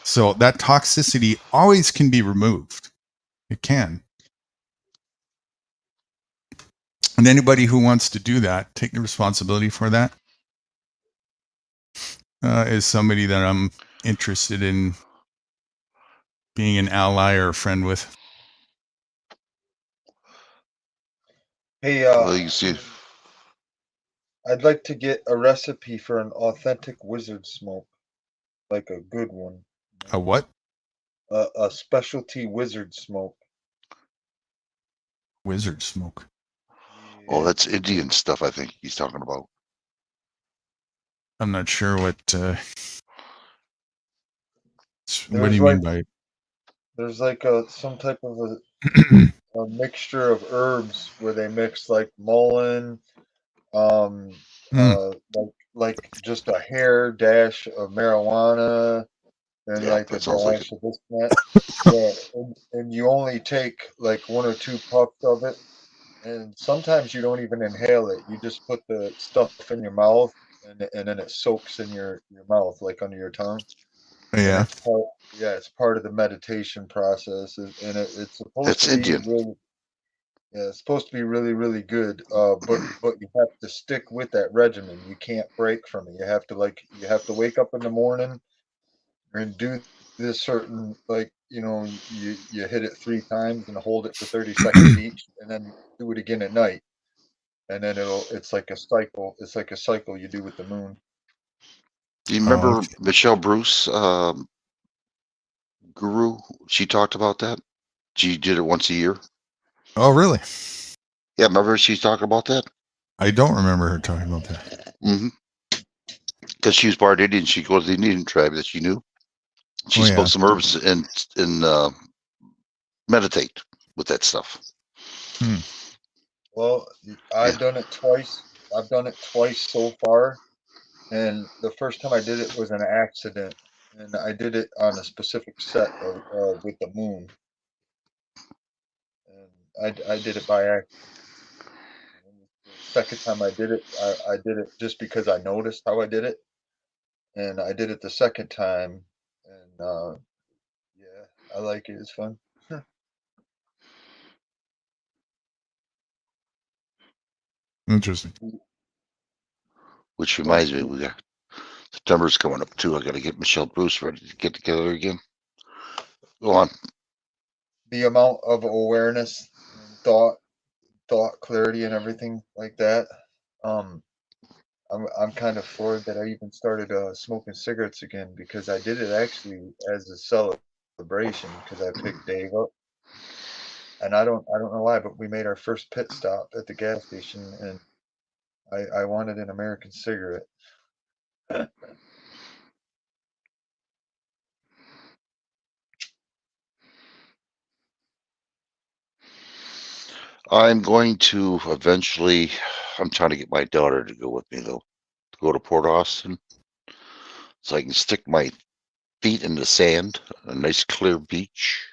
So that toxicity always can be removed. It can. And anybody who wants to do that, take the responsibility for that, is somebody that I'm interested in being an ally or a friend with. Hey, Well, you see, I'd like to get a recipe for an authentic wizard smoke, like a good one. A what? A specialty wizard smoke. Wizard smoke. oh, that's Indian stuff. I think he's talking about. I'm not sure what do There's you like mean by it? there's like some type of a mixture of herbs where they mix like mullein, like just a hair dash of marijuana and Yeah, like a that sounds like dash of this and that. Yeah, and you only take like 1 or 2 puffs of it, and sometimes you don't even inhale it. You just put the stuff in your mouth, and then it soaks in your mouth, like under your tongue. And Yeah. it's part of the meditation process, and it's supposed That's to be Indian. really, yeah, it's supposed to be really, really good. But you have to stick with that regimen. You can't break from it. You have to wake up in the morning and do this certain, like, you hit it 3 times and hold it for 30 seconds each, and then do it again at night. And then it's like a cycle. It's like a cycle you do with the moon. Do you remember Michelle Bruce, Guru? She talked about that. She did it once a year. Oh, really? Yeah, remember she talked about that? I don't remember her talking about that. Mm-hmm. Because she was part Indian, she goes to the Indian tribe that she knew. She smoked some herbs and meditate with that stuff. Well, I've done it twice. I've done it twice so far, and the first time I did it was an accident, and I did it on a specific set of with the moon, and I did it by accident. The second time I did it, I did it just because I noticed how I did it, and I did it the second time, and yeah, I like it. It's fun. Interesting. Which reminds me, we got September's coming up too. I got to get Michelle Bruce ready to get together again. Go on. The amount of awareness, and thought clarity, and everything like that. I'm kind of floored that I even started smoking cigarettes again, because I did it actually as a celebration, because I picked Dave up, and I don't know why, but we made our first pit stop at the gas station, and I wanted an American cigarette. I'm going to eventually. I'm trying to get my daughter to go with me though, to go to Port Austin, so I can stick my feet in the sand, a nice clear beach,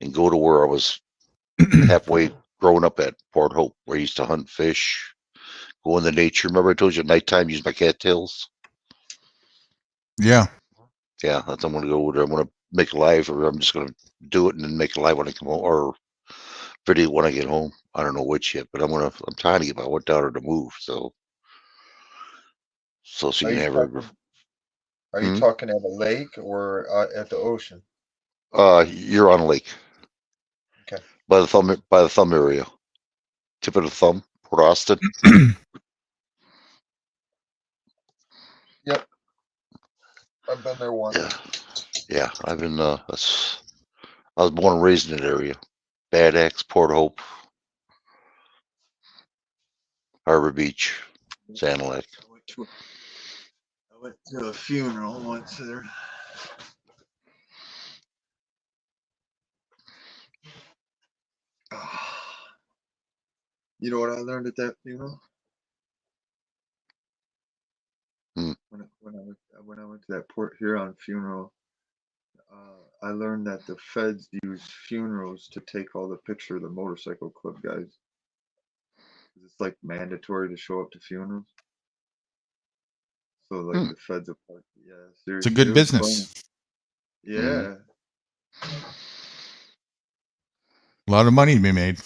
and go to where I was halfway growing up at Port Hope, where I used to hunt fish, go in the nature. Remember I told you at nighttime use my cattails? Yeah. Yeah, that's I'm gonna go over there. I'm gonna make a live, or I'm just gonna do it and then make a live when I come home, or video when I get home. I don't know which yet, but I'm trying to get my one daughter to move, so she Are can you have her. talking, are you talking at a lake or at the ocean? You're on a lake. Okay. By the thumb area. Tip of the thumb, Port Austin. Yep. I've been there once. Yeah, I've been. I was born and raised in that area. Bad Axe, Port Hope, Harbor Beach, Sanilac. I went to a funeral once there. You know what I learned at that funeral? When I went to that Port Huron funeral, I learned that the feds use funerals to take all the picture of the motorcycle club guys. It's like mandatory to show up to funerals. So like the feds are like, yeah, seriously. It's a good business. Yeah. A lot of money to be made.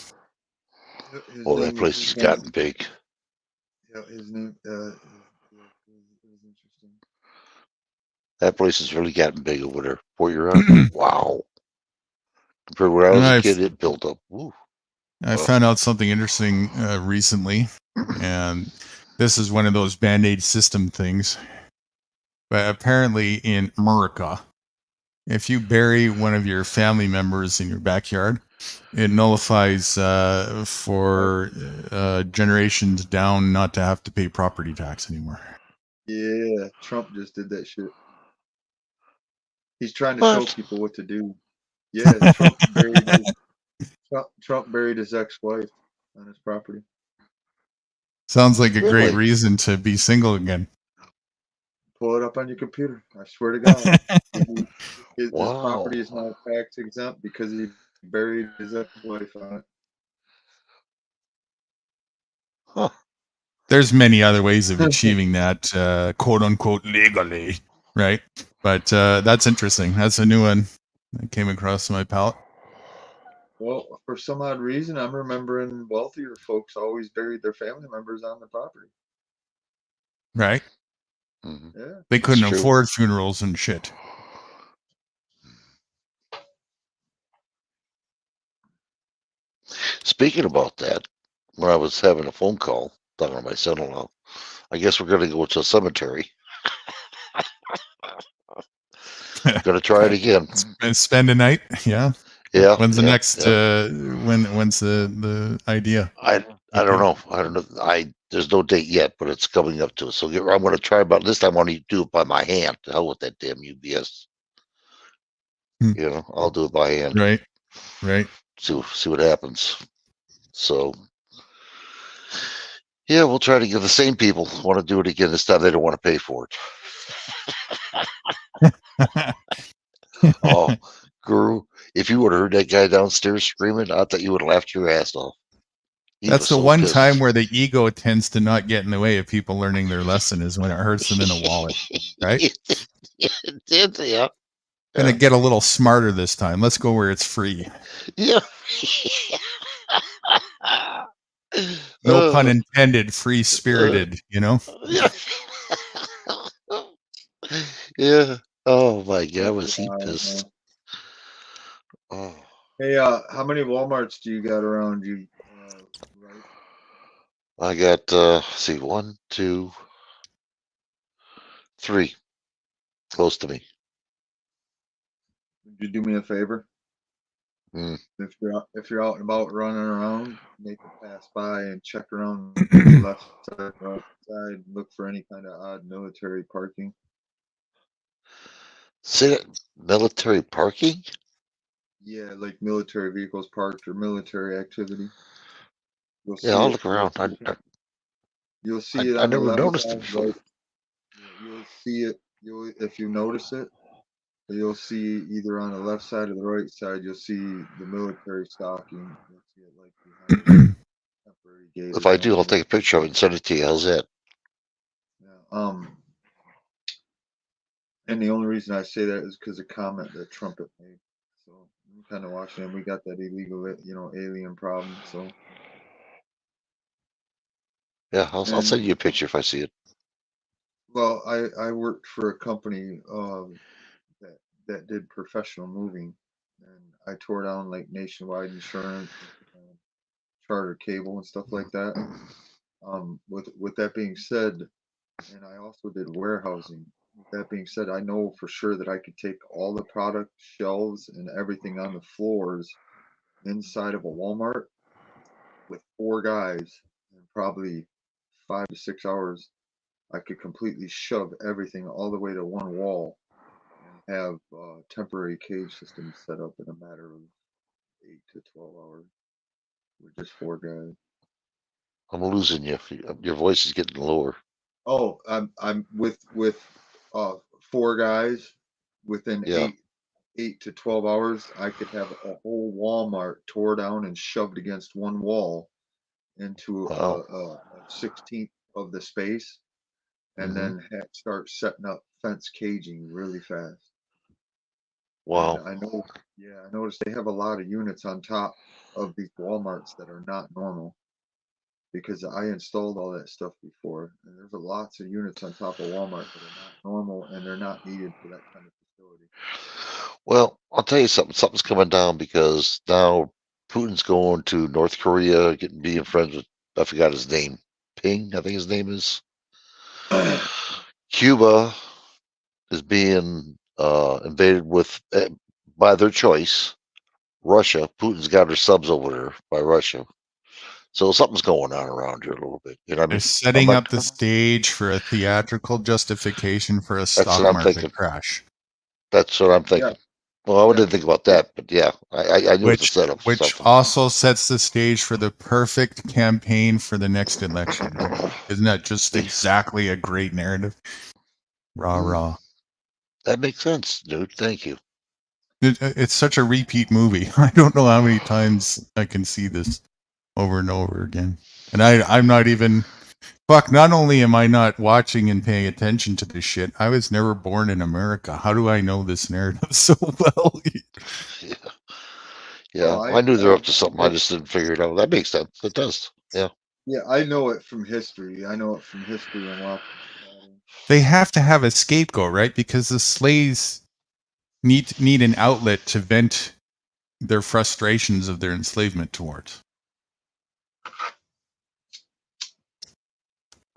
Oh, that place has gotten big. Yeah, his name. It was interesting. That place has really gotten big over there. Port Huron. Wow. Compared to when I was a kid, it built up. Woo. I found out something interesting recently, and this is one of those Band-Aid system things. But apparently in America, if you bury one of your family members in your backyard, it nullifies for generations down not to have to pay property tax anymore. Yeah, Trump just did that shit. He's trying to show people what to do. Yeah, Trump buried his ex-wife on his property. Sounds like a great reason to be single again. Pull it up on your computer. I swear to God. His property is now tax exempt because he buried his ex-wife on it. There's many other ways of achieving that, quote unquote, legally, right? But that's interesting. That's a new one that came across my palate. Well, for some odd reason, I'm remembering wealthier folks always buried their family members on the property. Right? Yeah. They couldn't afford funerals and shit. Speaking about that, when I was having a phone call talking to my son-in-law, I guess we're going to go to a cemetery. Going to try it again. Spend a night? Yeah. Yeah. When's the next? When's the idea? I don't know. There's no date yet, but it's coming up to it. So I'm going to try about this time. I want to do it by my hand. To hell with that damn UBS. You know, I'll do it by hand. Right. See what happens. So, yeah, we'll try to give the same people want to do it again this time. They don't want to pay for it. Oh, Guru, if you would have heard that guy downstairs screaming, I thought you would have laughed your ass off. That's the one time where the ego tends to not get in the way of people learning their lesson is when it hurts them in the wallet, right? It did, yeah. Gonna get a little smarter this time. Let's go where it's free. Yeah. No pun intended, free spirited, you know? Yeah. Yeah. Oh my God, was he pissed? Oh. Hey, how many Walmarts do you got around you? I got see 1, 2, 3 close to me. Would you do me a favor? If you're out and about running around, make it pass by and check around the left side, right side, look for any kind of odd military parking. Say that, military parking? Yeah, like military vehicles parked or military activity. I'll look around. You'll see it on the never left noticed side, it before. right? You'll see it. If you notice it, you'll see either on the left side or the right side. You'll see the military stocking. You'll see it like behind the temporary gate. If I do, I'll take a picture of it and send it to you. How's that? Yeah. And the only reason I say that is because of a comment that Trump had made. So I'm kind of watching him. We got that illegal, alien problem. So Yeah, I'll And- send you a picture if I see it. well, I worked for a company that did professional moving, and I tore down like Nationwide Insurance, Charter Cable, and stuff like that. With that being said, and I also did warehousing. With that being said, I know for sure that I could take all the product shelves and everything on the floors inside of a Walmart with 4 guys in probably 5 to 6 hours. I could completely shove everything all the way to one wall and have temporary cage systems set up in a matter of 8 to 12 hours with just 4 guys. I'm losing you. Your voice is getting lower. Oh, I'm with 4 guys within Yeah. 8 to 12 hours. I could have a whole Walmart tore down and shoved against one wall into a 16th of the space, and then start setting up fence caging really fast. Wow. And I noticed they have a lot of units on top of these Walmarts that are not normal, because I installed all that stuff before, and there's lots of units on top of Walmart that are not normal, and they're not needed for that kind of facility. Well, I'll tell you something. Something's coming down because now Putin's going to North Korea, being friends with, I forgot his name, Ping, I think his name is. Cuba is being invaded by their choice. Russia, Putin's got her subs over there by Russia. So something's going on around here a little bit. You know what I They're mean? setting up the stage for a theatrical justification for a stock what I'm market thinking. crash. That's what I'm thinking. Well, I didn't think about that, but yeah, I knew it was a setup. for Which something. also sets the stage for the perfect campaign for the next election. Isn't that just exactly a great narrative? Rah rah. That makes sense, dude. Thank you. It's such a repeat movie. I don't know how many times I can see this over and over again. And I'm not even fuck, not only am I not watching and paying attention to this shit, I was never born in America. How do I know this narrative so well? Yeah, Well, I knew they're up to something. I just didn't figure it out. That makes sense. It does. Yeah. Yeah, I know it from history. And watching. They have to have a scapegoat, right? Because the slaves need an outlet to vent their frustrations of their enslavement towards.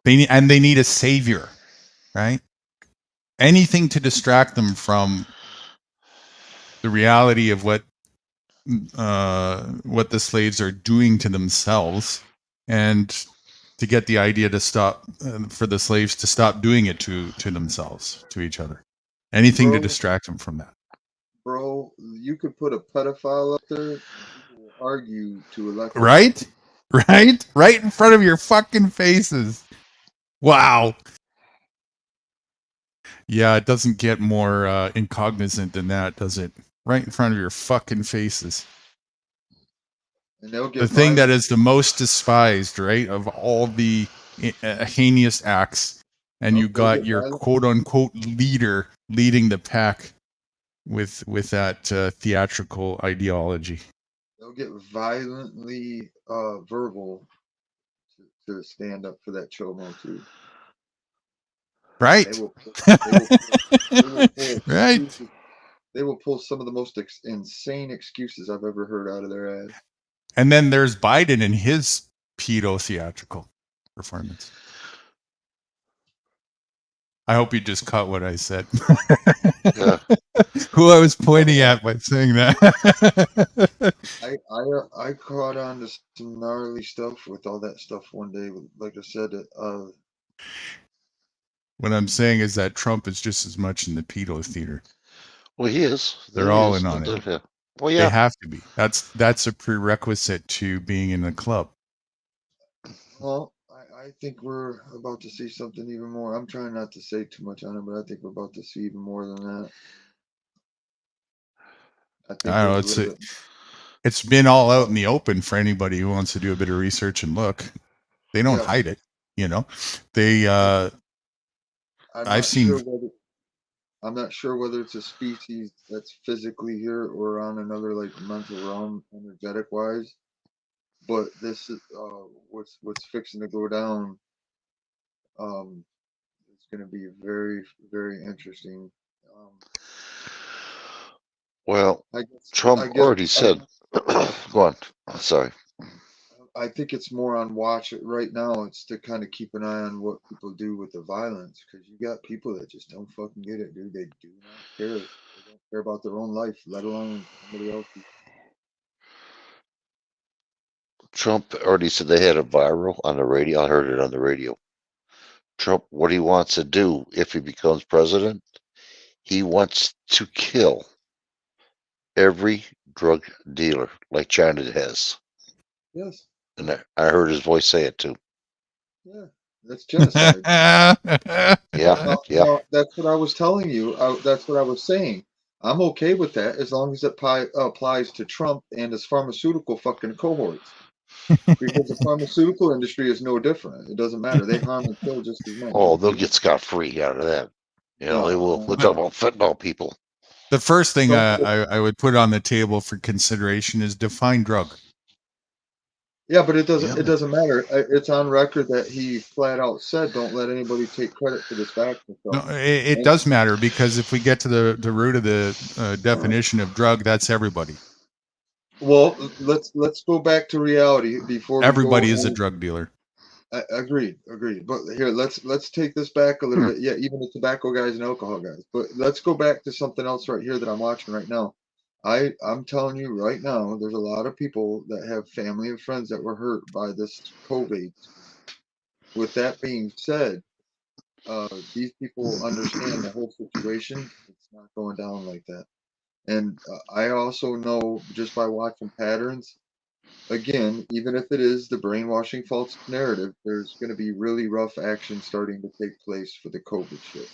They need a savior, right? Anything to distract them from the reality of what the slaves are doing to themselves, and to get the idea to stop for the slaves to stop doing it to themselves, to each other. Anything to distract them from that. Bro, you could put a pedophile up there, and people will argue to elect. Right in front of your fucking faces. Wow. Yeah, it doesn't get more incognizant than that, does it? Right in front of your fucking faces. And they'll get The thing that is the most despised, right, of all the heinous acts, and you got your quote-unquote leader leading the pack with that theatrical ideology. They'll get violently verbal to stand up for that chomo too. Right. Right. They will pull some of the most insane excuses I've ever heard out of their ass. And then there's Biden and his pedo theatrical performance. I hope you just caught what I said. Yeah. Who I was pointing at by saying that. I caught on to some gnarly stuff with all that stuff one day. Like I said, what I'm saying is that Trump is just as much in the pedo theater. Well, he is. They're all in on it. Yeah. Well, yeah. They have to be. That's a prerequisite to being in the club. Well, I think we're about to see something even more. I'm trying not to say too much on it, but I think we're about to see even more than that. I don't know. It's been all out in the open for anybody who wants to do a bit of research and look. They don't hide it, you know. They I've seen I'm not sure whether it's a species that's physically here or on another like mental realm, energetic wise. But this is what's fixing to go down. It's going to be very, very interesting. Well, I guess, Trump I guess already said. Go on. Sorry. I think it's more on watch it right now. It's to kind of keep an eye on what people do with the violence, because you got people that just don't fucking get it, dude. They do not care. They don't care about their own life, let alone somebody else's. Trump already said they had it viral on the radio. I heard it on the radio. Trump, what he wants to do if he becomes president, he wants to kill every drug dealer like China has. Yes. And I heard his voice say it too. Yeah, that's genocide. Yeah, No, yeah. no, that's what I was telling you. That's what I was saying. I'm okay with that as long as it applies to Trump and his pharmaceutical fucking cohorts. Because the pharmaceutical industry is no different. It doesn't matter. They harm and kill just as much. Oh, they'll get scot free out of that. You know, they will. We're talking about fentanyl people. The first thing I would put on the table for consideration is define drug. Yeah, but it doesn't matter. It's on record that he flat out said, "Don't let anybody take credit for this vaccine." No, it does matter, because if we get to the root of the definition of drug, that's everybody. Well, let's go back to reality before everybody is a drug dealer. Agreed. But here, let's take this back a little bit. Yeah, even the tobacco guys and alcohol guys. But let's go back to something else right here that I'm watching right now. I'm telling you right now, there's a lot of people that have family and friends that were hurt by this COVID. With that being said, these people understand the whole situation. It's not going down like that. And I also know just by watching patterns, again, even if it is the brainwashing false narrative, there's going to be really rough action starting to take place for the COVID shit.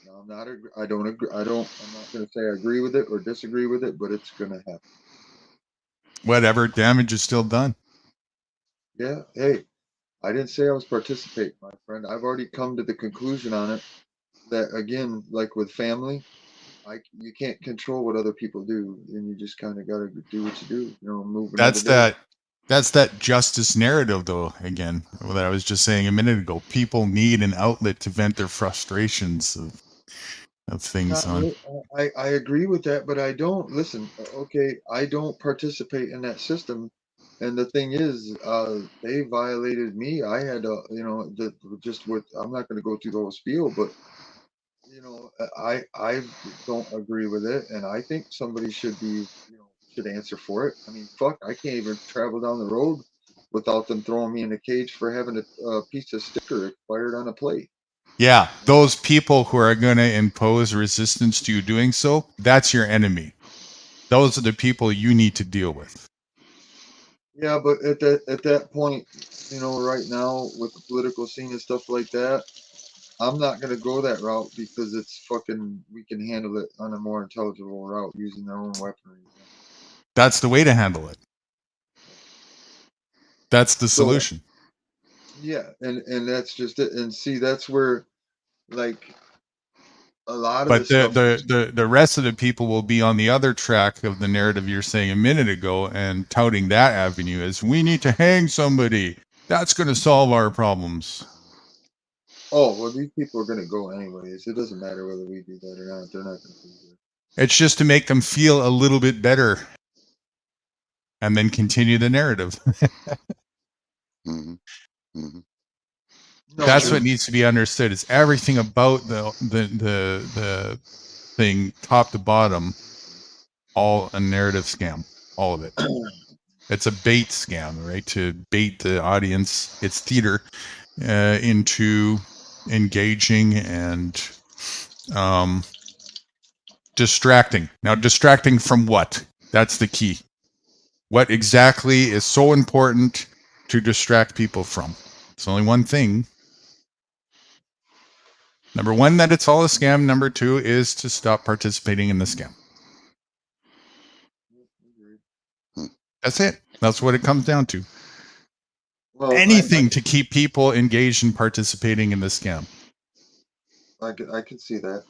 Now, I'm not going to say I agree with it or disagree with it, but it's going to happen. Whatever, damage is still done. Yeah. Hey, I didn't say I was participating, my friend. I've already come to the conclusion on it that, again, like with family, you can't control what other people do, and you just kind of got to do what you do. You know, move. That's that justice narrative, though. Again, that I was just saying a minute ago. People need an outlet to vent their frustrations of things on. I agree with that, but I don't listen. Okay, I don't participate in that system, and the thing is, they violated me. I had to, I'm not going to go through the whole spiel, but I don't agree with it, and I think somebody should answer for it. I mean, fuck, I can't even travel down the road without them throwing me in a cage for having a piece of sticker expired on a plate. Yeah, those people who are going to impose resistance to you doing so, that's your enemy. Those are the people you need to deal with. Yeah, but at that point, right now with the political scene and stuff like that, I'm not going to go that route because it's fucking, we can handle it on a more intelligible route using their own weaponry. That's the way to handle it. That's the solution. Yeah, and that's just it. And see, that's where, like, a lot of but the rest of the people will be on the other track of the narrative you're saying a minute ago and touting that avenue as we need to hang somebody. That's going to solve our problems. Oh, well, these people are going to go anyways. It doesn't matter whether we do that or not. They're not going to be there. It's just to make them feel a little bit better and then continue the narrative. Mm-hmm. Mm-hmm. That's what needs to be understood. Is everything about the thing, top to bottom, all a narrative scam. All of it. It's a bait scam, right? To bait the audience. It's theater into engaging and distracting. Now, distracting from what? That's the key. What exactly is so important to distract people from? It's only one thing. Number one, that it's all a scam. Number two is to stop participating in the scam. That's it. That's what it comes down to. Well, anything to keep people engaged and participating in the scam. I can see that.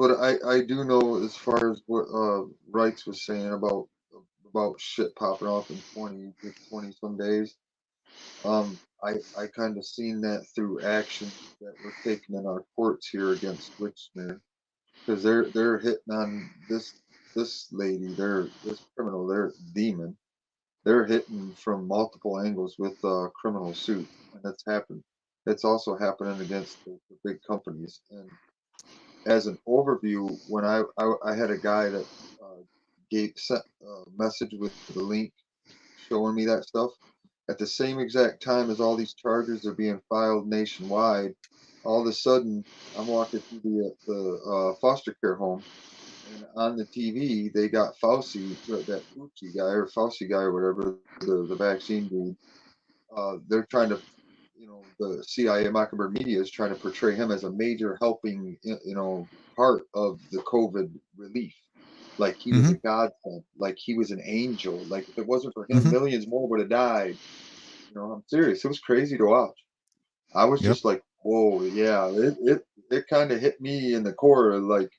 But I do know, as far as what Wrights was saying about shit popping off in 20 some days. I kind of seen that through actions that were taken in our courts here against Witchsmere, because they're hitting on this lady, this criminal, their demon. They're hitting from multiple angles with criminal suits, and that's happened. It's also happening against the big companies. And as an overview, when I had a guy that sent a message with the link showing me that stuff. At the same exact time as all these charges are being filed nationwide, all of a sudden I'm walking through the foster care home, and on the TV they got Fauci, that Fauci guy or Fauci guy or whatever, the vaccine dude. They're trying to, the CIA Mockingbird media is trying to portray him as a major helping, part of the COVID relief. Like he was a godsend, like he was an angel. Like if it wasn't for him, millions more would have died. I'm serious. It was crazy to watch. I was just like, whoa, yeah. It kind of hit me in the core, like,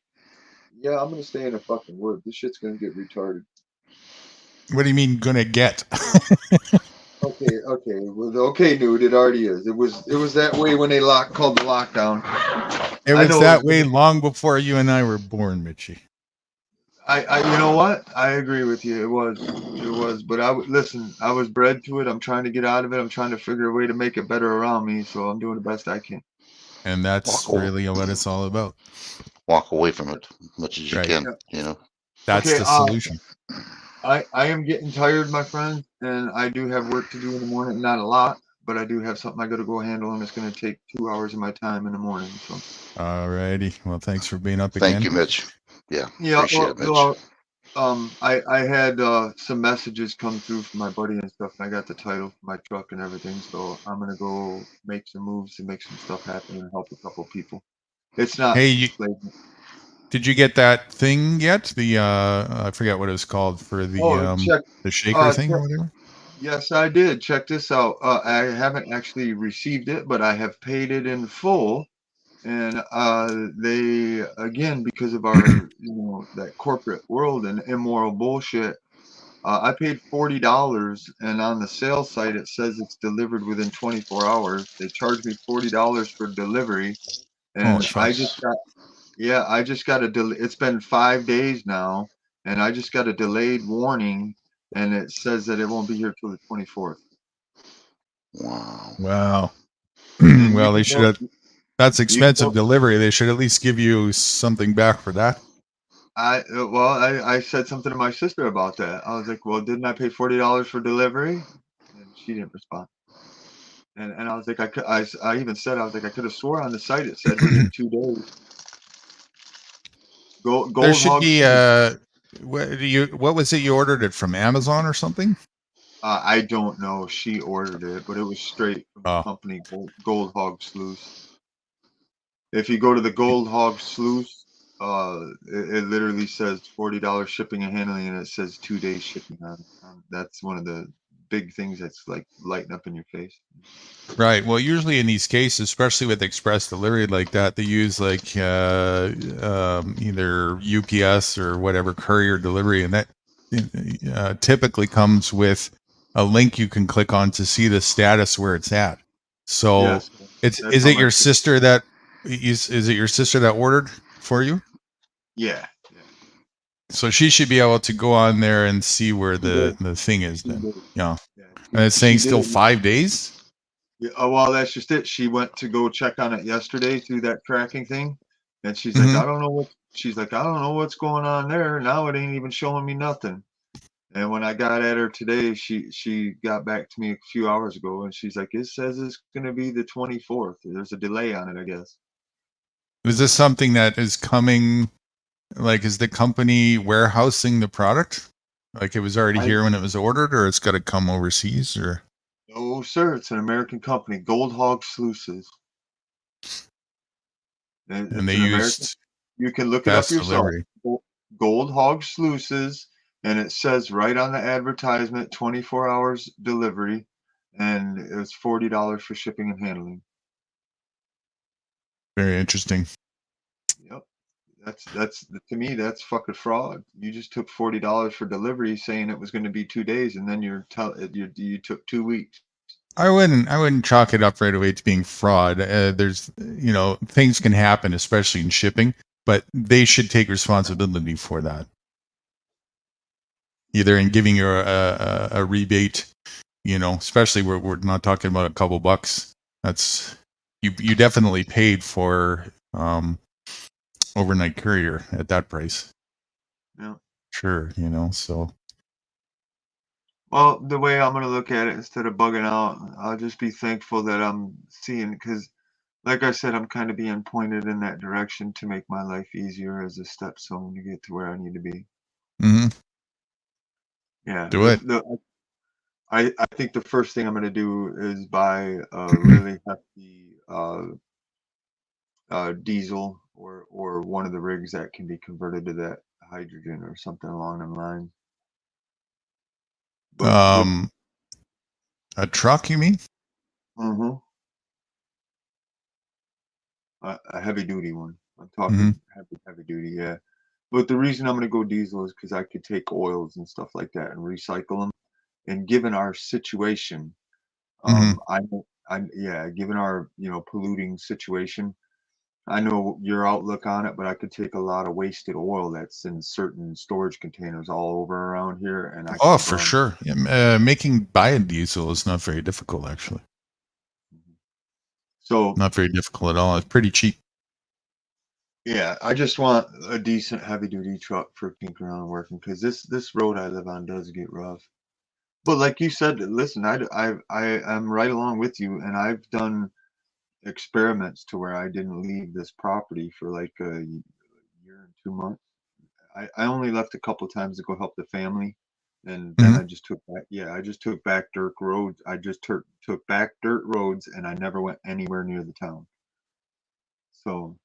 yeah, I'm gonna stay in the fucking woods. This shit's gonna get retarded. What do you mean gonna get? Okay. Well, okay, dude. It already is. It was that way when they called the lockdown. It was that way long before you and I were born, Mitchie. You know what? I agree with you. It was, but listen, I was bred to it. I'm trying to get out of it. I'm trying to figure a way to make it better around me. So I'm doing the best I can. And that's really what it's all about. Walk away from it as much as you can, That's the solution. I am getting tired, my friend, and I do have work to do in the morning. Not a lot, but I do have something I got to go handle, and it's going to take 2 hours of my time in the morning. So. All righty. Well, thanks for being up again. Thank you, Mitch. Yeah. Appreciate it, Mitch. I had some messages come through from my buddy and stuff, and I got the title for my truck and everything. So I'm gonna go make some moves and make some stuff happen and help a couple people. It's not. Hey, did you get that thing yet? The I forget what it's called for the shaker thing or whatever. Yes, I did. Check this out. I haven't actually received it, but I have paid it in full. And they, again, because of our, that corporate world and immoral bullshit, I paid $40, and on the sales site it says it's delivered within 24 hours. They charged me $40 for delivery, and I just got a it's been 5 days now, and I just got a delayed warning, and it says that it won't be here till the 24th. Wow. Well, they should have. That's expensive delivery. They should at least give you something back for that. I said something to my sister about that. I was like, well, didn't I pay $40 for delivery? And she didn't respond. And I was like, I even said, I was like, I could have swore on the site it said within 2 days. There should be what was it you ordered it from, Amazon or something? I don't know. She ordered it, but it was straight from the company Gold Hog Sluice. If you go to the Gold Hog Sluice, it literally says $40 shipping and handling, and it says 2 days shipping on it. That's one of the big things that's like lighting up in your face. Right. Well, usually in these cases, especially with express delivery like that, they use like either UPS or whatever courier delivery, and that typically comes with a link you can click on to see the status where it's at. So is it your sister that ordered for you? Yeah. So she should be able to go on there and see where the thing is then. Yeah. And it's saying still 5 days? Yeah, well, that's just it. She went to go check on it yesterday through that tracking thing, and she's like, I don't know what's going on there. Now it ain't even showing me nothing. And when I got at her today, she got back to me a few hours ago, and she's like, it says it's going to be the 24th. There's a delay on it, I guess. Is this something that is coming, like, is the company warehousing the product? Like it was already here when it was ordered, or it's got to come overseas, or? No, sir. It's an American company, Gold Hog Sluices. And they used. You can look it up yourself. Gold Hog Sluices, and it says right on the advertisement, 24 hours delivery, and it's $40 for shipping and handling. Very interesting. Yep. That's to me that's fucking fraud. You just took $40 for delivery, saying it was going to be 2 days, and then you took 2 weeks. I wouldn't chalk it up right away to being fraud. There's, things can happen, especially in shipping, but they should take responsibility for that. Either in giving you a rebate, especially we're not talking about a couple bucks. That's you definitely paid for overnight courier at that price. Yeah. Sure, so. Well, the way I'm going to look at it, instead of bugging out, I'll just be thankful that I'm seeing, because like I said, I'm kind of being pointed in that direction to make my life easier as a stepson to get to where I need to be. Mm-hmm. Yeah. Do it. I think the first thing I'm going to do is buy a really hefty diesel or one of the rigs that can be converted to that hydrogen or something along them lines. But a truck, you mean? Mm-hmm. A heavy duty one. I'm talking heavy duty, yeah. But the reason I'm going to go diesel is because I could take oils and stuff like that and recycle them. And given our situation, given our polluting situation, I know your outlook on it, but I could take a lot of wasted oil that's in certain storage containers all over around here, and I Oh, can for burn. sure. Making biodiesel is not very difficult, actually. So not very difficult at all. It's pretty cheap. Yeah, I just want a decent heavy duty truck for tinkering around and working, because this road I live on does get rough. But like you said, listen, I am right along with you, and I've done experiments to where I didn't leave this property for like a year and 2 months. I only left a couple of times to go help the family, and then I just took back. Yeah, I just took back dirt roads. I just took back dirt roads, and I never went anywhere near the town. So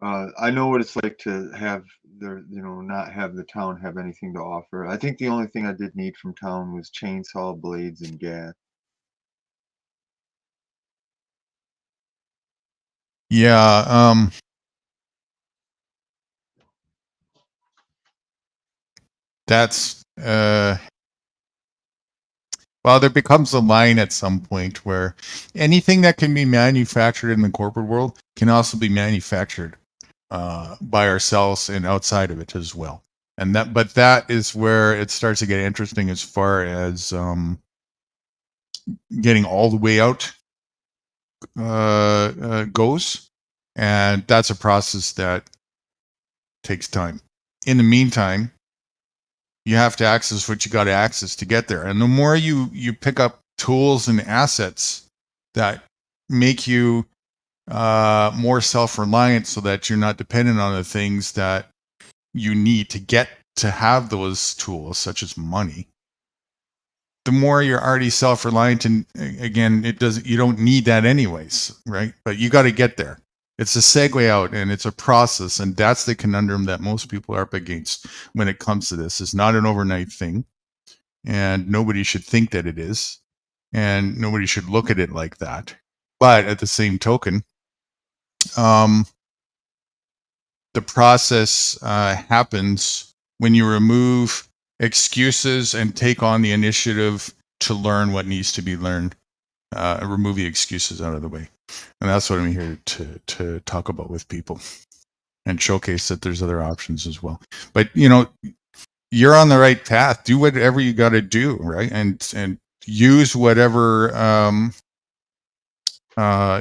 I know what it's like to have not have the town have anything to offer. I think the only thing I did need from town was chainsaw blades and gas. Yeah. That's well, there becomes a line at some point where anything that can be manufactured in the corporate world can also be manufactured by ourselves and outside of it as well. And that is where it starts to get interesting as far as getting all the way out goes, and that's a process that takes time. In the meantime, you have to access what you got to access to get there, and the more you pick up tools and assets that make you more self-reliant, so that you're not dependent on the things that you need to get to have those tools, such as money, the more you're already self-reliant. And again, you don't need that anyways, right? But you got to get there. It's a segue out, and it's a process, and that's the conundrum that most people are up against when it comes to this. It's not an overnight thing, and nobody should think that it is, and nobody should look at it like that. But at the same token, the process happens when you remove excuses and take on the initiative to learn what needs to be learned. Remove the excuses out of the way. And that's what I'm here to talk about with people, and showcase that there's other options as well. But you're on the right path. Do whatever you got to do, right? And use whatever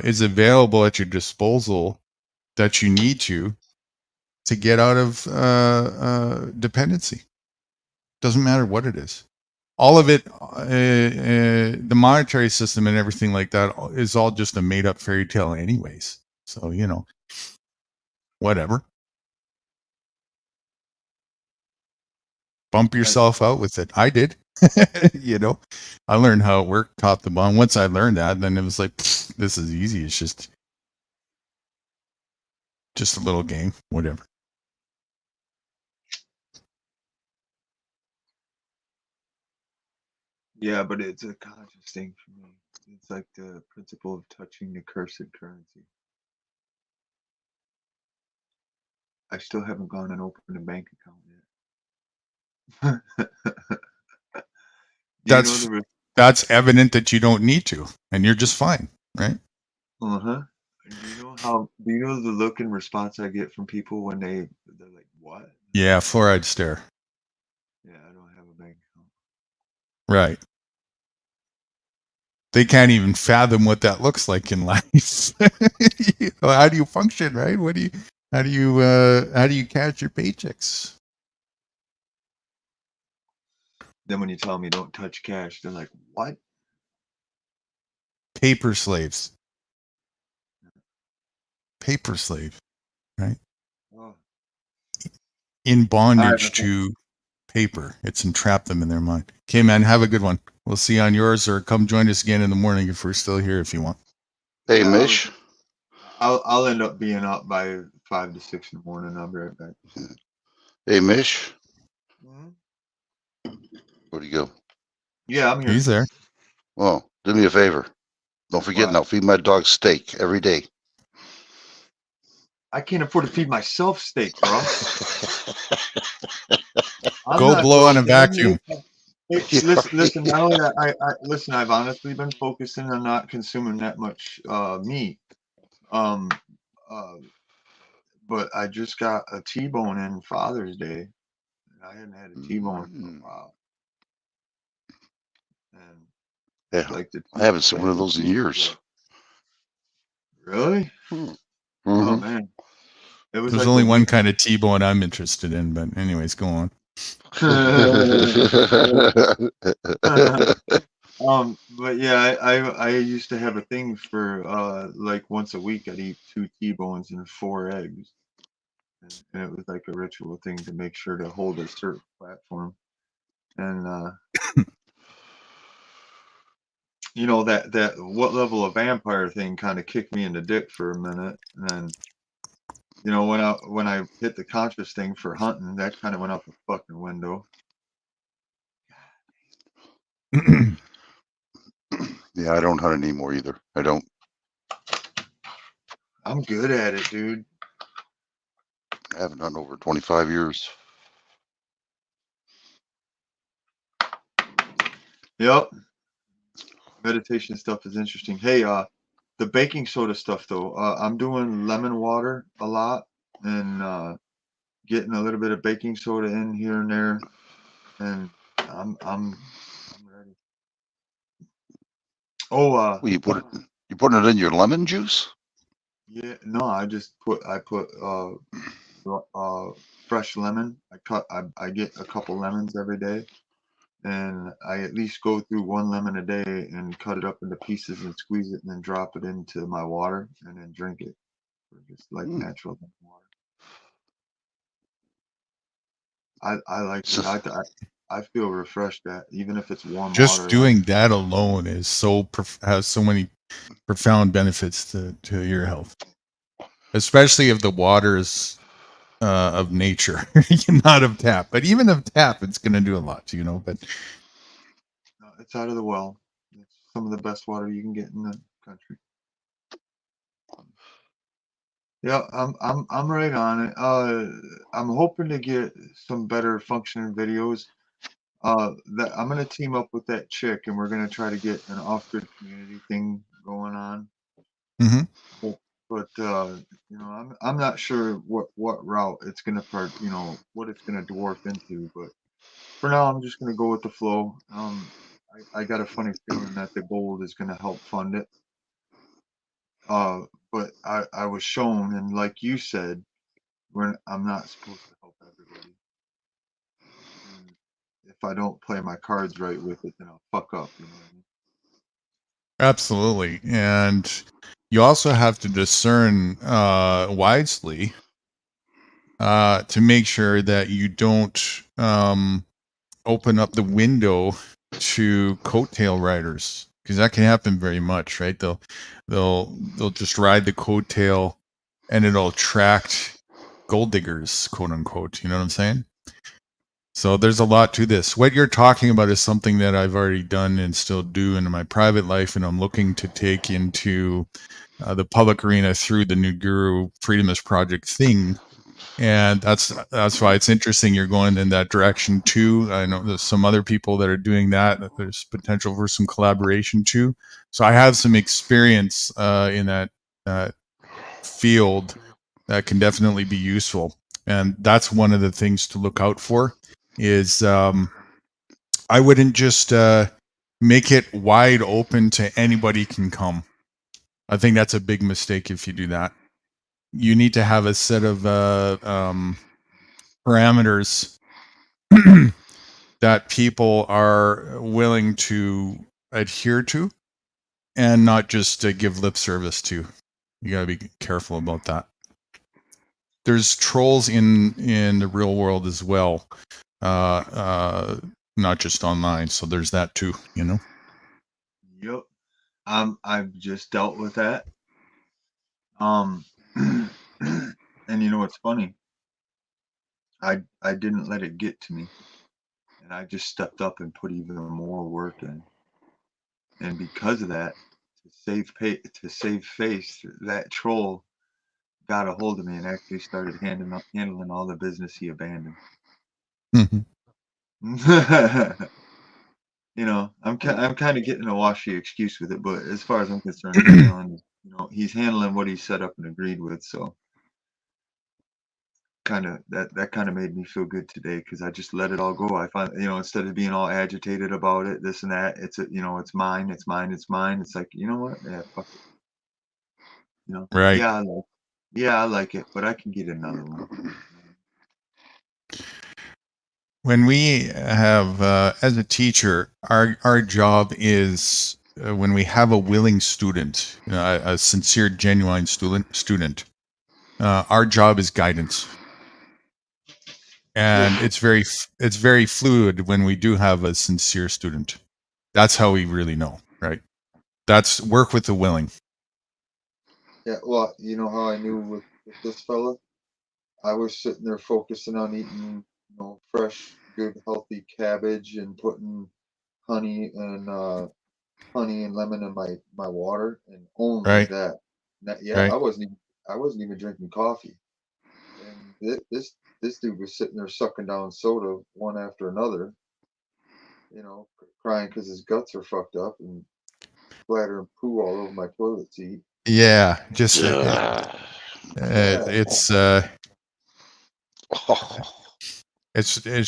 is available at your disposal that you need to get out of dependency. Doesn't matter what it is. All of it, the monetary system and everything like that, is all just a made up fairy tale anyways. So, whatever. Bump yourself out with it. I did. I learned how it worked top to bottom. Once I learned that, then it was like, this is easy. It's just a little game, whatever. Yeah, but it's a conscious thing for me. It's like the principle of touching the cursed currency. I still haven't gone and opened a bank account yet. That's evident that you don't need to, and you're just fine, right? Uh-huh. Do you know the look and response I get from people when they're like, what? Yeah, fluoride stare. Yeah, I don't have a bank account. Right. They can't even fathom what that looks like in life. How do you function, right? How do you catch your paychecks? Then when you tell them you don't touch cash, they're like, what? Paper slaves. Paper slave, right? Oh. In bondage to paper. It's entrapped them in their mind. Okay, man, have a good one. We'll see you on yours, or come join us again in the morning if we're still here if you want. Hey, Yeah, Mish. I'll end up being up by 5 to 6 in the morning. I'll be right back. Hey, Mish. Mhm. Where'd he go? Yeah, I'm here. He's there. Well, do me a favor. Don't forget now, feed my dog steak every day. I can't afford to feed myself steak, bro. Go blow on a vacuum. Listen. Not only that, I listen. I've honestly been focusing on not consuming that much meat. But I just got a T-bone in Father's Day. I hadn't had a T-bone for a while. And Yeah, I haven't seen one of those in years. Really? Oh man. It was There's like only one kind of T-bone I'm interested in, but anyways, go on. But yeah, I used to have a thing for like once a week I'd eat 2 T-bones and 4 eggs. And it was like a ritual thing to make sure to hold a certain platform. And you know, that what level of vampire thing kind of kicked me in the dick for a minute. And then, you know, when I hit the conscious thing for hunting, that kind of went out the fucking window. Yeah, I don't hunt anymore either. I don't. I'm good at it, dude. I haven't hunted over 25 years. Yep. Meditation stuff is interesting. Hey, the baking soda stuff though, I'm doing lemon water a lot and getting a little bit of baking soda in here and there, and I'm ready. Oh, you putting it in your lemon juice? Yeah, no, I put fresh lemon. I get a couple lemons every day, and I at least go through 1 lemon a day and cut it up into pieces and squeeze it and then drop it into my water and then drink it. Just like natural water. I like it. I feel refreshed at even if it's warm Just water. doing that alone is has so many profound benefits to your health, especially if the water is of nature, not of tap. But even of tap, it's going to do a lot, you know. But No, it's out of the well. It's some of the best water you can get in the country. Yeah, I'm right on it. I'm hoping to get some better functioning videos. That I'm gonna team up with that chick, and we're gonna try to get an off-grid community thing going on. But you know, I'm not sure what route it's gonna what it's gonna dwarf into. But for now, I'm just gonna go with the flow. I got a funny feeling that the gold is gonna help fund it. But I was shown, and like you said, I'm not supposed to help everybody. And if I don't play my cards right with it, then I'll fuck up. You know what I mean? absolutely, and you also have to discern wisely to make sure that you don't open up the window to coattail riders, because that can happen very much, right? They'll just ride the coattail and it'll attract gold diggers, quote unquote. You know what I'm saying? So there's a lot to this. What you're talking about is something that I've already done and still do in my private life, and I'm looking to take into the public arena through the New Guru Freedomist Project thing. And that's why it's interesting you're going in that direction too. I know there's some other people that are doing that. There's potential for some collaboration too. So I have some experience in that field that can definitely be useful. And that's one of the things to look out for is I wouldn't just make it wide open to anybody can come. I think that's a big mistake if you do that. You need to have a set of parameters that people are willing to adhere to and not just give lip service to. You got to be careful about that. There's trolls in the real world as well, not just online. So there's that too, you know. Yep. I've just dealt with that. And you know what's funny? I didn't let it get to me, and I just stepped up and put even more work in. And because of that, to save face, that troll got a hold of me and actually started handling all the business he abandoned. You know, I'm kind of getting a washy excuse with it, but as far as I'm concerned, he's handling what he set up and agreed with. So that kind of made me feel good today because I just let it all go. I find, instead of being all agitated about it, this and that, it's mine, it's mine, it's mine. It's like, you know what? Yeah, fuck it. Right. Yeah, I like it, but I can get another one. When we have, as a teacher, our job is when we have a willing student, a sincere, genuine student, our job is guidance. And it's very fluid when we do have a sincere student. That's how we really know, right? That's work with the willing. Yeah, well, you know how I knew with this fella? I was sitting there focusing on eating, fresh, good, healthy cabbage and putting honey and lemon in my water and only Right. that. Yeah, Right. I wasn't even drinking coffee. And this dude was sitting there sucking down soda one after another, crying because his guts are fucked up and splattering poo all over my toilet seat. Yeah, just it's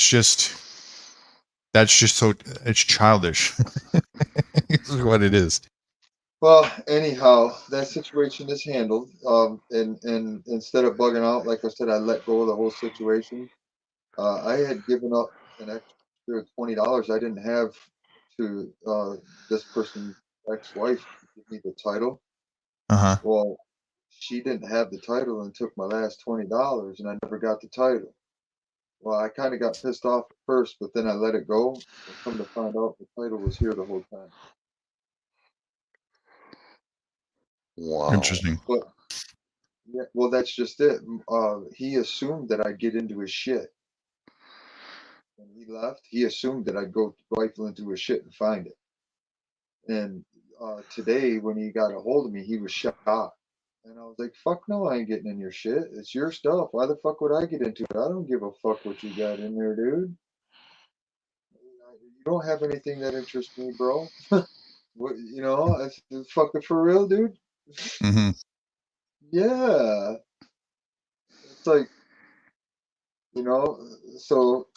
just it's childish. It's what it is. Well, anyhow, that situation is handled. And instead of bugging out, like I said, I let go of the whole situation. I had given up an extra $20 I didn't have to this person's ex-wife to give me the title. Uh-huh. Well, she didn't have the title and took my last $20, and I never got the title. Well, I kind of got pissed off at first, but then I let it go. And come to find out, the title was here the whole time. Wow. Interesting. But yeah, well, that's just it. He assumed that I'd get into his shit. When he left, he assumed that I'd go rifle into his shit and find it. And today, when he got a hold of me, he was shocked. And I was like, fuck no, I ain't getting in your shit. It's your stuff. Why the fuck would I get into it? I don't give a fuck what you got in there, dude. You don't have anything that interests me, bro. What, it's fucking for real, dude. Mm-hmm. Yeah. It's like, so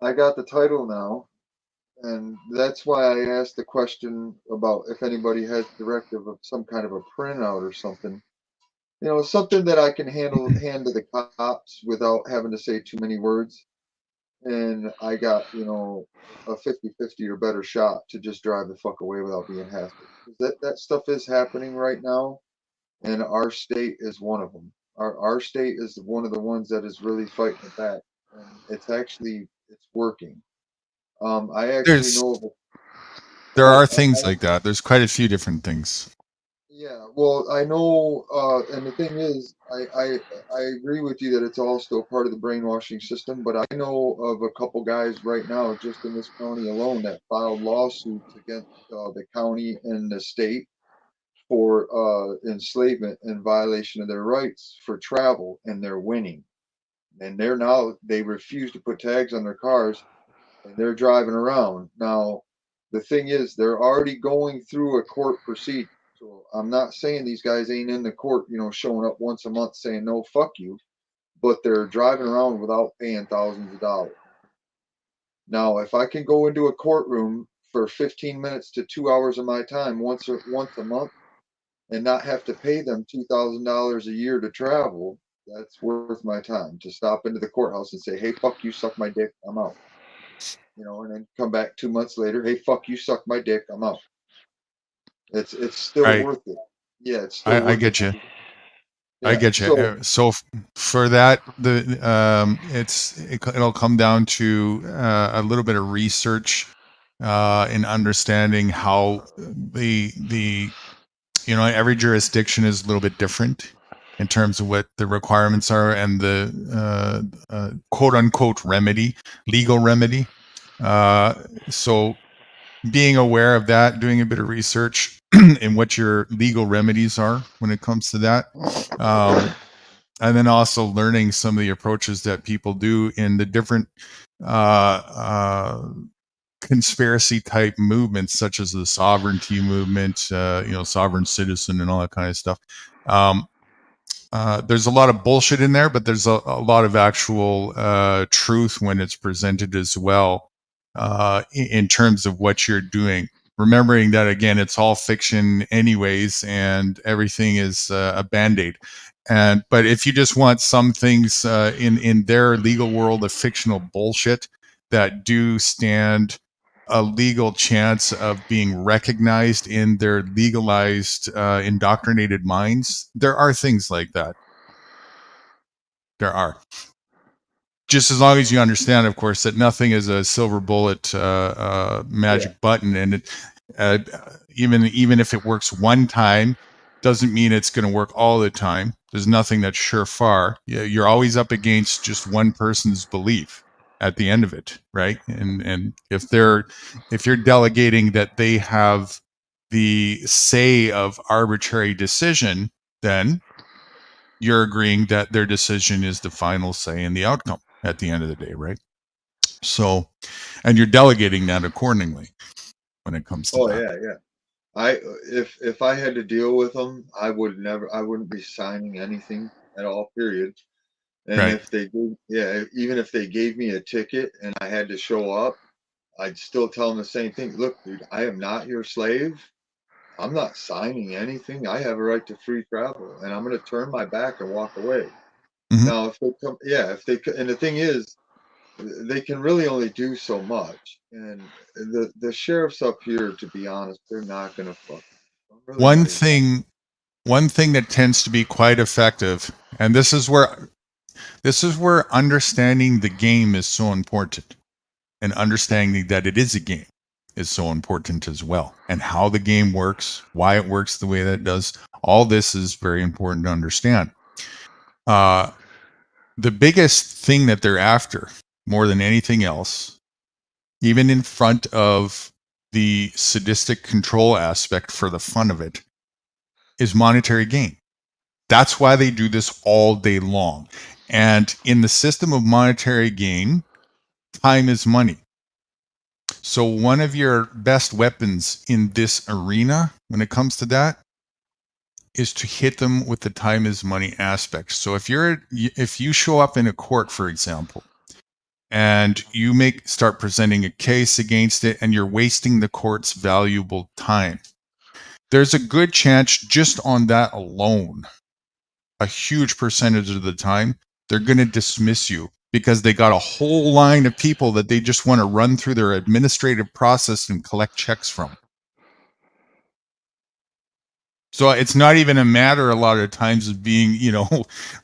I got the title now, and that's why I asked the question about if anybody has directive of some kind of a printout or something. Something that I can hand to the cops without having to say too many words. And I got, a 50-50 or better shot to just drive the fuck away without being hassled. That stuff is happening right now, and our state is one of them. Our state is one of the ones that is really fighting it back, and it's working. I actually know there are things like that. There's quite a few different things. Yeah, well, I know, and the thing is, I agree with you that it's all still part of the brainwashing system, but I know of a couple guys right now, just in this county alone, that filed lawsuits against the county and the state for enslavement and violation of their rights for travel, and they're winning. and they refuse to put tags on their cars, and they're driving around. Now, the thing is, they're already going through a court proceeding. So I'm not saying these guys ain't in the court, showing up once a month saying no, fuck you, but they're driving around without paying thousands of dollars. Now, if I can go into a courtroom for 15 minutes to 2 hours of my time once a month and not have to pay them $2,000 a year to travel, that's worth my time to stop into the courthouse and say, hey, fuck you, suck my dick, I'm out. And then come back 2 months later, hey, fuck you, suck my dick, I'm out. It's still worth it. Yeah, it's still worth it. I get you. Yeah, I get you. So for that, it'll come down to a little bit of research in understanding how every jurisdiction is a little bit different in terms of what the requirements are and the quote unquote legal remedy. So being aware of that, doing a bit of research in what your legal remedies are when it comes to that. And then also learning some of the approaches that people do in the different conspiracy type movements, such as the sovereignty movement, sovereign citizen and all that kind of stuff. There's a lot of bullshit in there, but there's a lot of actual truth when it's presented as well, in terms of what you're doing. Remembering that, again, it's all fiction anyways, and everything is a Band-Aid. But if you just want some things in their legal world of fictional bullshit that do stand a legal chance of being recognized in their legalized, indoctrinated minds, there are things like that. There are. Just as long as you understand, of course, that nothing is a silver bullet magic button, and even if it works one time, doesn't mean it's going to work all the time. There's nothing that's surefire. You're always up against just one person's belief at the end of it, right? And if you're delegating that they have the say of arbitrary decision, then you're agreeing that their decision is the final say in the outcome at the end of the day, right? So, and you're delegating that accordingly when it comes to that. Yeah. If I had to deal with them, I wouldn't be signing anything at all, period. And right. Even if they gave me a ticket and I had to show up, I'd still tell them the same thing. Look, dude, I am not your slave. I'm not signing anything. I have a right to free travel, and I'm going to turn my back and walk away. Mm-hmm. Now, if they come, and the thing is, they can really only do so much. And the sheriffs up here, to be honest, they're not going to fuck. Really one thing that tends to be quite effective, and this is where understanding the game is so important, and understanding that it is a game is so important as well, and how the game works, why it works the way that it does. All this is very important to understand. The biggest thing that they're after, more than anything else, even in front of the sadistic control aspect for the fun of it, is monetary gain. That's why they do this all day long. And in the system of monetary gain, time is money. So one of your best weapons in this arena, when it comes to that, is to hit them with the time is money aspect. So if you show up in a court, for example, and you start presenting a case against it, and you're wasting the court's valuable time, there's a good chance just on that alone, a huge percentage of the time, they're going to dismiss you, because they got a whole line of people that they just want to run through their administrative process and collect checks from. So it's not even a matter a lot of times of being,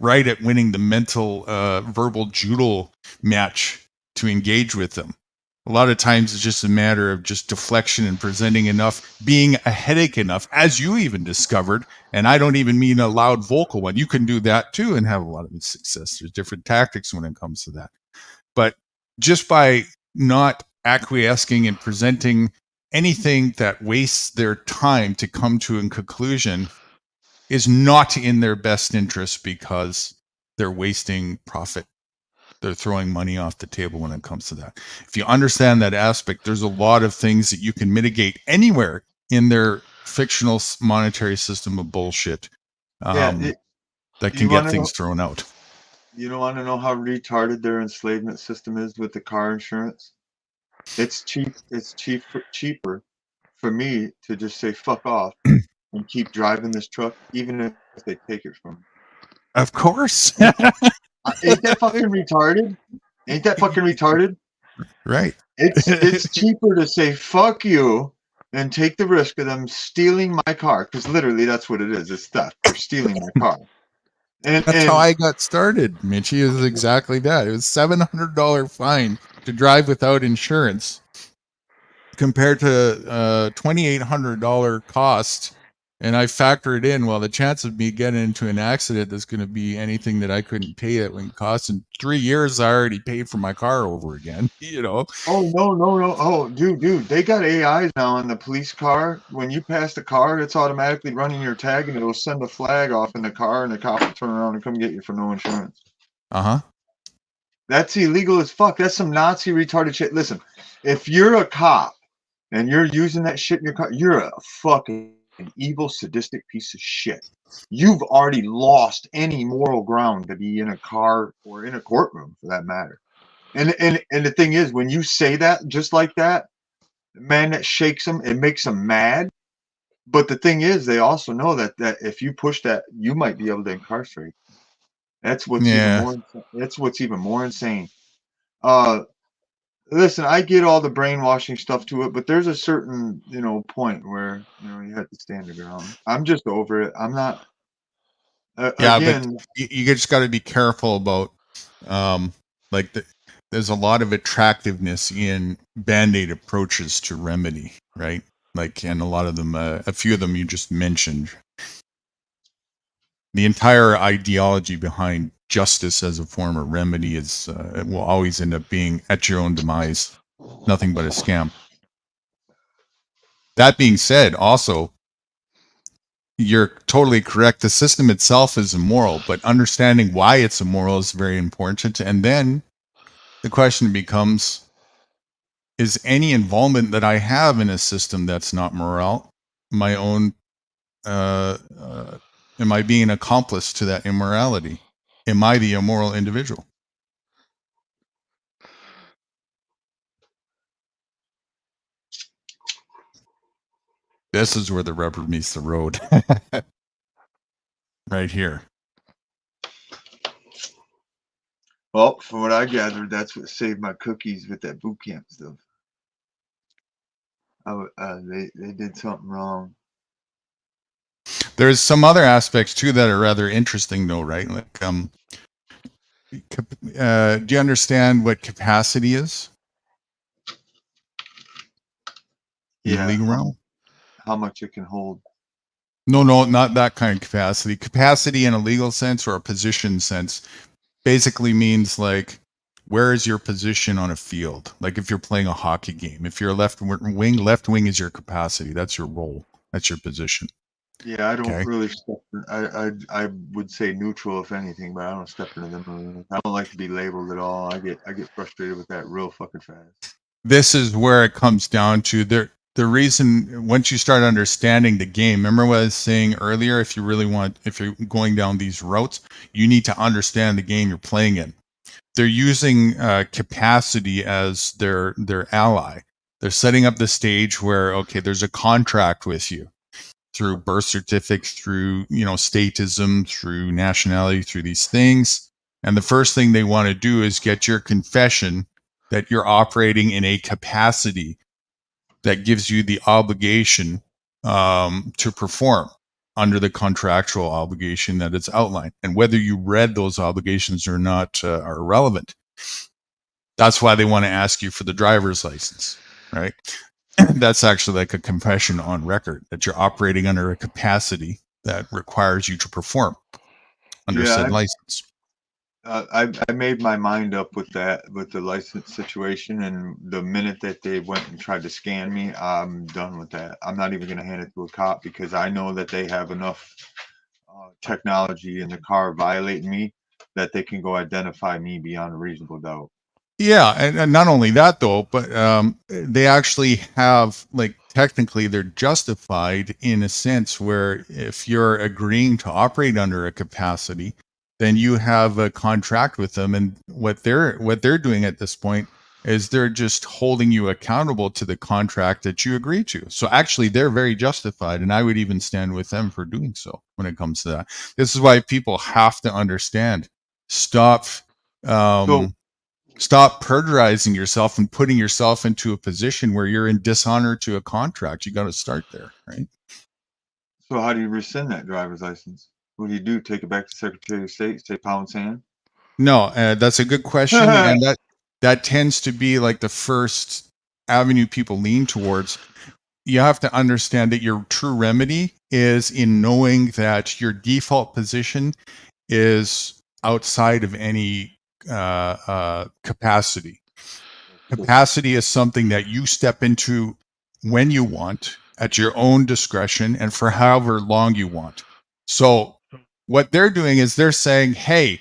right at winning the mental verbal judo match to engage with them. A lot of times it's just a matter of just deflection and presenting enough, being a headache enough, as you even discovered. And I don't even mean a loud vocal one. You can do that too and have a lot of success. There's different tactics when it comes to that. But just by not acquiescing and presenting anything that wastes their time to come to a conclusion is not in their best interest, because they're wasting profit They're throwing money off the table when it comes to that. If you understand that aspect, there's a lot of things that you can mitigate anywhere in their fictional monetary system of bullshit that can you get want to things know? thrown out. You don't want to know how retarded their enslavement system is with the car insurance? It's cheap. It's cheaper for me to just say fuck off and keep driving this truck, even if they take it from me. Of course. Ain't that fucking retarded? Ain't that fucking retarded? Right. It's cheaper to say fuck you and take the risk of them stealing my car, because literally that's what it is. It's theft. They're stealing my car. That's how I got started, Mitchie. Is exactly that. It was $700 fine to drive without insurance, compared to $2,800 cost. And I factor it in. Well, the chance of me getting into an accident that's going to be anything that I couldn't pay it when it cost in 3 years, I already paid for my car over again. You know. Oh no! Oh, dude, they got AIs now in the police car. When you pass the car, it's automatically running your tag, and it'll send a flag off in the car, and the cop will turn around and come get you for no insurance. That's illegal as fuck. That's some Nazi retarded shit. Listen, if you're a cop and you're using that shit in your car, you're a fucking evil, sadistic piece of shit. You've already lost any moral ground to be in a car or in a courtroom, for that matter. And the thing is, when you say that just like that, man, that shakes them. It makes them mad. But the thing is, they also know that if you push that, you might be able to incarcerate. That's what's even more. That's what's even more insane. Listen, I get all the brainwashing stuff to it, but there's a certain point where you have to stand your ground. I'm just over it. I'm not. Again, but you just got to be careful about there's a lot of attractiveness in band-aid approaches to remedy, right? And a lot of them, a few of them you just mentioned. The entire ideology behind justice as a form of remedy is will always end up being at your own demise, nothing but a scam. That being said, also, you're totally correct. The system itself is immoral, but understanding why it's immoral is very important. And then the question becomes, is any involvement that I have in a system that's not moral my own, am I being an accomplice to that immorality? Am I the immoral individual? This is where the rubber meets the road. Right here. Well, from what I gathered, that's what saved my cookies with that boot camp stuff. They did something wrong. There's some other aspects too that are rather interesting, though, right? Like, do you understand what capacity is? In the legal realm? How much it can hold. No, not that kind of capacity. Capacity in a legal sense or a position sense basically means like, where is your position on a field? Like if you're playing a hockey game, if you're a left wing is your capacity. That's your role. That's your position. Yeah, I don't really step. I would say neutral if anything, but I don't step into them. I don't like to be labeled at all. I get frustrated with that real fucking fast. This is where it comes down to the reason. Once you start understanding the game, remember what I was saying earlier, if you're going down these routes, you need to understand the game you're playing in. They're using capacity as their ally. They're setting up the stage where, okay, there's a contract with you through birth certificates, through statism, through nationality, through these things. And the first thing they want to do is get your confession that you're operating in a capacity that gives you the obligation to perform under the contractual obligation that it's outlined. And whether you read those obligations or not are irrelevant. That's why they want to ask you for the driver's license, right? That's actually like a confession on record that you're operating under a capacity that requires you to perform under said license. I made my mind up with that, with the license situation, and the minute that they went and tried to scan me, I'm done with that. I'm not even going to hand it to a cop because I know that they have enough technology in the car violating me that they can go identify me beyond a reasonable doubt. Yeah, and not only that though, but they actually have, like, technically they're justified in a sense where if you're agreeing to operate under a capacity, then you have a contract with them, and what they're doing at this point is they're just holding you accountable to the contract that you agree to. So actually they're very justified, and I would even stand with them for doing so when it comes to that. This is why people have to understand. Stop perjurizing yourself and putting yourself into a position where you're in dishonor to a contract. You got to start there, right? So how do you rescind that driver's license? What do you do? Take it back to Secretary of State, say pound sand? No, that's a good question, and that tends to be like the first avenue people lean towards. You have to understand that your true remedy is in knowing that your default position is outside of any capacity. Capacity is something that you step into when you want, at your own discretion, and for however long you want. So what they're doing is they're saying, hey,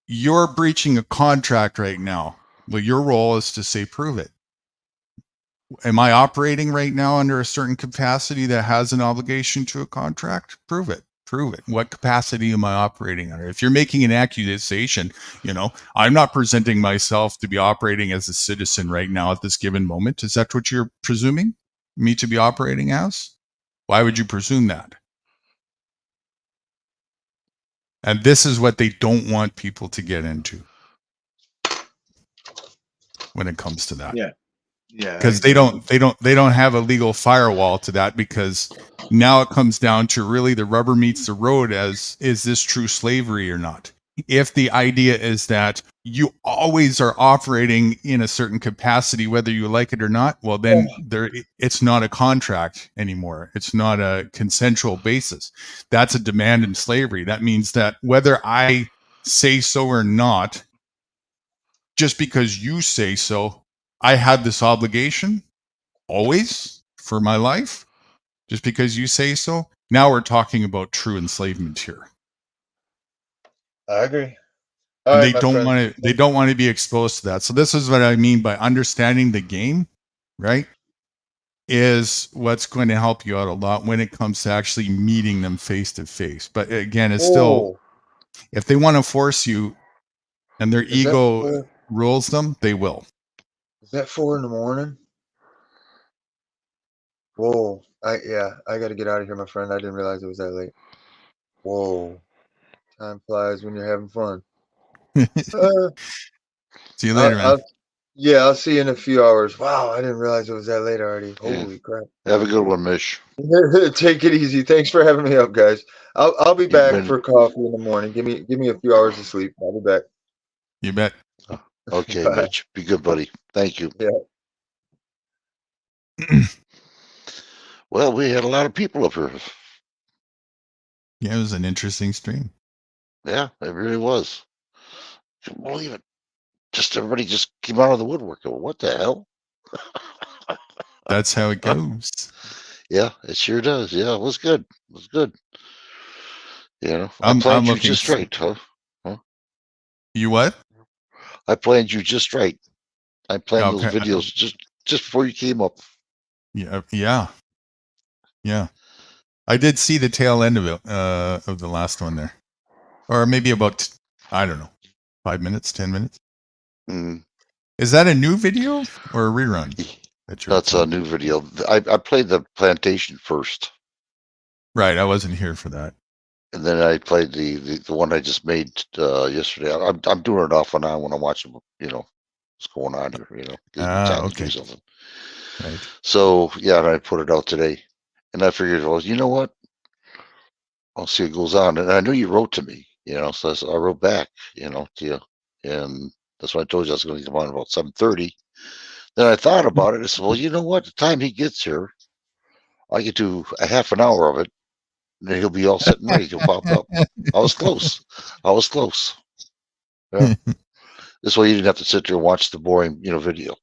you're breaching a contract right now. Well, your role is to say, prove it. Am I operating right now under a certain capacity that has an obligation to a contract? Prove it. Prove it. What capacity am I operating under? If you're making an accusation, I'm not presenting myself to be operating as a citizen right now at this given moment. Is that what you're presuming me to be operating as? Why would you presume that? And this is what they don't want people to get into when it comes to that. Yeah. Because they don't have a legal firewall to that, because now it comes down to really the rubber meets the road as, is this true slavery or not? If the idea is that you always are operating in a certain capacity, whether you like it or not, well, then it's not a contract anymore. It's not a consensual basis. That's a demand in slavery. That means that whether I say so or not, just because you say so, I had this obligation always for my life, just because you say so. Now we're talking about true enslavement here. I agree. And they don't want to be exposed to that. So this is what I mean by understanding the game, right? Is what's going to help you out a lot when it comes to actually meeting them face to face. But again, it's still, if they want to force you and their ego rules them, they will. Is that 4 a.m? Whoa. I got to get out of here, my friend. I didn't realize it was that late. Whoa. Time flies when you're having fun. See you later, man. I'll see you in a few hours. Wow, I didn't realize it was that late already. Holy crap. Have a good one, Mish. Take it easy. Thanks for having me up, guys. I'll be back for coffee in the morning. Give me a few hours of sleep. I'll be back. You bet. Okay, Mitch. Be good, buddy. Thank you. Yeah. Well, we had a lot of people up here. Yeah, it was an interesting stream. Yeah, it really was. Couldn't believe it. Just everybody just came out of the woodwork. What the hell? That's how it goes. Yeah, it sure does. Yeah, it was good. It was good. I planned you just right, huh? You what? I planned you just right. I planned those videos just before you came up. Yeah. I did see the tail end of it, of the last one there, or maybe about, I don't know, 5 minutes, 10 minutes. Is that a new video or a rerun? That's a new video. I played the plantation first. Right, I wasn't here for that. And then I played the one I just made yesterday. I'm doing it off and on when I'm watching, what's going on here, time to do something. Right. So yeah, and I put it out today, and I figured, well, you know what? I'll see what goes on. And I knew you wrote to me, so I wrote back, to you, and that's why I told you I was going to come on about 7:30. Then I thought about it. I said, well, you know what? The time he gets here, I get to a half an hour of it, and then he'll be all set and ready to pop up. I was close. Yeah. This way you didn't have to sit there and watch the boring, video.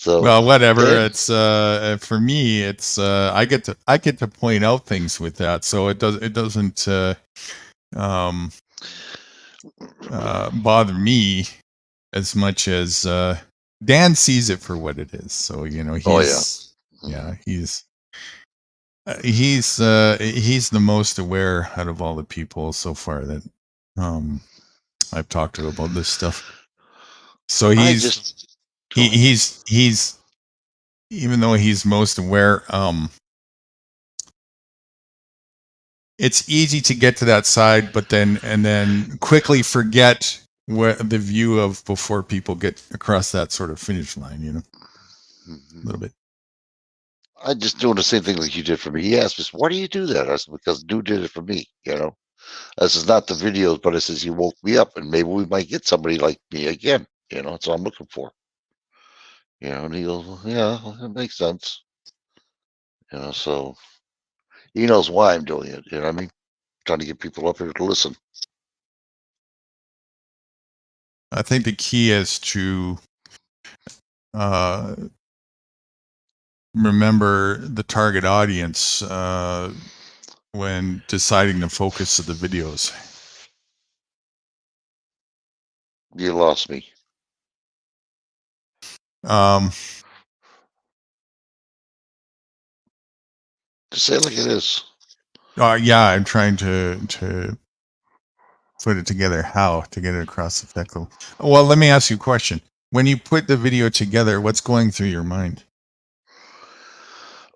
So well, whatever. okay. It's for me. It's I get to point out things with that, so it doesn't bother me as much as Dan sees it for what it is. So he's he's the most aware out of all the people so far that I've talked to about this stuff. So he's even though he's most aware, it's easy to get to that side, but then quickly forget what the view of before people get across that sort of finish line, a little bit. I just doing the same thing like you did for me. He asked me, "Why do you do that?" I said, "Because dude did it for me." This is not the videos, but it says he woke me up, and maybe we might get somebody like me again. That's what I'm looking for. And he goes, "Yeah, it makes sense." So he knows why I'm doing it. You know what I mean? Trying to get people up here to listen. I think the key is to remember the target audience when deciding the focus of the videos. You lost me. Just say it like it is. Yeah, I'm trying to put it together. How to get it across effectively? Well, let me ask you a question. When you put the video together, what's going through your mind?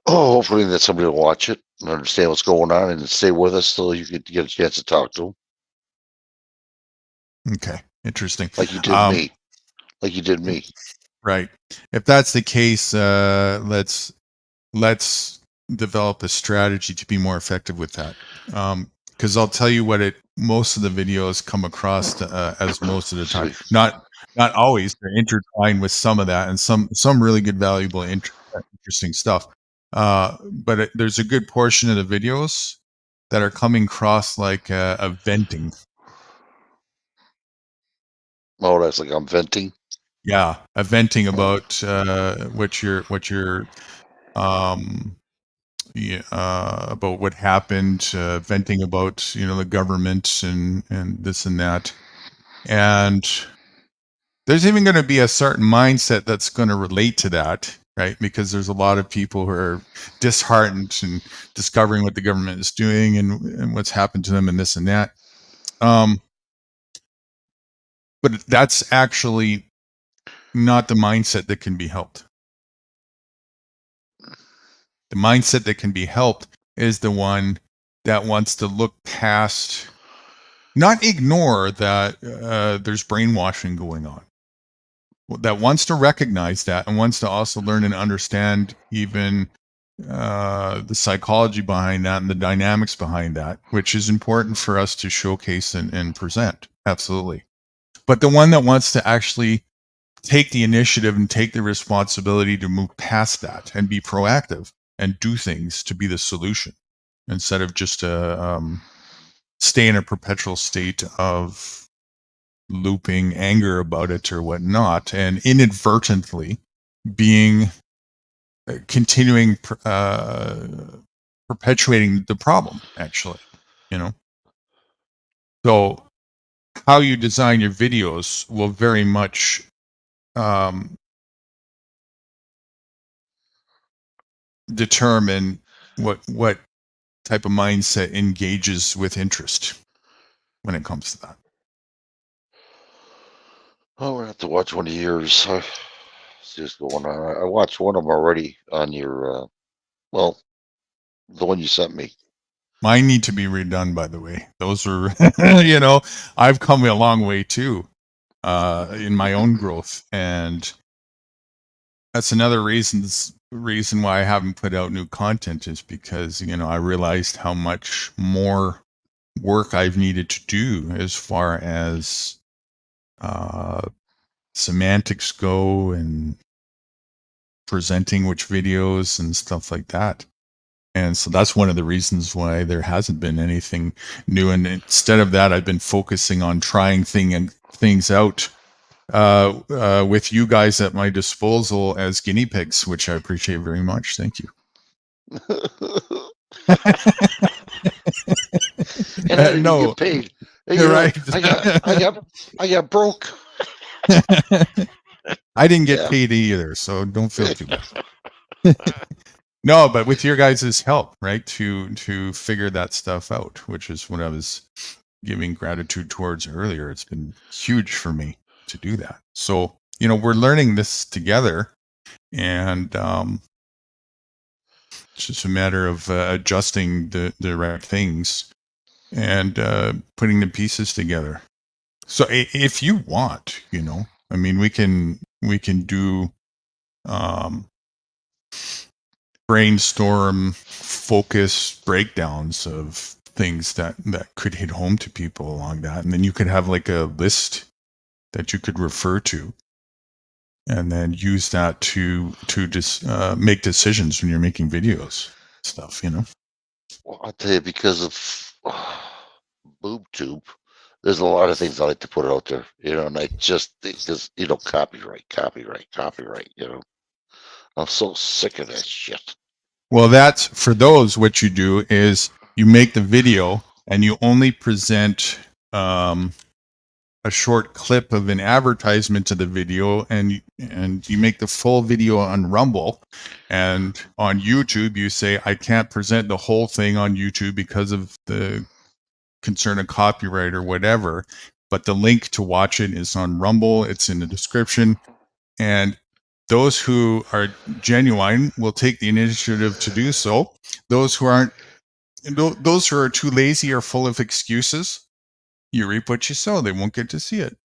Oh, hopefully that somebody will watch it and understand what's going on and stay with us so you could get a chance to talk to them. Okay, interesting. Like you did me. Like you did me. Right. If that's the case, let's develop a strategy to be more effective with that. Because I'll tell you what most of the videos come across as most of the time. Not always. They're intertwined with some of that and some really good, valuable, interesting stuff. But there's a good portion of the videos that are coming across like a venting. Oh, that's like I'm venting. Yeah, a venting about what you're about what happened, venting about the government and this and that, and there's even going to be a certain mindset that's going to relate to that, right? Because there's a lot of people who are disheartened and discovering what the government is doing and what's happened to them and this and that. But that's actually not the mindset that can be helped. The mindset that can be helped is the one that wants to look past, not ignore that there's brainwashing going on, that wants to recognize that and wants to also learn and understand even the psychology behind that and the dynamics behind that, which is important for us to showcase and present. Absolutely. But the one that wants to actually take the initiative and take the responsibility to move past that and be proactive and do things to be the solution instead of just stay in a perpetual state of looping anger about it or whatnot, and inadvertently continuing perpetuating the problem, actually, So how you design your videos will very much determine what type of mindset engages with interest when it comes to that. Oh, we're gonna have to watch one of yours. See what's going on. I watched one of them already on your, the one you sent me. Mine need to be redone, by the way. Those are, I've come a long way too, in my own growth, and that's another reason why I haven't put out new content is because I realized how much more work I've needed to do as far as semantics go and presenting which videos and stuff like that. And so that's one of the reasons why there hasn't been anything new. And instead of that, I've been focusing on trying things out with you guys at my disposal as guinea pigs, which I appreciate very much. Thank you. And I didn't No, get paid. And, you're you know, right. I got broke. I didn't get Yeah. paid either, so don't feel too bad. No, but with your guys' help, right, to figure that stuff out, which is what I was giving gratitude towards earlier. It's been huge for me to do that. So, you know, we're learning this together, and it's just a matter of adjusting the right things and putting the pieces together. So if you want, you know, I mean, we can do brainstorm focus breakdowns of things that could hit home to people along that, and then you could have like a list that you could refer to, and then use that to just make decisions when you're making videos stuff, you know. Well, I'll tell you, because of BoobTube, there's a lot of things I like to put out there, you know, and I just think, because, you know, copyright, you know. I'm so sick of that shit. Well, that's for those. What you do is you make the video and you only present a short clip of an advertisement to the video, and you make the full video on Rumble, and on YouTube you say, I can't present the whole thing on YouTube because of the concern of copyright or whatever, but the link to watch it is on Rumble. It's in the description, and those who are genuine will take the initiative to do so. Those who aren't, those who are too lazy or full of excuses, you reap what you sow. They won't get to see it.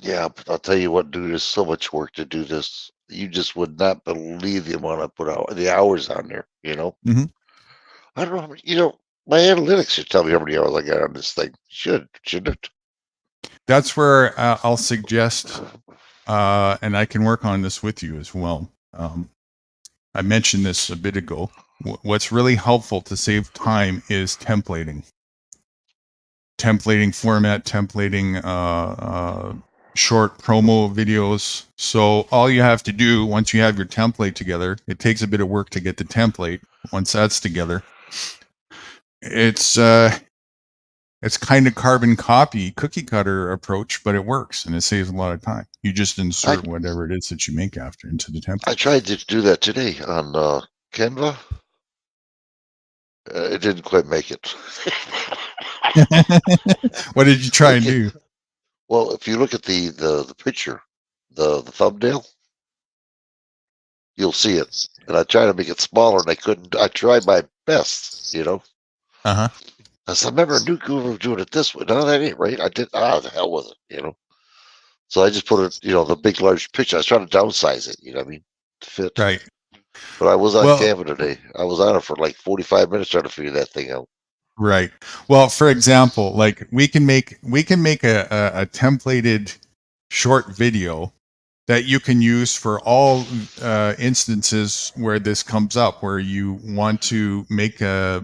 Yeah, but I'll tell you what, dude, there's so much work to do this. You just would not believe the amount I put out, the hours on there, you know? Mm-hmm. I don't know how many, you know, my analytics should tell me how many hours I got on this thing. Shouldn't it? That's where I'll suggest, and I can work on this with you as well. I mentioned this a bit ago. What's really helpful to save time is templating. Templating format, templating short promo videos. So all you have to do once you have your template together, it takes a bit of work to get the template. Once that's together, it's kind of carbon copy, cookie cutter approach, but it works and it saves a lot of time. You just insert whatever it is that you make after into the template. I tried to do that today on Canva. It didn't quite make it. What did you try and do? Well, if you look at the picture, the thumbnail, you'll see it. And I tried to make it smaller, and I couldn't. I tried my best, you know. Uh-huh. I said, I remember a new guru doing it this way. No, that ain't right. I did. The hell with it, you know. So I just put it, you know, the big large picture. I was trying to downsize it, you know what I mean, to fit. Right. But I was on Canva today. I was on it for like 45 minutes trying to figure that thing out. Right. Well, for example, like we can make a templated short video that you can use for all instances where this comes up, where you want to make a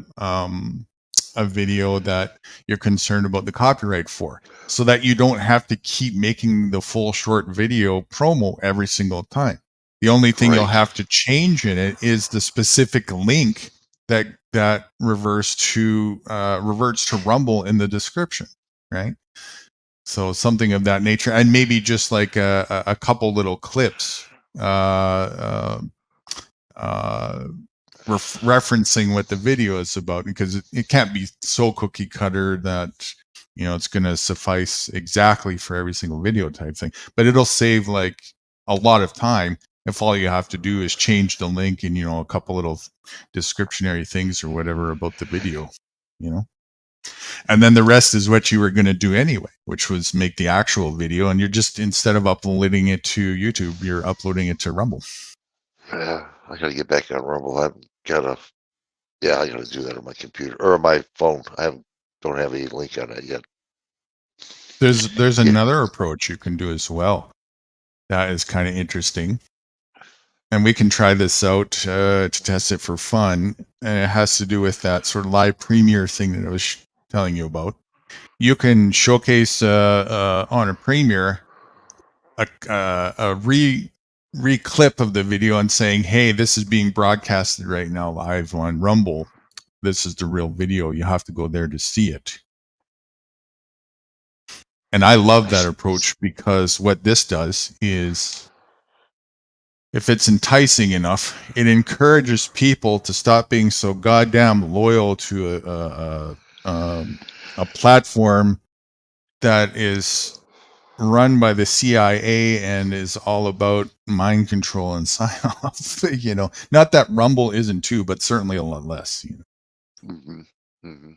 video that you're concerned about the copyright for, so that you don't have to keep making the full short video promo every single time. The only thing you'll have to change in it is the specific link that reverts to Rumble in the description, right? So something of that nature, and maybe just like a couple little clips referencing what the video is about, because it can't be so cookie cutter that, you know, it's going to suffice exactly for every single video type thing. But it'll save like a lot of time if all you have to do is change the link and, you know, a couple little descriptionary things or whatever about the video, you know. And then the rest is what you were going to do anyway, which was make the actual video, and you're just, instead of uploading it to YouTube, you're uploading it to Rumble. Yeah, I gotta get back on Rumble. I gotta do that on my computer or on my phone. Don't have any link on it yet. There's another approach you can do as well. That is kind of interesting. And we can try this out to test it for fun. And it has to do with that sort of live premiere thing that I was telling you about. You can showcase on a premiere a re-clip of the video and saying, hey, this is being broadcasted right now live on Rumble. This is the real video. You have to go there to see it. And I love that approach, because what this does is, if it's enticing enough, it encourages people to stop being so goddamn loyal to a platform that is run by the CIA and is all about mind control and sign-off. You know, not that Rumble isn't too, but certainly a lot less. You know? Mm-hmm. Mm-hmm.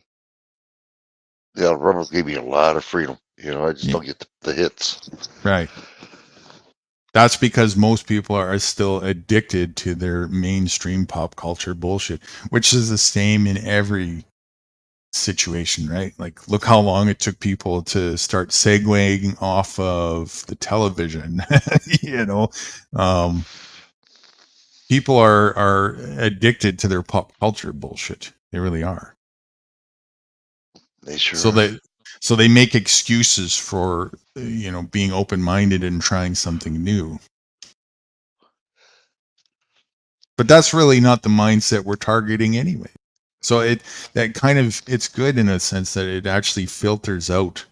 Yeah, Rumble gave me a lot of freedom. You know, I just don't get the hits. Right. That's because most people are still addicted to their mainstream pop culture bullshit, which is the same in every situation, right? Like, look how long it took people to start segueing off of the television. You know, people are addicted to their pop culture bullshit. They really are. They sure. So they make excuses for, you know, being open-minded and trying something new. But that's really not the mindset we're targeting anyway. So it's good in a sense that it actually filters out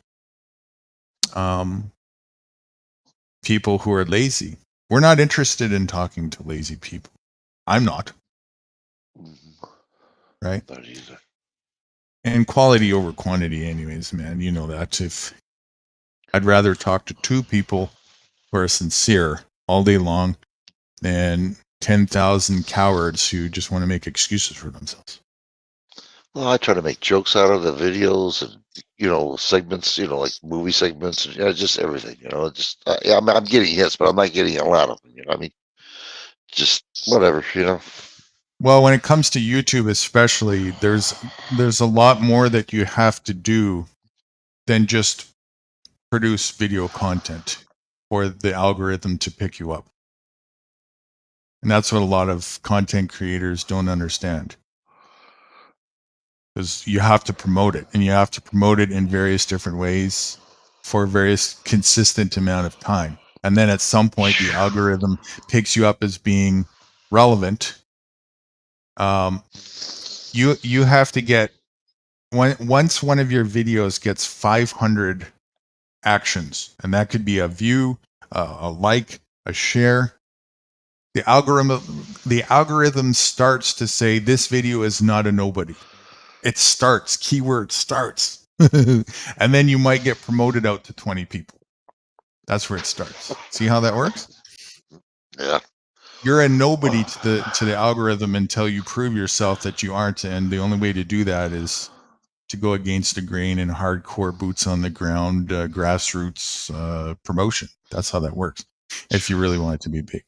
people who are lazy. We're not interested in talking to lazy people. I'm not. Right? Not either. And quality over quantity anyways, man. You know that. If I'd rather talk to 2 people who are sincere all day long than 10,000 cowards who just want to make excuses for themselves. Well, I try to make jokes out of the videos and, you know, segments, you know, like movie segments, and, you know, just everything, you know, just, yeah, I'm getting hits, but I'm not getting a lot of them, you know, I mean, just whatever, you know. Well, when it comes to YouTube especially, there's a lot more that you have to do than just produce video content for the algorithm to pick you up. And that's what a lot of content creators don't understand. Because you have to promote it, and you have to promote it in various different ways for a various consistent amount of time. And then at some point, the algorithm picks you up as being relevant. You have to get, once one of your videos gets 500 actions, and that could be a view, a like, a share, the algorithm starts to say this video is not a nobody. It starts, keyword starts. And then you might get promoted out to 20 people. That's where it starts. See how that works? Yeah. You're a nobody to the algorithm until you prove yourself that you aren't, and the only way to do that is to go against the grain and hardcore boots on the ground grassroots promotion. That's how that works. If you really want it to be big.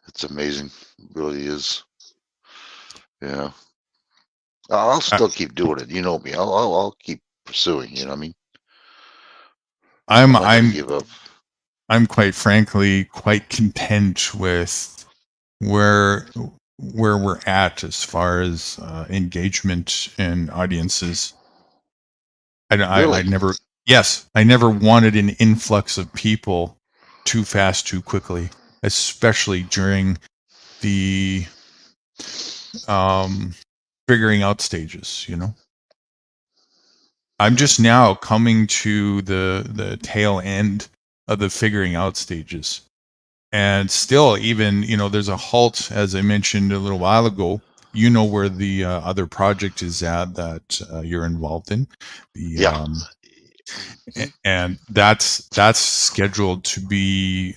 It's amazing. It really is. Yeah. I'll still keep doing it. You know me. I'll keep pursuing. You know what I mean? I'm not gonna give up. I'm quite frankly quite content with where we're at as far as engagement and audiences. I never wanted an influx of people too fast, too quickly, especially during the figuring out stages, you know. I'm just now coming to the tail end of the figuring out stages. And still, even, you know, there's a halt, as I mentioned a little while ago. You know where the other project is at that you're involved in. And that's scheduled to be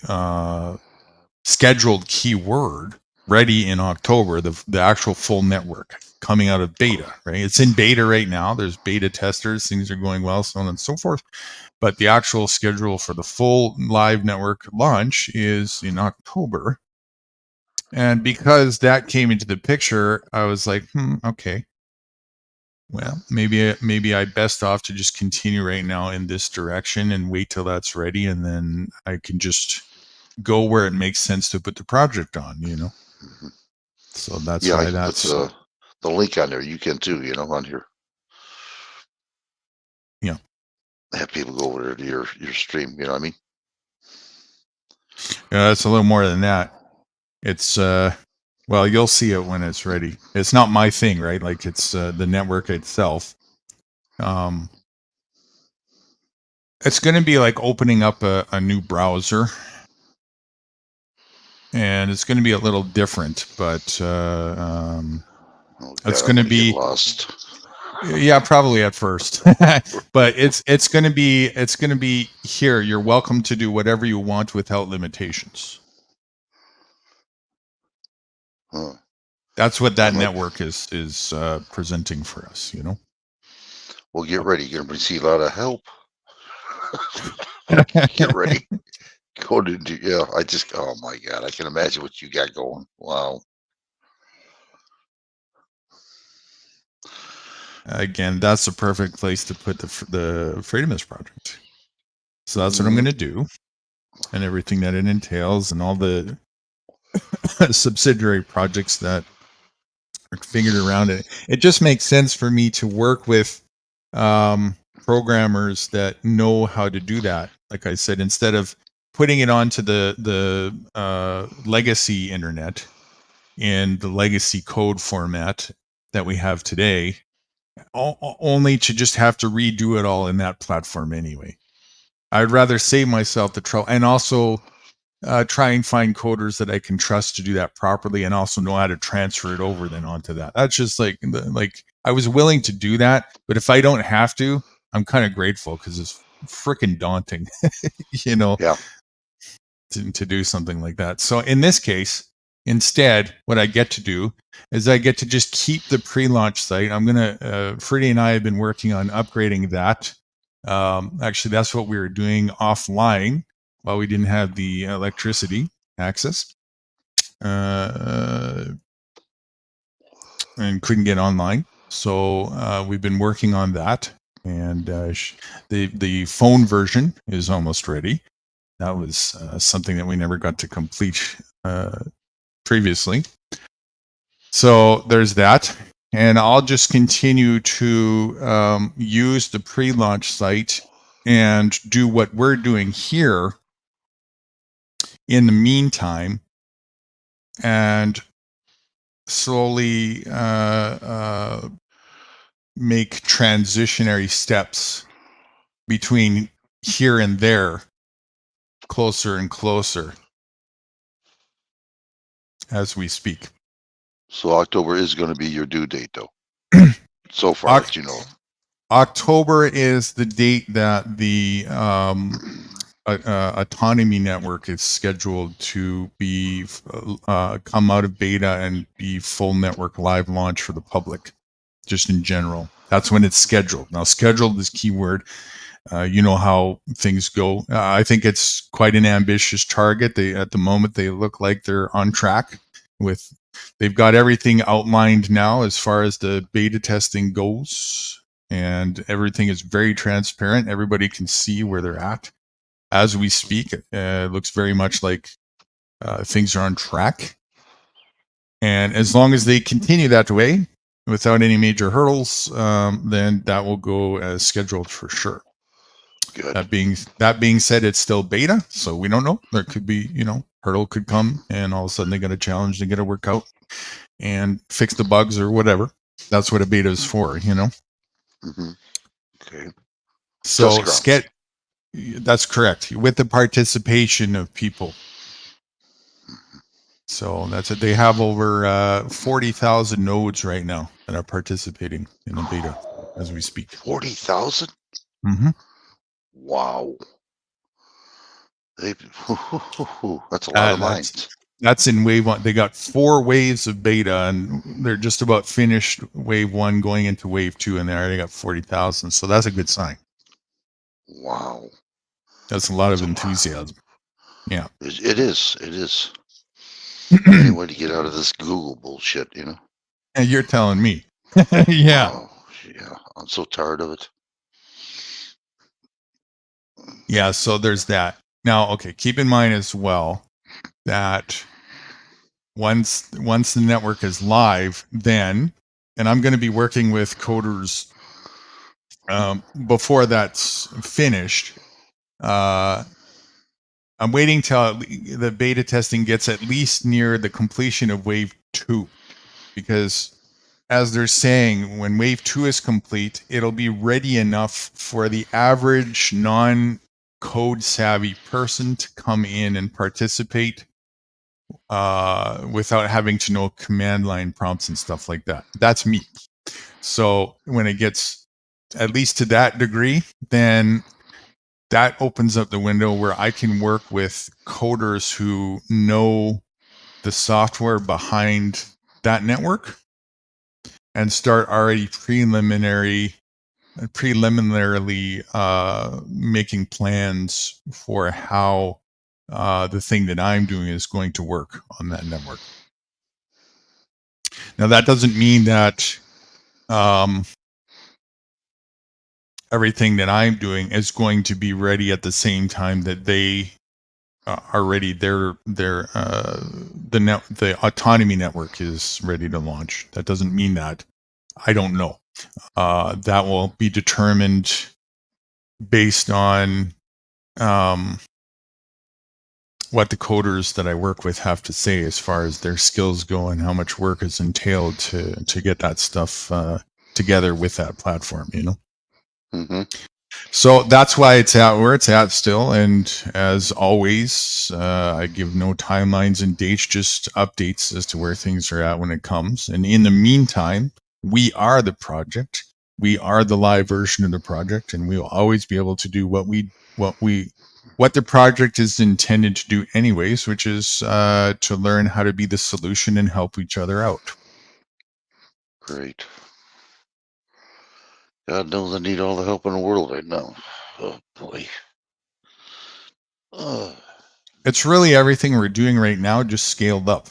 scheduled keyword ready in October, the actual full network coming out of beta, right? It's in beta right now. There's beta testers, things are going well, so on and so forth. But the actual schedule for the full live network launch is in October. And because that came into the picture, I was like, okay. Well, maybe I best off to just continue right now in this direction and wait till that's ready, and then I can just go where it makes sense to put the project on, you know. So that's why that's the link on there. You can too, you know, on here. Yeah. Have people go over there to your stream. You know what I mean? It's a little more than that. It's well, you'll see it when it's ready. It's not my thing, right? Like it's the network itself. It's going to be like opening up a new browser, and it's going to be a little different, but it's going to be lost. Yeah, probably at first, but it's going to be here. You're welcome to do whatever you want without limitations. Huh. That's what that network is presenting for us. Well, get ready. You're going to receive a lot of help. Get ready. Go to oh my God, I can imagine what you got going. Wow. Again, that's the perfect place to put the Freedomist Project. So that's what I'm going to do, and everything that it entails, and all the subsidiary projects that are figured around it. It just makes sense for me to work with programmers that know how to do that. Like I said, instead of putting it onto the legacy internet in the legacy code format that we have today, only to just have to redo it all in that platform anyway. I'd rather save myself the trouble, and also try and find coders that I can trust to do that properly, and also know how to transfer it over then onto that. That's just like I was willing to do that, but if I don't have to, I'm kind of grateful, because it's freaking daunting, Yeah. to do something like that. So in this case, instead, what I get to do is I get to just keep the pre-launch site. I'm gonna Freddie and I have been working on upgrading that. Actually, that's what we were doing offline while we didn't have the electricity access and couldn't get online. So we've been working on that, and the phone version is almost ready. That was something that we never got to complete previously. So there's that. And I'll just continue to use the pre-launch site and do what we're doing here in the meantime, and slowly make transitionary steps between here and there, closer and closer as we speak. So October is going to be your due date, though. So far, as you know. October is the date that the Autonomy Network is scheduled to be come out of beta and be full network live launch for the public, just in general. That's when it's scheduled. Now, scheduled is keyword. You know how things go. I think it's quite an ambitious target. At the moment, they look like they're on track with. They've got everything outlined now as far as the beta testing goes, and everything is very transparent. Everybody can see where they're at as we speak. It looks very much like things are on track. And as long as they continue that way without any major hurdles, then that will go as scheduled for sure. Good. That being said, it's still beta, so we don't know. There could be, hurdle could come, and all of a sudden they got a challenge to get it work out and fix the bugs or whatever. That's what a beta is for, Mm-hmm. Okay. So that's correct, with the participation of people. So that's it. They have over 40,000 nodes right now that are participating in the beta as we speak. 40,000? Mm-hmm. Wow. That's a lot of minds. That's in wave one. They got 4 waves of beta, and they're just about finished wave 1, going into wave 2, and they already got 40,000. So that's a good sign. Wow. That's a lot of enthusiasm. Yeah. It is. It is. Any way to get out of this Google bullshit, And you're telling me. Yeah. Oh, yeah. I'm so tired of it. Yeah, so there's that. Now, okay, keep in mind as well that once the network is live, then, and I'm going to be working with coders before that's finished, I'm waiting till the beta testing gets at least near the completion of wave 2, because as they're saying, when wave 2 is complete, it'll be ready enough for the average non-code savvy person to come in and participate without having to know command line prompts and stuff like that. That's me. So when it gets at least to that degree, then that opens up the window where I can work with coders who know the software behind that network and start already preliminarily making plans for how the thing that I'm doing is going to work on that network. Now, that doesn't mean that everything that I'm doing is going to be ready at the same time that they are ready. The autonomy network is ready to launch. That doesn't mean that. I don't know. That will be determined based on what the coders that I work with have to say as far as their skills go and how much work is entailed to get that stuff together with that platform, you know? Mm-hmm. So that's why it's at where it's at still. And as always, I give no timelines and dates, just updates as to where things are at when it comes. And in the meantime, we are the project. We are the live version of the project, and we will always be able to do what the project is intended to do anyways, which is to learn how to be the solution and help each other out. Great. God knows I need all the help in the world right now. Oh boy. It's really everything we're doing right now just scaled up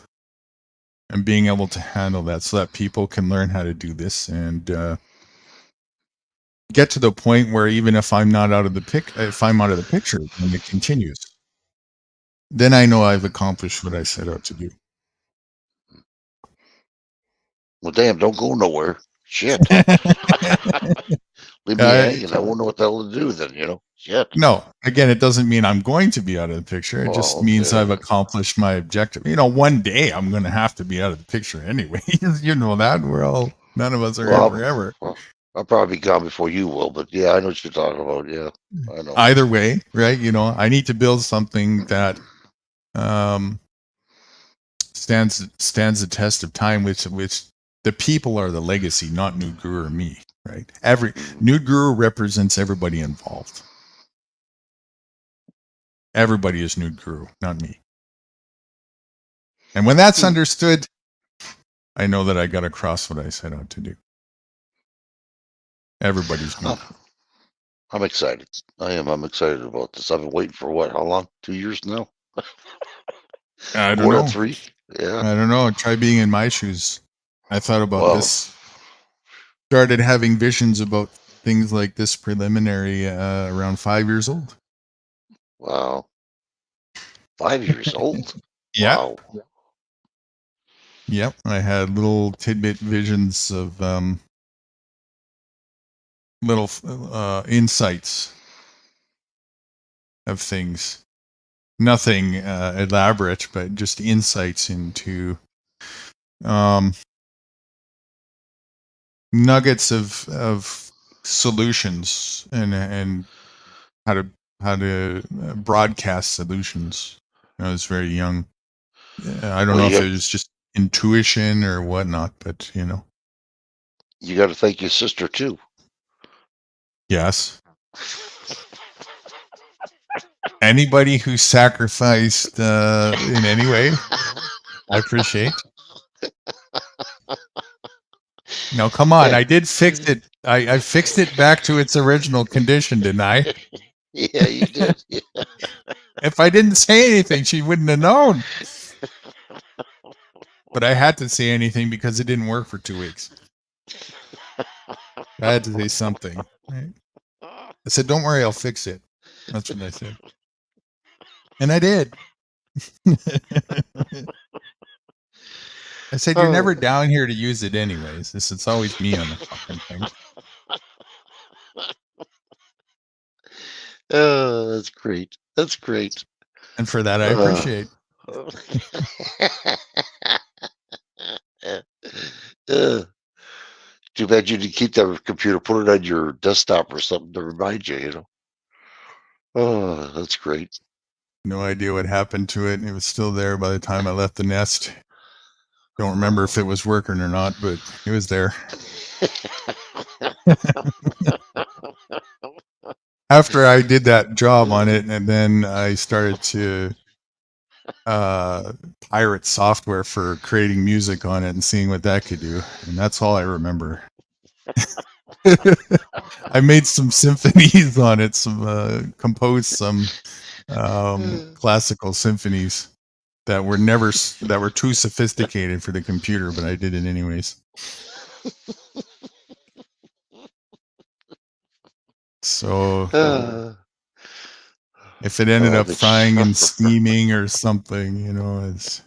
and being able to handle that so that people can learn how to do this and get to the point where even if I'm not out of the picture, when it continues, then I know I've accomplished what I set out to do. Well, damn, don't go nowhere. Shit. Leave me hanging. I won't know what the hell to do then, you know? Shit. No, again, it doesn't mean I'm going to be out of the picture. It just means I've accomplished my objective. You know, one day I'm going to have to be out of the picture anyway. You know that. None of us are here forever. I'll probably be gone before you will, but yeah, I know what you're talking about. Yeah, I know. Either way, right? You know, I need to build something that stands the test of time, which the people are the legacy, not Nude Guru or me, right? Nude Guru represents everybody involved. Everybody is Nude Guru, not me. And when that's understood, I know that I got across what I set out to do. Everybody's Nude. I'm excited. I am. I'm excited about this. I've been waiting for what? How long? 2 years now? I don't know. 3? Yeah. I don't know. Try being in my shoes. I thought about this. Started having visions about things like this preliminary around 5 years old. Wow. 5 years old? Yeah. Wow. Yep. I had little tidbit visions of little insights of things. Nothing elaborate, but just insights into nuggets of solutions and how to broadcast solutions. I was very young. I don't know if it was just intuition or whatnot, but you know. You got to thank your sister too. Yes. Anybody who sacrificed in any way, I appreciate. No, come on. I did fix it. I fixed it back to its original condition, didn't I? Yeah, you did. Yeah. If I didn't say anything, she wouldn't have known. But I had to say anything because it didn't work for 2 weeks. I had to say something. Right? I said, don't worry, I'll fix it. That's what I said. And I did. I said, you're never down here to use it anyways. It's always me on the fucking thing. Oh, that's great. That's great. And for that, I appreciate. Too bad you didn't keep that computer, put it on your desktop or something to remind you, you know. Oh, that's great. No idea what happened to it. It was still there by the time I left the nest. Don't remember if it was working or not, but it was there. After I did that job on it, and then I started to pirate software for creating music on it and seeing what that could do, and that's all I remember. I made some symphonies on it, some composed some classical symphonies that were too sophisticated for the computer, but I did it anyways. So if it ended up frying and steaming or something, you know, it's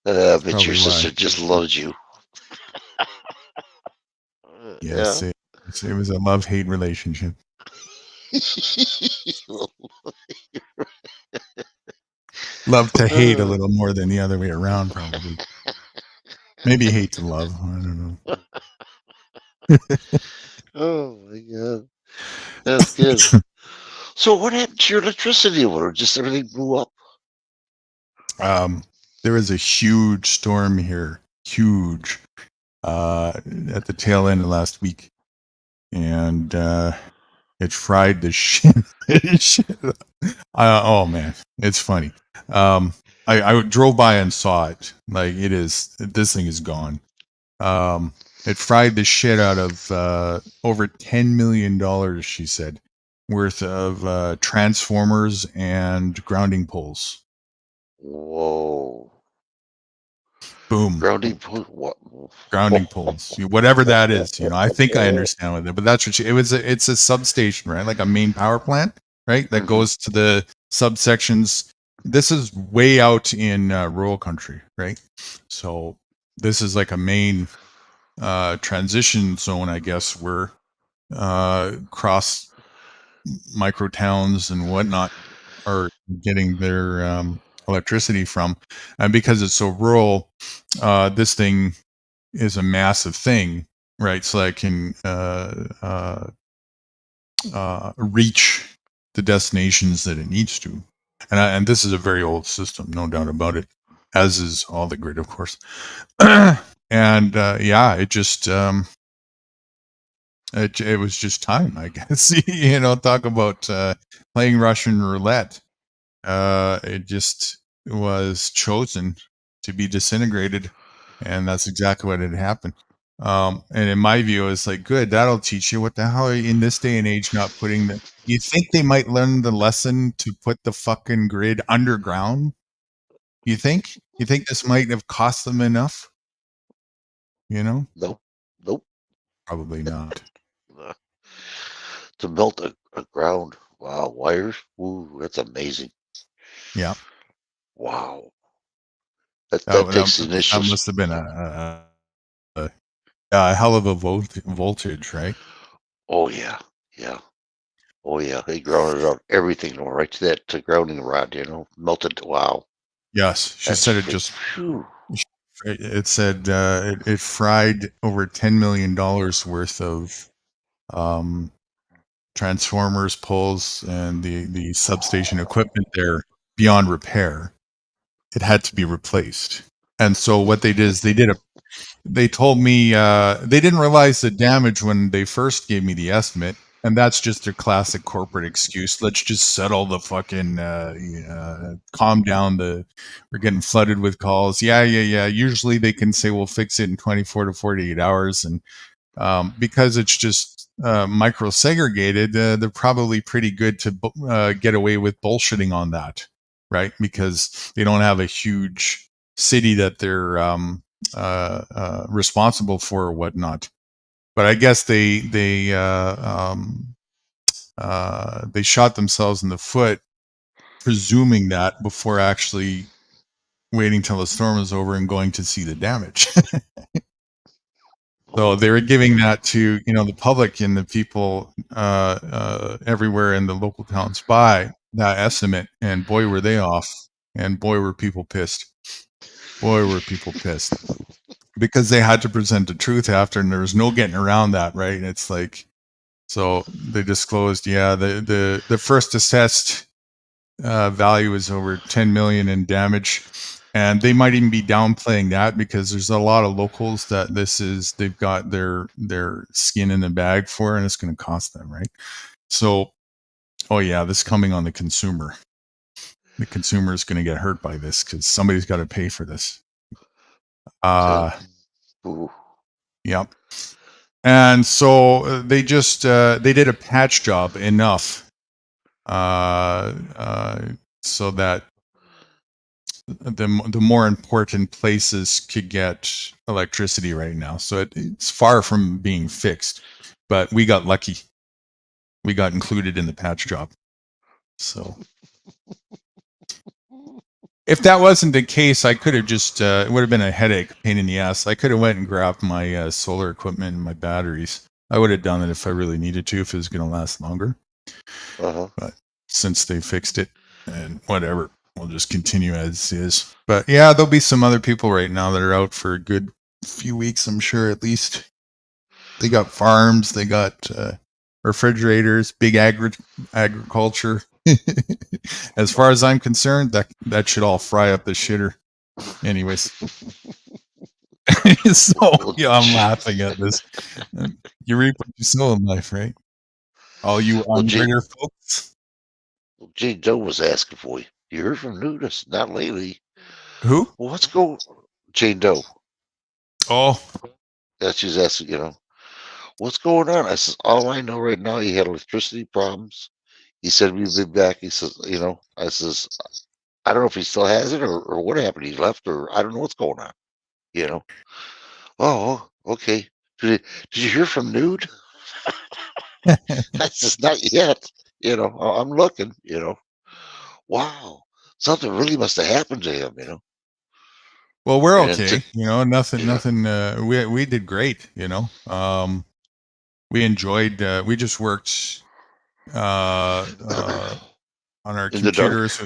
but your sister just loves you. Yes, Yeah. it was a love-hate relationship. Love to hate a little more than the other way around, probably. Maybe hate to love. I don't know. Oh my god, that's good. So what happened to your electricity order? Just everything blew up. There was a huge storm here, huge, at the tail end of last week, and it fried the shit. Oh man, it's funny. I drove by and saw it. Like this thing is gone. It fried the shit out of over $10 million, she said, worth of transformers and grounding poles. Whoa. Boom. Grounding pole. What? Grounding poles. Whatever that is. You know, I think I understand with it, but that's what it's a substation, right? Like a main power plant, right? That goes to the subsections. This is way out in rural country, right? So this is like a main transition zone, I guess, where cross micro towns and whatnot are getting their electricity from. And because it's so rural, this thing is a massive thing, right? So that can reach the destinations that it needs to. And this is a very old system, no doubt about it, as is all the grid, of course. And yeah, it just it was just time, I guess. You know, talk about playing Russian roulette. It just was chosen to be disintegrated, and that's exactly what had happened. And in my view, it's like, good, that'll teach you what the hell in this day and age not putting the. You think they might learn the lesson to put the fucking grid underground? You think? You think this might have cost them enough? You know? Nope. Nope. Probably not. To melt a ground. Wow, wires. Ooh, that's amazing. Yeah. Wow. That takes the initial. That must have been a hell of a voltage, right? Oh yeah, yeah. Oh yeah, they grounded out everything right to that grounding rod. You know, melted. Wow. Yes, she said it just. It said it fried over $10 million worth of transformers, poles, and the substation equipment there beyond repair. It had to be replaced. And so what they did is they told me they didn't realize the damage when they first gave me the estimate. And that's just their classic corporate excuse. Let's just settle the fucking, calm down. We're getting flooded with calls. Yeah. Usually they can say we'll fix it in 24 to 48 hours. And because it's just micro segregated, they're probably pretty good to get away with bullshitting on that, right? Because they don't have a huge city that they're responsible for or whatnot. But I guess they shot themselves in the foot, presuming that before actually waiting till the storm was over and going to see the damage. So they were giving that to the public and the people everywhere in the local towns by that estimate, and boy were they off, and boy were people pissed. Boy were people pissed because they had to present the truth after, and there was no getting around that, right? It's like, so they disclosed, yeah, the first assessed value is over 10 million in damage, and they might even be downplaying that because there's a lot of locals that they've got their skin in the bag for, and it's going to cost them, right? So, oh yeah, this is coming on the consumer. The consumer is going to get hurt by this because somebody's got to pay for this. Yep. And so they just they did a patch job enough so that the more important places could get electricity right now. So it's far from being fixed, but we got lucky. We got included in the patch job. So if that wasn't the case, I could have just, it would have been a headache, pain in the ass. I could have went and grabbed my solar equipment and my batteries. I would have done it if I really needed to, if it was going to last longer. But since they fixed it, and whatever, we'll just continue as is. But yeah, there'll be some other people right now that are out for a good few weeks, I'm sure, at least. They got farms, they got refrigerators, big agriculture. As far as I'm concerned, that should all fry up the shitter. Anyways. So yeah, I'm laughing at this. You reap what you sow in life, right? All you on-gridder folks. Jane Doe was asking for you. You heard from Nudist, not lately. Who? Well, what's going? Jane Doe. Oh. Yeah, she's asking, what's going on? I says, all I know right now, he had electricity problems. He said we've been back. He says, I says, I don't know if he still has it or what happened. He left, or I don't know what's going on. Oh, okay. Did you hear from Nude? That's just not yet. I'm looking. Wow, something really must have happened to him. Well, we're And okay. Nothing. We did great. We enjoyed. We just worked on our In the dark. computers.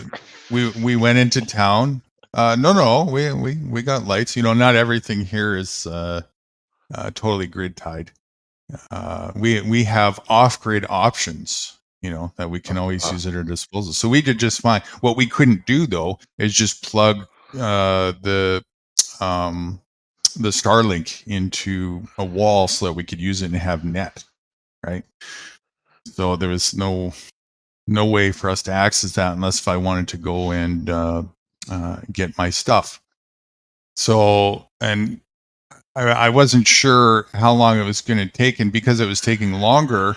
We went into town. No, we got lights. Not everything here is totally grid tied. We have off grid options. That we can always use at our disposal. So we did just fine. What we couldn't do though is just plug the Starlink into a wall so that we could use it and have net, right? So there was no way for us to access that unless if I wanted to go and get my stuff. So, and I wasn't sure how long it was going to take, and because it was taking longer,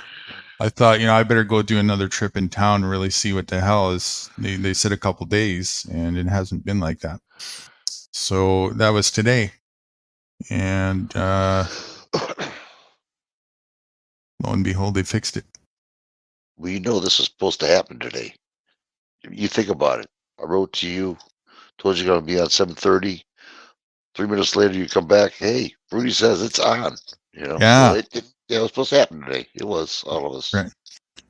I thought, I better go do another trip in town and really see what the hell is. They said a couple days, and it hasn't been like that. So that was today. And lo and behold, they fixed it. Well, this was supposed to happen today. You think about it. I wrote to you, told you going to be on 7:30. 3 minutes later, you come back. Hey, Rudy says it's on. Yeah. So it was supposed to happen today. It was, all of us.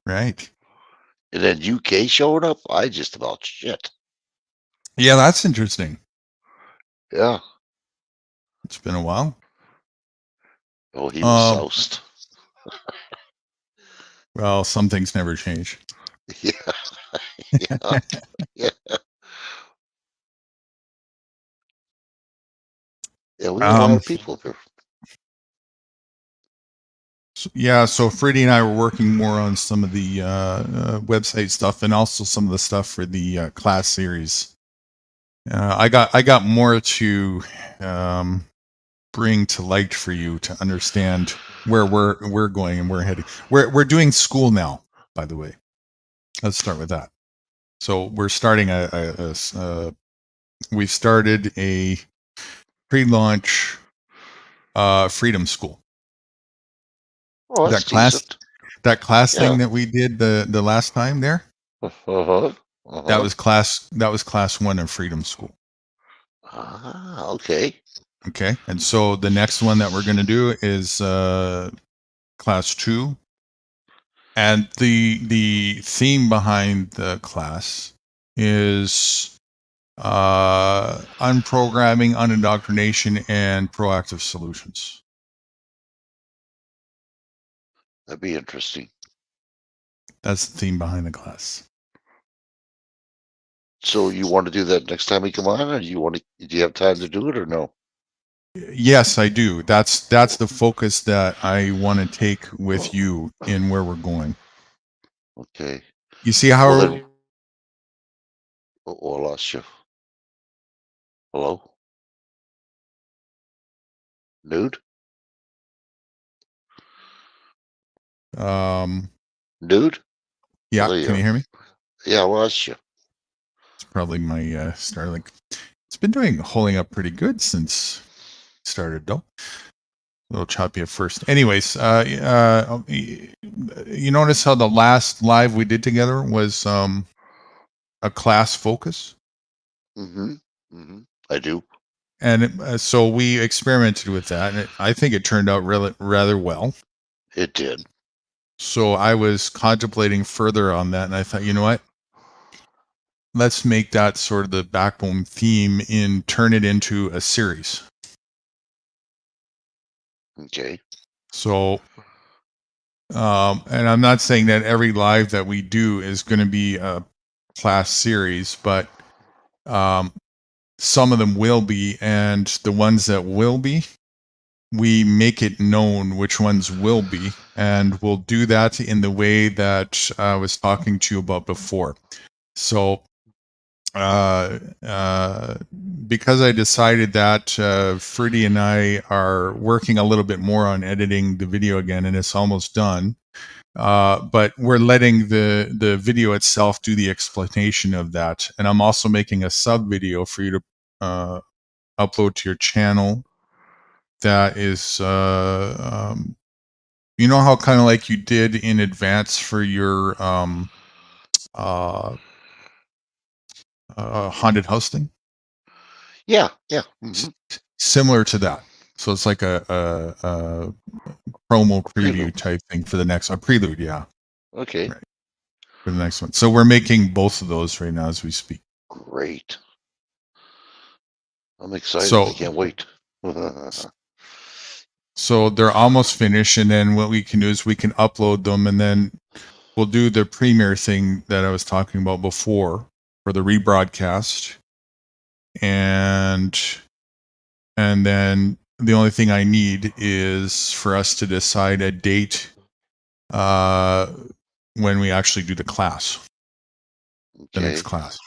Right. And then UK showing up. I just about shit. Yeah, that's interesting. Yeah. It's been a while. Oh, he was soused. Well, some things never change. Yeah. Yeah. Yeah, we have a lot of people here. So Freddie and I were working more on some of the website stuff and also some of the stuff for the class series. I got more to bring to light for you to understand where we're going and we're heading. We're doing school now, by the way. Let's start with that. So we're starting we've started a pre-launch freedom school. Oh, that class thing that we did the last time there. That was class 1 of Freedom School. Okay. Okay, and so the next one that we're going to do is class 2, And the theme behind the class is unprogramming, unindoctrination, and proactive solutions. That'd be interesting. That's the theme behind the class. So you want to do that next time we come on, or do you have time to do it, or no? Yes, I do. That's the focus that I want to take with you in where we're going. Okay. You see how? Well, then, I lost you. Hello? Nude? Nude? Yeah, There can you hear me? Yeah, I lost you. It's probably my Starlink. It's been holding up pretty good since it started though. A little choppy at first. Anyways, you notice how the last live we did together was a class focus? Mm-hmm. Mm-hmm. I do. And so we experimented with that, and I think it turned out rather well. It did. So I was contemplating further on that, and I thought, you know what? Let's make that sort of the backbone theme turn it into a series. Okay. So, and I'm not saying that every live that we do is going to be a class series, but some of them will be, and the ones that will be, we make it known which ones will be, and we'll do that in the way that I was talking to you about before. So, because I decided that Freddie and I are working a little bit more on editing the video again, and it's almost done. But we're letting the video itself do the explanation of that, and I'm also making a sub video for you to upload to your channel. That is, you know how kind of like you did in advance for your haunted house thing? Yeah, yeah. Mm-hmm. Similar to that. So it's like a promo preview Prelude. type thing for the next, a prelude, yeah. Okay. Right. For the next one. So we're making both of those right now as we speak. Great. I'm excited. So- I can't wait. So they're almost finished, and then what we can do is we can upload them, and then we'll do the premiere thing that I was talking about before for the rebroadcast. And then the only thing I need is for us to decide a date when we actually do the class, the next class.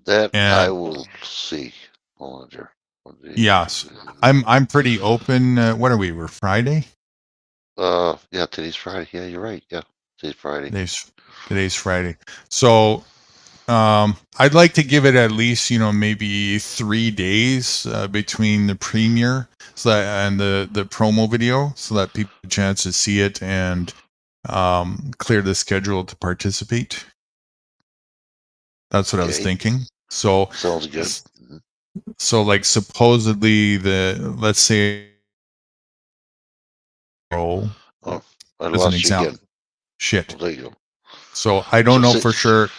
That And- I will see. Hold on here. Yes, I'm pretty open. What are we? We're Friday. Yeah, today's Friday. Yeah, you're right. Yeah, today's Friday. Today's Friday. So I'd like to give it at least, maybe 3 days between the premiere and the promo video, so that people have a chance to see it and clear the schedule to participate. That's what I was Okay. thinking. So Sounds good. So like supposedly let's say Oh, I as an lost you example. again. Shit. There you go. So I don't So know for sure.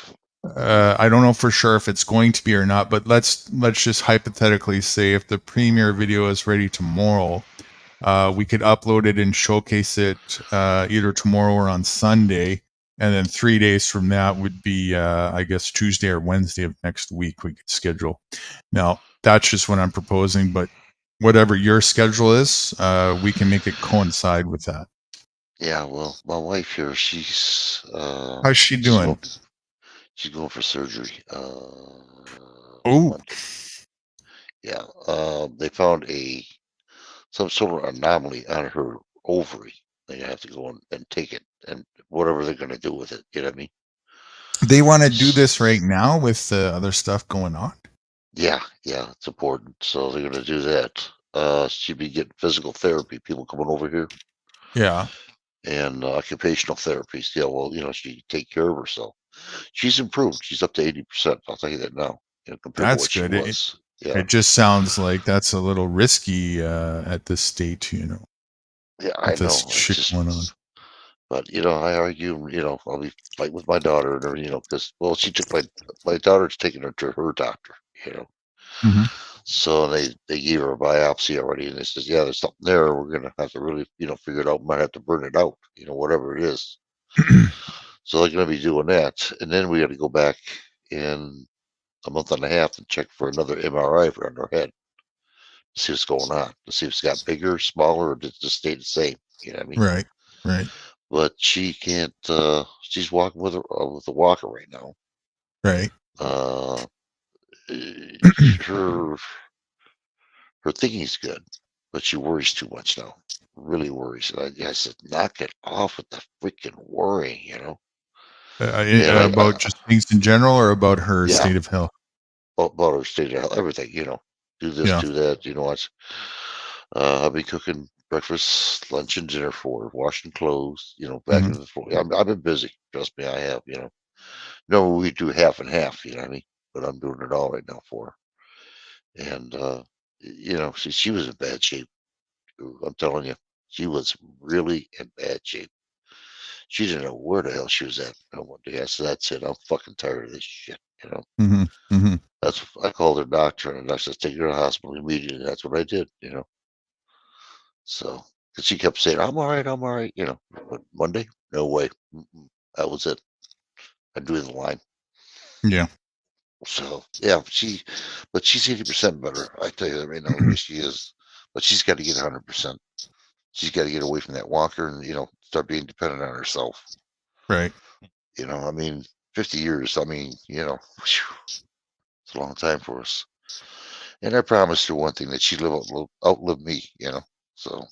I don't know for sure if it's going to be or not, but let's just hypothetically say if the premiere video is ready tomorrow, we could upload it and showcase it either tomorrow or on Sunday, and then 3 days from that would be, I guess, Tuesday or Wednesday of next week we could schedule. Now, that's just what I'm proposing, but whatever your schedule is, we can make it coincide with that. Yeah, well, my wife here, she's How's she doing? She's going for surgery. Oh, Yeah, they found some sort of anomaly on her ovary. They have to go and take it, and whatever they're going to do with it. You know what I mean? they want to do this right now with the other stuff going on. Yeah, it's important. So they're going to do that. She'd be getting physical therapy. People coming over here, Yeah. and occupational therapies. Yeah, well, she take care of herself. She's improved. She's up to 80%. I'll tell you that now. Compared That's to what good. she was. Yeah. It just sounds like that's a little risky at this state, Yeah, I with know. this It's shit just, going on. But I argue. I'll be fighting with my daughter and everything. Because she took my daughter's taking her to her doctor. Mhm. So they gave her a biopsy already, and they says, yeah, there's something there. We're gonna have to really figure it out. Might have to burn it out. Whatever it is. So they're gonna be doing that, and then we got to go back in a month and a half and check for another MRI on her head. See what's going on. To see if it's got bigger, smaller, or just stay the same. You know what I mean? Right. Right. But she can't. She's walking with a walker right now. Right. Her thinking's good, but she worries too much now. Really worries. And I said, knock it off with the freaking worrying. About just things in general, or about her Yeah. state of health. About her state of health, everything. Do this, Yeah. do that. I'll be cooking breakfast, lunch, and dinner for her, washing clothes. Back Mhm. into the floor. I've been busy. Trust me, I have. No, we do half and half. You know what I mean? But I'm doing it all right now for her. And she was in bad shape. I'm telling you, she was really in bad shape. She didn't know where the hell she was at. One day I said, "That's it. I'm fucking tired of this shit." Mhm. Mhm. I called her doctor, and I said, "Take her to the hospital immediately." That's what I did. So, because she kept saying, "I'm all right. I'm all right." But Monday, no way. That was it. I drew the line. Yeah. So yeah, but she's 80% better. I tell you that right now, the way she is. But she's got to get 100%. She's got to get away from that walker and start being dependent on herself. Right. 50 years. Whew, it's a long time for us. And I promised her one thing, that she'd outlive me. So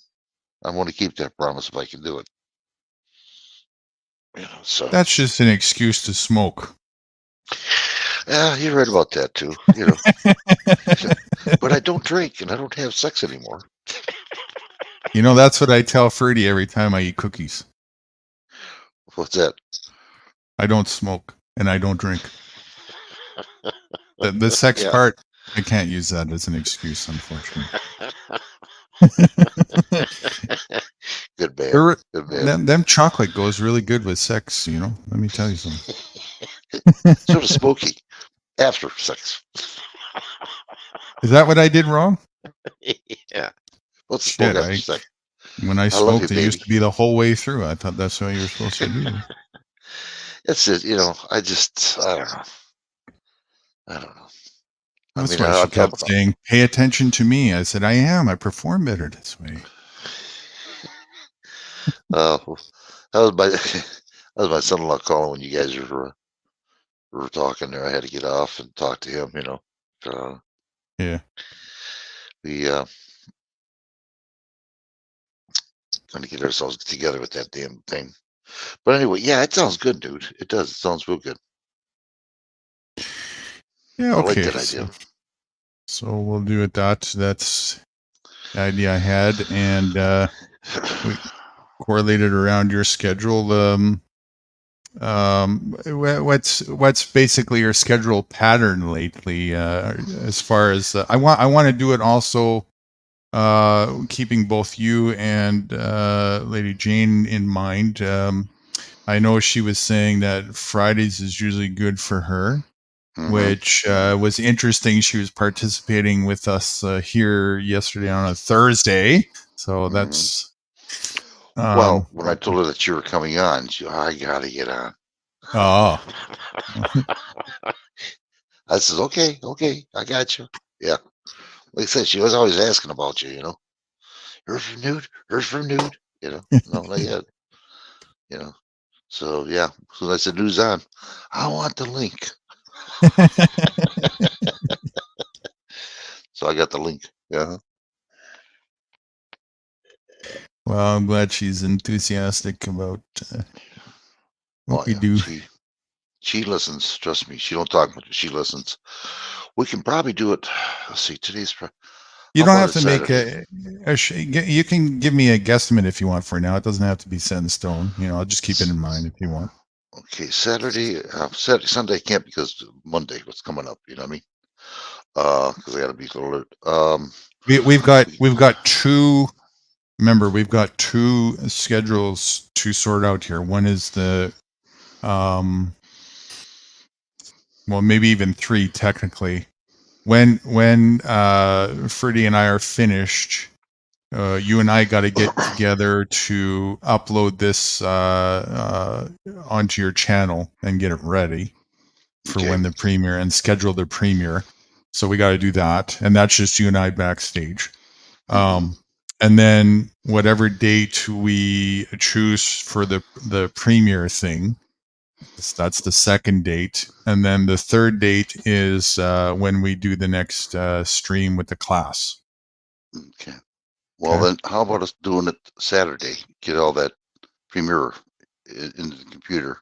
I'm going to keep that promise if I can do it. So That's just an excuse to smoke. yeah, you're right about that too. But I don't drink and I don't have sex anymore. That's what I tell Ferdy every time I eat cookies. What's that? I don't smoke and I don't drink. The sex Yeah. part, I can't use that as an excuse, unfortunately. Good man. Good man. Them chocolate goes really good with sex, Let me tell you something. So does Smokey after sex. Is that what I did wrong? Yeah. What's the Shit, smoke after sex? when I love smoked, you, it used baby. to be the whole way through. I thought that's what you were supposed to do. It's it. I don't know. I don't know. That's why she kept saying, "Pay attention to me." I said, "I am. I perform better this way." That was my son-in-law calling when you guys were talking there. I had to get off and talk to him. Yeah. We going to get ourselves together with that damn thing. But anyway, yeah, it sounds good, dude. It does. It sounds real good. Yeah. I like Okay. that idea. So we'll do it. That's the idea I had, and we correlated around your schedule. What's basically your schedule pattern lately? As far as I want to do it also, keeping both you and Lady Jane in mind. I know she was saying that Fridays is usually good for her. Mm-hmm. Which was interesting. She was participating with us here yesterday on a Thursday. So that's... well, when I told her that you were coming on, I got to get on. Oh. I said, okay, I got you. Yeah. Like I said, she was always asking about you, Heard from Nude? Heard from Nude? No, not yet. So, yeah. So I said, news on. I want the link. So I got the link. Yeah. Well, I'm glad she's enthusiastic about what we do. She listens. Trust me. She don't talk much. She listens. We can probably do it. Let's see. Today's. You don't have to make you can give me a guesstimate if you want for now. It doesn't have to be set in stone. I'll just keep it in mind if you want. Okay, Saturday, Sunday I can't because Monday what's coming up. You know what I mean? Because I got to be alert. We've got two remember, we've got 2 schedules to sort out here. One is the, well, maybe even 3 technically. When Freddie and I are finished, you and I got to get together to upload this onto your channel and get it ready for when the premiere, and schedule the premiere. So we got to do that, and that's just you and I backstage. And then whatever date we choose for the premiere thing, that's the second date. And then the third date is when we do the next stream with the class. Okay. Well, then how about us doing it Saturday? Get all that premiere into the computer.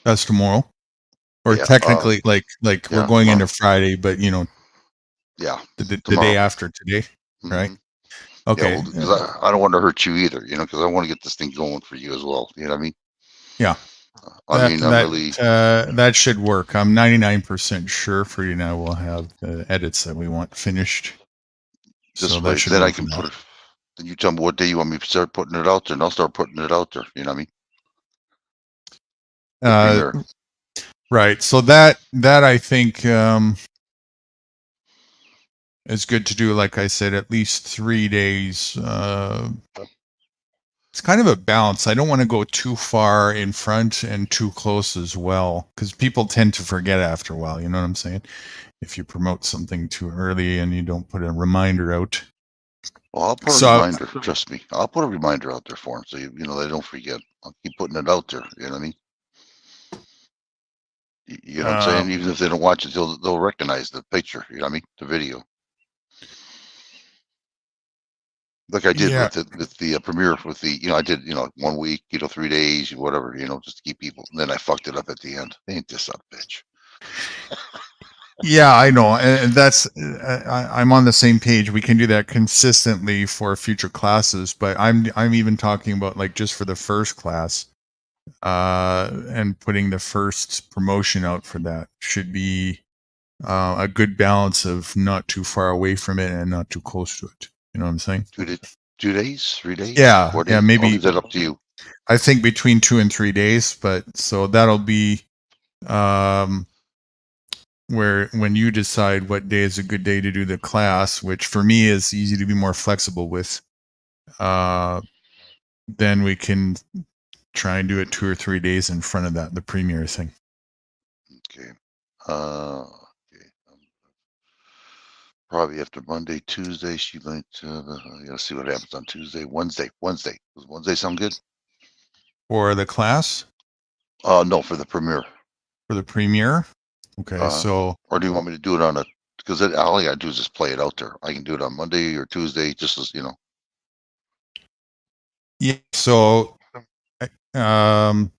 That's tomorrow. Or Yeah, technically, like we're going into Friday, but you know, the day after today, right? Okay. Yeah, well, I don't want to hurt you either, you know, because I want to get this thing going for you as well. You know what I mean? Yeah. That should work. I'm 99% sure Freddie and I will have the edits that we want finished. This So way, that should then I work can for put it. Then you tell me what day you want me to start putting it out there, and I'll start putting it out there. You know what I mean? Right. So that I think is good to do. Like I said, at least 3 days. It's kind of a balance. I don't want to go too far in front and too close as well, because people tend to forget after a while. You know what I'm saying? If you promote something too early and you don't put a reminder out. Well, I'll put a reminder. Trust me, I'll put a reminder out there for them, so you know they don't forget. I'll keep putting it out there. You know what I mean? You know what I'm saying? Even if they don't watch it, they'll recognize the picture. You know what I mean? The video. Like I did with the premiere with the, you know, I did, you know, 1 week, you know, 3 days, whatever, you know, just to keep people. And then I fucked it up at the end. Ain't this a bitch? Yeah, I know, and that's I'm on the same page. We can do that consistently for future classes, but I'm even talking about like just for the first class, and putting the first promotion out for that should be a good balance of not too far away from it and not too close to it. You know what I'm saying? 2 days, 3 days? Yeah, 4 days? yeah, maybe. I'll leave that up to you. I think between 2 and 3 days, but so that'll be where when you decide what day is a good day to do the class, which for me is easy to be more flexible with, then we can try and do it 2 or 3 days in front of that, the premiere thing. Okay. Okay. Probably after Monday, Tuesday, she might. I gotta see what happens on Tuesday, Wednesday. Does Wednesday sound good? For the class? No, for the premiere. For the premiere? Okay, so. Or do you want me to do it on a? Because all I gotta do is just play it out there. I can do it on Monday or Tuesday, just as you know. Yeah. So, I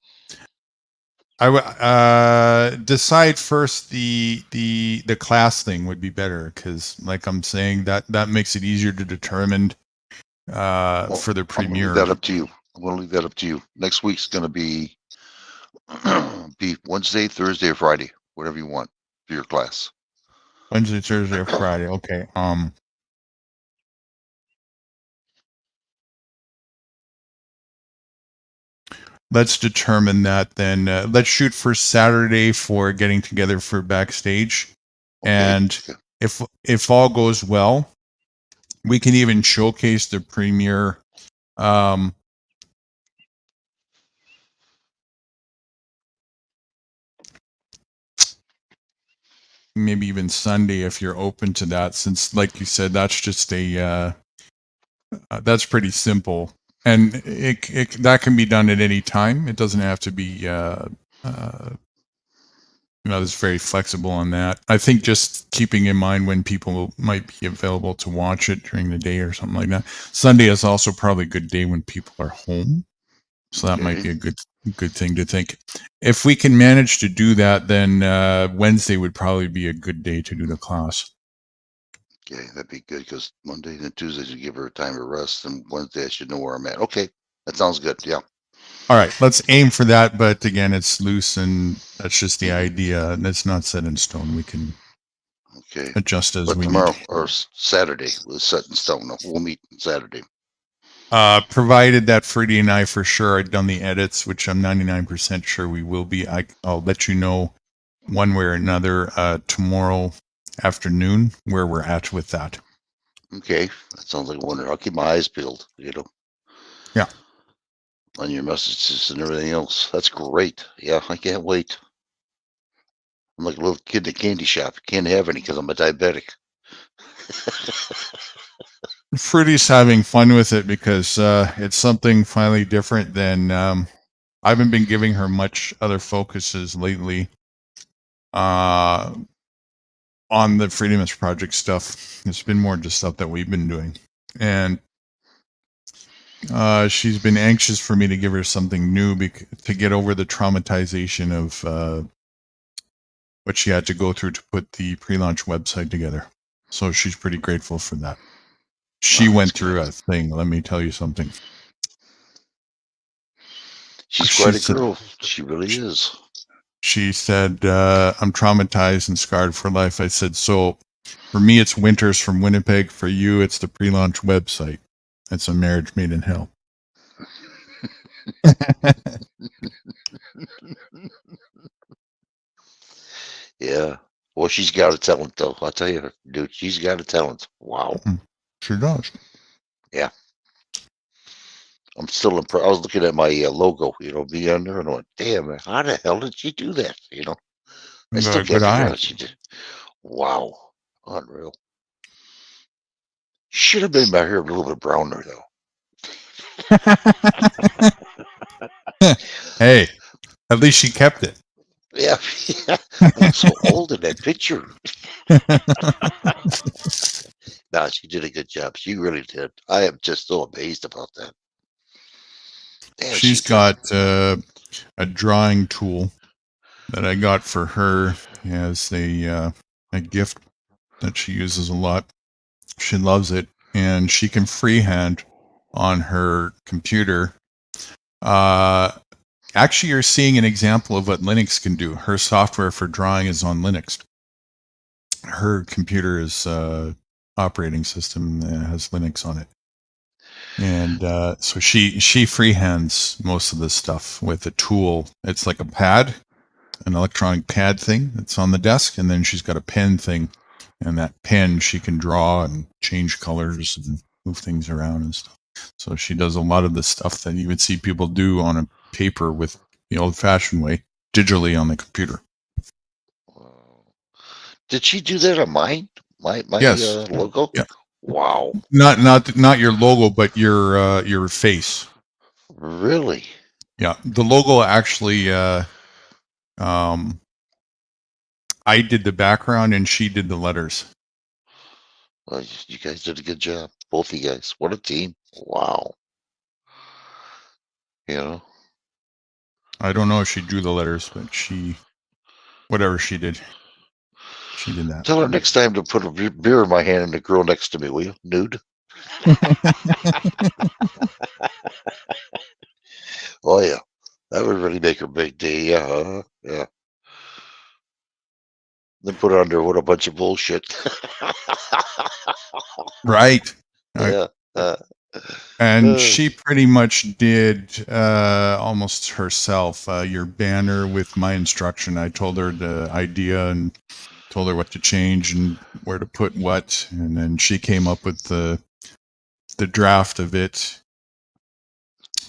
would decide first the class thing would be better, because like I'm saying, that makes it easier to determine for the premiere. I'm gonna leave that up to you. I'm gonna leave that up to you. Next week's gonna be Wednesday, Thursday, or Friday, whatever you want for your class. Wednesday, Thursday, or Friday. Okay. Let's determine that then. Let's shoot for Saturday for getting together for backstage. Okay. And if all goes well, we can even showcase the premiere. Maybe even Sunday if you're open to that, since like you said, that's just that's pretty simple. And it that can be done at any time. It doesn't have to be, it's very flexible on that. I think just keeping in mind when people might be available to watch it during the day or something like that. Sunday is also probably a good day when people are home. So that might be a good thing to think. If we can manage to do that, then Wednesday would probably be a good day to do the class. Okay, that'd be good, because Monday and Tuesday you give her time to rest, and Wednesday I should know where I'm at. Okay, that sounds good. Yeah. All right, let's aim for that. But again, it's loose, and that's just the idea, and it's not set in stone. We can adjust as we tomorrow need. Or Saturday was set in stone. We'll meet on Saturday. Provided that Freddie and I for sure are done the edits, which I'm 99% sure we will be. I'll let you know one way or another tomorrow afternoon where we're at with that. Okay, that sounds like a wonder. I'll keep my eyes peeled, Yeah. On your messages and everything else. That's great. Yeah, I can't wait. I'm like a little kid in a candy shop. Can't have any because I'm a diabetic. Freddie's having fun with it because it's something finally different than I haven't been giving her much other focuses lately on the Freedomist Project stuff. It's been more just stuff that we've been doing. And she's been anxious for me to give her something new to get over the traumatization of what she had to go through to put the pre-launch website together. So she's pretty grateful for that. She went through a thing. Let me tell you something. She's quite a girl. She really is. She said, I'm traumatized and scarred for life. I said, so for me, it's Winters from Winnipeg. For you, it's the pre-launch website. It's a marriage made in hell. Yeah. Well, she's got a talent, though. I'll tell you, dude, she's got a talent. Wow. She does. Yeah. I'm still impressed. I was looking at my logo, be on there, and I went, damn, how the hell did she do that? I still can't figure out how she did. Wow. Unreal. Should have made my hair a little bit browner, though. Hey, at least she kept it. Yeah. I'm so old in that picture. No, she did a good job. She really did. I am just so amazed about that. Damn, She's got a drawing tool that I got for her as a gift that she uses a lot. She loves it, and she can freehand on her computer. Actually, you're seeing an example of what Linux can do. Her software for drawing is on Linux. Her computer is operating system has Linux on it. And so she freehands most of this stuff with a tool. It's like a pad, an electronic pad thing that's on the desk, and then she's got a pen thing, and that pen she can draw and change colors and move things around and stuff. So she does a lot of the stuff that you would see people do on a paper with the old-fashioned way, digitally on the computer. Did she do that on mine? My Yes. logo? Yeah. Wow. Not your logo, but your face. Really? Yeah. The logo actually I did the background and she did the letters. Well, you guys did a good job. Both of you guys. What a team. Wow. I don't know if she drew the letters, but whatever she did that. Tell her next time to put a beer in my hand and the girl next to me, will you? Nude. Oh, yeah. That would really make her big day. Yeah. Yeah. Then put her under what a bunch of bullshit. Right. Yeah. And she pretty much did almost herself your banner with my instruction. I told her the idea and told her what to change and where to put what, and then she came up with the draft of it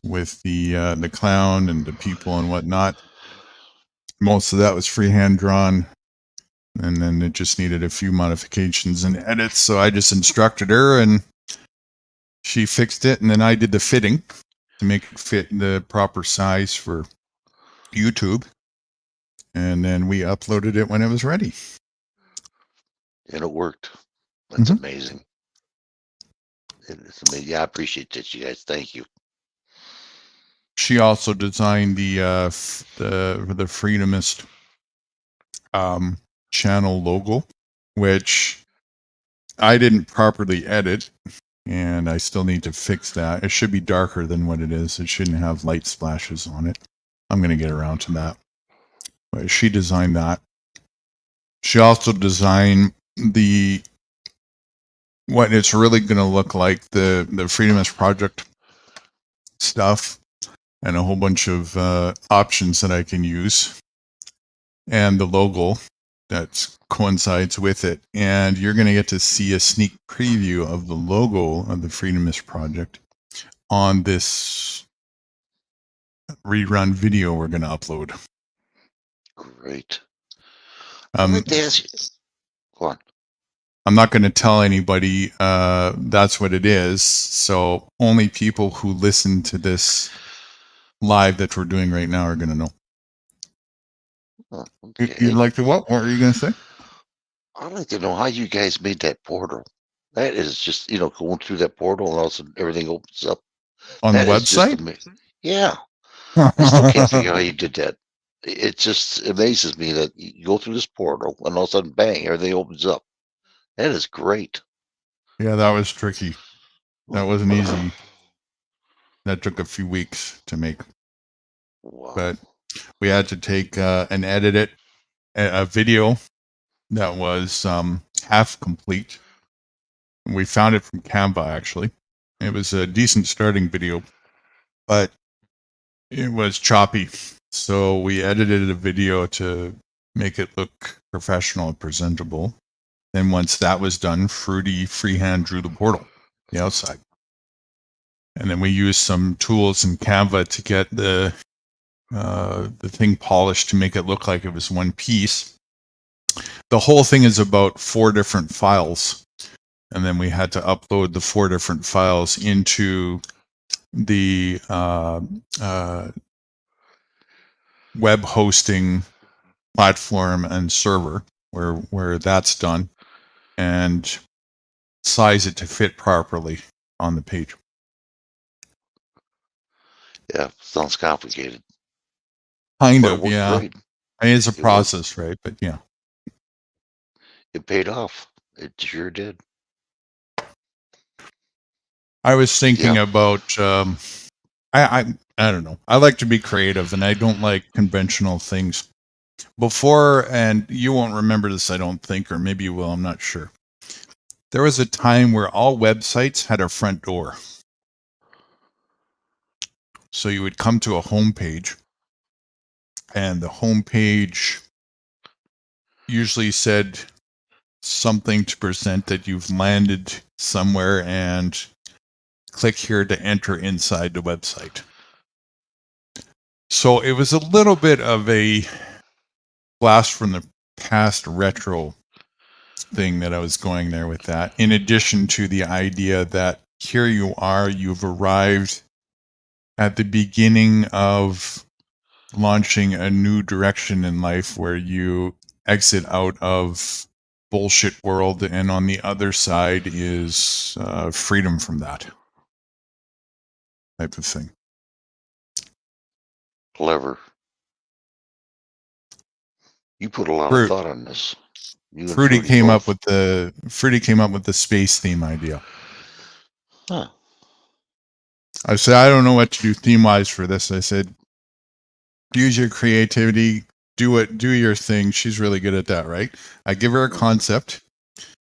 with the clown and the people and whatnot. Most of that was freehand drawn, and then it just needed a few modifications and edits. So I just instructed her, and she fixed it, and then I did the fitting to make it fit the proper size for YouTube, and then we uploaded it when it was ready. And it worked. That's amazing. It's amazing. Yeah, I appreciate that, you guys. Thank you. She also designed the Freedomist channel logo, which I didn't properly edit, and I still need to fix that. It should be darker than what it is. It shouldn't have light splashes on it. I'm going to get around to that. But she designed that. She also designed what it's really going to look like, the Freedomist Project stuff and a whole bunch of options that I can use, and the logo that coincides with it. And you're going to get to see a sneak preview of the logo of the Freedomist Project on this rerun video we're going to upload. Great. I'd like to ask you. Go on. I'm not going to tell anybody that's what it is. So only people who listen to this live that we're doing right now are going to know. Oh, okay. You'd like to what? What were you going to say? I'd like to know how you guys made that portal. That is just, going through that portal and all of a sudden everything opens up. On That the is just website? yeah. I still can't figure out how you did that. It just amazes me that you go through this portal and all of a sudden, bang, everything opens up. That is great. Yeah, that was tricky. That wasn't easy. That took a few weeks to make. Wow. But we had to take and edit it, a video that was half complete. We found it from Canva, actually. It was a decent starting video, but it was choppy. So we edited a video to make it look professional and presentable. Then once that was done, Fruity freehand drew the portal, the outside. And then we used some tools in Canva to get the thing polished to make it look like it was one piece. The whole thing is about 4 different files. And then we had to upload the 4 different files into the web hosting platform and server where that's done, and size it to fit properly on the page. Yeah, sounds complicated. Kind But it of, worked yeah. great. I mean, it's a It worked. process, right? But yeah. It paid off. It sure did. I was thinking about I don't know. I like to be creative and I don't like conventional things. Before, and you won't remember this, I don't think, or maybe you will, I'm not sure. There was a time where all websites had a front door. So you would come to a home page, and the home page usually said something to present that you've landed somewhere and click here to enter inside the website. So it was a little bit of a blast from the past retro thing that I was going there with that, in addition to the idea that here you are, you've arrived at the beginning of launching a new direction in life where you exit out of bullshit world, and on the other side is freedom from that type of thing. Clever. You put a lot of thought on this. Fruity came up with the space theme idea. Huh. I said, I don't know what to do theme wise for this. I said, use your creativity, do your thing. She's really good at that, right? I give her a concept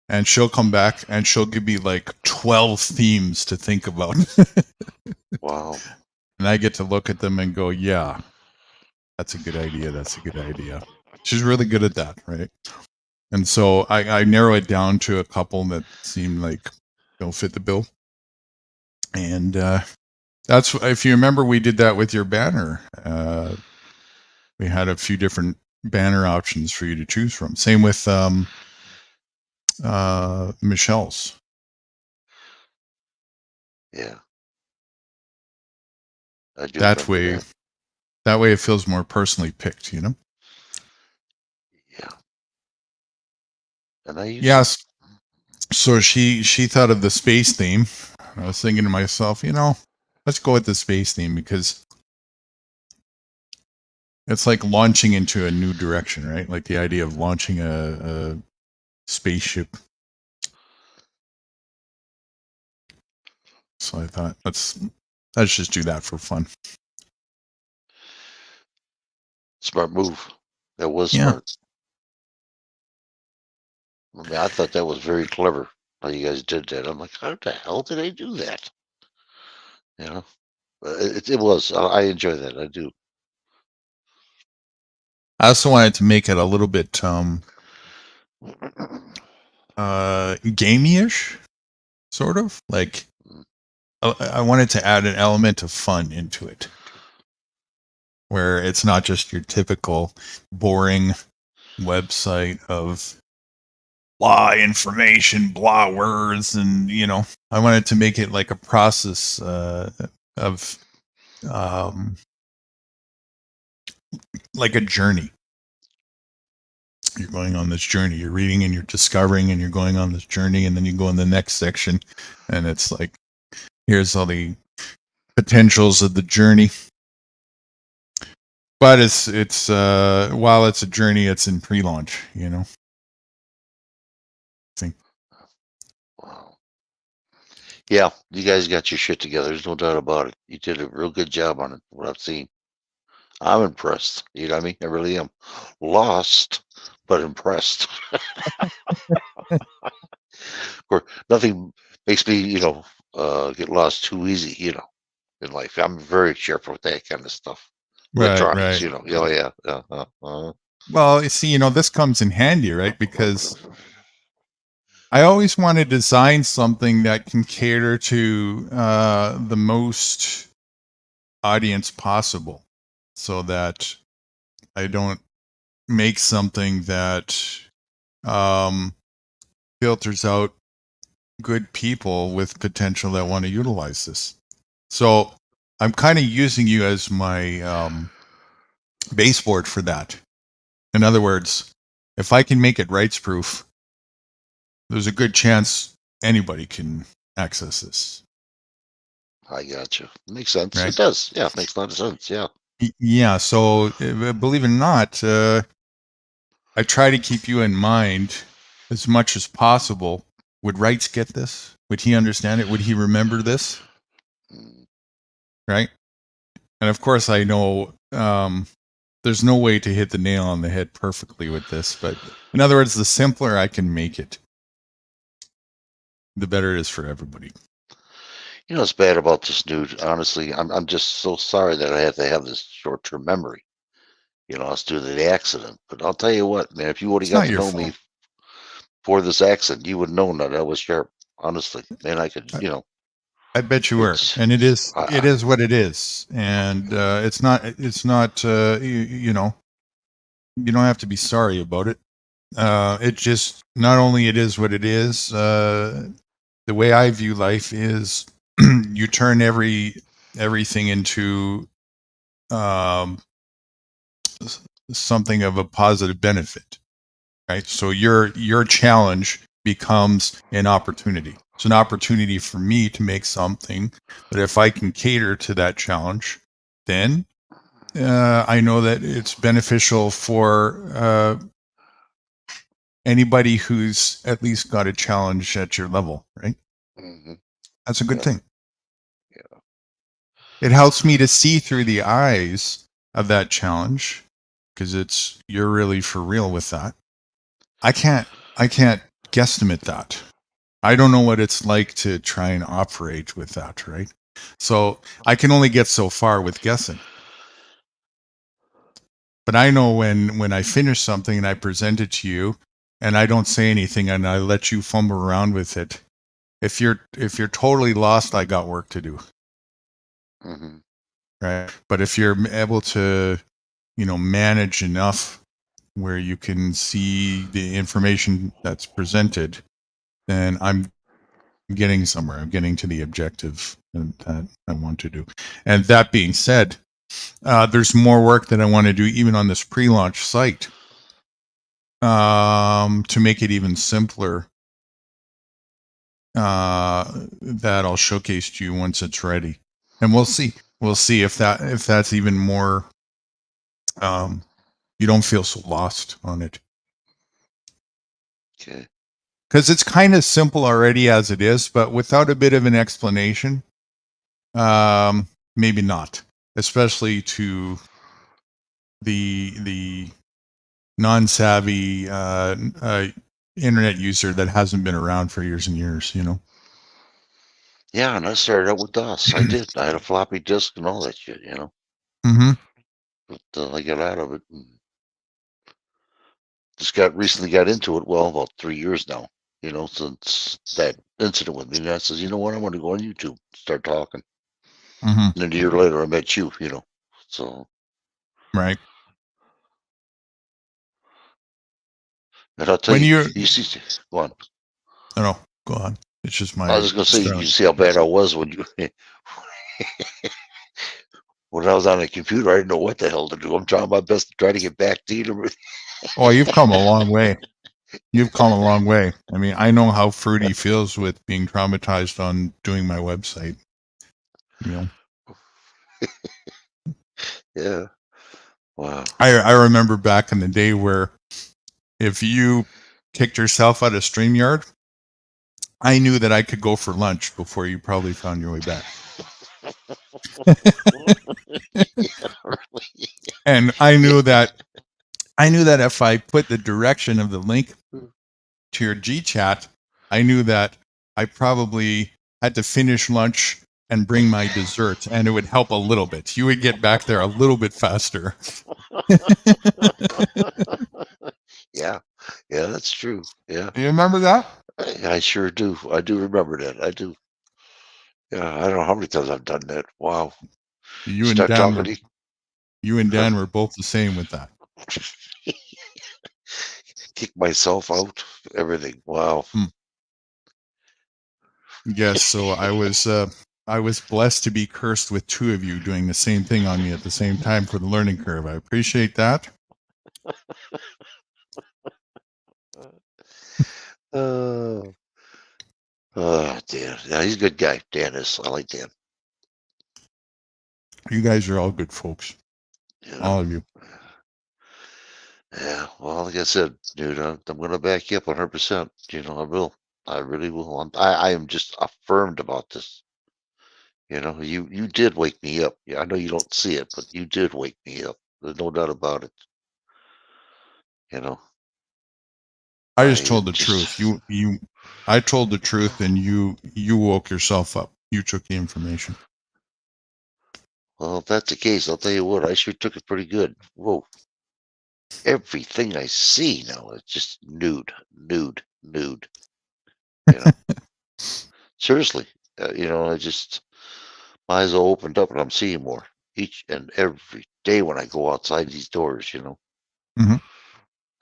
and she'll come back and she'll give me like 12 themes to think about. Wow. And I get to look at them and go, yeah, that's a good idea. That's a good idea. She's really good at that, right? And so I narrow it down to a couple that seem like they'll fit the bill. And that's, if you remember, we did that with your banner. We had a few different banner options for you to choose from. Same with Michelle's. Yeah. That way it feels more personally picked, you know? Yeah. And I use Yes. So she thought of the space theme. I was thinking to myself, let's go with the space theme because it's like launching into a new direction, right? Like the idea of launching a spaceship. So I thought let's just do that for fun. Smart move. That was smart. I mean, I thought that was very clever how you guys did that. I'm like, how the hell did I do that? It was. I enjoy that. I do. I also wanted to make it a little bit gamey-ish, sort of. Like, I wanted to add an element of fun into it, where it's not just your typical boring website of blah information, blah words, and I wanted to make it like a process of like a journey. You're going on this journey. You're reading and you're discovering and you're going on this journey, and then you go in the next section, and it's like, here's all the potentials of the journey. But it's while it's a journey, it's in pre-launch, Wow. Yeah, you guys got your shit together. There's no doubt about it. You did a real good job on it. What I've seen, I'm impressed. You know what I mean? I really am. Lost, but impressed. Of course, nothing makes me, get lost too easy, in life. I'm very careful with that kind of stuff. Electronics, Right. Oh, yeah. Well, you see, this comes in handy, right? Because I always want to design something that can cater to the most audience possible, so that I don't make something that filters out good people with potential that want to utilize this. So I'm kind of using you as my baseboard for that. In other words, if I can make it rights proof, there's a good chance anybody can access this. I gotcha. Makes sense. Right. It does. Yeah, it makes a lot of sense. Yeah. Yeah. So believe it or not, I try to keep you in mind as much as possible. Would Wrights get this? Would he understand it? Would he remember this? Right. And of course, I know there's no way to hit the nail on the head perfectly with this, but in other words, the simpler I can make it, the better it is for everybody. You know what's bad about this dude? Honestly, I'm just so sorry that I have to have this short-term memory. It's due to the accident. But I'll tell you what, man, if you would have It's got not to your know me before this accident, you would have known that I was sharp. Honestly, man, I could, I bet you were, and it is what it is, and it's not you don't have to be sorry about it. It just, not only it is what it is. The way I view life is, you turn everything into something of a positive benefit, right? So your challenge becomes an opportunity. It's an opportunity for me to make something that, if I can cater to that challenge, then I know that it's beneficial for anybody who's at least got a challenge at your level, right? Mm-hmm. That's a good thing. Yeah. It helps me to see through the eyes of that challenge, because you're really for real with that. I can't guesstimate that. I don't know what it's like to try and operate with that, right? So I can only get so far with guessing. But I know when I finish something and I present it to you, and I don't say anything and I let you fumble around with it, if you're totally lost, I got work to do. Mm-hmm. Right? But if you're able to, manage enough where you can see the information that's presented, then I'm getting somewhere. I'm getting to the objective that I want to do. And that being said, there's more work that I want to do even on this pre-launch site, to make it even simpler, that I'll showcase to you once it's ready. And we'll see if that's even more, you don't feel so lost on it. Okay. Because it's kind of simple already as it is, but without a bit of an explanation, maybe not, especially to the non-savvy internet user that hasn't been around for years and years. Yeah, and I started out with DOS. I did. I had a floppy disk and all that shit, you know. Mm-hmm. But I got out of it. And just recently got into it. Well, about 3 years now. You know, since that incident with me. And I says, you know what? I'm going to go on YouTube, start talking. Mm-hmm. And then a year later, I met you. You know, so Right. and I'll tell When you, you're, you see, go on. no, go on. It's just I my was just going to say, style. you see how bad I was when you. When I was on the computer, I didn't know what the hell to do. I'm trying my best to try to get back to you. Oh, you've come a long way. You've come a long way. I mean, I know how Fruity feels with being traumatized on doing my website. You know. Yeah. Wow. I remember back in the day where if you kicked yourself out of StreamYard, I knew that I could go for lunch before you probably found your way back. And I knew that if I put the direction of the link to your GChat, I knew that I probably had to finish lunch and bring my dessert, and it would help a little bit. You would get back there a little bit faster. Yeah. Yeah, that's true. Yeah. You remember that? I sure do. I do remember that. I do. Yeah, I don't know how many times I've done that. Wow. You and Start Dan talking were to both the same with that. kick myself out, everything. Wow. Yes, so I was blessed to be cursed with two of you doing the same thing on me at the same time for the learning curve. I appreciate that. Dan. Yeah, he's a good guy. Dan is. I like Dan. You guys are all good folks. You know? All of you. Yeah. Well, like I said, dude, I'm going to back you up 100%. You know, I will. I really will. I am just affirmed about this. You know, you did wake me up. Yeah, I know you don't see it, but you did wake me up. There's no doubt about it. You know. I just told the truth. I told the truth, and you woke yourself up. You took the information. Well, if that's the case, I'll tell you what, I sure took it pretty good. Whoa. Everything I see now is just nude. You know. Seriously. You know, my eyes are opened up and I'm seeing more each and every day when I go outside these doors, you know. Mm-hmm.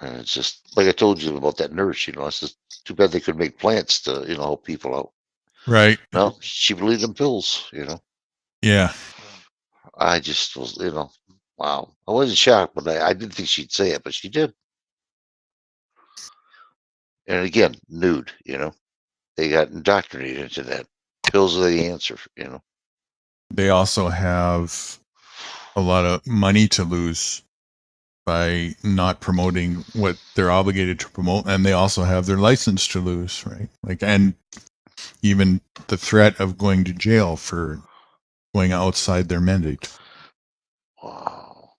And it's just like I told you about that nurse, you know, it's just too bad they couldn't make plants to, you know, help people out. Right. No, she believed in pills, you know. Yeah. I just was, you know, wow. I wasn't shocked, but I didn't think she'd say it, but she did. And again, nude, you know. They got indoctrinated into that. Pills are the answer, you know. They also have a lot of money to lose by not promoting what they're obligated to promote, and they also have their license to lose, right? Like, and even the threat of going to jail for going outside their mandate. Wow.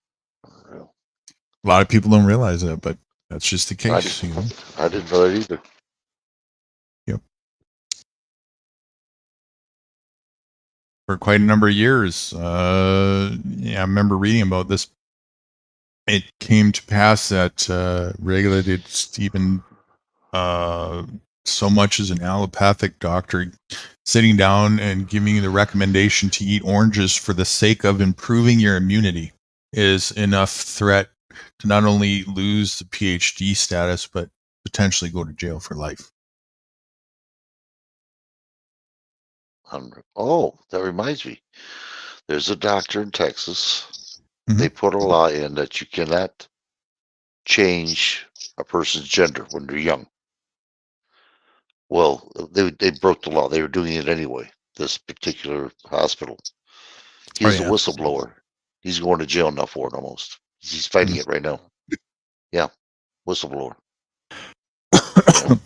Unreal. A lot of people don't realize that, but that's just the case. I didn't know that either. Yep. For quite a number of years, I remember reading about this. It came to pass that regulated even so much as an allopathic doctor sitting down and giving you the recommendation to eat oranges for the sake of improving your immunity is enough threat to not only lose the PhD status, but potentially go to jail for life. Oh, that reminds me. There's a doctor in Texas. Mm-hmm. They put a law in that you cannot change a person's gender when they're young. Well, they broke the law. They were doing it anyway. This particular hospital. He's a whistleblower. He's going to jail now for it almost. He's fighting it right now. Yeah, whistleblower. You know,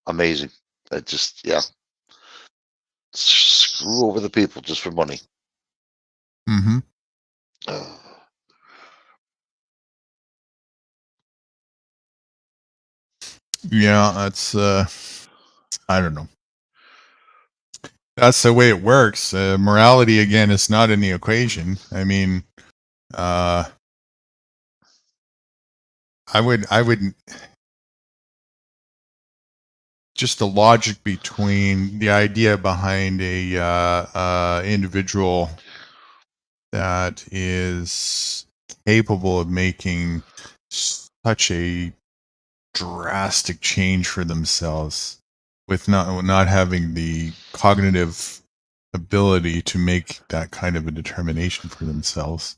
amazing. That just screw over the people just for money. Mm-hmm. Yeah, that's I don't know. That's the way it works. Morality, again, is not in the equation. I mean, I would just the logic between the idea behind a individual that is capable of making such a drastic change for themselves with not having the cognitive ability to make that kind of a determination for themselves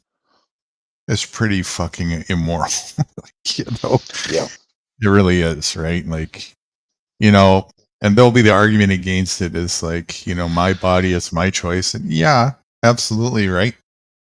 is pretty fucking immoral. Like, you know, Yeah. it really is, right? Like, you know, and there'll be the argument against it is like, you know, my body is my choice. And yeah, absolutely, right?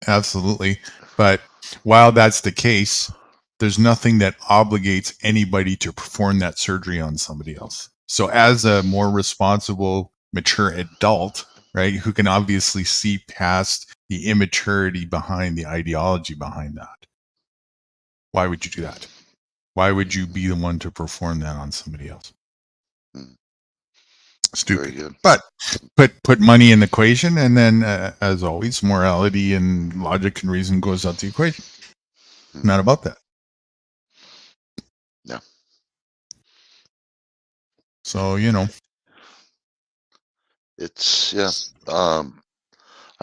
Absolutely. But while that's the case, there's nothing that obligates anybody to perform that surgery on somebody else. So as a more responsible, mature adult, right, who can obviously see past the immaturity behind the ideology behind that, why would you do that? Why would you be the one to perform that on somebody else? Stupid. Very good. But put money in the equation, and then, as always, morality and logic and reason goes out the equation. Not about that. No. So, you know. It's, yeah. I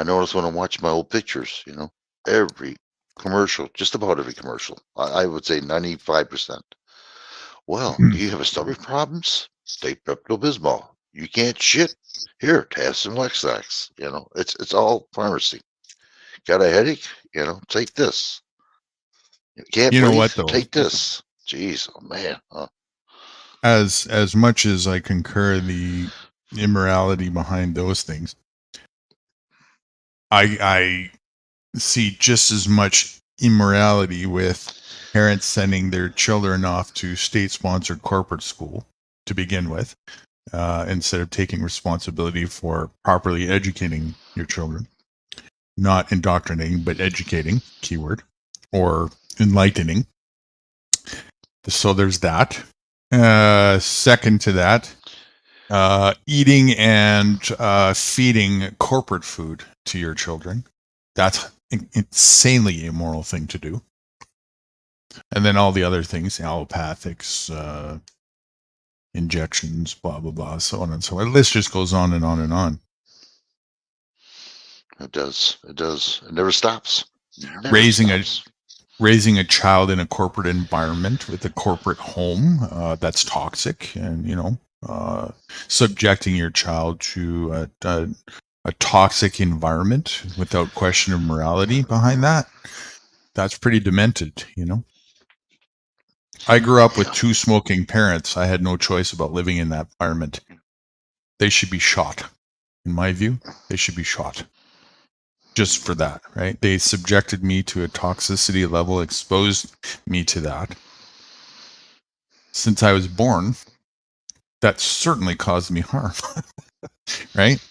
notice when I'm watching my old pictures, you know, every commercial, just about every commercial, I would say 95%. Well, do you have stomach problems? Take Pepto-Bismol. You can't shit? Here, have some Lexax. You know, it's all pharmacy. Got a headache? You know, take this. You can't You know breathe? what, though? Take this. Jeez, oh man. As much as I concur the immorality behind those things, I see just as much immorality with parents sending their children off to state-sponsored corporate school to begin with, instead of taking responsibility for properly educating your children. Not indoctrinating, but educating, keyword, or enlightening. So there's that. Second to that, eating and feeding corporate food to your children. That's an insanely immoral thing to do. And then all the other things, allopathics, injections, blah, blah, blah, so on and so on. The list just goes on and on and on. It does. It does. It never stops. Never Raising a child in a corporate environment with a corporate home, that's toxic, and, you know, subjecting your child to a toxic environment without question of morality behind that, that's pretty demented, you know. I grew up with two smoking parents. I had no choice about living in that environment. They should be shot. In my view, they should be shot. Just for that, right? They subjected me to a toxicity level, exposed me to that. Since I was born, that certainly caused me harm. Right?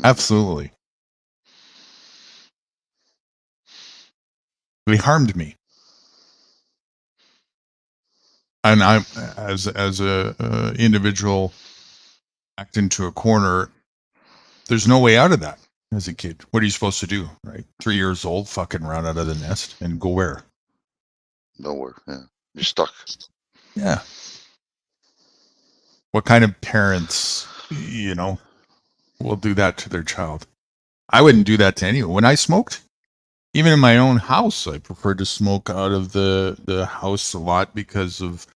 Absolutely. They harmed me. And I'm, as a individual backed into a corner, there's no way out of that as a kid. What are you supposed to do, right? 3 years old, fucking run out of the nest and go where? Nowhere. Yeah. You're stuck. Yeah. What kind of parents, you know, will do that to their child? I wouldn't do that to anyone. When I smoked, even in my own house, I preferred to smoke out of the house a lot because of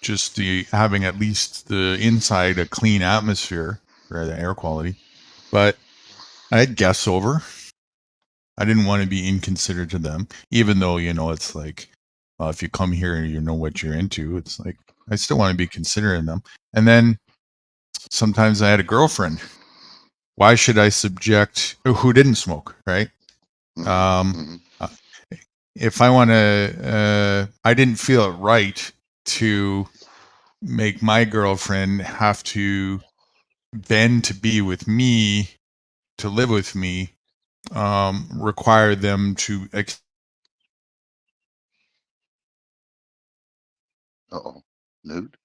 just the having at least the inside a clean atmosphere for the air quality. But I had guests over. I didn't want to be inconsiderate to them, even though, you know, it's like, if you come here and you know what you're into, it's like, I still want to be considerate of them. And then sometimes I had a girlfriend. Why should I subject who didn't smoke, right? If I want to, I didn't feel it right to make my girlfriend have to bend to be with me, to live with me, require them to. Uh-oh. Nude.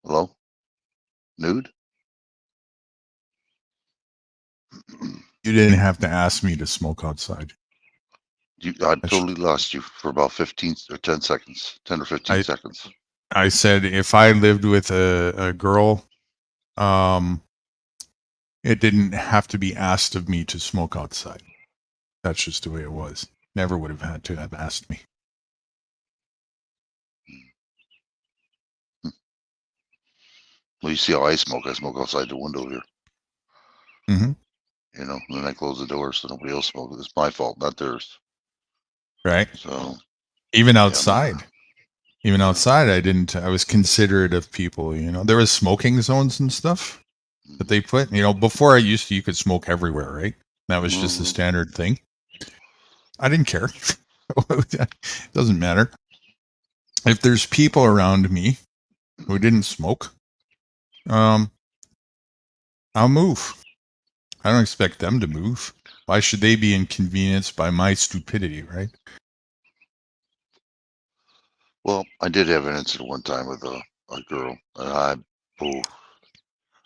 Hello? Nude? You didn't have to ask me to smoke outside. I totally lost you for about 15 or 10 seconds, 10 or 15 seconds. I said if I lived with a girl, it didn't have to be asked of me to smoke outside. That's just the way it was. Never would have had to have asked me. Well, you see how I smoke. I smoke outside the window here. Mm-hmm. You know, and then I close the door so nobody else smokes. It's my fault, not theirs. Right. So even outside, I was considerate of people, you know. There was smoking zones and stuff that they put, you know, before you could smoke everywhere, right? That was just the standard thing. I didn't care. It doesn't matter. If there's people around me who didn't smoke, I'll move. I don't expect them to move. Why should they be inconvenienced by my stupidity, right? Well, I did have an incident one time with a girl, and I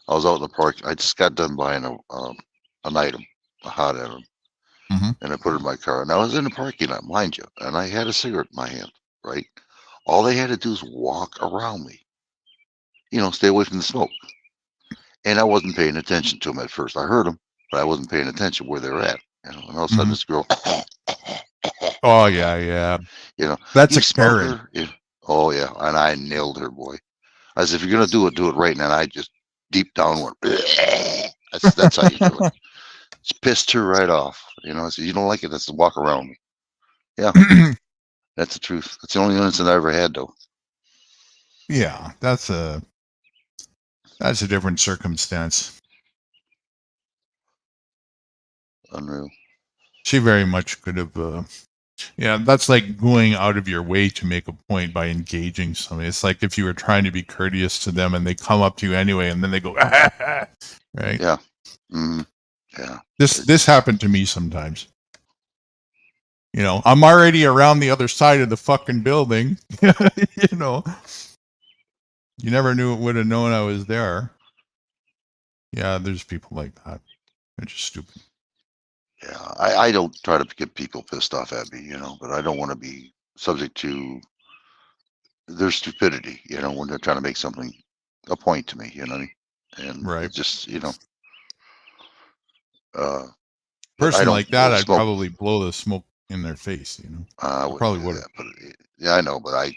was out in the park. I just got done buying an item, a hot item, and I put it in my car. And I was in the parking lot, mind you, and I had a cigarette in my hand, right? All they had to do is walk around me, you know, stay away from the smoke. And I wasn't paying attention to them at first. I heard them, but I wasn't paying attention where they were at. You know, and all of a sudden this girl, oh yeah, you know, that's you a Karen. smoker? Yeah. Oh yeah, and I nailed her, boy. I said, if you're gonna do it right now. And I just deep down went. That's how you do it. Just pissed her right off. You know, I said, you don't like it? Let's walk around me. Yeah, that's the truth. That's the only incident I ever had, though. Yeah, that's a different circumstance. Unreal. She very much could have. Yeah, that's like going out of your way to make a point by engaging somebody. It's like if you were trying to be courteous to them and they come up to you anyway, and then they go, right? Yeah. Mm-hmm. Yeah. This happened to me sometimes. You know, I'm already around the other side of the fucking building. You know, you never would have known I was there. Yeah, there's people like that. They're just stupid. Yeah, I don't try to get people pissed off at me, you know, but I don't want to be subject to their stupidity, you know, when they're trying to make something a point to me, you know, and right. Just, you know, person like that, I'd probably blow the smoke in their face, you know. I probably would. But yeah, I know, but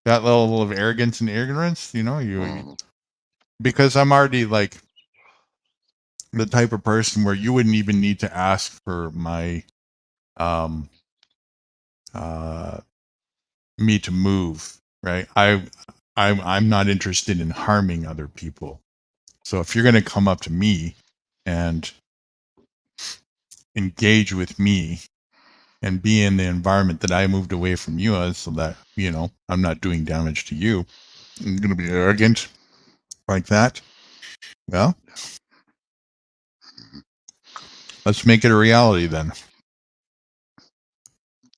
that level of arrogance and ignorance, you know, because I'm already like the type of person where you wouldn't even need to ask for my me to move, right? I'm not interested in harming other people. So if you're going to come up to me and engage with me and be in the environment that I moved away from you as, so that, you know, I'm not doing damage to you, I'm going to be arrogant like that. Well, let's make it a reality then.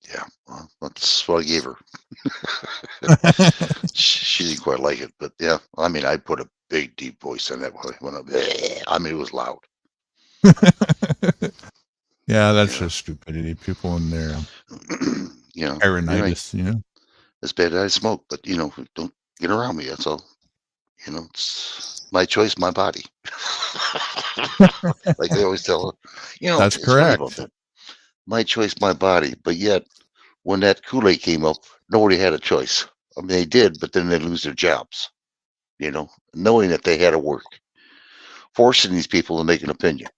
Yeah, well, that's what I gave her. She didn't quite like it, but yeah, I mean, I put a big, deep voice in that when I mean, it was loud. Yeah, that's just stupidity. People in there, you know, Ironitis, you know. It's bad that I smoke, but you know, don't get around me. That's all. You know, it's my choice, my body. Like they always tell her. You know, that's correct. That. My choice, my body. But yet, when that Kool-Aid came up, nobody had a choice. I mean, they did, but then they lose their jobs. You know, knowing that they had to work, forcing these people to make an opinion,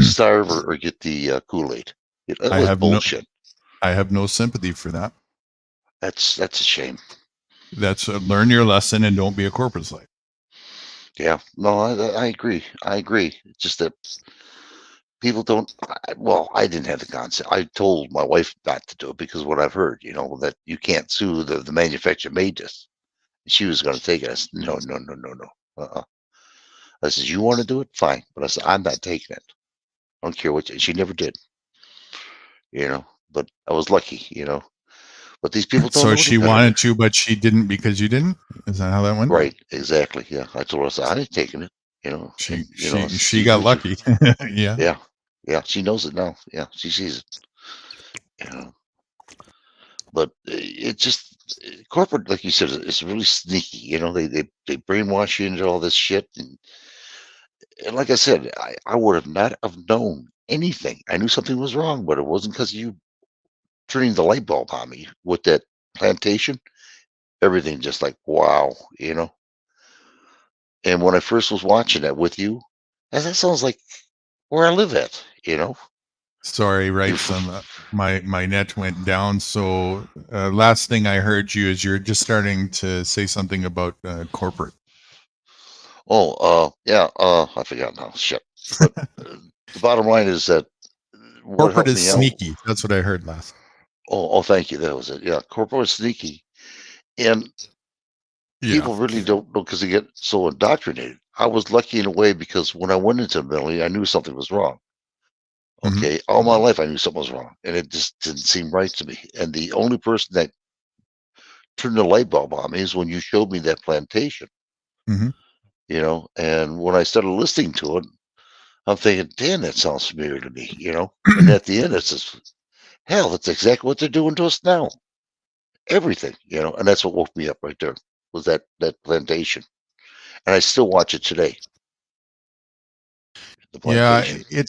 starve or get the Kool-Aid. That was bullshit. I have no sympathy for that. That's a shame. That's learn your lesson and don't be a corporate slave. Yeah, no, I agree. I agree. It's just that people don't. Well, I didn't have the concept. I told my wife not to do it because of what I've heard. You know, that you can't sue the manufacturer made this. She was going to take it. I said, no. I said, you want to do it? Fine. But I said, I'm not taking it. I don't care what. She never did. You know, but I was lucky, you know. but these people don't So know she any better. wanted to, but she didn't because you didn't. Is that how that went? Right, exactly. Yeah, I told her, I said, I ain't taking it. You know, and, you know, She got lucky. Yeah. Yeah, yeah, she knows it now. Yeah, she sees it. You know, but it just corporate, like you said, is really sneaky. You know, they brainwash you into all this shit, and like I said, I would have not have known anything. I knew something was wrong, but it wasn't because you turning the light bulb on me with that plantation. Everything just like wow, you know. And when I first was watching that with you, that sounds like where I live at. You know. Sorry, right? My net went down. So last thing I heard you is you're just starting to say something about corporate. Oh, yeah. I forgot now. Shit. But the bottom line is that what Corporate helped is me out. sneaky. That's what I heard last. Oh, thank you. That was it. Yeah, corporate is sneaky, and people really don't know because they get so indoctrinated. I was lucky in a way because when I went into the military, I knew something was wrong. Okay, all my life I knew something was wrong, and it just didn't seem right to me. And the only person that turned the light bulb on me is when you showed me that plantation. Mm-hmm. You know, and when I started listening to it, I'm thinking, damn, that sounds familiar to me, you know? And at the end, it's just, hell, that's exactly what they're doing to us now. Everything, you know? And that's what woke me up right there, was that plantation. And I still watch it today. The plantation. Yeah,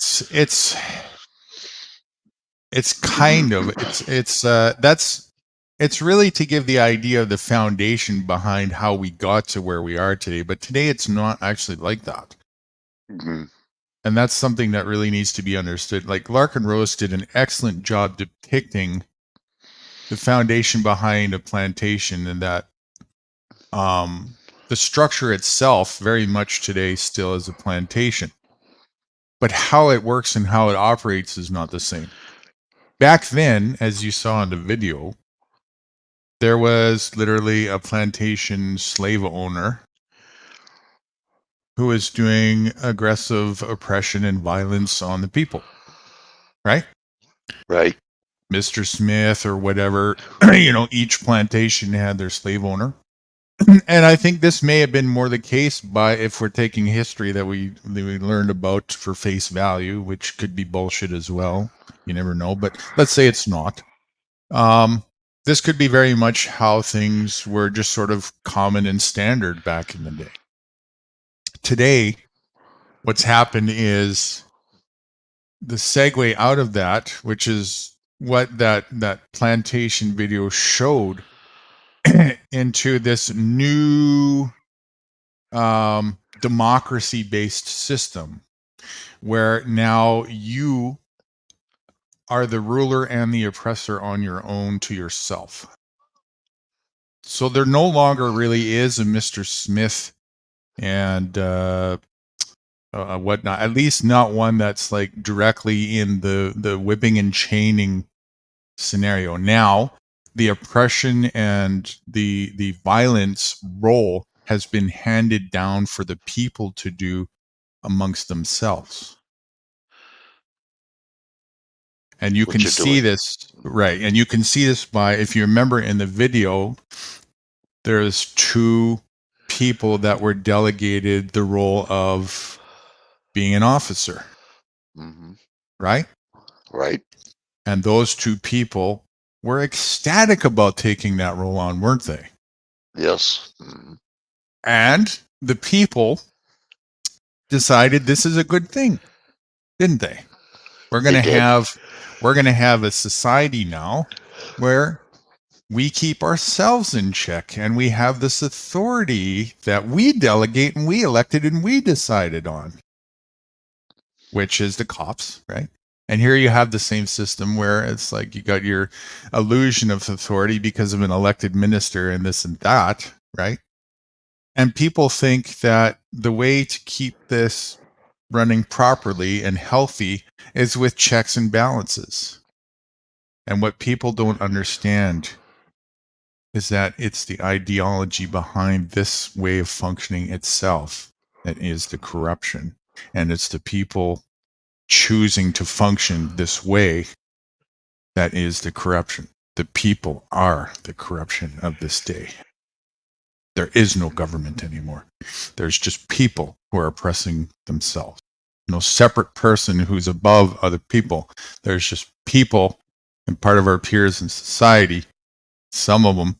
it's kind of, it's really to give the idea of the foundation behind how we got to where we are today. But today it's not actually like that. Mm-hmm. And that's something that really needs to be understood. Like Larkin Rose did an excellent job depicting the foundation behind a plantation, and that the structure itself very much today still is a plantation. But how it works and how it operates is not the same. Back then, as you saw in the video, there was literally a plantation slave owner who was doing aggressive oppression and violence on the people. Right? Right. Mr. Smith or whatever, you know, each plantation had their slave owner. And I think this may have been more the case by, if we're taking history that we learned about for face value, which could be bullshit as well. You never know, but let's say it's not. This could be very much how things were just sort of common and standard back in the day. Today, what's happened is the segue out of that, which is what that plantation video showed, into this new democracy-based system where now you are the ruler and the oppressor on your own to yourself. So there no longer really is a Mr. Smith and whatnot, at least not one that's like directly in the whipping and chaining scenario. Now, the oppression and the violence role has been handed down for the people to do amongst themselves. And you can see this, right? And you can see this by, if you remember in the video, there's two people that were delegated the role of being an officer. Mm-hmm. Right? Right. And those two people were ecstatic about taking that role on, weren't they? Yes. Mm-hmm. And the people decided this is a good thing, didn't they? We're going to have a society now where we keep ourselves in check, and we have this authority that we delegate and we elected and we decided on, which is the cops, right? And here you have the same system where it's like you got your illusion of authority because of an elected minister and this and that, right? And people think that the way to keep this running properly and healthy is with checks and balances. And what people don't understand is that it's the ideology behind this way of functioning itself that is the corruption. And it's the people choosing to function this way that is the corruption. The people are the corruption of this day. There is no government anymore. There's just people who are oppressing themselves. No separate person who's above other people. There's just people and part of our peers in society, some of them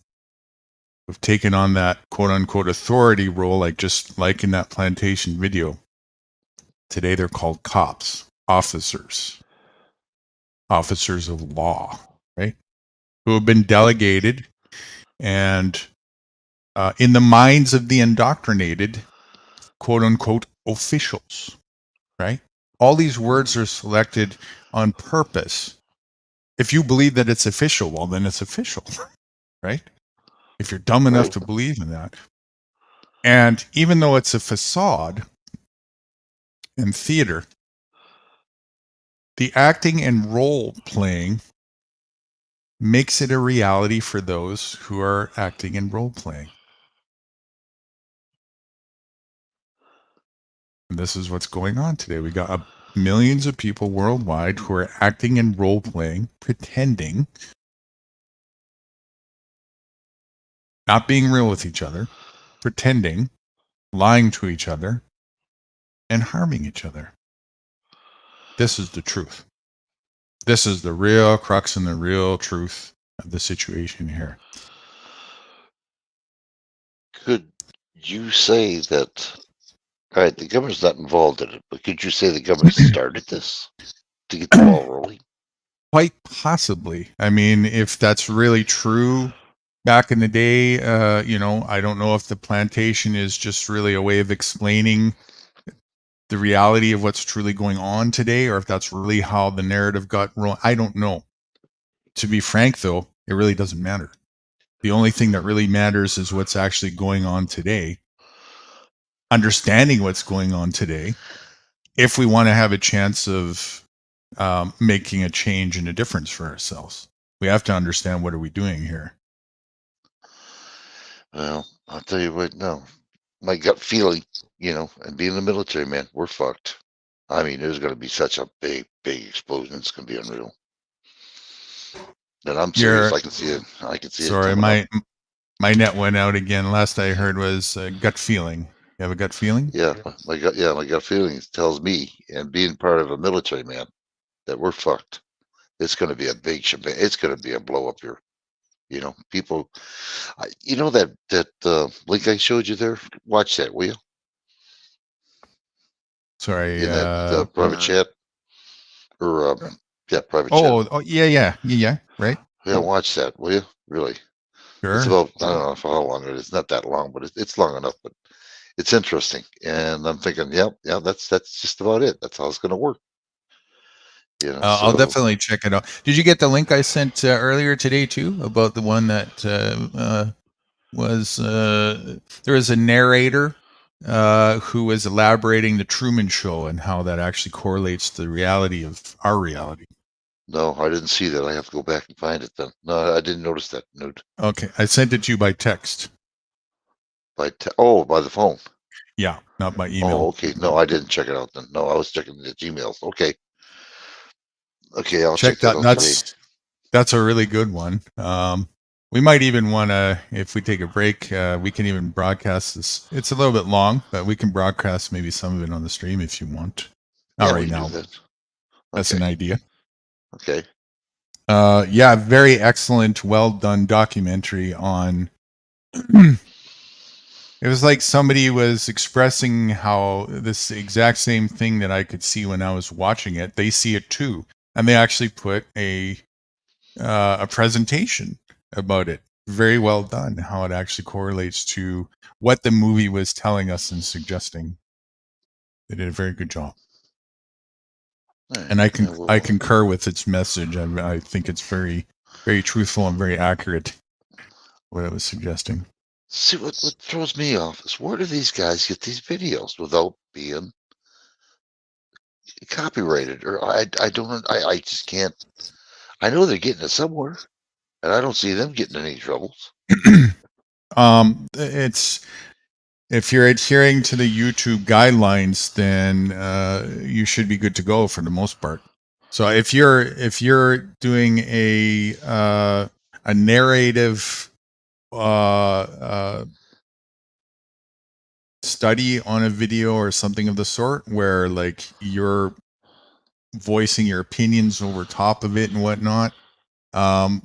have taken on that quote unquote authority role, like in that plantation video. Today they're called cops, officers of law, right? Who have been delegated and in the minds of the indoctrinated, quote unquote, officials, right? All these words are selected on purpose. If you believe that it's official, well, then it's official, right? If you're dumb enough to believe in that. And even though it's a facade in theater, the acting and role playing makes it a reality for those who are acting and role playing. And this is what's going on today. We got millions of people worldwide who are acting and role playing, pretending, not being real with each other, pretending, lying to each other, and harming each other. This is the truth. This is the real crux and the real truth of the situation here. Could you say that, all right, the government's not involved in it, but could you say the government started this to get the ball rolling? Quite possibly. I mean, if that's really true, back in the day, I don't know if the plantation is just really a way of explaining the reality of what's truly going on today, or if that's really how the narrative got wrong. I don't know. To be frank, though, it really doesn't matter. The only thing that really matters is what's actually going on today. Understanding what's going on today, if we want to have a chance of making a change and a difference for ourselves, we have to understand what are we doing here. Well, I'll tell you what, no. My gut feeling, and being in the military, man, we're fucked. I mean, there's going to be such a big explosion. It's going to be unreal. And I'm serious. I can see it. Sorry, my net went out again. Last I heard was gut feeling. You have a gut feeling? Yeah, my gut feeling tells me, and being part of a military, man, that we're fucked. It's going to be a big shebang. It's going to be a blow up here. People, that link I showed you there. Watch that, will you? Sorry, in that private chat or private chat. Oh, yeah, right. Yeah, watch that, will you? Really? Sure. It's about, I don't know for how long it is. It's not that long, but it's long enough. But it's interesting, and I'm thinking, yeah, that's just about it. That's how it's going to work. I'll definitely check it out. Did you get the link I sent earlier today too about the one that was there was a narrator who was elaborating the Truman Show and how that actually correlates to the reality of our reality? No, I didn't see that. I have to go back and find it then. No, I didn't notice that. Nude. Okay, I sent it to you by text. By the phone. Yeah, not by email. Oh, okay. No, I didn't check it out then. No, I was checking the Gmails. Okay. Okay, I'll check that out. That's a really good one. We might even want to, if we take a break, we can even broadcast this. It's a little bit long, but we can broadcast maybe some of it on the stream if you want. Not right now. That's an idea. Okay. Very excellent, well done documentary on. It was like somebody was expressing how this exact same thing that I could see when I was watching it, they see it too. And they actually put a presentation about it. Very well done, how it actually correlates to what the movie was telling us and suggesting. They did a very good job. Right. And I concur with its message. I think it's very, very truthful and very accurate, what it was suggesting. See, what throws me off is where do these guys get these videos without being copyrighted? Or I just can't. I know they're getting it somewhere, and I don't see them getting any troubles. It's if you're adhering to the YouTube guidelines, then you should be good to go for the most part. So if you're doing a narrative study on a video or something of the sort, where like you're voicing your opinions over top of it and whatnot,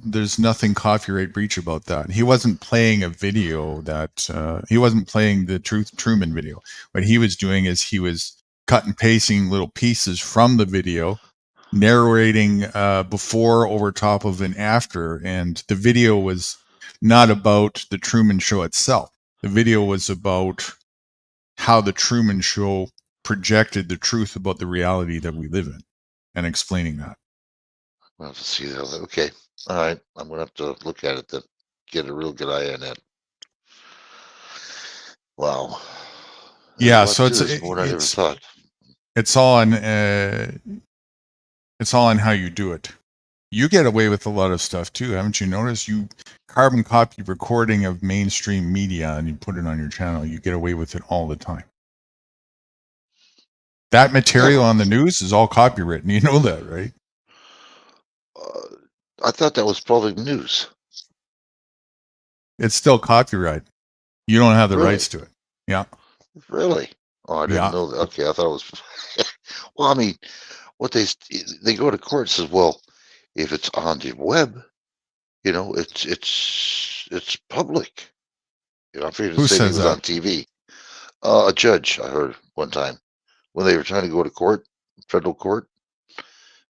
there's nothing copyright breach about that. He wasn't playing a video that he wasn't playing the Truman video. What he was doing is he was cut and pasting little pieces from the video, narrating before, over top of, and after. And the video was not about the Truman Show itself. The video was about how the Truman Show projected the truth about the reality that we live in, and explaining that. I'll have to see that. Okay. All right. I'm going to have to look at it to get a real good eye on that. Wow. Yeah. So it's more than I ever thought. It's all on how you do it. You get away with a lot of stuff too, haven't you noticed? You carbon copy recording of mainstream media and you put it on your channel. You get away with it all the time. That material on the news is all copywritten. You know that, right? I thought that was public news. It's still copyright. You don't have the Really? rights to it. Yeah. Really? Oh, I didn't Yeah. know that. Okay, I thought it was. Well, I mean, what they go to court and says, well, if it's on the web, you know, it's public. You know, I figured Who the same thing says was that? on TV. A judge, I heard one time when they were trying to go to court, federal court,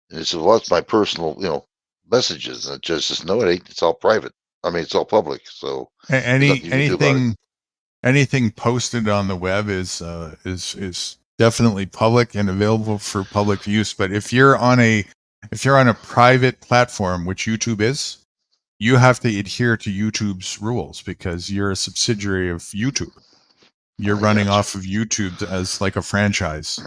and he said, well, that's my personal, you know, messages. And the judge says, no, it ain't. It's all private. I mean, it's all public. So there's nothing you can do about it. Anything posted on the web is definitely public and available for public use. But if you're on a private platform, which YouTube is, you have to adhere to YouTube's rules because you're a subsidiary of YouTube. You're running off of YouTube as like a franchise.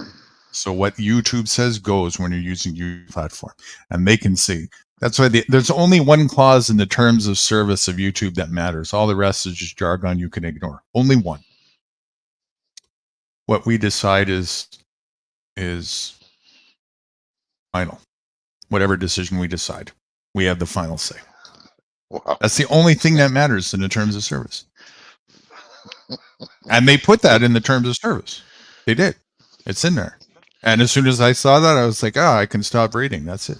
So what YouTube says goes when you're using YouTube platform, and they can see. That's why there's only one clause in the terms of service of YouTube that matters. All the rest is just jargon you can ignore. Only one. What we decide is final. Whatever decision we decide, we have the final say. Wow. That's the only thing that matters in the terms of service. And they put that in the terms of service. They did. It's in there. And as soon as I saw that, I was like, I can stop reading. That's it.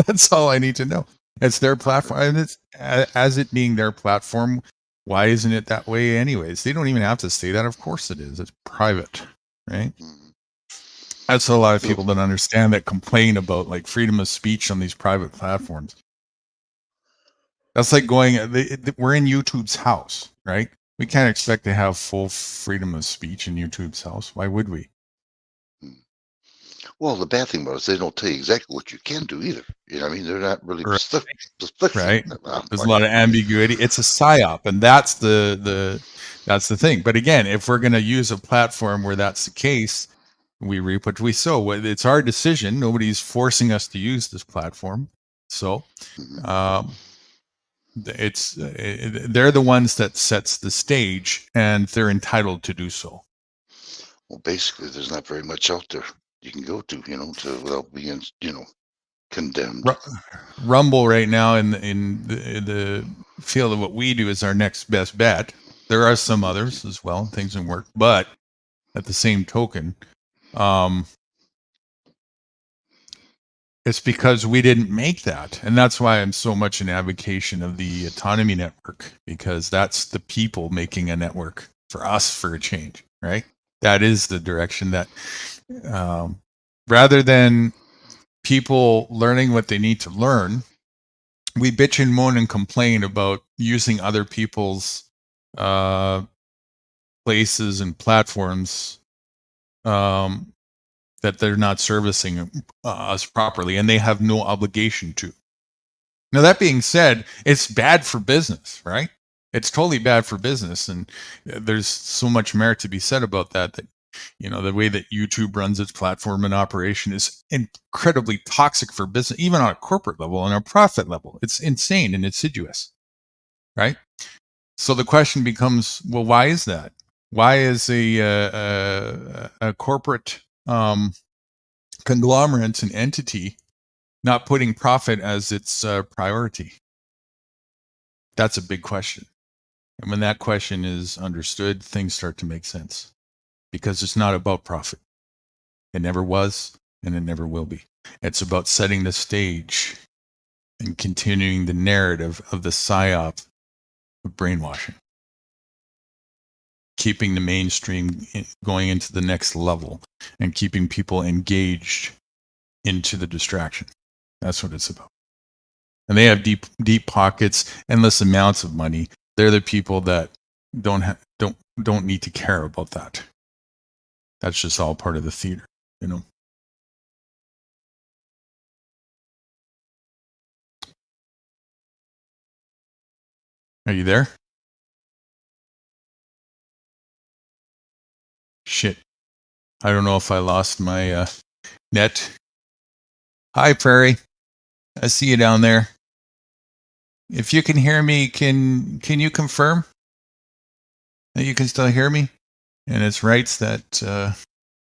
That's all I need to know. It's their platform. And it's, as it being their platform, why isn't it that way anyways? They don't even have to say that. Of course it is. It's private, right? That's a lot of people that understand that complain about like freedom of speech on these private platforms. That's like going, we're in YouTube's house, right? We can't expect to have full freedom of speech in YouTube's house. Why would we? Well, the bad thing about it is they don't tell you exactly what you can do either. You know what I mean? They're not really Right. specific. Right. There's a lot of ambiguity. It's a psyop, and that's the thing. But again, if we're going to use a platform where that's the case, we reap what we sow. It's our decision. Nobody's forcing us to use this platform. So, they're the ones that sets the stage, and they're entitled to do so. Well, basically, there's not very much out there you can go to, you know, without being, you know, condemned. Rumble right now in the field of what we do is our next best bet. There are some others as well, things that work, but at the same token, it's because we didn't make that. And that's why I'm so much an advocation of the Autonomy Network, because that's the people making a network for us for a change, right? That is the direction that, rather than people learning what they need to learn, we bitch and moan and complain about using other people's places and platforms that they're not servicing us properly, and they have no obligation to. Now, that being said, it's bad for business, right? It's totally bad for business, and there's so much merit to be said about that, you know, the way that YouTube runs its platform and operation is incredibly toxic for business, even on a corporate level, on a profit level. It's insane and insidious, right? So the question becomes, well, why is that? Why is a corporate conglomerate and entity not putting profit as its priority? That's a big question. And when that question is understood, things start to make sense. Because it's not about profit. It never was, and it never will be. It's about setting the stage and continuing the narrative of the psyop of brainwashing. Keeping the mainstream going into the next level and keeping people engaged into the distraction. That's what it's about. And they have deep pockets, endless amounts of money. They're the people that don't need to care about that. That's just all part of the theater, you know. Are you there? Shit. I don't know if I lost my net. Hi, Prairie. I see you down there. If you can hear me, can you confirm that you can still hear me? And it's Rights that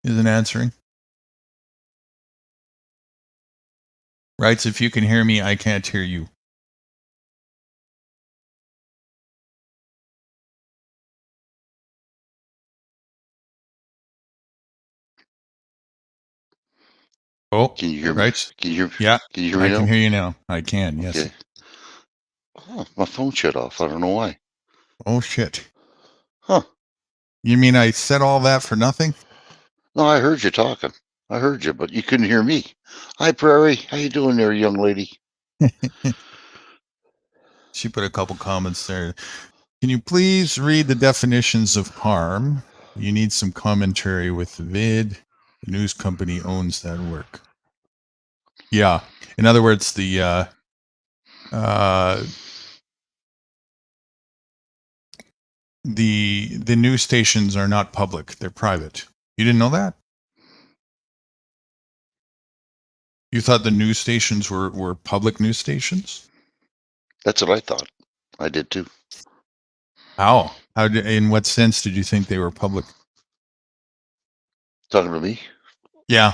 isn't answering. Rights, if you can hear me, I can't hear you. Oh, Can you hear me? Rights? Can you hear? Yeah, Can you hear me I now? can hear you now. I can, yes. Okay. Oh, my phone shut off. I don't know why. Oh, shit. Huh. You mean I said all that for nothing? No, I heard you talking. I heard you, but you couldn't hear me. Hi, Prairie. How you doing there, young lady? She put a couple comments there. Can you please read the definitions of harm? You need some commentary with the vid. The news company owns that work. Yeah. In other words, the news stations are not public. They're private. You didn't know that? You thought the news stations were public news stations? That's what I thought. I did too. How? In what sense did you think they were public? Talking to me? Yeah.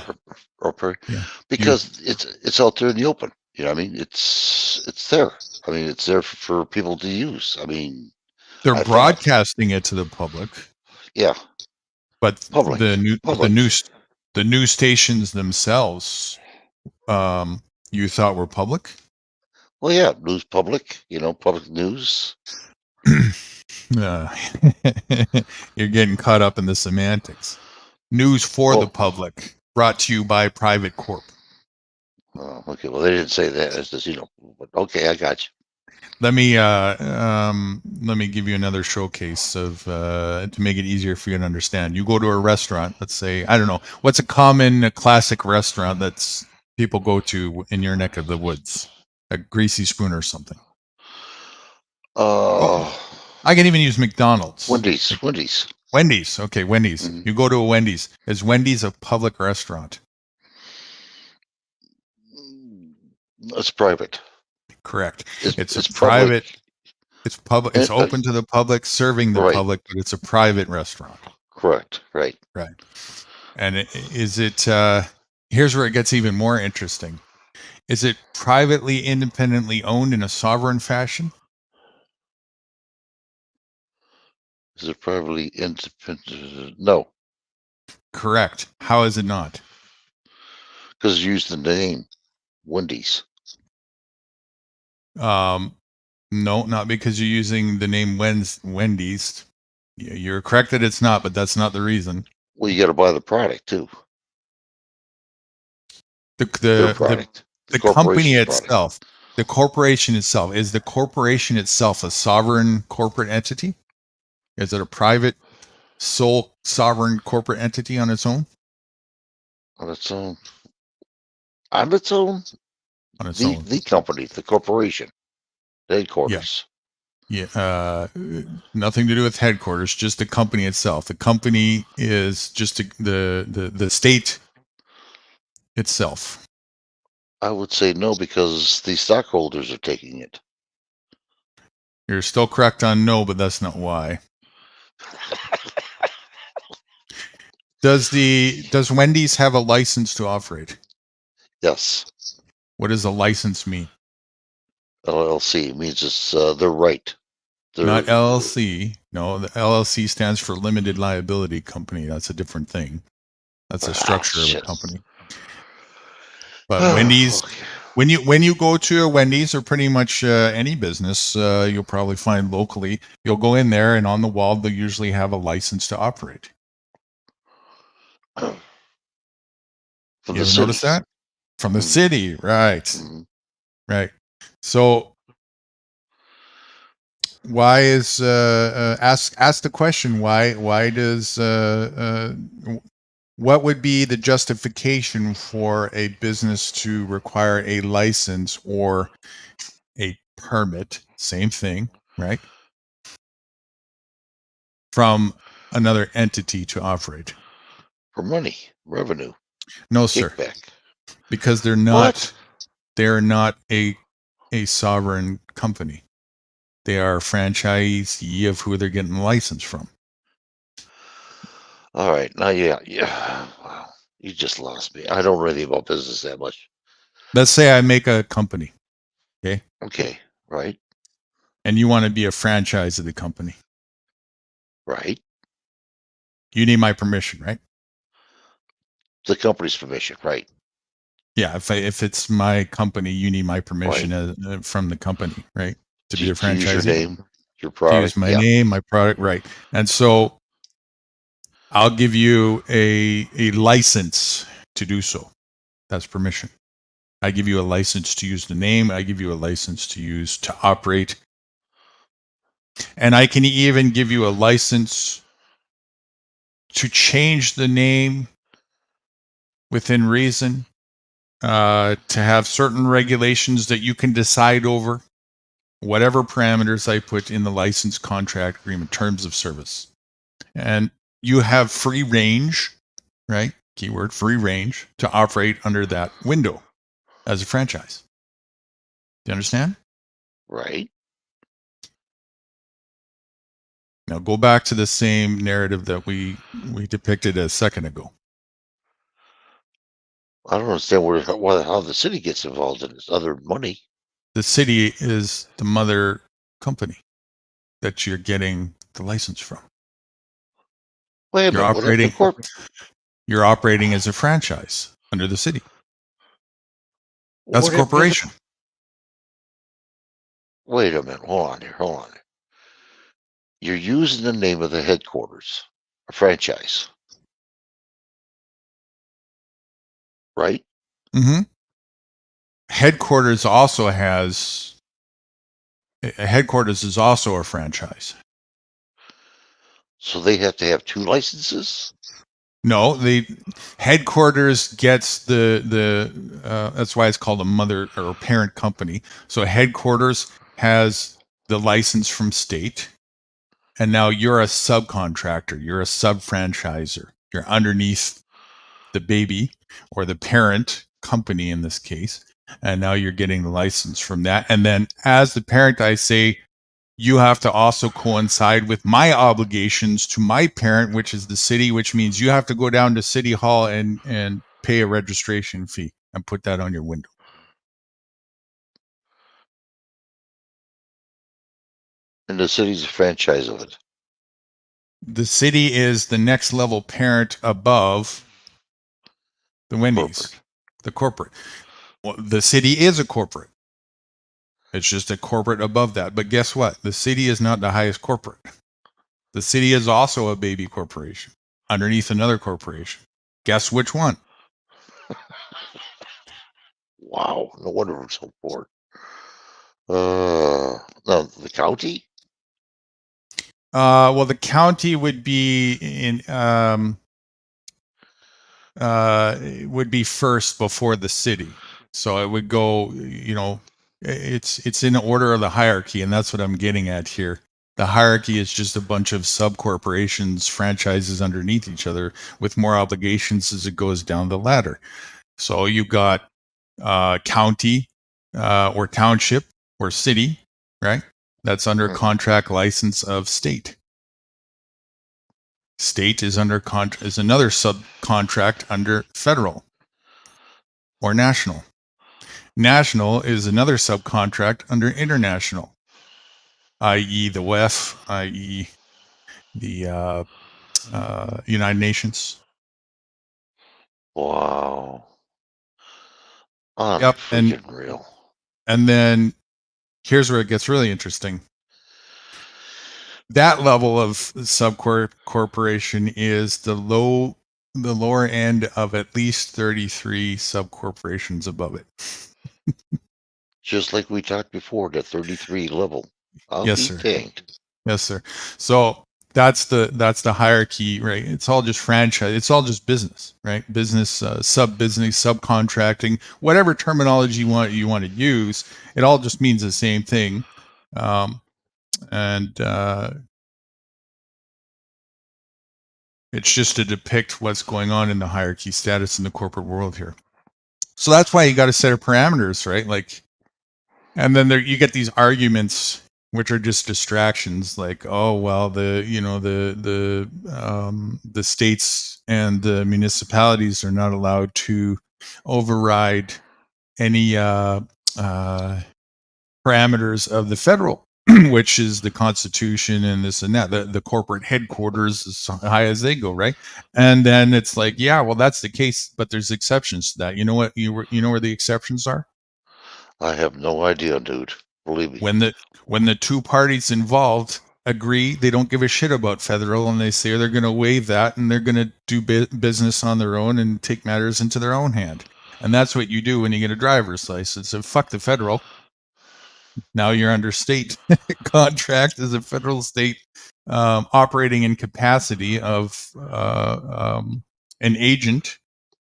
Or Prairie? Yeah. Because it's out there in the open. You know what I mean? It's there. I mean, it's there for people to use. I mean, They're broadcasting it to the public. Yeah. But Public. the news stations themselves, you thought were public? Well, yeah, news public. You know, public news. You're getting caught up in the semantics. News for the public, brought to you by Private Corp. Oh, okay. Well, they didn't say that. It's just, you know. But okay, I got you. Let me give you another showcase of to make it easier for you to understand. You go to a restaurant. Let's say, I don't know, what's a common classic restaurant that's people go to in your neck of the woods? A Greasy Spoon or something. I can even use McDonald's. Wendy's. Okay, Wendy's. You go to a Wendy's. Is Wendy's a public restaurant? It's private. Correct. It's it's private. public. It's public. It's open to the public, serving the public, but it's a private restaurant. Correct. Right. And is it? Here's where it gets even more interesting. Is it privately, independently owned in a sovereign fashion? Is it privately independent? No. Correct. How is it not? Because you used the name Wendy's. No, not because you're using the name Wendy's. You're correct that it's not, but that's not the reason. Well, you got to buy the product too. The company itself, the corporation itself, is the corporation itself a sovereign corporate entity? Is it a private, sole sovereign corporate entity on its own? On its own. On its own. On its own. The company, the corporation, the headquarters. Yeah. Nothing to do with headquarters, just the company itself. The company is just the state itself. I would say no, because the stockholders are taking it. You're still correct on no, but that's not why. Does Wendy's have a license to operate? Yes. What does a license mean? LLC means it's their right. Not LLC. No, the LLC stands for limited liability company. That's a different thing. That's a structure of a company. But Wendy's, when you go to a Wendy's or pretty much any business, you'll probably find locally. You'll go in there, and on the wall they'll usually have a license to operate. From You the ever city. notice that? From the city, right? Mhm. Right. So why is ask the question, why does what would be the justification for a business to require a license or a permit, same thing, right, from another entity to operate? For money, revenue. No, sir. Kickback. Because they're not a sovereign company. They are a franchisee of who they're getting the license from. All right. Now, yeah. Wow. You just lost me. I don't know anything about business that much. Let's say I make a company. Okay. Okay. Right. And you want to be a franchise of the company. Right. You need my permission, right? The company's permission. Right. Yeah. If it's my company, you need my permission from the company, right? To be a franchisee. To use your name, your To product. use my name, my product, right? And so I'll give you a license to do so. That's permission. I give you a license to use the name. I give you a license to operate. And I can even give you a license to change the name within reason, to have certain regulations that you can decide over, whatever parameters I put in the license contract agreement, terms of service. And you have free range, right? Keyword free range to operate under that window as a franchise. Do you understand? Right. Now go back to the same narrative that we depicted a second ago. I don't understand how the city gets involved in this other money. The city is the mother company that you're getting the license from. Wait a minute. You're operating as a franchise under the city. That's a corporation. Wait a minute. Hold on here. You're using the name of the headquarters, a franchise. Right? Mm-hmm. Headquarters is also a franchise. So they have to have two licenses? No, the headquarters gets the that's why it's called a mother or parent company. So headquarters has the license from state, and now you're a subcontractor, you're a sub-franchiser. You're underneath the baby or the parent company in this case, and now you're getting the license from that. And then as the parent, I say, you have to also coincide with my obligations to my parent, which is the city, which means you have to go down to City Hall and pay a registration fee and put that on your window. And the city's a franchise of it. The city is the next level parent above the Wendy's, the corporate. Well, the city is a corporate. It's just a corporate above that. But guess what? The city is not the highest corporate. The city is also a baby corporation underneath another corporation. Guess which one? Wow. No wonder we're so bored. No, the county? Well, the county would be would be first before the city. So it would go, it's in order of the hierarchy, and that's what I'm getting at here. The hierarchy is just a bunch of sub corporations, franchises underneath each other with more obligations as it goes down the ladder. So you got county or township or city, right? That's under contract license of state. State is under is another subcontract under federal or national. National is another subcontract under international, i.e. the WEF, i.e. the United Nations. Wow. Yep, and Real. And then here's where it gets really interesting. That level of subcorporation is the lower end of at least 33 subcorporations above it. Just like we talked before, the 33 level. I'll Yes, be sir. danged. Yes, sir. So that's the hierarchy, right? It's all just franchise. It's all just business, right? Business, sub-business, subcontracting, whatever terminology you want to use. It all just means the same thing. And it's just to depict what's going on in the hierarchy status in the corporate world here. So that's why you got to set of parameters, right? Like, and then there you get these arguments which are just distractions, like, oh well, the states and the municipalities are not allowed to override any parameters of the federal, which is the Constitution and this and that. The corporate headquarters, as high as they go, right? And then it's like, yeah, well, that's the case, but there's exceptions to that. You know what? You know where the exceptions are? I have no idea, dude. Believe me. When the two parties involved agree, they don't give a shit about federal, and they say they're going to waive that, and they're going to do business on their own and take matters into their own hand. And that's what you do when you get a driver's license. So fuck the federal. Now you're under state contract as a federal state operating in capacity of an agent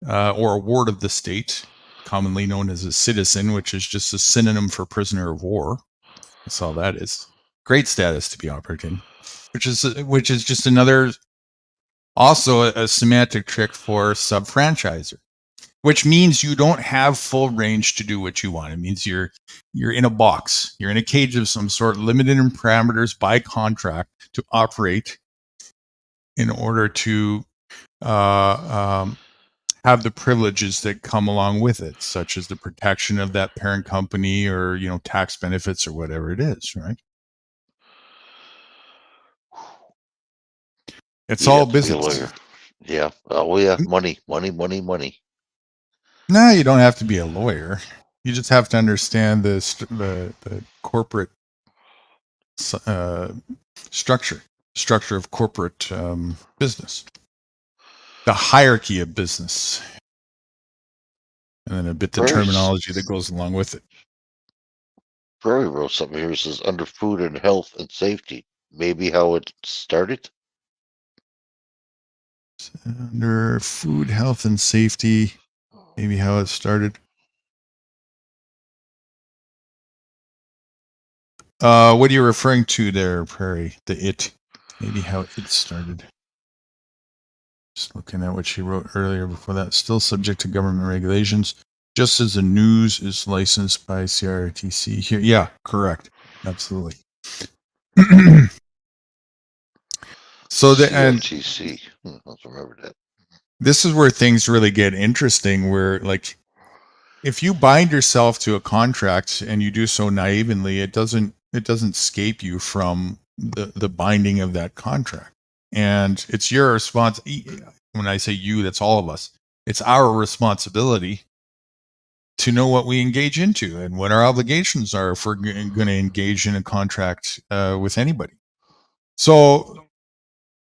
or a ward of the state, commonly known as a citizen, which is just a synonym for prisoner of war. That's all that is. Great status to be operating, which is just another, also a semantic trick for sub-franchiser, which means you don't have full range to do what you want. It means you're in a box. You're in a cage of some sort, limited in parameters by contract to operate in order to have the privileges that come along with it, such as the protection of that parent company or, tax benefits or whatever it is, right? It's all business. Yeah. Oh, yeah. Money. No, you don't have to be a lawyer. You just have to understand the corporate structure of corporate business, the hierarchy of business, and then a bit the terminology that goes along with it. Prairie wrote something here. It says under food and health and safety. Maybe how it started. Under food, health, and safety. Maybe how it started. What are you referring to there, Prairie? Maybe how it started. Just looking at what she wrote earlier before that. Still subject to government regulations, just as the news is licensed by CRTC here. Yeah, correct. Absolutely. So the CRTC. Let's remember that. This is where things really get interesting, where like if you bind yourself to a contract and you do so naively, it doesn't escape you from the binding of that contract. And it's your response. When I say you, that's all of us. It's our responsibility to know what we engage into and what our obligations are if we're going to engage in a contract with anybody. So,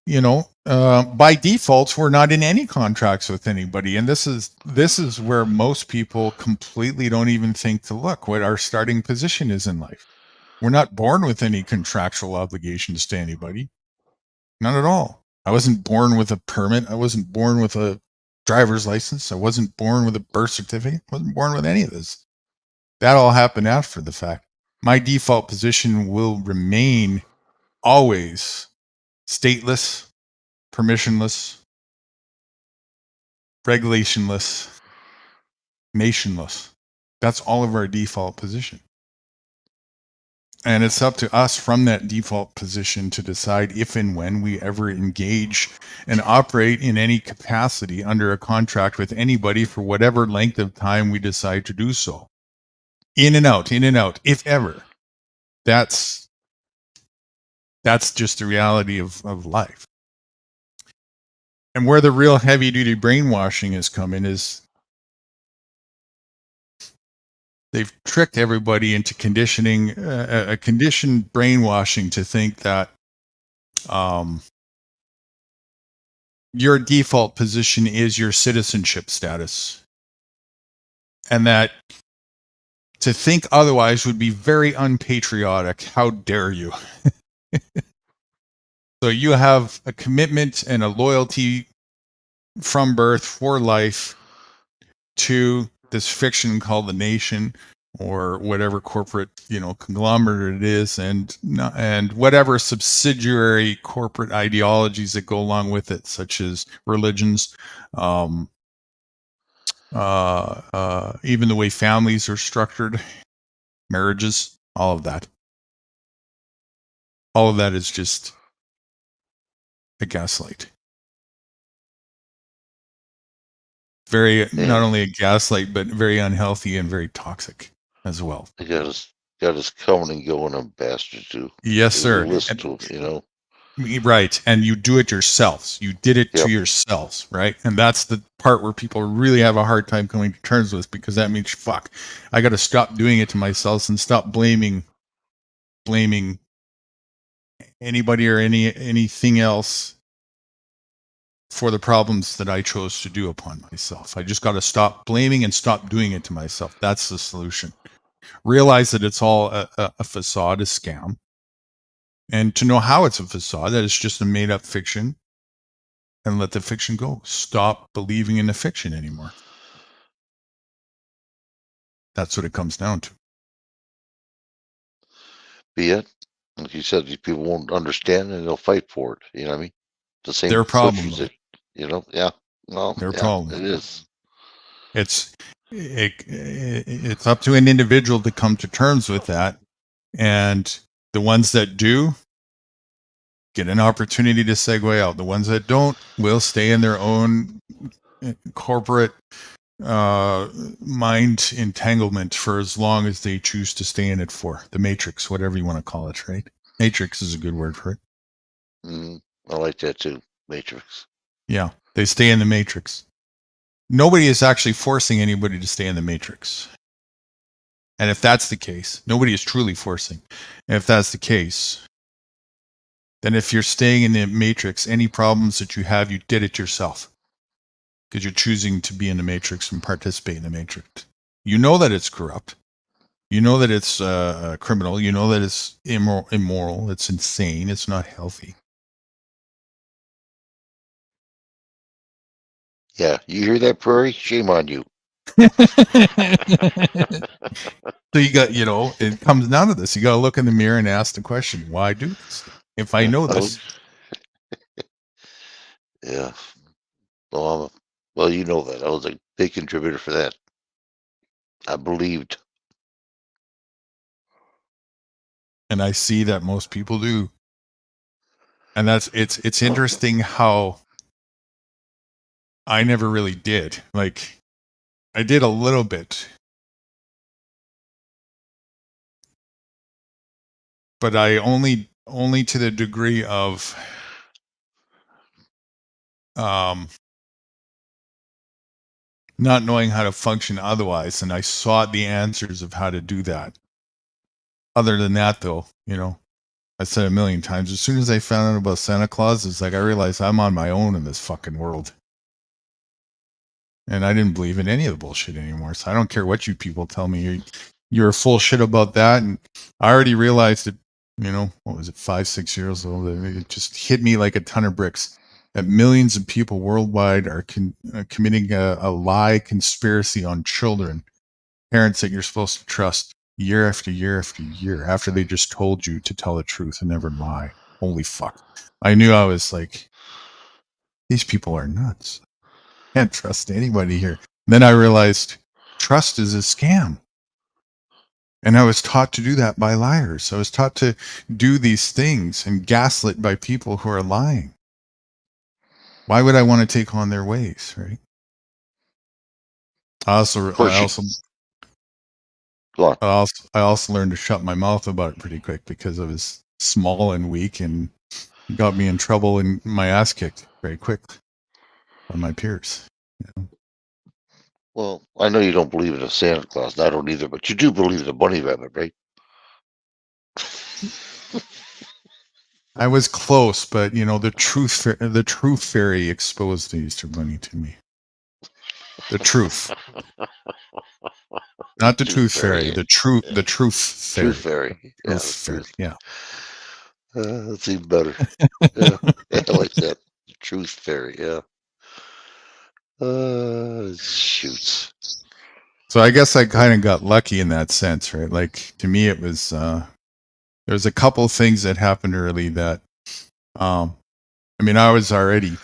by default, we're not in any contracts with anybody. And this is where most people completely don't even think to look what our starting position is in life. We're not born with any contractual obligations to anybody. None at all. I wasn't born with a permit. I wasn't born with a driver's license. I wasn't born with a birth certificate. I wasn't born with any of this. That all happened after the fact. My default position will remain always stateless, permissionless, regulationless, nationless. That's all of our default position. And it's up to us from that default position to decide if and when we ever engage and operate in any capacity under a contract with anybody for whatever length of time we decide to do so. In and out, if ever. That's just the reality of life. And where the real heavy duty brainwashing is coming is they've tricked everybody into conditioning, a conditioned brainwashing to think that your default position is your citizenship status. And that to think otherwise would be very unpatriotic. How dare you? So you have a commitment and a loyalty from birth for life to this fiction called the nation, or whatever corporate, conglomerate it is, and whatever subsidiary corporate ideologies that go along with it, such as religions, even the way families are structured, marriages, all of that. All of that is just a gaslight. Very, not only a gaslight, but very unhealthy and very toxic as well. They got us coming and going, them bastards too. Yes, sir. Listen to them, Right. And you do it yourselves. You did it to yourselves, right? And that's the part where people really have a hard time coming to terms with, because that means, fuck, I got to stop doing it to myself and stop blaming anybody or anything else for the problems that I chose to do upon myself. I just got to stop blaming and stop doing it to myself. That's the solution. Realize that it's all a facade, a scam. And to know how it's a facade, that it's just a made-up fiction, and let the fiction go. Stop believing in the fiction anymore. That's what it comes down to. Be it. Like you said, these people won't understand and they'll fight for it. You know what I mean? The same Their problem. that, yeah. Well, Their yeah, problem. It is. It's up to an individual to come to terms with that. And the ones that do get an opportunity to segue out. The ones that don't will stay in their own corporate mind entanglement for as long as they choose to stay in it for. The matrix, whatever you want to call it, right? Matrix is a good word for it. I like that too. Matrix. Yeah, they stay in the matrix. Nobody is actually forcing anybody to stay in the matrix. And if that's the case, nobody is truly forcing. And if that's the case, then if you're staying in the matrix, any problems that you have, you did it yourself. Because you're choosing to be in the matrix and participate in the matrix. You know that it's corrupt. You know that it's criminal. You know that it's immoral. It's insane. It's not healthy. Yeah, you hear that, Prairie? Shame on you. So you got, it comes down to this. You got to look in the mirror and ask the question, why do this? If I know this. Yeah. Well, you know that. I was a big contributor for that. I believed. And I see that most people do. And it's interesting how I never really did. Like, I did a little bit. But I only to the degree of not knowing how to function otherwise, and I sought the answers of how to do that. Other than that, though, I said a million times, as soon as I found out about Santa Claus, it's like I realized I'm on my own in this fucking world. And I didn't believe in any of the bullshit anymore. So I don't care what you people tell me. You're full shit about that. And I already realized that, what was it, 5-6 years old? It just hit me like a ton of bricks. That millions of people worldwide are committing a lie conspiracy on children, parents that you're supposed to trust year after year after year, after they just told you to tell the truth and never lie. Holy fuck. I knew I was like, these people are nuts. Can't trust anybody here. And then I realized trust is a scam. And I was taught to do that by liars. I was taught to do these things and gaslit by people who are lying. Why would I want to take on their ways, right? I also Go on. I also learned to shut my mouth about it pretty quick because I was small and weak, and it got me in trouble and my ass kicked very quick by my peers. Well, I know you don't believe in a Santa Claus. I don't either, but you do believe in a bunny rabbit, right? I was close, but the truth fairy exposed the Easter Bunny to me. The truth, not the tooth fairy. Yeah. The truth fairy. Truth fairy. Yeah, Truth fairy. truth. Yeah. That's even better. Yeah, I like that. Truth fairy. Yeah. Shoots. So I guess I kind of got lucky in that sense, right? Like, to me, it was there's a couple of things that happened early that, I was already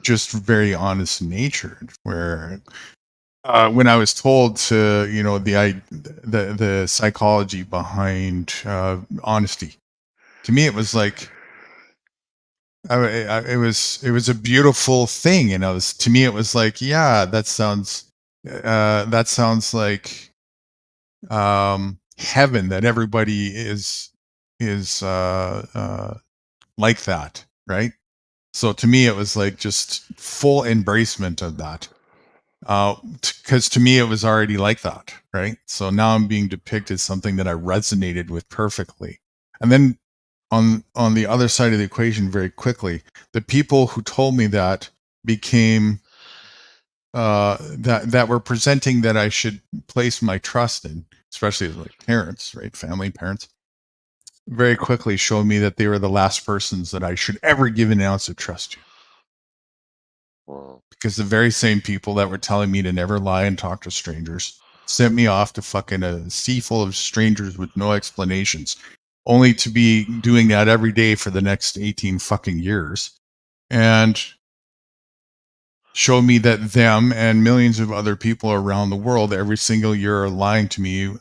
just very honest natured, where when I was told to, the psychology behind honesty, to me it was like, it was a beautiful thing, and to me it was like, yeah, that sounds like heaven, that everybody is like that, right? So to me it was like just full embracement of that, because to me it was already like that, right? So now I'm being depicted something that I resonated with perfectly. And then on the other side of the equation, very quickly, the people who told me that became that were presenting that I should place my trust in, especially like parents, right? Family, parents, very quickly showed me that they were the last persons that I should ever give an ounce of trust to. Wow. Because the very same people that were telling me to never lie and talk to strangers sent me off to fucking a sea full of strangers with no explanations, only to be doing that every day for the next 18 fucking years, and show me that them and millions of other people around the world every single year are lying to me,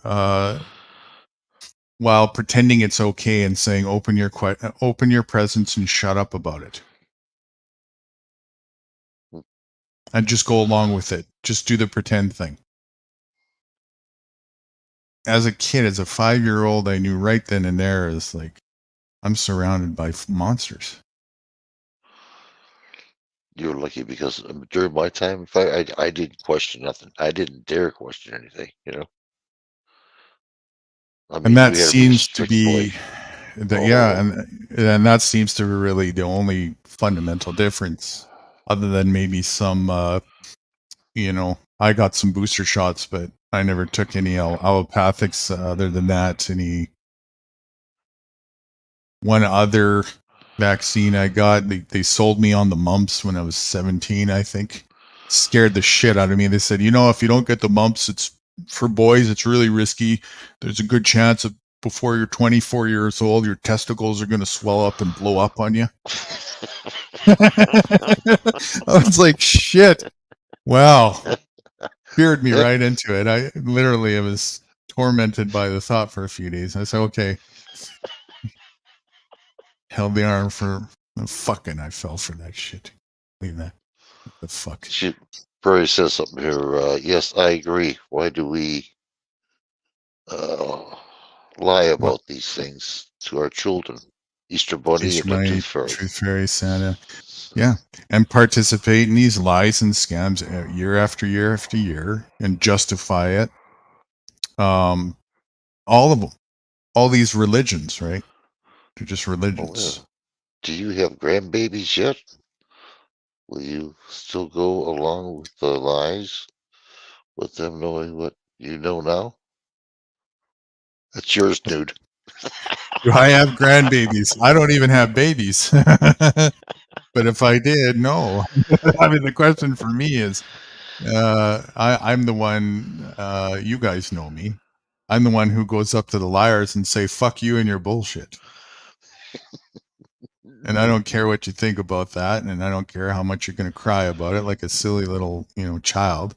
while pretending it's okay and saying open your presents and shut up about it. And just go along with it. Just do the pretend thing. As a kid, as a 5-year-old, I knew right then and there is like, I'm surrounded by monsters. You're lucky because during my time, I didn't question nothing. I didn't dare question anything. I mean, And that we had a seems to strict be Oh. and that seems to be really the only fundamental difference, other than maybe some I got some booster shots, but I never took any allopathics. Other than that, one other vaccine I got, they sold me on the mumps when I was 17, I think. Scared the shit out of me. They said, if you don't get the mumps, it's for boys, it's really risky. There's a good chance of before you're 24 years old, your testicles are going to swell up and blow up on you. I was like, shit. Wow. Feared me right into it. I literally was tormented by the thought for a few days. I said, okay. Held the arm for fucking, I fell for that shit. Leave that. What the fuck? Prairie says something here. Yes, I agree. Why do we lie about these things to our children? Easter Bunny Easter and the Bunny, Tooth Fairy. Tooth Fairy, Santa. Yeah. And participate in these lies and scams year after year after year and justify it. All of them. All these religions, right? They're just religions. Oh, yeah. Do you have grandbabies yet? Will you still go along with the lies with them knowing what you know now? That's yours, dude. Do I have grandbabies? I don't even have babies. But if I did, no. I mean, the question for me is, I'm the one, you guys know me. I'm the one who goes up to the liars and say, fuck you and your bullshit. And I don't care what you think about that. And I don't care how much you're going to cry about it like a silly little, child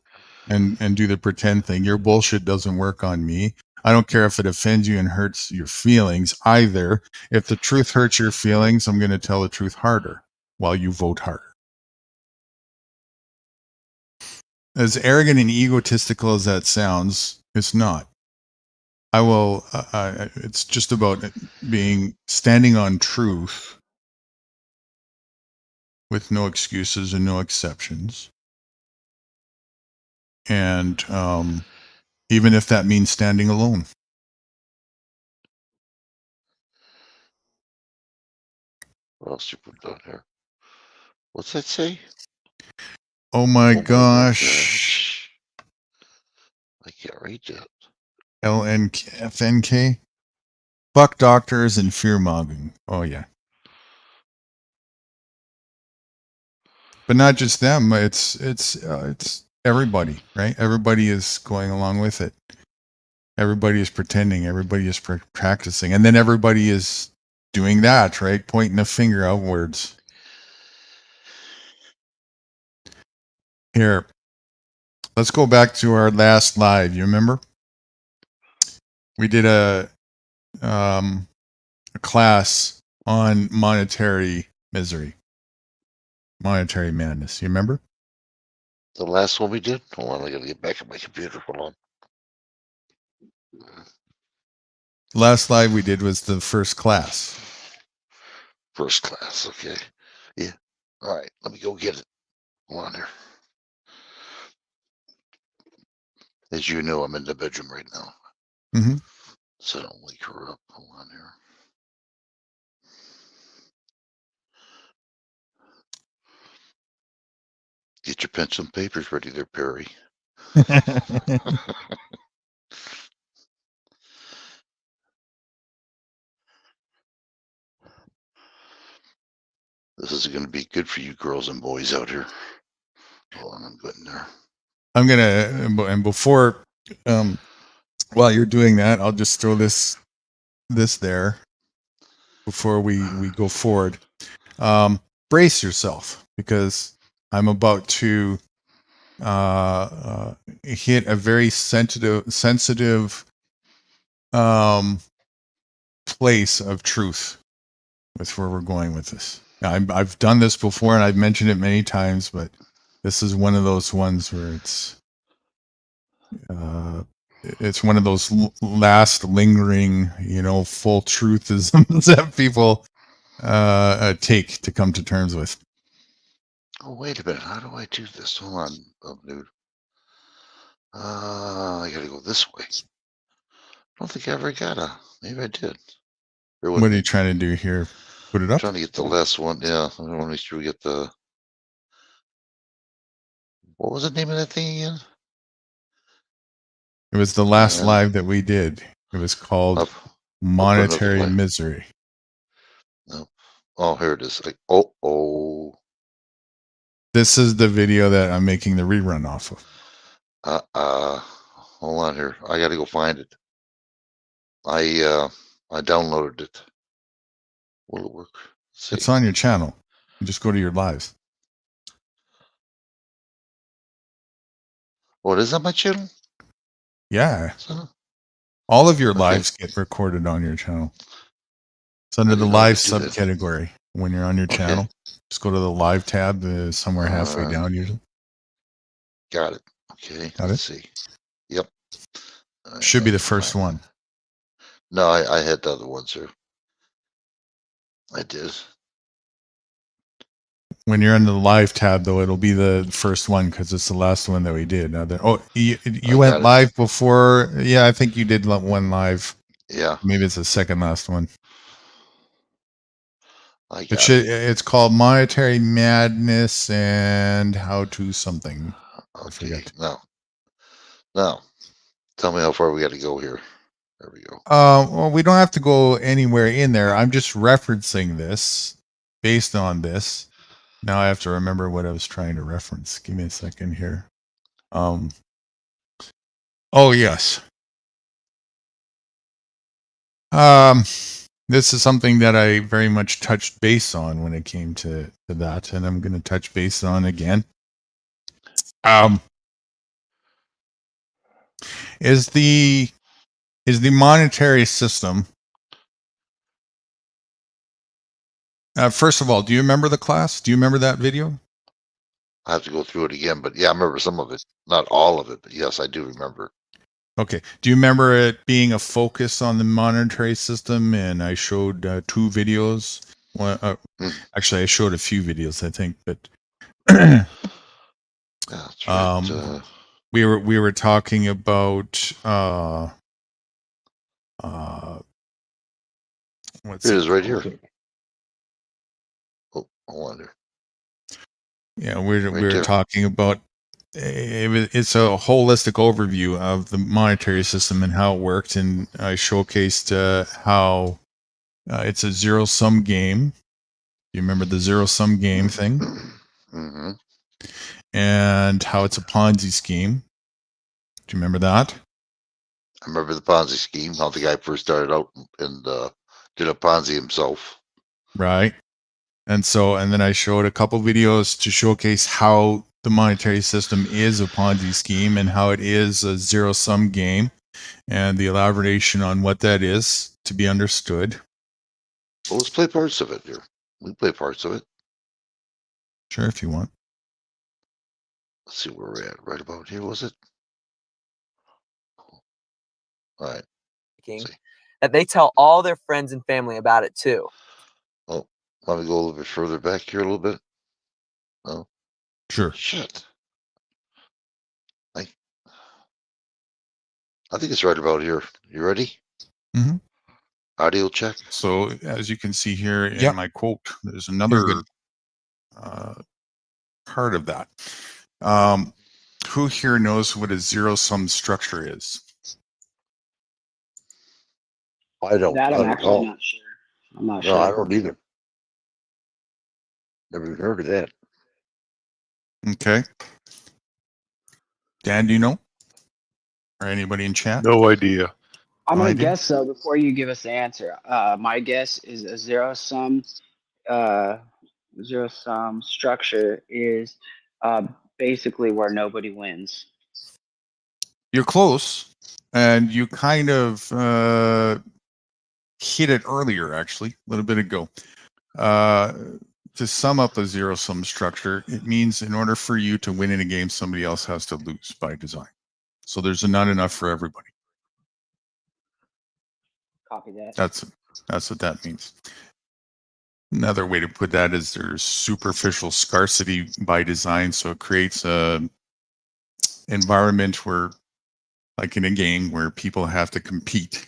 and do the pretend thing. Your bullshit doesn't work on me. I don't care if it offends you and hurts your feelings either. If the truth hurts your feelings, I'm going to tell the truth harder while you vote harder. as arrogant and egotistical as that sounds, it's not. I will. It's just about standing on truth with no excuses and no exceptions, and even if that means standing alone. What else you put down here? What's that say? Oh my gosh. I can't read that. FNK. Fuck doctors and fear mongering. Oh yeah. But not just them. It's everybody, right? Everybody is going along with it. Everybody is pretending. Everybody is practicing, and then everybody is doing that, right? Pointing a finger outwards. Here, let's go back to our last live. You remember? We did a class on monetary misery, monetary madness. You remember? The last one we did? Hold on, I gotta get back on my computer. Hold on. Last live we did was the first class. First class, okay. Yeah. All right, let me go get it. Hold on here. As you know, I'm in the bedroom right now. Mm-hmm. So don't wake her up. Hold on here. Get your pencil and papers ready there, Perry. This is going to be good for you girls and boys out here. Hold on, I'm getting there. I'm gonna, and before, while you're doing that, I'll just throw this there before we go forward. Brace yourself, because I'm about to hit a very sensitive place of truth with where we're going with this. Now, I've done this before and I've mentioned it many times, but this is one of those ones where it's one of those last lingering, full truthisms that people take to come to terms with. Oh, wait a minute. How do I do this? Hold on, dude. I gotta go this way. I don't think I ever got a. Maybe I did. What are you trying to do here? Put it up? Trying to get the last one. Yeah, I want to make sure we get the. What was the name of that thing again? It was the last live that we did. It was called Monetary Misery. No. Oh, here it is. Like, oh. This is the video that I'm making the rerun off of. Hold on here. I gotta go find it. I downloaded it. Will it work? It's on your channel. You just go to your lives. What is on my channel? Yeah. All of your lives get recorded on your channel. It's under the live subcategory. When you're on your channel, just go to the live tab somewhere halfway down usually. Got it. Okay. Let's see. Yep. Should be the first one. No, I had the other ones here. I did. When you're in the live tab, though, it'll be the first one because it's the last one that we did. Now you went live before? Yeah, I think you did one live. Yeah. Maybe it's the second last one. It's called Monetary Madness and How to Something. Okay. Now, tell me how far we got to go here. There we go. Well, we don't have to go anywhere in there. I'm just referencing this based on this. Now I have to remember what I was trying to reference. Give me a second here. Oh, yes. This is something that I very much touched base on when it came to that, and I'm going to touch base on again. Is the monetary system? First of all, do you remember the class? Do you remember that video? I have to go through it again, but yeah, I remember some of it, not all of it, but yes, I do remember. Okay. Do you remember it being a focus on the monetary system? And I showed 2 videos. Well, actually, I showed a few videos, I think, but That's right. we were talking about what's It is right called? here. Oh, I wonder. Yeah, we Right were there. talking about it's a holistic overview of the monetary system and how it worked, and I showcased how it's a zero-sum game. You remember the zero-sum game thing? Mm-hmm. And how it's a Ponzi scheme. Do you remember that? I remember the Ponzi scheme, how the guy first started out and did a Ponzi himself. Right. And then I showed a couple videos to showcase how the monetary system is a Ponzi scheme and how it is a zero-sum game, and the elaboration on what that is to be understood. Well, let's play parts of it here. We play parts of it. Sure, if you want. Let's see where we're at. Right about here, was it? All right. That they tell all their friends and family about it too. Oh, let me go a little bit further back here a little bit. No. Sure. Shit. I think it's right about here. You ready? Mm-hmm. Audio check. So as you can see here in my quote, there's another part of that. Who here knows what a zero-sum structure is? I don't. That I I'm don't actually know. not sure. I'm not No, sure. I don't either. Never even heard of that. Okay. Dan, do you know? Or anybody in chat? No idea. I'm No gonna idea? guess so before you give us the answer. My guess is a zero-sum structure is basically where nobody wins. You're close, and you kind of hit it earlier, actually, a little bit ago. To sum up a zero-sum structure, it means in order for you to win in a game, somebody else has to lose by design. So there's not enough for everybody. Copy that. That's what that means. Another way to put that is there's superficial scarcity by design, so it creates a environment where, like in a game, where people have to compete,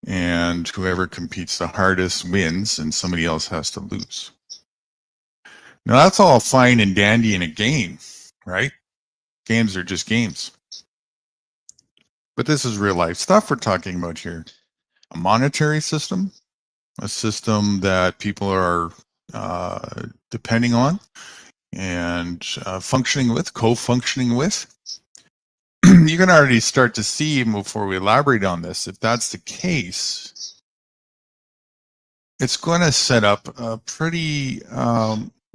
and whoever competes the hardest wins, and somebody else has to lose. Now that's all fine and dandy in a game, right? Games are just games. But this is real life stuff we're talking about here. A monetary system, a system that people are depending on and functioning with, co-functioning with. You can already start to see, even before we elaborate on this, if that's the case, it's going to set up a pretty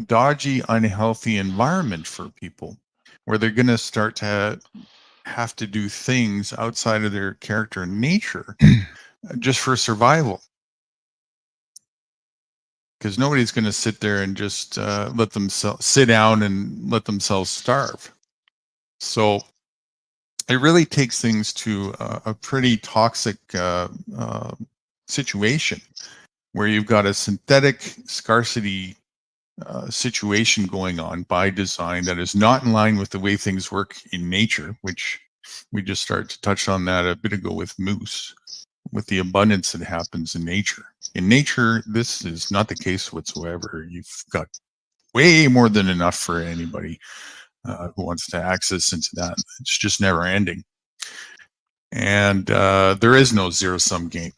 dodgy, unhealthy environment for people, where they're going to start to have to do things outside of their character and nature just for survival. Because nobody's going to sit there and just let themselves sit down and let themselves starve. So it really takes things to a pretty toxic situation, where you've got a synthetic scarcity situation going on by design that is not in line with the way things work in nature, which we just started to touch on that a bit ago with Moose, with the abundance that happens in nature. In nature, this is not the case whatsoever. You've got way more than enough for anybody who wants to access into that. It's just never ending. And there is no zero-sum game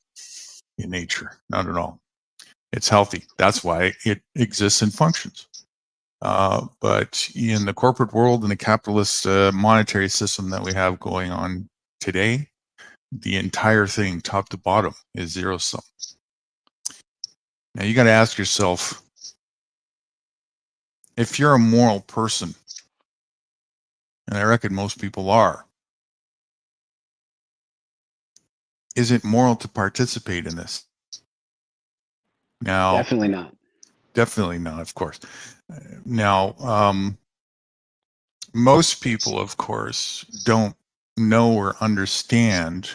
in nature, not at all. It's healthy. That's why it exists and functions. But in the corporate world and the capitalist monetary system that we have going on today, the entire thing, top to bottom, is zero-sum. Now you got to ask yourself, if you're a moral person, and I reckon most people are, is it moral to participate in this? Now, Definitely not. definitely not, of course. Now, most people, of course, don't know or understand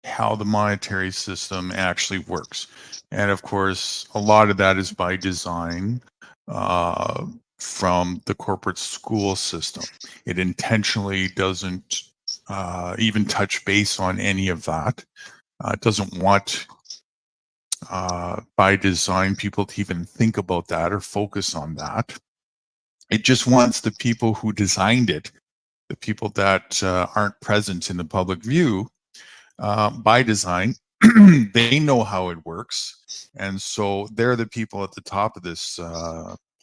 how the monetary system actually works. And of course, a lot of that is by design from the corporate school system. It intentionally doesn't even touch base on any of that. It doesn't want, by design, people to even think about that or focus on that. It just wants the people who designed it, the people that aren't present in the public view, by design, they know how it works. And so they're the people at the top of this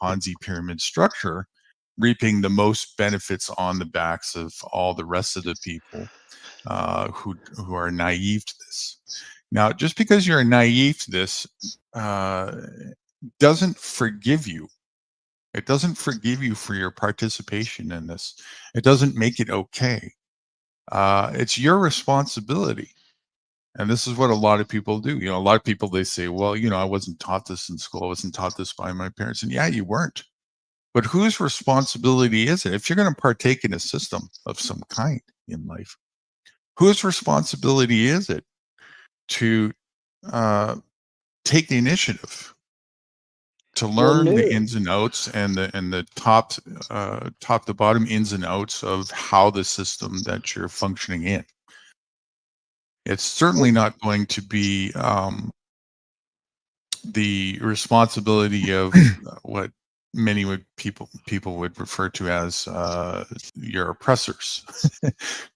Ponzi pyramid structure, reaping the most benefits on the backs of all the rest of the people who are naive to this. Now, just because you're naive to this doesn't forgive you. It doesn't forgive you for your participation in this. It doesn't make it okay. It's your responsibility. And this is what a lot of people do. You know, a lot of people, they say, well, you know, I wasn't taught this in school. I wasn't taught this by my parents. And yeah, you weren't. But whose responsibility is it? If you're going to partake in a system of some kind in life, whose responsibility is it to take the initiative, to learn the ins and outs and the top to bottom ins and outs of how the system that you're functioning in? It's certainly not going to be the responsibility of what many people would refer to as your oppressors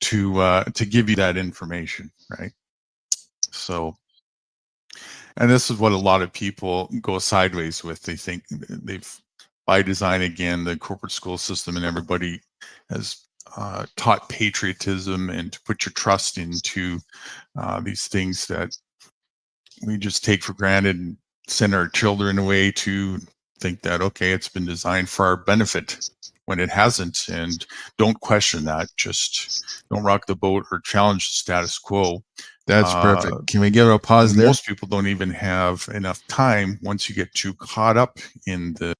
to give you that information, right? So, and this is what a lot of people go sideways with. They think they've, by design, again, the corporate school system and everybody has taught patriotism and to put your trust into these things that we just take for granted and send our children away to think that, okay, it's been designed for our benefit when it hasn't. And don't question that. Just don't rock the boat or challenge the status quo. That's perfect. Can we give a pause there? Most people don't even have enough time once you get too caught up in the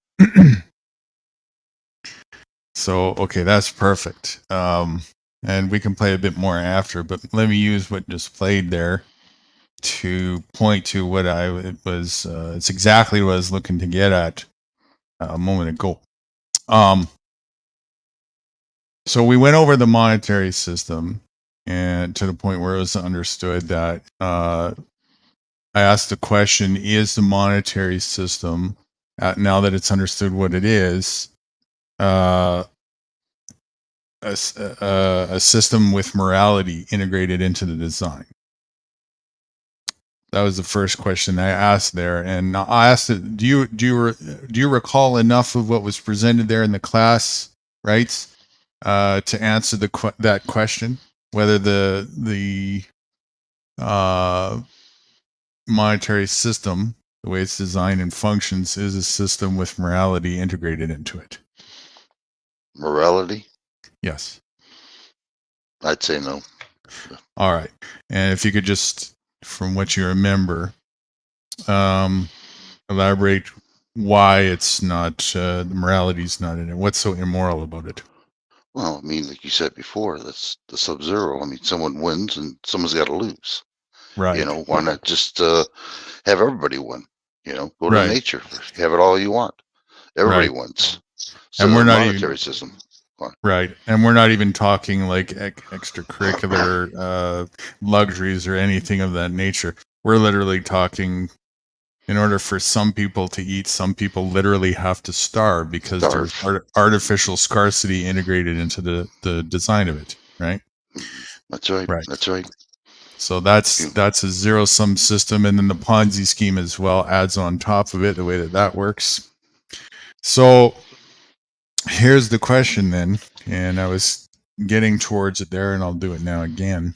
So, okay, that's perfect. And we can play a bit more after, but let me use what just played there to point to what it's exactly what I was looking to get at a moment ago. So we went over the monetary system and to the point where it was understood that I asked the question, is the monetary system, now that it's understood what it is, a system with morality integrated into the design? That was the first question I asked there, and I asked it. Do you recall enough of what was presented there in the class, right, to answer that question, whether the monetary system, the way it's designed and functions, is a system with morality integrated into it? Morality? Yes. I'd say no. All right. And if you could just, from what you remember, elaborate why it's not, the morality's not in it. What's so immoral about it? Well, I mean, like you said before, that's the Sub-Zero. I mean, someone wins and someone's got to lose. Right. You know, why not just have everybody win? You know, go to Right. nature, have it all you want. Everybody Right. wins. So And the we're not monetary even, system. right. And we're not even talking like extracurricular luxuries or anything of that nature. We're literally talking, in order for some people to eat, some people literally have to starve because there's artificial scarcity integrated into the design of it, right? That's right. Right. That's right. So that's a zero-sum system, and then the Ponzi scheme as well adds on top of it, the way that works. So here's the question then, and I was getting towards it there, and I'll do it now again.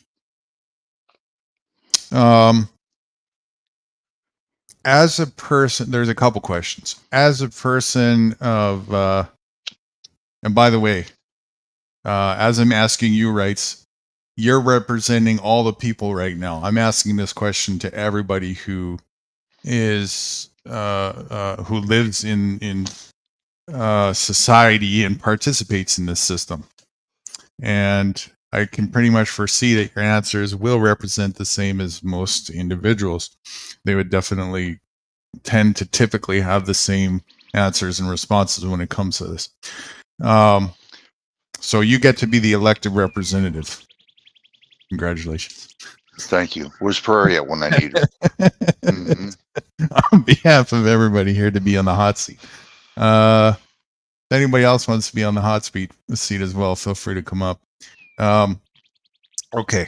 As a person, there's a couple questions. As a person of, and by the way, as I'm asking you, Rights, you're representing all the people right now. I'm asking this question to everybody who is who lives in society and participates in this system. And I can pretty much foresee that your answers will represent the same as most individuals. They would definitely tend to typically have the same answers and responses when it comes to this. So you get to be the elected representative. Congratulations. Thank you. Where's Prairie at when I need her? On behalf of everybody here to be on the hot seat. If anybody else wants to be on the hot seat as well, feel free to come up. Okay.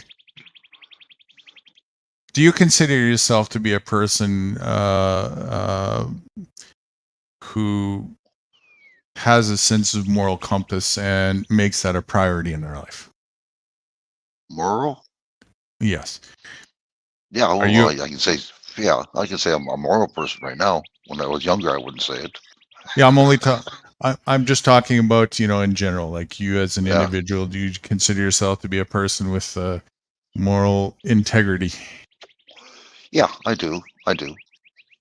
Do you consider yourself to be a person who has a sense of moral compass and makes that a priority in their life? Moral? Yes. Yeah, Are well, you? I can say, yeah, I can say I'm a moral person right now. When I was younger, I wouldn't say it. Yeah, I'm just talking about, in general, like you as an individual. Do you consider yourself to be a person with moral integrity? Yeah, I do.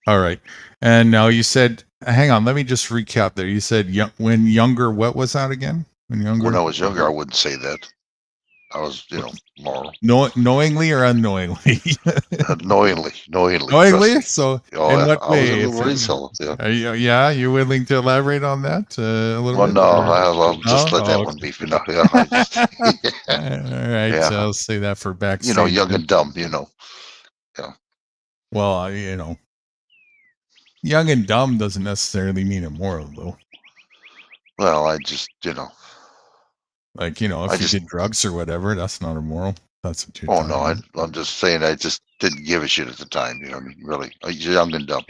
All right. And now you said, hang on, let me just recap there. You said when younger, what was that again? When I was younger, I wouldn't say that. I was, moral. Knowingly or unknowingly? Knowingly. Knowingly? So, in what I was way? a little asshole. Yeah. Are you willing to elaborate on that a little Well, bit? no, I'll just let that okay. one be for now. Yeah, I just, All right, yeah. so I'll say that for backstage. Young and dumb. Yeah. Well, young and dumb doesn't necessarily mean immoral, though. Well, I just, like if you did drugs or whatever, that's not immoral. That's what you're. Oh no, I'm just saying I just didn't give a shit at the time. You know what I mean? Really, you're young and dumb.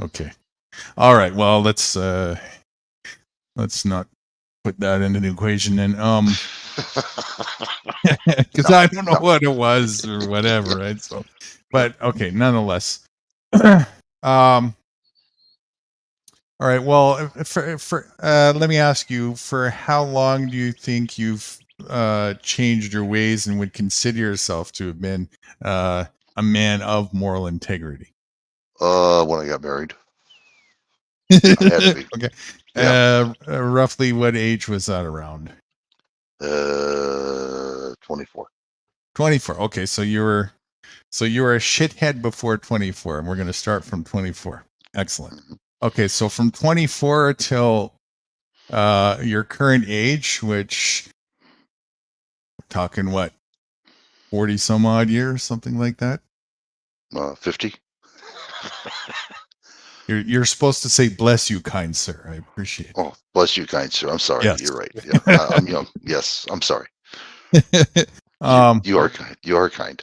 Okay. All right. Well, let's not put that into the equation then. Because I don't know what it was or whatever, right? So, but okay, nonetheless. All right. Well, let me ask you: for how long do you think you've changed your ways and would consider yourself to have been a man of moral integrity? When I got married. I had to be. Okay. Yeah. Roughly, what age was that around? 24. 24. Okay, so you were a shithead before 24, and we're going to start from 24. Excellent. Okay, so from 24 till your current age, which talking what, 40 some odd years, something like that. 50. You're supposed to say "bless you, kind sir." I appreciate it. Oh, bless you, kind sir. I'm sorry. Yes. You're right. Yeah, I'm young. Yes, I'm sorry. You are kind. You are kind.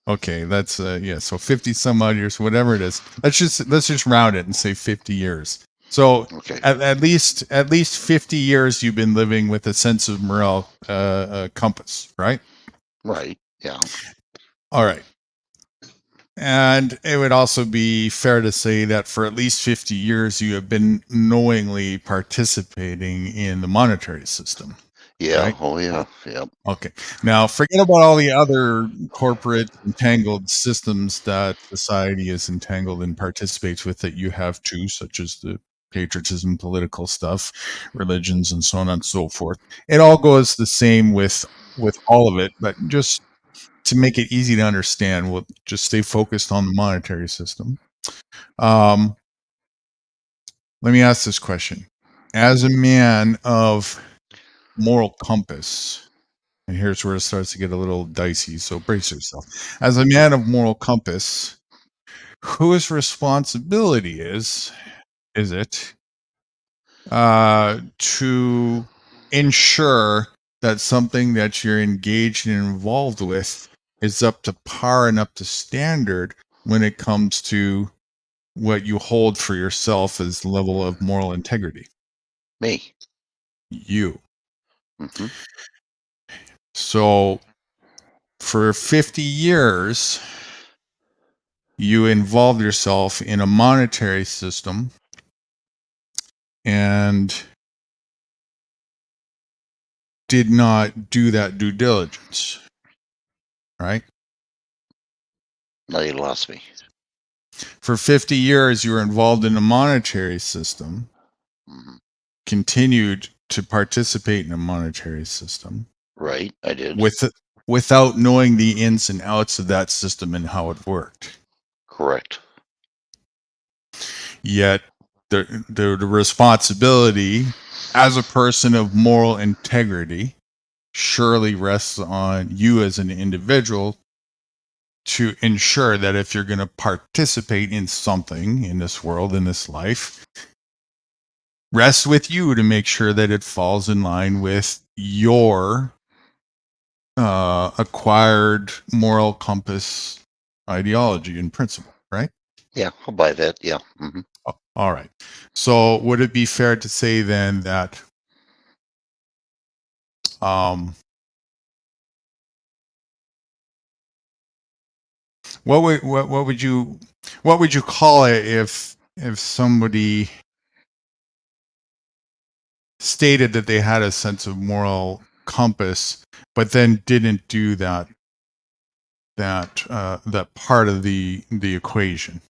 Okay, that's so 50 some odd years, whatever it is. Let's just round it and say 50 years. So okay. at least 50 years you've been living with a sense of moral compass, right? Right. Yeah. All right. And it would also be fair to say that for at least 50 years you have been knowingly participating in the monetary system. Yeah. Right? Oh yeah. Yep. Okay. Now forget about all the other corporate entangled systems that society is entangled and participates with that you have too, such as the patriotism, political stuff, religions, and so on and so forth. It all goes the same with all of it, but just to make it easy to understand, we'll just stay focused on the monetary system. Let me ask this question. As a man of moral compass, and here's where it starts to get a little dicey, so brace yourself. As a man of moral compass, whose responsibility is it to ensure that something that you're engaged and involved with is up to par and up to standard when it comes to what you hold for yourself as level of moral integrity? Me. You. Mm-hmm. So for 50 years, you involved yourself in a monetary system and did not do that due diligence, right? Now you lost me. For 50 years, you were involved in the monetary system, continued to participate in a monetary system. Right, I did. Without knowing the ins and outs of that system and how it worked. Correct. Yet the responsibility as a person of moral integrity surely rests on you as an individual to ensure that if you're going to participate in something in this world, in this life, rests with you to make sure that it falls in line with your acquired moral compass ideology and principle, right? Yeah, I'll buy that. Yeah. Mm-hmm. All right. So would it be fair to say then that what would you call it if somebody stated that they had a sense of moral compass but then didn't do that part of the equation?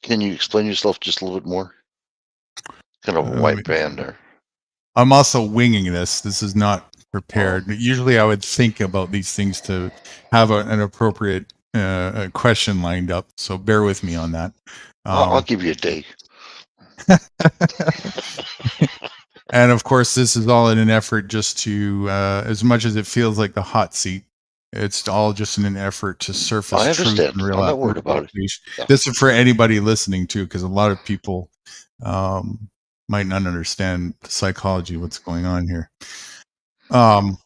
Can you explain yourself just a little bit more? Kind of a white band there. I'm also winging this. This is not prepared. Usually I would think about these things to have an appropriate question lined up. So bear with me on that. I'll give you a day. And of course, this is all in an effort just to, as much as it feels like the hot seat, it's all just in an effort to surface I truth understand. and real I'm not worried about it. Yeah. This is for anybody listening too, because a lot of people might not understand the psychology of what's going on here. And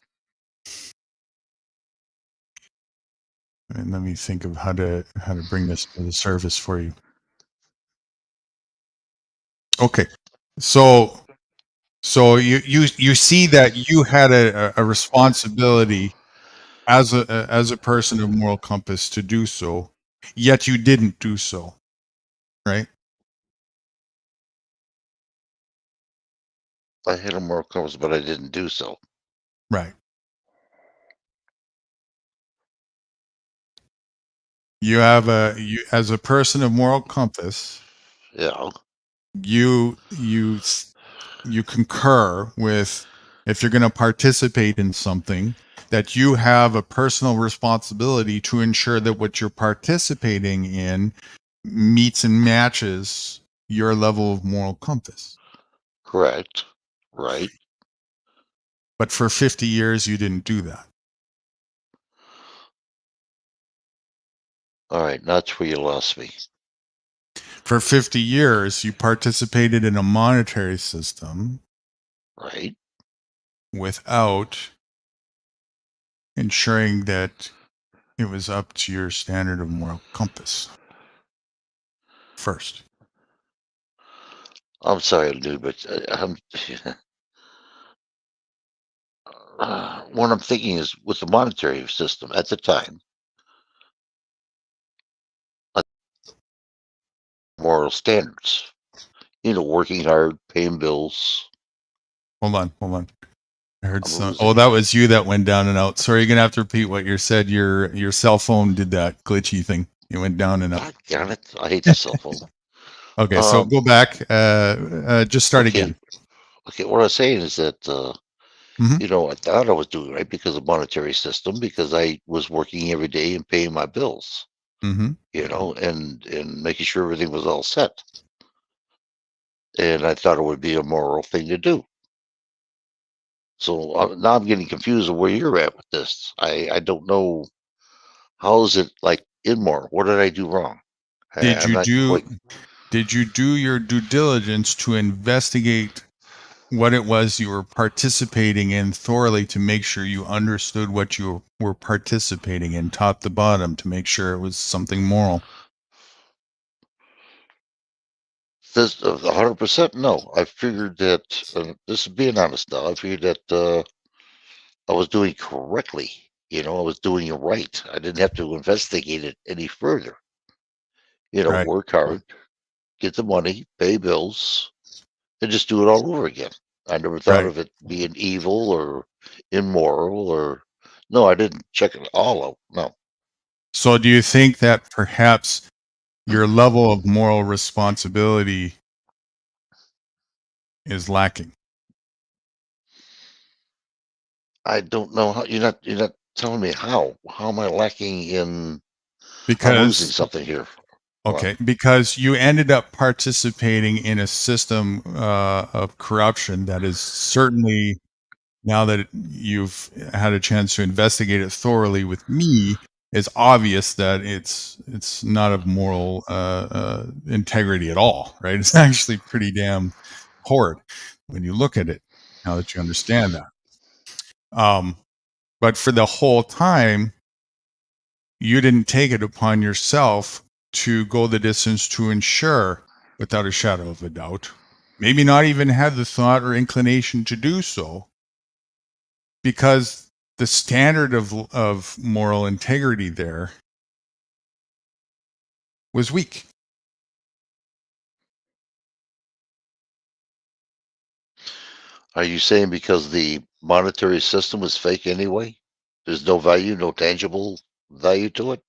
let me think of how to bring this to the surface for you. Okay, so you see that you had a responsibility as a person of moral compass to do so, yet you didn't do so, right? I had a moral compass, but I didn't do so. Right. You have as a person of moral compass. Yeah. You concur with, if you're going to participate in something, that you have a personal responsibility to ensure that what you're participating in meets and matches your level of moral compass. Correct. Right. But for 50 years, you didn't do that. All right. That's where you lost me. For 50 years, you participated in a monetary system. Right. Without ensuring that it was up to your standard of moral compass first. I'm sorry, dude, but what I'm thinking is with the monetary system at the time, moral standards, working hard, paying bills. Hold on. I heard some. Oh, that was you that went down and out. Sorry, you're gonna have to repeat what you said. Your cell phone did that glitchy thing. You went down and out. God damn it! I hate the cell phone. Okay, so go back. Just start again. Okay, what I was saying is that I thought I was doing right because of monetary system, because I was working every day and paying my bills. And making sure everything was all set. And I thought it would be a moral thing to do. So now I'm getting confused of where you're at with this. I don't know. How is it like immoral? What did I do wrong? Did you do your due diligence to investigate what it was you were participating in thoroughly to make sure you understood what you were participating in top to bottom to make sure it was something moral? This 100% no. I figured that this is being honest now. I figured that I was doing correctly. I was doing it right. I didn't have to investigate it any further. Right. Work hard, get the money, pay bills, and just do it all over again. I never thought of it being evil or immoral or no. I didn't check it all out. No. So do you think that perhaps your level of moral responsibility is lacking? I don't know how. You're not telling me how. How am I lacking in? Because I'm losing something here. Okay, because you ended up participating in a system of corruption that is certainly, now that you've had a chance to investigate it thoroughly with me, is obvious that it's not of moral integrity at all, right? It's actually pretty damn horrid when you look at it, now that you understand that. But for the whole time, you didn't take it upon yourself to go the distance to ensure, without a shadow of a doubt, maybe not even had the thought or inclination to do so, because the standard of moral integrity there was weak. Are you saying because the monetary system was fake anyway? There's no value, no tangible value to it?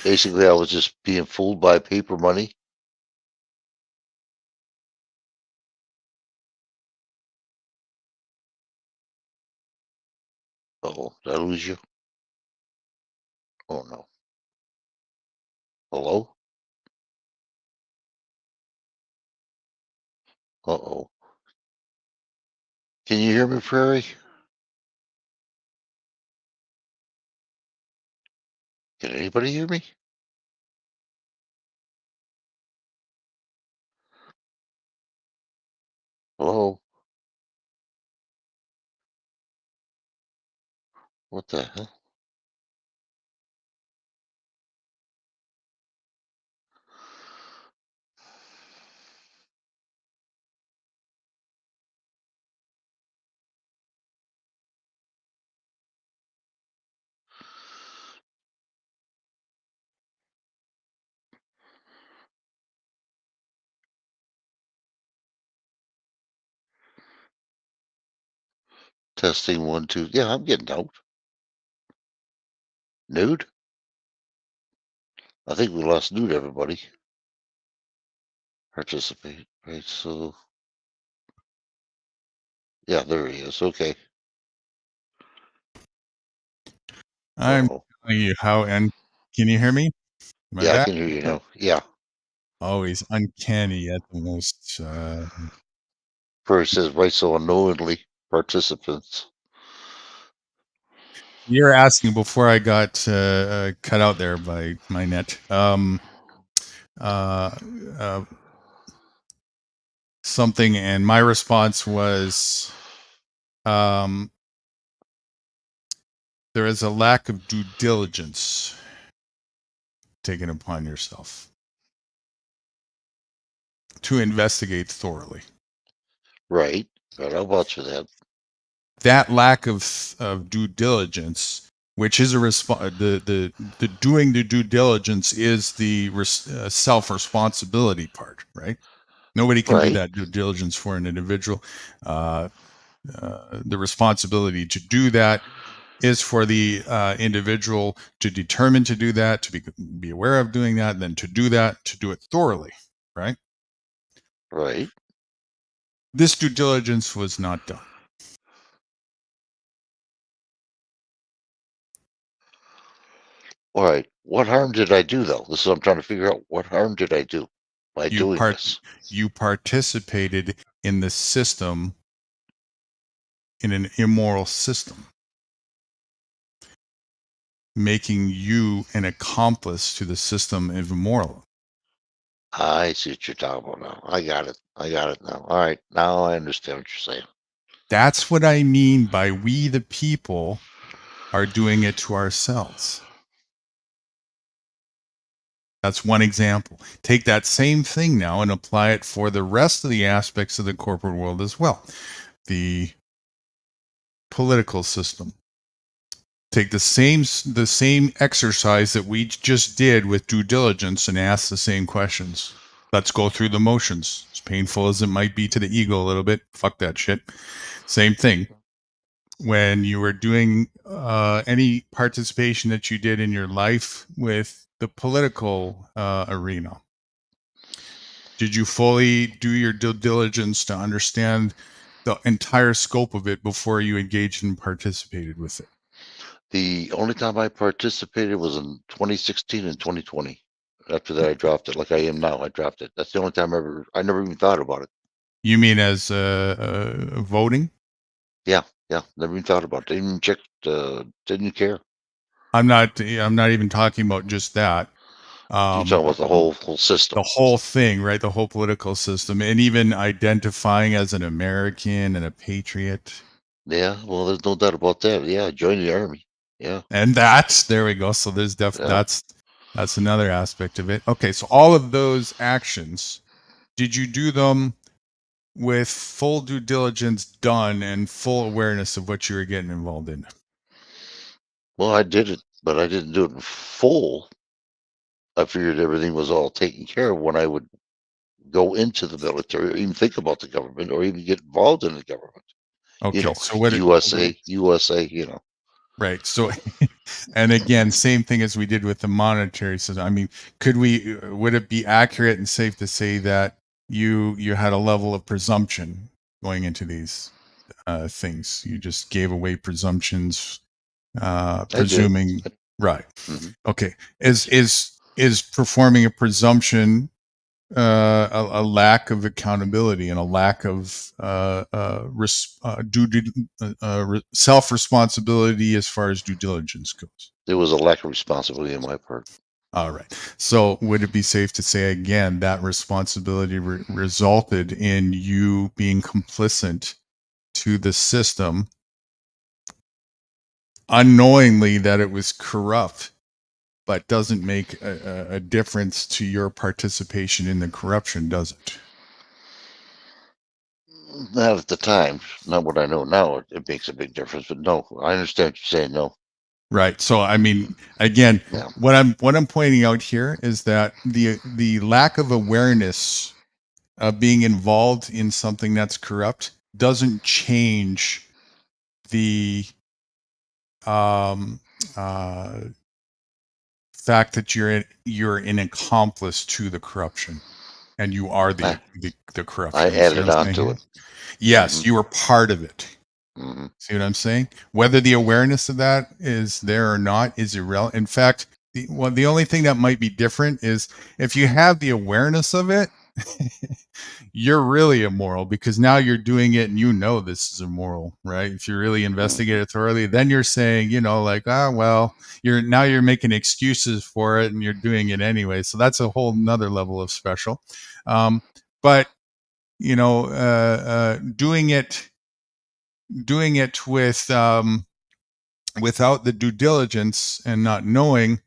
Basically, I was just being fooled by paper money. Oh, did I lose you? Oh no. Hello? Uh-oh. Can you hear me, Prairie? Can anybody hear me? Hello? What the hell? Testing 1, 2. Yeah, I'm getting out. Nude? I think we lost Nude, everybody. Participate. Right, so. Yeah, there he is. Okay. I'm telling you how, and can you hear me? Am I Yeah, I back? can hear you now. Yeah. Always uncanny at the most. Prairie says, right, so unknowingly participants. You're asking before I got cut out there by my net. Something, and my response was, there is a lack of due diligence taken upon yourself to investigate thoroughly. Right. Right. I'll vouch for that. That lack of due diligence, which is the doing the due diligence, is the self responsibility part, right? Nobody can do that due diligence for an individual. The responsibility to do that is for the individual to determine to do that, to be aware of doing that, and then to do it thoroughly, right? Right. This due diligence was not done. All right. What harm did I do, though? This is what I'm trying to figure out. What harm did I do by doing this? You participated in the system, in an immoral system, making you an accomplice to the system of immoral. I see what you're talking about now. I got it. I got it now. All right. Now I understand what you're saying. That's what I mean by we the people are doing it to ourselves. That's one example. Take that same thing now and apply it for the rest of the aspects of the corporate world as well. The political system. Take the same exercise that we just did with due diligence and ask the same questions. Let's go through the motions. As painful as it might be to the ego a little bit, fuck that shit. Same thing. When you were doing any participation that you did in your life with the political arena, did you fully do your due diligence to understand the entire scope of it before you engaged and participated with it? The only time I participated was in 2016 and 2020. After that, I dropped it. Like I am now, I dropped it. That's the only time I never even thought about it. You mean as voting? Yeah, never even thought about it. Didn't even check. Didn't care. I'm not even talking about just that. You're talking about the whole system. The whole thing, right? The whole political system, and even identifying as an American and a patriot. Yeah, well, there's no doubt about that. Yeah, I joined the army. Yeah, and there we go. So there's definitely that's another aspect of it. Okay, so all of those actions, did you do them with full due diligence done and full awareness of what you were getting involved in? Well, I did it, but I didn't do it in full. I figured everything was all taken care of when I would go into the military or even think about the government or even get involved in the government. Okay, you know, so what USA, you know. Right. So, and again, same thing as we did with the monetary system. I mean, would it be accurate and safe to say that you had a level of presumption going into these things? You just gave away presumptions, presuming, right? Mm-hmm. Okay. Is performing a presumption a lack of accountability and a lack of self-responsibility as far as due diligence goes? There was a lack of responsibility on my part. All right. So would it be safe to say, again, that responsibility resulted in you being complicit to the system, unknowingly that it was corrupt, but doesn't make a difference to your participation in the corruption, does it? Not at the time. Not what I know now. It makes a big difference. But no, I understand what you're saying. No. Right. So I mean, again, what I'm pointing out here is that the lack of awareness of being involved in something that's corrupt doesn't change the fact that you're an accomplice to the corruption, and you are the corruption. I added on to it. Yes, you were part of it. Mm-hmm. See what I'm saying? Whether the awareness of that is there or not is irrelevant. In fact, the only thing that might be different is if you have the awareness of it, you're really immoral because now you're doing it and you know this is immoral, right? If you really investigate it thoroughly, then you're saying, like, well, you're making excuses for it and you're doing it anyway. So that's a whole nother level of special. But doing it with without the due diligence and not knowing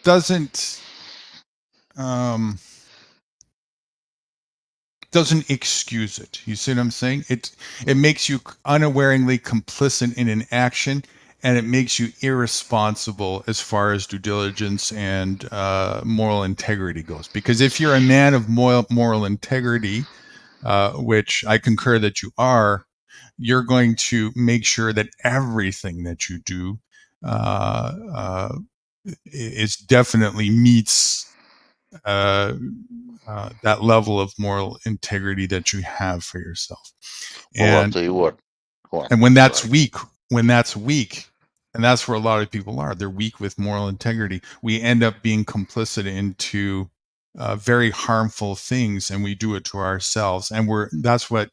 doesn't excuse it. You see what I'm saying? It makes you unawareingly complicit in an action, and it makes you irresponsible as far as due diligence and moral integrity goes. Because if you're a man of moral integrity, which I concur that you are, you're going to make sure that everything that you do is definitely meets that level of moral integrity that you have for yourself. And I'll tell you what. And when that's weak, and that's where a lot of people are, they're weak with moral integrity. We end up being complicit into very harmful things, and we do it to ourselves. And that's what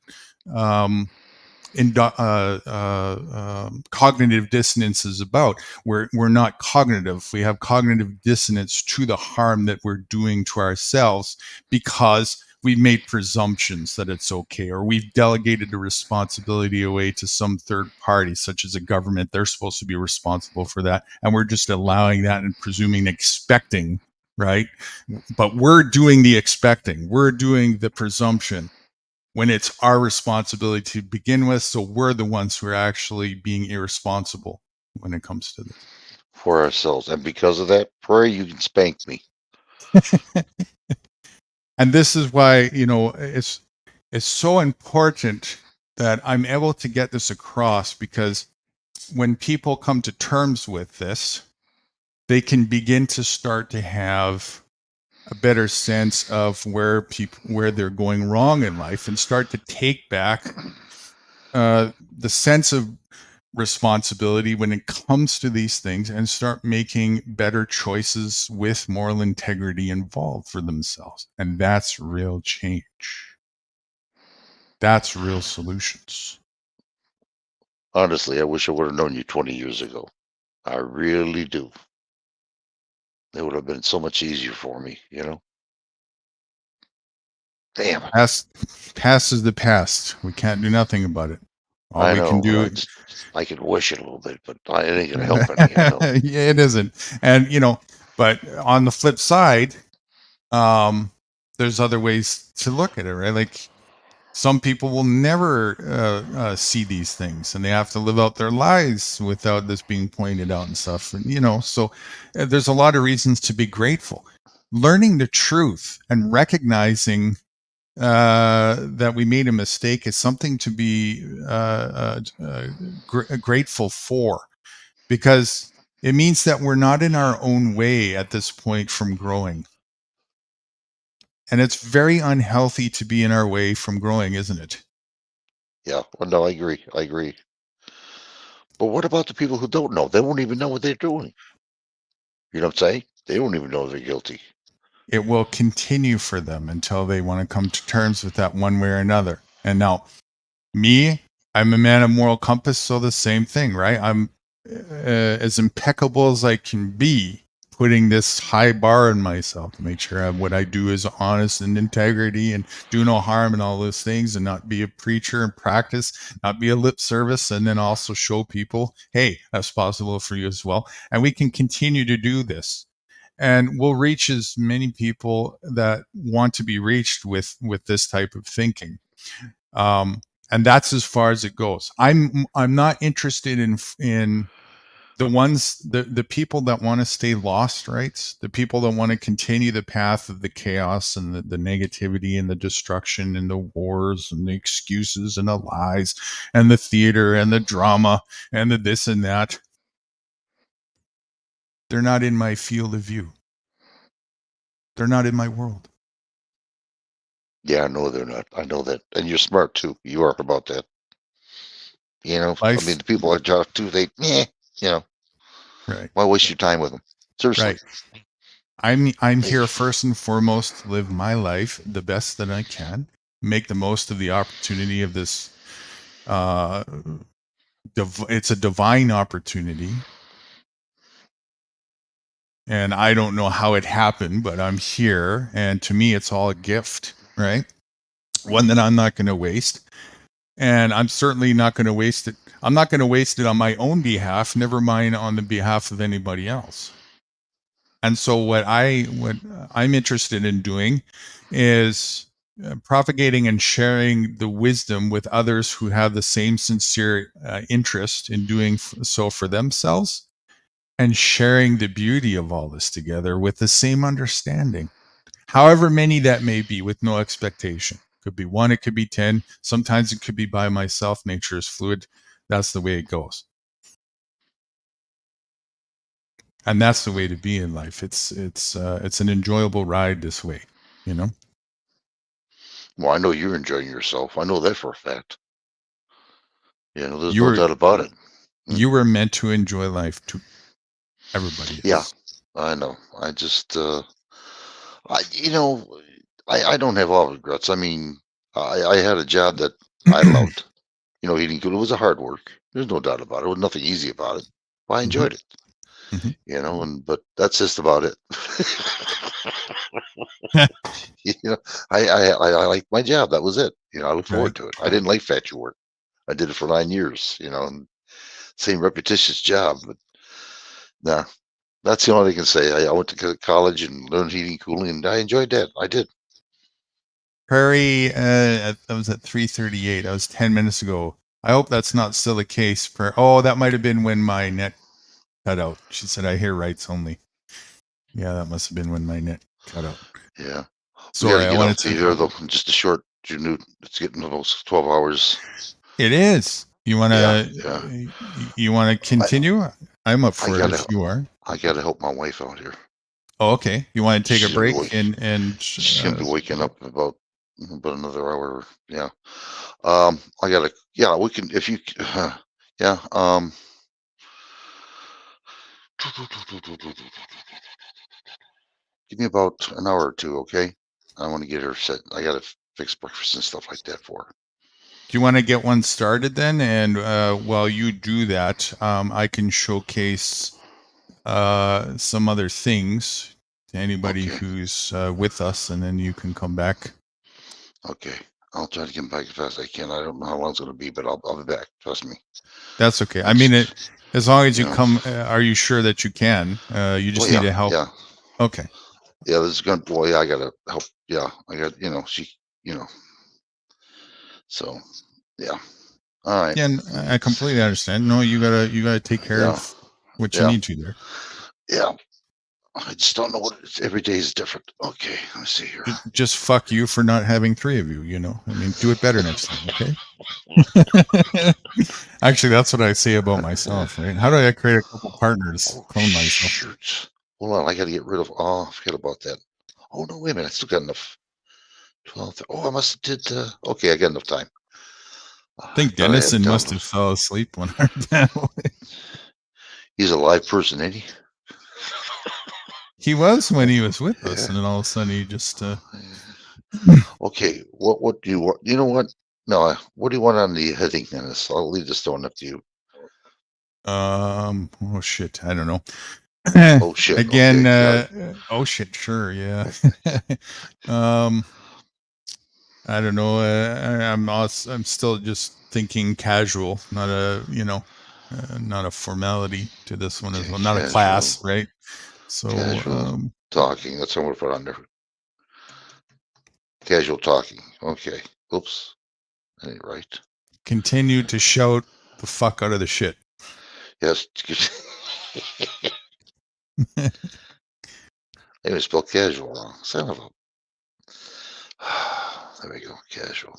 cognitive dissonance is about. We're not cognitive. We have cognitive dissonance to the harm that we're doing to ourselves because we've made presumptions that it's okay, or we've delegated the responsibility away to some third party, such as a government. They're supposed to be responsible for that, and we're just allowing that and presuming, expecting, right? But we're doing the expecting. We're doing the presumption when it's our responsibility to begin with. So we're the ones who are actually being irresponsible when it comes to this. For ourselves. And because of that, Prairie, you can spank me. And this is why, you know, it's so important that I'm able to get this across, because when people come to terms with this, they can begin to start to have a better sense of where they're going wrong in life, and start to take back the sense of responsibility when it comes to these things, and start making better choices with moral integrity involved for themselves. And that's real change. That's real solutions. Honestly, I wish I would have known you 20 years ago. I really do. It would have been so much easier for me, you know? Damn. Past is the past. We can't do nothing about it. All I we know. can do, I could wish it a little bit, but it ain't going to help any, you know? yeah, it isn't. And, you know, but on the flip side, there's other ways to look at it, right? Like, some people will never see these things, and they have to live out their lives without this being pointed out and stuff. And, you know, so there's a lot of reasons to be grateful. Learning the truth and recognizing that we made a mistake is something to be grateful for, because it means that we're not in our own way at this point from growing. And it's very unhealthy to be in our way from growing, isn't it? Yeah, well, no, I agree. I agree. But what about the people who don't know? They won't even know what they're doing. You know what I'm saying? They don't even know they're guilty. It will continue for them until they want to come to terms with that one way or another. And now, me, I'm a man of moral compass, so the same thing, right? I'm as impeccable as I can be, putting this high bar on myself to make sure what I do is honest and integrity and do no harm and all those things, and not be a preacher and practice, not be a lip service, and then also show people, hey, that's possible for you as well. And we can continue to do this. And we'll reach as many people that want to be reached with this type of thinking. And that's as far as it goes. I'm not interested in the people that want to stay lost, right? The people that want to continue the path of the chaos and the negativity and the destruction and the wars and the excuses and the lies and the theater and the drama and the this and that. They're not in my field of view. They're not in my world. Yeah, I know they're not. I know that. And you're smart too. You are about that. You know, I mean, the people I talk to, they, you know, right. Why waste your time with them? Seriously. Right. I'm here first and foremost to live my life the best that I can, make the most of the opportunity of this. It's a divine opportunity. And I don't know how it happened, but I'm here. And to me, it's all a gift, right? One that I'm not going to waste. And I'm certainly not going to waste it. I'm not going to waste it on my own behalf, never mind on the behalf of anybody else. And so what I'm interested in doing is propagating and sharing the wisdom with others who have the same sincere interest in doing so for themselves, and sharing the beauty of all this together with the same understanding, however many that may be, with no expectation. Could be 1, it could be 10. Sometimes it could be by myself. Nature is fluid. That's the way it goes. And that's the way to be in life. It's an enjoyable ride this way, you know? Well, I know you're enjoying yourself. I know that for a fact. You know, there's no doubt about it. You were meant to enjoy life too. Everybody is. Yeah, I know. I just, you know, I don't have all regrets. I mean, I had a job that I loved. You know, eating good. It was a hard work. There's no doubt about it. There was nothing easy about it. But I enjoyed it. You know, but that's just about it. You know, I liked my job. That was it. You know, I look forward to it. I didn't like factory work. I did it for 9 years. You know, and same repetitious job. But nah, that's the only thing I can say. I went to college and learned heating and cooling, and I enjoyed that. I did. Prairie, I was at 3:38. That was 10 minutes ago. I hope that's not still the case. Oh, that might have been when my net cut out. She said, I hear rights only. Yeah, that must have been when my net. cut out. Yeah. Sorry, we gotta I get wanted off to. here though. Just a short. You knew it's getting almost 12 hours. It is. You want to? Yeah. You want to continue? I'm up for it gotta, if you are. I gotta help my wife out here. Oh, okay. You want to take She's a gonna be break she's gonna be waking up in about another hour. Yeah. I gotta. Yeah, we can. If you. Yeah. Give me about an hour or two, okay? I want to get her set. I gotta fix breakfast and stuff like that for her. Do you want to get one started then? And while you do that, I can showcase some other things to anybody who's with us, and then you can come back. Okay. I'll try to get back as fast as I can. I don't know how long it's going to be, but I'll be back. Trust me. That's okay. I mean, as long as you come, are you sure that you can? You just need to help. Yeah. Okay. Yeah, this is going to, boy, I got to help. Yeah. I got, so yeah. All right. Yeah, and I completely understand. No, you gotta take care of what you need to there. Yeah. I just don't know what it's, every day is different. Okay, let me see here. Just fuck you for not having 3 of you, I mean, do it better next time, okay? Actually, that's what I say about myself, right? How do I create a couple partners, clone myself? Shoot. Hold on, I got to get rid of, I forget about that. Oh, no, wait a minute, I still got enough. 12, I must have did, okay, I got enough time. I think Dennison must have fell asleep when I that way. He's a live person, ain't he? He was when he was with us, and then all of a sudden he just. Okay, what do you want? You know what? No, what do you want on the heading, Dennis? I'll leave this one up to you. Oh shit! I don't know. Oh shit! Again. Okay, oh shit! Sure, yeah. I don't know. I'm still just thinking casual, not a not a formality to this one as well. Not a class, right? So talking. That's what I'm gonna put on there. Casual talking. Okay. Oops. That ain't right. Continue to shout the fuck out of the shit. Yes. I even spelled casual wrong. Son of a. There we go. Casual.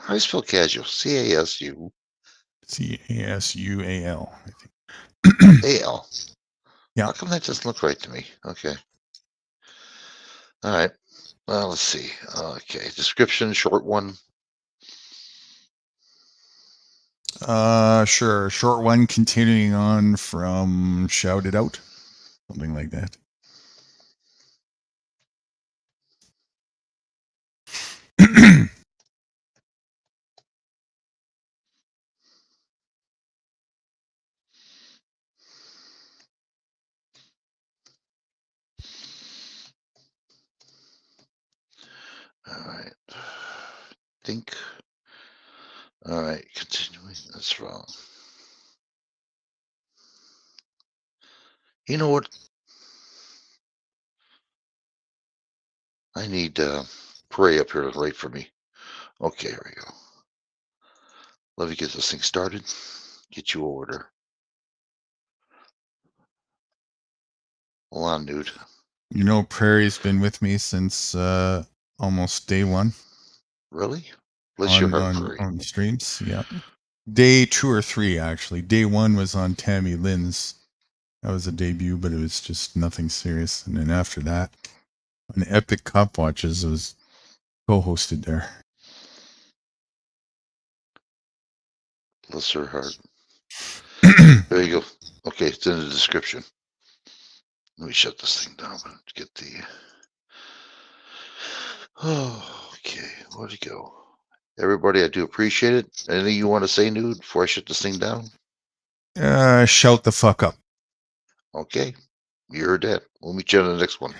How do you spell casual? C-A-S-U. C-A-S-U-A-L. I think. A-L. Yeah. How come that doesn't look right to me? Okay. All right. Well, let's see. Okay. Description, short one. Sure. Short one, continuing on from Shout It Out. Something like that. All right. Think. All right. Continuing. That's wrong. You know what? I need Prey up here to write for me. Okay, here we go. Let me get this thing started. Get you order. Hold on, dude. Prairie's been with me since almost day 1. Really? Bless your heart, Prairie. On streams, yeah. Day 2 or 3, actually. Day 1 was on Tammy Lynn's. That was a debut, but it was just nothing serious. And then after that, on Epic Cop Watches, it was co-hosted there. Bless her heart. There you go. Okay, it's in the description. Let me shut this thing down to get the. Oh, okay. Where'd it go? Everybody, I do appreciate it. Anything you want to say, Nude, before I shut this thing down? Shout the fuck up. Okay. You heard that. We'll meet you on the next one.